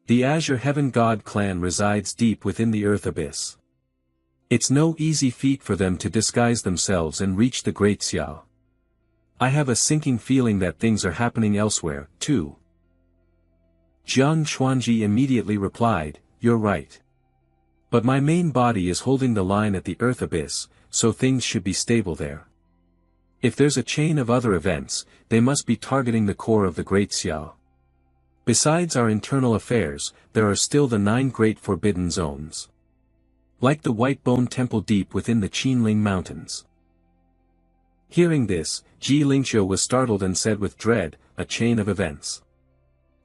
The Azure Heaven God clan resides deep within the earth abyss. It's no easy feat for them to disguise themselves and reach the Great Xiao. I have a sinking feeling that things are happening elsewhere, too. Jiang Xuanji immediately replied, You're right. But my main body is holding the line at the earth abyss, so things should be stable there. If there's a chain of other events, they must be targeting the core of the Great Xiao. Besides our internal affairs, there are still the 9 great forbidden zones. Like the White Bone Temple deep within the Qinling Mountains. Hearing this, Ji Lingqiu was startled and said with dread, a chain of events.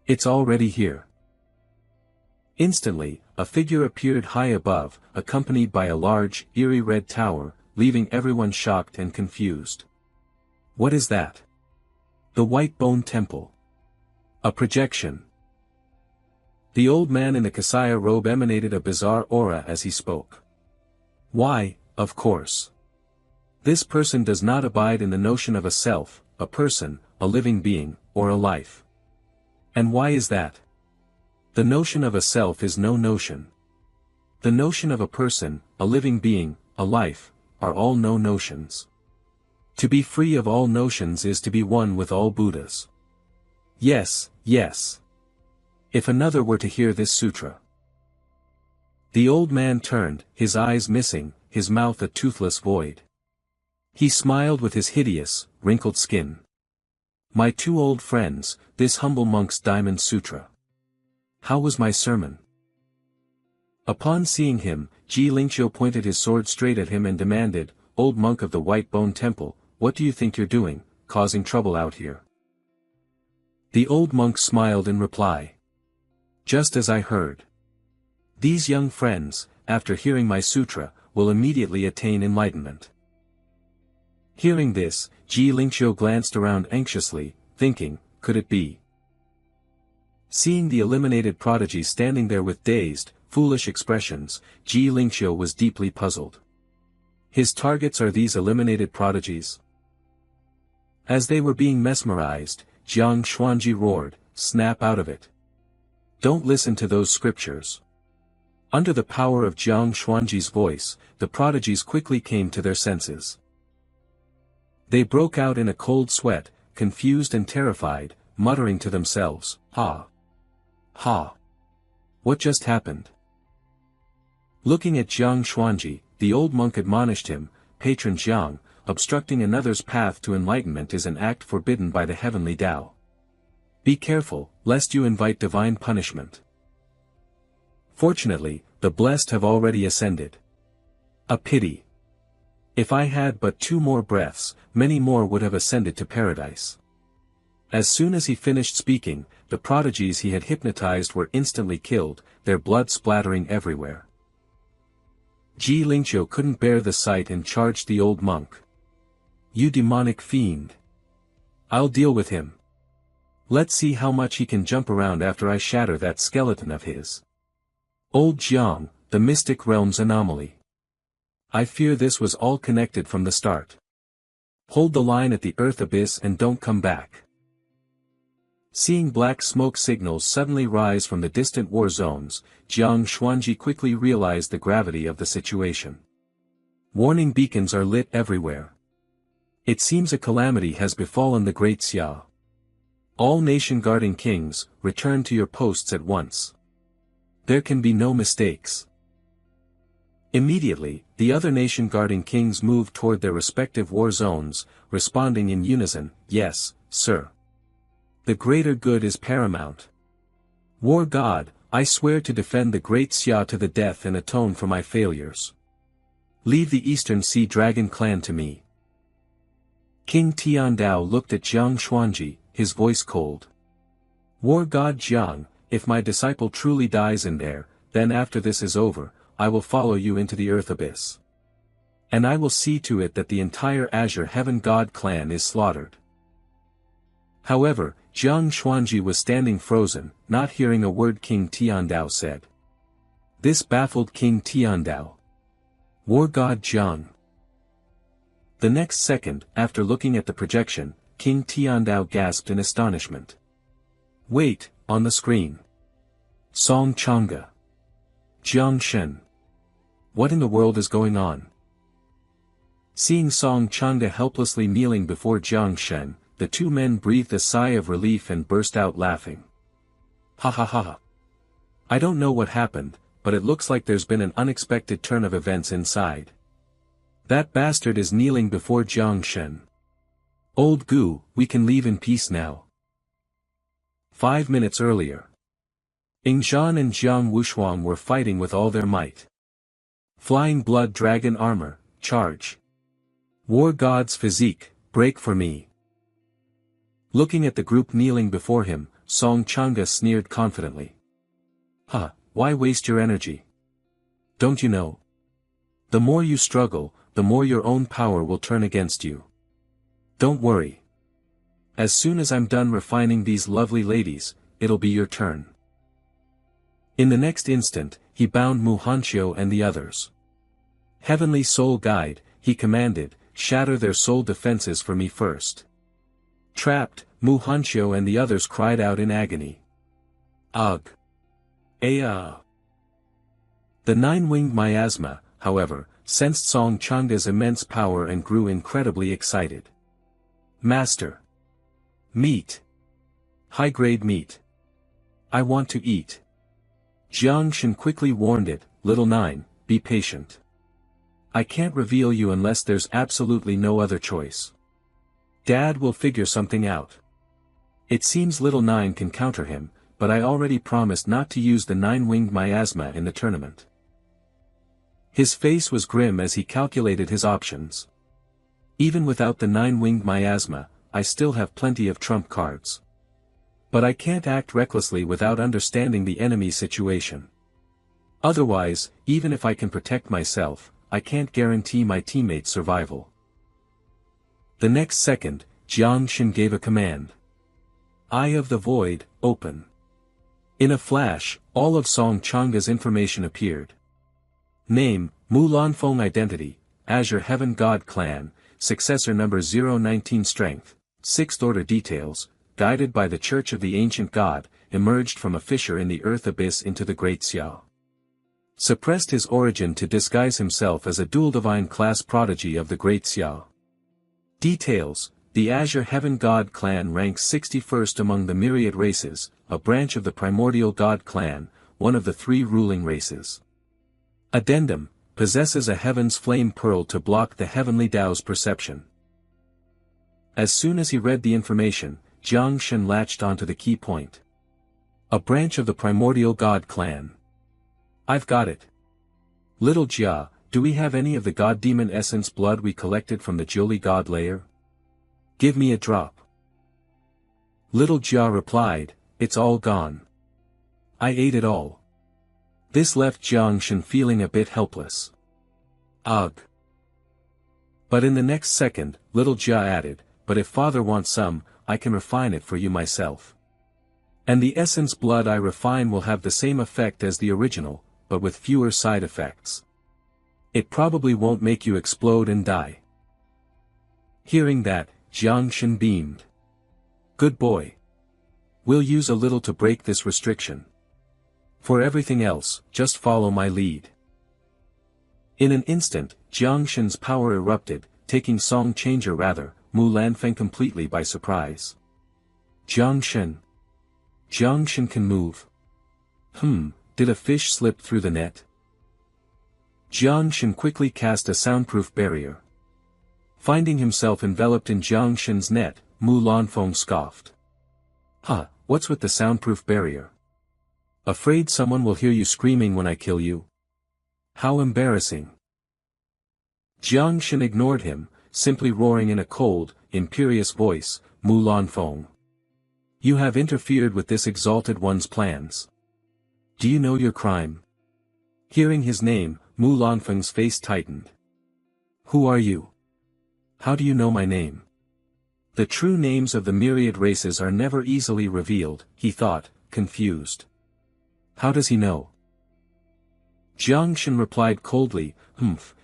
It's already here. Instantly, a figure appeared high above, accompanied by a large, eerie red tower, leaving everyone shocked and confused. What is that? The White Bone Temple. A projection. The old man in the Kasaya robe emanated a bizarre aura as he spoke. Why, of course. This person does not abide in the notion of a self, a person, a living being, or a life. And why is that? The notion of a self is no notion. The notion of a person, a living being, a life, are all no notions. To be free of all notions is to be one with all Buddhas. Yes, yes. If another were to hear this sutra. The old man turned, his eyes missing, his mouth a toothless void. He smiled with his hideous, wrinkled skin. My 2 old friends, this humble monk's diamond sutra. How was my sermon? Upon seeing him, Ji Lingqiu pointed his sword straight at him and demanded, Old monk of the White Bone Temple, what do you think you're doing, causing trouble out here? The old monk smiled in reply. Just as I heard. These young friends, after hearing my sutra, will immediately attain enlightenment. Hearing this, Ji Lingqiu glanced around anxiously, thinking, could it be? Seeing the eliminated prodigy standing there with dazed, foolish expressions, Ji Lingqiu was deeply puzzled. His targets are these eliminated prodigies? As they were being mesmerized, Jiang Xuanji roared, snap out of it. Don't listen to those scriptures. Under the power of Jiang Xuanji's voice, the prodigies quickly came to their senses. They broke out in a cold sweat, confused and terrified, muttering to themselves, Ha! Ha! What just happened? Looking at Jiang Xuanji, the old monk admonished him, Patron Jiang, obstructing another's path to enlightenment is an act forbidden by the heavenly Tao. Be careful, lest you invite divine punishment. Fortunately, the blessed have already ascended. A pity. If I had but 2 more breaths, many more would have ascended to paradise. As soon as he finished speaking, the prodigies he had hypnotized were instantly killed, their blood splattering everywhere. Ji Lingqiu couldn't bear the sight and charged the old monk. You demonic fiend! I'll deal with him. Let's see how much he can jump around after I shatter that skeleton of his. Old Jiang, the mystic realm's anomaly. I fear this was all connected from the start. Hold the line at the earth abyss and don't come back. Seeing black smoke signals suddenly rise from the distant war zones, Jiang Xuanji quickly realized the gravity of the situation. Warning beacons are lit everywhere. It seems a calamity has befallen the Great Xiao. All nation-guarding kings, return to your posts at once. There can be no mistakes. Immediately, the other nation-guarding kings moved toward their respective war zones, responding in unison, Yes, sir. The greater good is paramount. War God, I swear to defend the Great Xia to the death and atone for my failures. Leave the Eastern Sea Dragon clan to me. King Tiandao looked at Jiang Xuanji, his voice cold. War God Jiang, if my disciple truly dies in there, then after this is over, I will follow you into the earth abyss. And I will see to it that the entire Azure Heaven God clan is slaughtered. However, Jiang Xuanji was standing frozen, not hearing a word King Tiandao said. This baffled King Tiandao. War God Jiang. The next second, after looking at the projection, King Tiandao gasped in astonishment. Wait, on the screen. Song Chang'e. Jiang Shen. What in the world is going on? Seeing Song Chang'e helplessly kneeling before Jiang Shen, the two men breathed a sigh of relief and burst out laughing. Ha ha ha. I don't know what happened, but it looks like there's been an unexpected turn of events inside. That bastard is kneeling before Jiang Shen. Old Gu, we can leave in peace now. 5 minutes earlier. Ying Zhan and Jiang Wushuang were fighting with all their might. Flying Blood Dragon Armor, charge. War God's Physique, break for me. Looking at the group kneeling before him, Song Chang'e sneered confidently. Huh, why waste your energy? Don't you know? The more you struggle, the more your own power will turn against you. Don't worry. As soon as I'm done refining these lovely ladies, it'll be your turn. In the next instant, he bound Mu Hanqiu and the others. Heavenly Soul Guide, he commanded, shatter their soul defenses for me first. Trapped, Mu Hanqiu and the others cried out in agony. Ugh! The nine-winged miasma, however, sensed Song Chang'e's immense power and grew incredibly excited. Master! Meat! High-grade meat! I want to eat! Jiang Shen quickly warned it, Little Nine, be patient. I can't reveal you unless there's absolutely no other choice. Dad will figure something out. It seems Little Nine can counter him, but I already promised not to use the nine-winged miasma in the tournament. His face was grim as he calculated his options. Even without the nine-winged miasma, I still have plenty of trump cards. But I can't act recklessly without understanding the enemy's situation. Otherwise, even if I can protect myself, I can't guarantee my teammates' survival. The next second, Jiang Shen gave a command. Eye of the Void, open. In a flash, all of Song Chang'e's information appeared. Name, Mu Lanfeng. Identity, Azure Heaven God Clan, Successor number 019. Strength, 6th Order. Details, guided by the Church of the Ancient God, emerged from a fissure in the earth abyss into the Great Xia. Suppressed his origin to disguise himself as a dual divine class prodigy of the Great Xia. Details, the Azure Heaven God Clan ranks 61st among the myriad races, a branch of the Primordial God Clan, one of the 3 ruling races. Addendum, possesses a Heaven's Flame Pearl to block the Heavenly Tao's perception. As soon as he read the information, Jiang Shen latched onto the key point. A branch of the Primordial God Clan. I've got it. Little Jia, do we have any of the God Demon Essence blood we collected from the Jiuli God lair? Give me a drop. Little Jia replied, it's all gone. I ate it all. This left Jiang Shen feeling a bit helpless. Ugh. But in the next second, Little Jia added, but if father wants some, I can refine it for you myself. And the essence blood I refine will have the same effect as the original, but with fewer side effects. It probably won't make you explode and die. Hearing that, Jiang Shen beamed. Good boy. We'll use a little to break this restriction. For everything else, just follow my lead. In an instant, Jiang Shen's power erupted, taking Song Changer Mu Lanfeng completely by surprise. Jiang Shen. Jiang Shen can move. Did a fish slip through the net? Jiang Shen quickly cast a soundproof barrier. Finding himself enveloped in Jiang Shen's net, Mu Lanfeng scoffed. What's with the soundproof barrier? Afraid someone will hear you screaming when I kill you? How embarrassing. Jiang Shen ignored him, simply roaring in a cold, imperious voice, Mu Lanfeng. You have interfered with this exalted one's plans. Do you know your crime? Hearing his name, Mu Lanfeng's face tightened. Who are you? How do you know my name? The true names of the myriad races are never easily revealed, he thought, confused. How does he know? Jiang Shen replied coldly,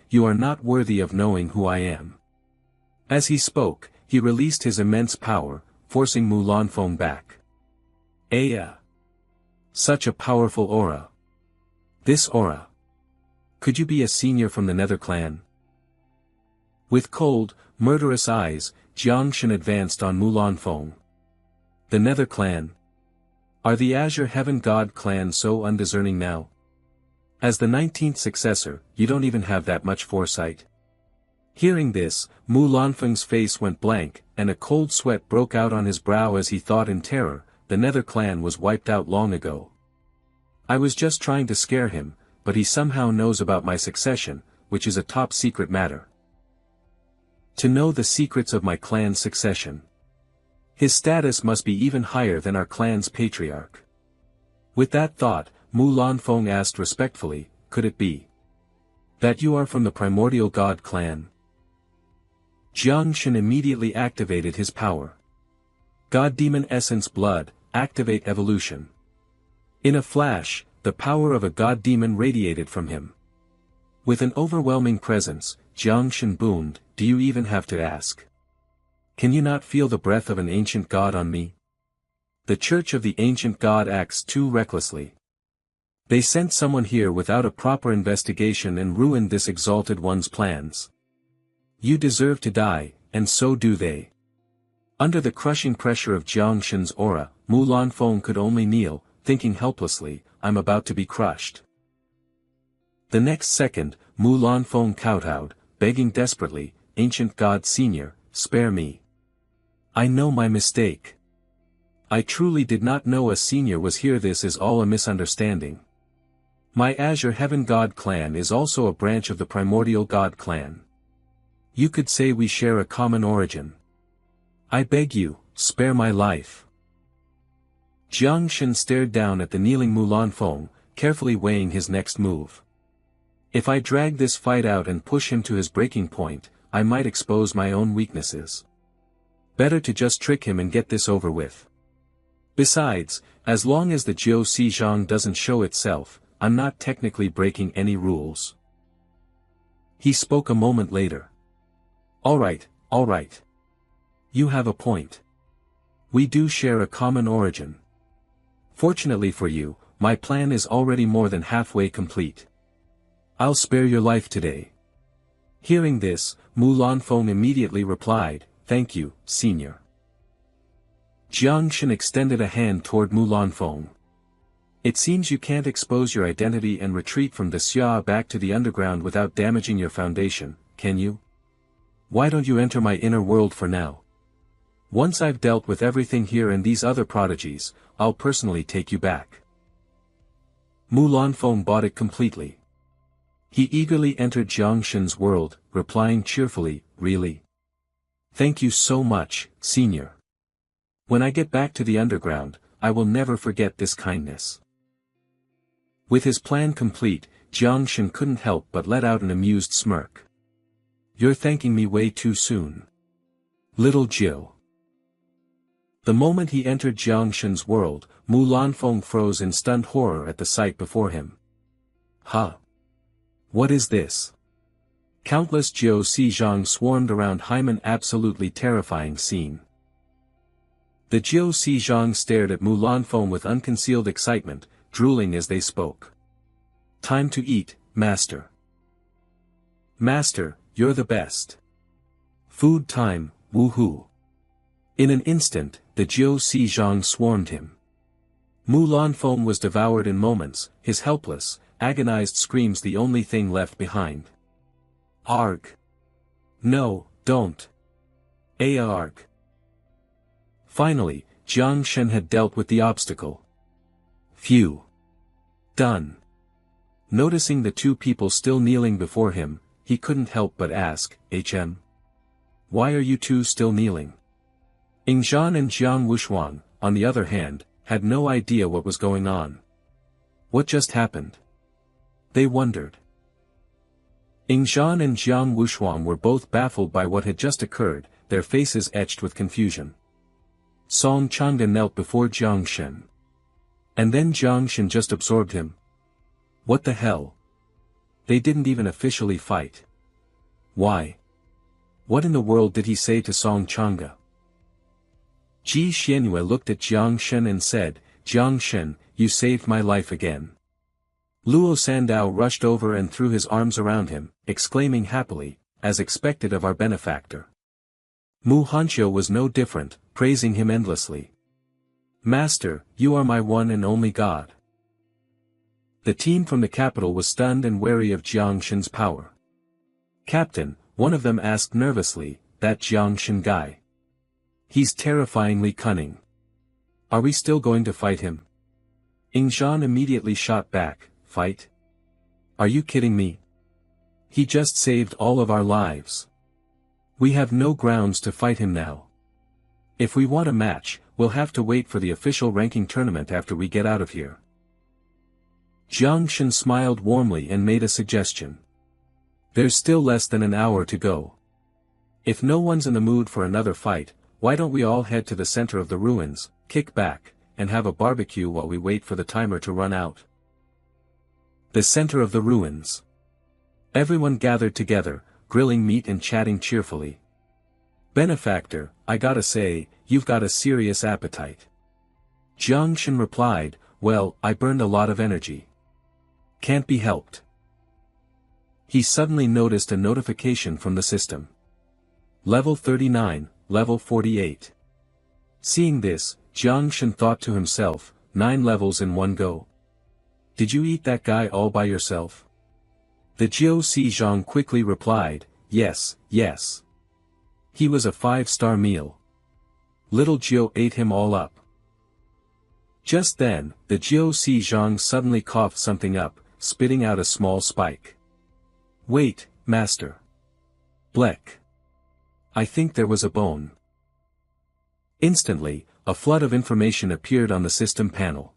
you are not worthy of knowing who I am. As he spoke, he released his immense power, forcing Mu Lanfeng back. Such a powerful aura. This aura. Could you be a senior from the Nether clan? With cold, murderous eyes, Jiang Shen advanced on Mu Lanfeng. The Nether clan. Are the Azure Heaven God clan so undiscerning now? As the 19th successor, you don't even have that much foresight. Hearing this, Mu Lanfeng's face went blank, and a cold sweat broke out on his brow as he thought in terror, the Nether clan was wiped out long ago. I was just trying to scare him, but he somehow knows about my succession, which is a top secret matter. To know the secrets of my clan's succession. His status must be even higher than our clan's patriarch. With that thought, Mu Lanfeng asked respectfully, could it be that you are from the primordial god clan? Jiang Shen immediately activated his power. God Demon Essence Blood, activate evolution. In a flash, the power of a god demon radiated from him. With an overwhelming presence, Jiang Shen boomed, do you even have to ask? Can you not feel the breath of an ancient god on me? The Church of the Ancient God acts too recklessly. They sent someone here without a proper investigation and ruined this exalted one's plans. You deserve to die, and so do they. Under the crushing pressure of Jiang Shen's aura, Mu Lanfeng could only kneel, thinking helplessly, I'm about to be crushed. The next second, Mu Lanfeng kowtowed, begging desperately, Ancient God Senior, spare me. I know my mistake. I truly did not know a senior was here. This is all a misunderstanding. My Azure Heaven God clan is also a branch of the primordial God clan. You could say we share a common origin. I beg you, spare my life. Jiang Shen stared down at the kneeling Mu Lanfeng, carefully weighing his next move. If I drag this fight out and push him to his breaking point, I might expose my own weaknesses. Better to just trick him and get this over with. Besides, as long as the Jiu Xizhang doesn't show itself, I'm not technically breaking any rules. He spoke a moment later. Alright. You have a point. We do share a common origin. Fortunately for you, my plan is already more than halfway complete. I'll spare your life today. Hearing this, Mu Lanfeng immediately replied, thank you, senior. Jiang Shen extended a hand toward Mu Lanfeng. It seems you can't expose your identity and retreat from the Xia back to the underground without damaging your foundation, can you? Why don't you enter my inner world for now? Once I've dealt with everything here and these other prodigies, I'll personally take you back. Mu Lanfeng bought it completely. He eagerly entered Jiang Shen's world, replying cheerfully, really? Thank you so much, senior. When I get back to the underground, I will never forget this kindness. With his plan complete, Jiang Shen couldn't help but let out an amused smirk. You're thanking me way too soon. Little Jill. The moment he entered Jiang Shen's world, Mu Lanfeng froze in stunned horror at the sight before him. Huh? What is this? Countless Jiu Xizhang swarmed around him, an absolutely terrifying scene. The Jiu Xizhang stared at Mu Lanfeng with unconcealed excitement, drooling as they spoke. Time to eat, master. Master, you're the best. Food time, woohoo. In an instant, the Jiu Xizhang swarmed him. Mu Lanfeng was devoured in moments, his helpless, agonized screams the only thing left behind. Arg. No, don't. Arg. Finally, Jiang Shen had dealt with the obstacle. Phew. Done. Noticing the two people still kneeling before him, he couldn't help but ask, Why are you two still kneeling? Ingzhan and Jiang Wushuang, on the other hand, had no idea what was going on. What just happened? They wondered. Ingzhan and Jiang Wushuang were both baffled by what had just occurred, their faces etched with confusion. Song Changda knelt before Jiang Shen. And then Jiang Shen just absorbed him. What the hell? They didn't even officially fight. Why? What in the world did he say to Song Changda? Ji Xianyue looked at Jiang Shen and said, Jiang Shen, you saved my life again. Luo Sandao rushed over and threw his arms around him, exclaiming happily, as expected of our benefactor. Mu Hanqiu was no different, praising him endlessly. Master, you are my one and only God. The team from the capital was stunned and wary of Jiang Shen's power. Captain, one of them asked nervously, that Jiang Shen guy. He's terrifyingly cunning. Are we still going to fight him? Ingzhan immediately shot back, fight? Are you kidding me? He just saved all of our lives. We have no grounds to fight him now. If we want a match, we'll have to wait for the official ranking tournament after we get out of here. Jiang Shen smiled warmly and made a suggestion. There's still less than an hour to go. If no one's in the mood for another fight, why don't we all head to the center of the ruins, kick back, and have a barbecue while we wait for the timer to run out? The center of the ruins. Everyone gathered together, grilling meat and chatting cheerfully. Benefactor, I gotta say, you've got a serious appetite. Jiang Shen replied, well, I burned a lot of energy. Can't be helped. He suddenly noticed a notification from the system. Level 39, level 48. Seeing this, Jiang Shen thought to himself, 9 levels in one go. Did you eat that guy all by yourself? The Jiu Xizhang quickly replied, yes, yes. He was a 5-star meal. Little Jiu ate him all up. Just then, the Jiu Xizhang suddenly coughed something up, spitting out a small spike. Wait, master. Bleck. I think there was a bone. Instantly, a flood of information appeared on the system panel.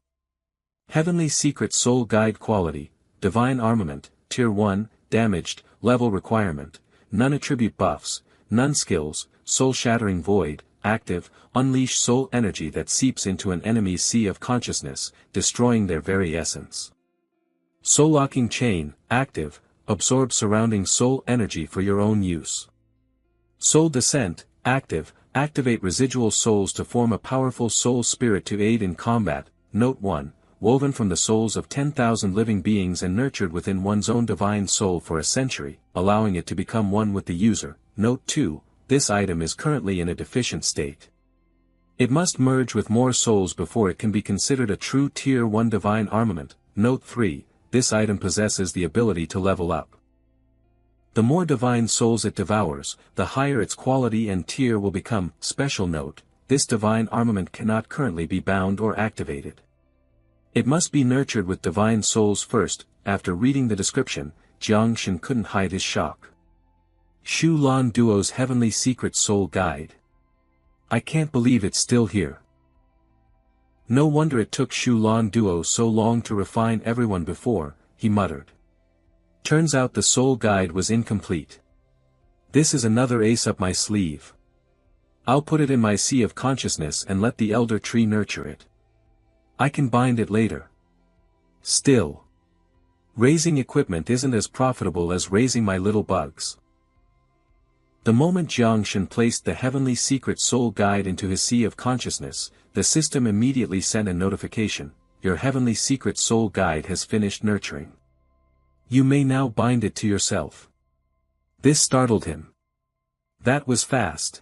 Heavenly Secret Soul Guide Quality, Divine Armament, Tier 1, Damaged, Level Requirement, None Attribute Buffs, None Skills, Soul-Shattering Void, Active, Unleash soul energy that seeps into an enemy's sea of consciousness, destroying their very essence. Soul-Locking Chain, Active, Absorb surrounding soul energy for your own use. Soul Descent, Active, Activate residual souls to form a powerful soul spirit to aid in combat. Note 1. Woven from the souls of 10,000 living beings and nurtured within one's own divine soul for a century, allowing it to become one with the user. Note 2. This item is currently in a deficient state. It must merge with more souls before it can be considered a true Tier 1 divine armament. Note 3. This item possesses the ability to level up. The more divine souls it devours, the higher its quality and tier will become. Special note, this divine armament cannot currently be bound or activated. It must be nurtured with divine souls first. After reading the description, Jiang Shen couldn't hide his shock. Shu Lan Duo's Heavenly Secret Soul Guide. I can't believe it's still here. No wonder it took Shu Lan Duo so long to refine everyone before, he muttered. Turns out the soul guide was incomplete. This is another ace up my sleeve. I'll put it in my sea of consciousness and let the elder tree nurture it. I can bind it later. Still. Raising equipment isn't as profitable as raising my little bugs. The moment Jiang Shen placed the Heavenly Secret Soul Guide into his sea of consciousness, the system immediately sent a notification. Your Heavenly Secret Soul Guide has finished nurturing. You may now bind it to yourself. This startled him. That was fast.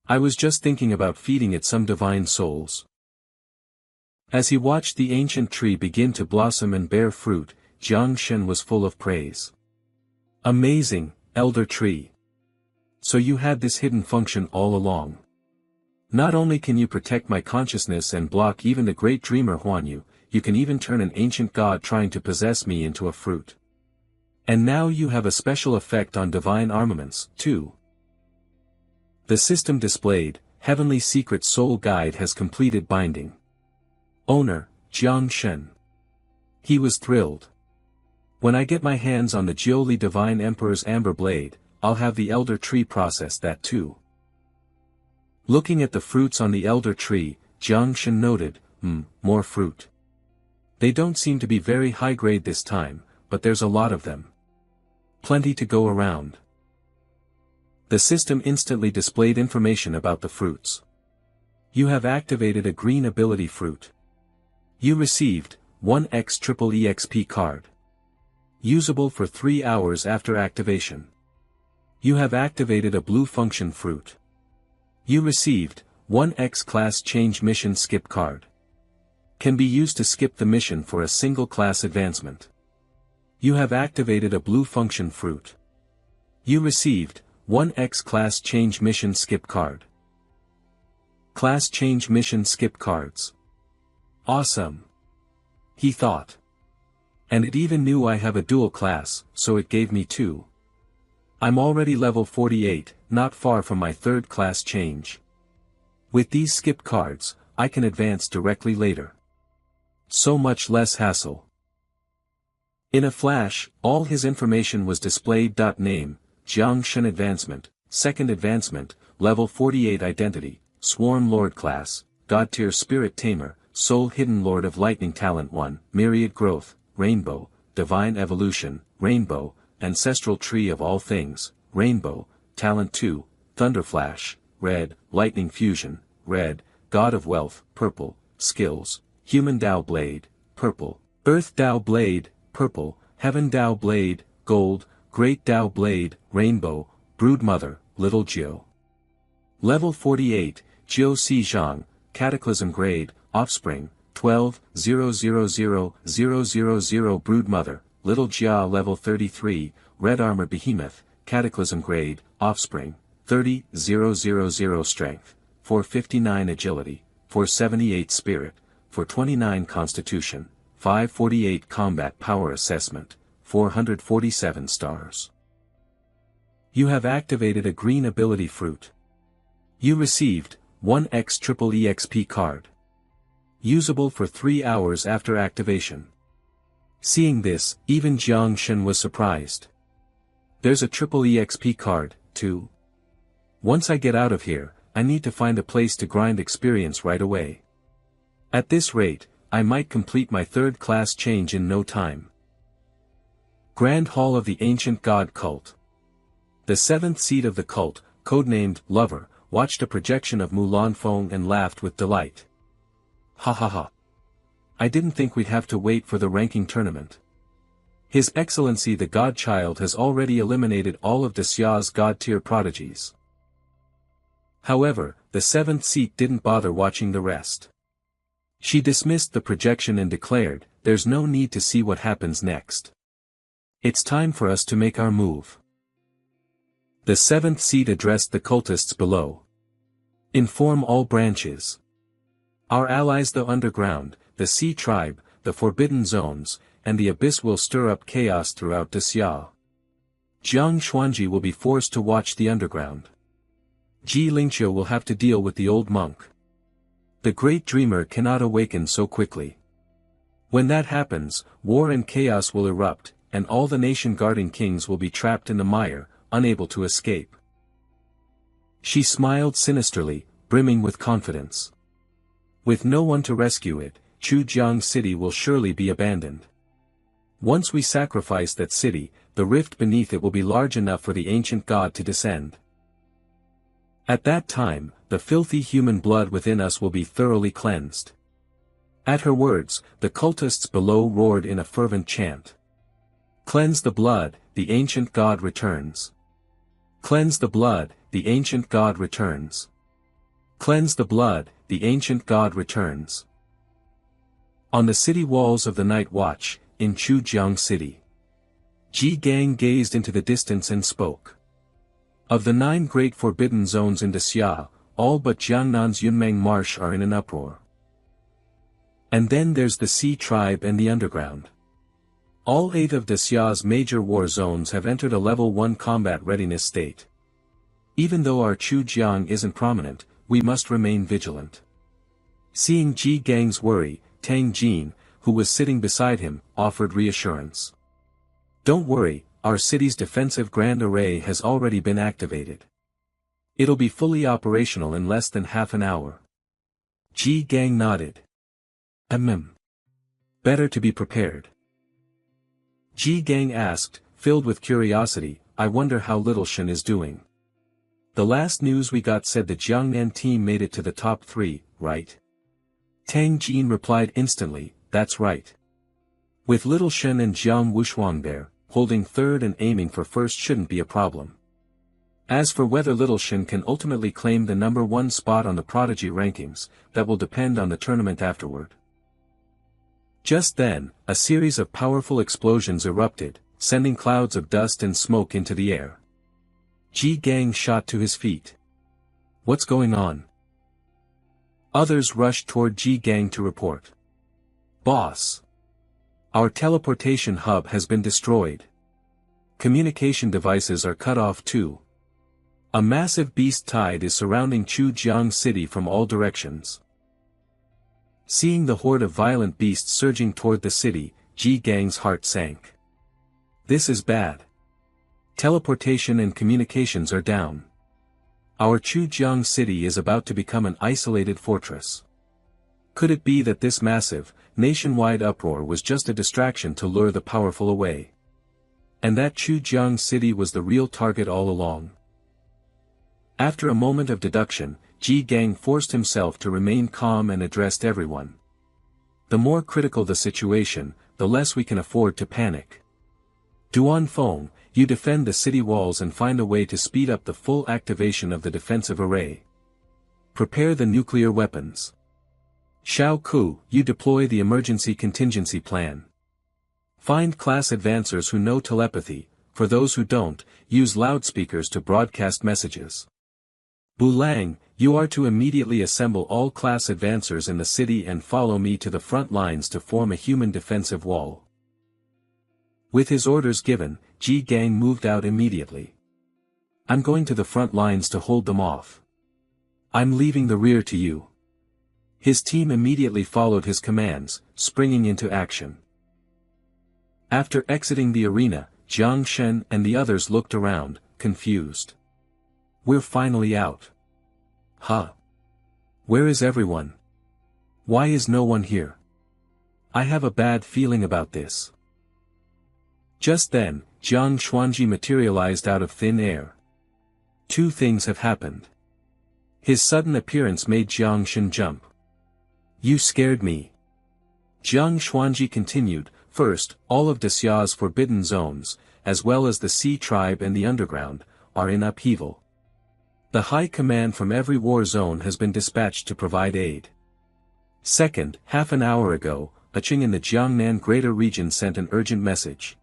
I was just thinking about feeding it some divine souls. As he watched the ancient tree begin to blossom and bear fruit, Jiang Shen was full of praise. Amazing, elder tree. So you had this hidden function all along. Not only can you protect my consciousness and block even the great dreamer Huan Yu, you can even turn an ancient god trying to possess me into a fruit. And now you have a special effect on divine armaments, too. The system displayed, Heavenly Secret Soul Guide has completed binding. Owner, Jiang Shen. He was thrilled. When I get my hands on the Jiuli Divine Emperor's Amber Blade, I'll have the Elder Tree process that too. Looking at the fruits on the Elder Tree, Jiang Shen noted, more fruit. They don't seem to be very high grade this time, but there's a lot of them. Plenty to go around. The system instantly displayed information about the fruits. You have activated a green ability fruit. You received 1x triple EXP card. Usable for 3 hours after activation. You have activated a blue function fruit. You received 1x class change mission skip card. Can be used to skip the mission for a single class advancement. You have activated a blue function fruit. You received 1x class change mission skip card. Class change mission skip cards. Awesome. He thought. And it even knew I have a dual class, so it gave me 2. I'm already level 48, not far from my 3rd class change. With these skip cards, I can advance directly later. So much less hassle. In a flash, all his information was displayed. Name, Jiang Shen Advancement, 2nd Advancement, Level 48 Identity, Swarm Lord Class, God Tier Spirit Tamer, Soul Hidden Lord of Lightning Talent 1, Myriad Growth, Rainbow, Divine Evolution, Rainbow, Ancestral Tree of All Things, Rainbow, Talent 2, Thunderflash, Red, Lightning Fusion, Red, God of Wealth, Purple, Skills, Human Dao Blade, Purple, Earth Dao Blade, Purple, Heaven Dao Blade, Gold, Great Dao Blade, Rainbow, Broodmother, Little Jiu. Level 48, Jiu Si Zhang, Cataclysm Grade, Offspring, 12, 000 Broodmother, Little Jia. Level 33, Red Armor Behemoth, Cataclysm Grade, Offspring, 30, 000 Strength, 459 Agility, 478 Spirit, 429 Constitution, 548 Combat Power Assessment, 447 stars. You have activated a green ability fruit. You received 1x triple EXP card. Usable for 3 hours after activation. Seeing this, even Jiang Shen was surprised. There's a triple EXP card, too. Once I get out of here, I need to find a place to grind experience right away. At this rate, I might complete my 3rd class change in no time. Grand Hall of the Ancient God Cult. The 7th seat of the cult, codenamed Lover, watched a projection of Mulan Feng and laughed with delight. Ha ha ha. I didn't think we'd have to wait for the ranking tournament. His Excellency the Godchild has already eliminated all of Daxia's God-tier prodigies. However, the 7th seat didn't bother watching the rest. She dismissed the projection and declared, there's no need to see what happens next. It's time for us to make our move. The 7th seat addressed the cultists below. Inform all branches. Our allies the Underground, the Sea Tribe, the Forbidden Zones, and the Abyss will stir up chaos throughout Daxia. Jiang Xuanji will be forced to watch the Underground. Ji Lingqiu will have to deal with the old monk. The Great Dreamer cannot awaken so quickly. When that happens, war and chaos will erupt, and all the nation-guarding kings will be trapped in the mire, unable to escape. She smiled sinisterly, brimming with confidence. With no one to rescue it, Chujiang City will surely be abandoned. Once we sacrifice that city, the rift beneath it will be large enough for the ancient god to descend. At that time, the filthy human blood within us will be thoroughly cleansed. At her words, the cultists below roared in a fervent chant. Cleanse the blood, the ancient god returns. Cleanse the blood, the ancient god returns. Cleanse the blood, the ancient god returns. On the city walls of the Night Watch, in Chujiang City, Ji Gang gazed into the distance and spoke. Of the 9 great forbidden zones in Daxia, all but Jiangnan's Yunmeng Marsh are in an uproar. And then there's the Sea Tribe and the Underground. All 8 of Dacia's major war zones have entered a level 1 combat readiness state. Even though our Chujiang isn't prominent, we must remain vigilant. Seeing Ji Gang's worry, Tang Jin, who was sitting beside him, offered reassurance. Don't worry, our city's defensive grand array has already been activated. It'll be fully operational in less than half an hour. Ji Gang nodded. Better to be prepared. Ji Gang asked, filled with curiosity, I wonder how Little Shen is doing. The last news we got said the Jiangnan team made it to the top 3, right? Tang Jin replied instantly, that's right. With Little Shen and Jiang Wushuang there, holding 3rd and aiming for 1st shouldn't be a problem. As for whether Little Shen can ultimately claim the number 1 spot on the Prodigy rankings, that will depend on the tournament afterward. Just then, a series of powerful explosions erupted, sending clouds of dust and smoke into the air. Ji Gang shot to his feet. What's going on? Others rushed toward Ji Gang to report. Boss! Our teleportation hub has been destroyed. Communication devices are cut off too. A massive beast tide is surrounding Chujiang City from all directions. Seeing the horde of violent beasts surging toward the city, Ji Gang's heart sank. This is bad. Teleportation and communications are down. Our Chujiang city is about to become an isolated fortress. Could it be that this massive, nationwide uproar was just a distraction to lure the powerful away? And that Chujiang city was the real target all along? After a moment of deduction, Ji Gang forced himself to remain calm and addressed everyone. The more critical the situation, the less we can afford to panic. Duan Feng, you defend the city walls and find a way to speed up the full activation of the defensive array. Prepare the nuclear weapons. Xiao Ku, you deploy the emergency contingency plan. Find class advancers who know telepathy, for those who don't, use loudspeakers to broadcast messages. Bulang, you are to immediately assemble all class advancers in the city and follow me to the front lines to form a human defensive wall. With his orders given, Ji Gang moved out immediately. I'm going to the front lines to hold them off. I'm leaving the rear to you. His team immediately followed his commands, springing into action. After exiting the arena, Jiang Shen and the others looked around, confused. We're finally out. Huh? Where is everyone? Why is no one here? I have a bad feeling about this. Just then, Jiang Xuanji materialized out of thin air. 2 things have happened. His sudden appearance made Jiang Shen jump. You scared me. Jiang Xuanji continued, first, all of Dacia's forbidden zones, as well as the Sea Tribe and the Underground, are in upheaval. The high command from every war zone has been dispatched to provide aid. Second, half an hour ago, a Qing in the Jiangnan Greater Region sent an urgent message.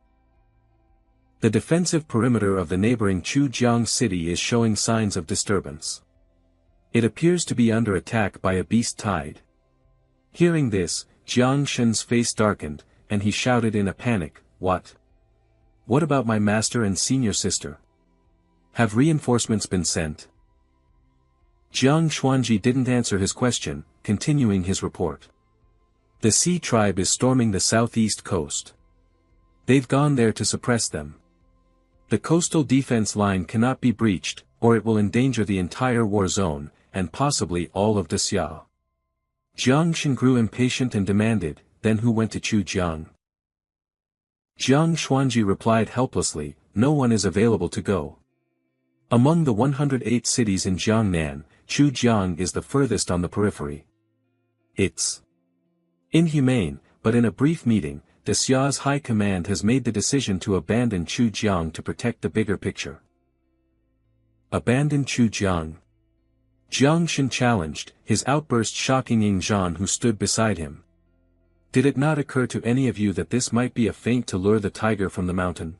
The defensive perimeter of the neighboring Chujiang city is showing signs of disturbance. It appears to be under attack by a beast tide. Hearing this, Jiang Shen's face darkened, and he shouted in a panic, What? What about my master and senior sister? Have reinforcements been sent? Jiang Xuanji didn't answer his question, continuing his report. The Sea Tribe is storming the southeast coast. They've gone there to suppress them. The coastal defense line cannot be breached, or it will endanger the entire war zone, and possibly all of Dacia. Jiang Shen grew impatient and demanded, then who went to Chujiang? Jiang Xuanji replied helplessly, no one is available to go. Among the 108 cities in Jiangnan, Chujiang is the furthest on the periphery. It's inhumane, but in a brief meeting, Dacia's high command has made the decision to abandon Chujiang to protect the bigger picture. Abandon Chujiang? Jiang Shen challenged, his outburst shocking Ying Zhan who stood beside him. Did it not occur to any of you that this might be a feint to lure the tiger from the mountain?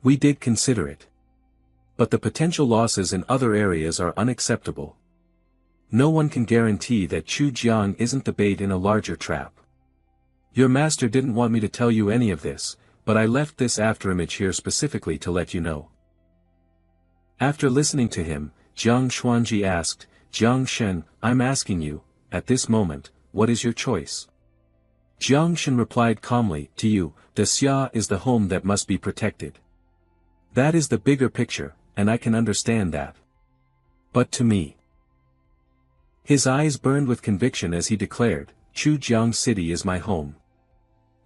We did consider it. But the potential losses in other areas are unacceptable. No one can guarantee that Chu Jiang isn't the bait in a larger trap. Your master didn't want me to tell you any of this, but I left this afterimage here specifically to let you know. After listening to him, Jiang Xuanji asked, Jiang Shen, I'm asking you, at this moment, what is your choice? Jiang Shen replied calmly, to you, the Xia is the home that must be protected. That is the bigger picture, and I can understand that. But to me. His eyes burned with conviction as he declared, Chujiang City is my home.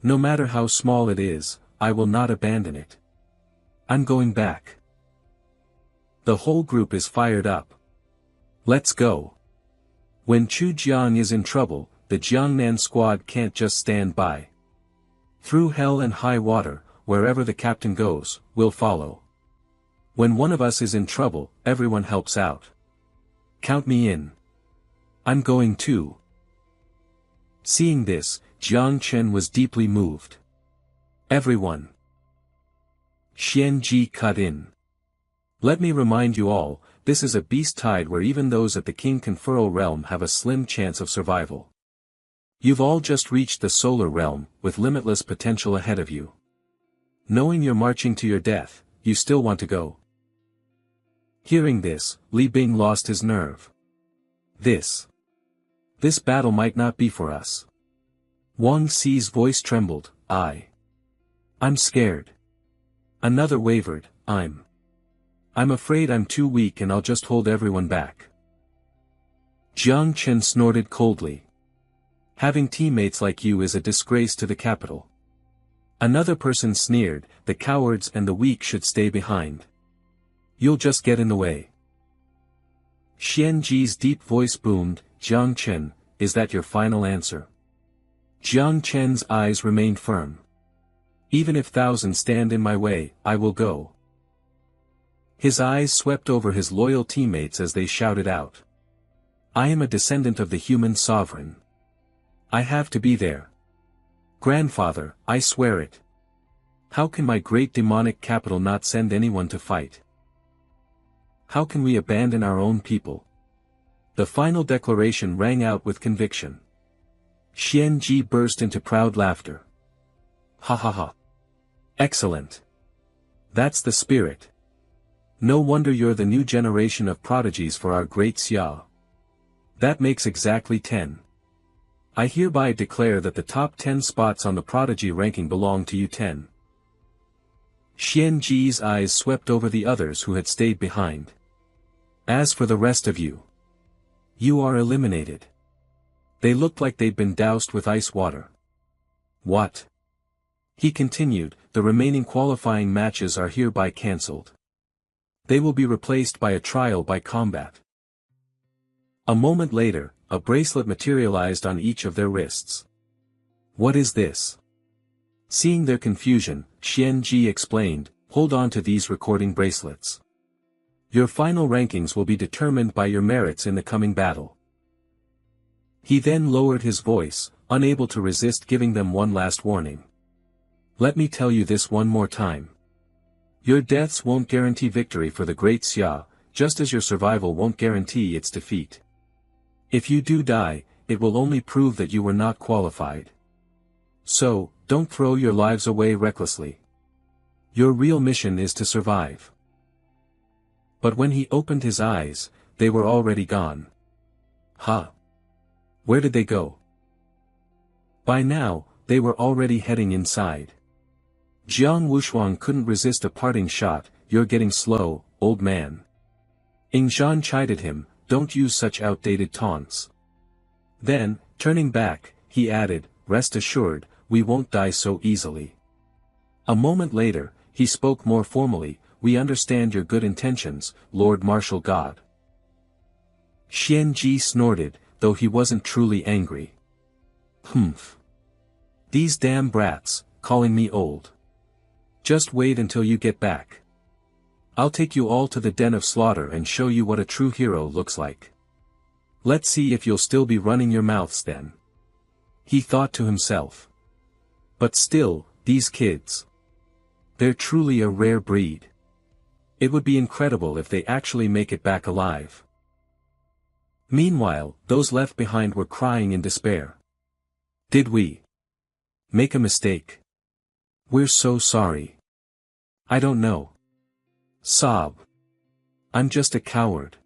No matter how small it is, I will not abandon it. I'm going back. The whole group is fired up. Let's go. When Chujiang is in trouble, the Jiangnan squad can't just stand by. Through hell and high water, wherever the captain goes, we'll follow. When one of us is in trouble, everyone helps out. Count me in. I'm going too. Seeing this, Jiang Chen was deeply moved. Everyone. Xian Ji cut in. Let me remind you all, this is a beast tide where even those at the King Conferral realm have a slim chance of survival. You've all just reached the solar realm, with limitless potential ahead of you. Knowing you're marching to your death, you still want to go. Hearing this, Li Bing lost his nerve. This battle might not be for us. Wang Xi's voice trembled, I'm scared. Another wavered, I'm afraid I'm too weak and I'll just hold everyone back. Jiang Chen snorted coldly. Having teammates like you is a disgrace to the capital. Another person sneered, the cowards and the weak should stay behind. You'll just get in the way. Xian Ji's deep voice boomed, Jiang Chen, is that your final answer? Jiang Chen's eyes remained firm. Even if thousands stand in my way, I will go. His eyes swept over his loyal teammates as they shouted out. I am a descendant of the human sovereign. I have to be there. Grandfather, I swear it. How can my great demonic capital not send anyone to fight? How can we abandon our own people? The final declaration rang out with conviction. Xian Ji burst into proud laughter. Ha ha ha. Excellent. That's the spirit. No wonder you're the new generation of prodigies for our great Xia. That makes exactly 10. I hereby declare that the top 10 spots on the prodigy ranking belong to you 10. Xian Ji's eyes swept over the others who had stayed behind. As for the rest of you, you are eliminated. They looked like they'd been doused with ice water. What? He continued, the remaining qualifying matches are hereby cancelled. They will be replaced by a trial by combat. A moment later, a bracelet materialized on each of their wrists. What is this? Seeing their confusion, Xian Ji explained, hold on to these recording bracelets. Your final rankings will be determined by your merits in the coming battle. He then lowered his voice, unable to resist giving them one last warning. Let me tell you this one more time. Your deaths won't guarantee victory for the great Xia, just as your survival won't guarantee its defeat. If you do die, it will only prove that you were not qualified. So, don't throw your lives away recklessly. Your real mission is to survive. But when he opened his eyes, they were already gone. Huh? Where did they go? By now, they were already heading inside. Jiang Wushuang couldn't resist a parting shot, you're getting slow, old man. Ing Zhan chided him, don't use such outdated taunts. Then, turning back, he added, rest assured, we won't die so easily. A moment later, he spoke more formally, we understand your good intentions, Lord Martial God. Xian Ji snorted, though he wasn't truly angry. Humph. These damn brats, calling me old. Just wait until you get back. I'll take you all to the den of slaughter and show you what a true hero looks like. Let's see if you'll still be running your mouths then. He thought to himself. But still, these kids. They're truly a rare breed. It would be incredible if they actually make it back alive. Meanwhile, those left behind were crying in despair. Did we make a mistake? We're so sorry. I don't know. Sob. I'm just a coward.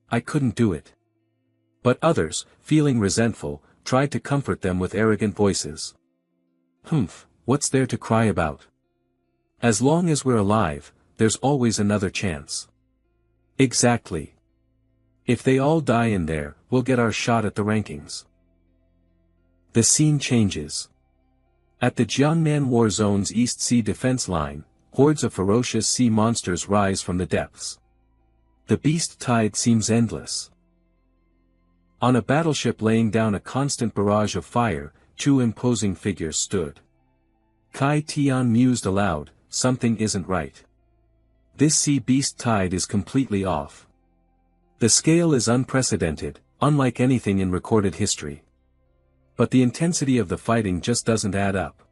I couldn't do it. But others, feeling resentful, tried to comfort them with arrogant voices. Humph, what's there to cry about? As long as we're alive, there's always another chance. Exactly. If they all die in there, we'll get our shot at the rankings. The scene changes. At the Jiangnan War Zone's East Sea defense line, hordes of ferocious sea monsters rise from the depths. The beast tide seems endless. On a battleship laying down a constant barrage of fire, two imposing figures stood. Kai Tian mused aloud, something isn't right. This sea beast tide is completely off. The scale is unprecedented, unlike anything in recorded history. But the intensity of the fighting just doesn't add up.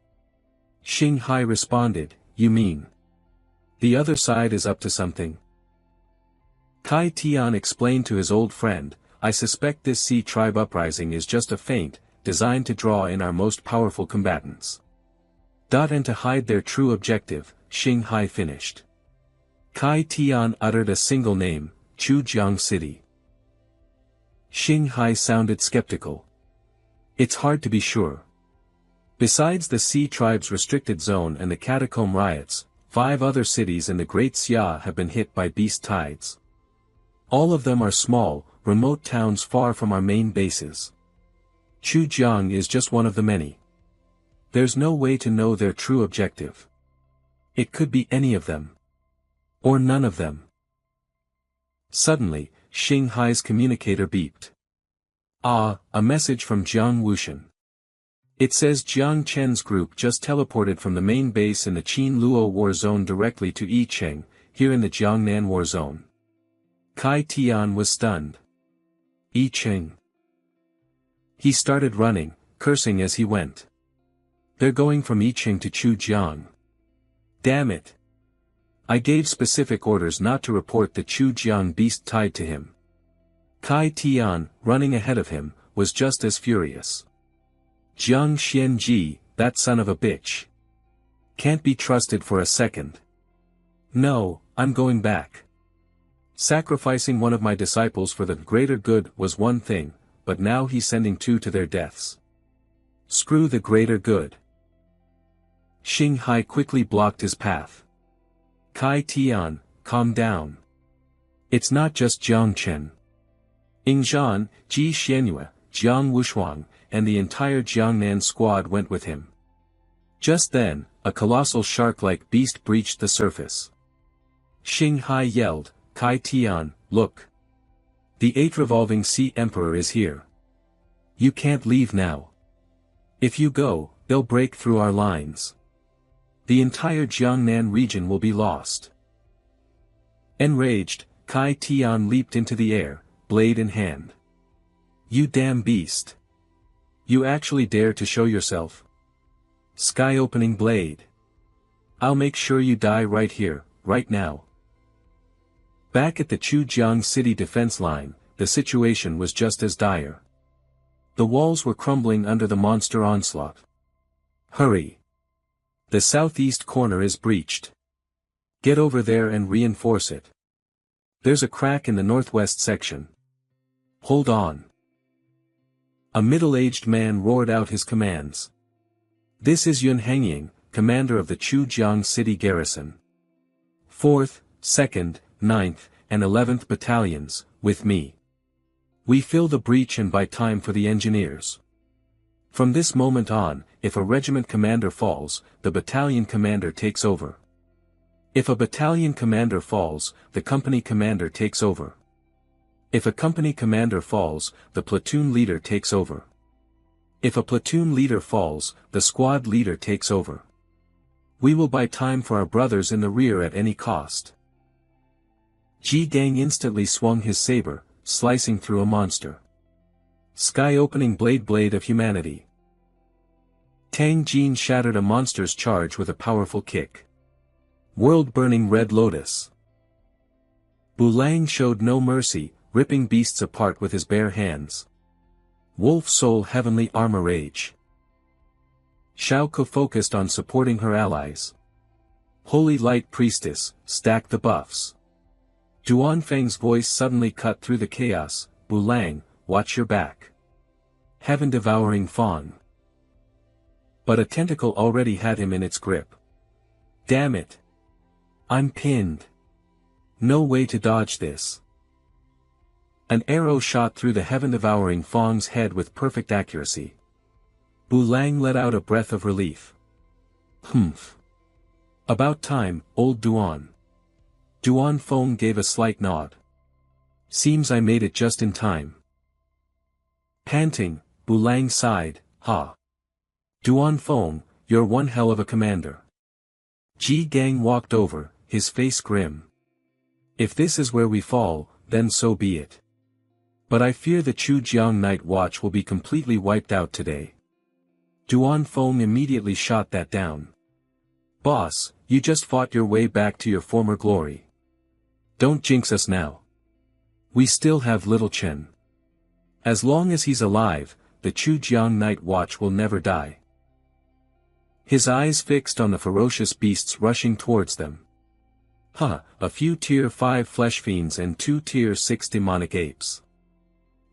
Xing Hai responded, you mean? The other side is up to something? Kai Tian explained to his old friend, I suspect this sea tribe uprising is just a feint, designed to draw in our most powerful combatants. And to hide their true objective, Xing Hai finished. Kai Tian uttered a single name, Chujiang City. Xing Hai sounded skeptical. It's hard to be sure. Besides the Sea Tribe's restricted zone and the catacomb riots, 5 other cities in the Great Xia have been hit by beast tides. All of them are small, remote towns far from our main bases. Chujiang is just one of the many. There's no way to know their true objective. It could be any of them. Or none of them. Suddenly, Xing Hai's communicator beeped. Ah, a message from Jiang Wushan. It says Jiang Chen's group just teleported from the main base in the Qin Luo War Zone directly to Yicheng, here in the Jiangnan War Zone. Kai Tian was stunned. Yicheng. He started running, cursing as he went. They're going from Yicheng to Chujiang. Damn it. I gave specific orders not to report the Chujiang beast tide to him. Kai Tian, running ahead of him, was just as furious. Jiang Xianji, that son of a bitch. Can't be trusted for a second. No, I'm going back. Sacrificing one of my disciples for the greater good was one thing, but now he's sending 2 to their deaths. Screw the greater good. Xing Hai quickly blocked his path. Kai Tian, calm down. It's not just Jiang Chen. Yingzhan, Ji Xianyue, Jiang Wushuang, and the entire Jiangnan squad went with him. Just then, a colossal shark-like beast breached the surface. Xing Hai yelled, Kai Tian, look. The 8th revolving sea emperor is here. You can't leave now. If you go, they'll break through our lines. The entire Jiangnan region will be lost. Enraged, Kai Tian leaped into the air, blade in hand. You damn beast. You actually dare to show yourself? Sky-opening blade. I'll make sure you die right here, right now. Back at the Chujiang city defense line, the situation was just as dire. The walls were crumbling under the monster onslaught. Hurry! The southeast corner is breached. Get over there and reinforce it. There's a crack in the northwest section. Hold on. A middle-aged man roared out his commands. This is Yun Hengying, commander of the Chujiang city garrison. 4th, 2nd, 9th, and 11th battalions, with me. We fill the breach and buy time for the engineers. From this moment on, if a regiment commander falls, the battalion commander takes over. If a battalion commander falls, the company commander takes over. If a company commander falls, the platoon leader takes over. If a platoon leader falls, the squad leader takes over. We will buy time for our brothers in the rear at any cost. Ji Gang instantly swung his saber, slicing through a monster. Sky-opening blade of humanity. Tang Jin shattered a monster's charge with a powerful kick. World-burning red lotus. Bulang showed no mercy, ripping beasts apart with his bare hands. Wolf Soul Heavenly Armor Rage. Xiaoke focused on supporting her allies. Holy Light Priestess, stack the buffs. Duanfeng's voice suddenly cut through the chaos. Bulang, watch your back. Heaven Devouring Fawn. But a tentacle already had him in its grip. Damn it. I'm pinned. No way to dodge this. An arrow shot through the heaven-devouring Fang's head with perfect accuracy. Bulang let out a breath of relief. Humph. About time, old Duan. Duan Feng gave a slight nod. Seems I made it just in time. Panting, Bulang sighed, ha. Duan Feng, you're one hell of a commander. Ji Gang walked over, his face grim. If this is where we fall, then so be it. But I fear the Chujiang Night Watch will be completely wiped out today. Duan Feng immediately shot that down. Boss, you just fought your way back to your former glory. Don't jinx us now. We still have Little Chen. As long as he's alive, the Chujiang Night Watch will never die. His eyes fixed on the ferocious beasts rushing towards them. A few tier 5 flesh fiends and 2 tier 6 demonic apes.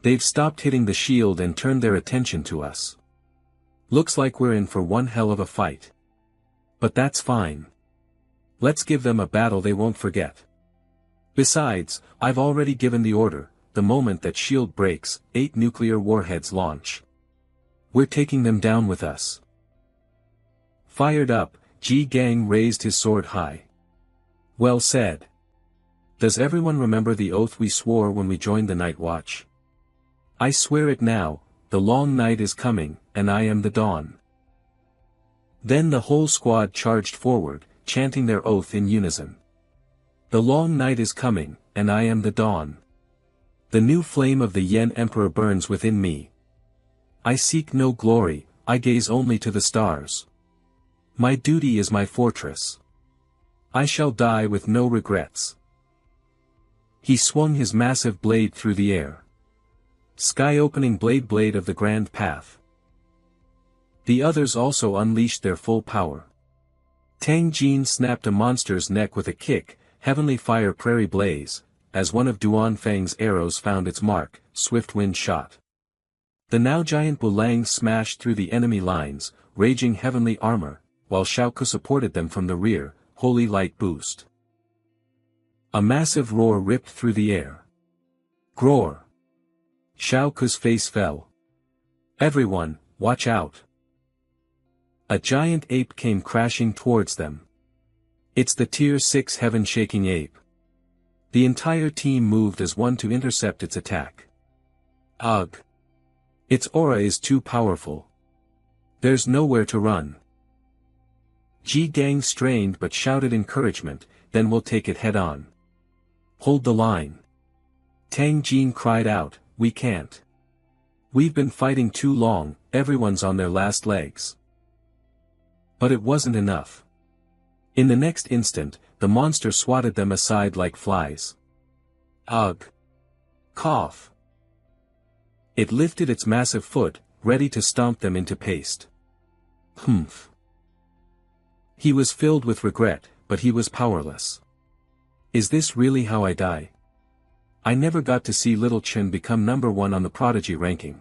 They've stopped hitting the shield and turned their attention to us. Looks like we're in for one hell of a fight. But that's fine. Let's give them a battle they won't forget. Besides, I've already given the order, the moment that shield breaks, 8 nuclear warheads launch. We're taking them down with us. Fired up, Ji Gang raised his sword high. Well said. Does everyone remember the oath we swore when we joined the Night Watch? I swear it now, the long night is coming, and I am the dawn. Then the whole squad charged forward, chanting their oath in unison. The long night is coming, and I am the dawn. The new flame of the Yen Emperor burns within me. I seek no glory, I gaze only to the stars. My duty is my fortress. I shall die with no regrets. He swung his massive blade through the air. Sky-opening blade of the Grand Path. The others also unleashed their full power. Tang Jin snapped a monster's neck with a kick, Heavenly Fire Prairie Blaze, as one of Duan Feng's arrows found its mark, Swift Wind Shot. The now giant Bulang smashed through the enemy lines, raging heavenly armor, while Xiaoke supported them from the rear, Holy Light Boost. A massive roar ripped through the air. Groar. Xiaoke's face fell. Everyone, watch out. A giant ape came crashing towards them. It's the tier 6 heaven-shaking ape. The entire team moved as one to intercept its attack. Ugh. Its aura is too powerful. There's nowhere to run. Ji Gang strained but shouted encouragement, then we'll take it head-on. Hold the line. Tang Jin cried out, we can't. We've been fighting too long, everyone's on their last legs. But it wasn't enough. In the next instant, the monster swatted them aside like flies. Ugh. Cough. It lifted its massive foot, ready to stomp them into paste. Humph. He was filled with regret, but he was powerless. Is this really how I die? I never got to see Little Chen become number 1 on the prodigy ranking.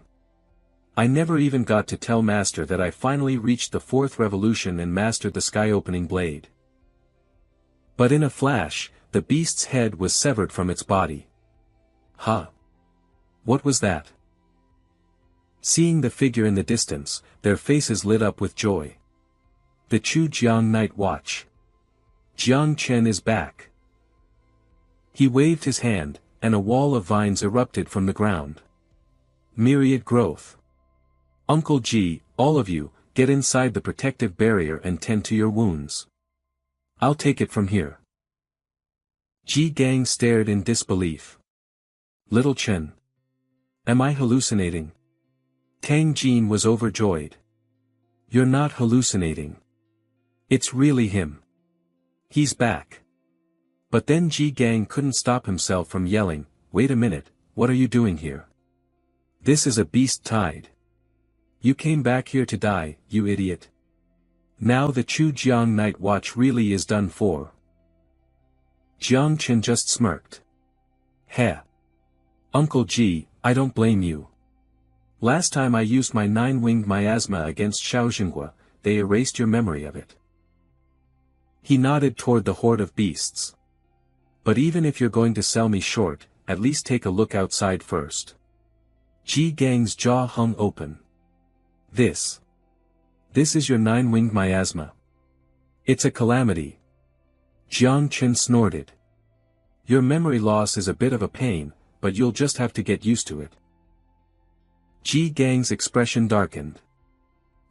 I never even got to tell Master that I finally reached the 4th revolution and mastered the sky-opening blade. But in a flash, the beast's head was severed from its body. What was that? Seeing the figure in the distance, their faces lit up with joy. The Chujiang Night Watch. Jiang Chen is back. He waved his hand, and a wall of vines erupted from the ground. Myriad growth. Uncle Ji, all of you, get inside the protective barrier and tend to your wounds. I'll take it from here. Ji Gang stared in disbelief. Little Chen. Am I hallucinating? Tang Jin was overjoyed. You're not hallucinating. It's really him. He's back. But then Ji Gang couldn't stop himself from yelling, wait a minute, what are you doing here? This is a beast tide. You came back here to die, you idiot. Now the Chujiang Night Watch really is done for. Jiang Chen just smirked. Heh. Uncle Ji, I don't blame you. Last time I used my 9-winged miasma against Xiaojinghua, they erased your memory of it. He nodded toward the horde of beasts. But even if you're going to sell me short, at least take a look outside first. Ji Gang's jaw hung open. This is your 9-winged miasma. It's a calamity. Jiang Chen snorted. Your memory loss is a bit of a pain, but you'll just have to get used to it. Ji Gang's expression darkened.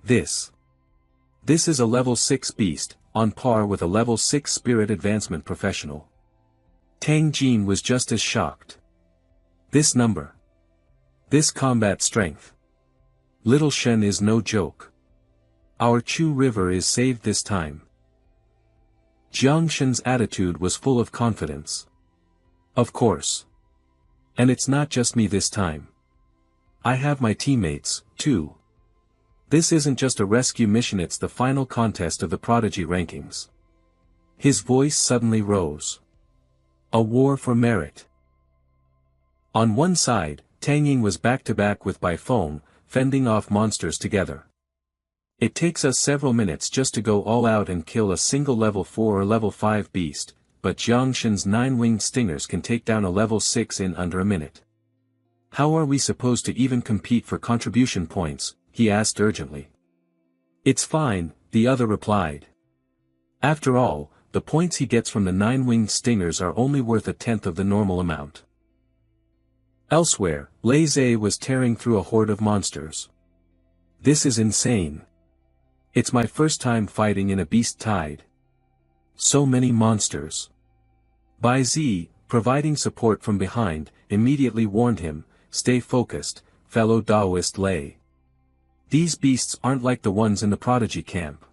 This is a level 6 beast, on par with a level 6 spirit advancement professional. Tang Jin was just as shocked. This number. This combat strength. Little Shen is no joke. Our Chu River is saved this time. Jiang Shen's attitude was full of confidence. Of course. And it's not just me this time. I have my teammates, too. This isn't just a rescue mission, it's the final contest of the Prodigy rankings. His voice suddenly rose. A war for merit. On one side, Tang Ying was back-to-back with Bai Feng, fending off monsters together. It takes us several minutes just to go all out and kill a single level 4 or level 5 beast, but Jiang Shen's 9-winged stingers can take down a level 6 in under a minute. How are we supposed to even compete for contribution points? He asked urgently. It's fine, the other replied. After all, the points he gets from the 9-winged stingers are only worth a tenth of the normal amount. Elsewhere, Lei Zhe was tearing through a horde of monsters. This is insane. It's my first time fighting in a beast tide. So many monsters. Bai Zi, providing support from behind, immediately warned him, stay focused, fellow Taoist Lei. These beasts aren't like the ones in the Prodigy camp.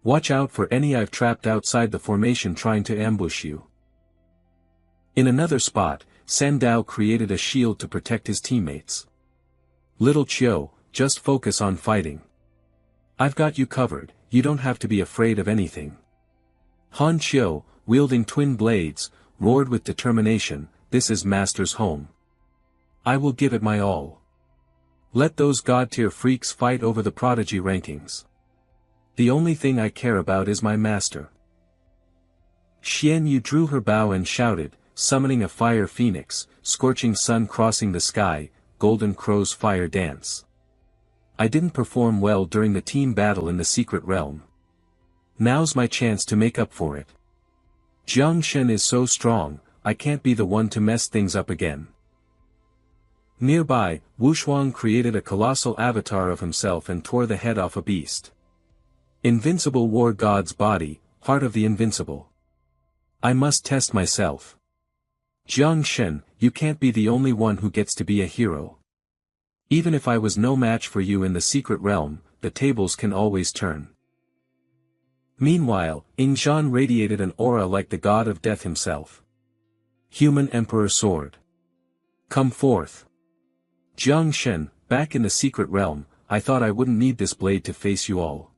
Watch out for any I've trapped outside the formation trying to ambush you. In another spot, Sandao created a shield to protect his teammates. Little Chiu, just focus on fighting. I've got you covered, you don't have to be afraid of anything. Han Chiu, wielding twin blades, roared with determination, this is Master's home. I will give it my all. Let those god-tier freaks fight over the Prodigy rankings. The only thing I care about is my master. Xian Yu drew her bow and shouted, summoning a fire phoenix, scorching sun crossing the sky, golden crow's fire dance. I didn't perform well during the team battle in the secret realm. Now's my chance to make up for it. Jiang Shen is so strong, I can't be the one to mess things up again. Nearby, Wushuang created a colossal avatar of himself and tore the head off a beast. Invincible war god's body, heart of the invincible. I must test myself. Jiang Shen, you can't be the only one who gets to be a hero. Even if I was no match for you in the secret realm, the tables can always turn. Meanwhile, Yingzhan radiated an aura like the god of death himself. Human Emperor Sword. Come forth. Jiang Shen, back in the secret realm, I thought I wouldn't need this blade to face you all.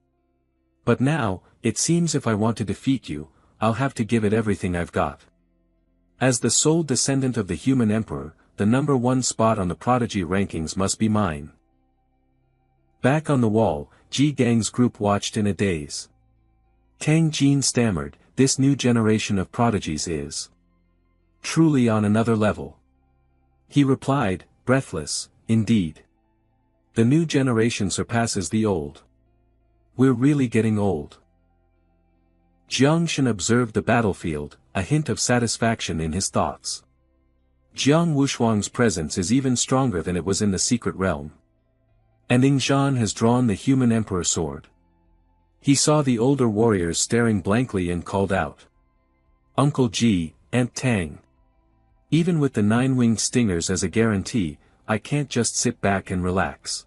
But now, it seems if I want to defeat you, I'll have to give it everything I've got. As the sole descendant of the human emperor, the number 1 spot on the Prodigy rankings must be mine. Back on the wall, Ji Gang's group watched in a daze. Tang Jin stammered, this new generation of prodigies is truly on another level. He replied, breathless, indeed. The new generation surpasses the old. We're really getting old. Jiang Shen observed the battlefield, a hint of satisfaction in his thoughts. Jiang Wushuang's presence is even stronger than it was in the secret realm. And Yingzhan has drawn the human emperor sword. He saw the older warriors staring blankly and called out. Uncle Ji, Aunt Tang. Even with the 9-winged stingers as a guarantee, I can't just sit back and relax.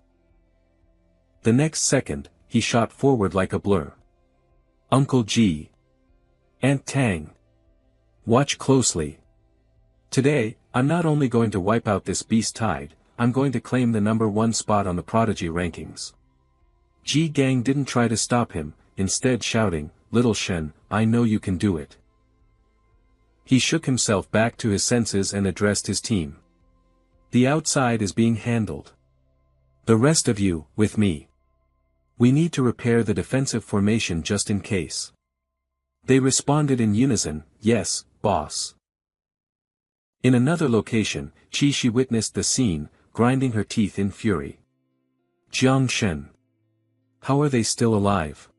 The next second, he shot forward like a blur. Uncle Ji. Aunt Tang. Watch closely. Today, I'm not only going to wipe out this beast tide, I'm going to claim the #1 spot on the prodigy rankings. Ji Gang didn't try to stop him, instead shouting, "Little Shen, I know you can do it." He shook himself back to his senses and addressed his team. The outside is being handled. The rest of you, with me. We need to repair the defensive formation just in case. They responded in unison, "Yes, boss." In another location, Qi Shi witnessed the scene, grinding her teeth in fury. Jiang Shen. How are they still alive?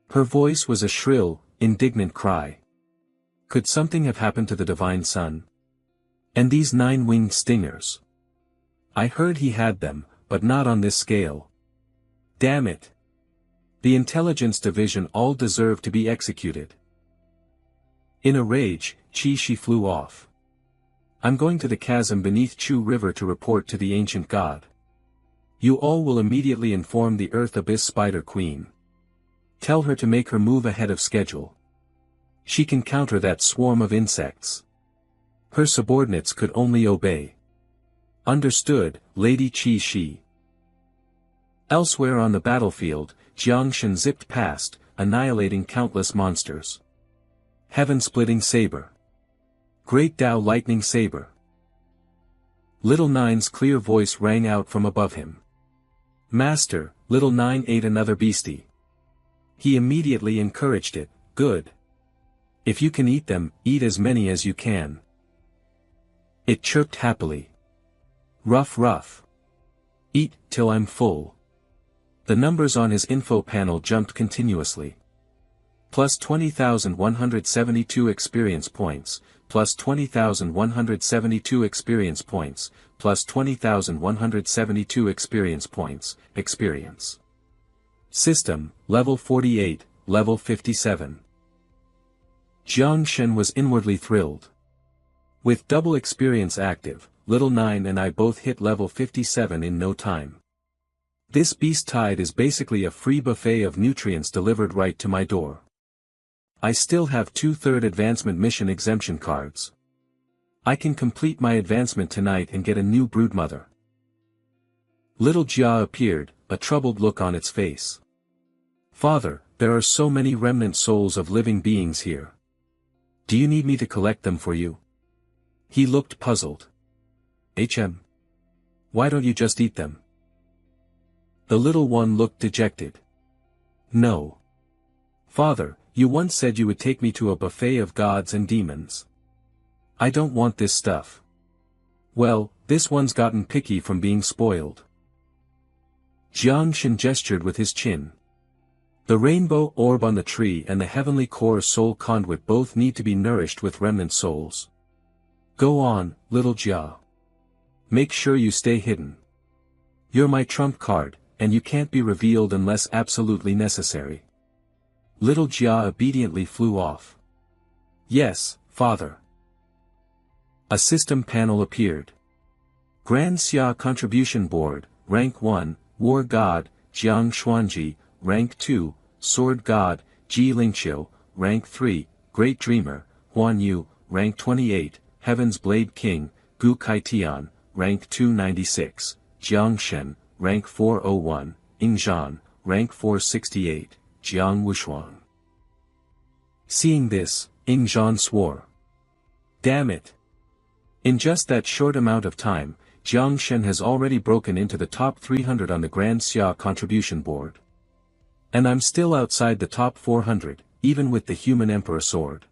Her voice was a shrill, indignant cry. Could something have happened to the divine son? And these 9-winged stingers? I heard he had them, but not on this scale. Damn it! The intelligence division all deserve to be executed. In a rage, Qi Shi flew off. I'm going to the chasm beneath Chu River to report to the ancient god. You all will immediately inform the Earth Abyss Spider Queen. Tell her to make her move ahead of schedule. She can counter that swarm of insects. Her subordinates could only obey. Understood, Lady Qi Shi. Elsewhere on the battlefield, Jiang Shen zipped past, annihilating countless monsters. Heaven-splitting saber. Great Tao lightning saber. Little Nine's clear voice rang out from above him. Master, Little Nine ate another beastie. He immediately encouraged it, good. If you can eat them, eat as many as you can. It chirped happily. Ruff ruff. Eat, till I'm full. The numbers on his info panel jumped continuously. Plus 20,172 experience points, plus 20,172 experience points, plus 20,172 experience points, experience. System, level 48, level 57. Jiang Shen was inwardly thrilled. With double experience active, Little Nine and I both hit level 57 in no time. This beast tide is basically a free buffet of nutrients delivered right to my door. I still have 2/3 advancement mission exemption cards. I can complete my advancement tonight and get a new broodmother. Little Jia appeared, a troubled look on its face. Father, there are so many remnant souls of living beings here. Do you need me to collect them for you? He looked puzzled. Why don't you just eat them? The little one looked dejected. No. Father, you once said you would take me to a buffet of gods and demons. I don't want this stuff. Well, this one's gotten picky from being spoiled. Jiang Shen gestured with his chin. The rainbow orb on the tree and the heavenly core soul conduit both need to be nourished with remnant souls. Go on, little Jia. Make sure you stay hidden. You're my trump card, and you can't be revealed unless absolutely necessary. Little Jia obediently flew off. Yes, father. A system panel appeared. Grand Xia Contribution Board, Rank 1, War God, Jiang Xuanji, Rank 2, Sword God, Ji Lingqiu, Rank 3, Great Dreamer, Huan Yu, Rank 28, Heaven's Blade King, Gu Kaitian, Rank 296, Jiang Shen, Rank 401, Ingzhan, Rank 468, Jiang Wushuang. Seeing this, Ingzhan swore. Damn it! In just that short amount of time, Jiang Shen has already broken into the top 300 on the Grand Xia Contribution Board. And I'm still outside the top 400, even with the Human Emperor Sword.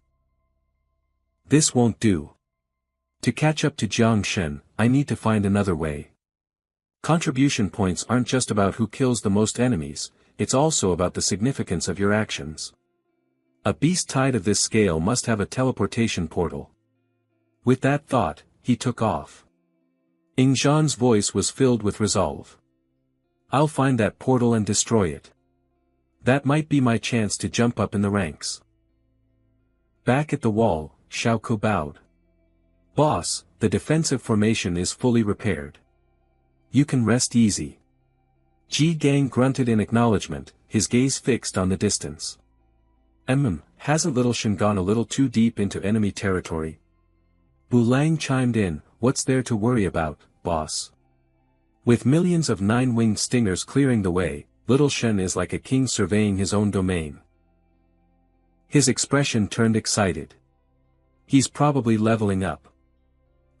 This won't do. To catch up to Jiang Shen, I need to find another way. Contribution points aren't just about who kills the most enemies, it's also about the significance of your actions. A beast tide of this scale must have a teleportation portal. With that thought, he took off. Ingzhan's voice was filled with resolve. I'll find that portal and destroy it. That might be my chance to jump up in the ranks. Back at the wall, Xiaoko bowed. Boss, the defensive formation is fully repaired. You can rest easy. Ji Gang grunted in acknowledgement, his gaze fixed on the distance. Hasn't Little Shen gone a little too deep into enemy territory? Bu Lang chimed in, "What's there to worry about, boss?" With millions of nine-winged stingers clearing the way, Little Shen is like a king surveying his own domain. His expression turned excited. He's probably leveling up.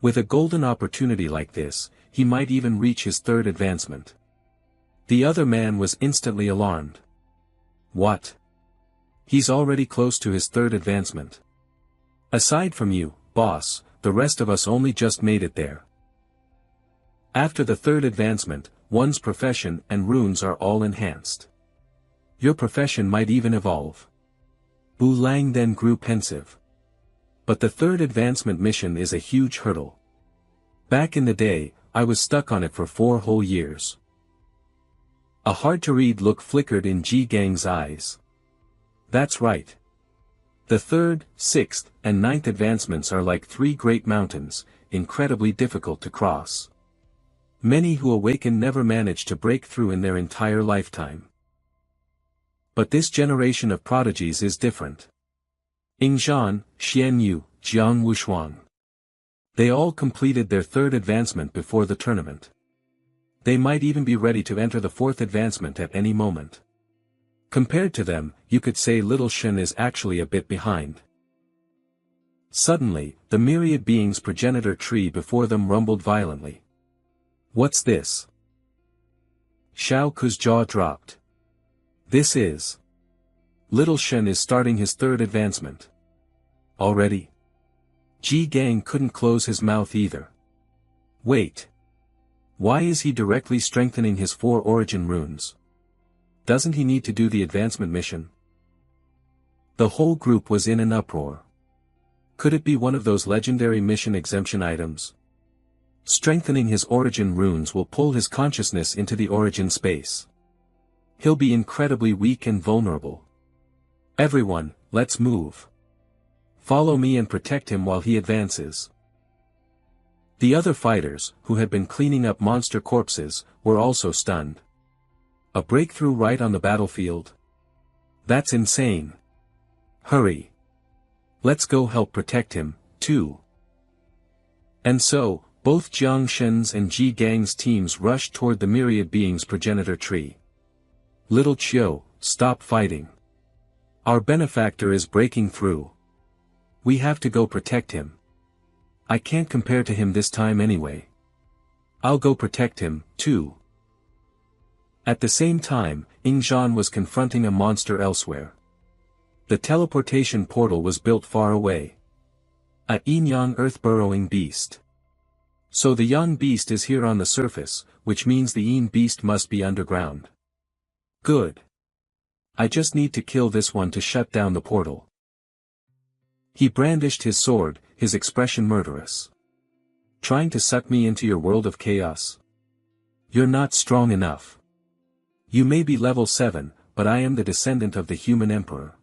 With a golden opportunity like this, he might even reach his third advancement. The other man was instantly alarmed. What? He's already close to his third advancement. Aside from you, boss, the rest of us only just made it there. After the third advancement, one's profession and runes are all enhanced. Your profession might even evolve. Bu Lang then grew pensive. But the third advancement mission is a huge hurdle. Back in the day, I was stuck on it for 4 whole years. A hard-to-read look flickered in Ji Gang's eyes. That's right. The third, sixth, and ninth advancements are like 3 great mountains, incredibly difficult to cross. Many who awaken never manage to break through in their entire lifetime. But this generation of prodigies is different. Yingzhan, Xian Yu, Jiang Wushuang. They all completed their third advancement before the tournament. They might even be ready to enter the fourth advancement at any moment. Compared to them, you could say Little Shen is actually a bit behind. Suddenly, the myriad beings' progenitor tree before them rumbled violently. What's this? Xiao Ku's jaw dropped. This is. Little Shen is starting his third advancement. Already? Ji Gang couldn't close his mouth either. Wait. Why is he directly strengthening his 4 origin runes? Doesn't he need to do the advancement mission? The whole group was in an uproar. Could it be one of those legendary mission exemption items? Strengthening his origin runes will pull his consciousness into the origin space. He'll be incredibly weak and vulnerable. Everyone, let's move. Follow me and protect him while he advances. The other fighters, who had been cleaning up monster corpses, were also stunned. A breakthrough right on the battlefield? That's insane. Hurry. Let's go help protect him, too. And so, both Jiang Shen's and Ji Gang's teams rushed toward the myriad beings' progenitor tree. Little Chiu, stop fighting. Our benefactor is breaking through. We have to go protect him. I can't compare to him this time anyway. I'll go protect him, too. At the same time, Yingzhan was confronting a monster elsewhere. The teleportation portal was built far away. A yin-yang earth-burrowing beast. So the yang beast is here on the surface, which means the yin beast must be underground. Good. I just need to kill this one to shut down the portal. He brandished his sword, his expression murderous. Trying to suck me into your world of chaos? You're not strong enough. You may be level 7, but I am the descendant of the human emperor.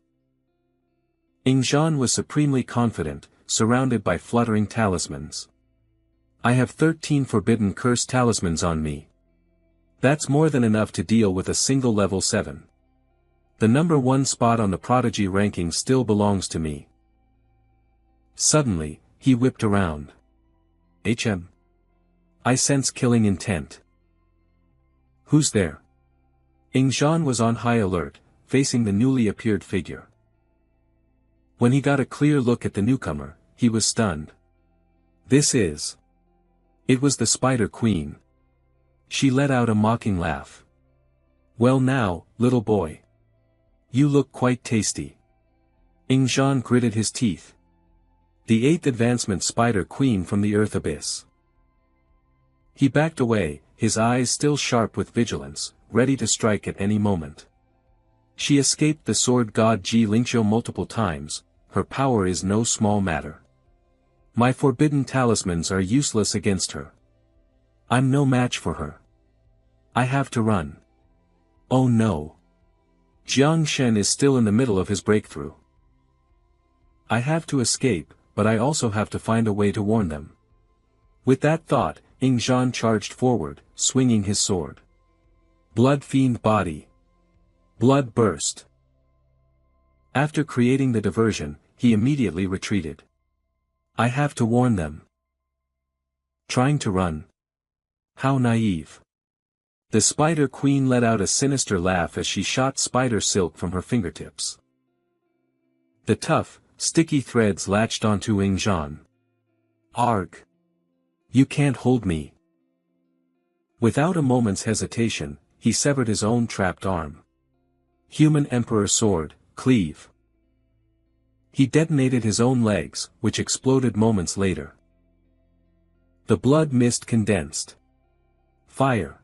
Yingzhan was supremely confident, surrounded by fluttering talismans. I have 13 forbidden curse talismans on me. That's more than enough to deal with a single level 7. The number 1 spot on the prodigy ranking still belongs to me. Suddenly, he whipped around. I sense killing intent. Who's there? Yingzhan was on high alert, facing the newly appeared figure. When he got a clear look at the newcomer, he was stunned. This is. It was the Spider Queen. She let out a mocking laugh. Well now, little boy. You look quite tasty. Yingzhan gritted his teeth. The 8th advancement Spider Queen from the Earth Abyss. He backed away, his eyes still sharp with vigilance, ready to strike at any moment. She escaped the sword god Ji Lingqiu multiple times, her power is no small matter. My forbidden talismans are useless against her. I'm no match for her. I have to run. Oh no. Jiang Shen is still in the middle of his breakthrough. I have to escape, but I also have to find a way to warn them. With that thought, Yingzhan charged forward, swinging his sword. Blood fiend body. Blood burst. After creating the diversion, he immediately retreated. I have to warn them. Trying to run. How naive. The Spider Queen let out a sinister laugh as she shot spider silk from her fingertips. The tough, sticky threads latched onto Wing Zhan. Arg! You can't hold me. Without a moment's hesitation, he severed his own trapped arm. Human Emperor Sword, cleave. He detonated his own legs, which exploded moments later. The blood mist condensed. Fire.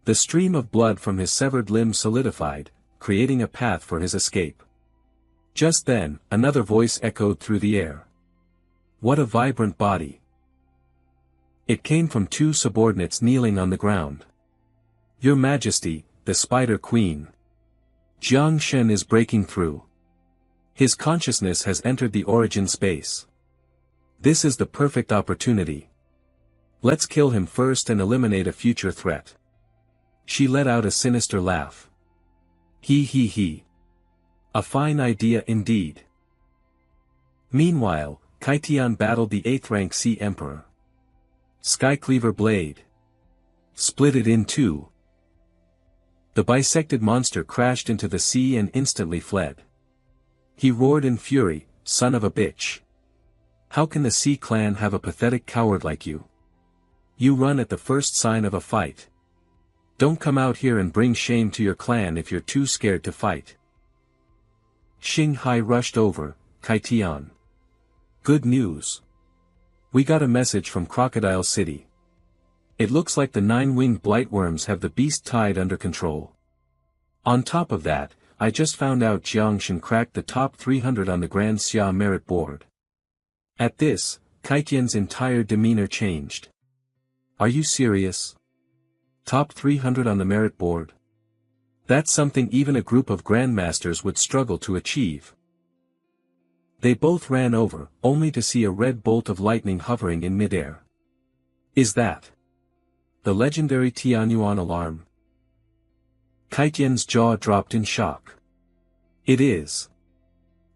The stream of blood from his severed limb solidified, creating a path for his escape. Just then, another voice echoed through the air. What a vibrant body. It came from two subordinates kneeling on the ground. Your Majesty, the Spider Queen. Jiang Shen is breaking through. His consciousness has entered the origin space. This is the perfect opportunity. Let's kill him first and eliminate a future threat. She let out a sinister laugh. He. A fine idea indeed. Meanwhile, Kaitian battled the 8th rank Sea Emperor. Skycleaver blade. Split it in two. The bisected monster crashed into the sea and instantly fled. He roared in fury, son of a bitch. How can the Sea Clan have a pathetic coward like you? You run at the first sign of a fight. Don't come out here and bring shame to your clan if you're too scared to fight. Xing Hai rushed over, Kaitian. Good news. We got a message from Crocodile City. It looks like the 9-winged blightworms have the beast tied under control. On top of that, I just found out Jiang Shen cracked the top 300 on the Grand Xia merit board. At this, Kaitian's entire demeanor changed. Are you serious? Top 300 on the merit board? That's something even a group of grandmasters would struggle to achieve. They both ran over, only to see a red bolt of lightning hovering in midair. Is that the legendary Tianyuan alarm? Kaitian's jaw dropped in shock. It is.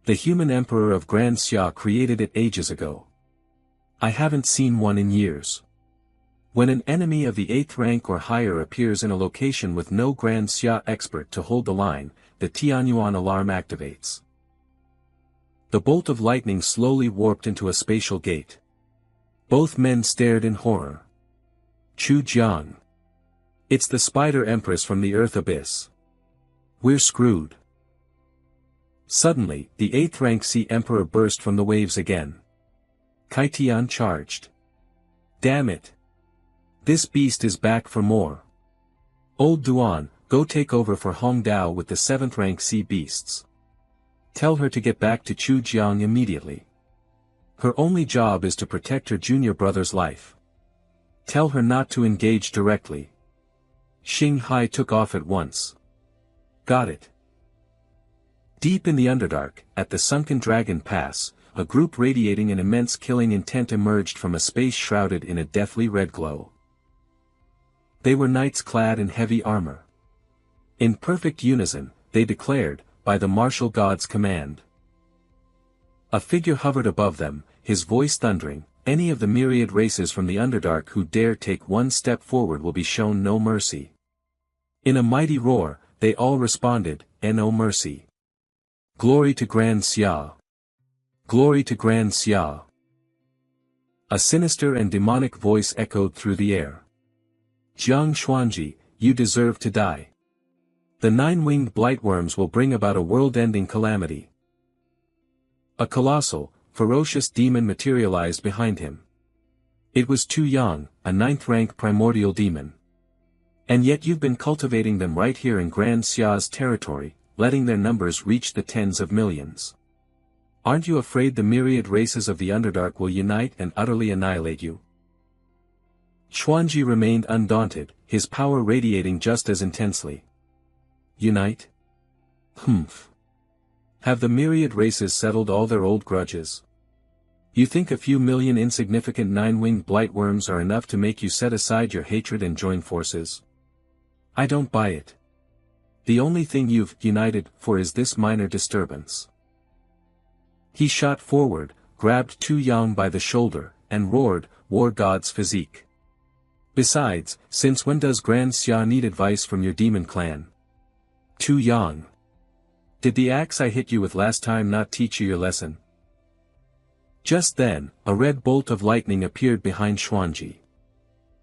The human emperor of Grand Xia created it ages ago. I haven't seen one in years. When an enemy of the 8th rank or higher appears in a location with no Grand Xia expert to hold the line, the Tianyuan alarm activates. The bolt of lightning slowly warped into a spatial gate. Both men stared in horror. Chu Jiang. It's the Spider Empress from the Earth Abyss. We're screwed. Suddenly, the 8th rank Sea Emperor burst from the waves again. Kaitian charged. Damn it. This beast is back for more. Old Duan, go take over for Hong Dao with the 7th rank sea beasts. Tell her to get back to Chu Jiang immediately. Her only job is to protect her junior brother's life. Tell her not to engage directly. Xing Hai took off at once. Got it. Deep in the Underdark, at the Sunken Dragon Pass, a group radiating an immense killing intent emerged from a space shrouded in a deathly red glow. They were knights clad in heavy armor. In perfect unison, they declared, by the martial god's command. A figure hovered above them, his voice thundering, any of the myriad races from the Underdark who dare take one step forward will be shown no mercy. In a mighty roar, they all responded, No mercy. Glory to Grand Xia. Glory to Grand Xia. A sinister and demonic voice echoed through the air. Jiang Xuanji, you deserve to die. The 9-winged blightworms will bring about a world-ending calamity. A colossal, ferocious demon materialized behind him. It was Tu Yang, a 9th rank primordial demon. And yet you've been cultivating them right here in Grand Xia's territory, letting their numbers reach the tens of millions. Aren't you afraid the myriad races of the Underdark will unite and utterly annihilate you? Xuanji remained undaunted, his power radiating just as intensely. Unite? Humph. Have the myriad races settled all their old grudges? You think a few million insignificant 9-winged blightworms are enough to make you set aside your hatred and join forces? I don't buy it. The only thing you've united for is this minor disturbance. He shot forward, grabbed Tu Yang by the shoulder, and roared, "War God's physique. Besides, since when does Grand Xia need advice from your demon clan? Tu Yang. Did the axe I hit you with last time not teach you your lesson?" Just then, a red bolt of lightning appeared behind Xuanji.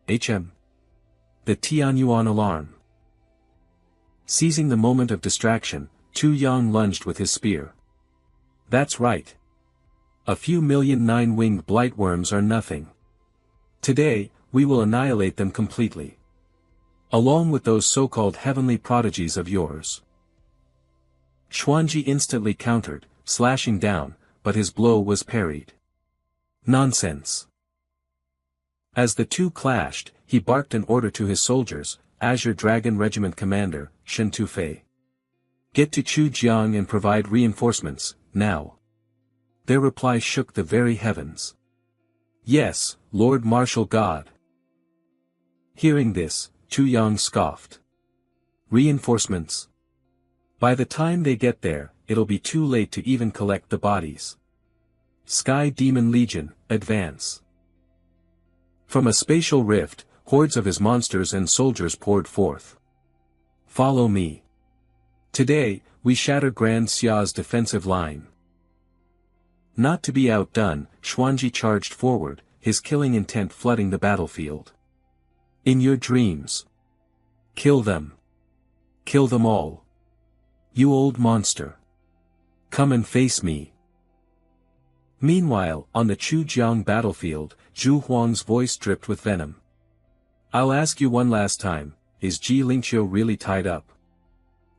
The Tianyuan alarm. Seizing the moment of distraction, Tu Yang lunged with his spear. That's right. A few million nine-winged blightworms are nothing. Today, we will annihilate them completely. Along with those so-called heavenly prodigies of yours. Xuanji instantly countered, slashing down, but his blow was parried. Nonsense. As the two clashed, he barked an order to his soldiers, Azure Dragon Regiment Commander, Shen Tufei. Get to Chujiang and provide reinforcements, now. Their reply shook the very heavens. Yes, Lord Martial God. Hearing this, Tu Yang scoffed. Reinforcements? By the time they get there, it'll be too late to even collect the bodies. Sky Demon Legion, advance. From a spatial rift, hordes of his monsters and soldiers poured forth. Follow me. Today, we shatter Grand Xia's defensive line. Not to be outdone, Xuanji charged forward, his killing intent flooding the battlefield. In your dreams. Kill them. Kill them all. You old monster. Come and face me. Meanwhile, on the Chujiang battlefield, Zhu Huang's voice dripped with venom. I'll ask you one last time, is Ji Lingqiu really tied up?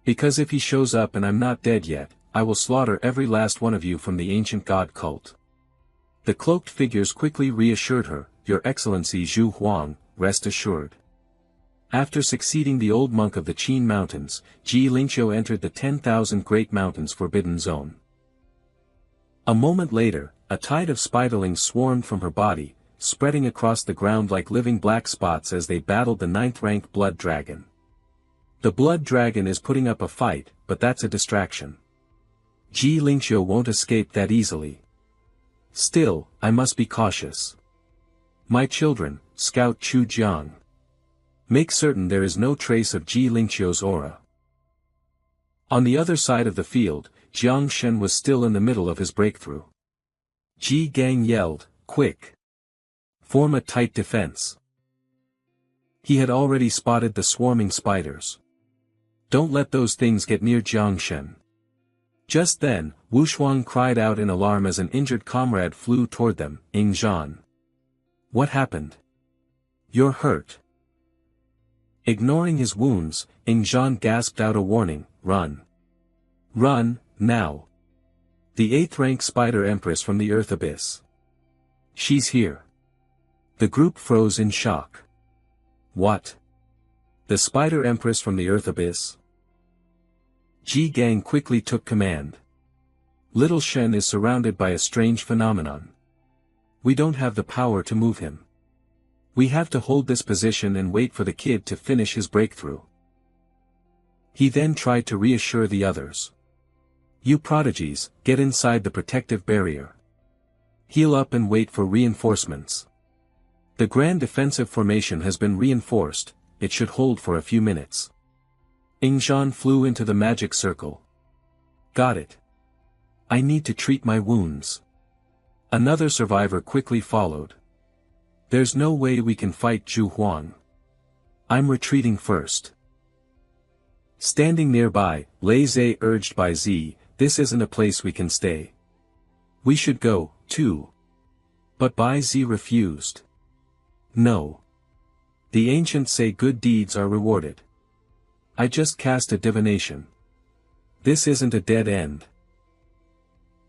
Because if he shows up and I'm not dead yet, I will slaughter every last one of you from the ancient god cult. The cloaked figures quickly reassured her, Your Excellency Zhu Huang, rest assured. After succeeding the old monk of the Qin Mountains, Ji Lingqiu entered the 10,000 Great Mountains Forbidden Zone. A moment later, a tide of spiderlings swarmed from her body, spreading across the ground like living black spots as they battled the 9th-rank Blood Dragon. The Blood Dragon is putting up a fight, but that's a distraction. Ji Lingqiu won't escape that easily. Still, I must be cautious. My children, scout Chu Jiang. Make certain there is no trace of Ji Lingqiu's aura. On the other side of the field, Jiang Shen was still in the middle of his breakthrough. Ji Gang yelled, quick! Form a tight defense. He had already spotted the swarming spiders. Don't let those things get near Jiang Shen. Just then, Wu Shuang cried out in alarm as an injured comrade flew toward them, Ing Zhan. What happened? You're hurt. Ignoring his wounds, Ing Zhan gasped out a warning, run. Run, now. The 8th-rank Spider Empress from the Earth Abyss. She's here. The group froze in shock. What? The Spider Empress from the Earth Abyss? Ji Gang quickly took command. Little Shen is surrounded by a strange phenomenon. We don't have the power to move him. We have to hold this position and wait for the kid to finish his breakthrough. He then tried to reassure the others. You prodigies, get inside the protective barrier. Heal up and wait for reinforcements. The grand defensive formation has been reinforced, it should hold for a few minutes. Ing Zhan flew into the magic circle. Got it. I need to treat my wounds. Another survivor quickly followed. There's no way we can fight Zhu Huang. I'm retreating first. Standing nearby, Lei Zhe urged Bai Zi, this isn't a place we can stay. We should go, too. But Bai Zi refused. No. The ancients say good deeds are rewarded. I just cast a divination. This isn't a dead end.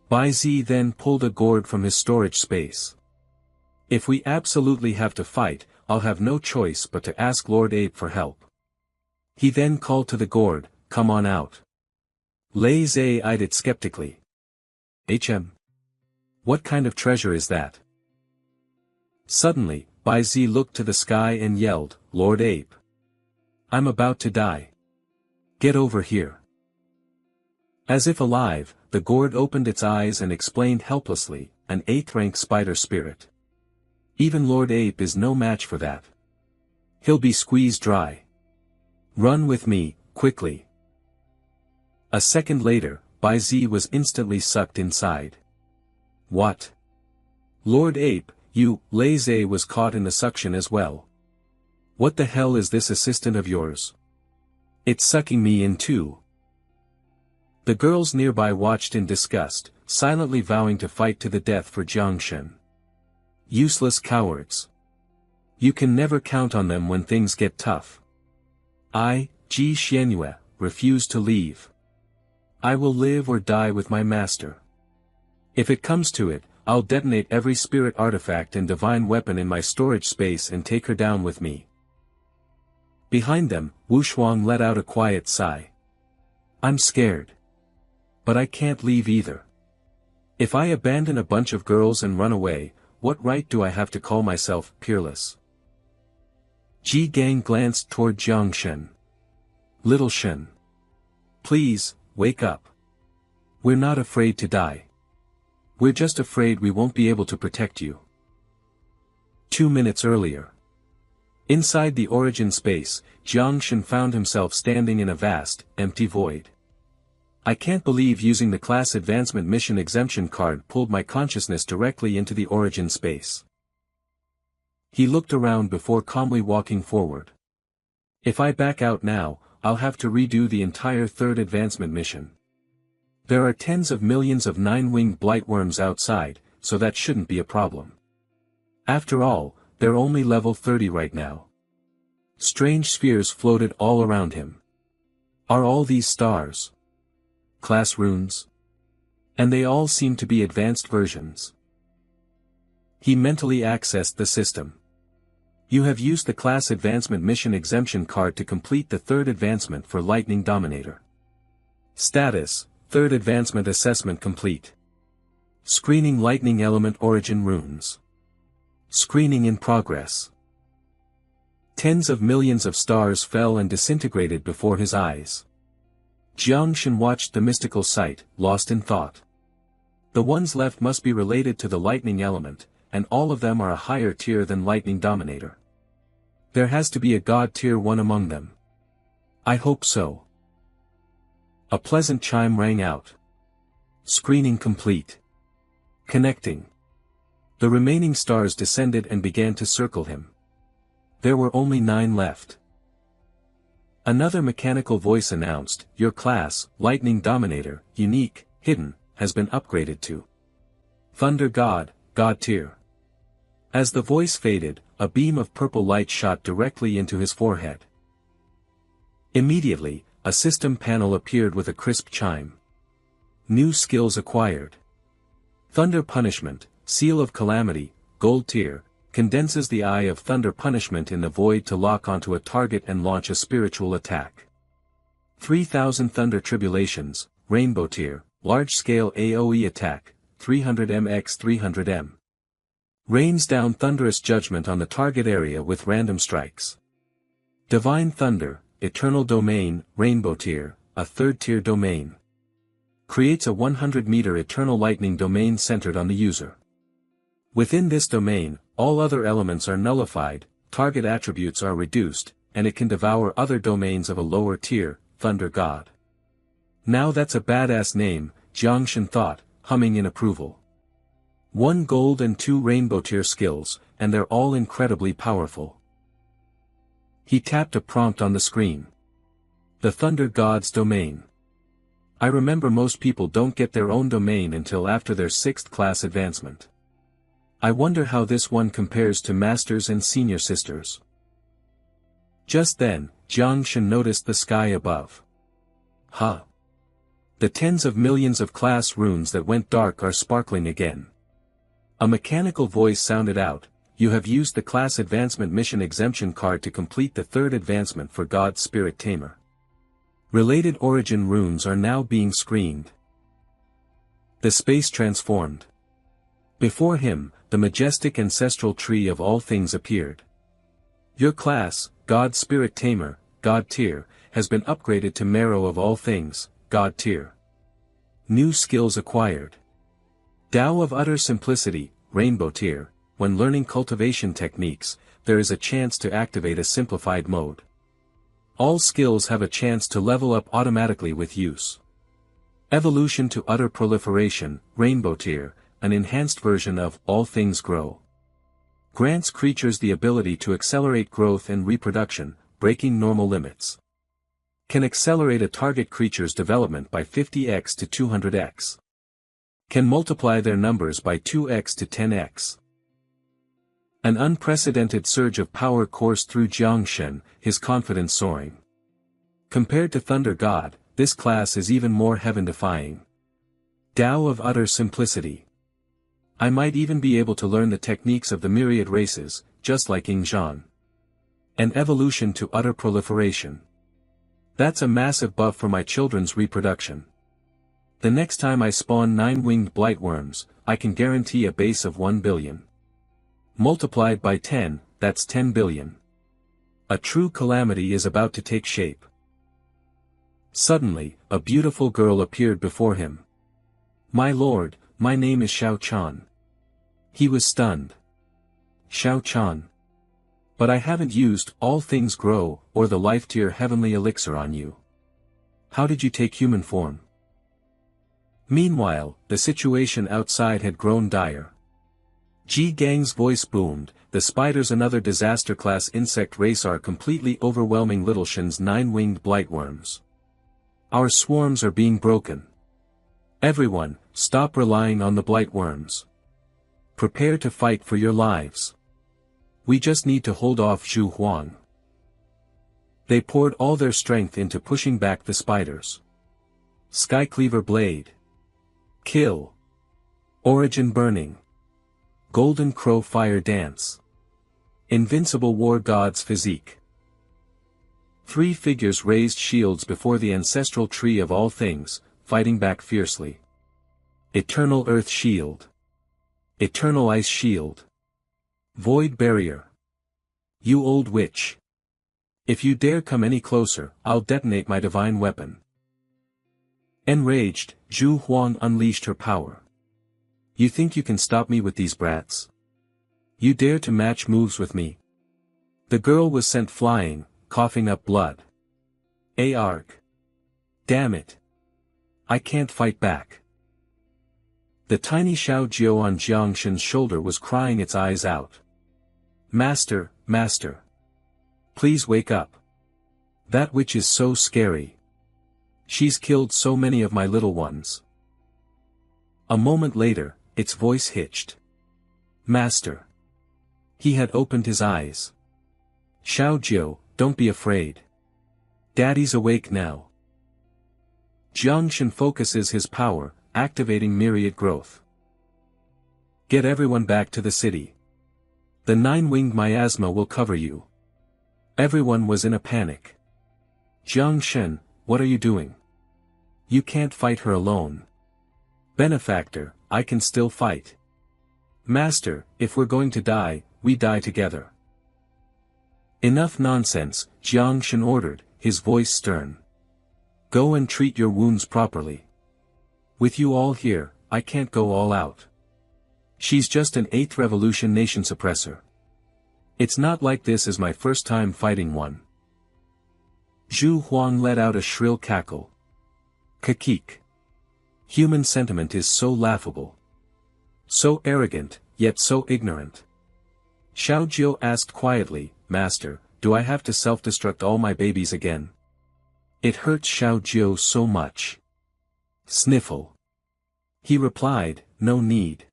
Bai Zi then pulled a gourd from his storage space. If we absolutely have to fight, I'll have no choice but to ask Lord Ape for help. He then called to the gourd, come on out. Lei Zhe eyed it skeptically. What kind of treasure is that? Suddenly, Bai Zi looked to the sky and yelled, Lord Ape. I'm about to die. Get over here. As if alive, the gourd opened its eyes and explained helplessly, an 8th rank spider spirit. Even Lord Ape is no match for that. He'll be squeezed dry. Run with me, quickly. A second later, Bai Zi was instantly sucked inside. What? Lord Ape, you, Lei Zhe was caught in the suction as well. What the hell is this assistant of yours? It's sucking me in too. The girls nearby watched in disgust, silently vowing to fight to the death for Jiangshen. Useless cowards. You can never count on them when things get tough. I, Ji Xianyue, refuse to leave. I will live or die with my master. If it comes to it, I'll detonate every spirit artifact and divine weapon in my storage space and take her down with me. Behind them, Wu Shuang let out a quiet sigh. I'm scared. But I can't leave either. If I abandon a bunch of girls and run away, what right do I have to call myself peerless? Ji Gang glanced toward Jiangshen. Little Shen. Please, wake up. We're not afraid to die. We're just afraid we won't be able to protect you. 2 minutes earlier. Inside the origin space, Jiangshen found himself standing in a vast, empty void. I can't believe using the class advancement mission exemption card pulled my consciousness directly into the origin space. He looked around before calmly walking forward. If I back out now, I'll have to redo the entire third advancement mission. There are tens of millions of 9-winged blightworms outside, so that shouldn't be a problem. After all, they're only level 30 right now. Strange spheres floated all around him. Are all these stars class runes? And they all seem to be advanced versions. He mentally accessed the system. You have used the class advancement mission exemption card to complete the third advancement for Lightning Dominator. Status, third advancement assessment complete. Screening lightning element origin runes. Screening in progress. Tens of millions of stars fell and disintegrated before his eyes. Jiangshen watched the mystical sight, lost in thought. The ones left must be related to the lightning element, and all of them are a higher tier than Lightning Dominator. There has to be a god tier 1 among them. I hope so. A pleasant chime rang out. Screening complete. Connecting. The remaining stars descended and began to circle him. There were only 9 left. Another mechanical voice announced, your class, Lightning Dominator, unique, hidden, has been upgraded to Thunder God, God tier. As the voice faded, a beam of purple light shot directly into his forehead. Immediately, a system panel appeared with a crisp chime. New skills acquired. Thunder Punishment, Seal of Calamity, Gold tier, condenses the Eye of Thunder Punishment in the void to lock onto a target and launch a spiritual attack. 3000 Thunder Tribulations, Rainbow tier, large-scale AoE attack, 300m x 300m. Rains down thunderous judgment on the target area with random strikes. Divine Thunder, Eternal Domain, Rainbow tier, a 3rd tier domain. Creates a 100-meter eternal lightning domain centered on the user. Within this domain, all other elements are nullified, target attributes are reduced, and it can devour other domains of a lower tier, Thunder God. Now that's a badass name, Jiangshen thought, humming in approval. 1 gold and 2 rainbow tier skills, and they're all incredibly powerful. He tapped a prompt on the screen. The Thunder God's domain. I remember most people don't get their own domain until after their 6th class advancement. I wonder how this one compares to Masters and Senior Sisters. Just then, Jiangshen noticed the sky above. Huh. The tens of millions of class runes that went dark are sparkling again. A mechanical voice sounded out, you have used the class advancement mission exemption card to complete the third advancement for God's Spirit Tamer. Related origin runes are now being screened. The space transformed. Before him, the majestic ancestral tree of all things appeared. Your class, God Spirit Tamer, God tier, has been upgraded to Marrow of all things, God tier. New skills acquired. Tao of utter simplicity, rainbow tier. When learning cultivation techniques, there is a chance to activate a simplified mode. All skills have a chance to level up automatically with use. Evolution to utter proliferation, rainbow tier, an enhanced version of all things grow. Grants creatures the ability to accelerate growth and reproduction, breaking normal limits. Can accelerate a target creature's development by 50x to 200x. Can multiply their numbers by 2x to 10x. An unprecedented surge of power coursed through Jiangshen, his confidence soaring. Compared to Thunder God, this class is even more heaven-defying. Tao of utter simplicity. I might even be able to learn the techniques of the myriad races, just like Yingzhan. An evolution to utter proliferation. That's a massive buff for my children's reproduction. The next time I spawn 9-winged blightworms, I can guarantee a base of 1 billion. Multiplied by 10, that's 10 billion. A true calamity is about to take shape. Suddenly, a beautiful girl appeared before him. My lord, my name is Xiao Chan. He was stunned. Xiao Chan. But I haven't used all things grow, or the life tier heavenly elixir on you. How did you take human form? Meanwhile, the situation outside had grown dire. Ji Gang's voice boomed, the spiders, another disaster class insect race, are completely overwhelming Little Shen's 9-winged blightworms. Our swarms are being broken. Everyone, stop relying on the blightworms. Prepare to fight for your lives. We just need to hold off Zhu Huang. They poured all their strength into pushing back the spiders. Skycleaver blade. Kill. Origin burning. Golden crow fire dance. Invincible war god's physique. 3 figures raised shields before the ancestral tree of all things, fighting back fiercely. Eternal earth shield. Eternal ice shield. Void barrier. You old witch. If you dare come any closer, I'll detonate my divine weapon. Enraged, Zhu Huang unleashed her power. You think you can stop me with these brats? You dare to match moves with me? The girl was sent flying, coughing up blood. Arg. Damn it. I can't fight back. The tiny Xiao Jiao on Jiangshen's shoulder was crying its eyes out. Master, master. Please wake up. That witch is so scary. She's killed so many of my little ones. A moment later, its voice hitched. Master. He had opened his eyes. Xiao Jiao, don't be afraid. Daddy's awake now. Jiangshen focuses his power, activating myriad growth. Get everyone back to the city. The 9-winged miasma will cover you. Everyone was in a panic. Jiangshen, what are you doing? You can't fight her alone. Benefactor, I can still fight. Master, if we're going to die, we die together. Enough nonsense, Jiangshen ordered, his voice stern. Go and treat your wounds properly. With you all here, I can't go all out. She's just an 8th revolution nation suppressor. It's not like this is my first time fighting one. Zhu Huang let out a shrill cackle. Kakik. Human sentiment is so laughable. So arrogant, yet so ignorant. Xiao Jiao asked quietly, Master, do I have to self-destruct all my babies again? It hurts Xiao Jiao so much. Sniffle. He replied, no need.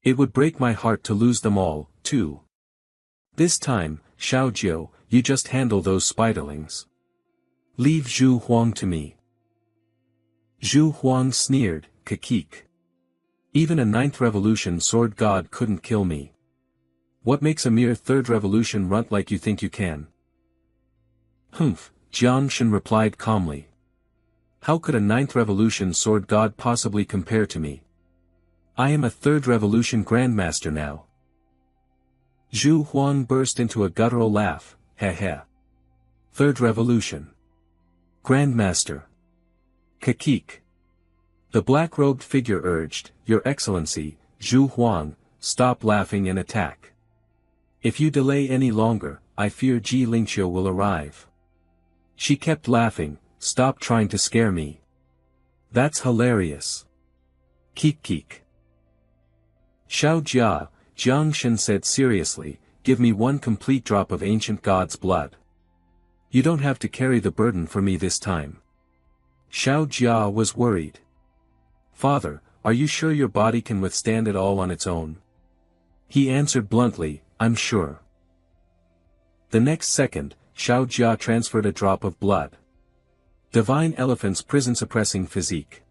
It would break my heart to lose them all, too. This time, Xiao Jiao, you just handle those spiderlings. Leave Zhu Huang to me. Zhu Huang sneered, Kakik. Even a 9th revolution sword god couldn't kill me. What makes a mere 3rd revolution runt like you think you can? Humph, Jiangshen replied calmly. How could a 9th revolution sword god possibly compare to me? I am a 3rd revolution grandmaster now. Zhu Huang burst into a guttural laugh, heh heh. 3rd revolution. Grandmaster. Kakik. The black-robed figure urged, "Your Excellency, Zhu Huang, stop laughing and attack. If you delay any longer, I fear Ji Lingqiu will arrive." She kept laughing, "Stop trying to scare me. That's hilarious. Keek keek." "Xiao Jia," Jiang Shen said seriously, "give me one complete drop of ancient god's blood. You don't have to carry the burden for me this time." Xiao Jia was worried. "Father, are you sure your body can withstand it all on its own?" He answered bluntly, "I'm sure." The next second, Xiao Jia transferred a drop of blood. Divine Elephant's prison-suppressing physique.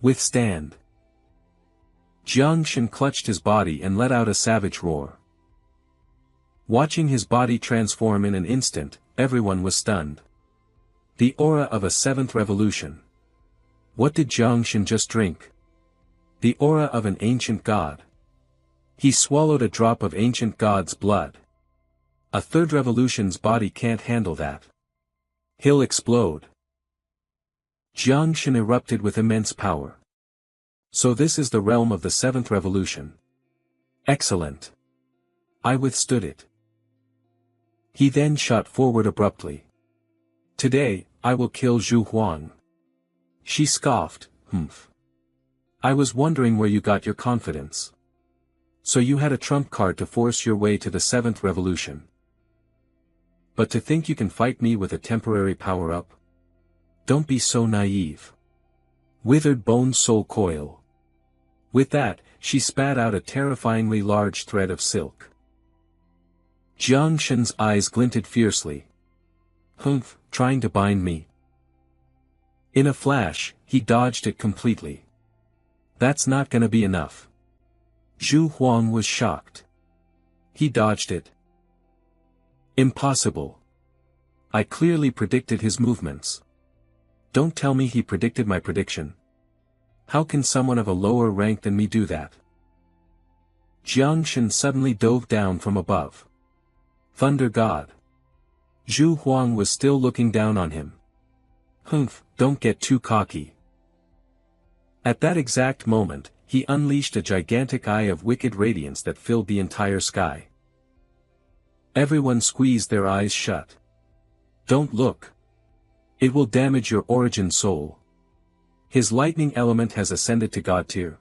Withstand. Jiang Shen clutched his body and let out a savage roar. Watching his body transform in an instant, everyone was stunned. The aura of a seventh revolution. What did Jiang Shen just drink? The aura of an ancient god. He swallowed a drop of ancient god's blood. A third revolution's body can't handle that. He'll explode. Jiang Shen erupted with immense power. So this is the realm of the seventh revolution. Excellent. I withstood it. He then shot forward abruptly. "Today, I will kill Zhu Huang." She scoffed, "Humph. I was wondering where you got your confidence. So you had a trump card to force your way to the seventh revolution. But to think you can fight me with a temporary power-up? Don't be so naive. Withered bones soul coil." With that, she spat out a terrifyingly large thread of silk. Jiang Shen's eyes glinted fiercely. "Humph, trying to bind me." In a flash, he dodged it completely. "That's not gonna be enough." Zhu Huang was shocked. He dodged it. Impossible. I clearly predicted his movements. Don't tell me he predicted my prediction. How can someone of a lower rank than me do that? Jiang Shen suddenly dove down from above. Thunder God. Zhu Huang was still looking down on him. "Humph, don't get too cocky." At that exact moment, he unleashed a gigantic eye of wicked radiance that filled the entire sky. Everyone squeezed their eyes shut. "Don't look. It will damage your origin soul. His lightning element has ascended to God tier.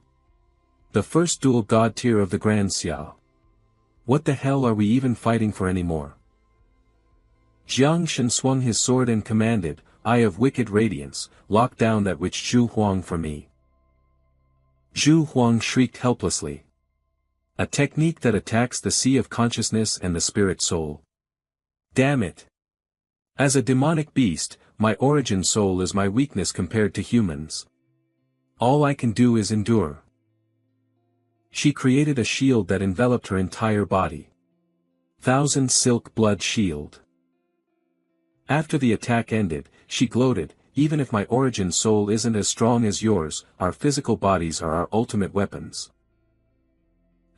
The first dual God tier of the Grand Xiao. What the hell are we even fighting for anymore?" Jiang Shen swung his sword and commanded, "Eye of wicked radiance, lock down that witch Zhu Huang for me." Zhu Huang shrieked helplessly. A technique that attacks the sea of consciousness and the spirit soul. Damn it. As a demonic beast, my origin soul is my weakness compared to humans. All I can do is endure. She created a shield that enveloped her entire body. 1,000 silk blood shield. After the attack ended, she gloated, "Even if my origin soul isn't as strong as yours, our physical bodies are our ultimate weapons."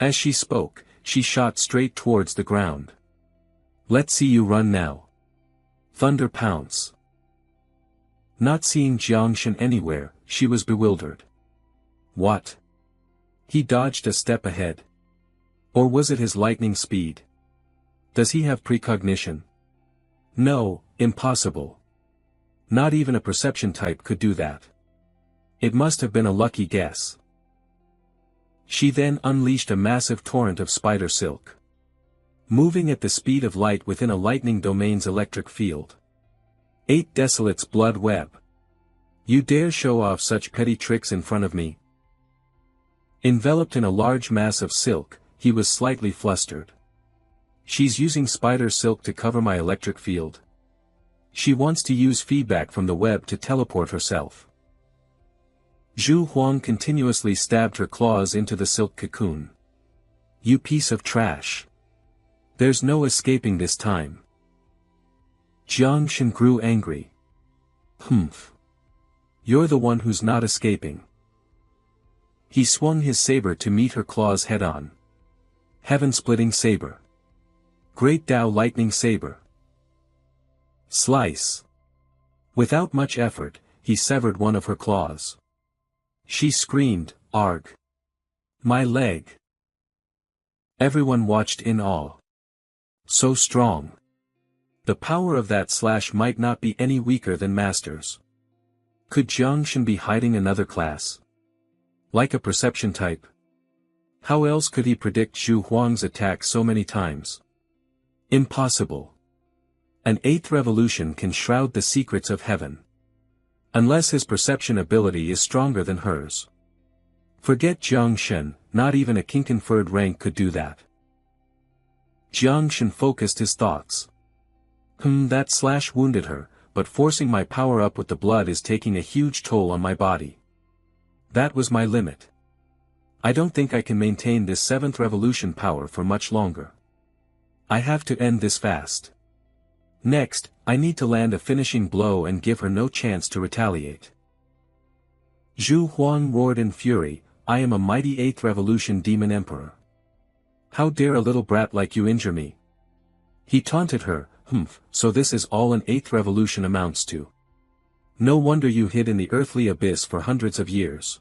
As she spoke, she shot straight towards the ground. "Let's see you run now. Thunder pounce." Not seeing Jiang Shen anywhere, she was bewildered. What? He dodged a step ahead. Or was it his lightning speed? Does he have precognition? No, impossible. Not even a perception type could do that. It must have been a lucky guess. She then unleashed a massive torrent of spider silk. Moving at the speed of light within a lightning domain's electric field. 8 Desolate's blood web. You dare show off such petty tricks in front of me? Enveloped in a large mass of silk, he was slightly flustered. She's using spider silk to cover my electric field. She wants to use feedback from the web to teleport herself. Zhu Huang continuously stabbed her claws into the silk cocoon. You piece of trash. There's no escaping this time. Jiang Shen grew angry. Humph. You're the one who's not escaping. He swung his saber to meet her claws head-on. Heaven-splitting saber. Great Tao lightning saber. Slice. Without much effort, he severed one of her claws. She screamed, "Arg! My leg!" Everyone watched in awe. So strong. The power of that slash might not be any weaker than Master's. Could Jiangshan be hiding another class? Like a perception type? How else could he predict Zhu Huang's attack so many times? Impossible. An eighth revolution can shroud the secrets of heaven. Unless his perception ability is stronger than hers. Forget Jiangshan, not even a king-conferred rank could do that. Jiangshan focused his thoughts. That slash wounded her, but forcing my power up with the blood is taking a huge toll on my body. That was my limit. I don't think I can maintain this 7th revolution power for much longer. I have to end this fast. Next, I need to land a finishing blow and give her no chance to retaliate. Zhu Huang roared in fury, "I am a mighty 8th revolution demon emperor. How dare a little brat like you injure me?" He taunted her, "So this is all an 8th revolution amounts to. No wonder you hid in the earthly abyss for hundreds of years.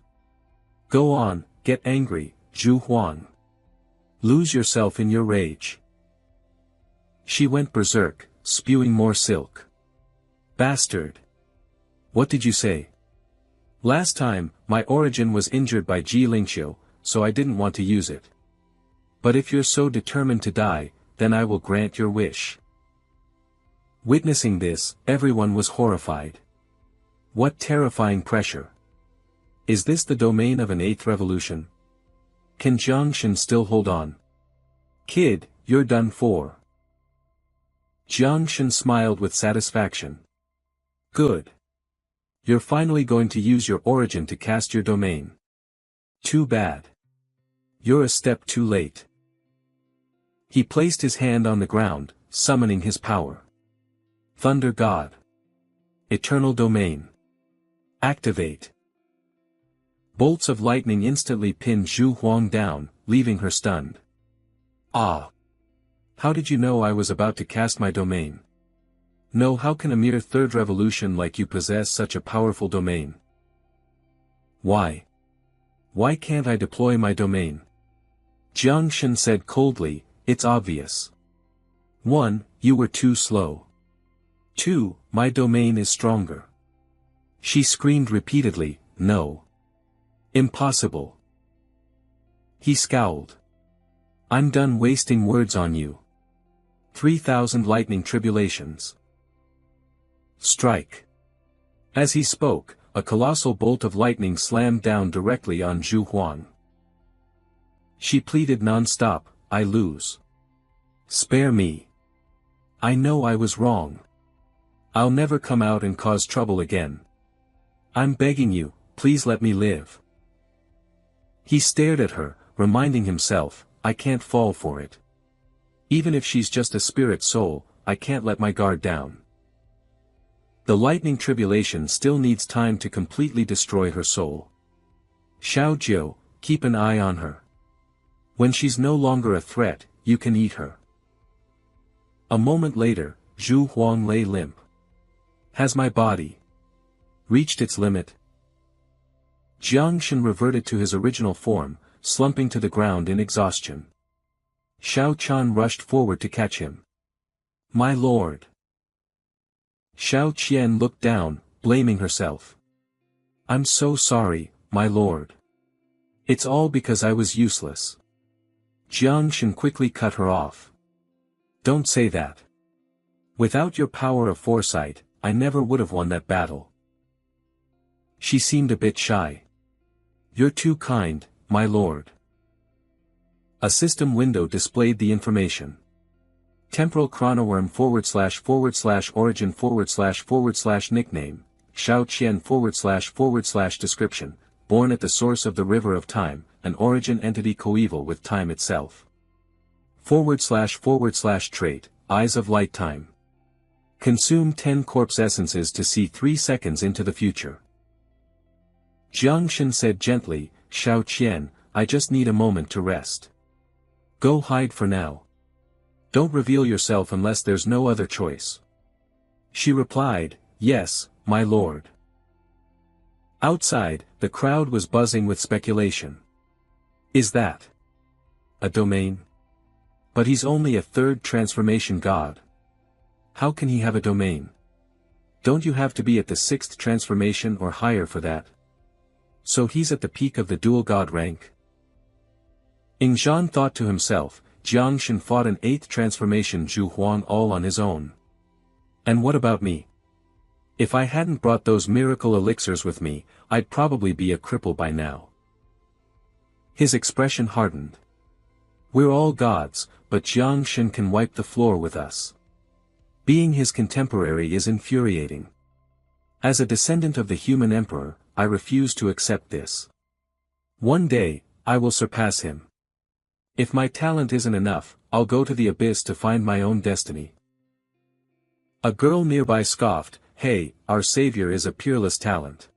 Go on, get angry, Zhu Huang. Lose yourself in your rage." She went berserk, spewing more silk. "Bastard! What did you say?" "Last time, my origin was injured by Ji Lingqiu, so I didn't want to use it. But if you're so determined to die, then I will grant your wish." Witnessing this, everyone was horrified. What terrifying pressure! Is this the domain of an 8th revolution? Can Jiangshan still hold on? "Kid, you're done for." Jiangshan smiled with satisfaction. "Good. You're finally going to use your origin to cast your domain. Too bad. You're a step too late." He placed his hand on the ground, summoning his power. Thunder God. Eternal Domain. Activate. Bolts of lightning instantly pinned Zhu Huang down, leaving her stunned. "Ah! How did you know I was about to cast my domain? No, how can a mere 3rd revolution like you possess such a powerful domain? Why? Why can't I deploy my domain?" Jiangshan said coldly, "It's obvious. 1. You were too slow. 2. My domain is stronger." She screamed repeatedly, "No. Impossible." He scowled. "I'm done wasting words on you. 3,000 lightning tribulations. Strike." As he spoke, a colossal bolt of lightning slammed down directly on Zhu Huang. She pleaded non-stop, "I lose. Spare me. I know I was wrong. I'll never come out and cause trouble again. I'm begging you, please let me live." He stared at her, reminding himself, "I can't fall for it. Even if she's just a spirit soul, I can't let my guard down." The lightning tribulation still needs time to completely destroy her soul. "Xiao Jiu, keep an eye on her. When she's no longer a threat, you can eat her." A moment later, Zhu Huang lay limp. "Has my body reached its limit?" Jiangshan reverted to his original form, slumping to the ground in exhaustion. Xiao Qian rushed forward to catch him. "My lord!" Xiao Qian looked down, blaming herself. "I'm so sorry, my lord. It's all because I was useless." Jiangshan quickly cut her off. "Don't say that. Without your power of foresight, I never would have won that battle." She seemed a bit shy. "You're too kind, my lord." A system window displayed the information. Temporal chronoworm / origin / nickname, Xiao Qian / description, born at the source of the river of time, an origin entity coeval with time itself. / trait, eyes of light time. Consume 10 corpse essences to see 3 seconds into the future. Jiangshan said gently, "Xiao Qian, I just need a moment to rest. Go hide for now. Don't reveal yourself unless there's no other choice." She replied, "Yes, my lord." Outside, the crowd was buzzing with speculation. Is that a domain? But he's only a third transformation god. How can he have a domain? Don't you have to be at the sixth transformation or higher for that? So he's at the peak of the dual god rank? Ing Zhan thought to himself, Jiang Shen fought an eighth transformation Zhu Huang all on his own. And what about me? If I hadn't brought those miracle elixirs with me, I'd probably be a cripple by now. His expression hardened. We're all gods, but Jiang Shen can wipe the floor with us. Being his contemporary is infuriating. As a descendant of the human emperor, I refuse to accept this. One day, I will surpass him. If my talent isn't enough, I'll go to the abyss to find my own destiny. A girl nearby scoffed, hey, our savior is a peerless talent.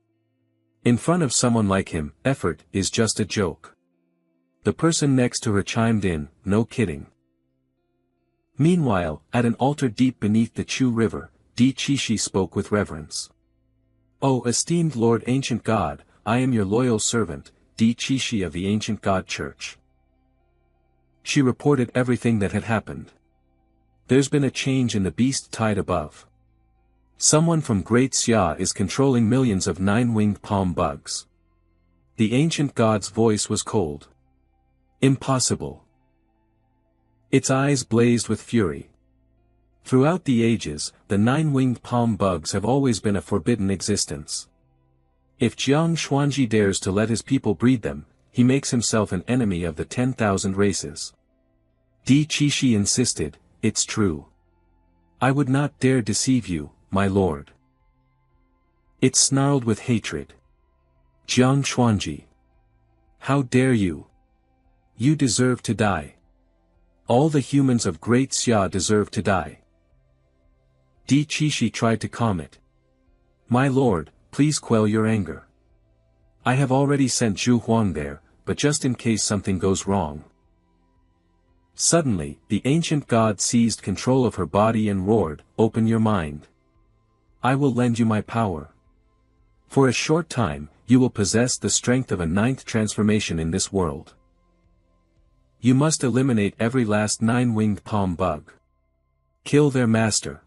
In front of someone like him, effort is just a joke. The person next to her chimed in, no kidding. Meanwhile, at an altar deep beneath the Chu River, Di Qishi spoke with reverence. O esteemed Lord Ancient God, I am your loyal servant, Di Qishi of the Ancient God Church. She reported everything that had happened. There's been a change in the beast tide above. Someone from Great Xia is controlling millions of nine-winged palm bugs. The ancient god's voice was cold. Impossible. Its eyes blazed with fury. Throughout the ages, the nine-winged palm bugs have always been a forbidden existence. If Jiang Xuanji dares to let his people breed them, he makes himself an enemy of the 10,000 races. Di Qishi insisted, it's true. I would not dare deceive you, my lord. It snarled with hatred. Jiang Xuanji. How dare you? You deserve to die. All the humans of Great Xia deserve to die. Di Qishi tried to calm it. My lord, please quell your anger. I have already sent Zhu Huang there, but just in case something goes wrong. Suddenly, the ancient god seized control of her body and roared, open your mind. I will lend you my power. For a short time, you will possess the strength of a ninth transformation in this world. You must eliminate every last nine-winged palm bug. Kill their master.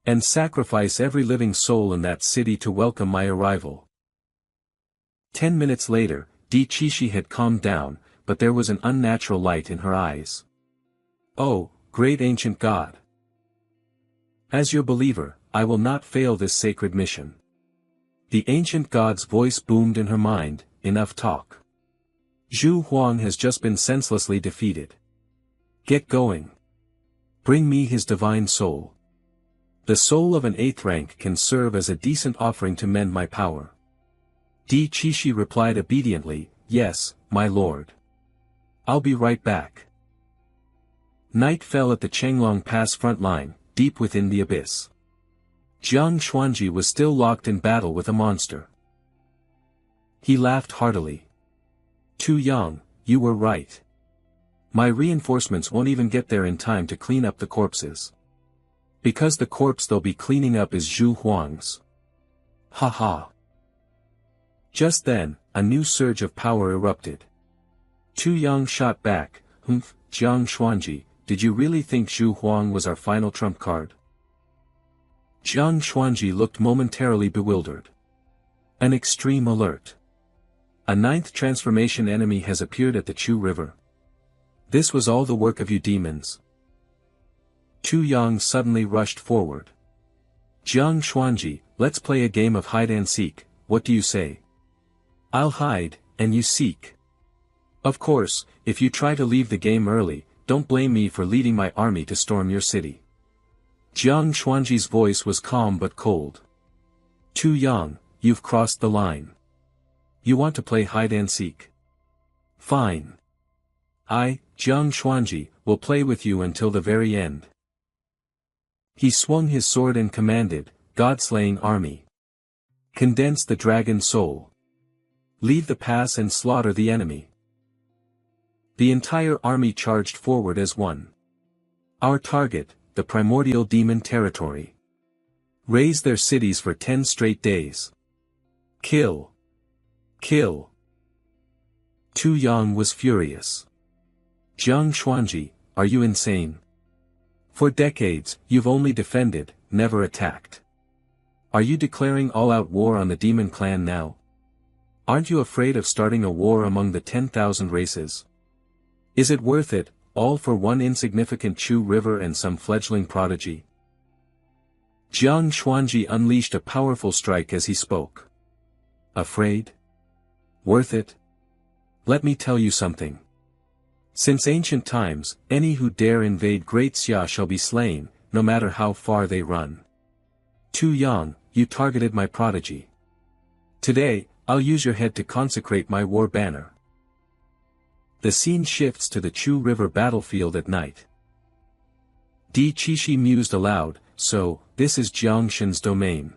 And sacrifice every living soul in that city to welcome my arrival. 10 minutes later, Di Qishi had calmed down, but there was an unnatural light in her eyes. Oh, great ancient god! As your believer, I will not fail this sacred mission. The ancient god's voice boomed in her mind, enough talk. Zhu Huang has just been senselessly defeated. Get going. Bring me his divine soul. The soul of an 8th rank can serve as a decent offering to mend my power. Di Qishi replied obediently, yes, my lord. I'll be right back. Night fell at the Chenglong Pass front line, deep within the abyss. Jiang Xuanji was still locked in battle with a monster. He laughed heartily. Tu Yang, you were right. My reinforcements won't even get there in time to clean up the corpses. Because the corpse they'll be cleaning up is Zhu Huang's. Ha ha. Just then, a new surge of power erupted. Tu Yang shot back, Humph, Jiang Xuanji, did you really think Zhu Huang was our final trump card? Jiang Xuanji looked momentarily bewildered. An extreme alert. A 9th transformation enemy has appeared at the Chu River. This was all the work of you demons. Tu Yang suddenly rushed forward. Jiang Xuanji, let's play a game of hide-and-seek, what do you say? I'll hide, and you seek. Of course, if you try to leave the game early, don't blame me for leading my army to storm your city. Jiang Xuanji's voice was calm but cold. Tu Yang, you've crossed the line. You want to play hide-and-seek? Fine. I, Jiang Xuanji, will play with you until the very end. He swung his sword and commanded, God-slaying army. Condense the dragon soul. Leave the pass and slaughter the enemy. The entire army charged forward as one. Our target, the primordial demon territory. Raze their cities for 10 straight days. Kill. Kill. Tu Yang was furious. Jiang Xuanji, are you insane? For decades, you've only defended, never attacked. Are you declaring all-out war on the demon clan now? Aren't you afraid of starting a war among the 10,000 races? Is it worth it, all for one insignificant Chu River and some fledgling prodigy? Jiang Xuanji unleashed a powerful strike as he spoke. Afraid? Worth it? Let me tell you something. Since ancient times, any who dare invade Great Xia shall be slain, no matter how far they run. Tu Yang, you targeted my prodigy. Today, I'll use your head to consecrate my war banner. The scene shifts to the Chu River battlefield at night. Di Qishi mused aloud, so, this is Jiang Shen's domain.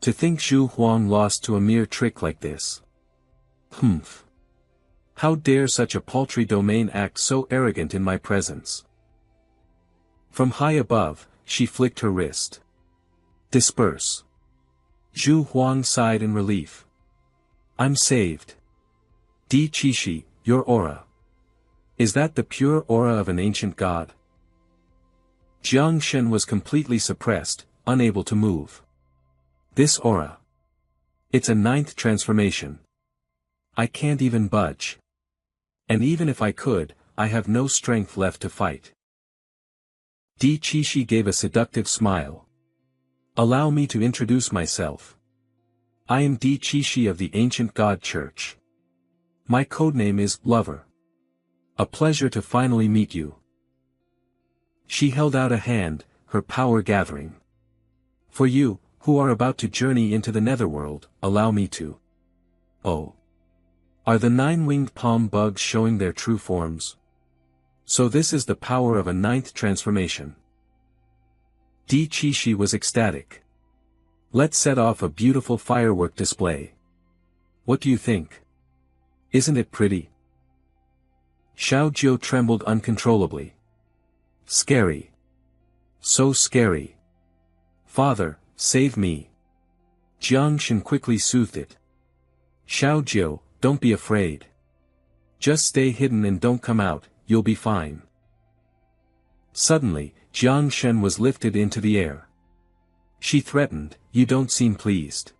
To think Zhu Huang lost to a mere trick like this. Humph. How dare such a paltry domain act so arrogant in my presence? From high above, she flicked her wrist. Disperse. Zhu Huang sighed in relief. I'm saved. Di Qishi, your aura. Is that the pure aura of an ancient god? Jiang Shen was completely suppressed, unable to move. This aura. It's a 9th transformation. I can't even budge. And even if I could, I have no strength left to fight. Di Qishi gave a seductive smile. Allow me to introduce myself. I am Di Qishi of the Ancient God Church. My codename is Lover. A pleasure to finally meet you. She held out a hand, her power gathering. For you, who are about to journey into the netherworld, allow me to. Oh. Are the 9-winged palm bugs showing their true forms? So this is the power of a 9th transformation. Di Qishi was ecstatic. Let's set off a beautiful firework display. What do you think? Isn't it pretty? Xiao Jiu trembled uncontrollably. Scary. So scary. Father, save me. Jiang Shen quickly soothed it. Xiao Jiu, don't be afraid. Just stay hidden and don't come out, you'll be fine. Suddenly, Jiang Shen was lifted into the air. She threatened, you don't seem pleased.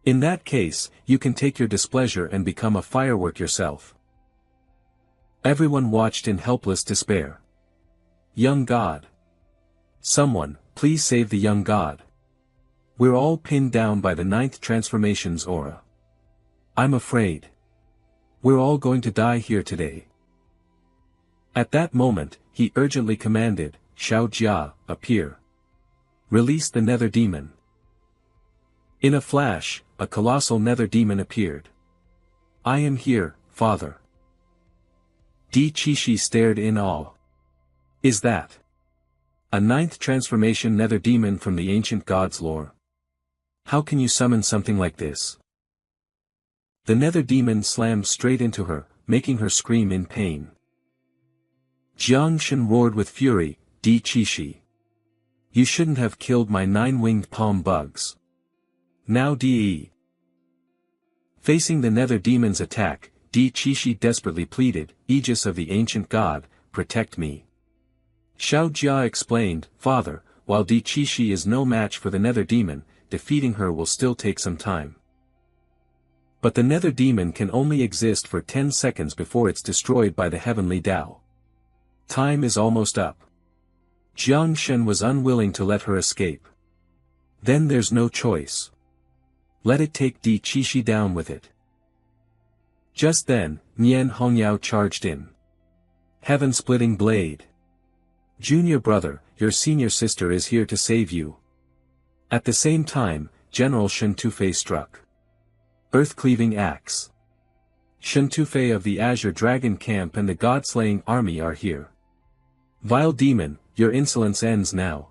In that case, you can take your displeasure and become a firework yourself. Everyone watched in helpless despair. Young god. Someone, please save the young god. We're all pinned down by the 9th transformation's aura. I'm afraid. We're all going to die here today. At that moment, he urgently commanded, Xiao Jia, appear. Release the nether demon. In a flash, a colossal nether demon appeared. I am here, father. Di Qishi stared in awe. Is that a 9th transformation nether demon from the ancient god's lore? How can you summon something like this? The nether demon slammed straight into her, making her scream in pain. Jiang Shen roared with fury, Di Qishi. You shouldn't have killed my 9-winged palm bugs. Now Di. Facing the nether demon's attack, Di Qishi desperately pleaded, Aegis of the ancient god, protect me. Xiao Jia explained, Father, while Di Qishi is no match for the nether demon, defeating her will still take some time. But the nether demon can only exist for 10 seconds before it's destroyed by the heavenly Tao. Time is almost up. Jiang Shen was unwilling to let her escape. Then there's no choice. Let it take Di Qishi down with it. Just then, Nian Hongyao charged in. Heaven-splitting blade. Junior brother, your senior sister is here to save you. At the same time, General Shen Tufei struck. Earth-cleaving axe. Shen Tufei of the Azure Dragon Camp and the God-slaying army are here. Vile demon, your insolence ends now.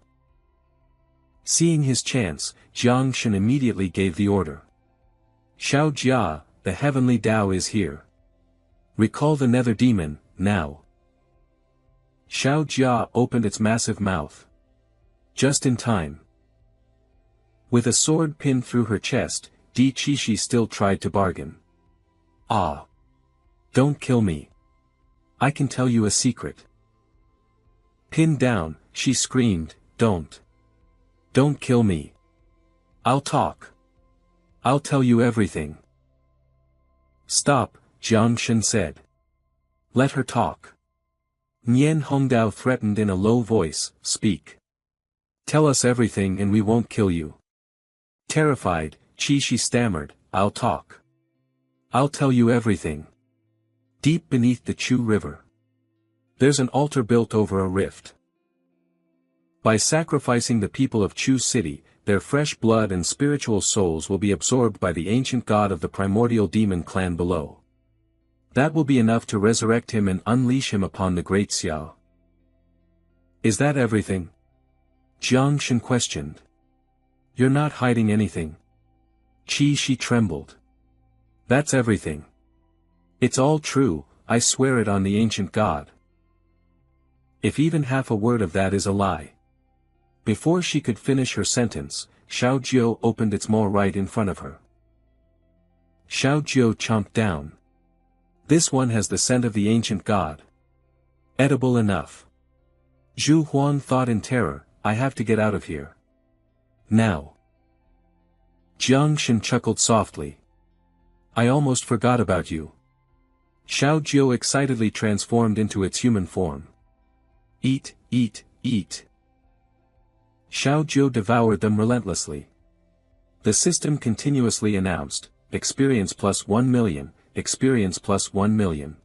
Seeing his chance, Jiang Shen immediately gave the order. Xiao Jia, the heavenly Tao is here. Recall the nether demon, now. Xiao Jia opened its massive mouth. Just in time. With a sword pinned through her chest, Di Qishi still tried to bargain. Ah! Don't kill me. I can tell you a secret. Pinned down, she screamed, Don't. Don't kill me. I'll talk. I'll tell you everything. Stop, Jiang Shen said. Let her talk. Nian Hongdao threatened in a low voice, Speak. Tell us everything and we won't kill you. Terrified, Qishi stammered, I'll talk. I'll tell you everything. Deep beneath the Chu River. There's an altar built over a rift. By sacrificing the people of Chu City, their fresh blood and spiritual souls will be absorbed by the ancient god of the primordial demon clan below. That will be enough to resurrect him and unleash him upon the great Xiao. Is that everything? Jiang Shen questioned. You're not hiding anything. She trembled. That's everything. It's all true, I swear it on the ancient god. If even half a word of that is a lie. Before she could finish her sentence, Xiao Jiu opened its maw right in front of her. Xiao Jiu chomped down. This one has the scent of the ancient god. Edible enough. Zhu Huan thought in terror, I have to get out of here. Now. Jiang Shen chuckled softly. I almost forgot about you. Xiao Jiu excitedly transformed into its human form. Eat, eat, eat. Xiao Jiu devoured them relentlessly. The system continuously announced, experience plus 1 million, experience plus 1 million.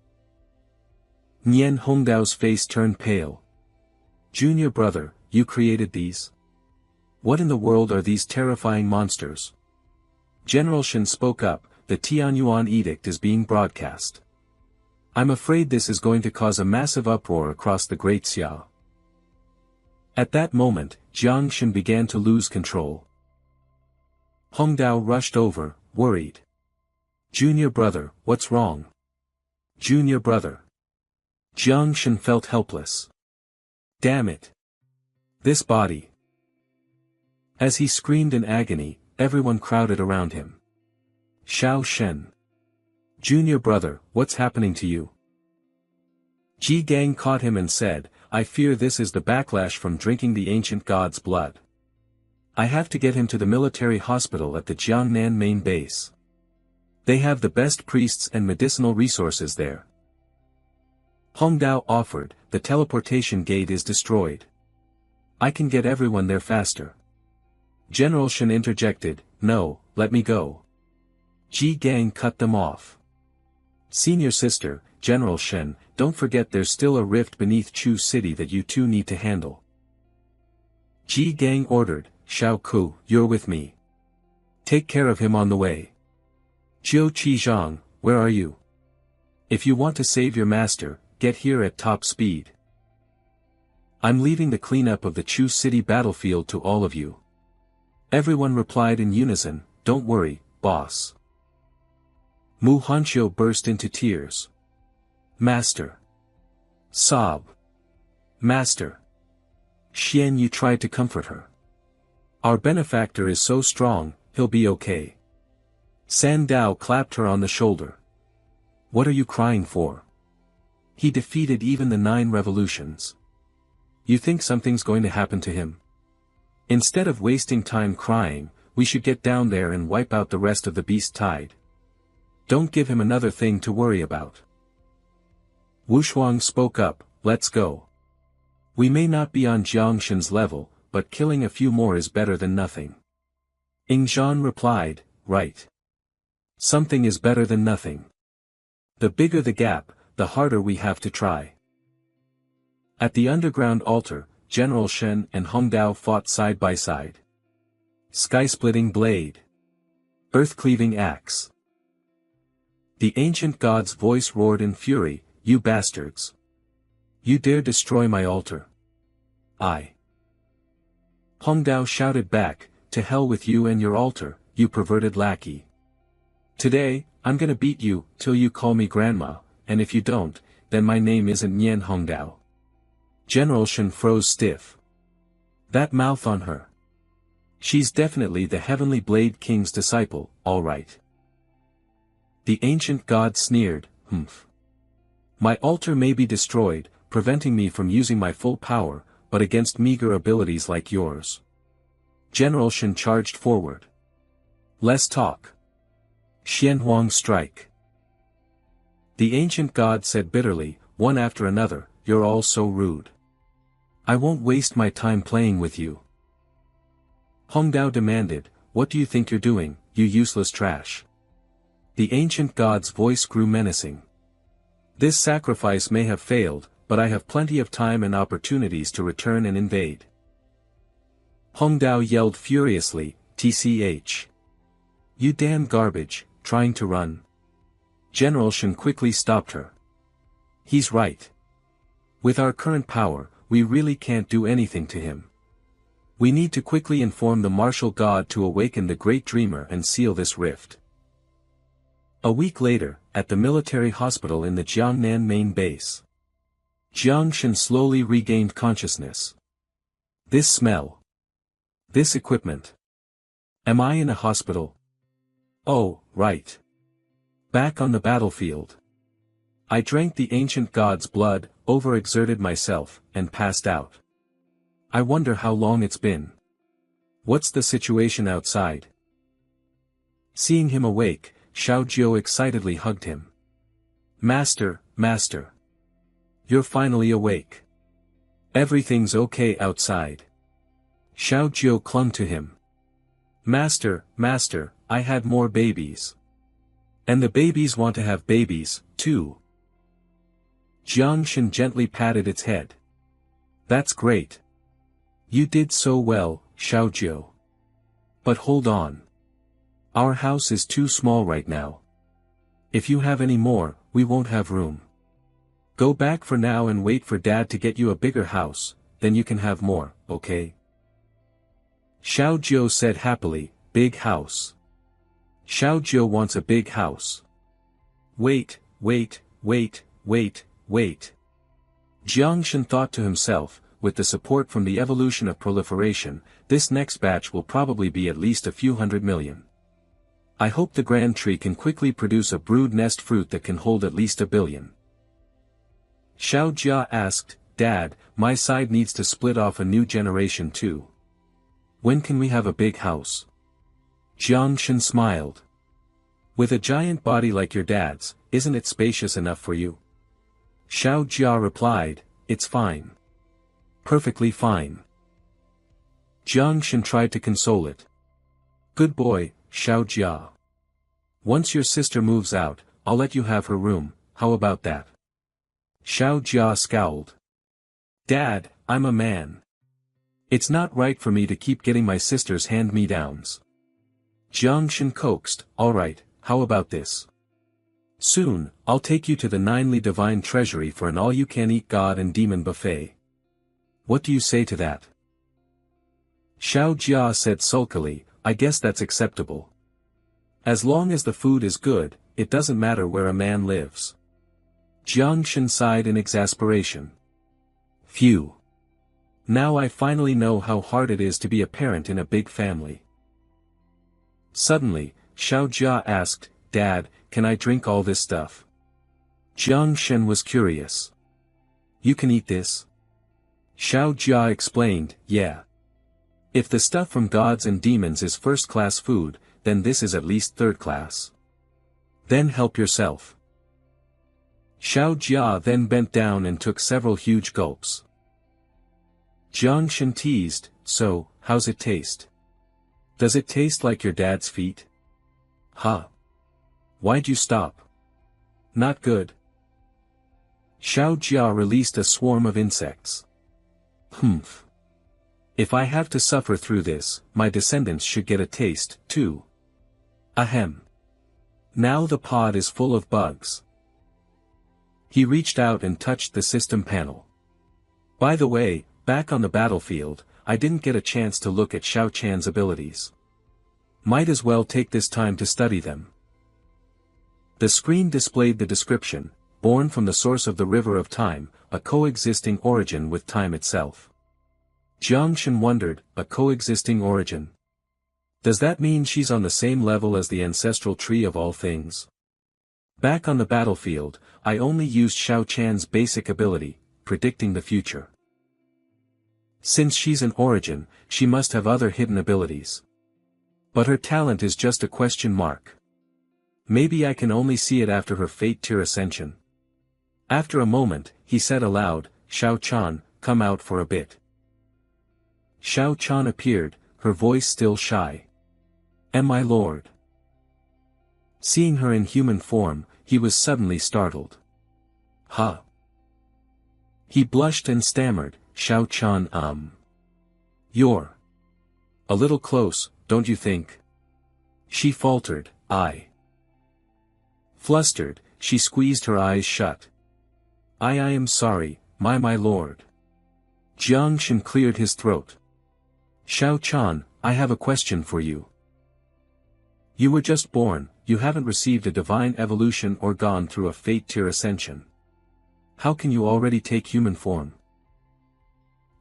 Nian Hongdao's face turned pale. Junior brother, you created these? What in the world are these terrifying monsters? General Shen spoke up, the Tianyuan edict is being broadcast. I'm afraid this is going to cause a massive uproar across the Great Xiao. At that moment, Jiang Shen began to lose control. Hongdao rushed over, worried. Junior brother, what's wrong? Junior brother. Jiang Shen felt helpless. Damn it. This body. As he screamed in agony, everyone crowded around him. Xiao Shen. Junior brother, what's happening to you? Ji Gang caught him and said, I fear this is the backlash from drinking the ancient god's blood. I have to get him to the military hospital at the Jiangnan main base. They have the best priests and medicinal resources there. Hongdao offered, the teleportation gate is destroyed. I can get everyone there faster. General Shen interjected, no, let me go. Ji Gang cut them off. Senior sister, General Shen, don't forget there's still a rift beneath Chu City that you two need to handle. Ji Gang ordered, Xiao Ku, you're with me. Take care of him on the way. Jiu Qizhang, where are you? If you want to save your master, get here at top speed. I'm leaving the cleanup of the Chu City battlefield to all of you. Everyone replied in unison, don't worry, boss. Mu Hanqiu burst into tears. Master. Sob. Master. Xian Yu tried to comfort her. Our benefactor is so strong, he'll be okay. San Dao clapped her on the shoulder. What are you crying for? He defeated even the 9 revolutions. You think something's going to happen to him? Instead of wasting time crying, we should get down there and wipe out the rest of the beast tide. Don't give him another thing to worry about. Wu Shuang spoke up, let's go. We may not be on Jiang Shen's level, but killing a few more is better than nothing. Ying Zhan replied, right. Something is better than nothing. The bigger the gap, the harder we have to try. At the underground altar, General Shen and Hongdao fought side by side. Sky-splitting blade. Earth-cleaving axe. The ancient god's voice roared in fury, you bastards. You dare destroy my altar. I. Hongdao shouted back, to hell with you and your altar, you perverted lackey. Today, I'm gonna beat you, till you call me grandma, and if you don't, then my name isn't Nian Hongdao. General Shen froze stiff. That mouth on her. She's definitely the Heavenly Blade King's disciple, all right. The ancient god sneered, humph. My altar may be destroyed, preventing me from using my full power, but against meager abilities like yours. General Shen charged forward. Less talk. Xianhuang strike. The ancient god said bitterly, one after another, you're all so rude. I won't waste my time playing with you. Hong Dao demanded, what do you think you're doing, you useless trash? The ancient god's voice grew menacing. This sacrifice may have failed, but I have plenty of time and opportunities to return and invade. Hong Dao yelled furiously, TCH. You damn garbage, trying to run. General Shen quickly stopped her. He's right. With our current power, we really can't do anything to him. We need to quickly inform the martial god to awaken the great dreamer and seal this rift. A week later, at the military hospital in the Jiangnan main base. Jiang Shen slowly regained consciousness. This smell. This equipment. Am I in a hospital? Oh, right. Back on the battlefield. I drank the ancient god's blood, overexerted myself, and passed out. I wonder how long it's been. What's the situation outside? Seeing him awake, Xiao Jiu excitedly hugged him. Master, master. You're finally awake. Everything's okay outside. Xiao Jiu clung to him. Master, master, I had more babies. And the babies want to have babies, too. Jiang Shen gently patted its head. That's great. You did so well, Xiao Jiu. But hold on. Our house is too small right now. If you have any more, we won't have room. Go back for now and wait for Dad to get you a bigger house, then you can have more, okay? Xiao Jiu said happily, big house. Xiao Jiu wants a big house. Wait. Jiang Shen thought to himself, with the support from the evolution of proliferation, this next batch will probably be at least a few 100 million. I hope the grand tree can quickly produce a brood nest fruit that can hold at least 1 billion. Xiao Jia asked, Dad, my side needs to split off a new generation too. When can we have a big house? Jiang Shen smiled. With a giant body like your dad's, isn't it spacious enough for you? Xiao Jia replied, it's fine. Perfectly fine. Jiang Shen tried to console it. Good boy, Xiao Jia. Once your sister moves out, I'll let you have her room, how about that? Xiao Jia scowled. Dad, I'm a man. It's not right for me to keep getting my sister's hand-me-downs. Jiang Shen coaxed, alright, how about this? Soon, I'll take you to the 9-li divine treasury for an all-you-can-eat god and demon buffet. What do you say to that? Xiao Jia said sulkily, I guess that's acceptable. As long as the food is good, it doesn't matter where a man lives. Jiang Shen sighed in exasperation. Phew. Now I finally know how hard it is to be a parent in a big family. Suddenly, Xiao Jia asked, Dad, can I drink all this stuff? Jiang Shen was curious. You can eat this? Xiao Jia explained, yeah. If the stuff from gods and demons is first-class food, then this is at least third-class. Then help yourself. Xiao Jia then bent down and took several huge gulps. Jiang Shen teased, so, how's it taste? Does it taste like your dad's feet? Huh. Why'd you stop? Not good. Xiao Jia released a swarm of insects. Humph. If I have to suffer through this, my descendants should get a taste, too. Ahem. Now the pod is full of bugs. He reached out and touched the system panel. By the way, back on the battlefield, I didn't get a chance to look at Xiao Chan's abilities. Might as well take this time to study them. The screen displayed the description, born from the source of the river of time, a coexisting origin with time itself. Jiang Shen wondered, a coexisting origin. Does that mean she's on the same level as the ancestral tree of all things? Back on the battlefield, I only used Xiao Chan's basic ability, predicting the future. Since she's an origin, she must have other hidden abilities. But her talent is just a question mark. Maybe I can only see it after her fate tier ascension. After a moment, he said aloud, Xiao Chan, come out for a bit. Xiao Chan appeared, her voice still shy. My lord. Seeing her in human form, he was suddenly startled. Huh? He blushed and stammered, Xiao Chan You're a little close, don't you think? She faltered, Flustered, she squeezed her eyes shut. I am sorry, my lord. Jiang Shen cleared his throat. Xiao Chan, I have a question for you. You were just born, you haven't received a divine evolution or gone through a fate tier ascension. How can you already take human form?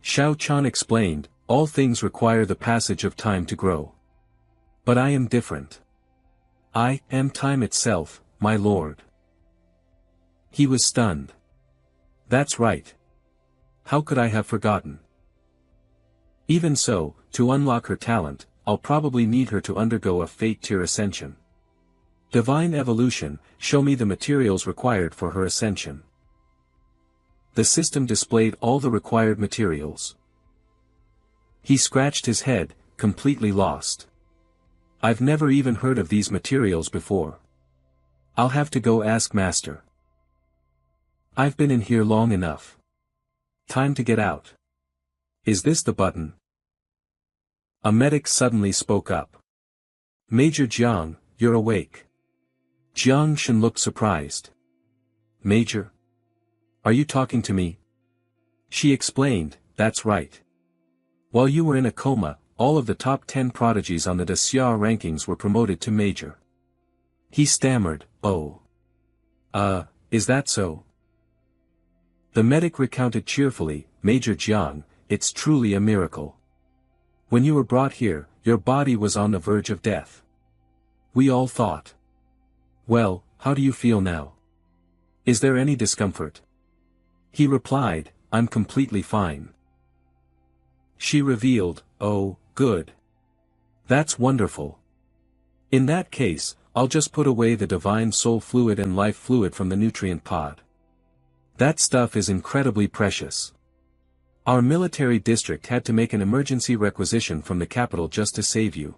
Xiao Chan explained, all things require the passage of time to grow. But I am different. I am time itself, my lord. He was stunned. That's right. How could I have forgotten? Even so, to unlock her talent, I'll probably need her to undergo a fate tier ascension. Divine evolution, show me the materials required for her ascension. The system displayed all the required materials. He scratched his head, completely lost. I've never even heard of these materials before. I'll have to go ask Master. I've been in here long enough. Time to get out. Is this the button? A medic suddenly spoke up. Major Jiang, you're awake. Jiang Shen looked surprised. Major? Are you talking to me? She explained, that's right. While you were in a coma, all of the top 10 prodigies on the Daxia rankings were promoted to major. He stammered, oh. Is that so? The medic recounted cheerfully, Major Jiang, it's truly a miracle. When you were brought here, your body was on the verge of death. We all thought. Well, how do you feel now? Is there any discomfort? He replied, I'm completely fine. She revealed, oh, good. That's wonderful. In that case, I'll just put away the divine soul fluid and life fluid from the nutrient pod. That stuff is incredibly precious. Our military district had to make an emergency requisition from the capital just to save you.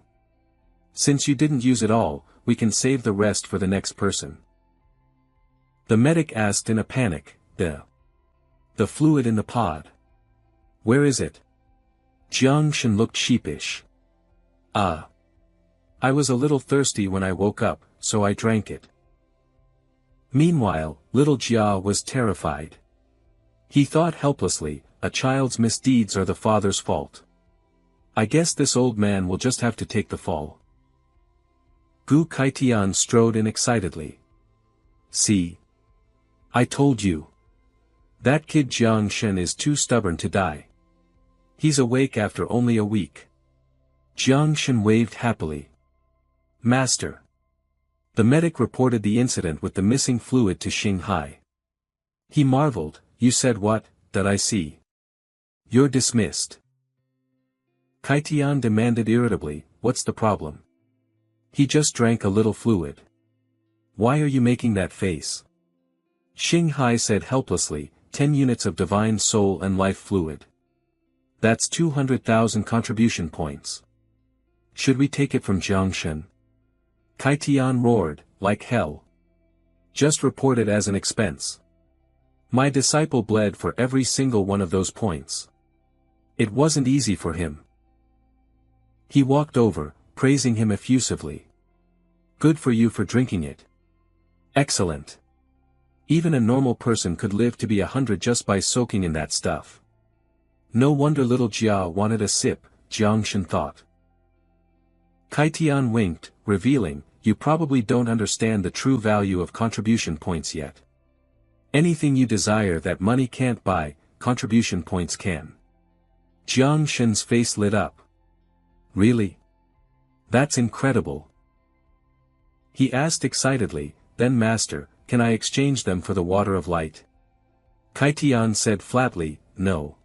Since you didn't use it all, we can save the rest for the next person. The medic asked in a panic, the fluid in the pod. Where is it? Jiang Shen looked sheepish. I was a little thirsty when I woke up, so I drank it. Meanwhile, little Jia was terrified. He thought helplessly, a child's misdeeds are the father's fault. I guess this old man will just have to take the fall. Gu Kaitian strode in excitedly. See? I told you. That kid Jiang Shen is too stubborn to die. He's awake after only a week. Jiang Shen waved happily. Master. The medic reported the incident with the missing fluid to Xinghai. He marveled, you said what, that I see? You're dismissed. Kaitian demanded irritably, what's the problem? He just drank a little fluid. Why are you making that face? Xinghai said helplessly, 10 units of divine soul and life fluid. That's 200,000 contribution points. Should we take it from Jiang Shen? Kaitian roared, like hell. Just report it as an expense. My disciple bled for every single one of those points. It wasn't easy for him. He walked over, praising him effusively. Good for you for drinking it. Excellent. Even a normal person could live to be 100 just by soaking in that stuff. No wonder little Jia wanted a sip, Jiang Shen thought. Kaitian winked, revealing, you probably don't understand the true value of contribution points yet. Anything you desire that money can't buy, contribution points can. Jiang Shen's face lit up. Really? That's incredible. He asked excitedly, then Master, can I exchange them for the water of light? Kaitian said flatly, no.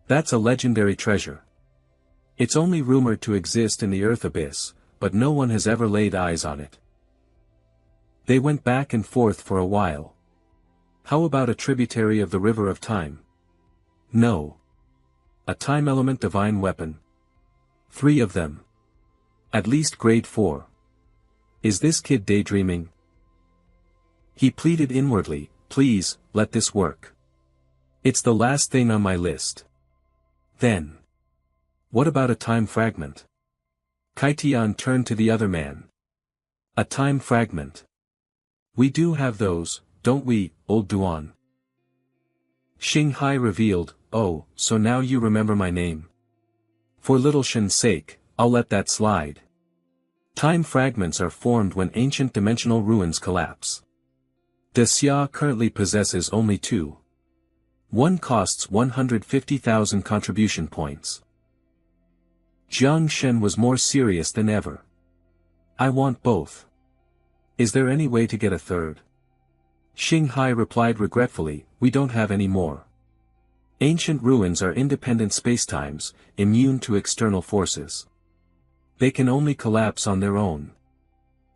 That's a legendary treasure. It's only rumored to exist in the earth abyss, but no one has ever laid eyes on it. They went back and forth for a while. How about a tributary of the river of time? No. A time element divine weapon. 3 of them. At least grade 4. Is this kid daydreaming? He pleaded inwardly, please, let this work. It's the last thing on my list. Then. What about a time fragment? Kaitian turned to the other man. A time fragment. We do have those, don't we, old Duan? Xinghai revealed, oh, so now you remember my name. For little Shen's sake, I'll let that slide. Time fragments are formed when ancient dimensional ruins collapse. De Xia currently possesses only 2. One costs 150,000 contribution points. Jiang Shen was more serious than ever. I want both. Is there any way to get a third? Xinghai replied regretfully, we don't have any more. Ancient ruins are independent spacetimes, immune to external forces. They can only collapse on their own.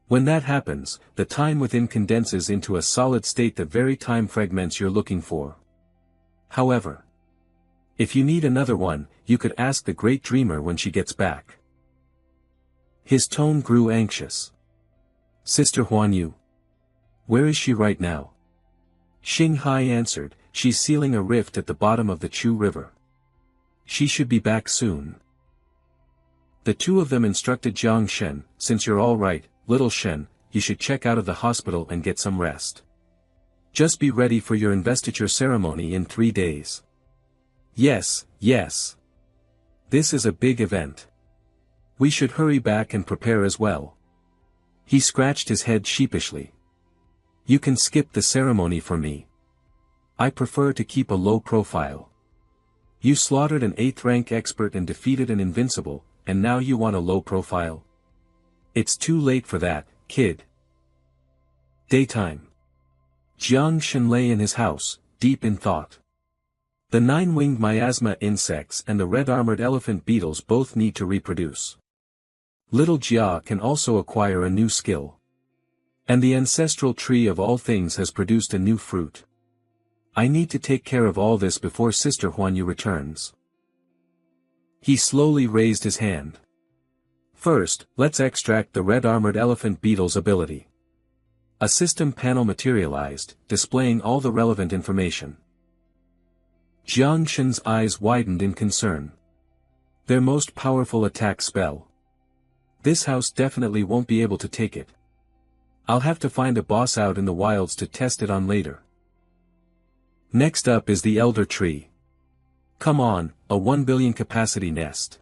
When that happens, the time within condenses into a solid state, the very time fragments you're looking for. However, if you need another one, you could ask the Great Dreamer when she gets back. His tone grew anxious. Sister Huanyu. Where is she right now? Xinghai answered, she's sealing a rift at the bottom of the Chu River. She should be back soon. The 2 of them instructed Jiang Shen, since you're all right, little Shen, you should check out of the hospital and get some rest. Just be ready for your investiture ceremony in 3 days. Yes, yes. This is a big event. We should hurry back and prepare as well. He scratched his head sheepishly. You can skip the ceremony for me. I prefer to keep a low profile. You slaughtered an 8th rank expert and defeated an invincible, and now you want a low profile? It's too late for that, kid. Daytime. Jiang Shen lay in his house, deep in thought. The 9-winged miasma insects and the red-armored elephant beetles both need to reproduce. Little Jia can also acquire a new skill. And the ancestral tree of all things has produced a new fruit. I need to take care of all this before Sister Huanyu returns. He slowly raised his hand. First, let's extract the red-armored elephant beetle's ability. A system panel materialized, displaying all the relevant information. Jiang Shen's eyes widened in concern. Their most powerful attack spell. This house definitely won't be able to take it. I'll have to find a boss out in the wilds to test it on later. Next up is the Elder Tree. Come on, a 1 billion capacity nest.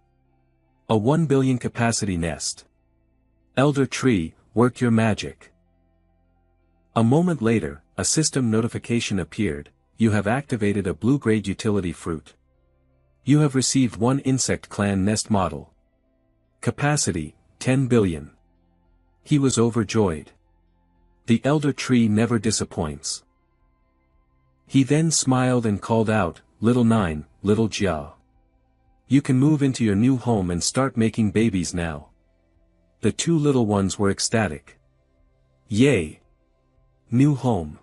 A 1 billion capacity nest. Elder Tree, work your magic. A moment later, a system notification appeared, you have activated a blue-grade utility fruit. You have received 1 insect clan nest model. Capacity, 10 billion. He was overjoyed. The Elder Tree never disappoints. He then smiled and called out, Little 9, Little Jia. You can move into your new home and start making babies now. The 2 little ones were ecstatic. Yay! New home.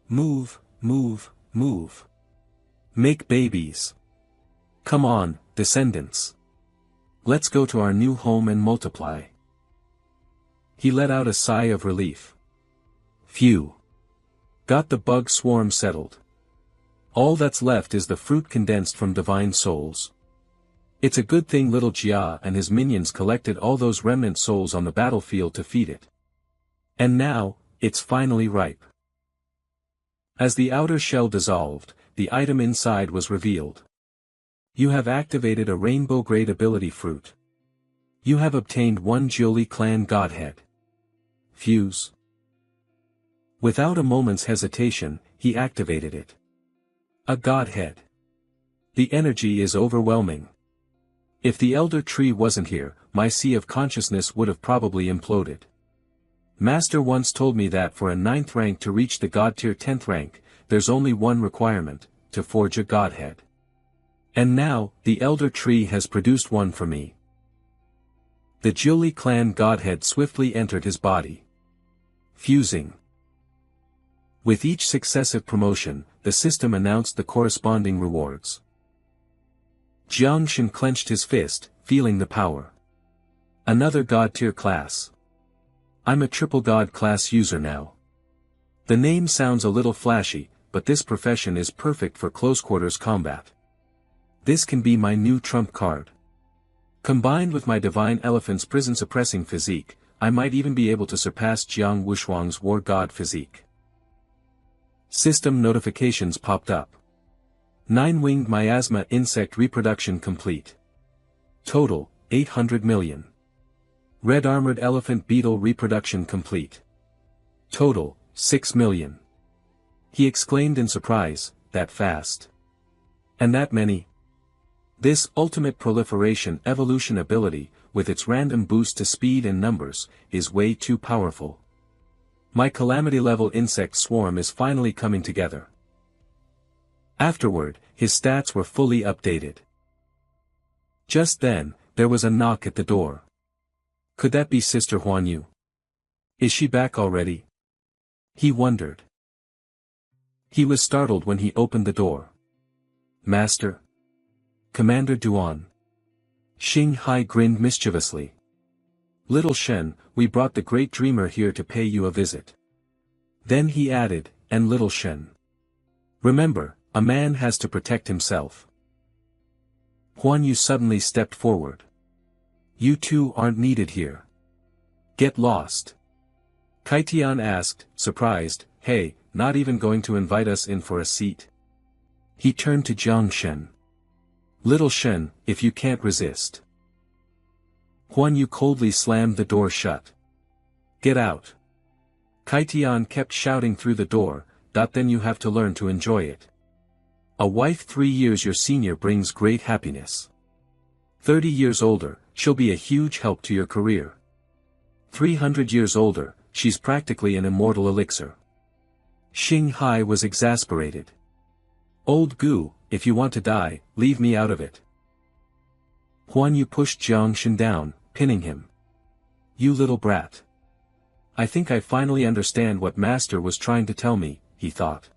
Move, move, move. Make babies. Come on, descendants. Let's go to our new home and multiply. He let out a sigh of relief. Phew. Got the bug swarm settled. All that's left is the fruit condensed from divine souls. It's a good thing little Jia and his minions collected all those remnant souls on the battlefield to feed it. And now, it's finally ripe. As the outer shell dissolved, the item inside was revealed. You have activated a rainbow-grade ability fruit. You have obtained 1 Jiuli clan godhead. Fuse. Without a moment's hesitation, he activated it. A godhead. The energy is overwhelming. If the elder tree wasn't here, my sea of consciousness would have probably imploded. Master once told me that for a 9th rank to reach the god tier 10th rank, there's only one requirement, to forge a godhead. And now, the elder tree has produced one for me. The Jiuli clan godhead swiftly entered his body. Fusing. With each successive promotion, the system announced the corresponding rewards. Jiangshan clenched his fist, feeling the power. Another god tier class. I'm a triple god class user now. The name sounds a little flashy, but this profession is perfect for close quarters combat. This can be my new trump card. Combined with my divine elephant's prison suppressing physique, I might even be able to surpass Jiang Wushuang's war god physique. System notifications popped up. 9-winged miasma insect reproduction complete. Total, 800 million. Red armored elephant beetle reproduction complete. Total, 6 million. He exclaimed in surprise, that fast. And that many? This ultimate proliferation evolution ability, with its random boost to speed and numbers, is way too powerful. My calamity level insect swarm is finally coming together. Afterward, his stats were fully updated. Just then, there was a knock at the door. Could that be Sister Huanyu? Is she back already? He wondered. He was startled when he opened the door. Master? Commander Duan. Xing Hai grinned mischievously. Little Shen, we brought the great dreamer here to pay you a visit. Then he added, and Little Shen. Remember, a man has to protect himself. Huanyu suddenly stepped forward. You two aren't needed here. Get lost. Kaitian asked, surprised, hey, not even going to invite us in for a seat? He turned to Jiang Shen. Little Shen, if you can't resist. Huanyu coldly slammed the door shut. Get out. Kaitian kept shouting through the door, then you have to learn to enjoy it. A wife 3 years your senior brings great happiness. 30 years older, she'll be a huge help to your career. 300 years older, she's practically an immortal elixir. Xing Hai was exasperated. Old Gu, if you want to die, leave me out of it. Huanyu pushed Jiang Shen down, pinning him. You little brat. I think I finally understand what Master was trying to tell me, he thought.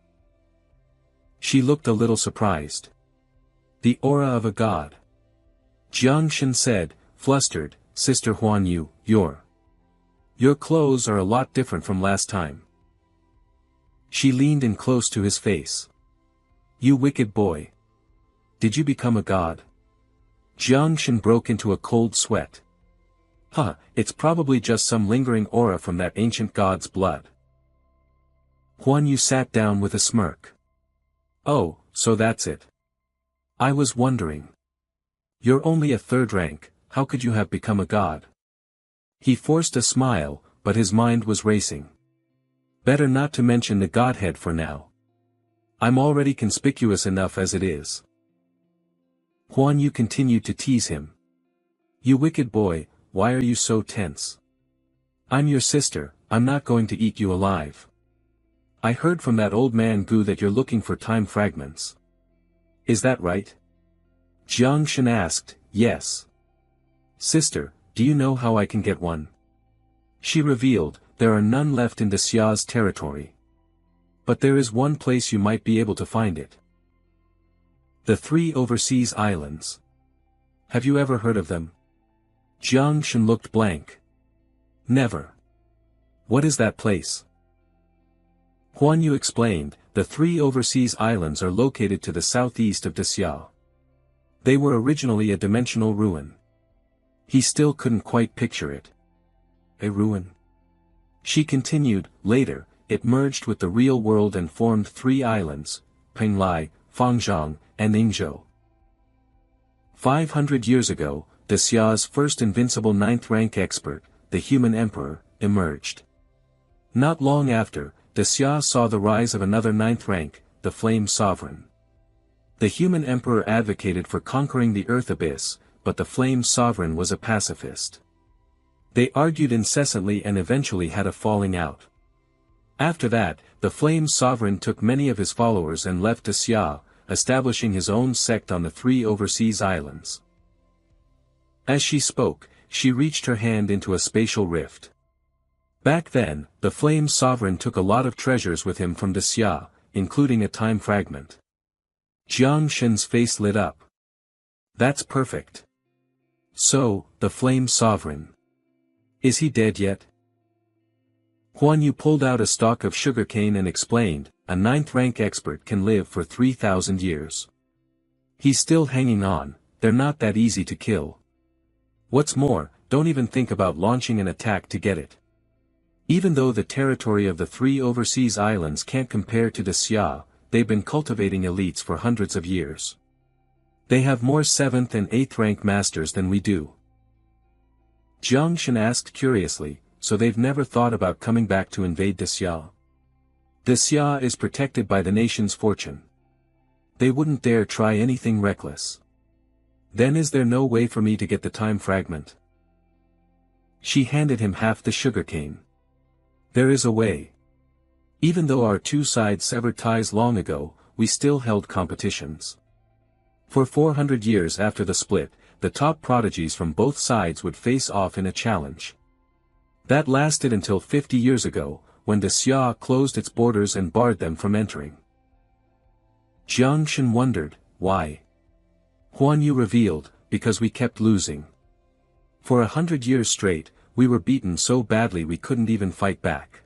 She looked a little surprised. The aura of a god. Jiang Shen said, flustered, Sister Huanyu, your clothes are a lot different from last time. She leaned in close to his face. You wicked boy. Did you become a god? Jiang Shen broke into a cold sweat. Huh, it's probably just some lingering aura from that ancient god's blood. Huanyu sat down with a smirk. Oh, so that's it. I was wondering. You're only a 3rd rank, how could you have become a god? He forced a smile, but his mind was racing. Better not to mention the godhead for now. I'm already conspicuous enough as it is. Huanyu continued to tease him. You wicked boy, why are you so tense? I'm your sister, I'm not going to eat you alive. I heard from that old man Gu that you're looking for time fragments. Is that right? Jiang Shen asked, yes. Sister, do you know how I can get one? She revealed, there are none left in the Xia's territory. But there is one place you might be able to find it. The 3 overseas islands. Have you ever heard of them? Jiang Shen looked blank. Never. What is that place? Huanyu explained, the 3 overseas islands are located to the southeast of Xia. They were originally a dimensional ruin. He still couldn't quite picture it. A ruin? She continued, later, it merged with the real world and formed 3 islands, Penglai, Fangzhang, and Ningzhou. 500 years ago, Xia's first invincible 9th rank expert, the human emperor, emerged. Not long after, Xia saw the rise of another 9th rank, the Flame Sovereign. The human emperor advocated for conquering the Earth Abyss, but the Flame Sovereign was a pacifist. They argued incessantly and eventually had a falling out. After that, the Flame Sovereign took many of his followers and left to Xia, establishing his own sect on the 3 overseas islands. As she spoke, she reached her hand into a spatial rift. Back then, the Flame Sovereign took a lot of treasures with him from Xia, including a time fragment. Jiang Shen's face lit up. That's perfect. So, the Flame Sovereign. Is he dead yet? Huan Yu pulled out a stalk of sugarcane and explained, a 9th rank expert can live for 3,000 years. He's still hanging on, they're not that easy to kill. What's more, don't even think about launching an attack to get it. Even though the territory of the 3 overseas islands can't compare to Xia, they've been cultivating elites for hundreds of years. They have more 7th and 8th rank masters than we do. Jiang Shen asked curiously, so they've never thought about coming back to invade Xia? Xia is protected by the nation's fortune. They wouldn't dare try anything reckless. Then is there no way for me to get the time fragment? She handed him half the sugarcane. There is a way. Even though our 2 sides severed ties long ago, we still held competitions. For 400 years after the split, the top prodigies from both sides would face off in a challenge. That lasted until 50 years ago, when Xia closed its borders and barred them from entering. Jiang Shen wondered, why? Huan Yu revealed, because we kept losing. For 100 years straight, we were beaten so badly we couldn't even fight back.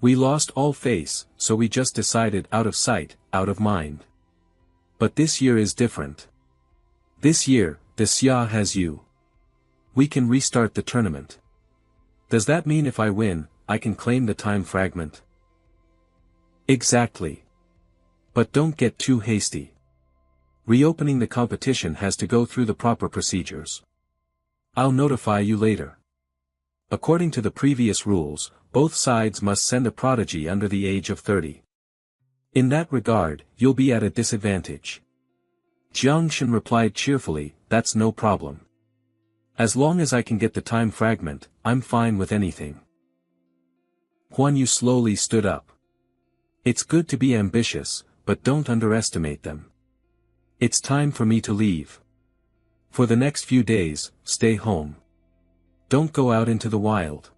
We lost all face, so we just decided out of sight, out of mind. But this year is different. This year, Xia has you. We can restart the tournament. Does that mean if I win, I can claim the time fragment? Exactly. But don't get too hasty. Reopening the competition has to go through the proper procedures. I'll notify you later. According to the previous rules, both sides must send a prodigy under the age of 30. In that regard, you'll be at a disadvantage. Jiang Shen replied cheerfully, that's no problem. As long as I can get the time fragment, I'm fine with anything. Huan Yu slowly stood up. It's good to be ambitious, but don't underestimate them. It's time for me to leave. For the next few days, stay home. Don't go out into the wild.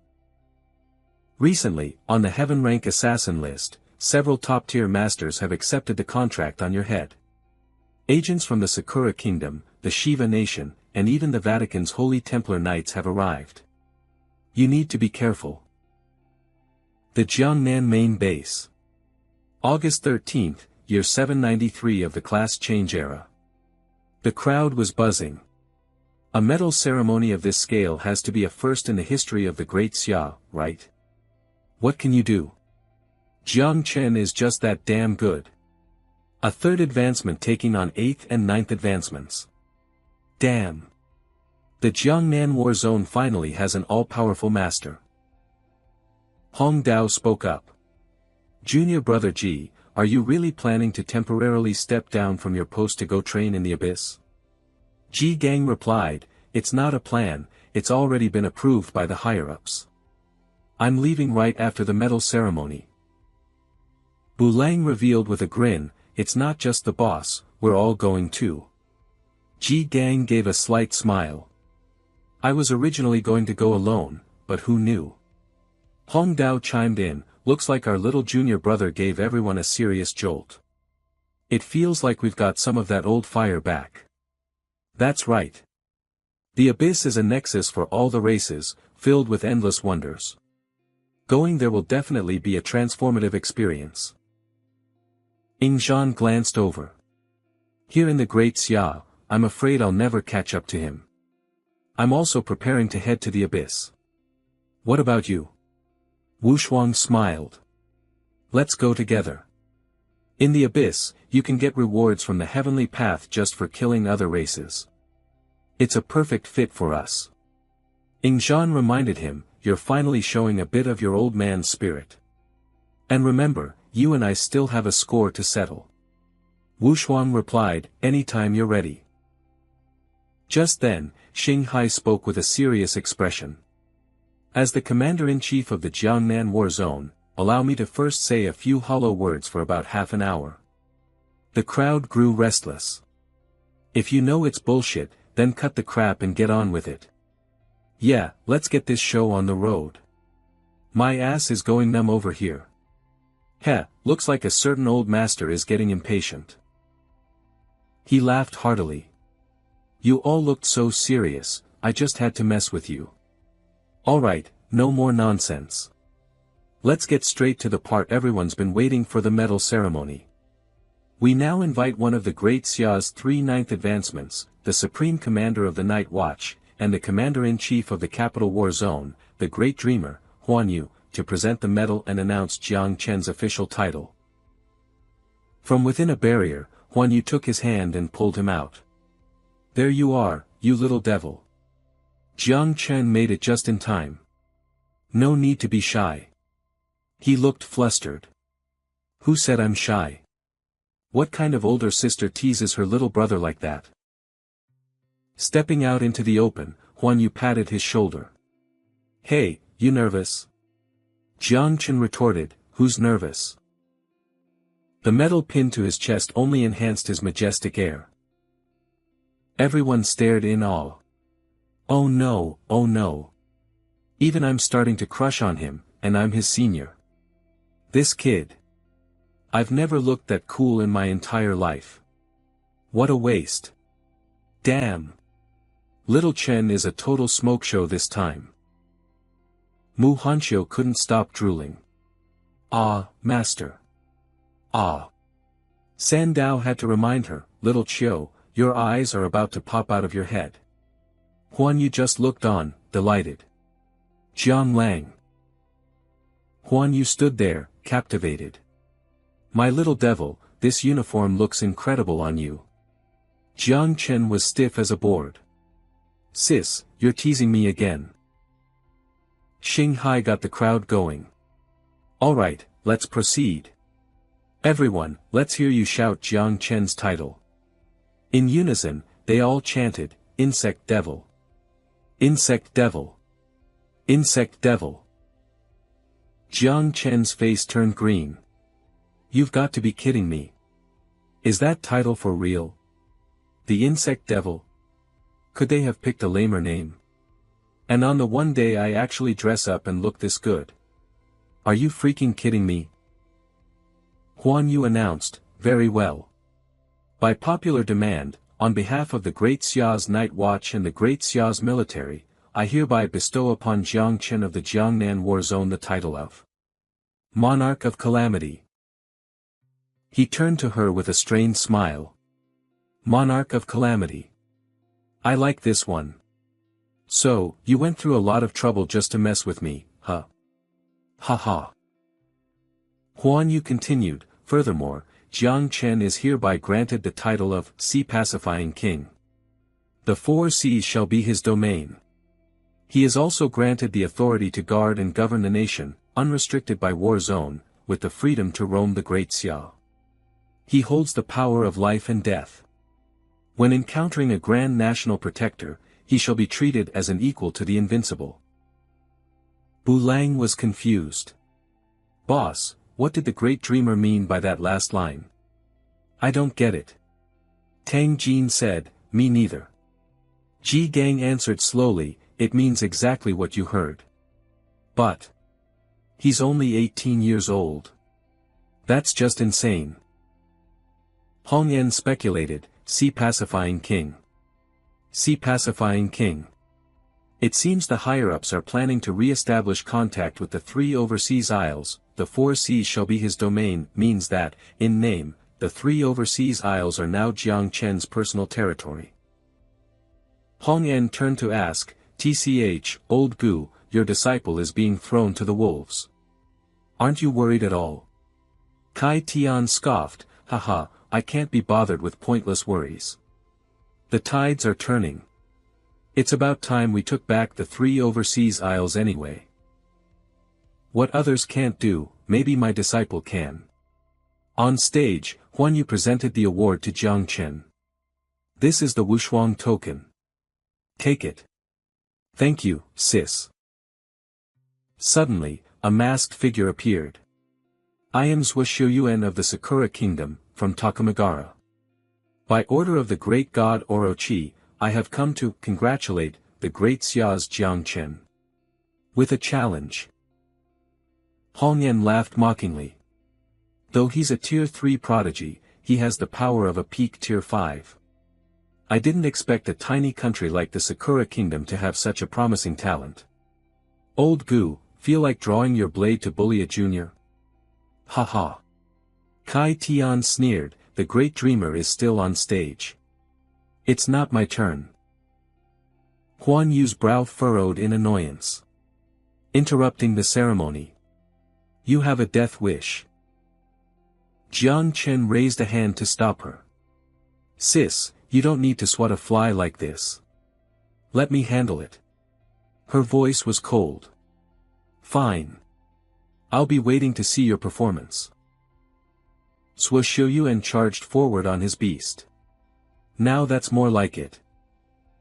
Recently, on the Heaven Rank Assassin list, several top-tier masters have accepted the contract on your head. Agents from the Sakura Kingdom, the Shiva Nation, and even the Vatican's Holy Templar Knights have arrived. You need to be careful. The Jiangnan Main Base. August 13, year 793 of the class change era. The crowd was buzzing. A medal ceremony of this scale has to be a first in the history of the Great Xia, right? What can you do? Jiang Chen is just that damn good. A 3rd advancement taking on 8th and 9th advancements. Damn. The Jiangnan War Zone finally has an all-powerful master. Hong Dao spoke up. Junior brother Ji, are you really planning to temporarily step down from your post to go train in the abyss? Ji Gang replied, it's not a plan, it's already been approved by the higher-ups. I'm leaving right after the medal ceremony. Bu Lang revealed with a grin, it's not just the boss, we're all going too. Ji Gang gave a slight smile. I was originally going to go alone, but who knew? Hong Dao chimed in, looks like our little junior brother gave everyone a serious jolt. It feels like we've got some of that old fire back. That's right. The abyss is a nexus for all the races, filled with endless wonders. Going there will definitely be a transformative experience. Ying Zhan glanced over. Here in the Great Xia, I'm afraid I'll never catch up to him. I'm also preparing to head to the abyss. What about you? Wu Shuang smiled. Let's go together. In the abyss, you can get rewards from the heavenly path just for killing other races. It's a perfect fit for us. Ying Zhan reminded him, you're finally showing a bit of your old man's spirit. And remember, you and I still have a score to settle. Wu Shuang replied, anytime you're ready. Just then, Xinghai spoke with a serious expression. As the commander-in-chief of the Jiangnan war zone, allow me to first say a few hollow words for about half an hour. The crowd grew restless. If you know it's bullshit, then cut the crap and get on with it. Yeah, let's get this show on the road. My ass is going numb over here. Heh, looks like a certain old master is getting impatient. He laughed heartily. You all looked so serious, I just had to mess with you. Alright, no more nonsense. Let's get straight to the part everyone's been waiting for, the medal ceremony. We now invite one of the Great Xia's 3 ninth advancements, the Supreme Commander of the Night Watch, and the Commander-in-Chief of the Capital War Zone, the Great Dreamer, Huan Yu, to present the medal and announce Jiang Chen's official title. From within a barrier, Huan Yu took his hand and pulled him out. There you are, you little devil. Jiang Chen made it just in time. No need to be shy. He looked flustered. Who said I'm shy? What kind of older sister teases her little brother like that? Stepping out into the open, Huan Yu patted his shoulder. Hey, you nervous? Jiang Chen retorted, who's nervous? The medal pinned to his chest only enhanced his majestic air. Everyone stared in awe. Oh no, oh no. Even I'm starting to crush on him, and I'm his senior. This kid. I've never looked that cool in my entire life. What a waste. Damn. Little Chen is a total smoke show this time. Mu Hanxiu couldn't stop drooling. Ah, master. Ah. Sandao had to remind her, little Chiu, your eyes are about to pop out of your head. Huan Yu just looked on, delighted. Jiang Lang. Huan Yu stood there, captivated. My little devil, this uniform looks incredible on you. Jiang Chen was stiff as a board. Sis, you're teasing me again. Xinghai got the crowd going. Alright, let's proceed. Everyone, let's hear you shout Jiang Chen's title. In unison, they all chanted, Insect Devil. Insect Devil. Insect Devil. Jiang Chen's face turned green. You've got to be kidding me. Is that title for real? The Insect Devil? Could they have picked a lamer name? And on the one day I actually dress up and look this good. Are you freaking kidding me? Huan Yu announced, very well. By popular demand, on behalf of the Great Xia's Night Watch and the Great Xia's military, I hereby bestow upon Jiang Chen of the Jiangnan War Zone the title of Monarch of Calamity. He turned to her with a strained smile. Monarch of Calamity. I like this one. So, you went through a lot of trouble just to mess with me, huh? Ha ha. Huan Yu continued, furthermore, Jiang Chen is hereby granted the title of Sea Pacifying King. The 4 seas shall be his domain. He is also granted the authority to guard and govern the nation, unrestricted by war zone, with the freedom to roam the Great Xia. He holds the power of life and death. When encountering a grand national protector, he shall be treated as an equal to the invincible. Bu Lang was confused. Boss, what did the Great Dreamer mean by that last line? I don't get it. Tang Jin said, me neither. Ji Gang answered slowly, it means exactly what you heard. But he's only 18 years old. That's just insane. Hong Yan speculated, Sea Pacifying King. Sea Pacifying King. It seems the higher-ups are planning to re-establish contact with the 3 overseas isles. The 4 seas shall be his domain, means that, in name, the 3 overseas isles are now Jiang Chen's personal territory. Hong Yan turned to ask, TCH, old Gu, your disciple is being thrown to the wolves. Aren't you worried at all? Kai Tian scoffed, haha, I can't be bothered with pointless worries. The tides are turning. It's about time we took back the 3 overseas isles anyway. What others can't do, maybe my disciple can. On stage, Huan Yu presented the award to Jiang Chen. This is the Wushuang token. Take it. Thank you, sis. Suddenly, a masked figure appeared. I am Zhuoxuan of the Sakura Kingdom, from Takamagara. By order of the great god Orochi, I have come to congratulate the great Xia's Jiangchen. With a challenge. Hongyan laughed mockingly. Though he's a tier 3 prodigy, he has the power of a peak tier 5. I didn't expect a tiny country like the Sakura Kingdom to have such a promising talent. Old Gu, feel like drawing your blade to bully a junior? Haha. Kai Tian sneered, the great dreamer is still on stage. It's not my turn. Huan Yu's brow furrowed in annoyance. Interrupting the ceremony. You have a death wish. Jiang Chen raised a hand to stop her. Sis, you don't need to swat a fly like this. Let me handle it. Her voice was cold. Fine. I'll be waiting to see your performance. Zhuoxuan charged forward on his beast. Now that's more like it.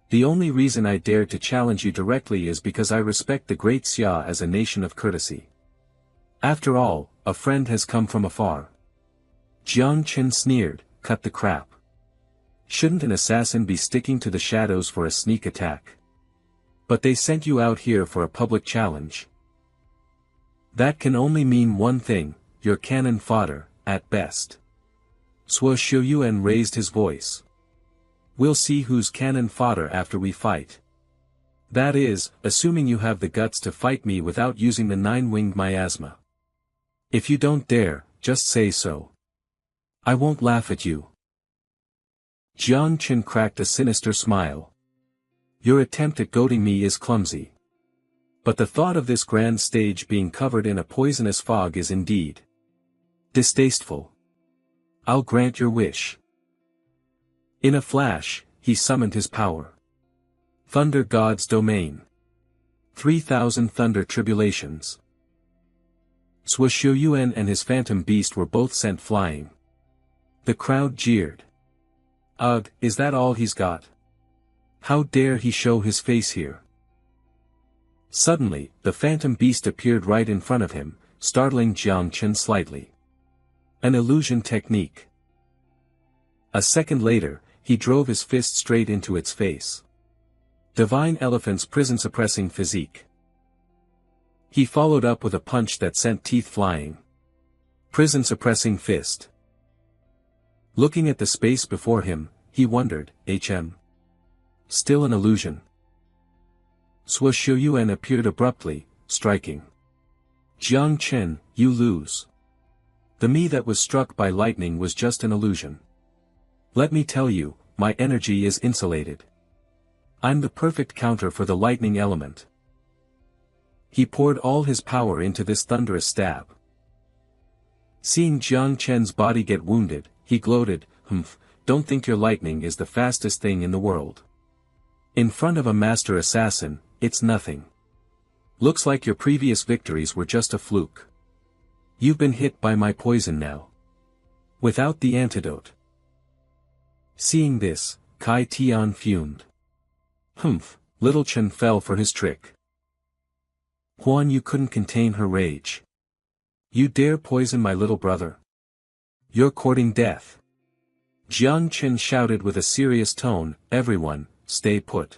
The only reason I dared to challenge you directly is because I respect the great Xia as a nation of courtesy. After all, a friend has come from afar. Jiang Chen sneered, cut the crap. Shouldn't an assassin be sticking to the shadows for a sneak attack? But they sent you out here for a public challenge. That can only mean one thing, you're cannon fodder, at best. Zhuoxuan raised his voice. We'll see who's cannon fodder after we fight. That is, assuming you have the guts to fight me without using the 9-winged miasma. If you don't dare, just say so. I won't laugh at you. Jiang Chen cracked a sinister smile. Your attempt at goading me is clumsy. But the thought of this grand stage being covered in a poisonous fog is indeed distasteful. I'll grant your wish. In a flash, he summoned his power. Thunder God's domain. 3,000 thunder tribulations. Zhuoxuan and his phantom beast were both sent flying. The crowd jeered. Ugh, is that all he's got? How dare he show his face here? Suddenly, the phantom beast appeared right in front of him, startling Jiang Chen slightly. An illusion technique. A second later, he drove his fist straight into its face. Divine Elephant's prison-suppressing physique. He followed up with a punch that sent teeth flying. Prison-suppressing fist. Looking at the space before him, he wondered, Still an illusion. Zhuoxuan appeared abruptly, striking. Jiang Chen, you lose. The me that was struck by lightning was just an illusion. Let me tell you, my energy is insulated. I'm the perfect counter for the lightning element. He poured all his power into this thunderous stab. Seeing Jiang Chen's body get wounded, he gloated, don't think your lightning is the fastest thing in the world. In front of a master assassin, it's nothing. Looks like your previous victories were just a fluke. You've been hit by my poison now. Without the antidote. Seeing this, Kai Tian fumed. Little Chen fell for his trick. Huan Yu couldn't contain her rage. You dare poison my little brother? You're courting death. Jiang Chen shouted with a serious tone, everyone, stay put.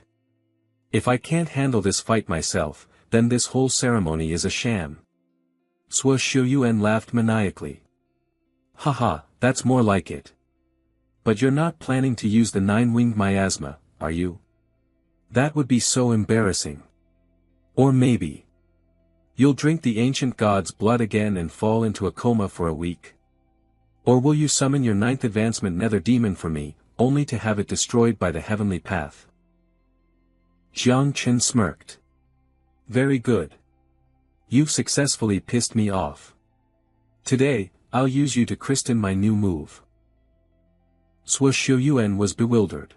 If I can't handle this fight myself, then this whole ceremony is a sham. Zhuoxuan laughed maniacally. Haha, that's more like it. But you're not planning to use the 9-winged miasma, are you? That would be so embarrassing. Or maybe you'll drink the ancient god's blood again and fall into a coma for a week. Or will you summon your 9th advancement nether demon for me, only to have it destroyed by the heavenly path? Jiang Chen smirked. Very good. You've successfully pissed me off. Today, I'll use you to christen my new move. Zhuoxuan was bewildered.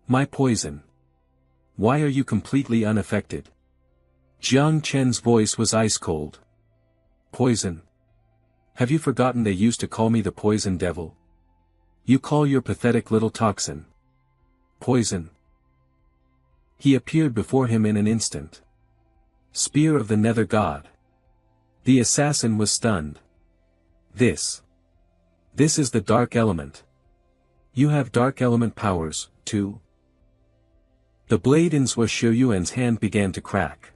My poison. Why are you completely unaffected? Jiang Chen's voice was ice-cold. Poison. Have you forgotten they used to call me the poison devil? You call your pathetic little toxin poison. He appeared before him in an instant. Spear of the Nether God. The assassin was stunned. This is the dark element. You have dark element powers, too? The blade in Zhou Shiyuan's hand began to crack.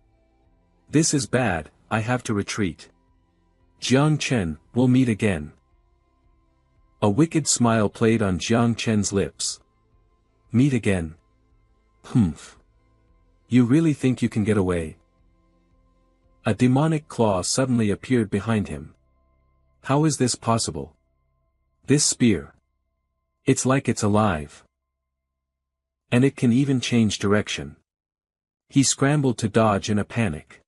This is bad, I have to retreat. Jiang Chen, we'll meet again. A wicked smile played on Jiang Chen's lips. Meet again? Humph. You really think you can get away? A demonic claw suddenly appeared behind him. How is this possible? This spear. It's like it's alive. And it can even change direction. He scrambled to dodge in a panic.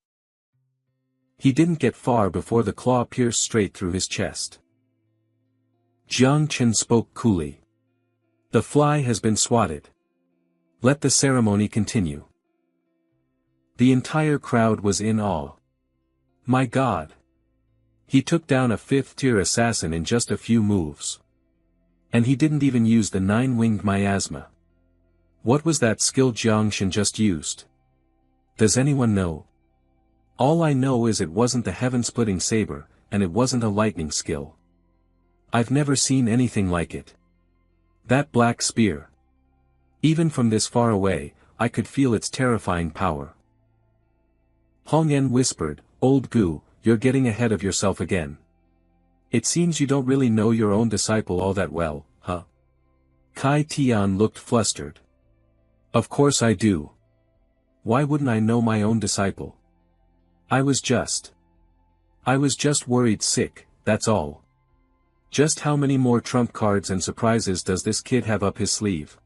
He didn't get far before the claw pierced straight through his chest. Jiang Chen spoke coolly. The fly has been swatted. Let the ceremony continue. The entire crowd was in awe. My God! He took down a 5th-tier assassin in just a few moves. And he didn't even use the 9-winged miasma. What was that skill Jiang Chen just used? Does anyone know? All I know is it wasn't the heaven-splitting saber, and it wasn't a lightning skill. I've never seen anything like it. That black spear. Even from this far away, I could feel its terrifying power. Hong Yan whispered, Old Gu, you're getting ahead of yourself again. It seems you don't really know your own disciple all that well, huh? Kai Tian looked flustered. Of course I do. Why wouldn't I know my own disciple? I was just worried sick, that's all. Just how many more trump cards and surprises does this kid have up his sleeve?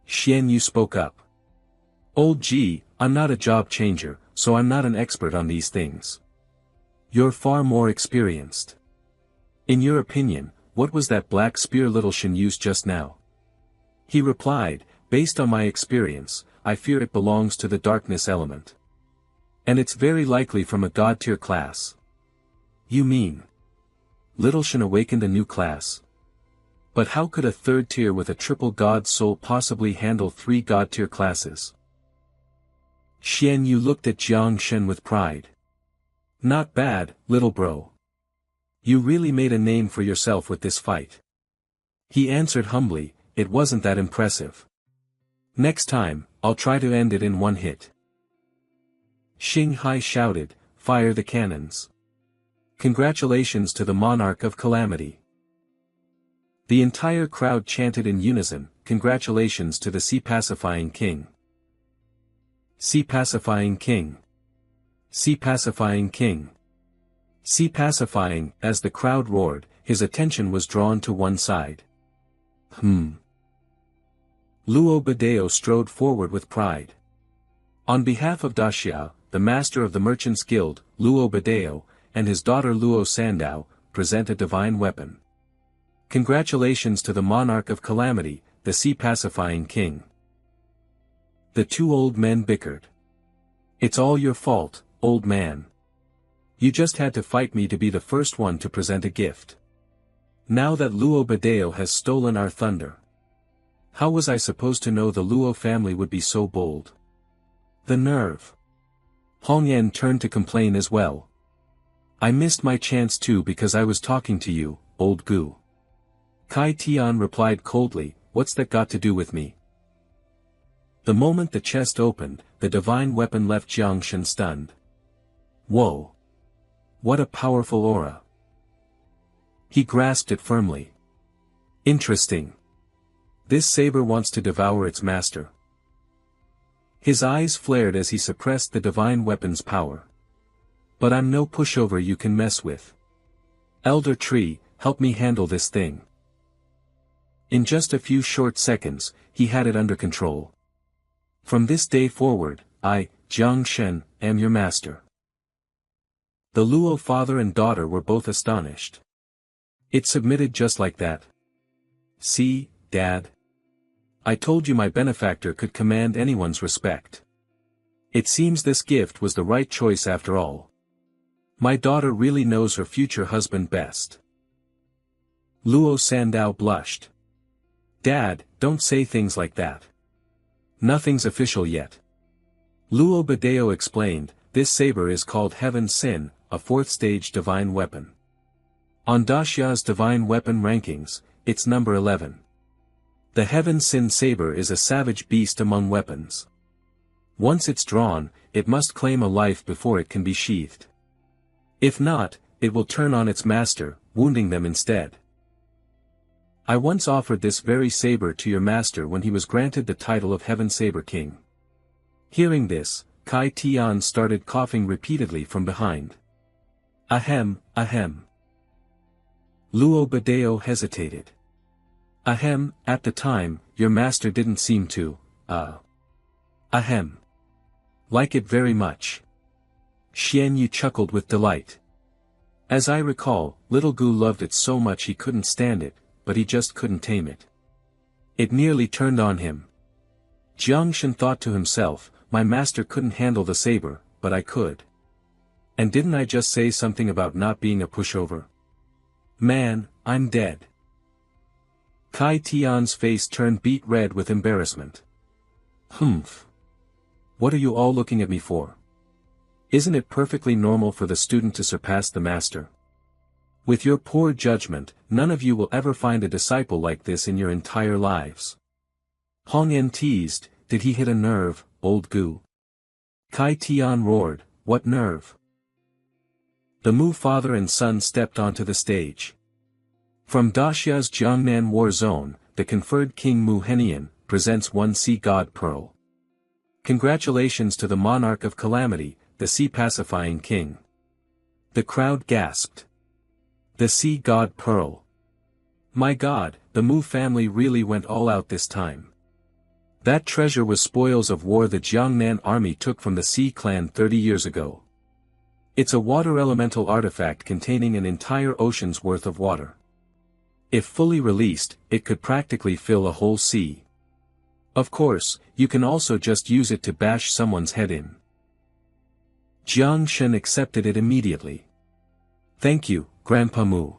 Xian Yu spoke up. Old G, I'm not a job changer, so I'm not an expert on these things. You're far more experienced. In your opinion, what was that black spear little Shen used just now? He replied, based on my experience, I fear it belongs to the darkness element. And it's very likely from a god-tier class. You mean? Little Shen awakened a new class. But how could a 3rd tier with a triple god soul possibly handle 3 god-tier classes? Xian Yu looked at Jiang Shen with pride. Not bad, little bro. You really made a name for yourself with this fight. He answered humbly, it wasn't that impressive. Next time, I'll try to end it in one hit. Xing Hai shouted, fire the cannons. Congratulations to the monarch of calamity. The entire crowd chanted in unison, congratulations to the sea pacifying king. Sea pacifying king. Sea pacifying king. Sea pacifying, as the crowd roared, his attention was drawn to one side. Luo Badeo strode forward with pride. On behalf of Daxia, the master of the Merchants Guild, Luo Badeo, and his daughter Luo Sandao, present a divine weapon. Congratulations to the monarch of calamity, the sea pacifying king. The 2 old men bickered. It's all your fault, old man. You just had to fight me to be the first one to present a gift. Now that Luo Badeo has stolen our thunder. How was I supposed to know the Luo family would be so bold? The nerve. Hong Yan turned to complain as well. I missed my chance too because I was talking to you, old Gu. Kai Tian replied coldly, what's that got to do with me? The moment the chest opened, the divine weapon left Jiang Shen stunned. Whoa! What a powerful aura! He grasped it firmly. Interesting. This saber wants to devour its master. His eyes flared as he suppressed the divine weapon's power. But I'm no pushover you can mess with. Elder Tree, help me handle this thing. In just a few short seconds, he had it under control. From this day forward, I, Jiang Shen, am your master. The Luo father and daughter were both astonished. It submitted just like that. See, Dad. I told you my benefactor could command anyone's respect. It seems this gift was the right choice after all. My daughter really knows her future husband best. Luo Sandao blushed. Dad, don't say things like that. Nothing's official yet. Luo Badeo explained, this saber is called Heaven Sin, a 4th stage divine weapon. On Daxia's divine weapon rankings, it's number 11. The Heaven Sin saber is a savage beast among weapons. Once it's drawn, it must claim a life before it can be sheathed. If not, it will turn on its master, wounding them instead. I once offered this very saber to your master when he was granted the title of Heaven Saber King. Hearing this, Kai Tian started coughing repeatedly from behind. Ahem, ahem. Luo Badeo hesitated. Ahem, at the time, your master didn't seem to, ahem. Like it very much. Xian Yu chuckled with delight. As I recall, little Gu loved it so much he couldn't stand it, but he just couldn't tame it. It nearly turned on him. Jiang Shen thought to himself, my master couldn't handle the saber, but I could. And didn't I just say something about not being a pushover? Man, I'm dead. Kai Tian's face turned beet red with embarrassment. Humph. What are you all looking at me for? Isn't it perfectly normal for the student to surpass the master? With your poor judgment, none of you will ever find a disciple like this in your entire lives. Hong En teased, did he hit a nerve, old Gu? Kai Tian roared, what nerve? The Mu father and son stepped onto the stage. From Daxia's Jiangnan War Zone, the conferred King Mu Henian presents one Sea God Pearl. Congratulations to the Monarch of Calamity, the Sea Pacifying King. The crowd gasped. The Sea God Pearl. My God, the Mu family really went all out this time. That treasure was spoils of war the Jiangnan army took from the Sea clan 30 years ago. It's a water elemental artifact containing an entire ocean's worth of water. If fully released, it could practically fill a whole sea. Of course, you can also just use it to bash someone's head in. Jiang Shen accepted it immediately. Thank you, Grandpa Mu.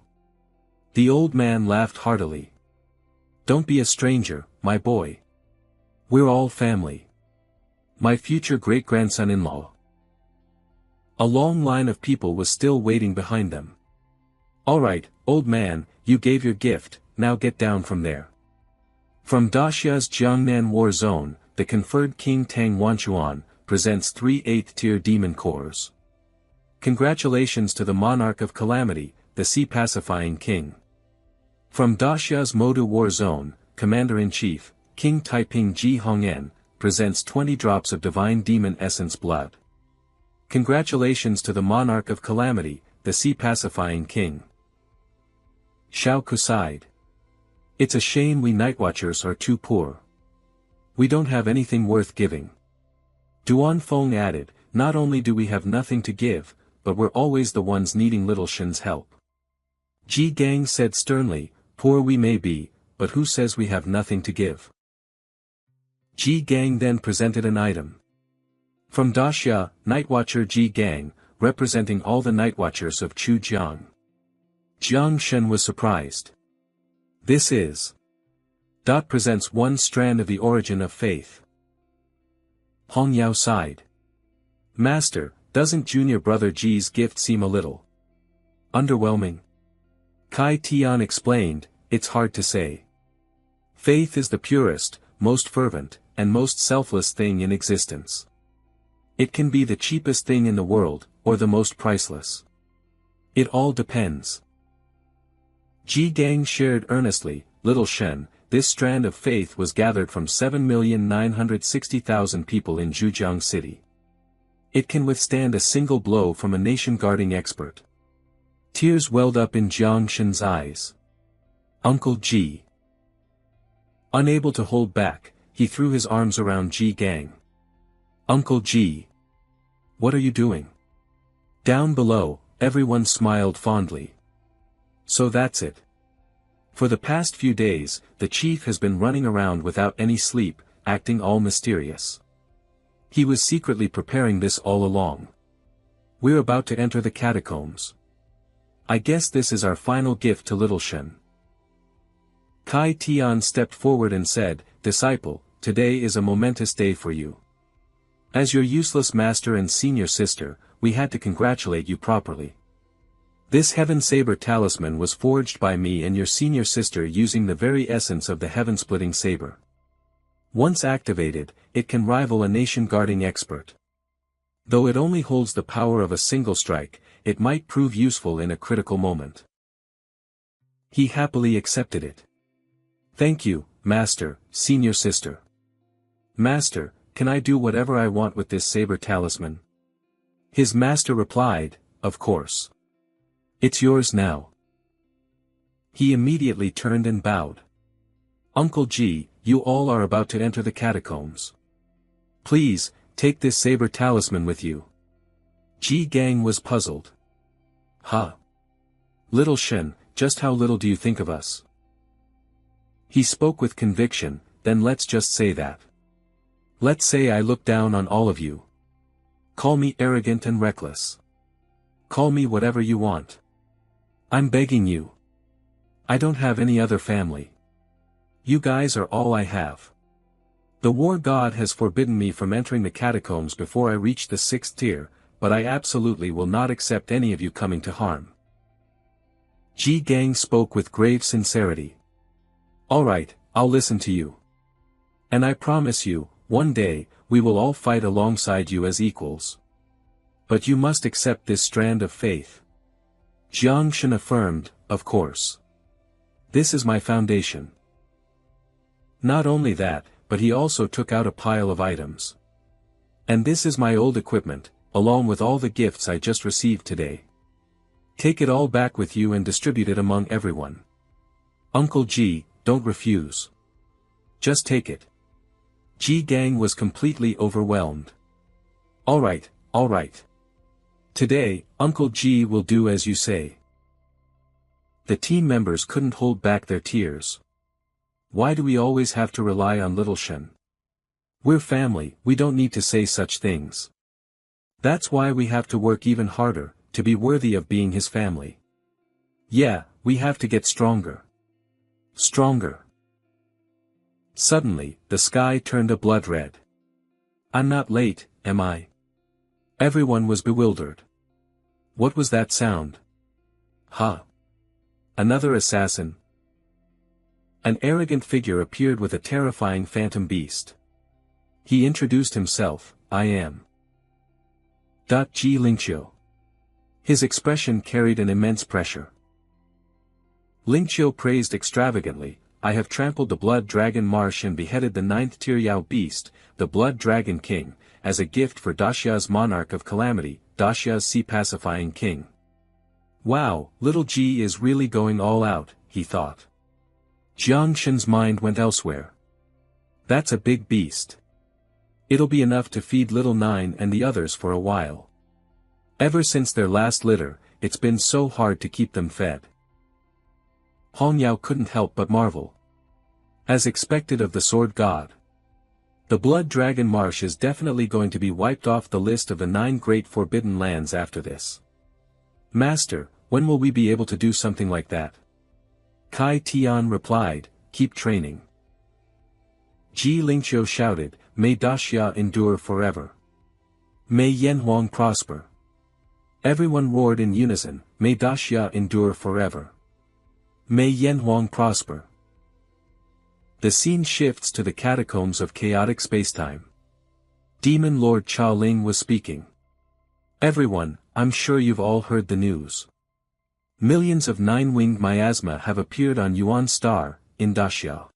The old man laughed heartily. Don't be a stranger, my boy. We're all family. My future great-grandson-in-law. A long line of people was still waiting behind them. All right, old man, you gave your gift, now get down from there. From Daxia's Jiangnan War Zone, the conferred King Tang Wanchuan presents 3 8th-tier demon cores. Congratulations to the Monarch of Calamity, the Sea Pacifying King. From Daxia's Modu War Zone, Commander-in-Chief, King Taiping Ji Hong'en, presents 20 drops of Divine Demon Essence Blood. Congratulations to the Monarch of Calamity, the Sea Pacifying King. Xiao Ku sighed. It's a shame we Nightwatchers are too poor. We don't have anything worth giving. Duan Feng added, not only do we have nothing to give, but we're always the ones needing little Shen's help. Ji Gang said sternly, poor we may be, but who says we have nothing to give? Ji Gang then presented an item. From Daxia, Nightwatcher Ji Gang, representing all the Nightwatchers of Chujiang. Jiang Shen was surprised. This is. Presents one strand of the origin of faith. Hong Yao sighed. Master, doesn't junior brother Ji's gift seem a little underwhelming? Kai Tian explained, it's hard to say. Faith is the purest, most fervent, and most selfless thing in existence. It can be the cheapest thing in the world, or the most priceless. It all depends. Ji Gang shared earnestly, little Shen, this strand of faith was gathered from 7,960,000 people in Zhujiang City. It can withstand a single blow from a nation-guarding expert. Tears welled up in Jiang Shen's eyes. Uncle Ji. Unable to hold back, he threw his arms around Ji Gang. Uncle Ji. What are you doing? Down below, everyone smiled fondly. So that's it. For the past few days, the chief has been running around without any sleep, acting all mysterious. He was secretly preparing this all along. We're about to enter the catacombs. I guess this is our final gift to Little Shen. Kai Tian stepped forward and said, Disciple, today is a momentous day for you. As your useless master and senior sister, we had to congratulate you properly. This Heaven Saber talisman was forged by me and your senior sister using the very essence of the heaven-splitting saber. Once activated, it can rival a nation-guarding expert. Though it only holds the power of a single strike, it might prove useful in a critical moment. He happily accepted it. Thank you, Master, Senior Sister. Master, can I do whatever I want with this saber talisman? His master replied, of course. It's yours now. He immediately turned and bowed. Uncle G, you all are about to enter the catacombs. Please, take this saber talisman with you. Ji Gang was puzzled. Huh? Little Shen, just how little do you think of us? He spoke with conviction, then let's just say that. Let's say I look down on all of you. Call me arrogant and reckless. Call me whatever you want. I'm begging you. I don't have any other family. You guys are all I have. The war god has forbidden me from entering the catacombs before I reach the 6th tier, but I absolutely will not accept any of you coming to harm. Ji Gang spoke with grave sincerity. Alright, I'll listen to you. And I promise you, one day, we will all fight alongside you as equals. But you must accept this strand of faith. Jiang Shen affirmed, of course. This is my foundation. Not only that, but he also took out a pile of items. And this is my old equipment, along with all the gifts I just received today. Take it all back with you and distribute it among everyone. Uncle G, don't refuse. Just take it. Ji Gang was completely overwhelmed. Alright, alright. Today, Uncle G will do as you say. The team members couldn't hold back their tears. Why do we always have to rely on little Shen? We're family, we don't need to say such things. That's why we have to work even harder, to be worthy of being his family. Yeah, we have to get stronger. Stronger. Suddenly, the sky turned a blood red. I'm not late, am I? Everyone was bewildered. What was that sound? Huh? Another assassin? An arrogant figure appeared with a terrifying phantom beast. He introduced himself, I am. Ji Lingqiu. His expression carried an immense pressure. Lingqiu praised extravagantly, I have trampled the Blood Dragon Marsh and beheaded the 9th tier Yao beast, the Blood Dragon King, as a gift for Daxia's Monarch of Calamity, Daxia's Sea Pacifying King. Wow, little G is really going all out, he thought. Jiang Shen's mind went elsewhere. That's a big beast. It'll be enough to feed little Nine and the others for a while. Ever since their last litter, it's been so hard to keep them fed. Hong Yao couldn't help but marvel. As expected of the Sword God. The Blood Dragon Marsh is definitely going to be wiped off the list of the 9 great forbidden lands after this. Master, when will we be able to do something like that? Kai Tian replied, keep training. Ji Lingqiu shouted, may Daxia endure forever. May Yanhuang prosper. Everyone roared in unison, may Daxia endure forever. May Yanhuang prosper. The scene shifts to the catacombs of chaotic spacetime. Demon Lord Cha Ling was speaking. Everyone, I'm sure you've all heard the news. Millions of 9-winged miasma have appeared on Yuan Star, in Daxia.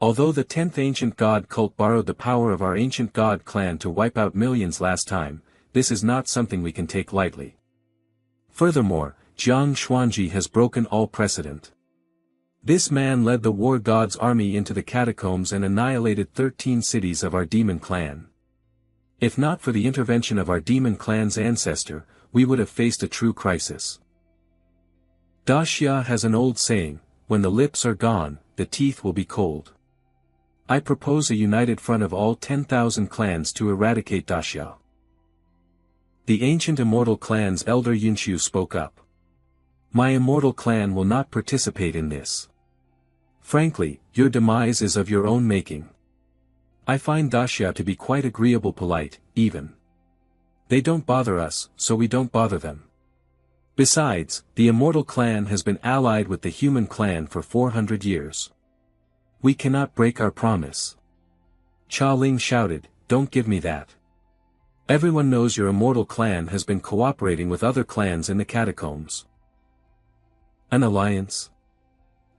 Although the 10th ancient god cult borrowed the power of our ancient god clan to wipe out millions last time, this is not something we can take lightly. Furthermore, Jiang Xuanji has broken all precedent. This man led the war god's army into the catacombs and annihilated 13 cities of our demon clan. If not for the intervention of our demon clan's ancestor, we would have faced a true crisis. Daxia has an old saying, when the lips are gone, the teeth will be cold. I propose a united front of all 10,000 clans to eradicate Daxia. The ancient immortal clan's elder Yunqiu spoke up. My immortal clan will not participate in this. Frankly, your demise is of your own making. I find Dacia to be quite agreeable, polite, even. They don't bother us, so we don't bother them. Besides, the immortal clan has been allied with the human clan for 400 years. We cannot break our promise. Cha Ling shouted, "Don't give me that. Everyone knows your immortal clan has been cooperating with other clans in the catacombs." An alliance?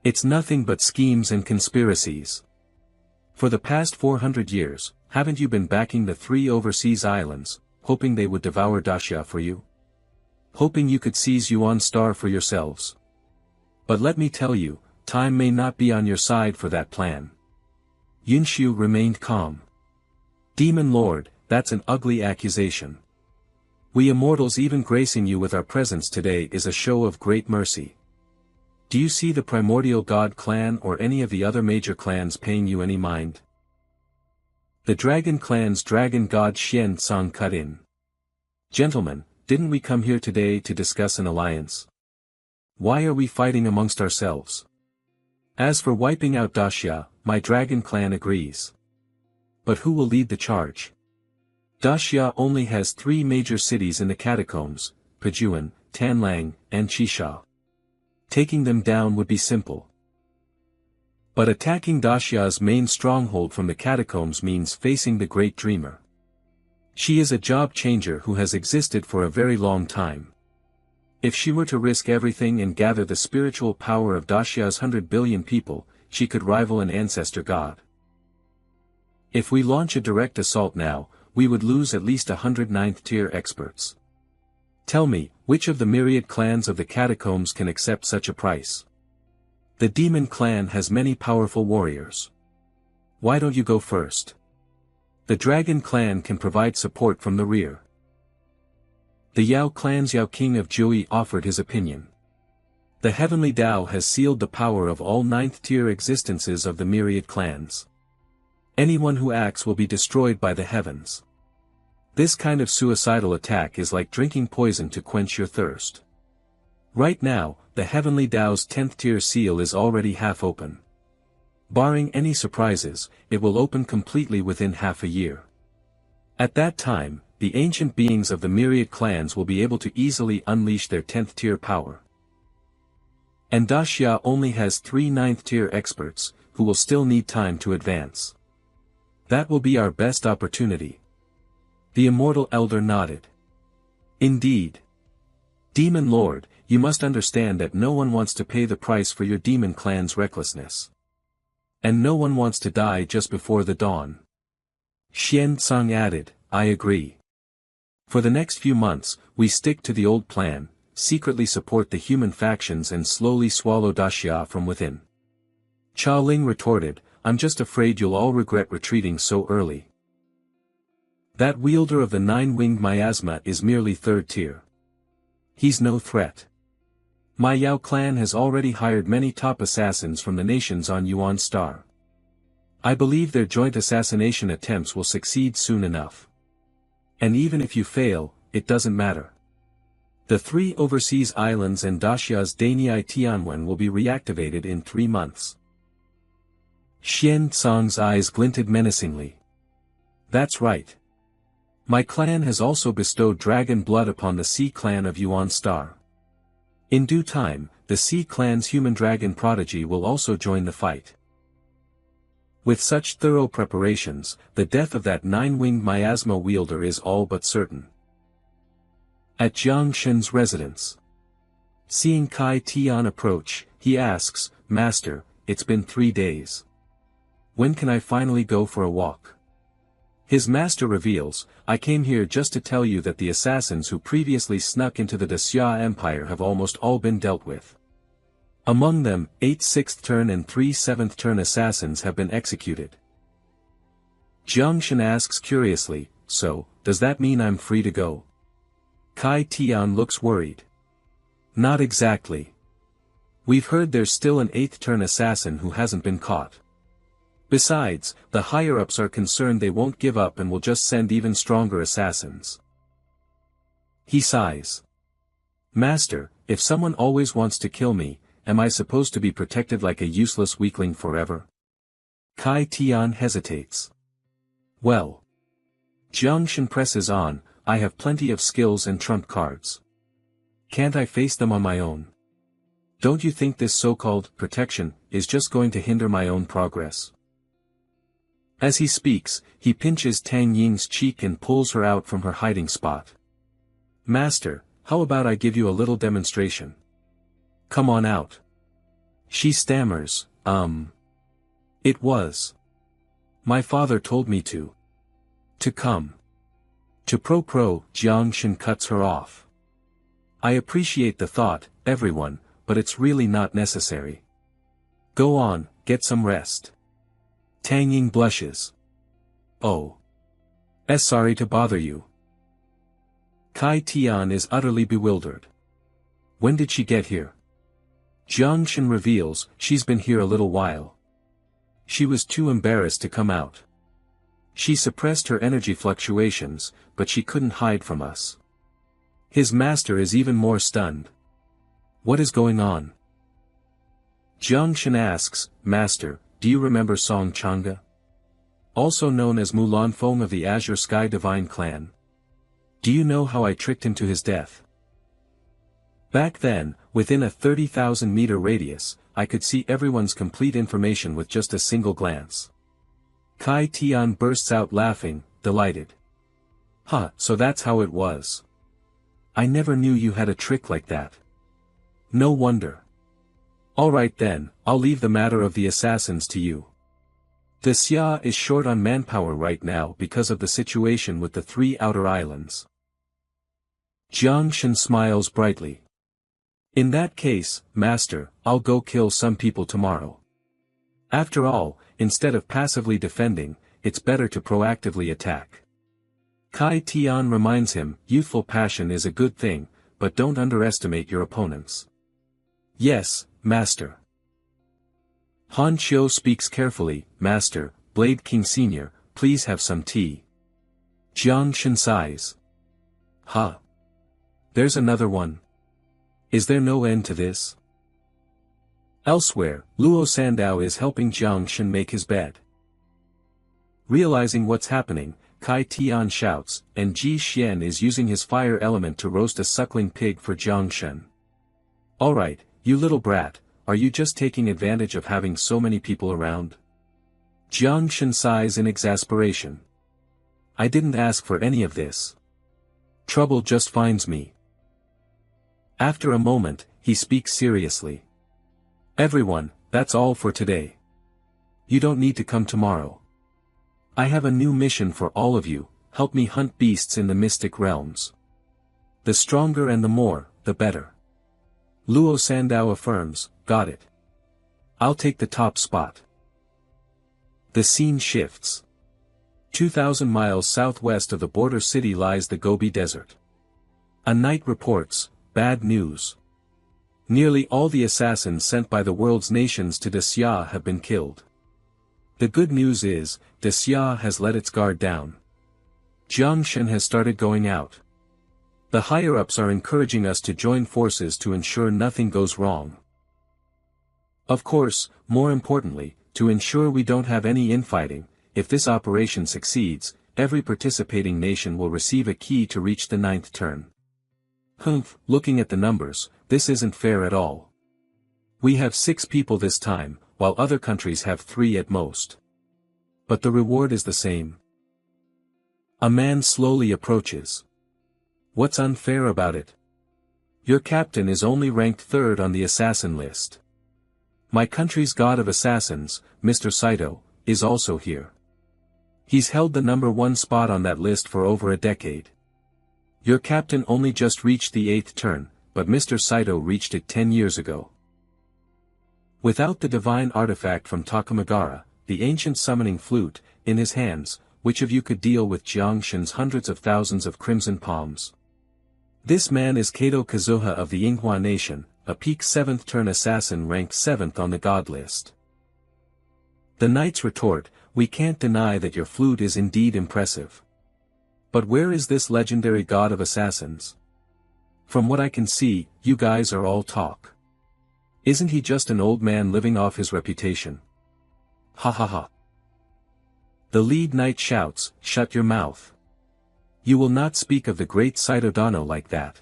It's nothing but schemes and conspiracies. For the past 400 years, haven't you been backing the 3 overseas islands, hoping they would devour Dacia for you? Hoping you could seize Yuan Star for yourselves? But let me tell you, time may not be on your side for that plan. Yunshu remained calm. Demon Lord, that's an ugly accusation. We immortals even gracing you with our presence today is a show of great mercy. Do you see the primordial god clan or any of the other major clans paying you any mind? The dragon clan's dragon god Xian Tsang cut in. Gentlemen, didn't we come here today to discuss an alliance? Why are we fighting amongst ourselves? As for wiping out Dacia, my dragon clan agrees. But who will lead the charge? Dacia only has 3 major cities in the catacombs, Pajuan, Tanlang, and Chisha. Taking them down would be simple. But attacking Dacia's main stronghold from the catacombs means facing the Great Dreamer. She is a job changer who has existed for a very long time. If she were to risk everything and gather the spiritual power of Dacia's 100 billion people, she could rival an ancestor god. If we launch a direct assault now, we would lose at least 100 9th-tier experts. Tell me, which of the myriad clans of the catacombs can accept such a price? The demon clan has many powerful warriors. Why don't you go first? The dragon clan can provide support from the rear. The Yao clan's Yao King of Jui offered his opinion. The heavenly Tao has sealed the power of all 9th-tier existences of the myriad clans. Anyone who acts will be destroyed by the heavens. This kind of suicidal attack is like drinking poison to quench your thirst. Right now, the heavenly Tao's 10th-tier seal is already half open. Barring any surprises, it will open completely within half a year. At that time, the ancient beings of the myriad clans will be able to easily unleash their 10th-tier power. And Dacia only has 3 9th-tier experts, who will still need time to advance. That will be our best opportunity. The immortal elder nodded. Indeed. Demon Lord, you must understand that no one wants to pay the price for your demon clan's recklessness. And no one wants to die just before the dawn. Xian Tsang added, I agree. For the next few months, we stick to the old plan, secretly support the human factions and slowly swallow Dacia from within. Cha Ling retorted, I'm just afraid you'll all regret retreating so early. That wielder of the 9-winged miasma is merely 3rd tier. He's no threat. My Yao clan has already hired many top assassins from the nations on Yuan Star. I believe their joint assassination attempts will succeed soon enough. And even if you fail, it doesn't matter. The 3 overseas islands and Dacia's Daniai Tianwen will be reactivated in 3 months. Xian Tsang's eyes glinted menacingly. That's right. My clan has also bestowed dragon blood upon the Sea clan of Yuan Star. In due time, the Sea clan's human dragon prodigy will also join the fight. With such thorough preparations, the death of that 9-winged miasma wielder is all but certain. At Jiang Shen's residence. Seeing Kai Tian approach, he asks, Master, it's been 3 days. When can I finally go for a walk? His master reveals, I came here just to tell you that the assassins who previously snuck into the Dacia Empire have almost all been dealt with. Among them, 8 6th-turn and 3 7th-turn assassins have been executed. Jiang Shen asks curiously, so, does that mean I'm free to go? Kai Tian looks worried. Not exactly. We've heard there's still an 8th-turn assassin who hasn't been caught. Besides, the higher-ups are concerned they won't give up and will just send even stronger assassins. He sighs. Master, if someone always wants to kill me, am I supposed to be protected like a useless weakling forever? Kai Tian hesitates. Well. Jiangshan presses on, I have plenty of skills and trump cards. Can't I face them on my own? Don't you think this so-called protection is just going to hinder my own progress? As he speaks, he pinches Tang Ying's cheek and pulls her out from her hiding spot. Master, how about I give you a little demonstration? Come on out. She stammers, It was. My father told me to. To come. To Jiangshan cuts her off. I appreciate the thought, everyone, but it's really not necessary. Go on, get some rest. Tang Ying blushes. Oh. Sorry to bother you. Kai Tian is utterly bewildered. When did she get here? Jiangshan reveals, she's been here a little while. She was too embarrassed to come out. She suppressed her energy fluctuations, but she couldn't hide from us. His master is even more stunned. What is going on? Jiangshan asks, Master, do you remember Song Chang'e? Also known as Mulan Feng of the Azure Sky Divine Clan. Do you know how I tricked him to his death? Back then, within a 30,000-meter radius, I could see everyone's complete information with just a single glance. Kai Tian bursts out laughing, delighted. Huh, so that's how it was. I never knew you had a trick like that. No wonder. Alright then, I'll leave the matter of the assassins to you. The Xia is short on manpower right now because of the situation with the 3 outer islands. Jiangshan smiles brightly. In that case, Master, I'll go kill some people tomorrow. After all, instead of passively defending, it's better to proactively attack. Kai Tian reminds him, youthful passion is a good thing, but don't underestimate your opponents. Yes, Master. Han Qiu speaks carefully, Master, Blade King Sr., please have some tea. Jiangshan sighs. Huh. There's another one. Is there no end to this? Elsewhere, Luo Sandao is helping Jiangshan make his bed. Realizing what's happening, Kai Tian shouts, and Ji Xian is using his fire element to roast a suckling pig for Jiangshan. Alright, you little brat, are you just taking advantage of having so many people around? Jiangshan sighs in exasperation. I didn't ask for any of this. Trouble just finds me. After a moment, he speaks seriously. Everyone, that's all for today. You don't need to come tomorrow. I have a new mission for all of you, help me hunt beasts in the mystic realms. The stronger and the more, the better. Luo Sandao affirms, got it. I'll take the top spot. The scene shifts. 2,000 miles southwest of the border city lies the Gobi Desert. A knight reports, bad news. Nearly all the assassins sent by the world's nations to Xia have been killed. The good news is, Xia has let its guard down. Jiangshan has started going out. The higher-ups are encouraging us to join forces to ensure nothing goes wrong. Of course, more importantly, to ensure we don't have any infighting, if this operation succeeds, every participating nation will receive a key to reach the 9th turn. Humph, looking at the numbers, this isn't fair at all. We have 6 people this time, while other countries have 3 at most. But the reward is the same. A man slowly approaches. What's unfair about it? Your captain is only ranked 3rd on the assassin list. My country's god of assassins, Mr. Saito, is also here. He's held the number 1 spot on that list for over a decade. Your captain only just reached the 8th turn, but Mr. Saito reached it 10 years ago. Without the divine artifact from Takamagara, the ancient summoning flute, in his hands, which of you could deal with Jiangshan's hundreds of thousands of crimson palms? This man is Kato Kazuha of the Yinghua nation, a peak 7th turn assassin ranked 7th on the god list. The knights retort, we can't deny that your flute is indeed impressive. But where is this legendary god of assassins? From what I can see, you guys are all talk. Isn't he just an old man living off his reputation? Ha ha ha. The lead knight shouts, "Shut your mouth. You will not speak of the great Saitodano like that."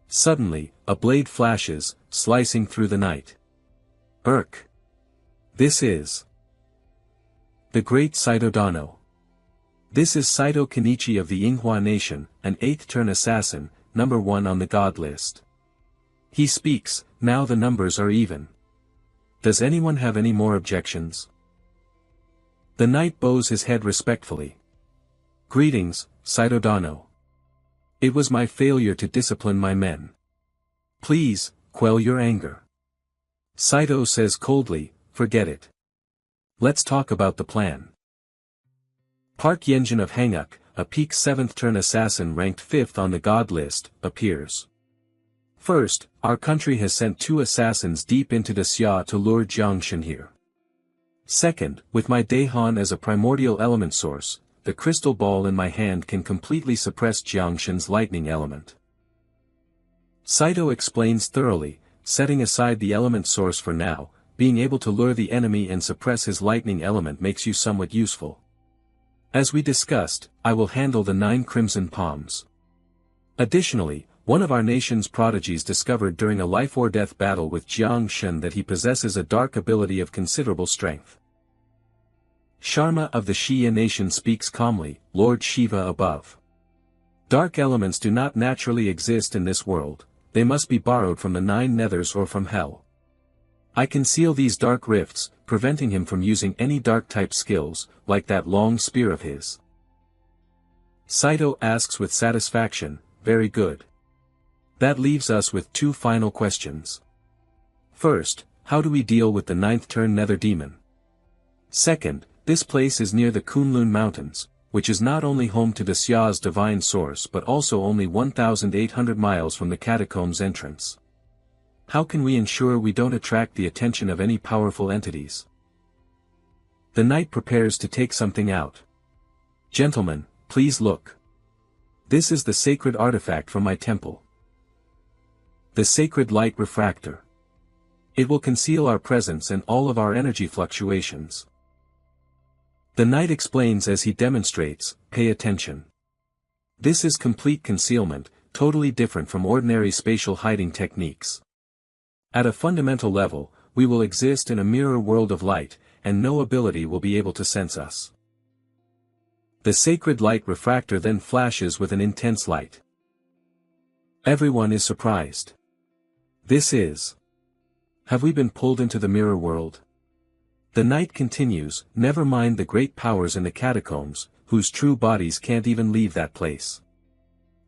Suddenly, a blade flashes, slicing through the night. Irk! This is the great Saitodano. This is Saito Kenichi of the Manhwa nation, an 8th-turn assassin, number 1 on the god list. He speaks, now the numbers are even. Does anyone have any more objections? The knight bows his head respectfully. Greetings, Saitodano. It was my failure to discipline my men. Please, quell your anger. Saito says coldly, forget it. Let's talk about the plan. Park Yenjin of Hanguk, a peak 7th-turn assassin ranked 5th on the god list, appears. First, our country has sent 2 assassins deep into the Xia to lure Jiangshan here. Second, with my Daehan as a primordial element source, the crystal ball in my hand can completely suppress Jiangshan's lightning element. Saito explains thoroughly, setting aside the element source for now, being able to lure the enemy and suppress his lightning element makes you somewhat useful. As we discussed, I will handle the 9 crimson palms. Additionally, one of our nation's prodigies discovered during a life-or-death battle with Jiangshan that he possesses a dark ability of considerable strength. Sharma of the Shia nation speaks calmly, Lord Shiva above. Dark elements do not naturally exist in this world, they must be borrowed from the 9 nethers or from hell. I conceal these dark rifts, preventing him from using any dark-type skills, like that long spear of his. Saito asks with satisfaction, very good. That leaves us with 2 final questions. First, how do we deal with the 9th-turn nether demon? Second, this place is near the Kunlun Mountains, which is not only home to the Xia's divine source but also only 1,800 miles from the catacombs entrance. How can we ensure we don't attract the attention of any powerful entities? The knight prepares to take something out. Gentlemen, please look. This is the sacred artifact from my temple. The sacred light refractor. It will conceal our presence and all of our energy fluctuations. The knight explains as he demonstrates, pay attention. This is complete concealment, totally different from ordinary spatial hiding techniques. At a fundamental level, we will exist in a mirror world of light, and no ability will be able to sense us. The sacred light refractor then flashes with an intense light. Everyone is surprised. This is. Have we been pulled into the mirror world? The knight continues, never mind the great powers in the catacombs, whose true bodies can't even leave that place.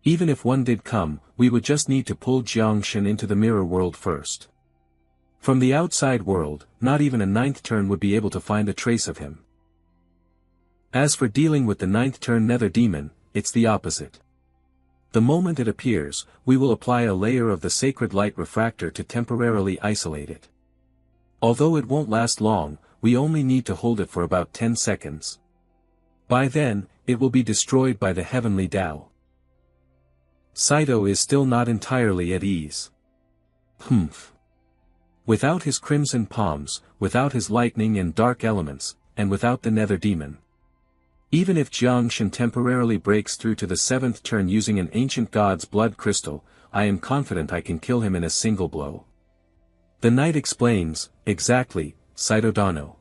Even if one did come, we would just need to pull Jiangshan into the mirror world first. From the outside world, not even a 9th turn would be able to find a trace of him. As for dealing with the 9th turn nether demon, it's the opposite. The moment it appears, we will apply a layer of the sacred light refractor to temporarily isolate it. Although it won't last long, we only need to hold it for about 10 seconds. By then, it will be destroyed by the heavenly Tao. Saito is still not entirely at ease. Without his crimson palms, without his lightning and dark elements, and without the nether demon. Even if Jiangshan temporarily breaks through to the 7th turn using an ancient god's blood crystal, I am confident I can kill him in a single blow. The knight explains, exactly, Saitodano.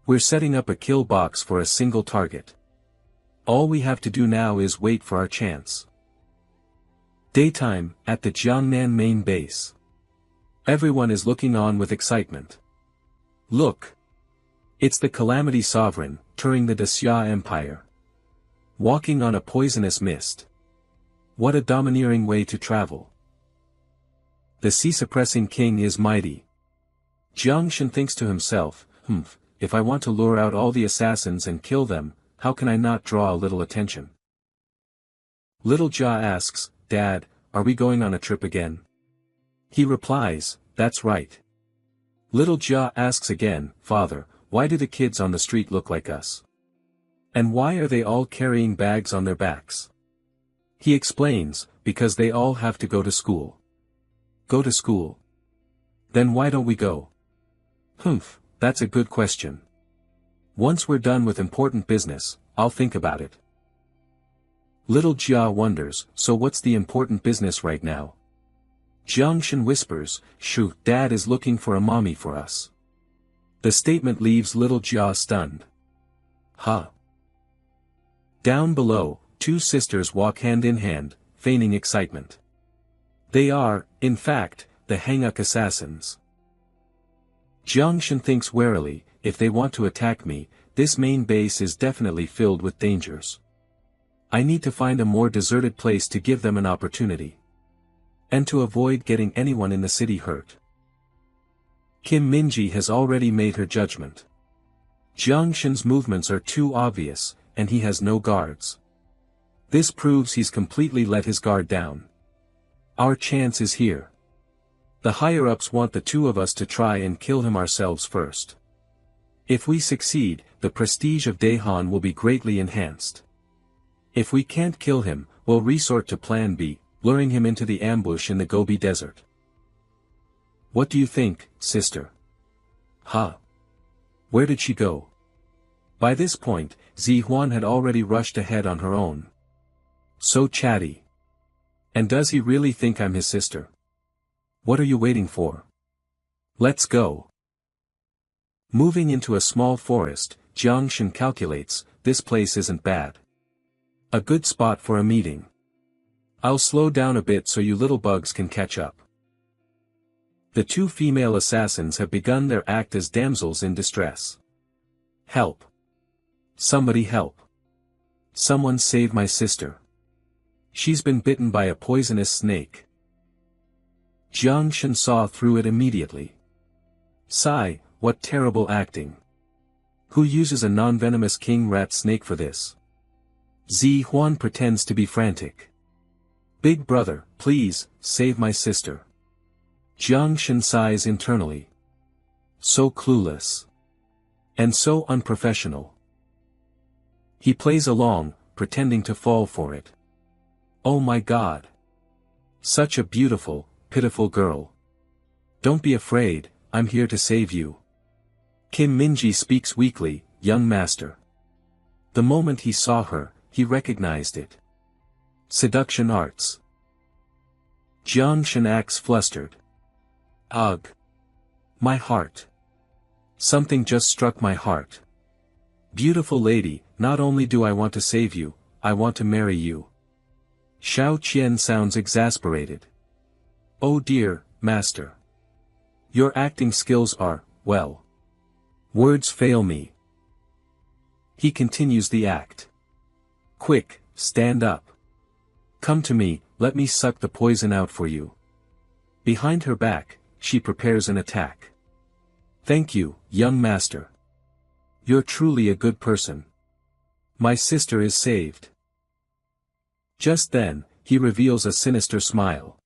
We're setting up a kill box for a single target. All we have to do now is wait for our chance. Daytime, at the Jiangnan main base. Everyone is looking on with excitement. Look! It's the Calamity Sovereign, touring the Xia Empire. Walking on a poisonous mist. What a domineering way to travel. The sea-suppressing king is mighty. Jiangshan thinks to himself, if I want to lure out all the assassins and kill them, how can I not draw a little attention? Little Jia asks, Dad, are we going on a trip again? He replies, that's right. Little Jia asks again, Father, why do the kids on the street look like us? And why are they all carrying bags on their backs? He explains, because they all have to go to school. Go to school. Then why don't we go? That's a good question. Once we're done with important business, I'll think about it. Little Jia wonders, so what's the important business right now? Jiangshan whispers, Shoo, Dad is looking for a mommy for us. The statement leaves little Jia stunned. Huh? Down below, two sisters walk hand in hand, feigning excitement. They are, in fact, the Hanguk assassins. Jiangshan thinks warily, if they want to attack me, this main base is definitely filled with dangers. I need to find a more deserted place to give them an opportunity. And to avoid getting anyone in the city hurt. Kim Minji has already made her judgment. Jiangshan's movements are too obvious, and he has no guards. This proves he's completely let his guard down. Our chance is here. The higher-ups want the two of us to try and kill him ourselves first. If we succeed, the prestige of Daehan will be greatly enhanced. If we can't kill him, we'll resort to Plan B, luring him into the ambush in the Gobi Desert. What do you think, sister? Huh? Where did she go? By this point, Zihuan had already rushed ahead on her own. So chatty. And does he really think I'm his sister? What are you waiting for? Let's go. Moving into a small forest, Jiangshan calculates, this place isn't bad. A good spot for a meeting. I'll slow down a bit so you little bugs can catch up. The two female assassins have begun their act as damsels in distress. Help. Somebody help. Someone save my sister. She's been bitten by a poisonous snake. Jiangshan saw through it immediately. Sigh, what terrible acting. Who uses a non-venomous king rat snake for this? Zihuan pretends to be frantic. Big brother, please, save my sister. Jiangshan sighs internally. So clueless. And so unprofessional. He plays along, pretending to fall for it. Oh my God. Such a beautiful, pitiful girl. Don't be afraid, I'm here to save you. Kim Minji speaks weakly, young master. The moment he saw her, he recognized it. Seduction arts. Jiangshan acts flustered. Ugh. My heart. Something just struck my heart. Beautiful lady, not only do I want to save you, I want to marry you. Xiao Qian sounds exasperated. Oh dear, master. Your acting skills are, well. Words fail me. He continues the act. Quick, stand up. Come to me, let me suck the poison out for you. Behind her back, she prepares an attack. Thank you, young master. You're truly a good person. My sister is saved. Just then, he reveals a sinister smile.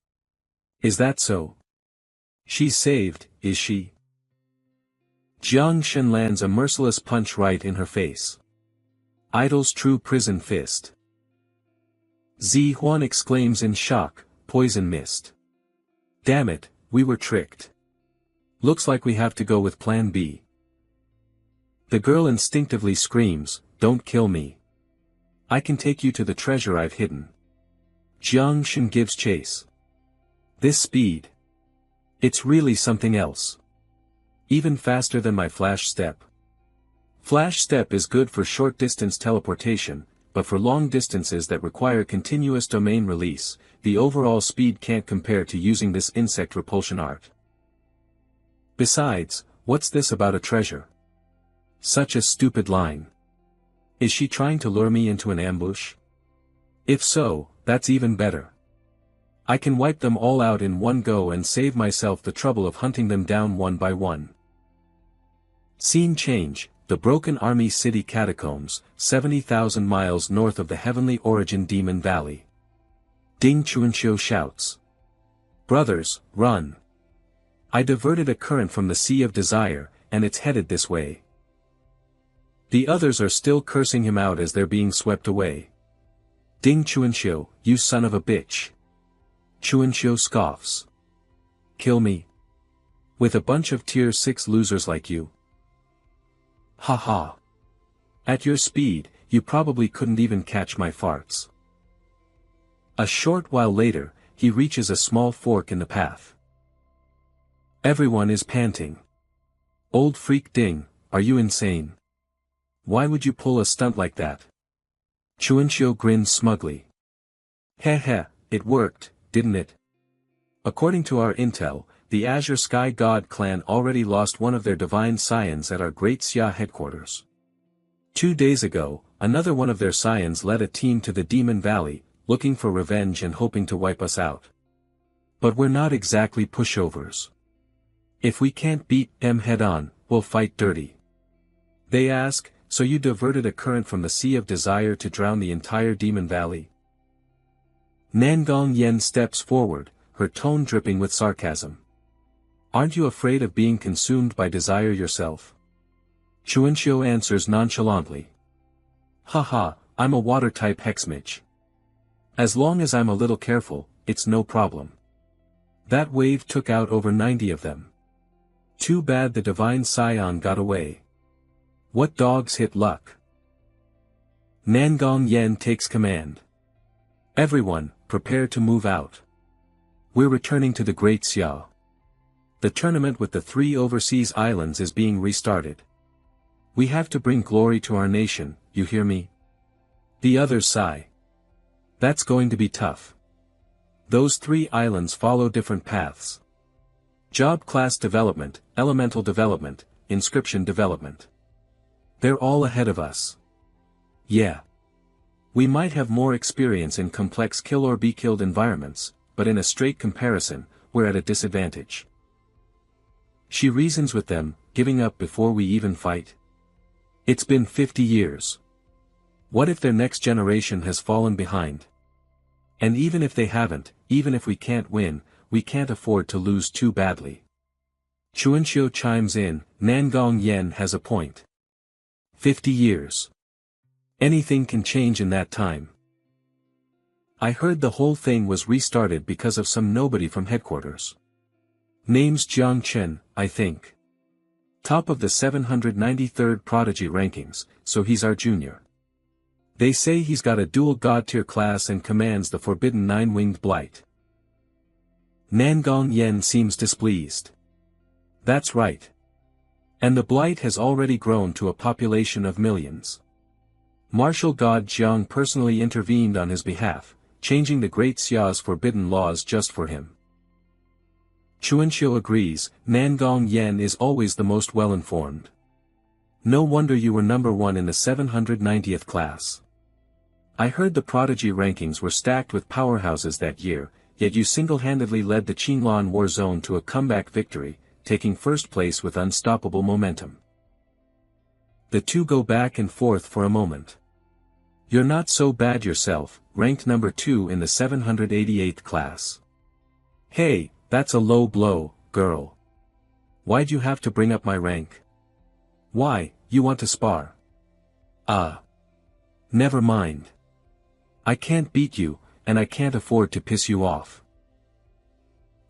Is that so? She's saved, is she? Jiangshan lands a merciless punch right in her face. Idol's true prison fist. Zihuan exclaims in shock, poison mist. Damn it, we were tricked. Looks like we have to go with Plan B. The girl instinctively screams, don't kill me. I can take you to the treasure I've hidden. Jiangshan gives chase. This speed. It's really something else. Even faster than my flash step. Flash step is good for short distance teleportation, but for long distances that require continuous domain release, the overall speed can't compare to using this insect repulsion art. Besides, what's this about a treasure? Such a stupid line. Is she trying to lure me into an ambush? If so, that's even better. I can wipe them all out in one go and save myself the trouble of hunting them down one by one. Scene change, the Broken Army City Catacombs, 70,000 miles north of the Heavenly Origin Demon Valley. Ding Chuanxiu shouts. Brothers, run. I diverted a current from the Sea of Desire, and it's headed this way. The others are still cursing him out as they're being swept away. Ding Chuanxiu, you son of a bitch. Chuanxiu scoffs. Kill me? With a bunch of tier 6 losers like you? Ha ha. At your speed, you probably couldn't even catch my farts. A short while later, he reaches a small fork in the path. Everyone is panting. Old freak Ding, are you insane? Why would you pull a stunt like that? Chuanxiu grins smugly. Heh heh, it worked, didn't it? According to our intel, the Azure Sky God clan already lost one of their divine scions at our Great Xia headquarters. 2 days ago, another one of their scions led a team to the Demon Valley, looking for revenge and hoping to wipe us out. But we're not exactly pushovers. If we can't beat them head-on, we'll fight dirty. They ask, so you diverted a current from the Sea of Desire to drown the entire Demon Valley? Nangong Yen steps forward, her tone dripping with sarcasm. Aren't you afraid of being consumed by desire yourself? Chuanxiu answers nonchalantly. Haha, I'm a water-type hexmage. As long as I'm a little careful, it's no problem. That wave took out over 90 of them. Too bad the divine scion got away. What dogs hit luck? Nangong Yen takes command. Everyone, prepare to move out. We're returning to the Great Xia. The tournament with the 3 overseas islands is being restarted. We have to bring glory to our nation, you hear me? The others sigh. That's going to be tough. Those 3 islands follow different paths. Job class development, elemental development, inscription development. They're all ahead of us. Yeah. We might have more experience in complex kill or be killed environments, but in a straight comparison, we're at a disadvantage. She reasons with them, giving up before we even fight. It's been 50 years. What if their next generation has fallen behind? And even if they haven't, even if we can't win, we can't afford to lose too badly. Chuanxiu chimes in, Nangong Yen has a point. 50 years. Anything can change in that time. I heard the whole thing was restarted because of some nobody from headquarters. Name's Jiang Chen, I think. Top of the 793rd Prodigy rankings, so he's our junior. They say he's got a dual god-tier class and commands the forbidden 9-winged blight. Nangong Yen seems displeased. That's right. And the blight has already grown to a population of millions. Martial God Jiang personally intervened on his behalf, changing the Great Xia's forbidden laws just for him. Chuanxiu agrees, Nangong Yen is always the most well-informed. No wonder you were number 1 in the 790th class. I heard the Prodigy rankings were stacked with powerhouses that year, yet you single-handedly led the Qinglan War Zone to a comeback victory, taking first place with unstoppable momentum. The two go back and forth for a moment. You're not so bad yourself, ranked number 2 in the 788th class. Hey, that's a low blow, girl. Why'd you have to bring up my rank? Why, you want to spar? Never mind. I can't beat you, and I can't afford to piss you off.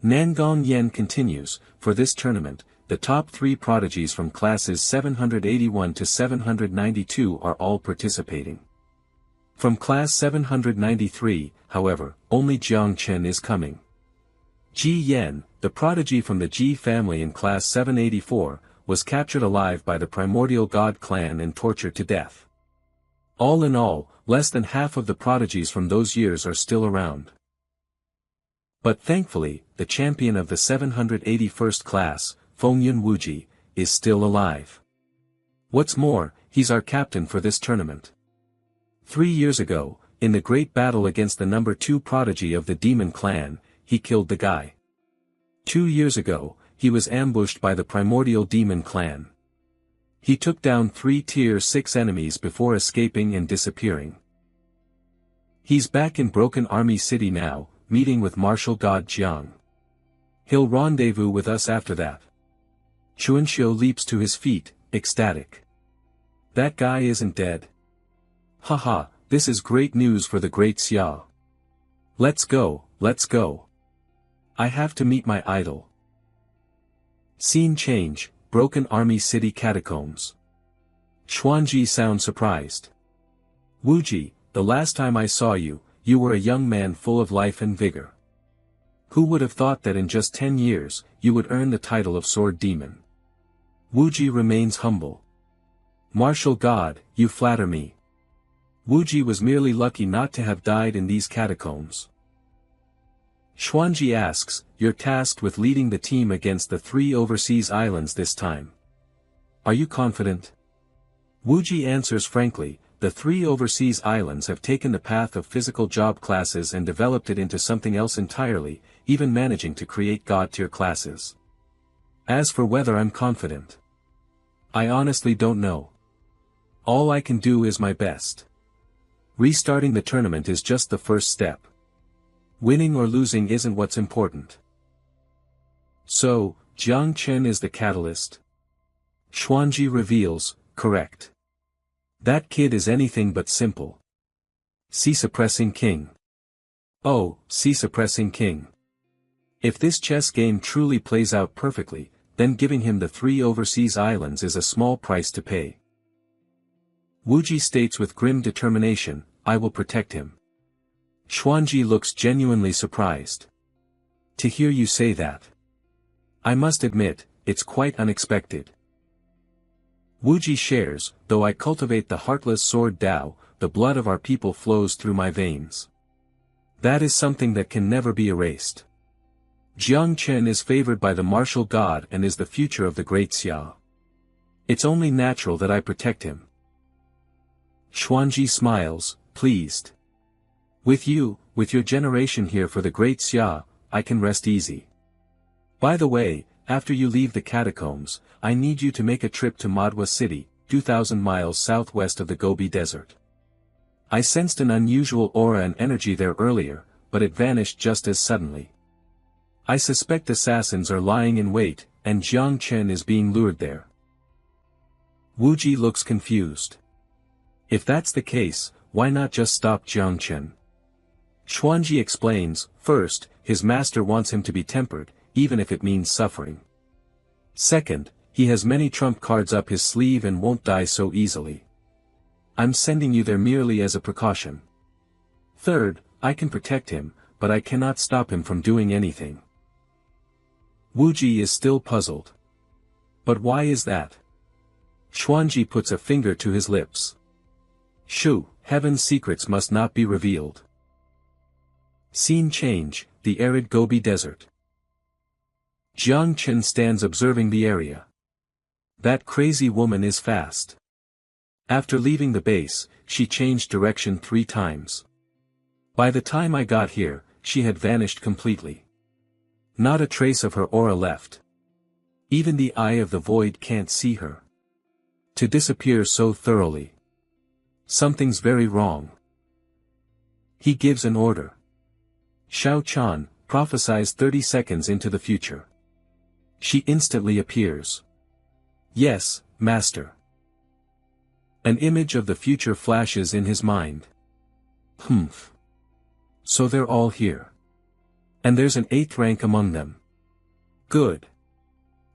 Nangong Yen continues, for this tournament, the top 3 prodigies from classes 781 to 792 are all participating. From class 793, however, only Jiang Chen is coming. Ji Yen, the prodigy from the Ji family in class 784, was captured alive by the Primordial God clan and tortured to death. All in all, less than half of the prodigies from those years are still around. But thankfully, the champion of the 781st class, Fengyun Wuji, is still alive. What's more, he's our captain for this tournament. 3 years ago, in the great battle against the number 2 prodigy of the Demon Clan, he killed the guy. 2 years ago, he was ambushed by the Primordial Demon Clan. He took down 3 tier 6 enemies before escaping and disappearing. He's back in Broken Army City now, meeting with Martial God Jiang. He'll rendezvous with us after that. Chuanxiu leaps to his feet, ecstatic. That guy isn't dead. Haha, this is great news for the Great Xia. Let's go, let's go. I have to meet my idol. Scene change, Broken Army City Catacombs. Xuanji sounds surprised. Wuji, the last time I saw you, you were a young man full of life and vigor. Who would have thought that in just 10 years, you would earn the title of Sword Demon? Wuji remains humble. Martial God, you flatter me. Wuji was merely lucky not to have died in these catacombs. Xuanji asks, you're tasked with leading the team against the 3 overseas islands this time. Are you confident? Wuji answers frankly, the 3 overseas islands have taken the path of physical job classes and developed it into something else entirely, even managing to create god-tier classes. As for whether I'm confident, I honestly don't know. All I can do is my best. Restarting the tournament is just the first step. Winning or losing isn't what's important. So, Jiang Chen is the catalyst? Xuanji reveals, correct. That kid is anything but simple. Suppressing king. Oh, suppressing king. If this chess game truly plays out perfectly, then giving him the 3 overseas islands is a small price to pay. Wuji states with grim determination, I will protect him. Xuanji looks genuinely surprised. To hear you say that. I must admit, it's quite unexpected. Wuji shares, though I cultivate the heartless sword Tao, the blood of our people flows through my veins. That is something that can never be erased. Jiang Chen is favored by the martial god and is the future of the great Xia. It's only natural that I protect him. Xuanji smiles, pleased. With you, with your generation here for the great Xia, I can rest easy. By the way, after you leave the catacombs, I need you to make a trip to Manhwa City, 2,000 miles southwest of the Gobi Desert. I sensed an unusual aura and energy there earlier, but it vanished just as suddenly. I suspect assassins are lying in wait, and Jiang Chen is being lured there. Wuji looks confused. If that's the case, why not just stop Jiang Chen? Xuanji explains, first, his master wants him to be tempered, even if it means suffering. Second, he has many trump cards up his sleeve and won't die so easily. I'm sending you there merely as a precaution. Third, I can protect him, but I cannot stop him from doing anything. Wuji is still puzzled. But why is that? Xuanji puts a finger to his lips. Shoo, heaven's secrets must not be revealed. Scene change, the arid Gobi Desert. Jiang Chen stands observing the area. That crazy woman is fast. After leaving the base, she changed direction 3 times. By the time I got here, she had vanished completely. Not a trace of her aura left. Even the eye of the void can't see her. To disappear so thoroughly. Something's very wrong. He gives an order. Xiao Chan prophesies 30 seconds into the future. She instantly appears. Yes, master. An image of the future flashes in his mind. Humph. So they're all here. And there's an 8th rank among them. Good.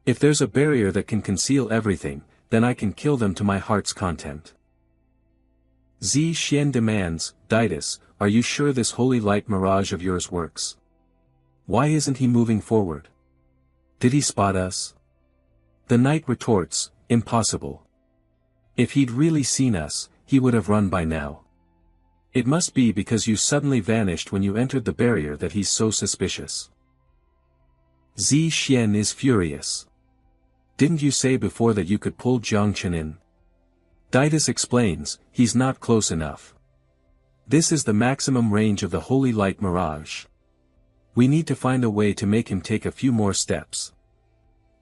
If there's a barrier that can conceal everything, then I can kill them to my heart's content. Zi Xian demands, Didas, are you sure this holy light mirage of yours works? Why isn't he moving forward? Did he spot us? The knight retorts, impossible. If he'd really seen us, he would have run by now. It must be because you suddenly vanished when you entered the barrier that he's so suspicious. Zi Xian is furious. Didn't you say before that you could pull Jiang Chen in? Didas explains, he's not close enough. This is the maximum range of the holy light mirage. We need to find a way to make him take a few more steps.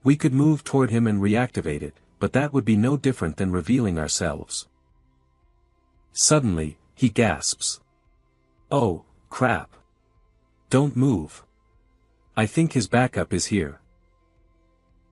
We could move toward him and reactivate it, but that would be no different than revealing ourselves. Suddenly, he gasps. Oh, crap. Don't move. I think his backup is here.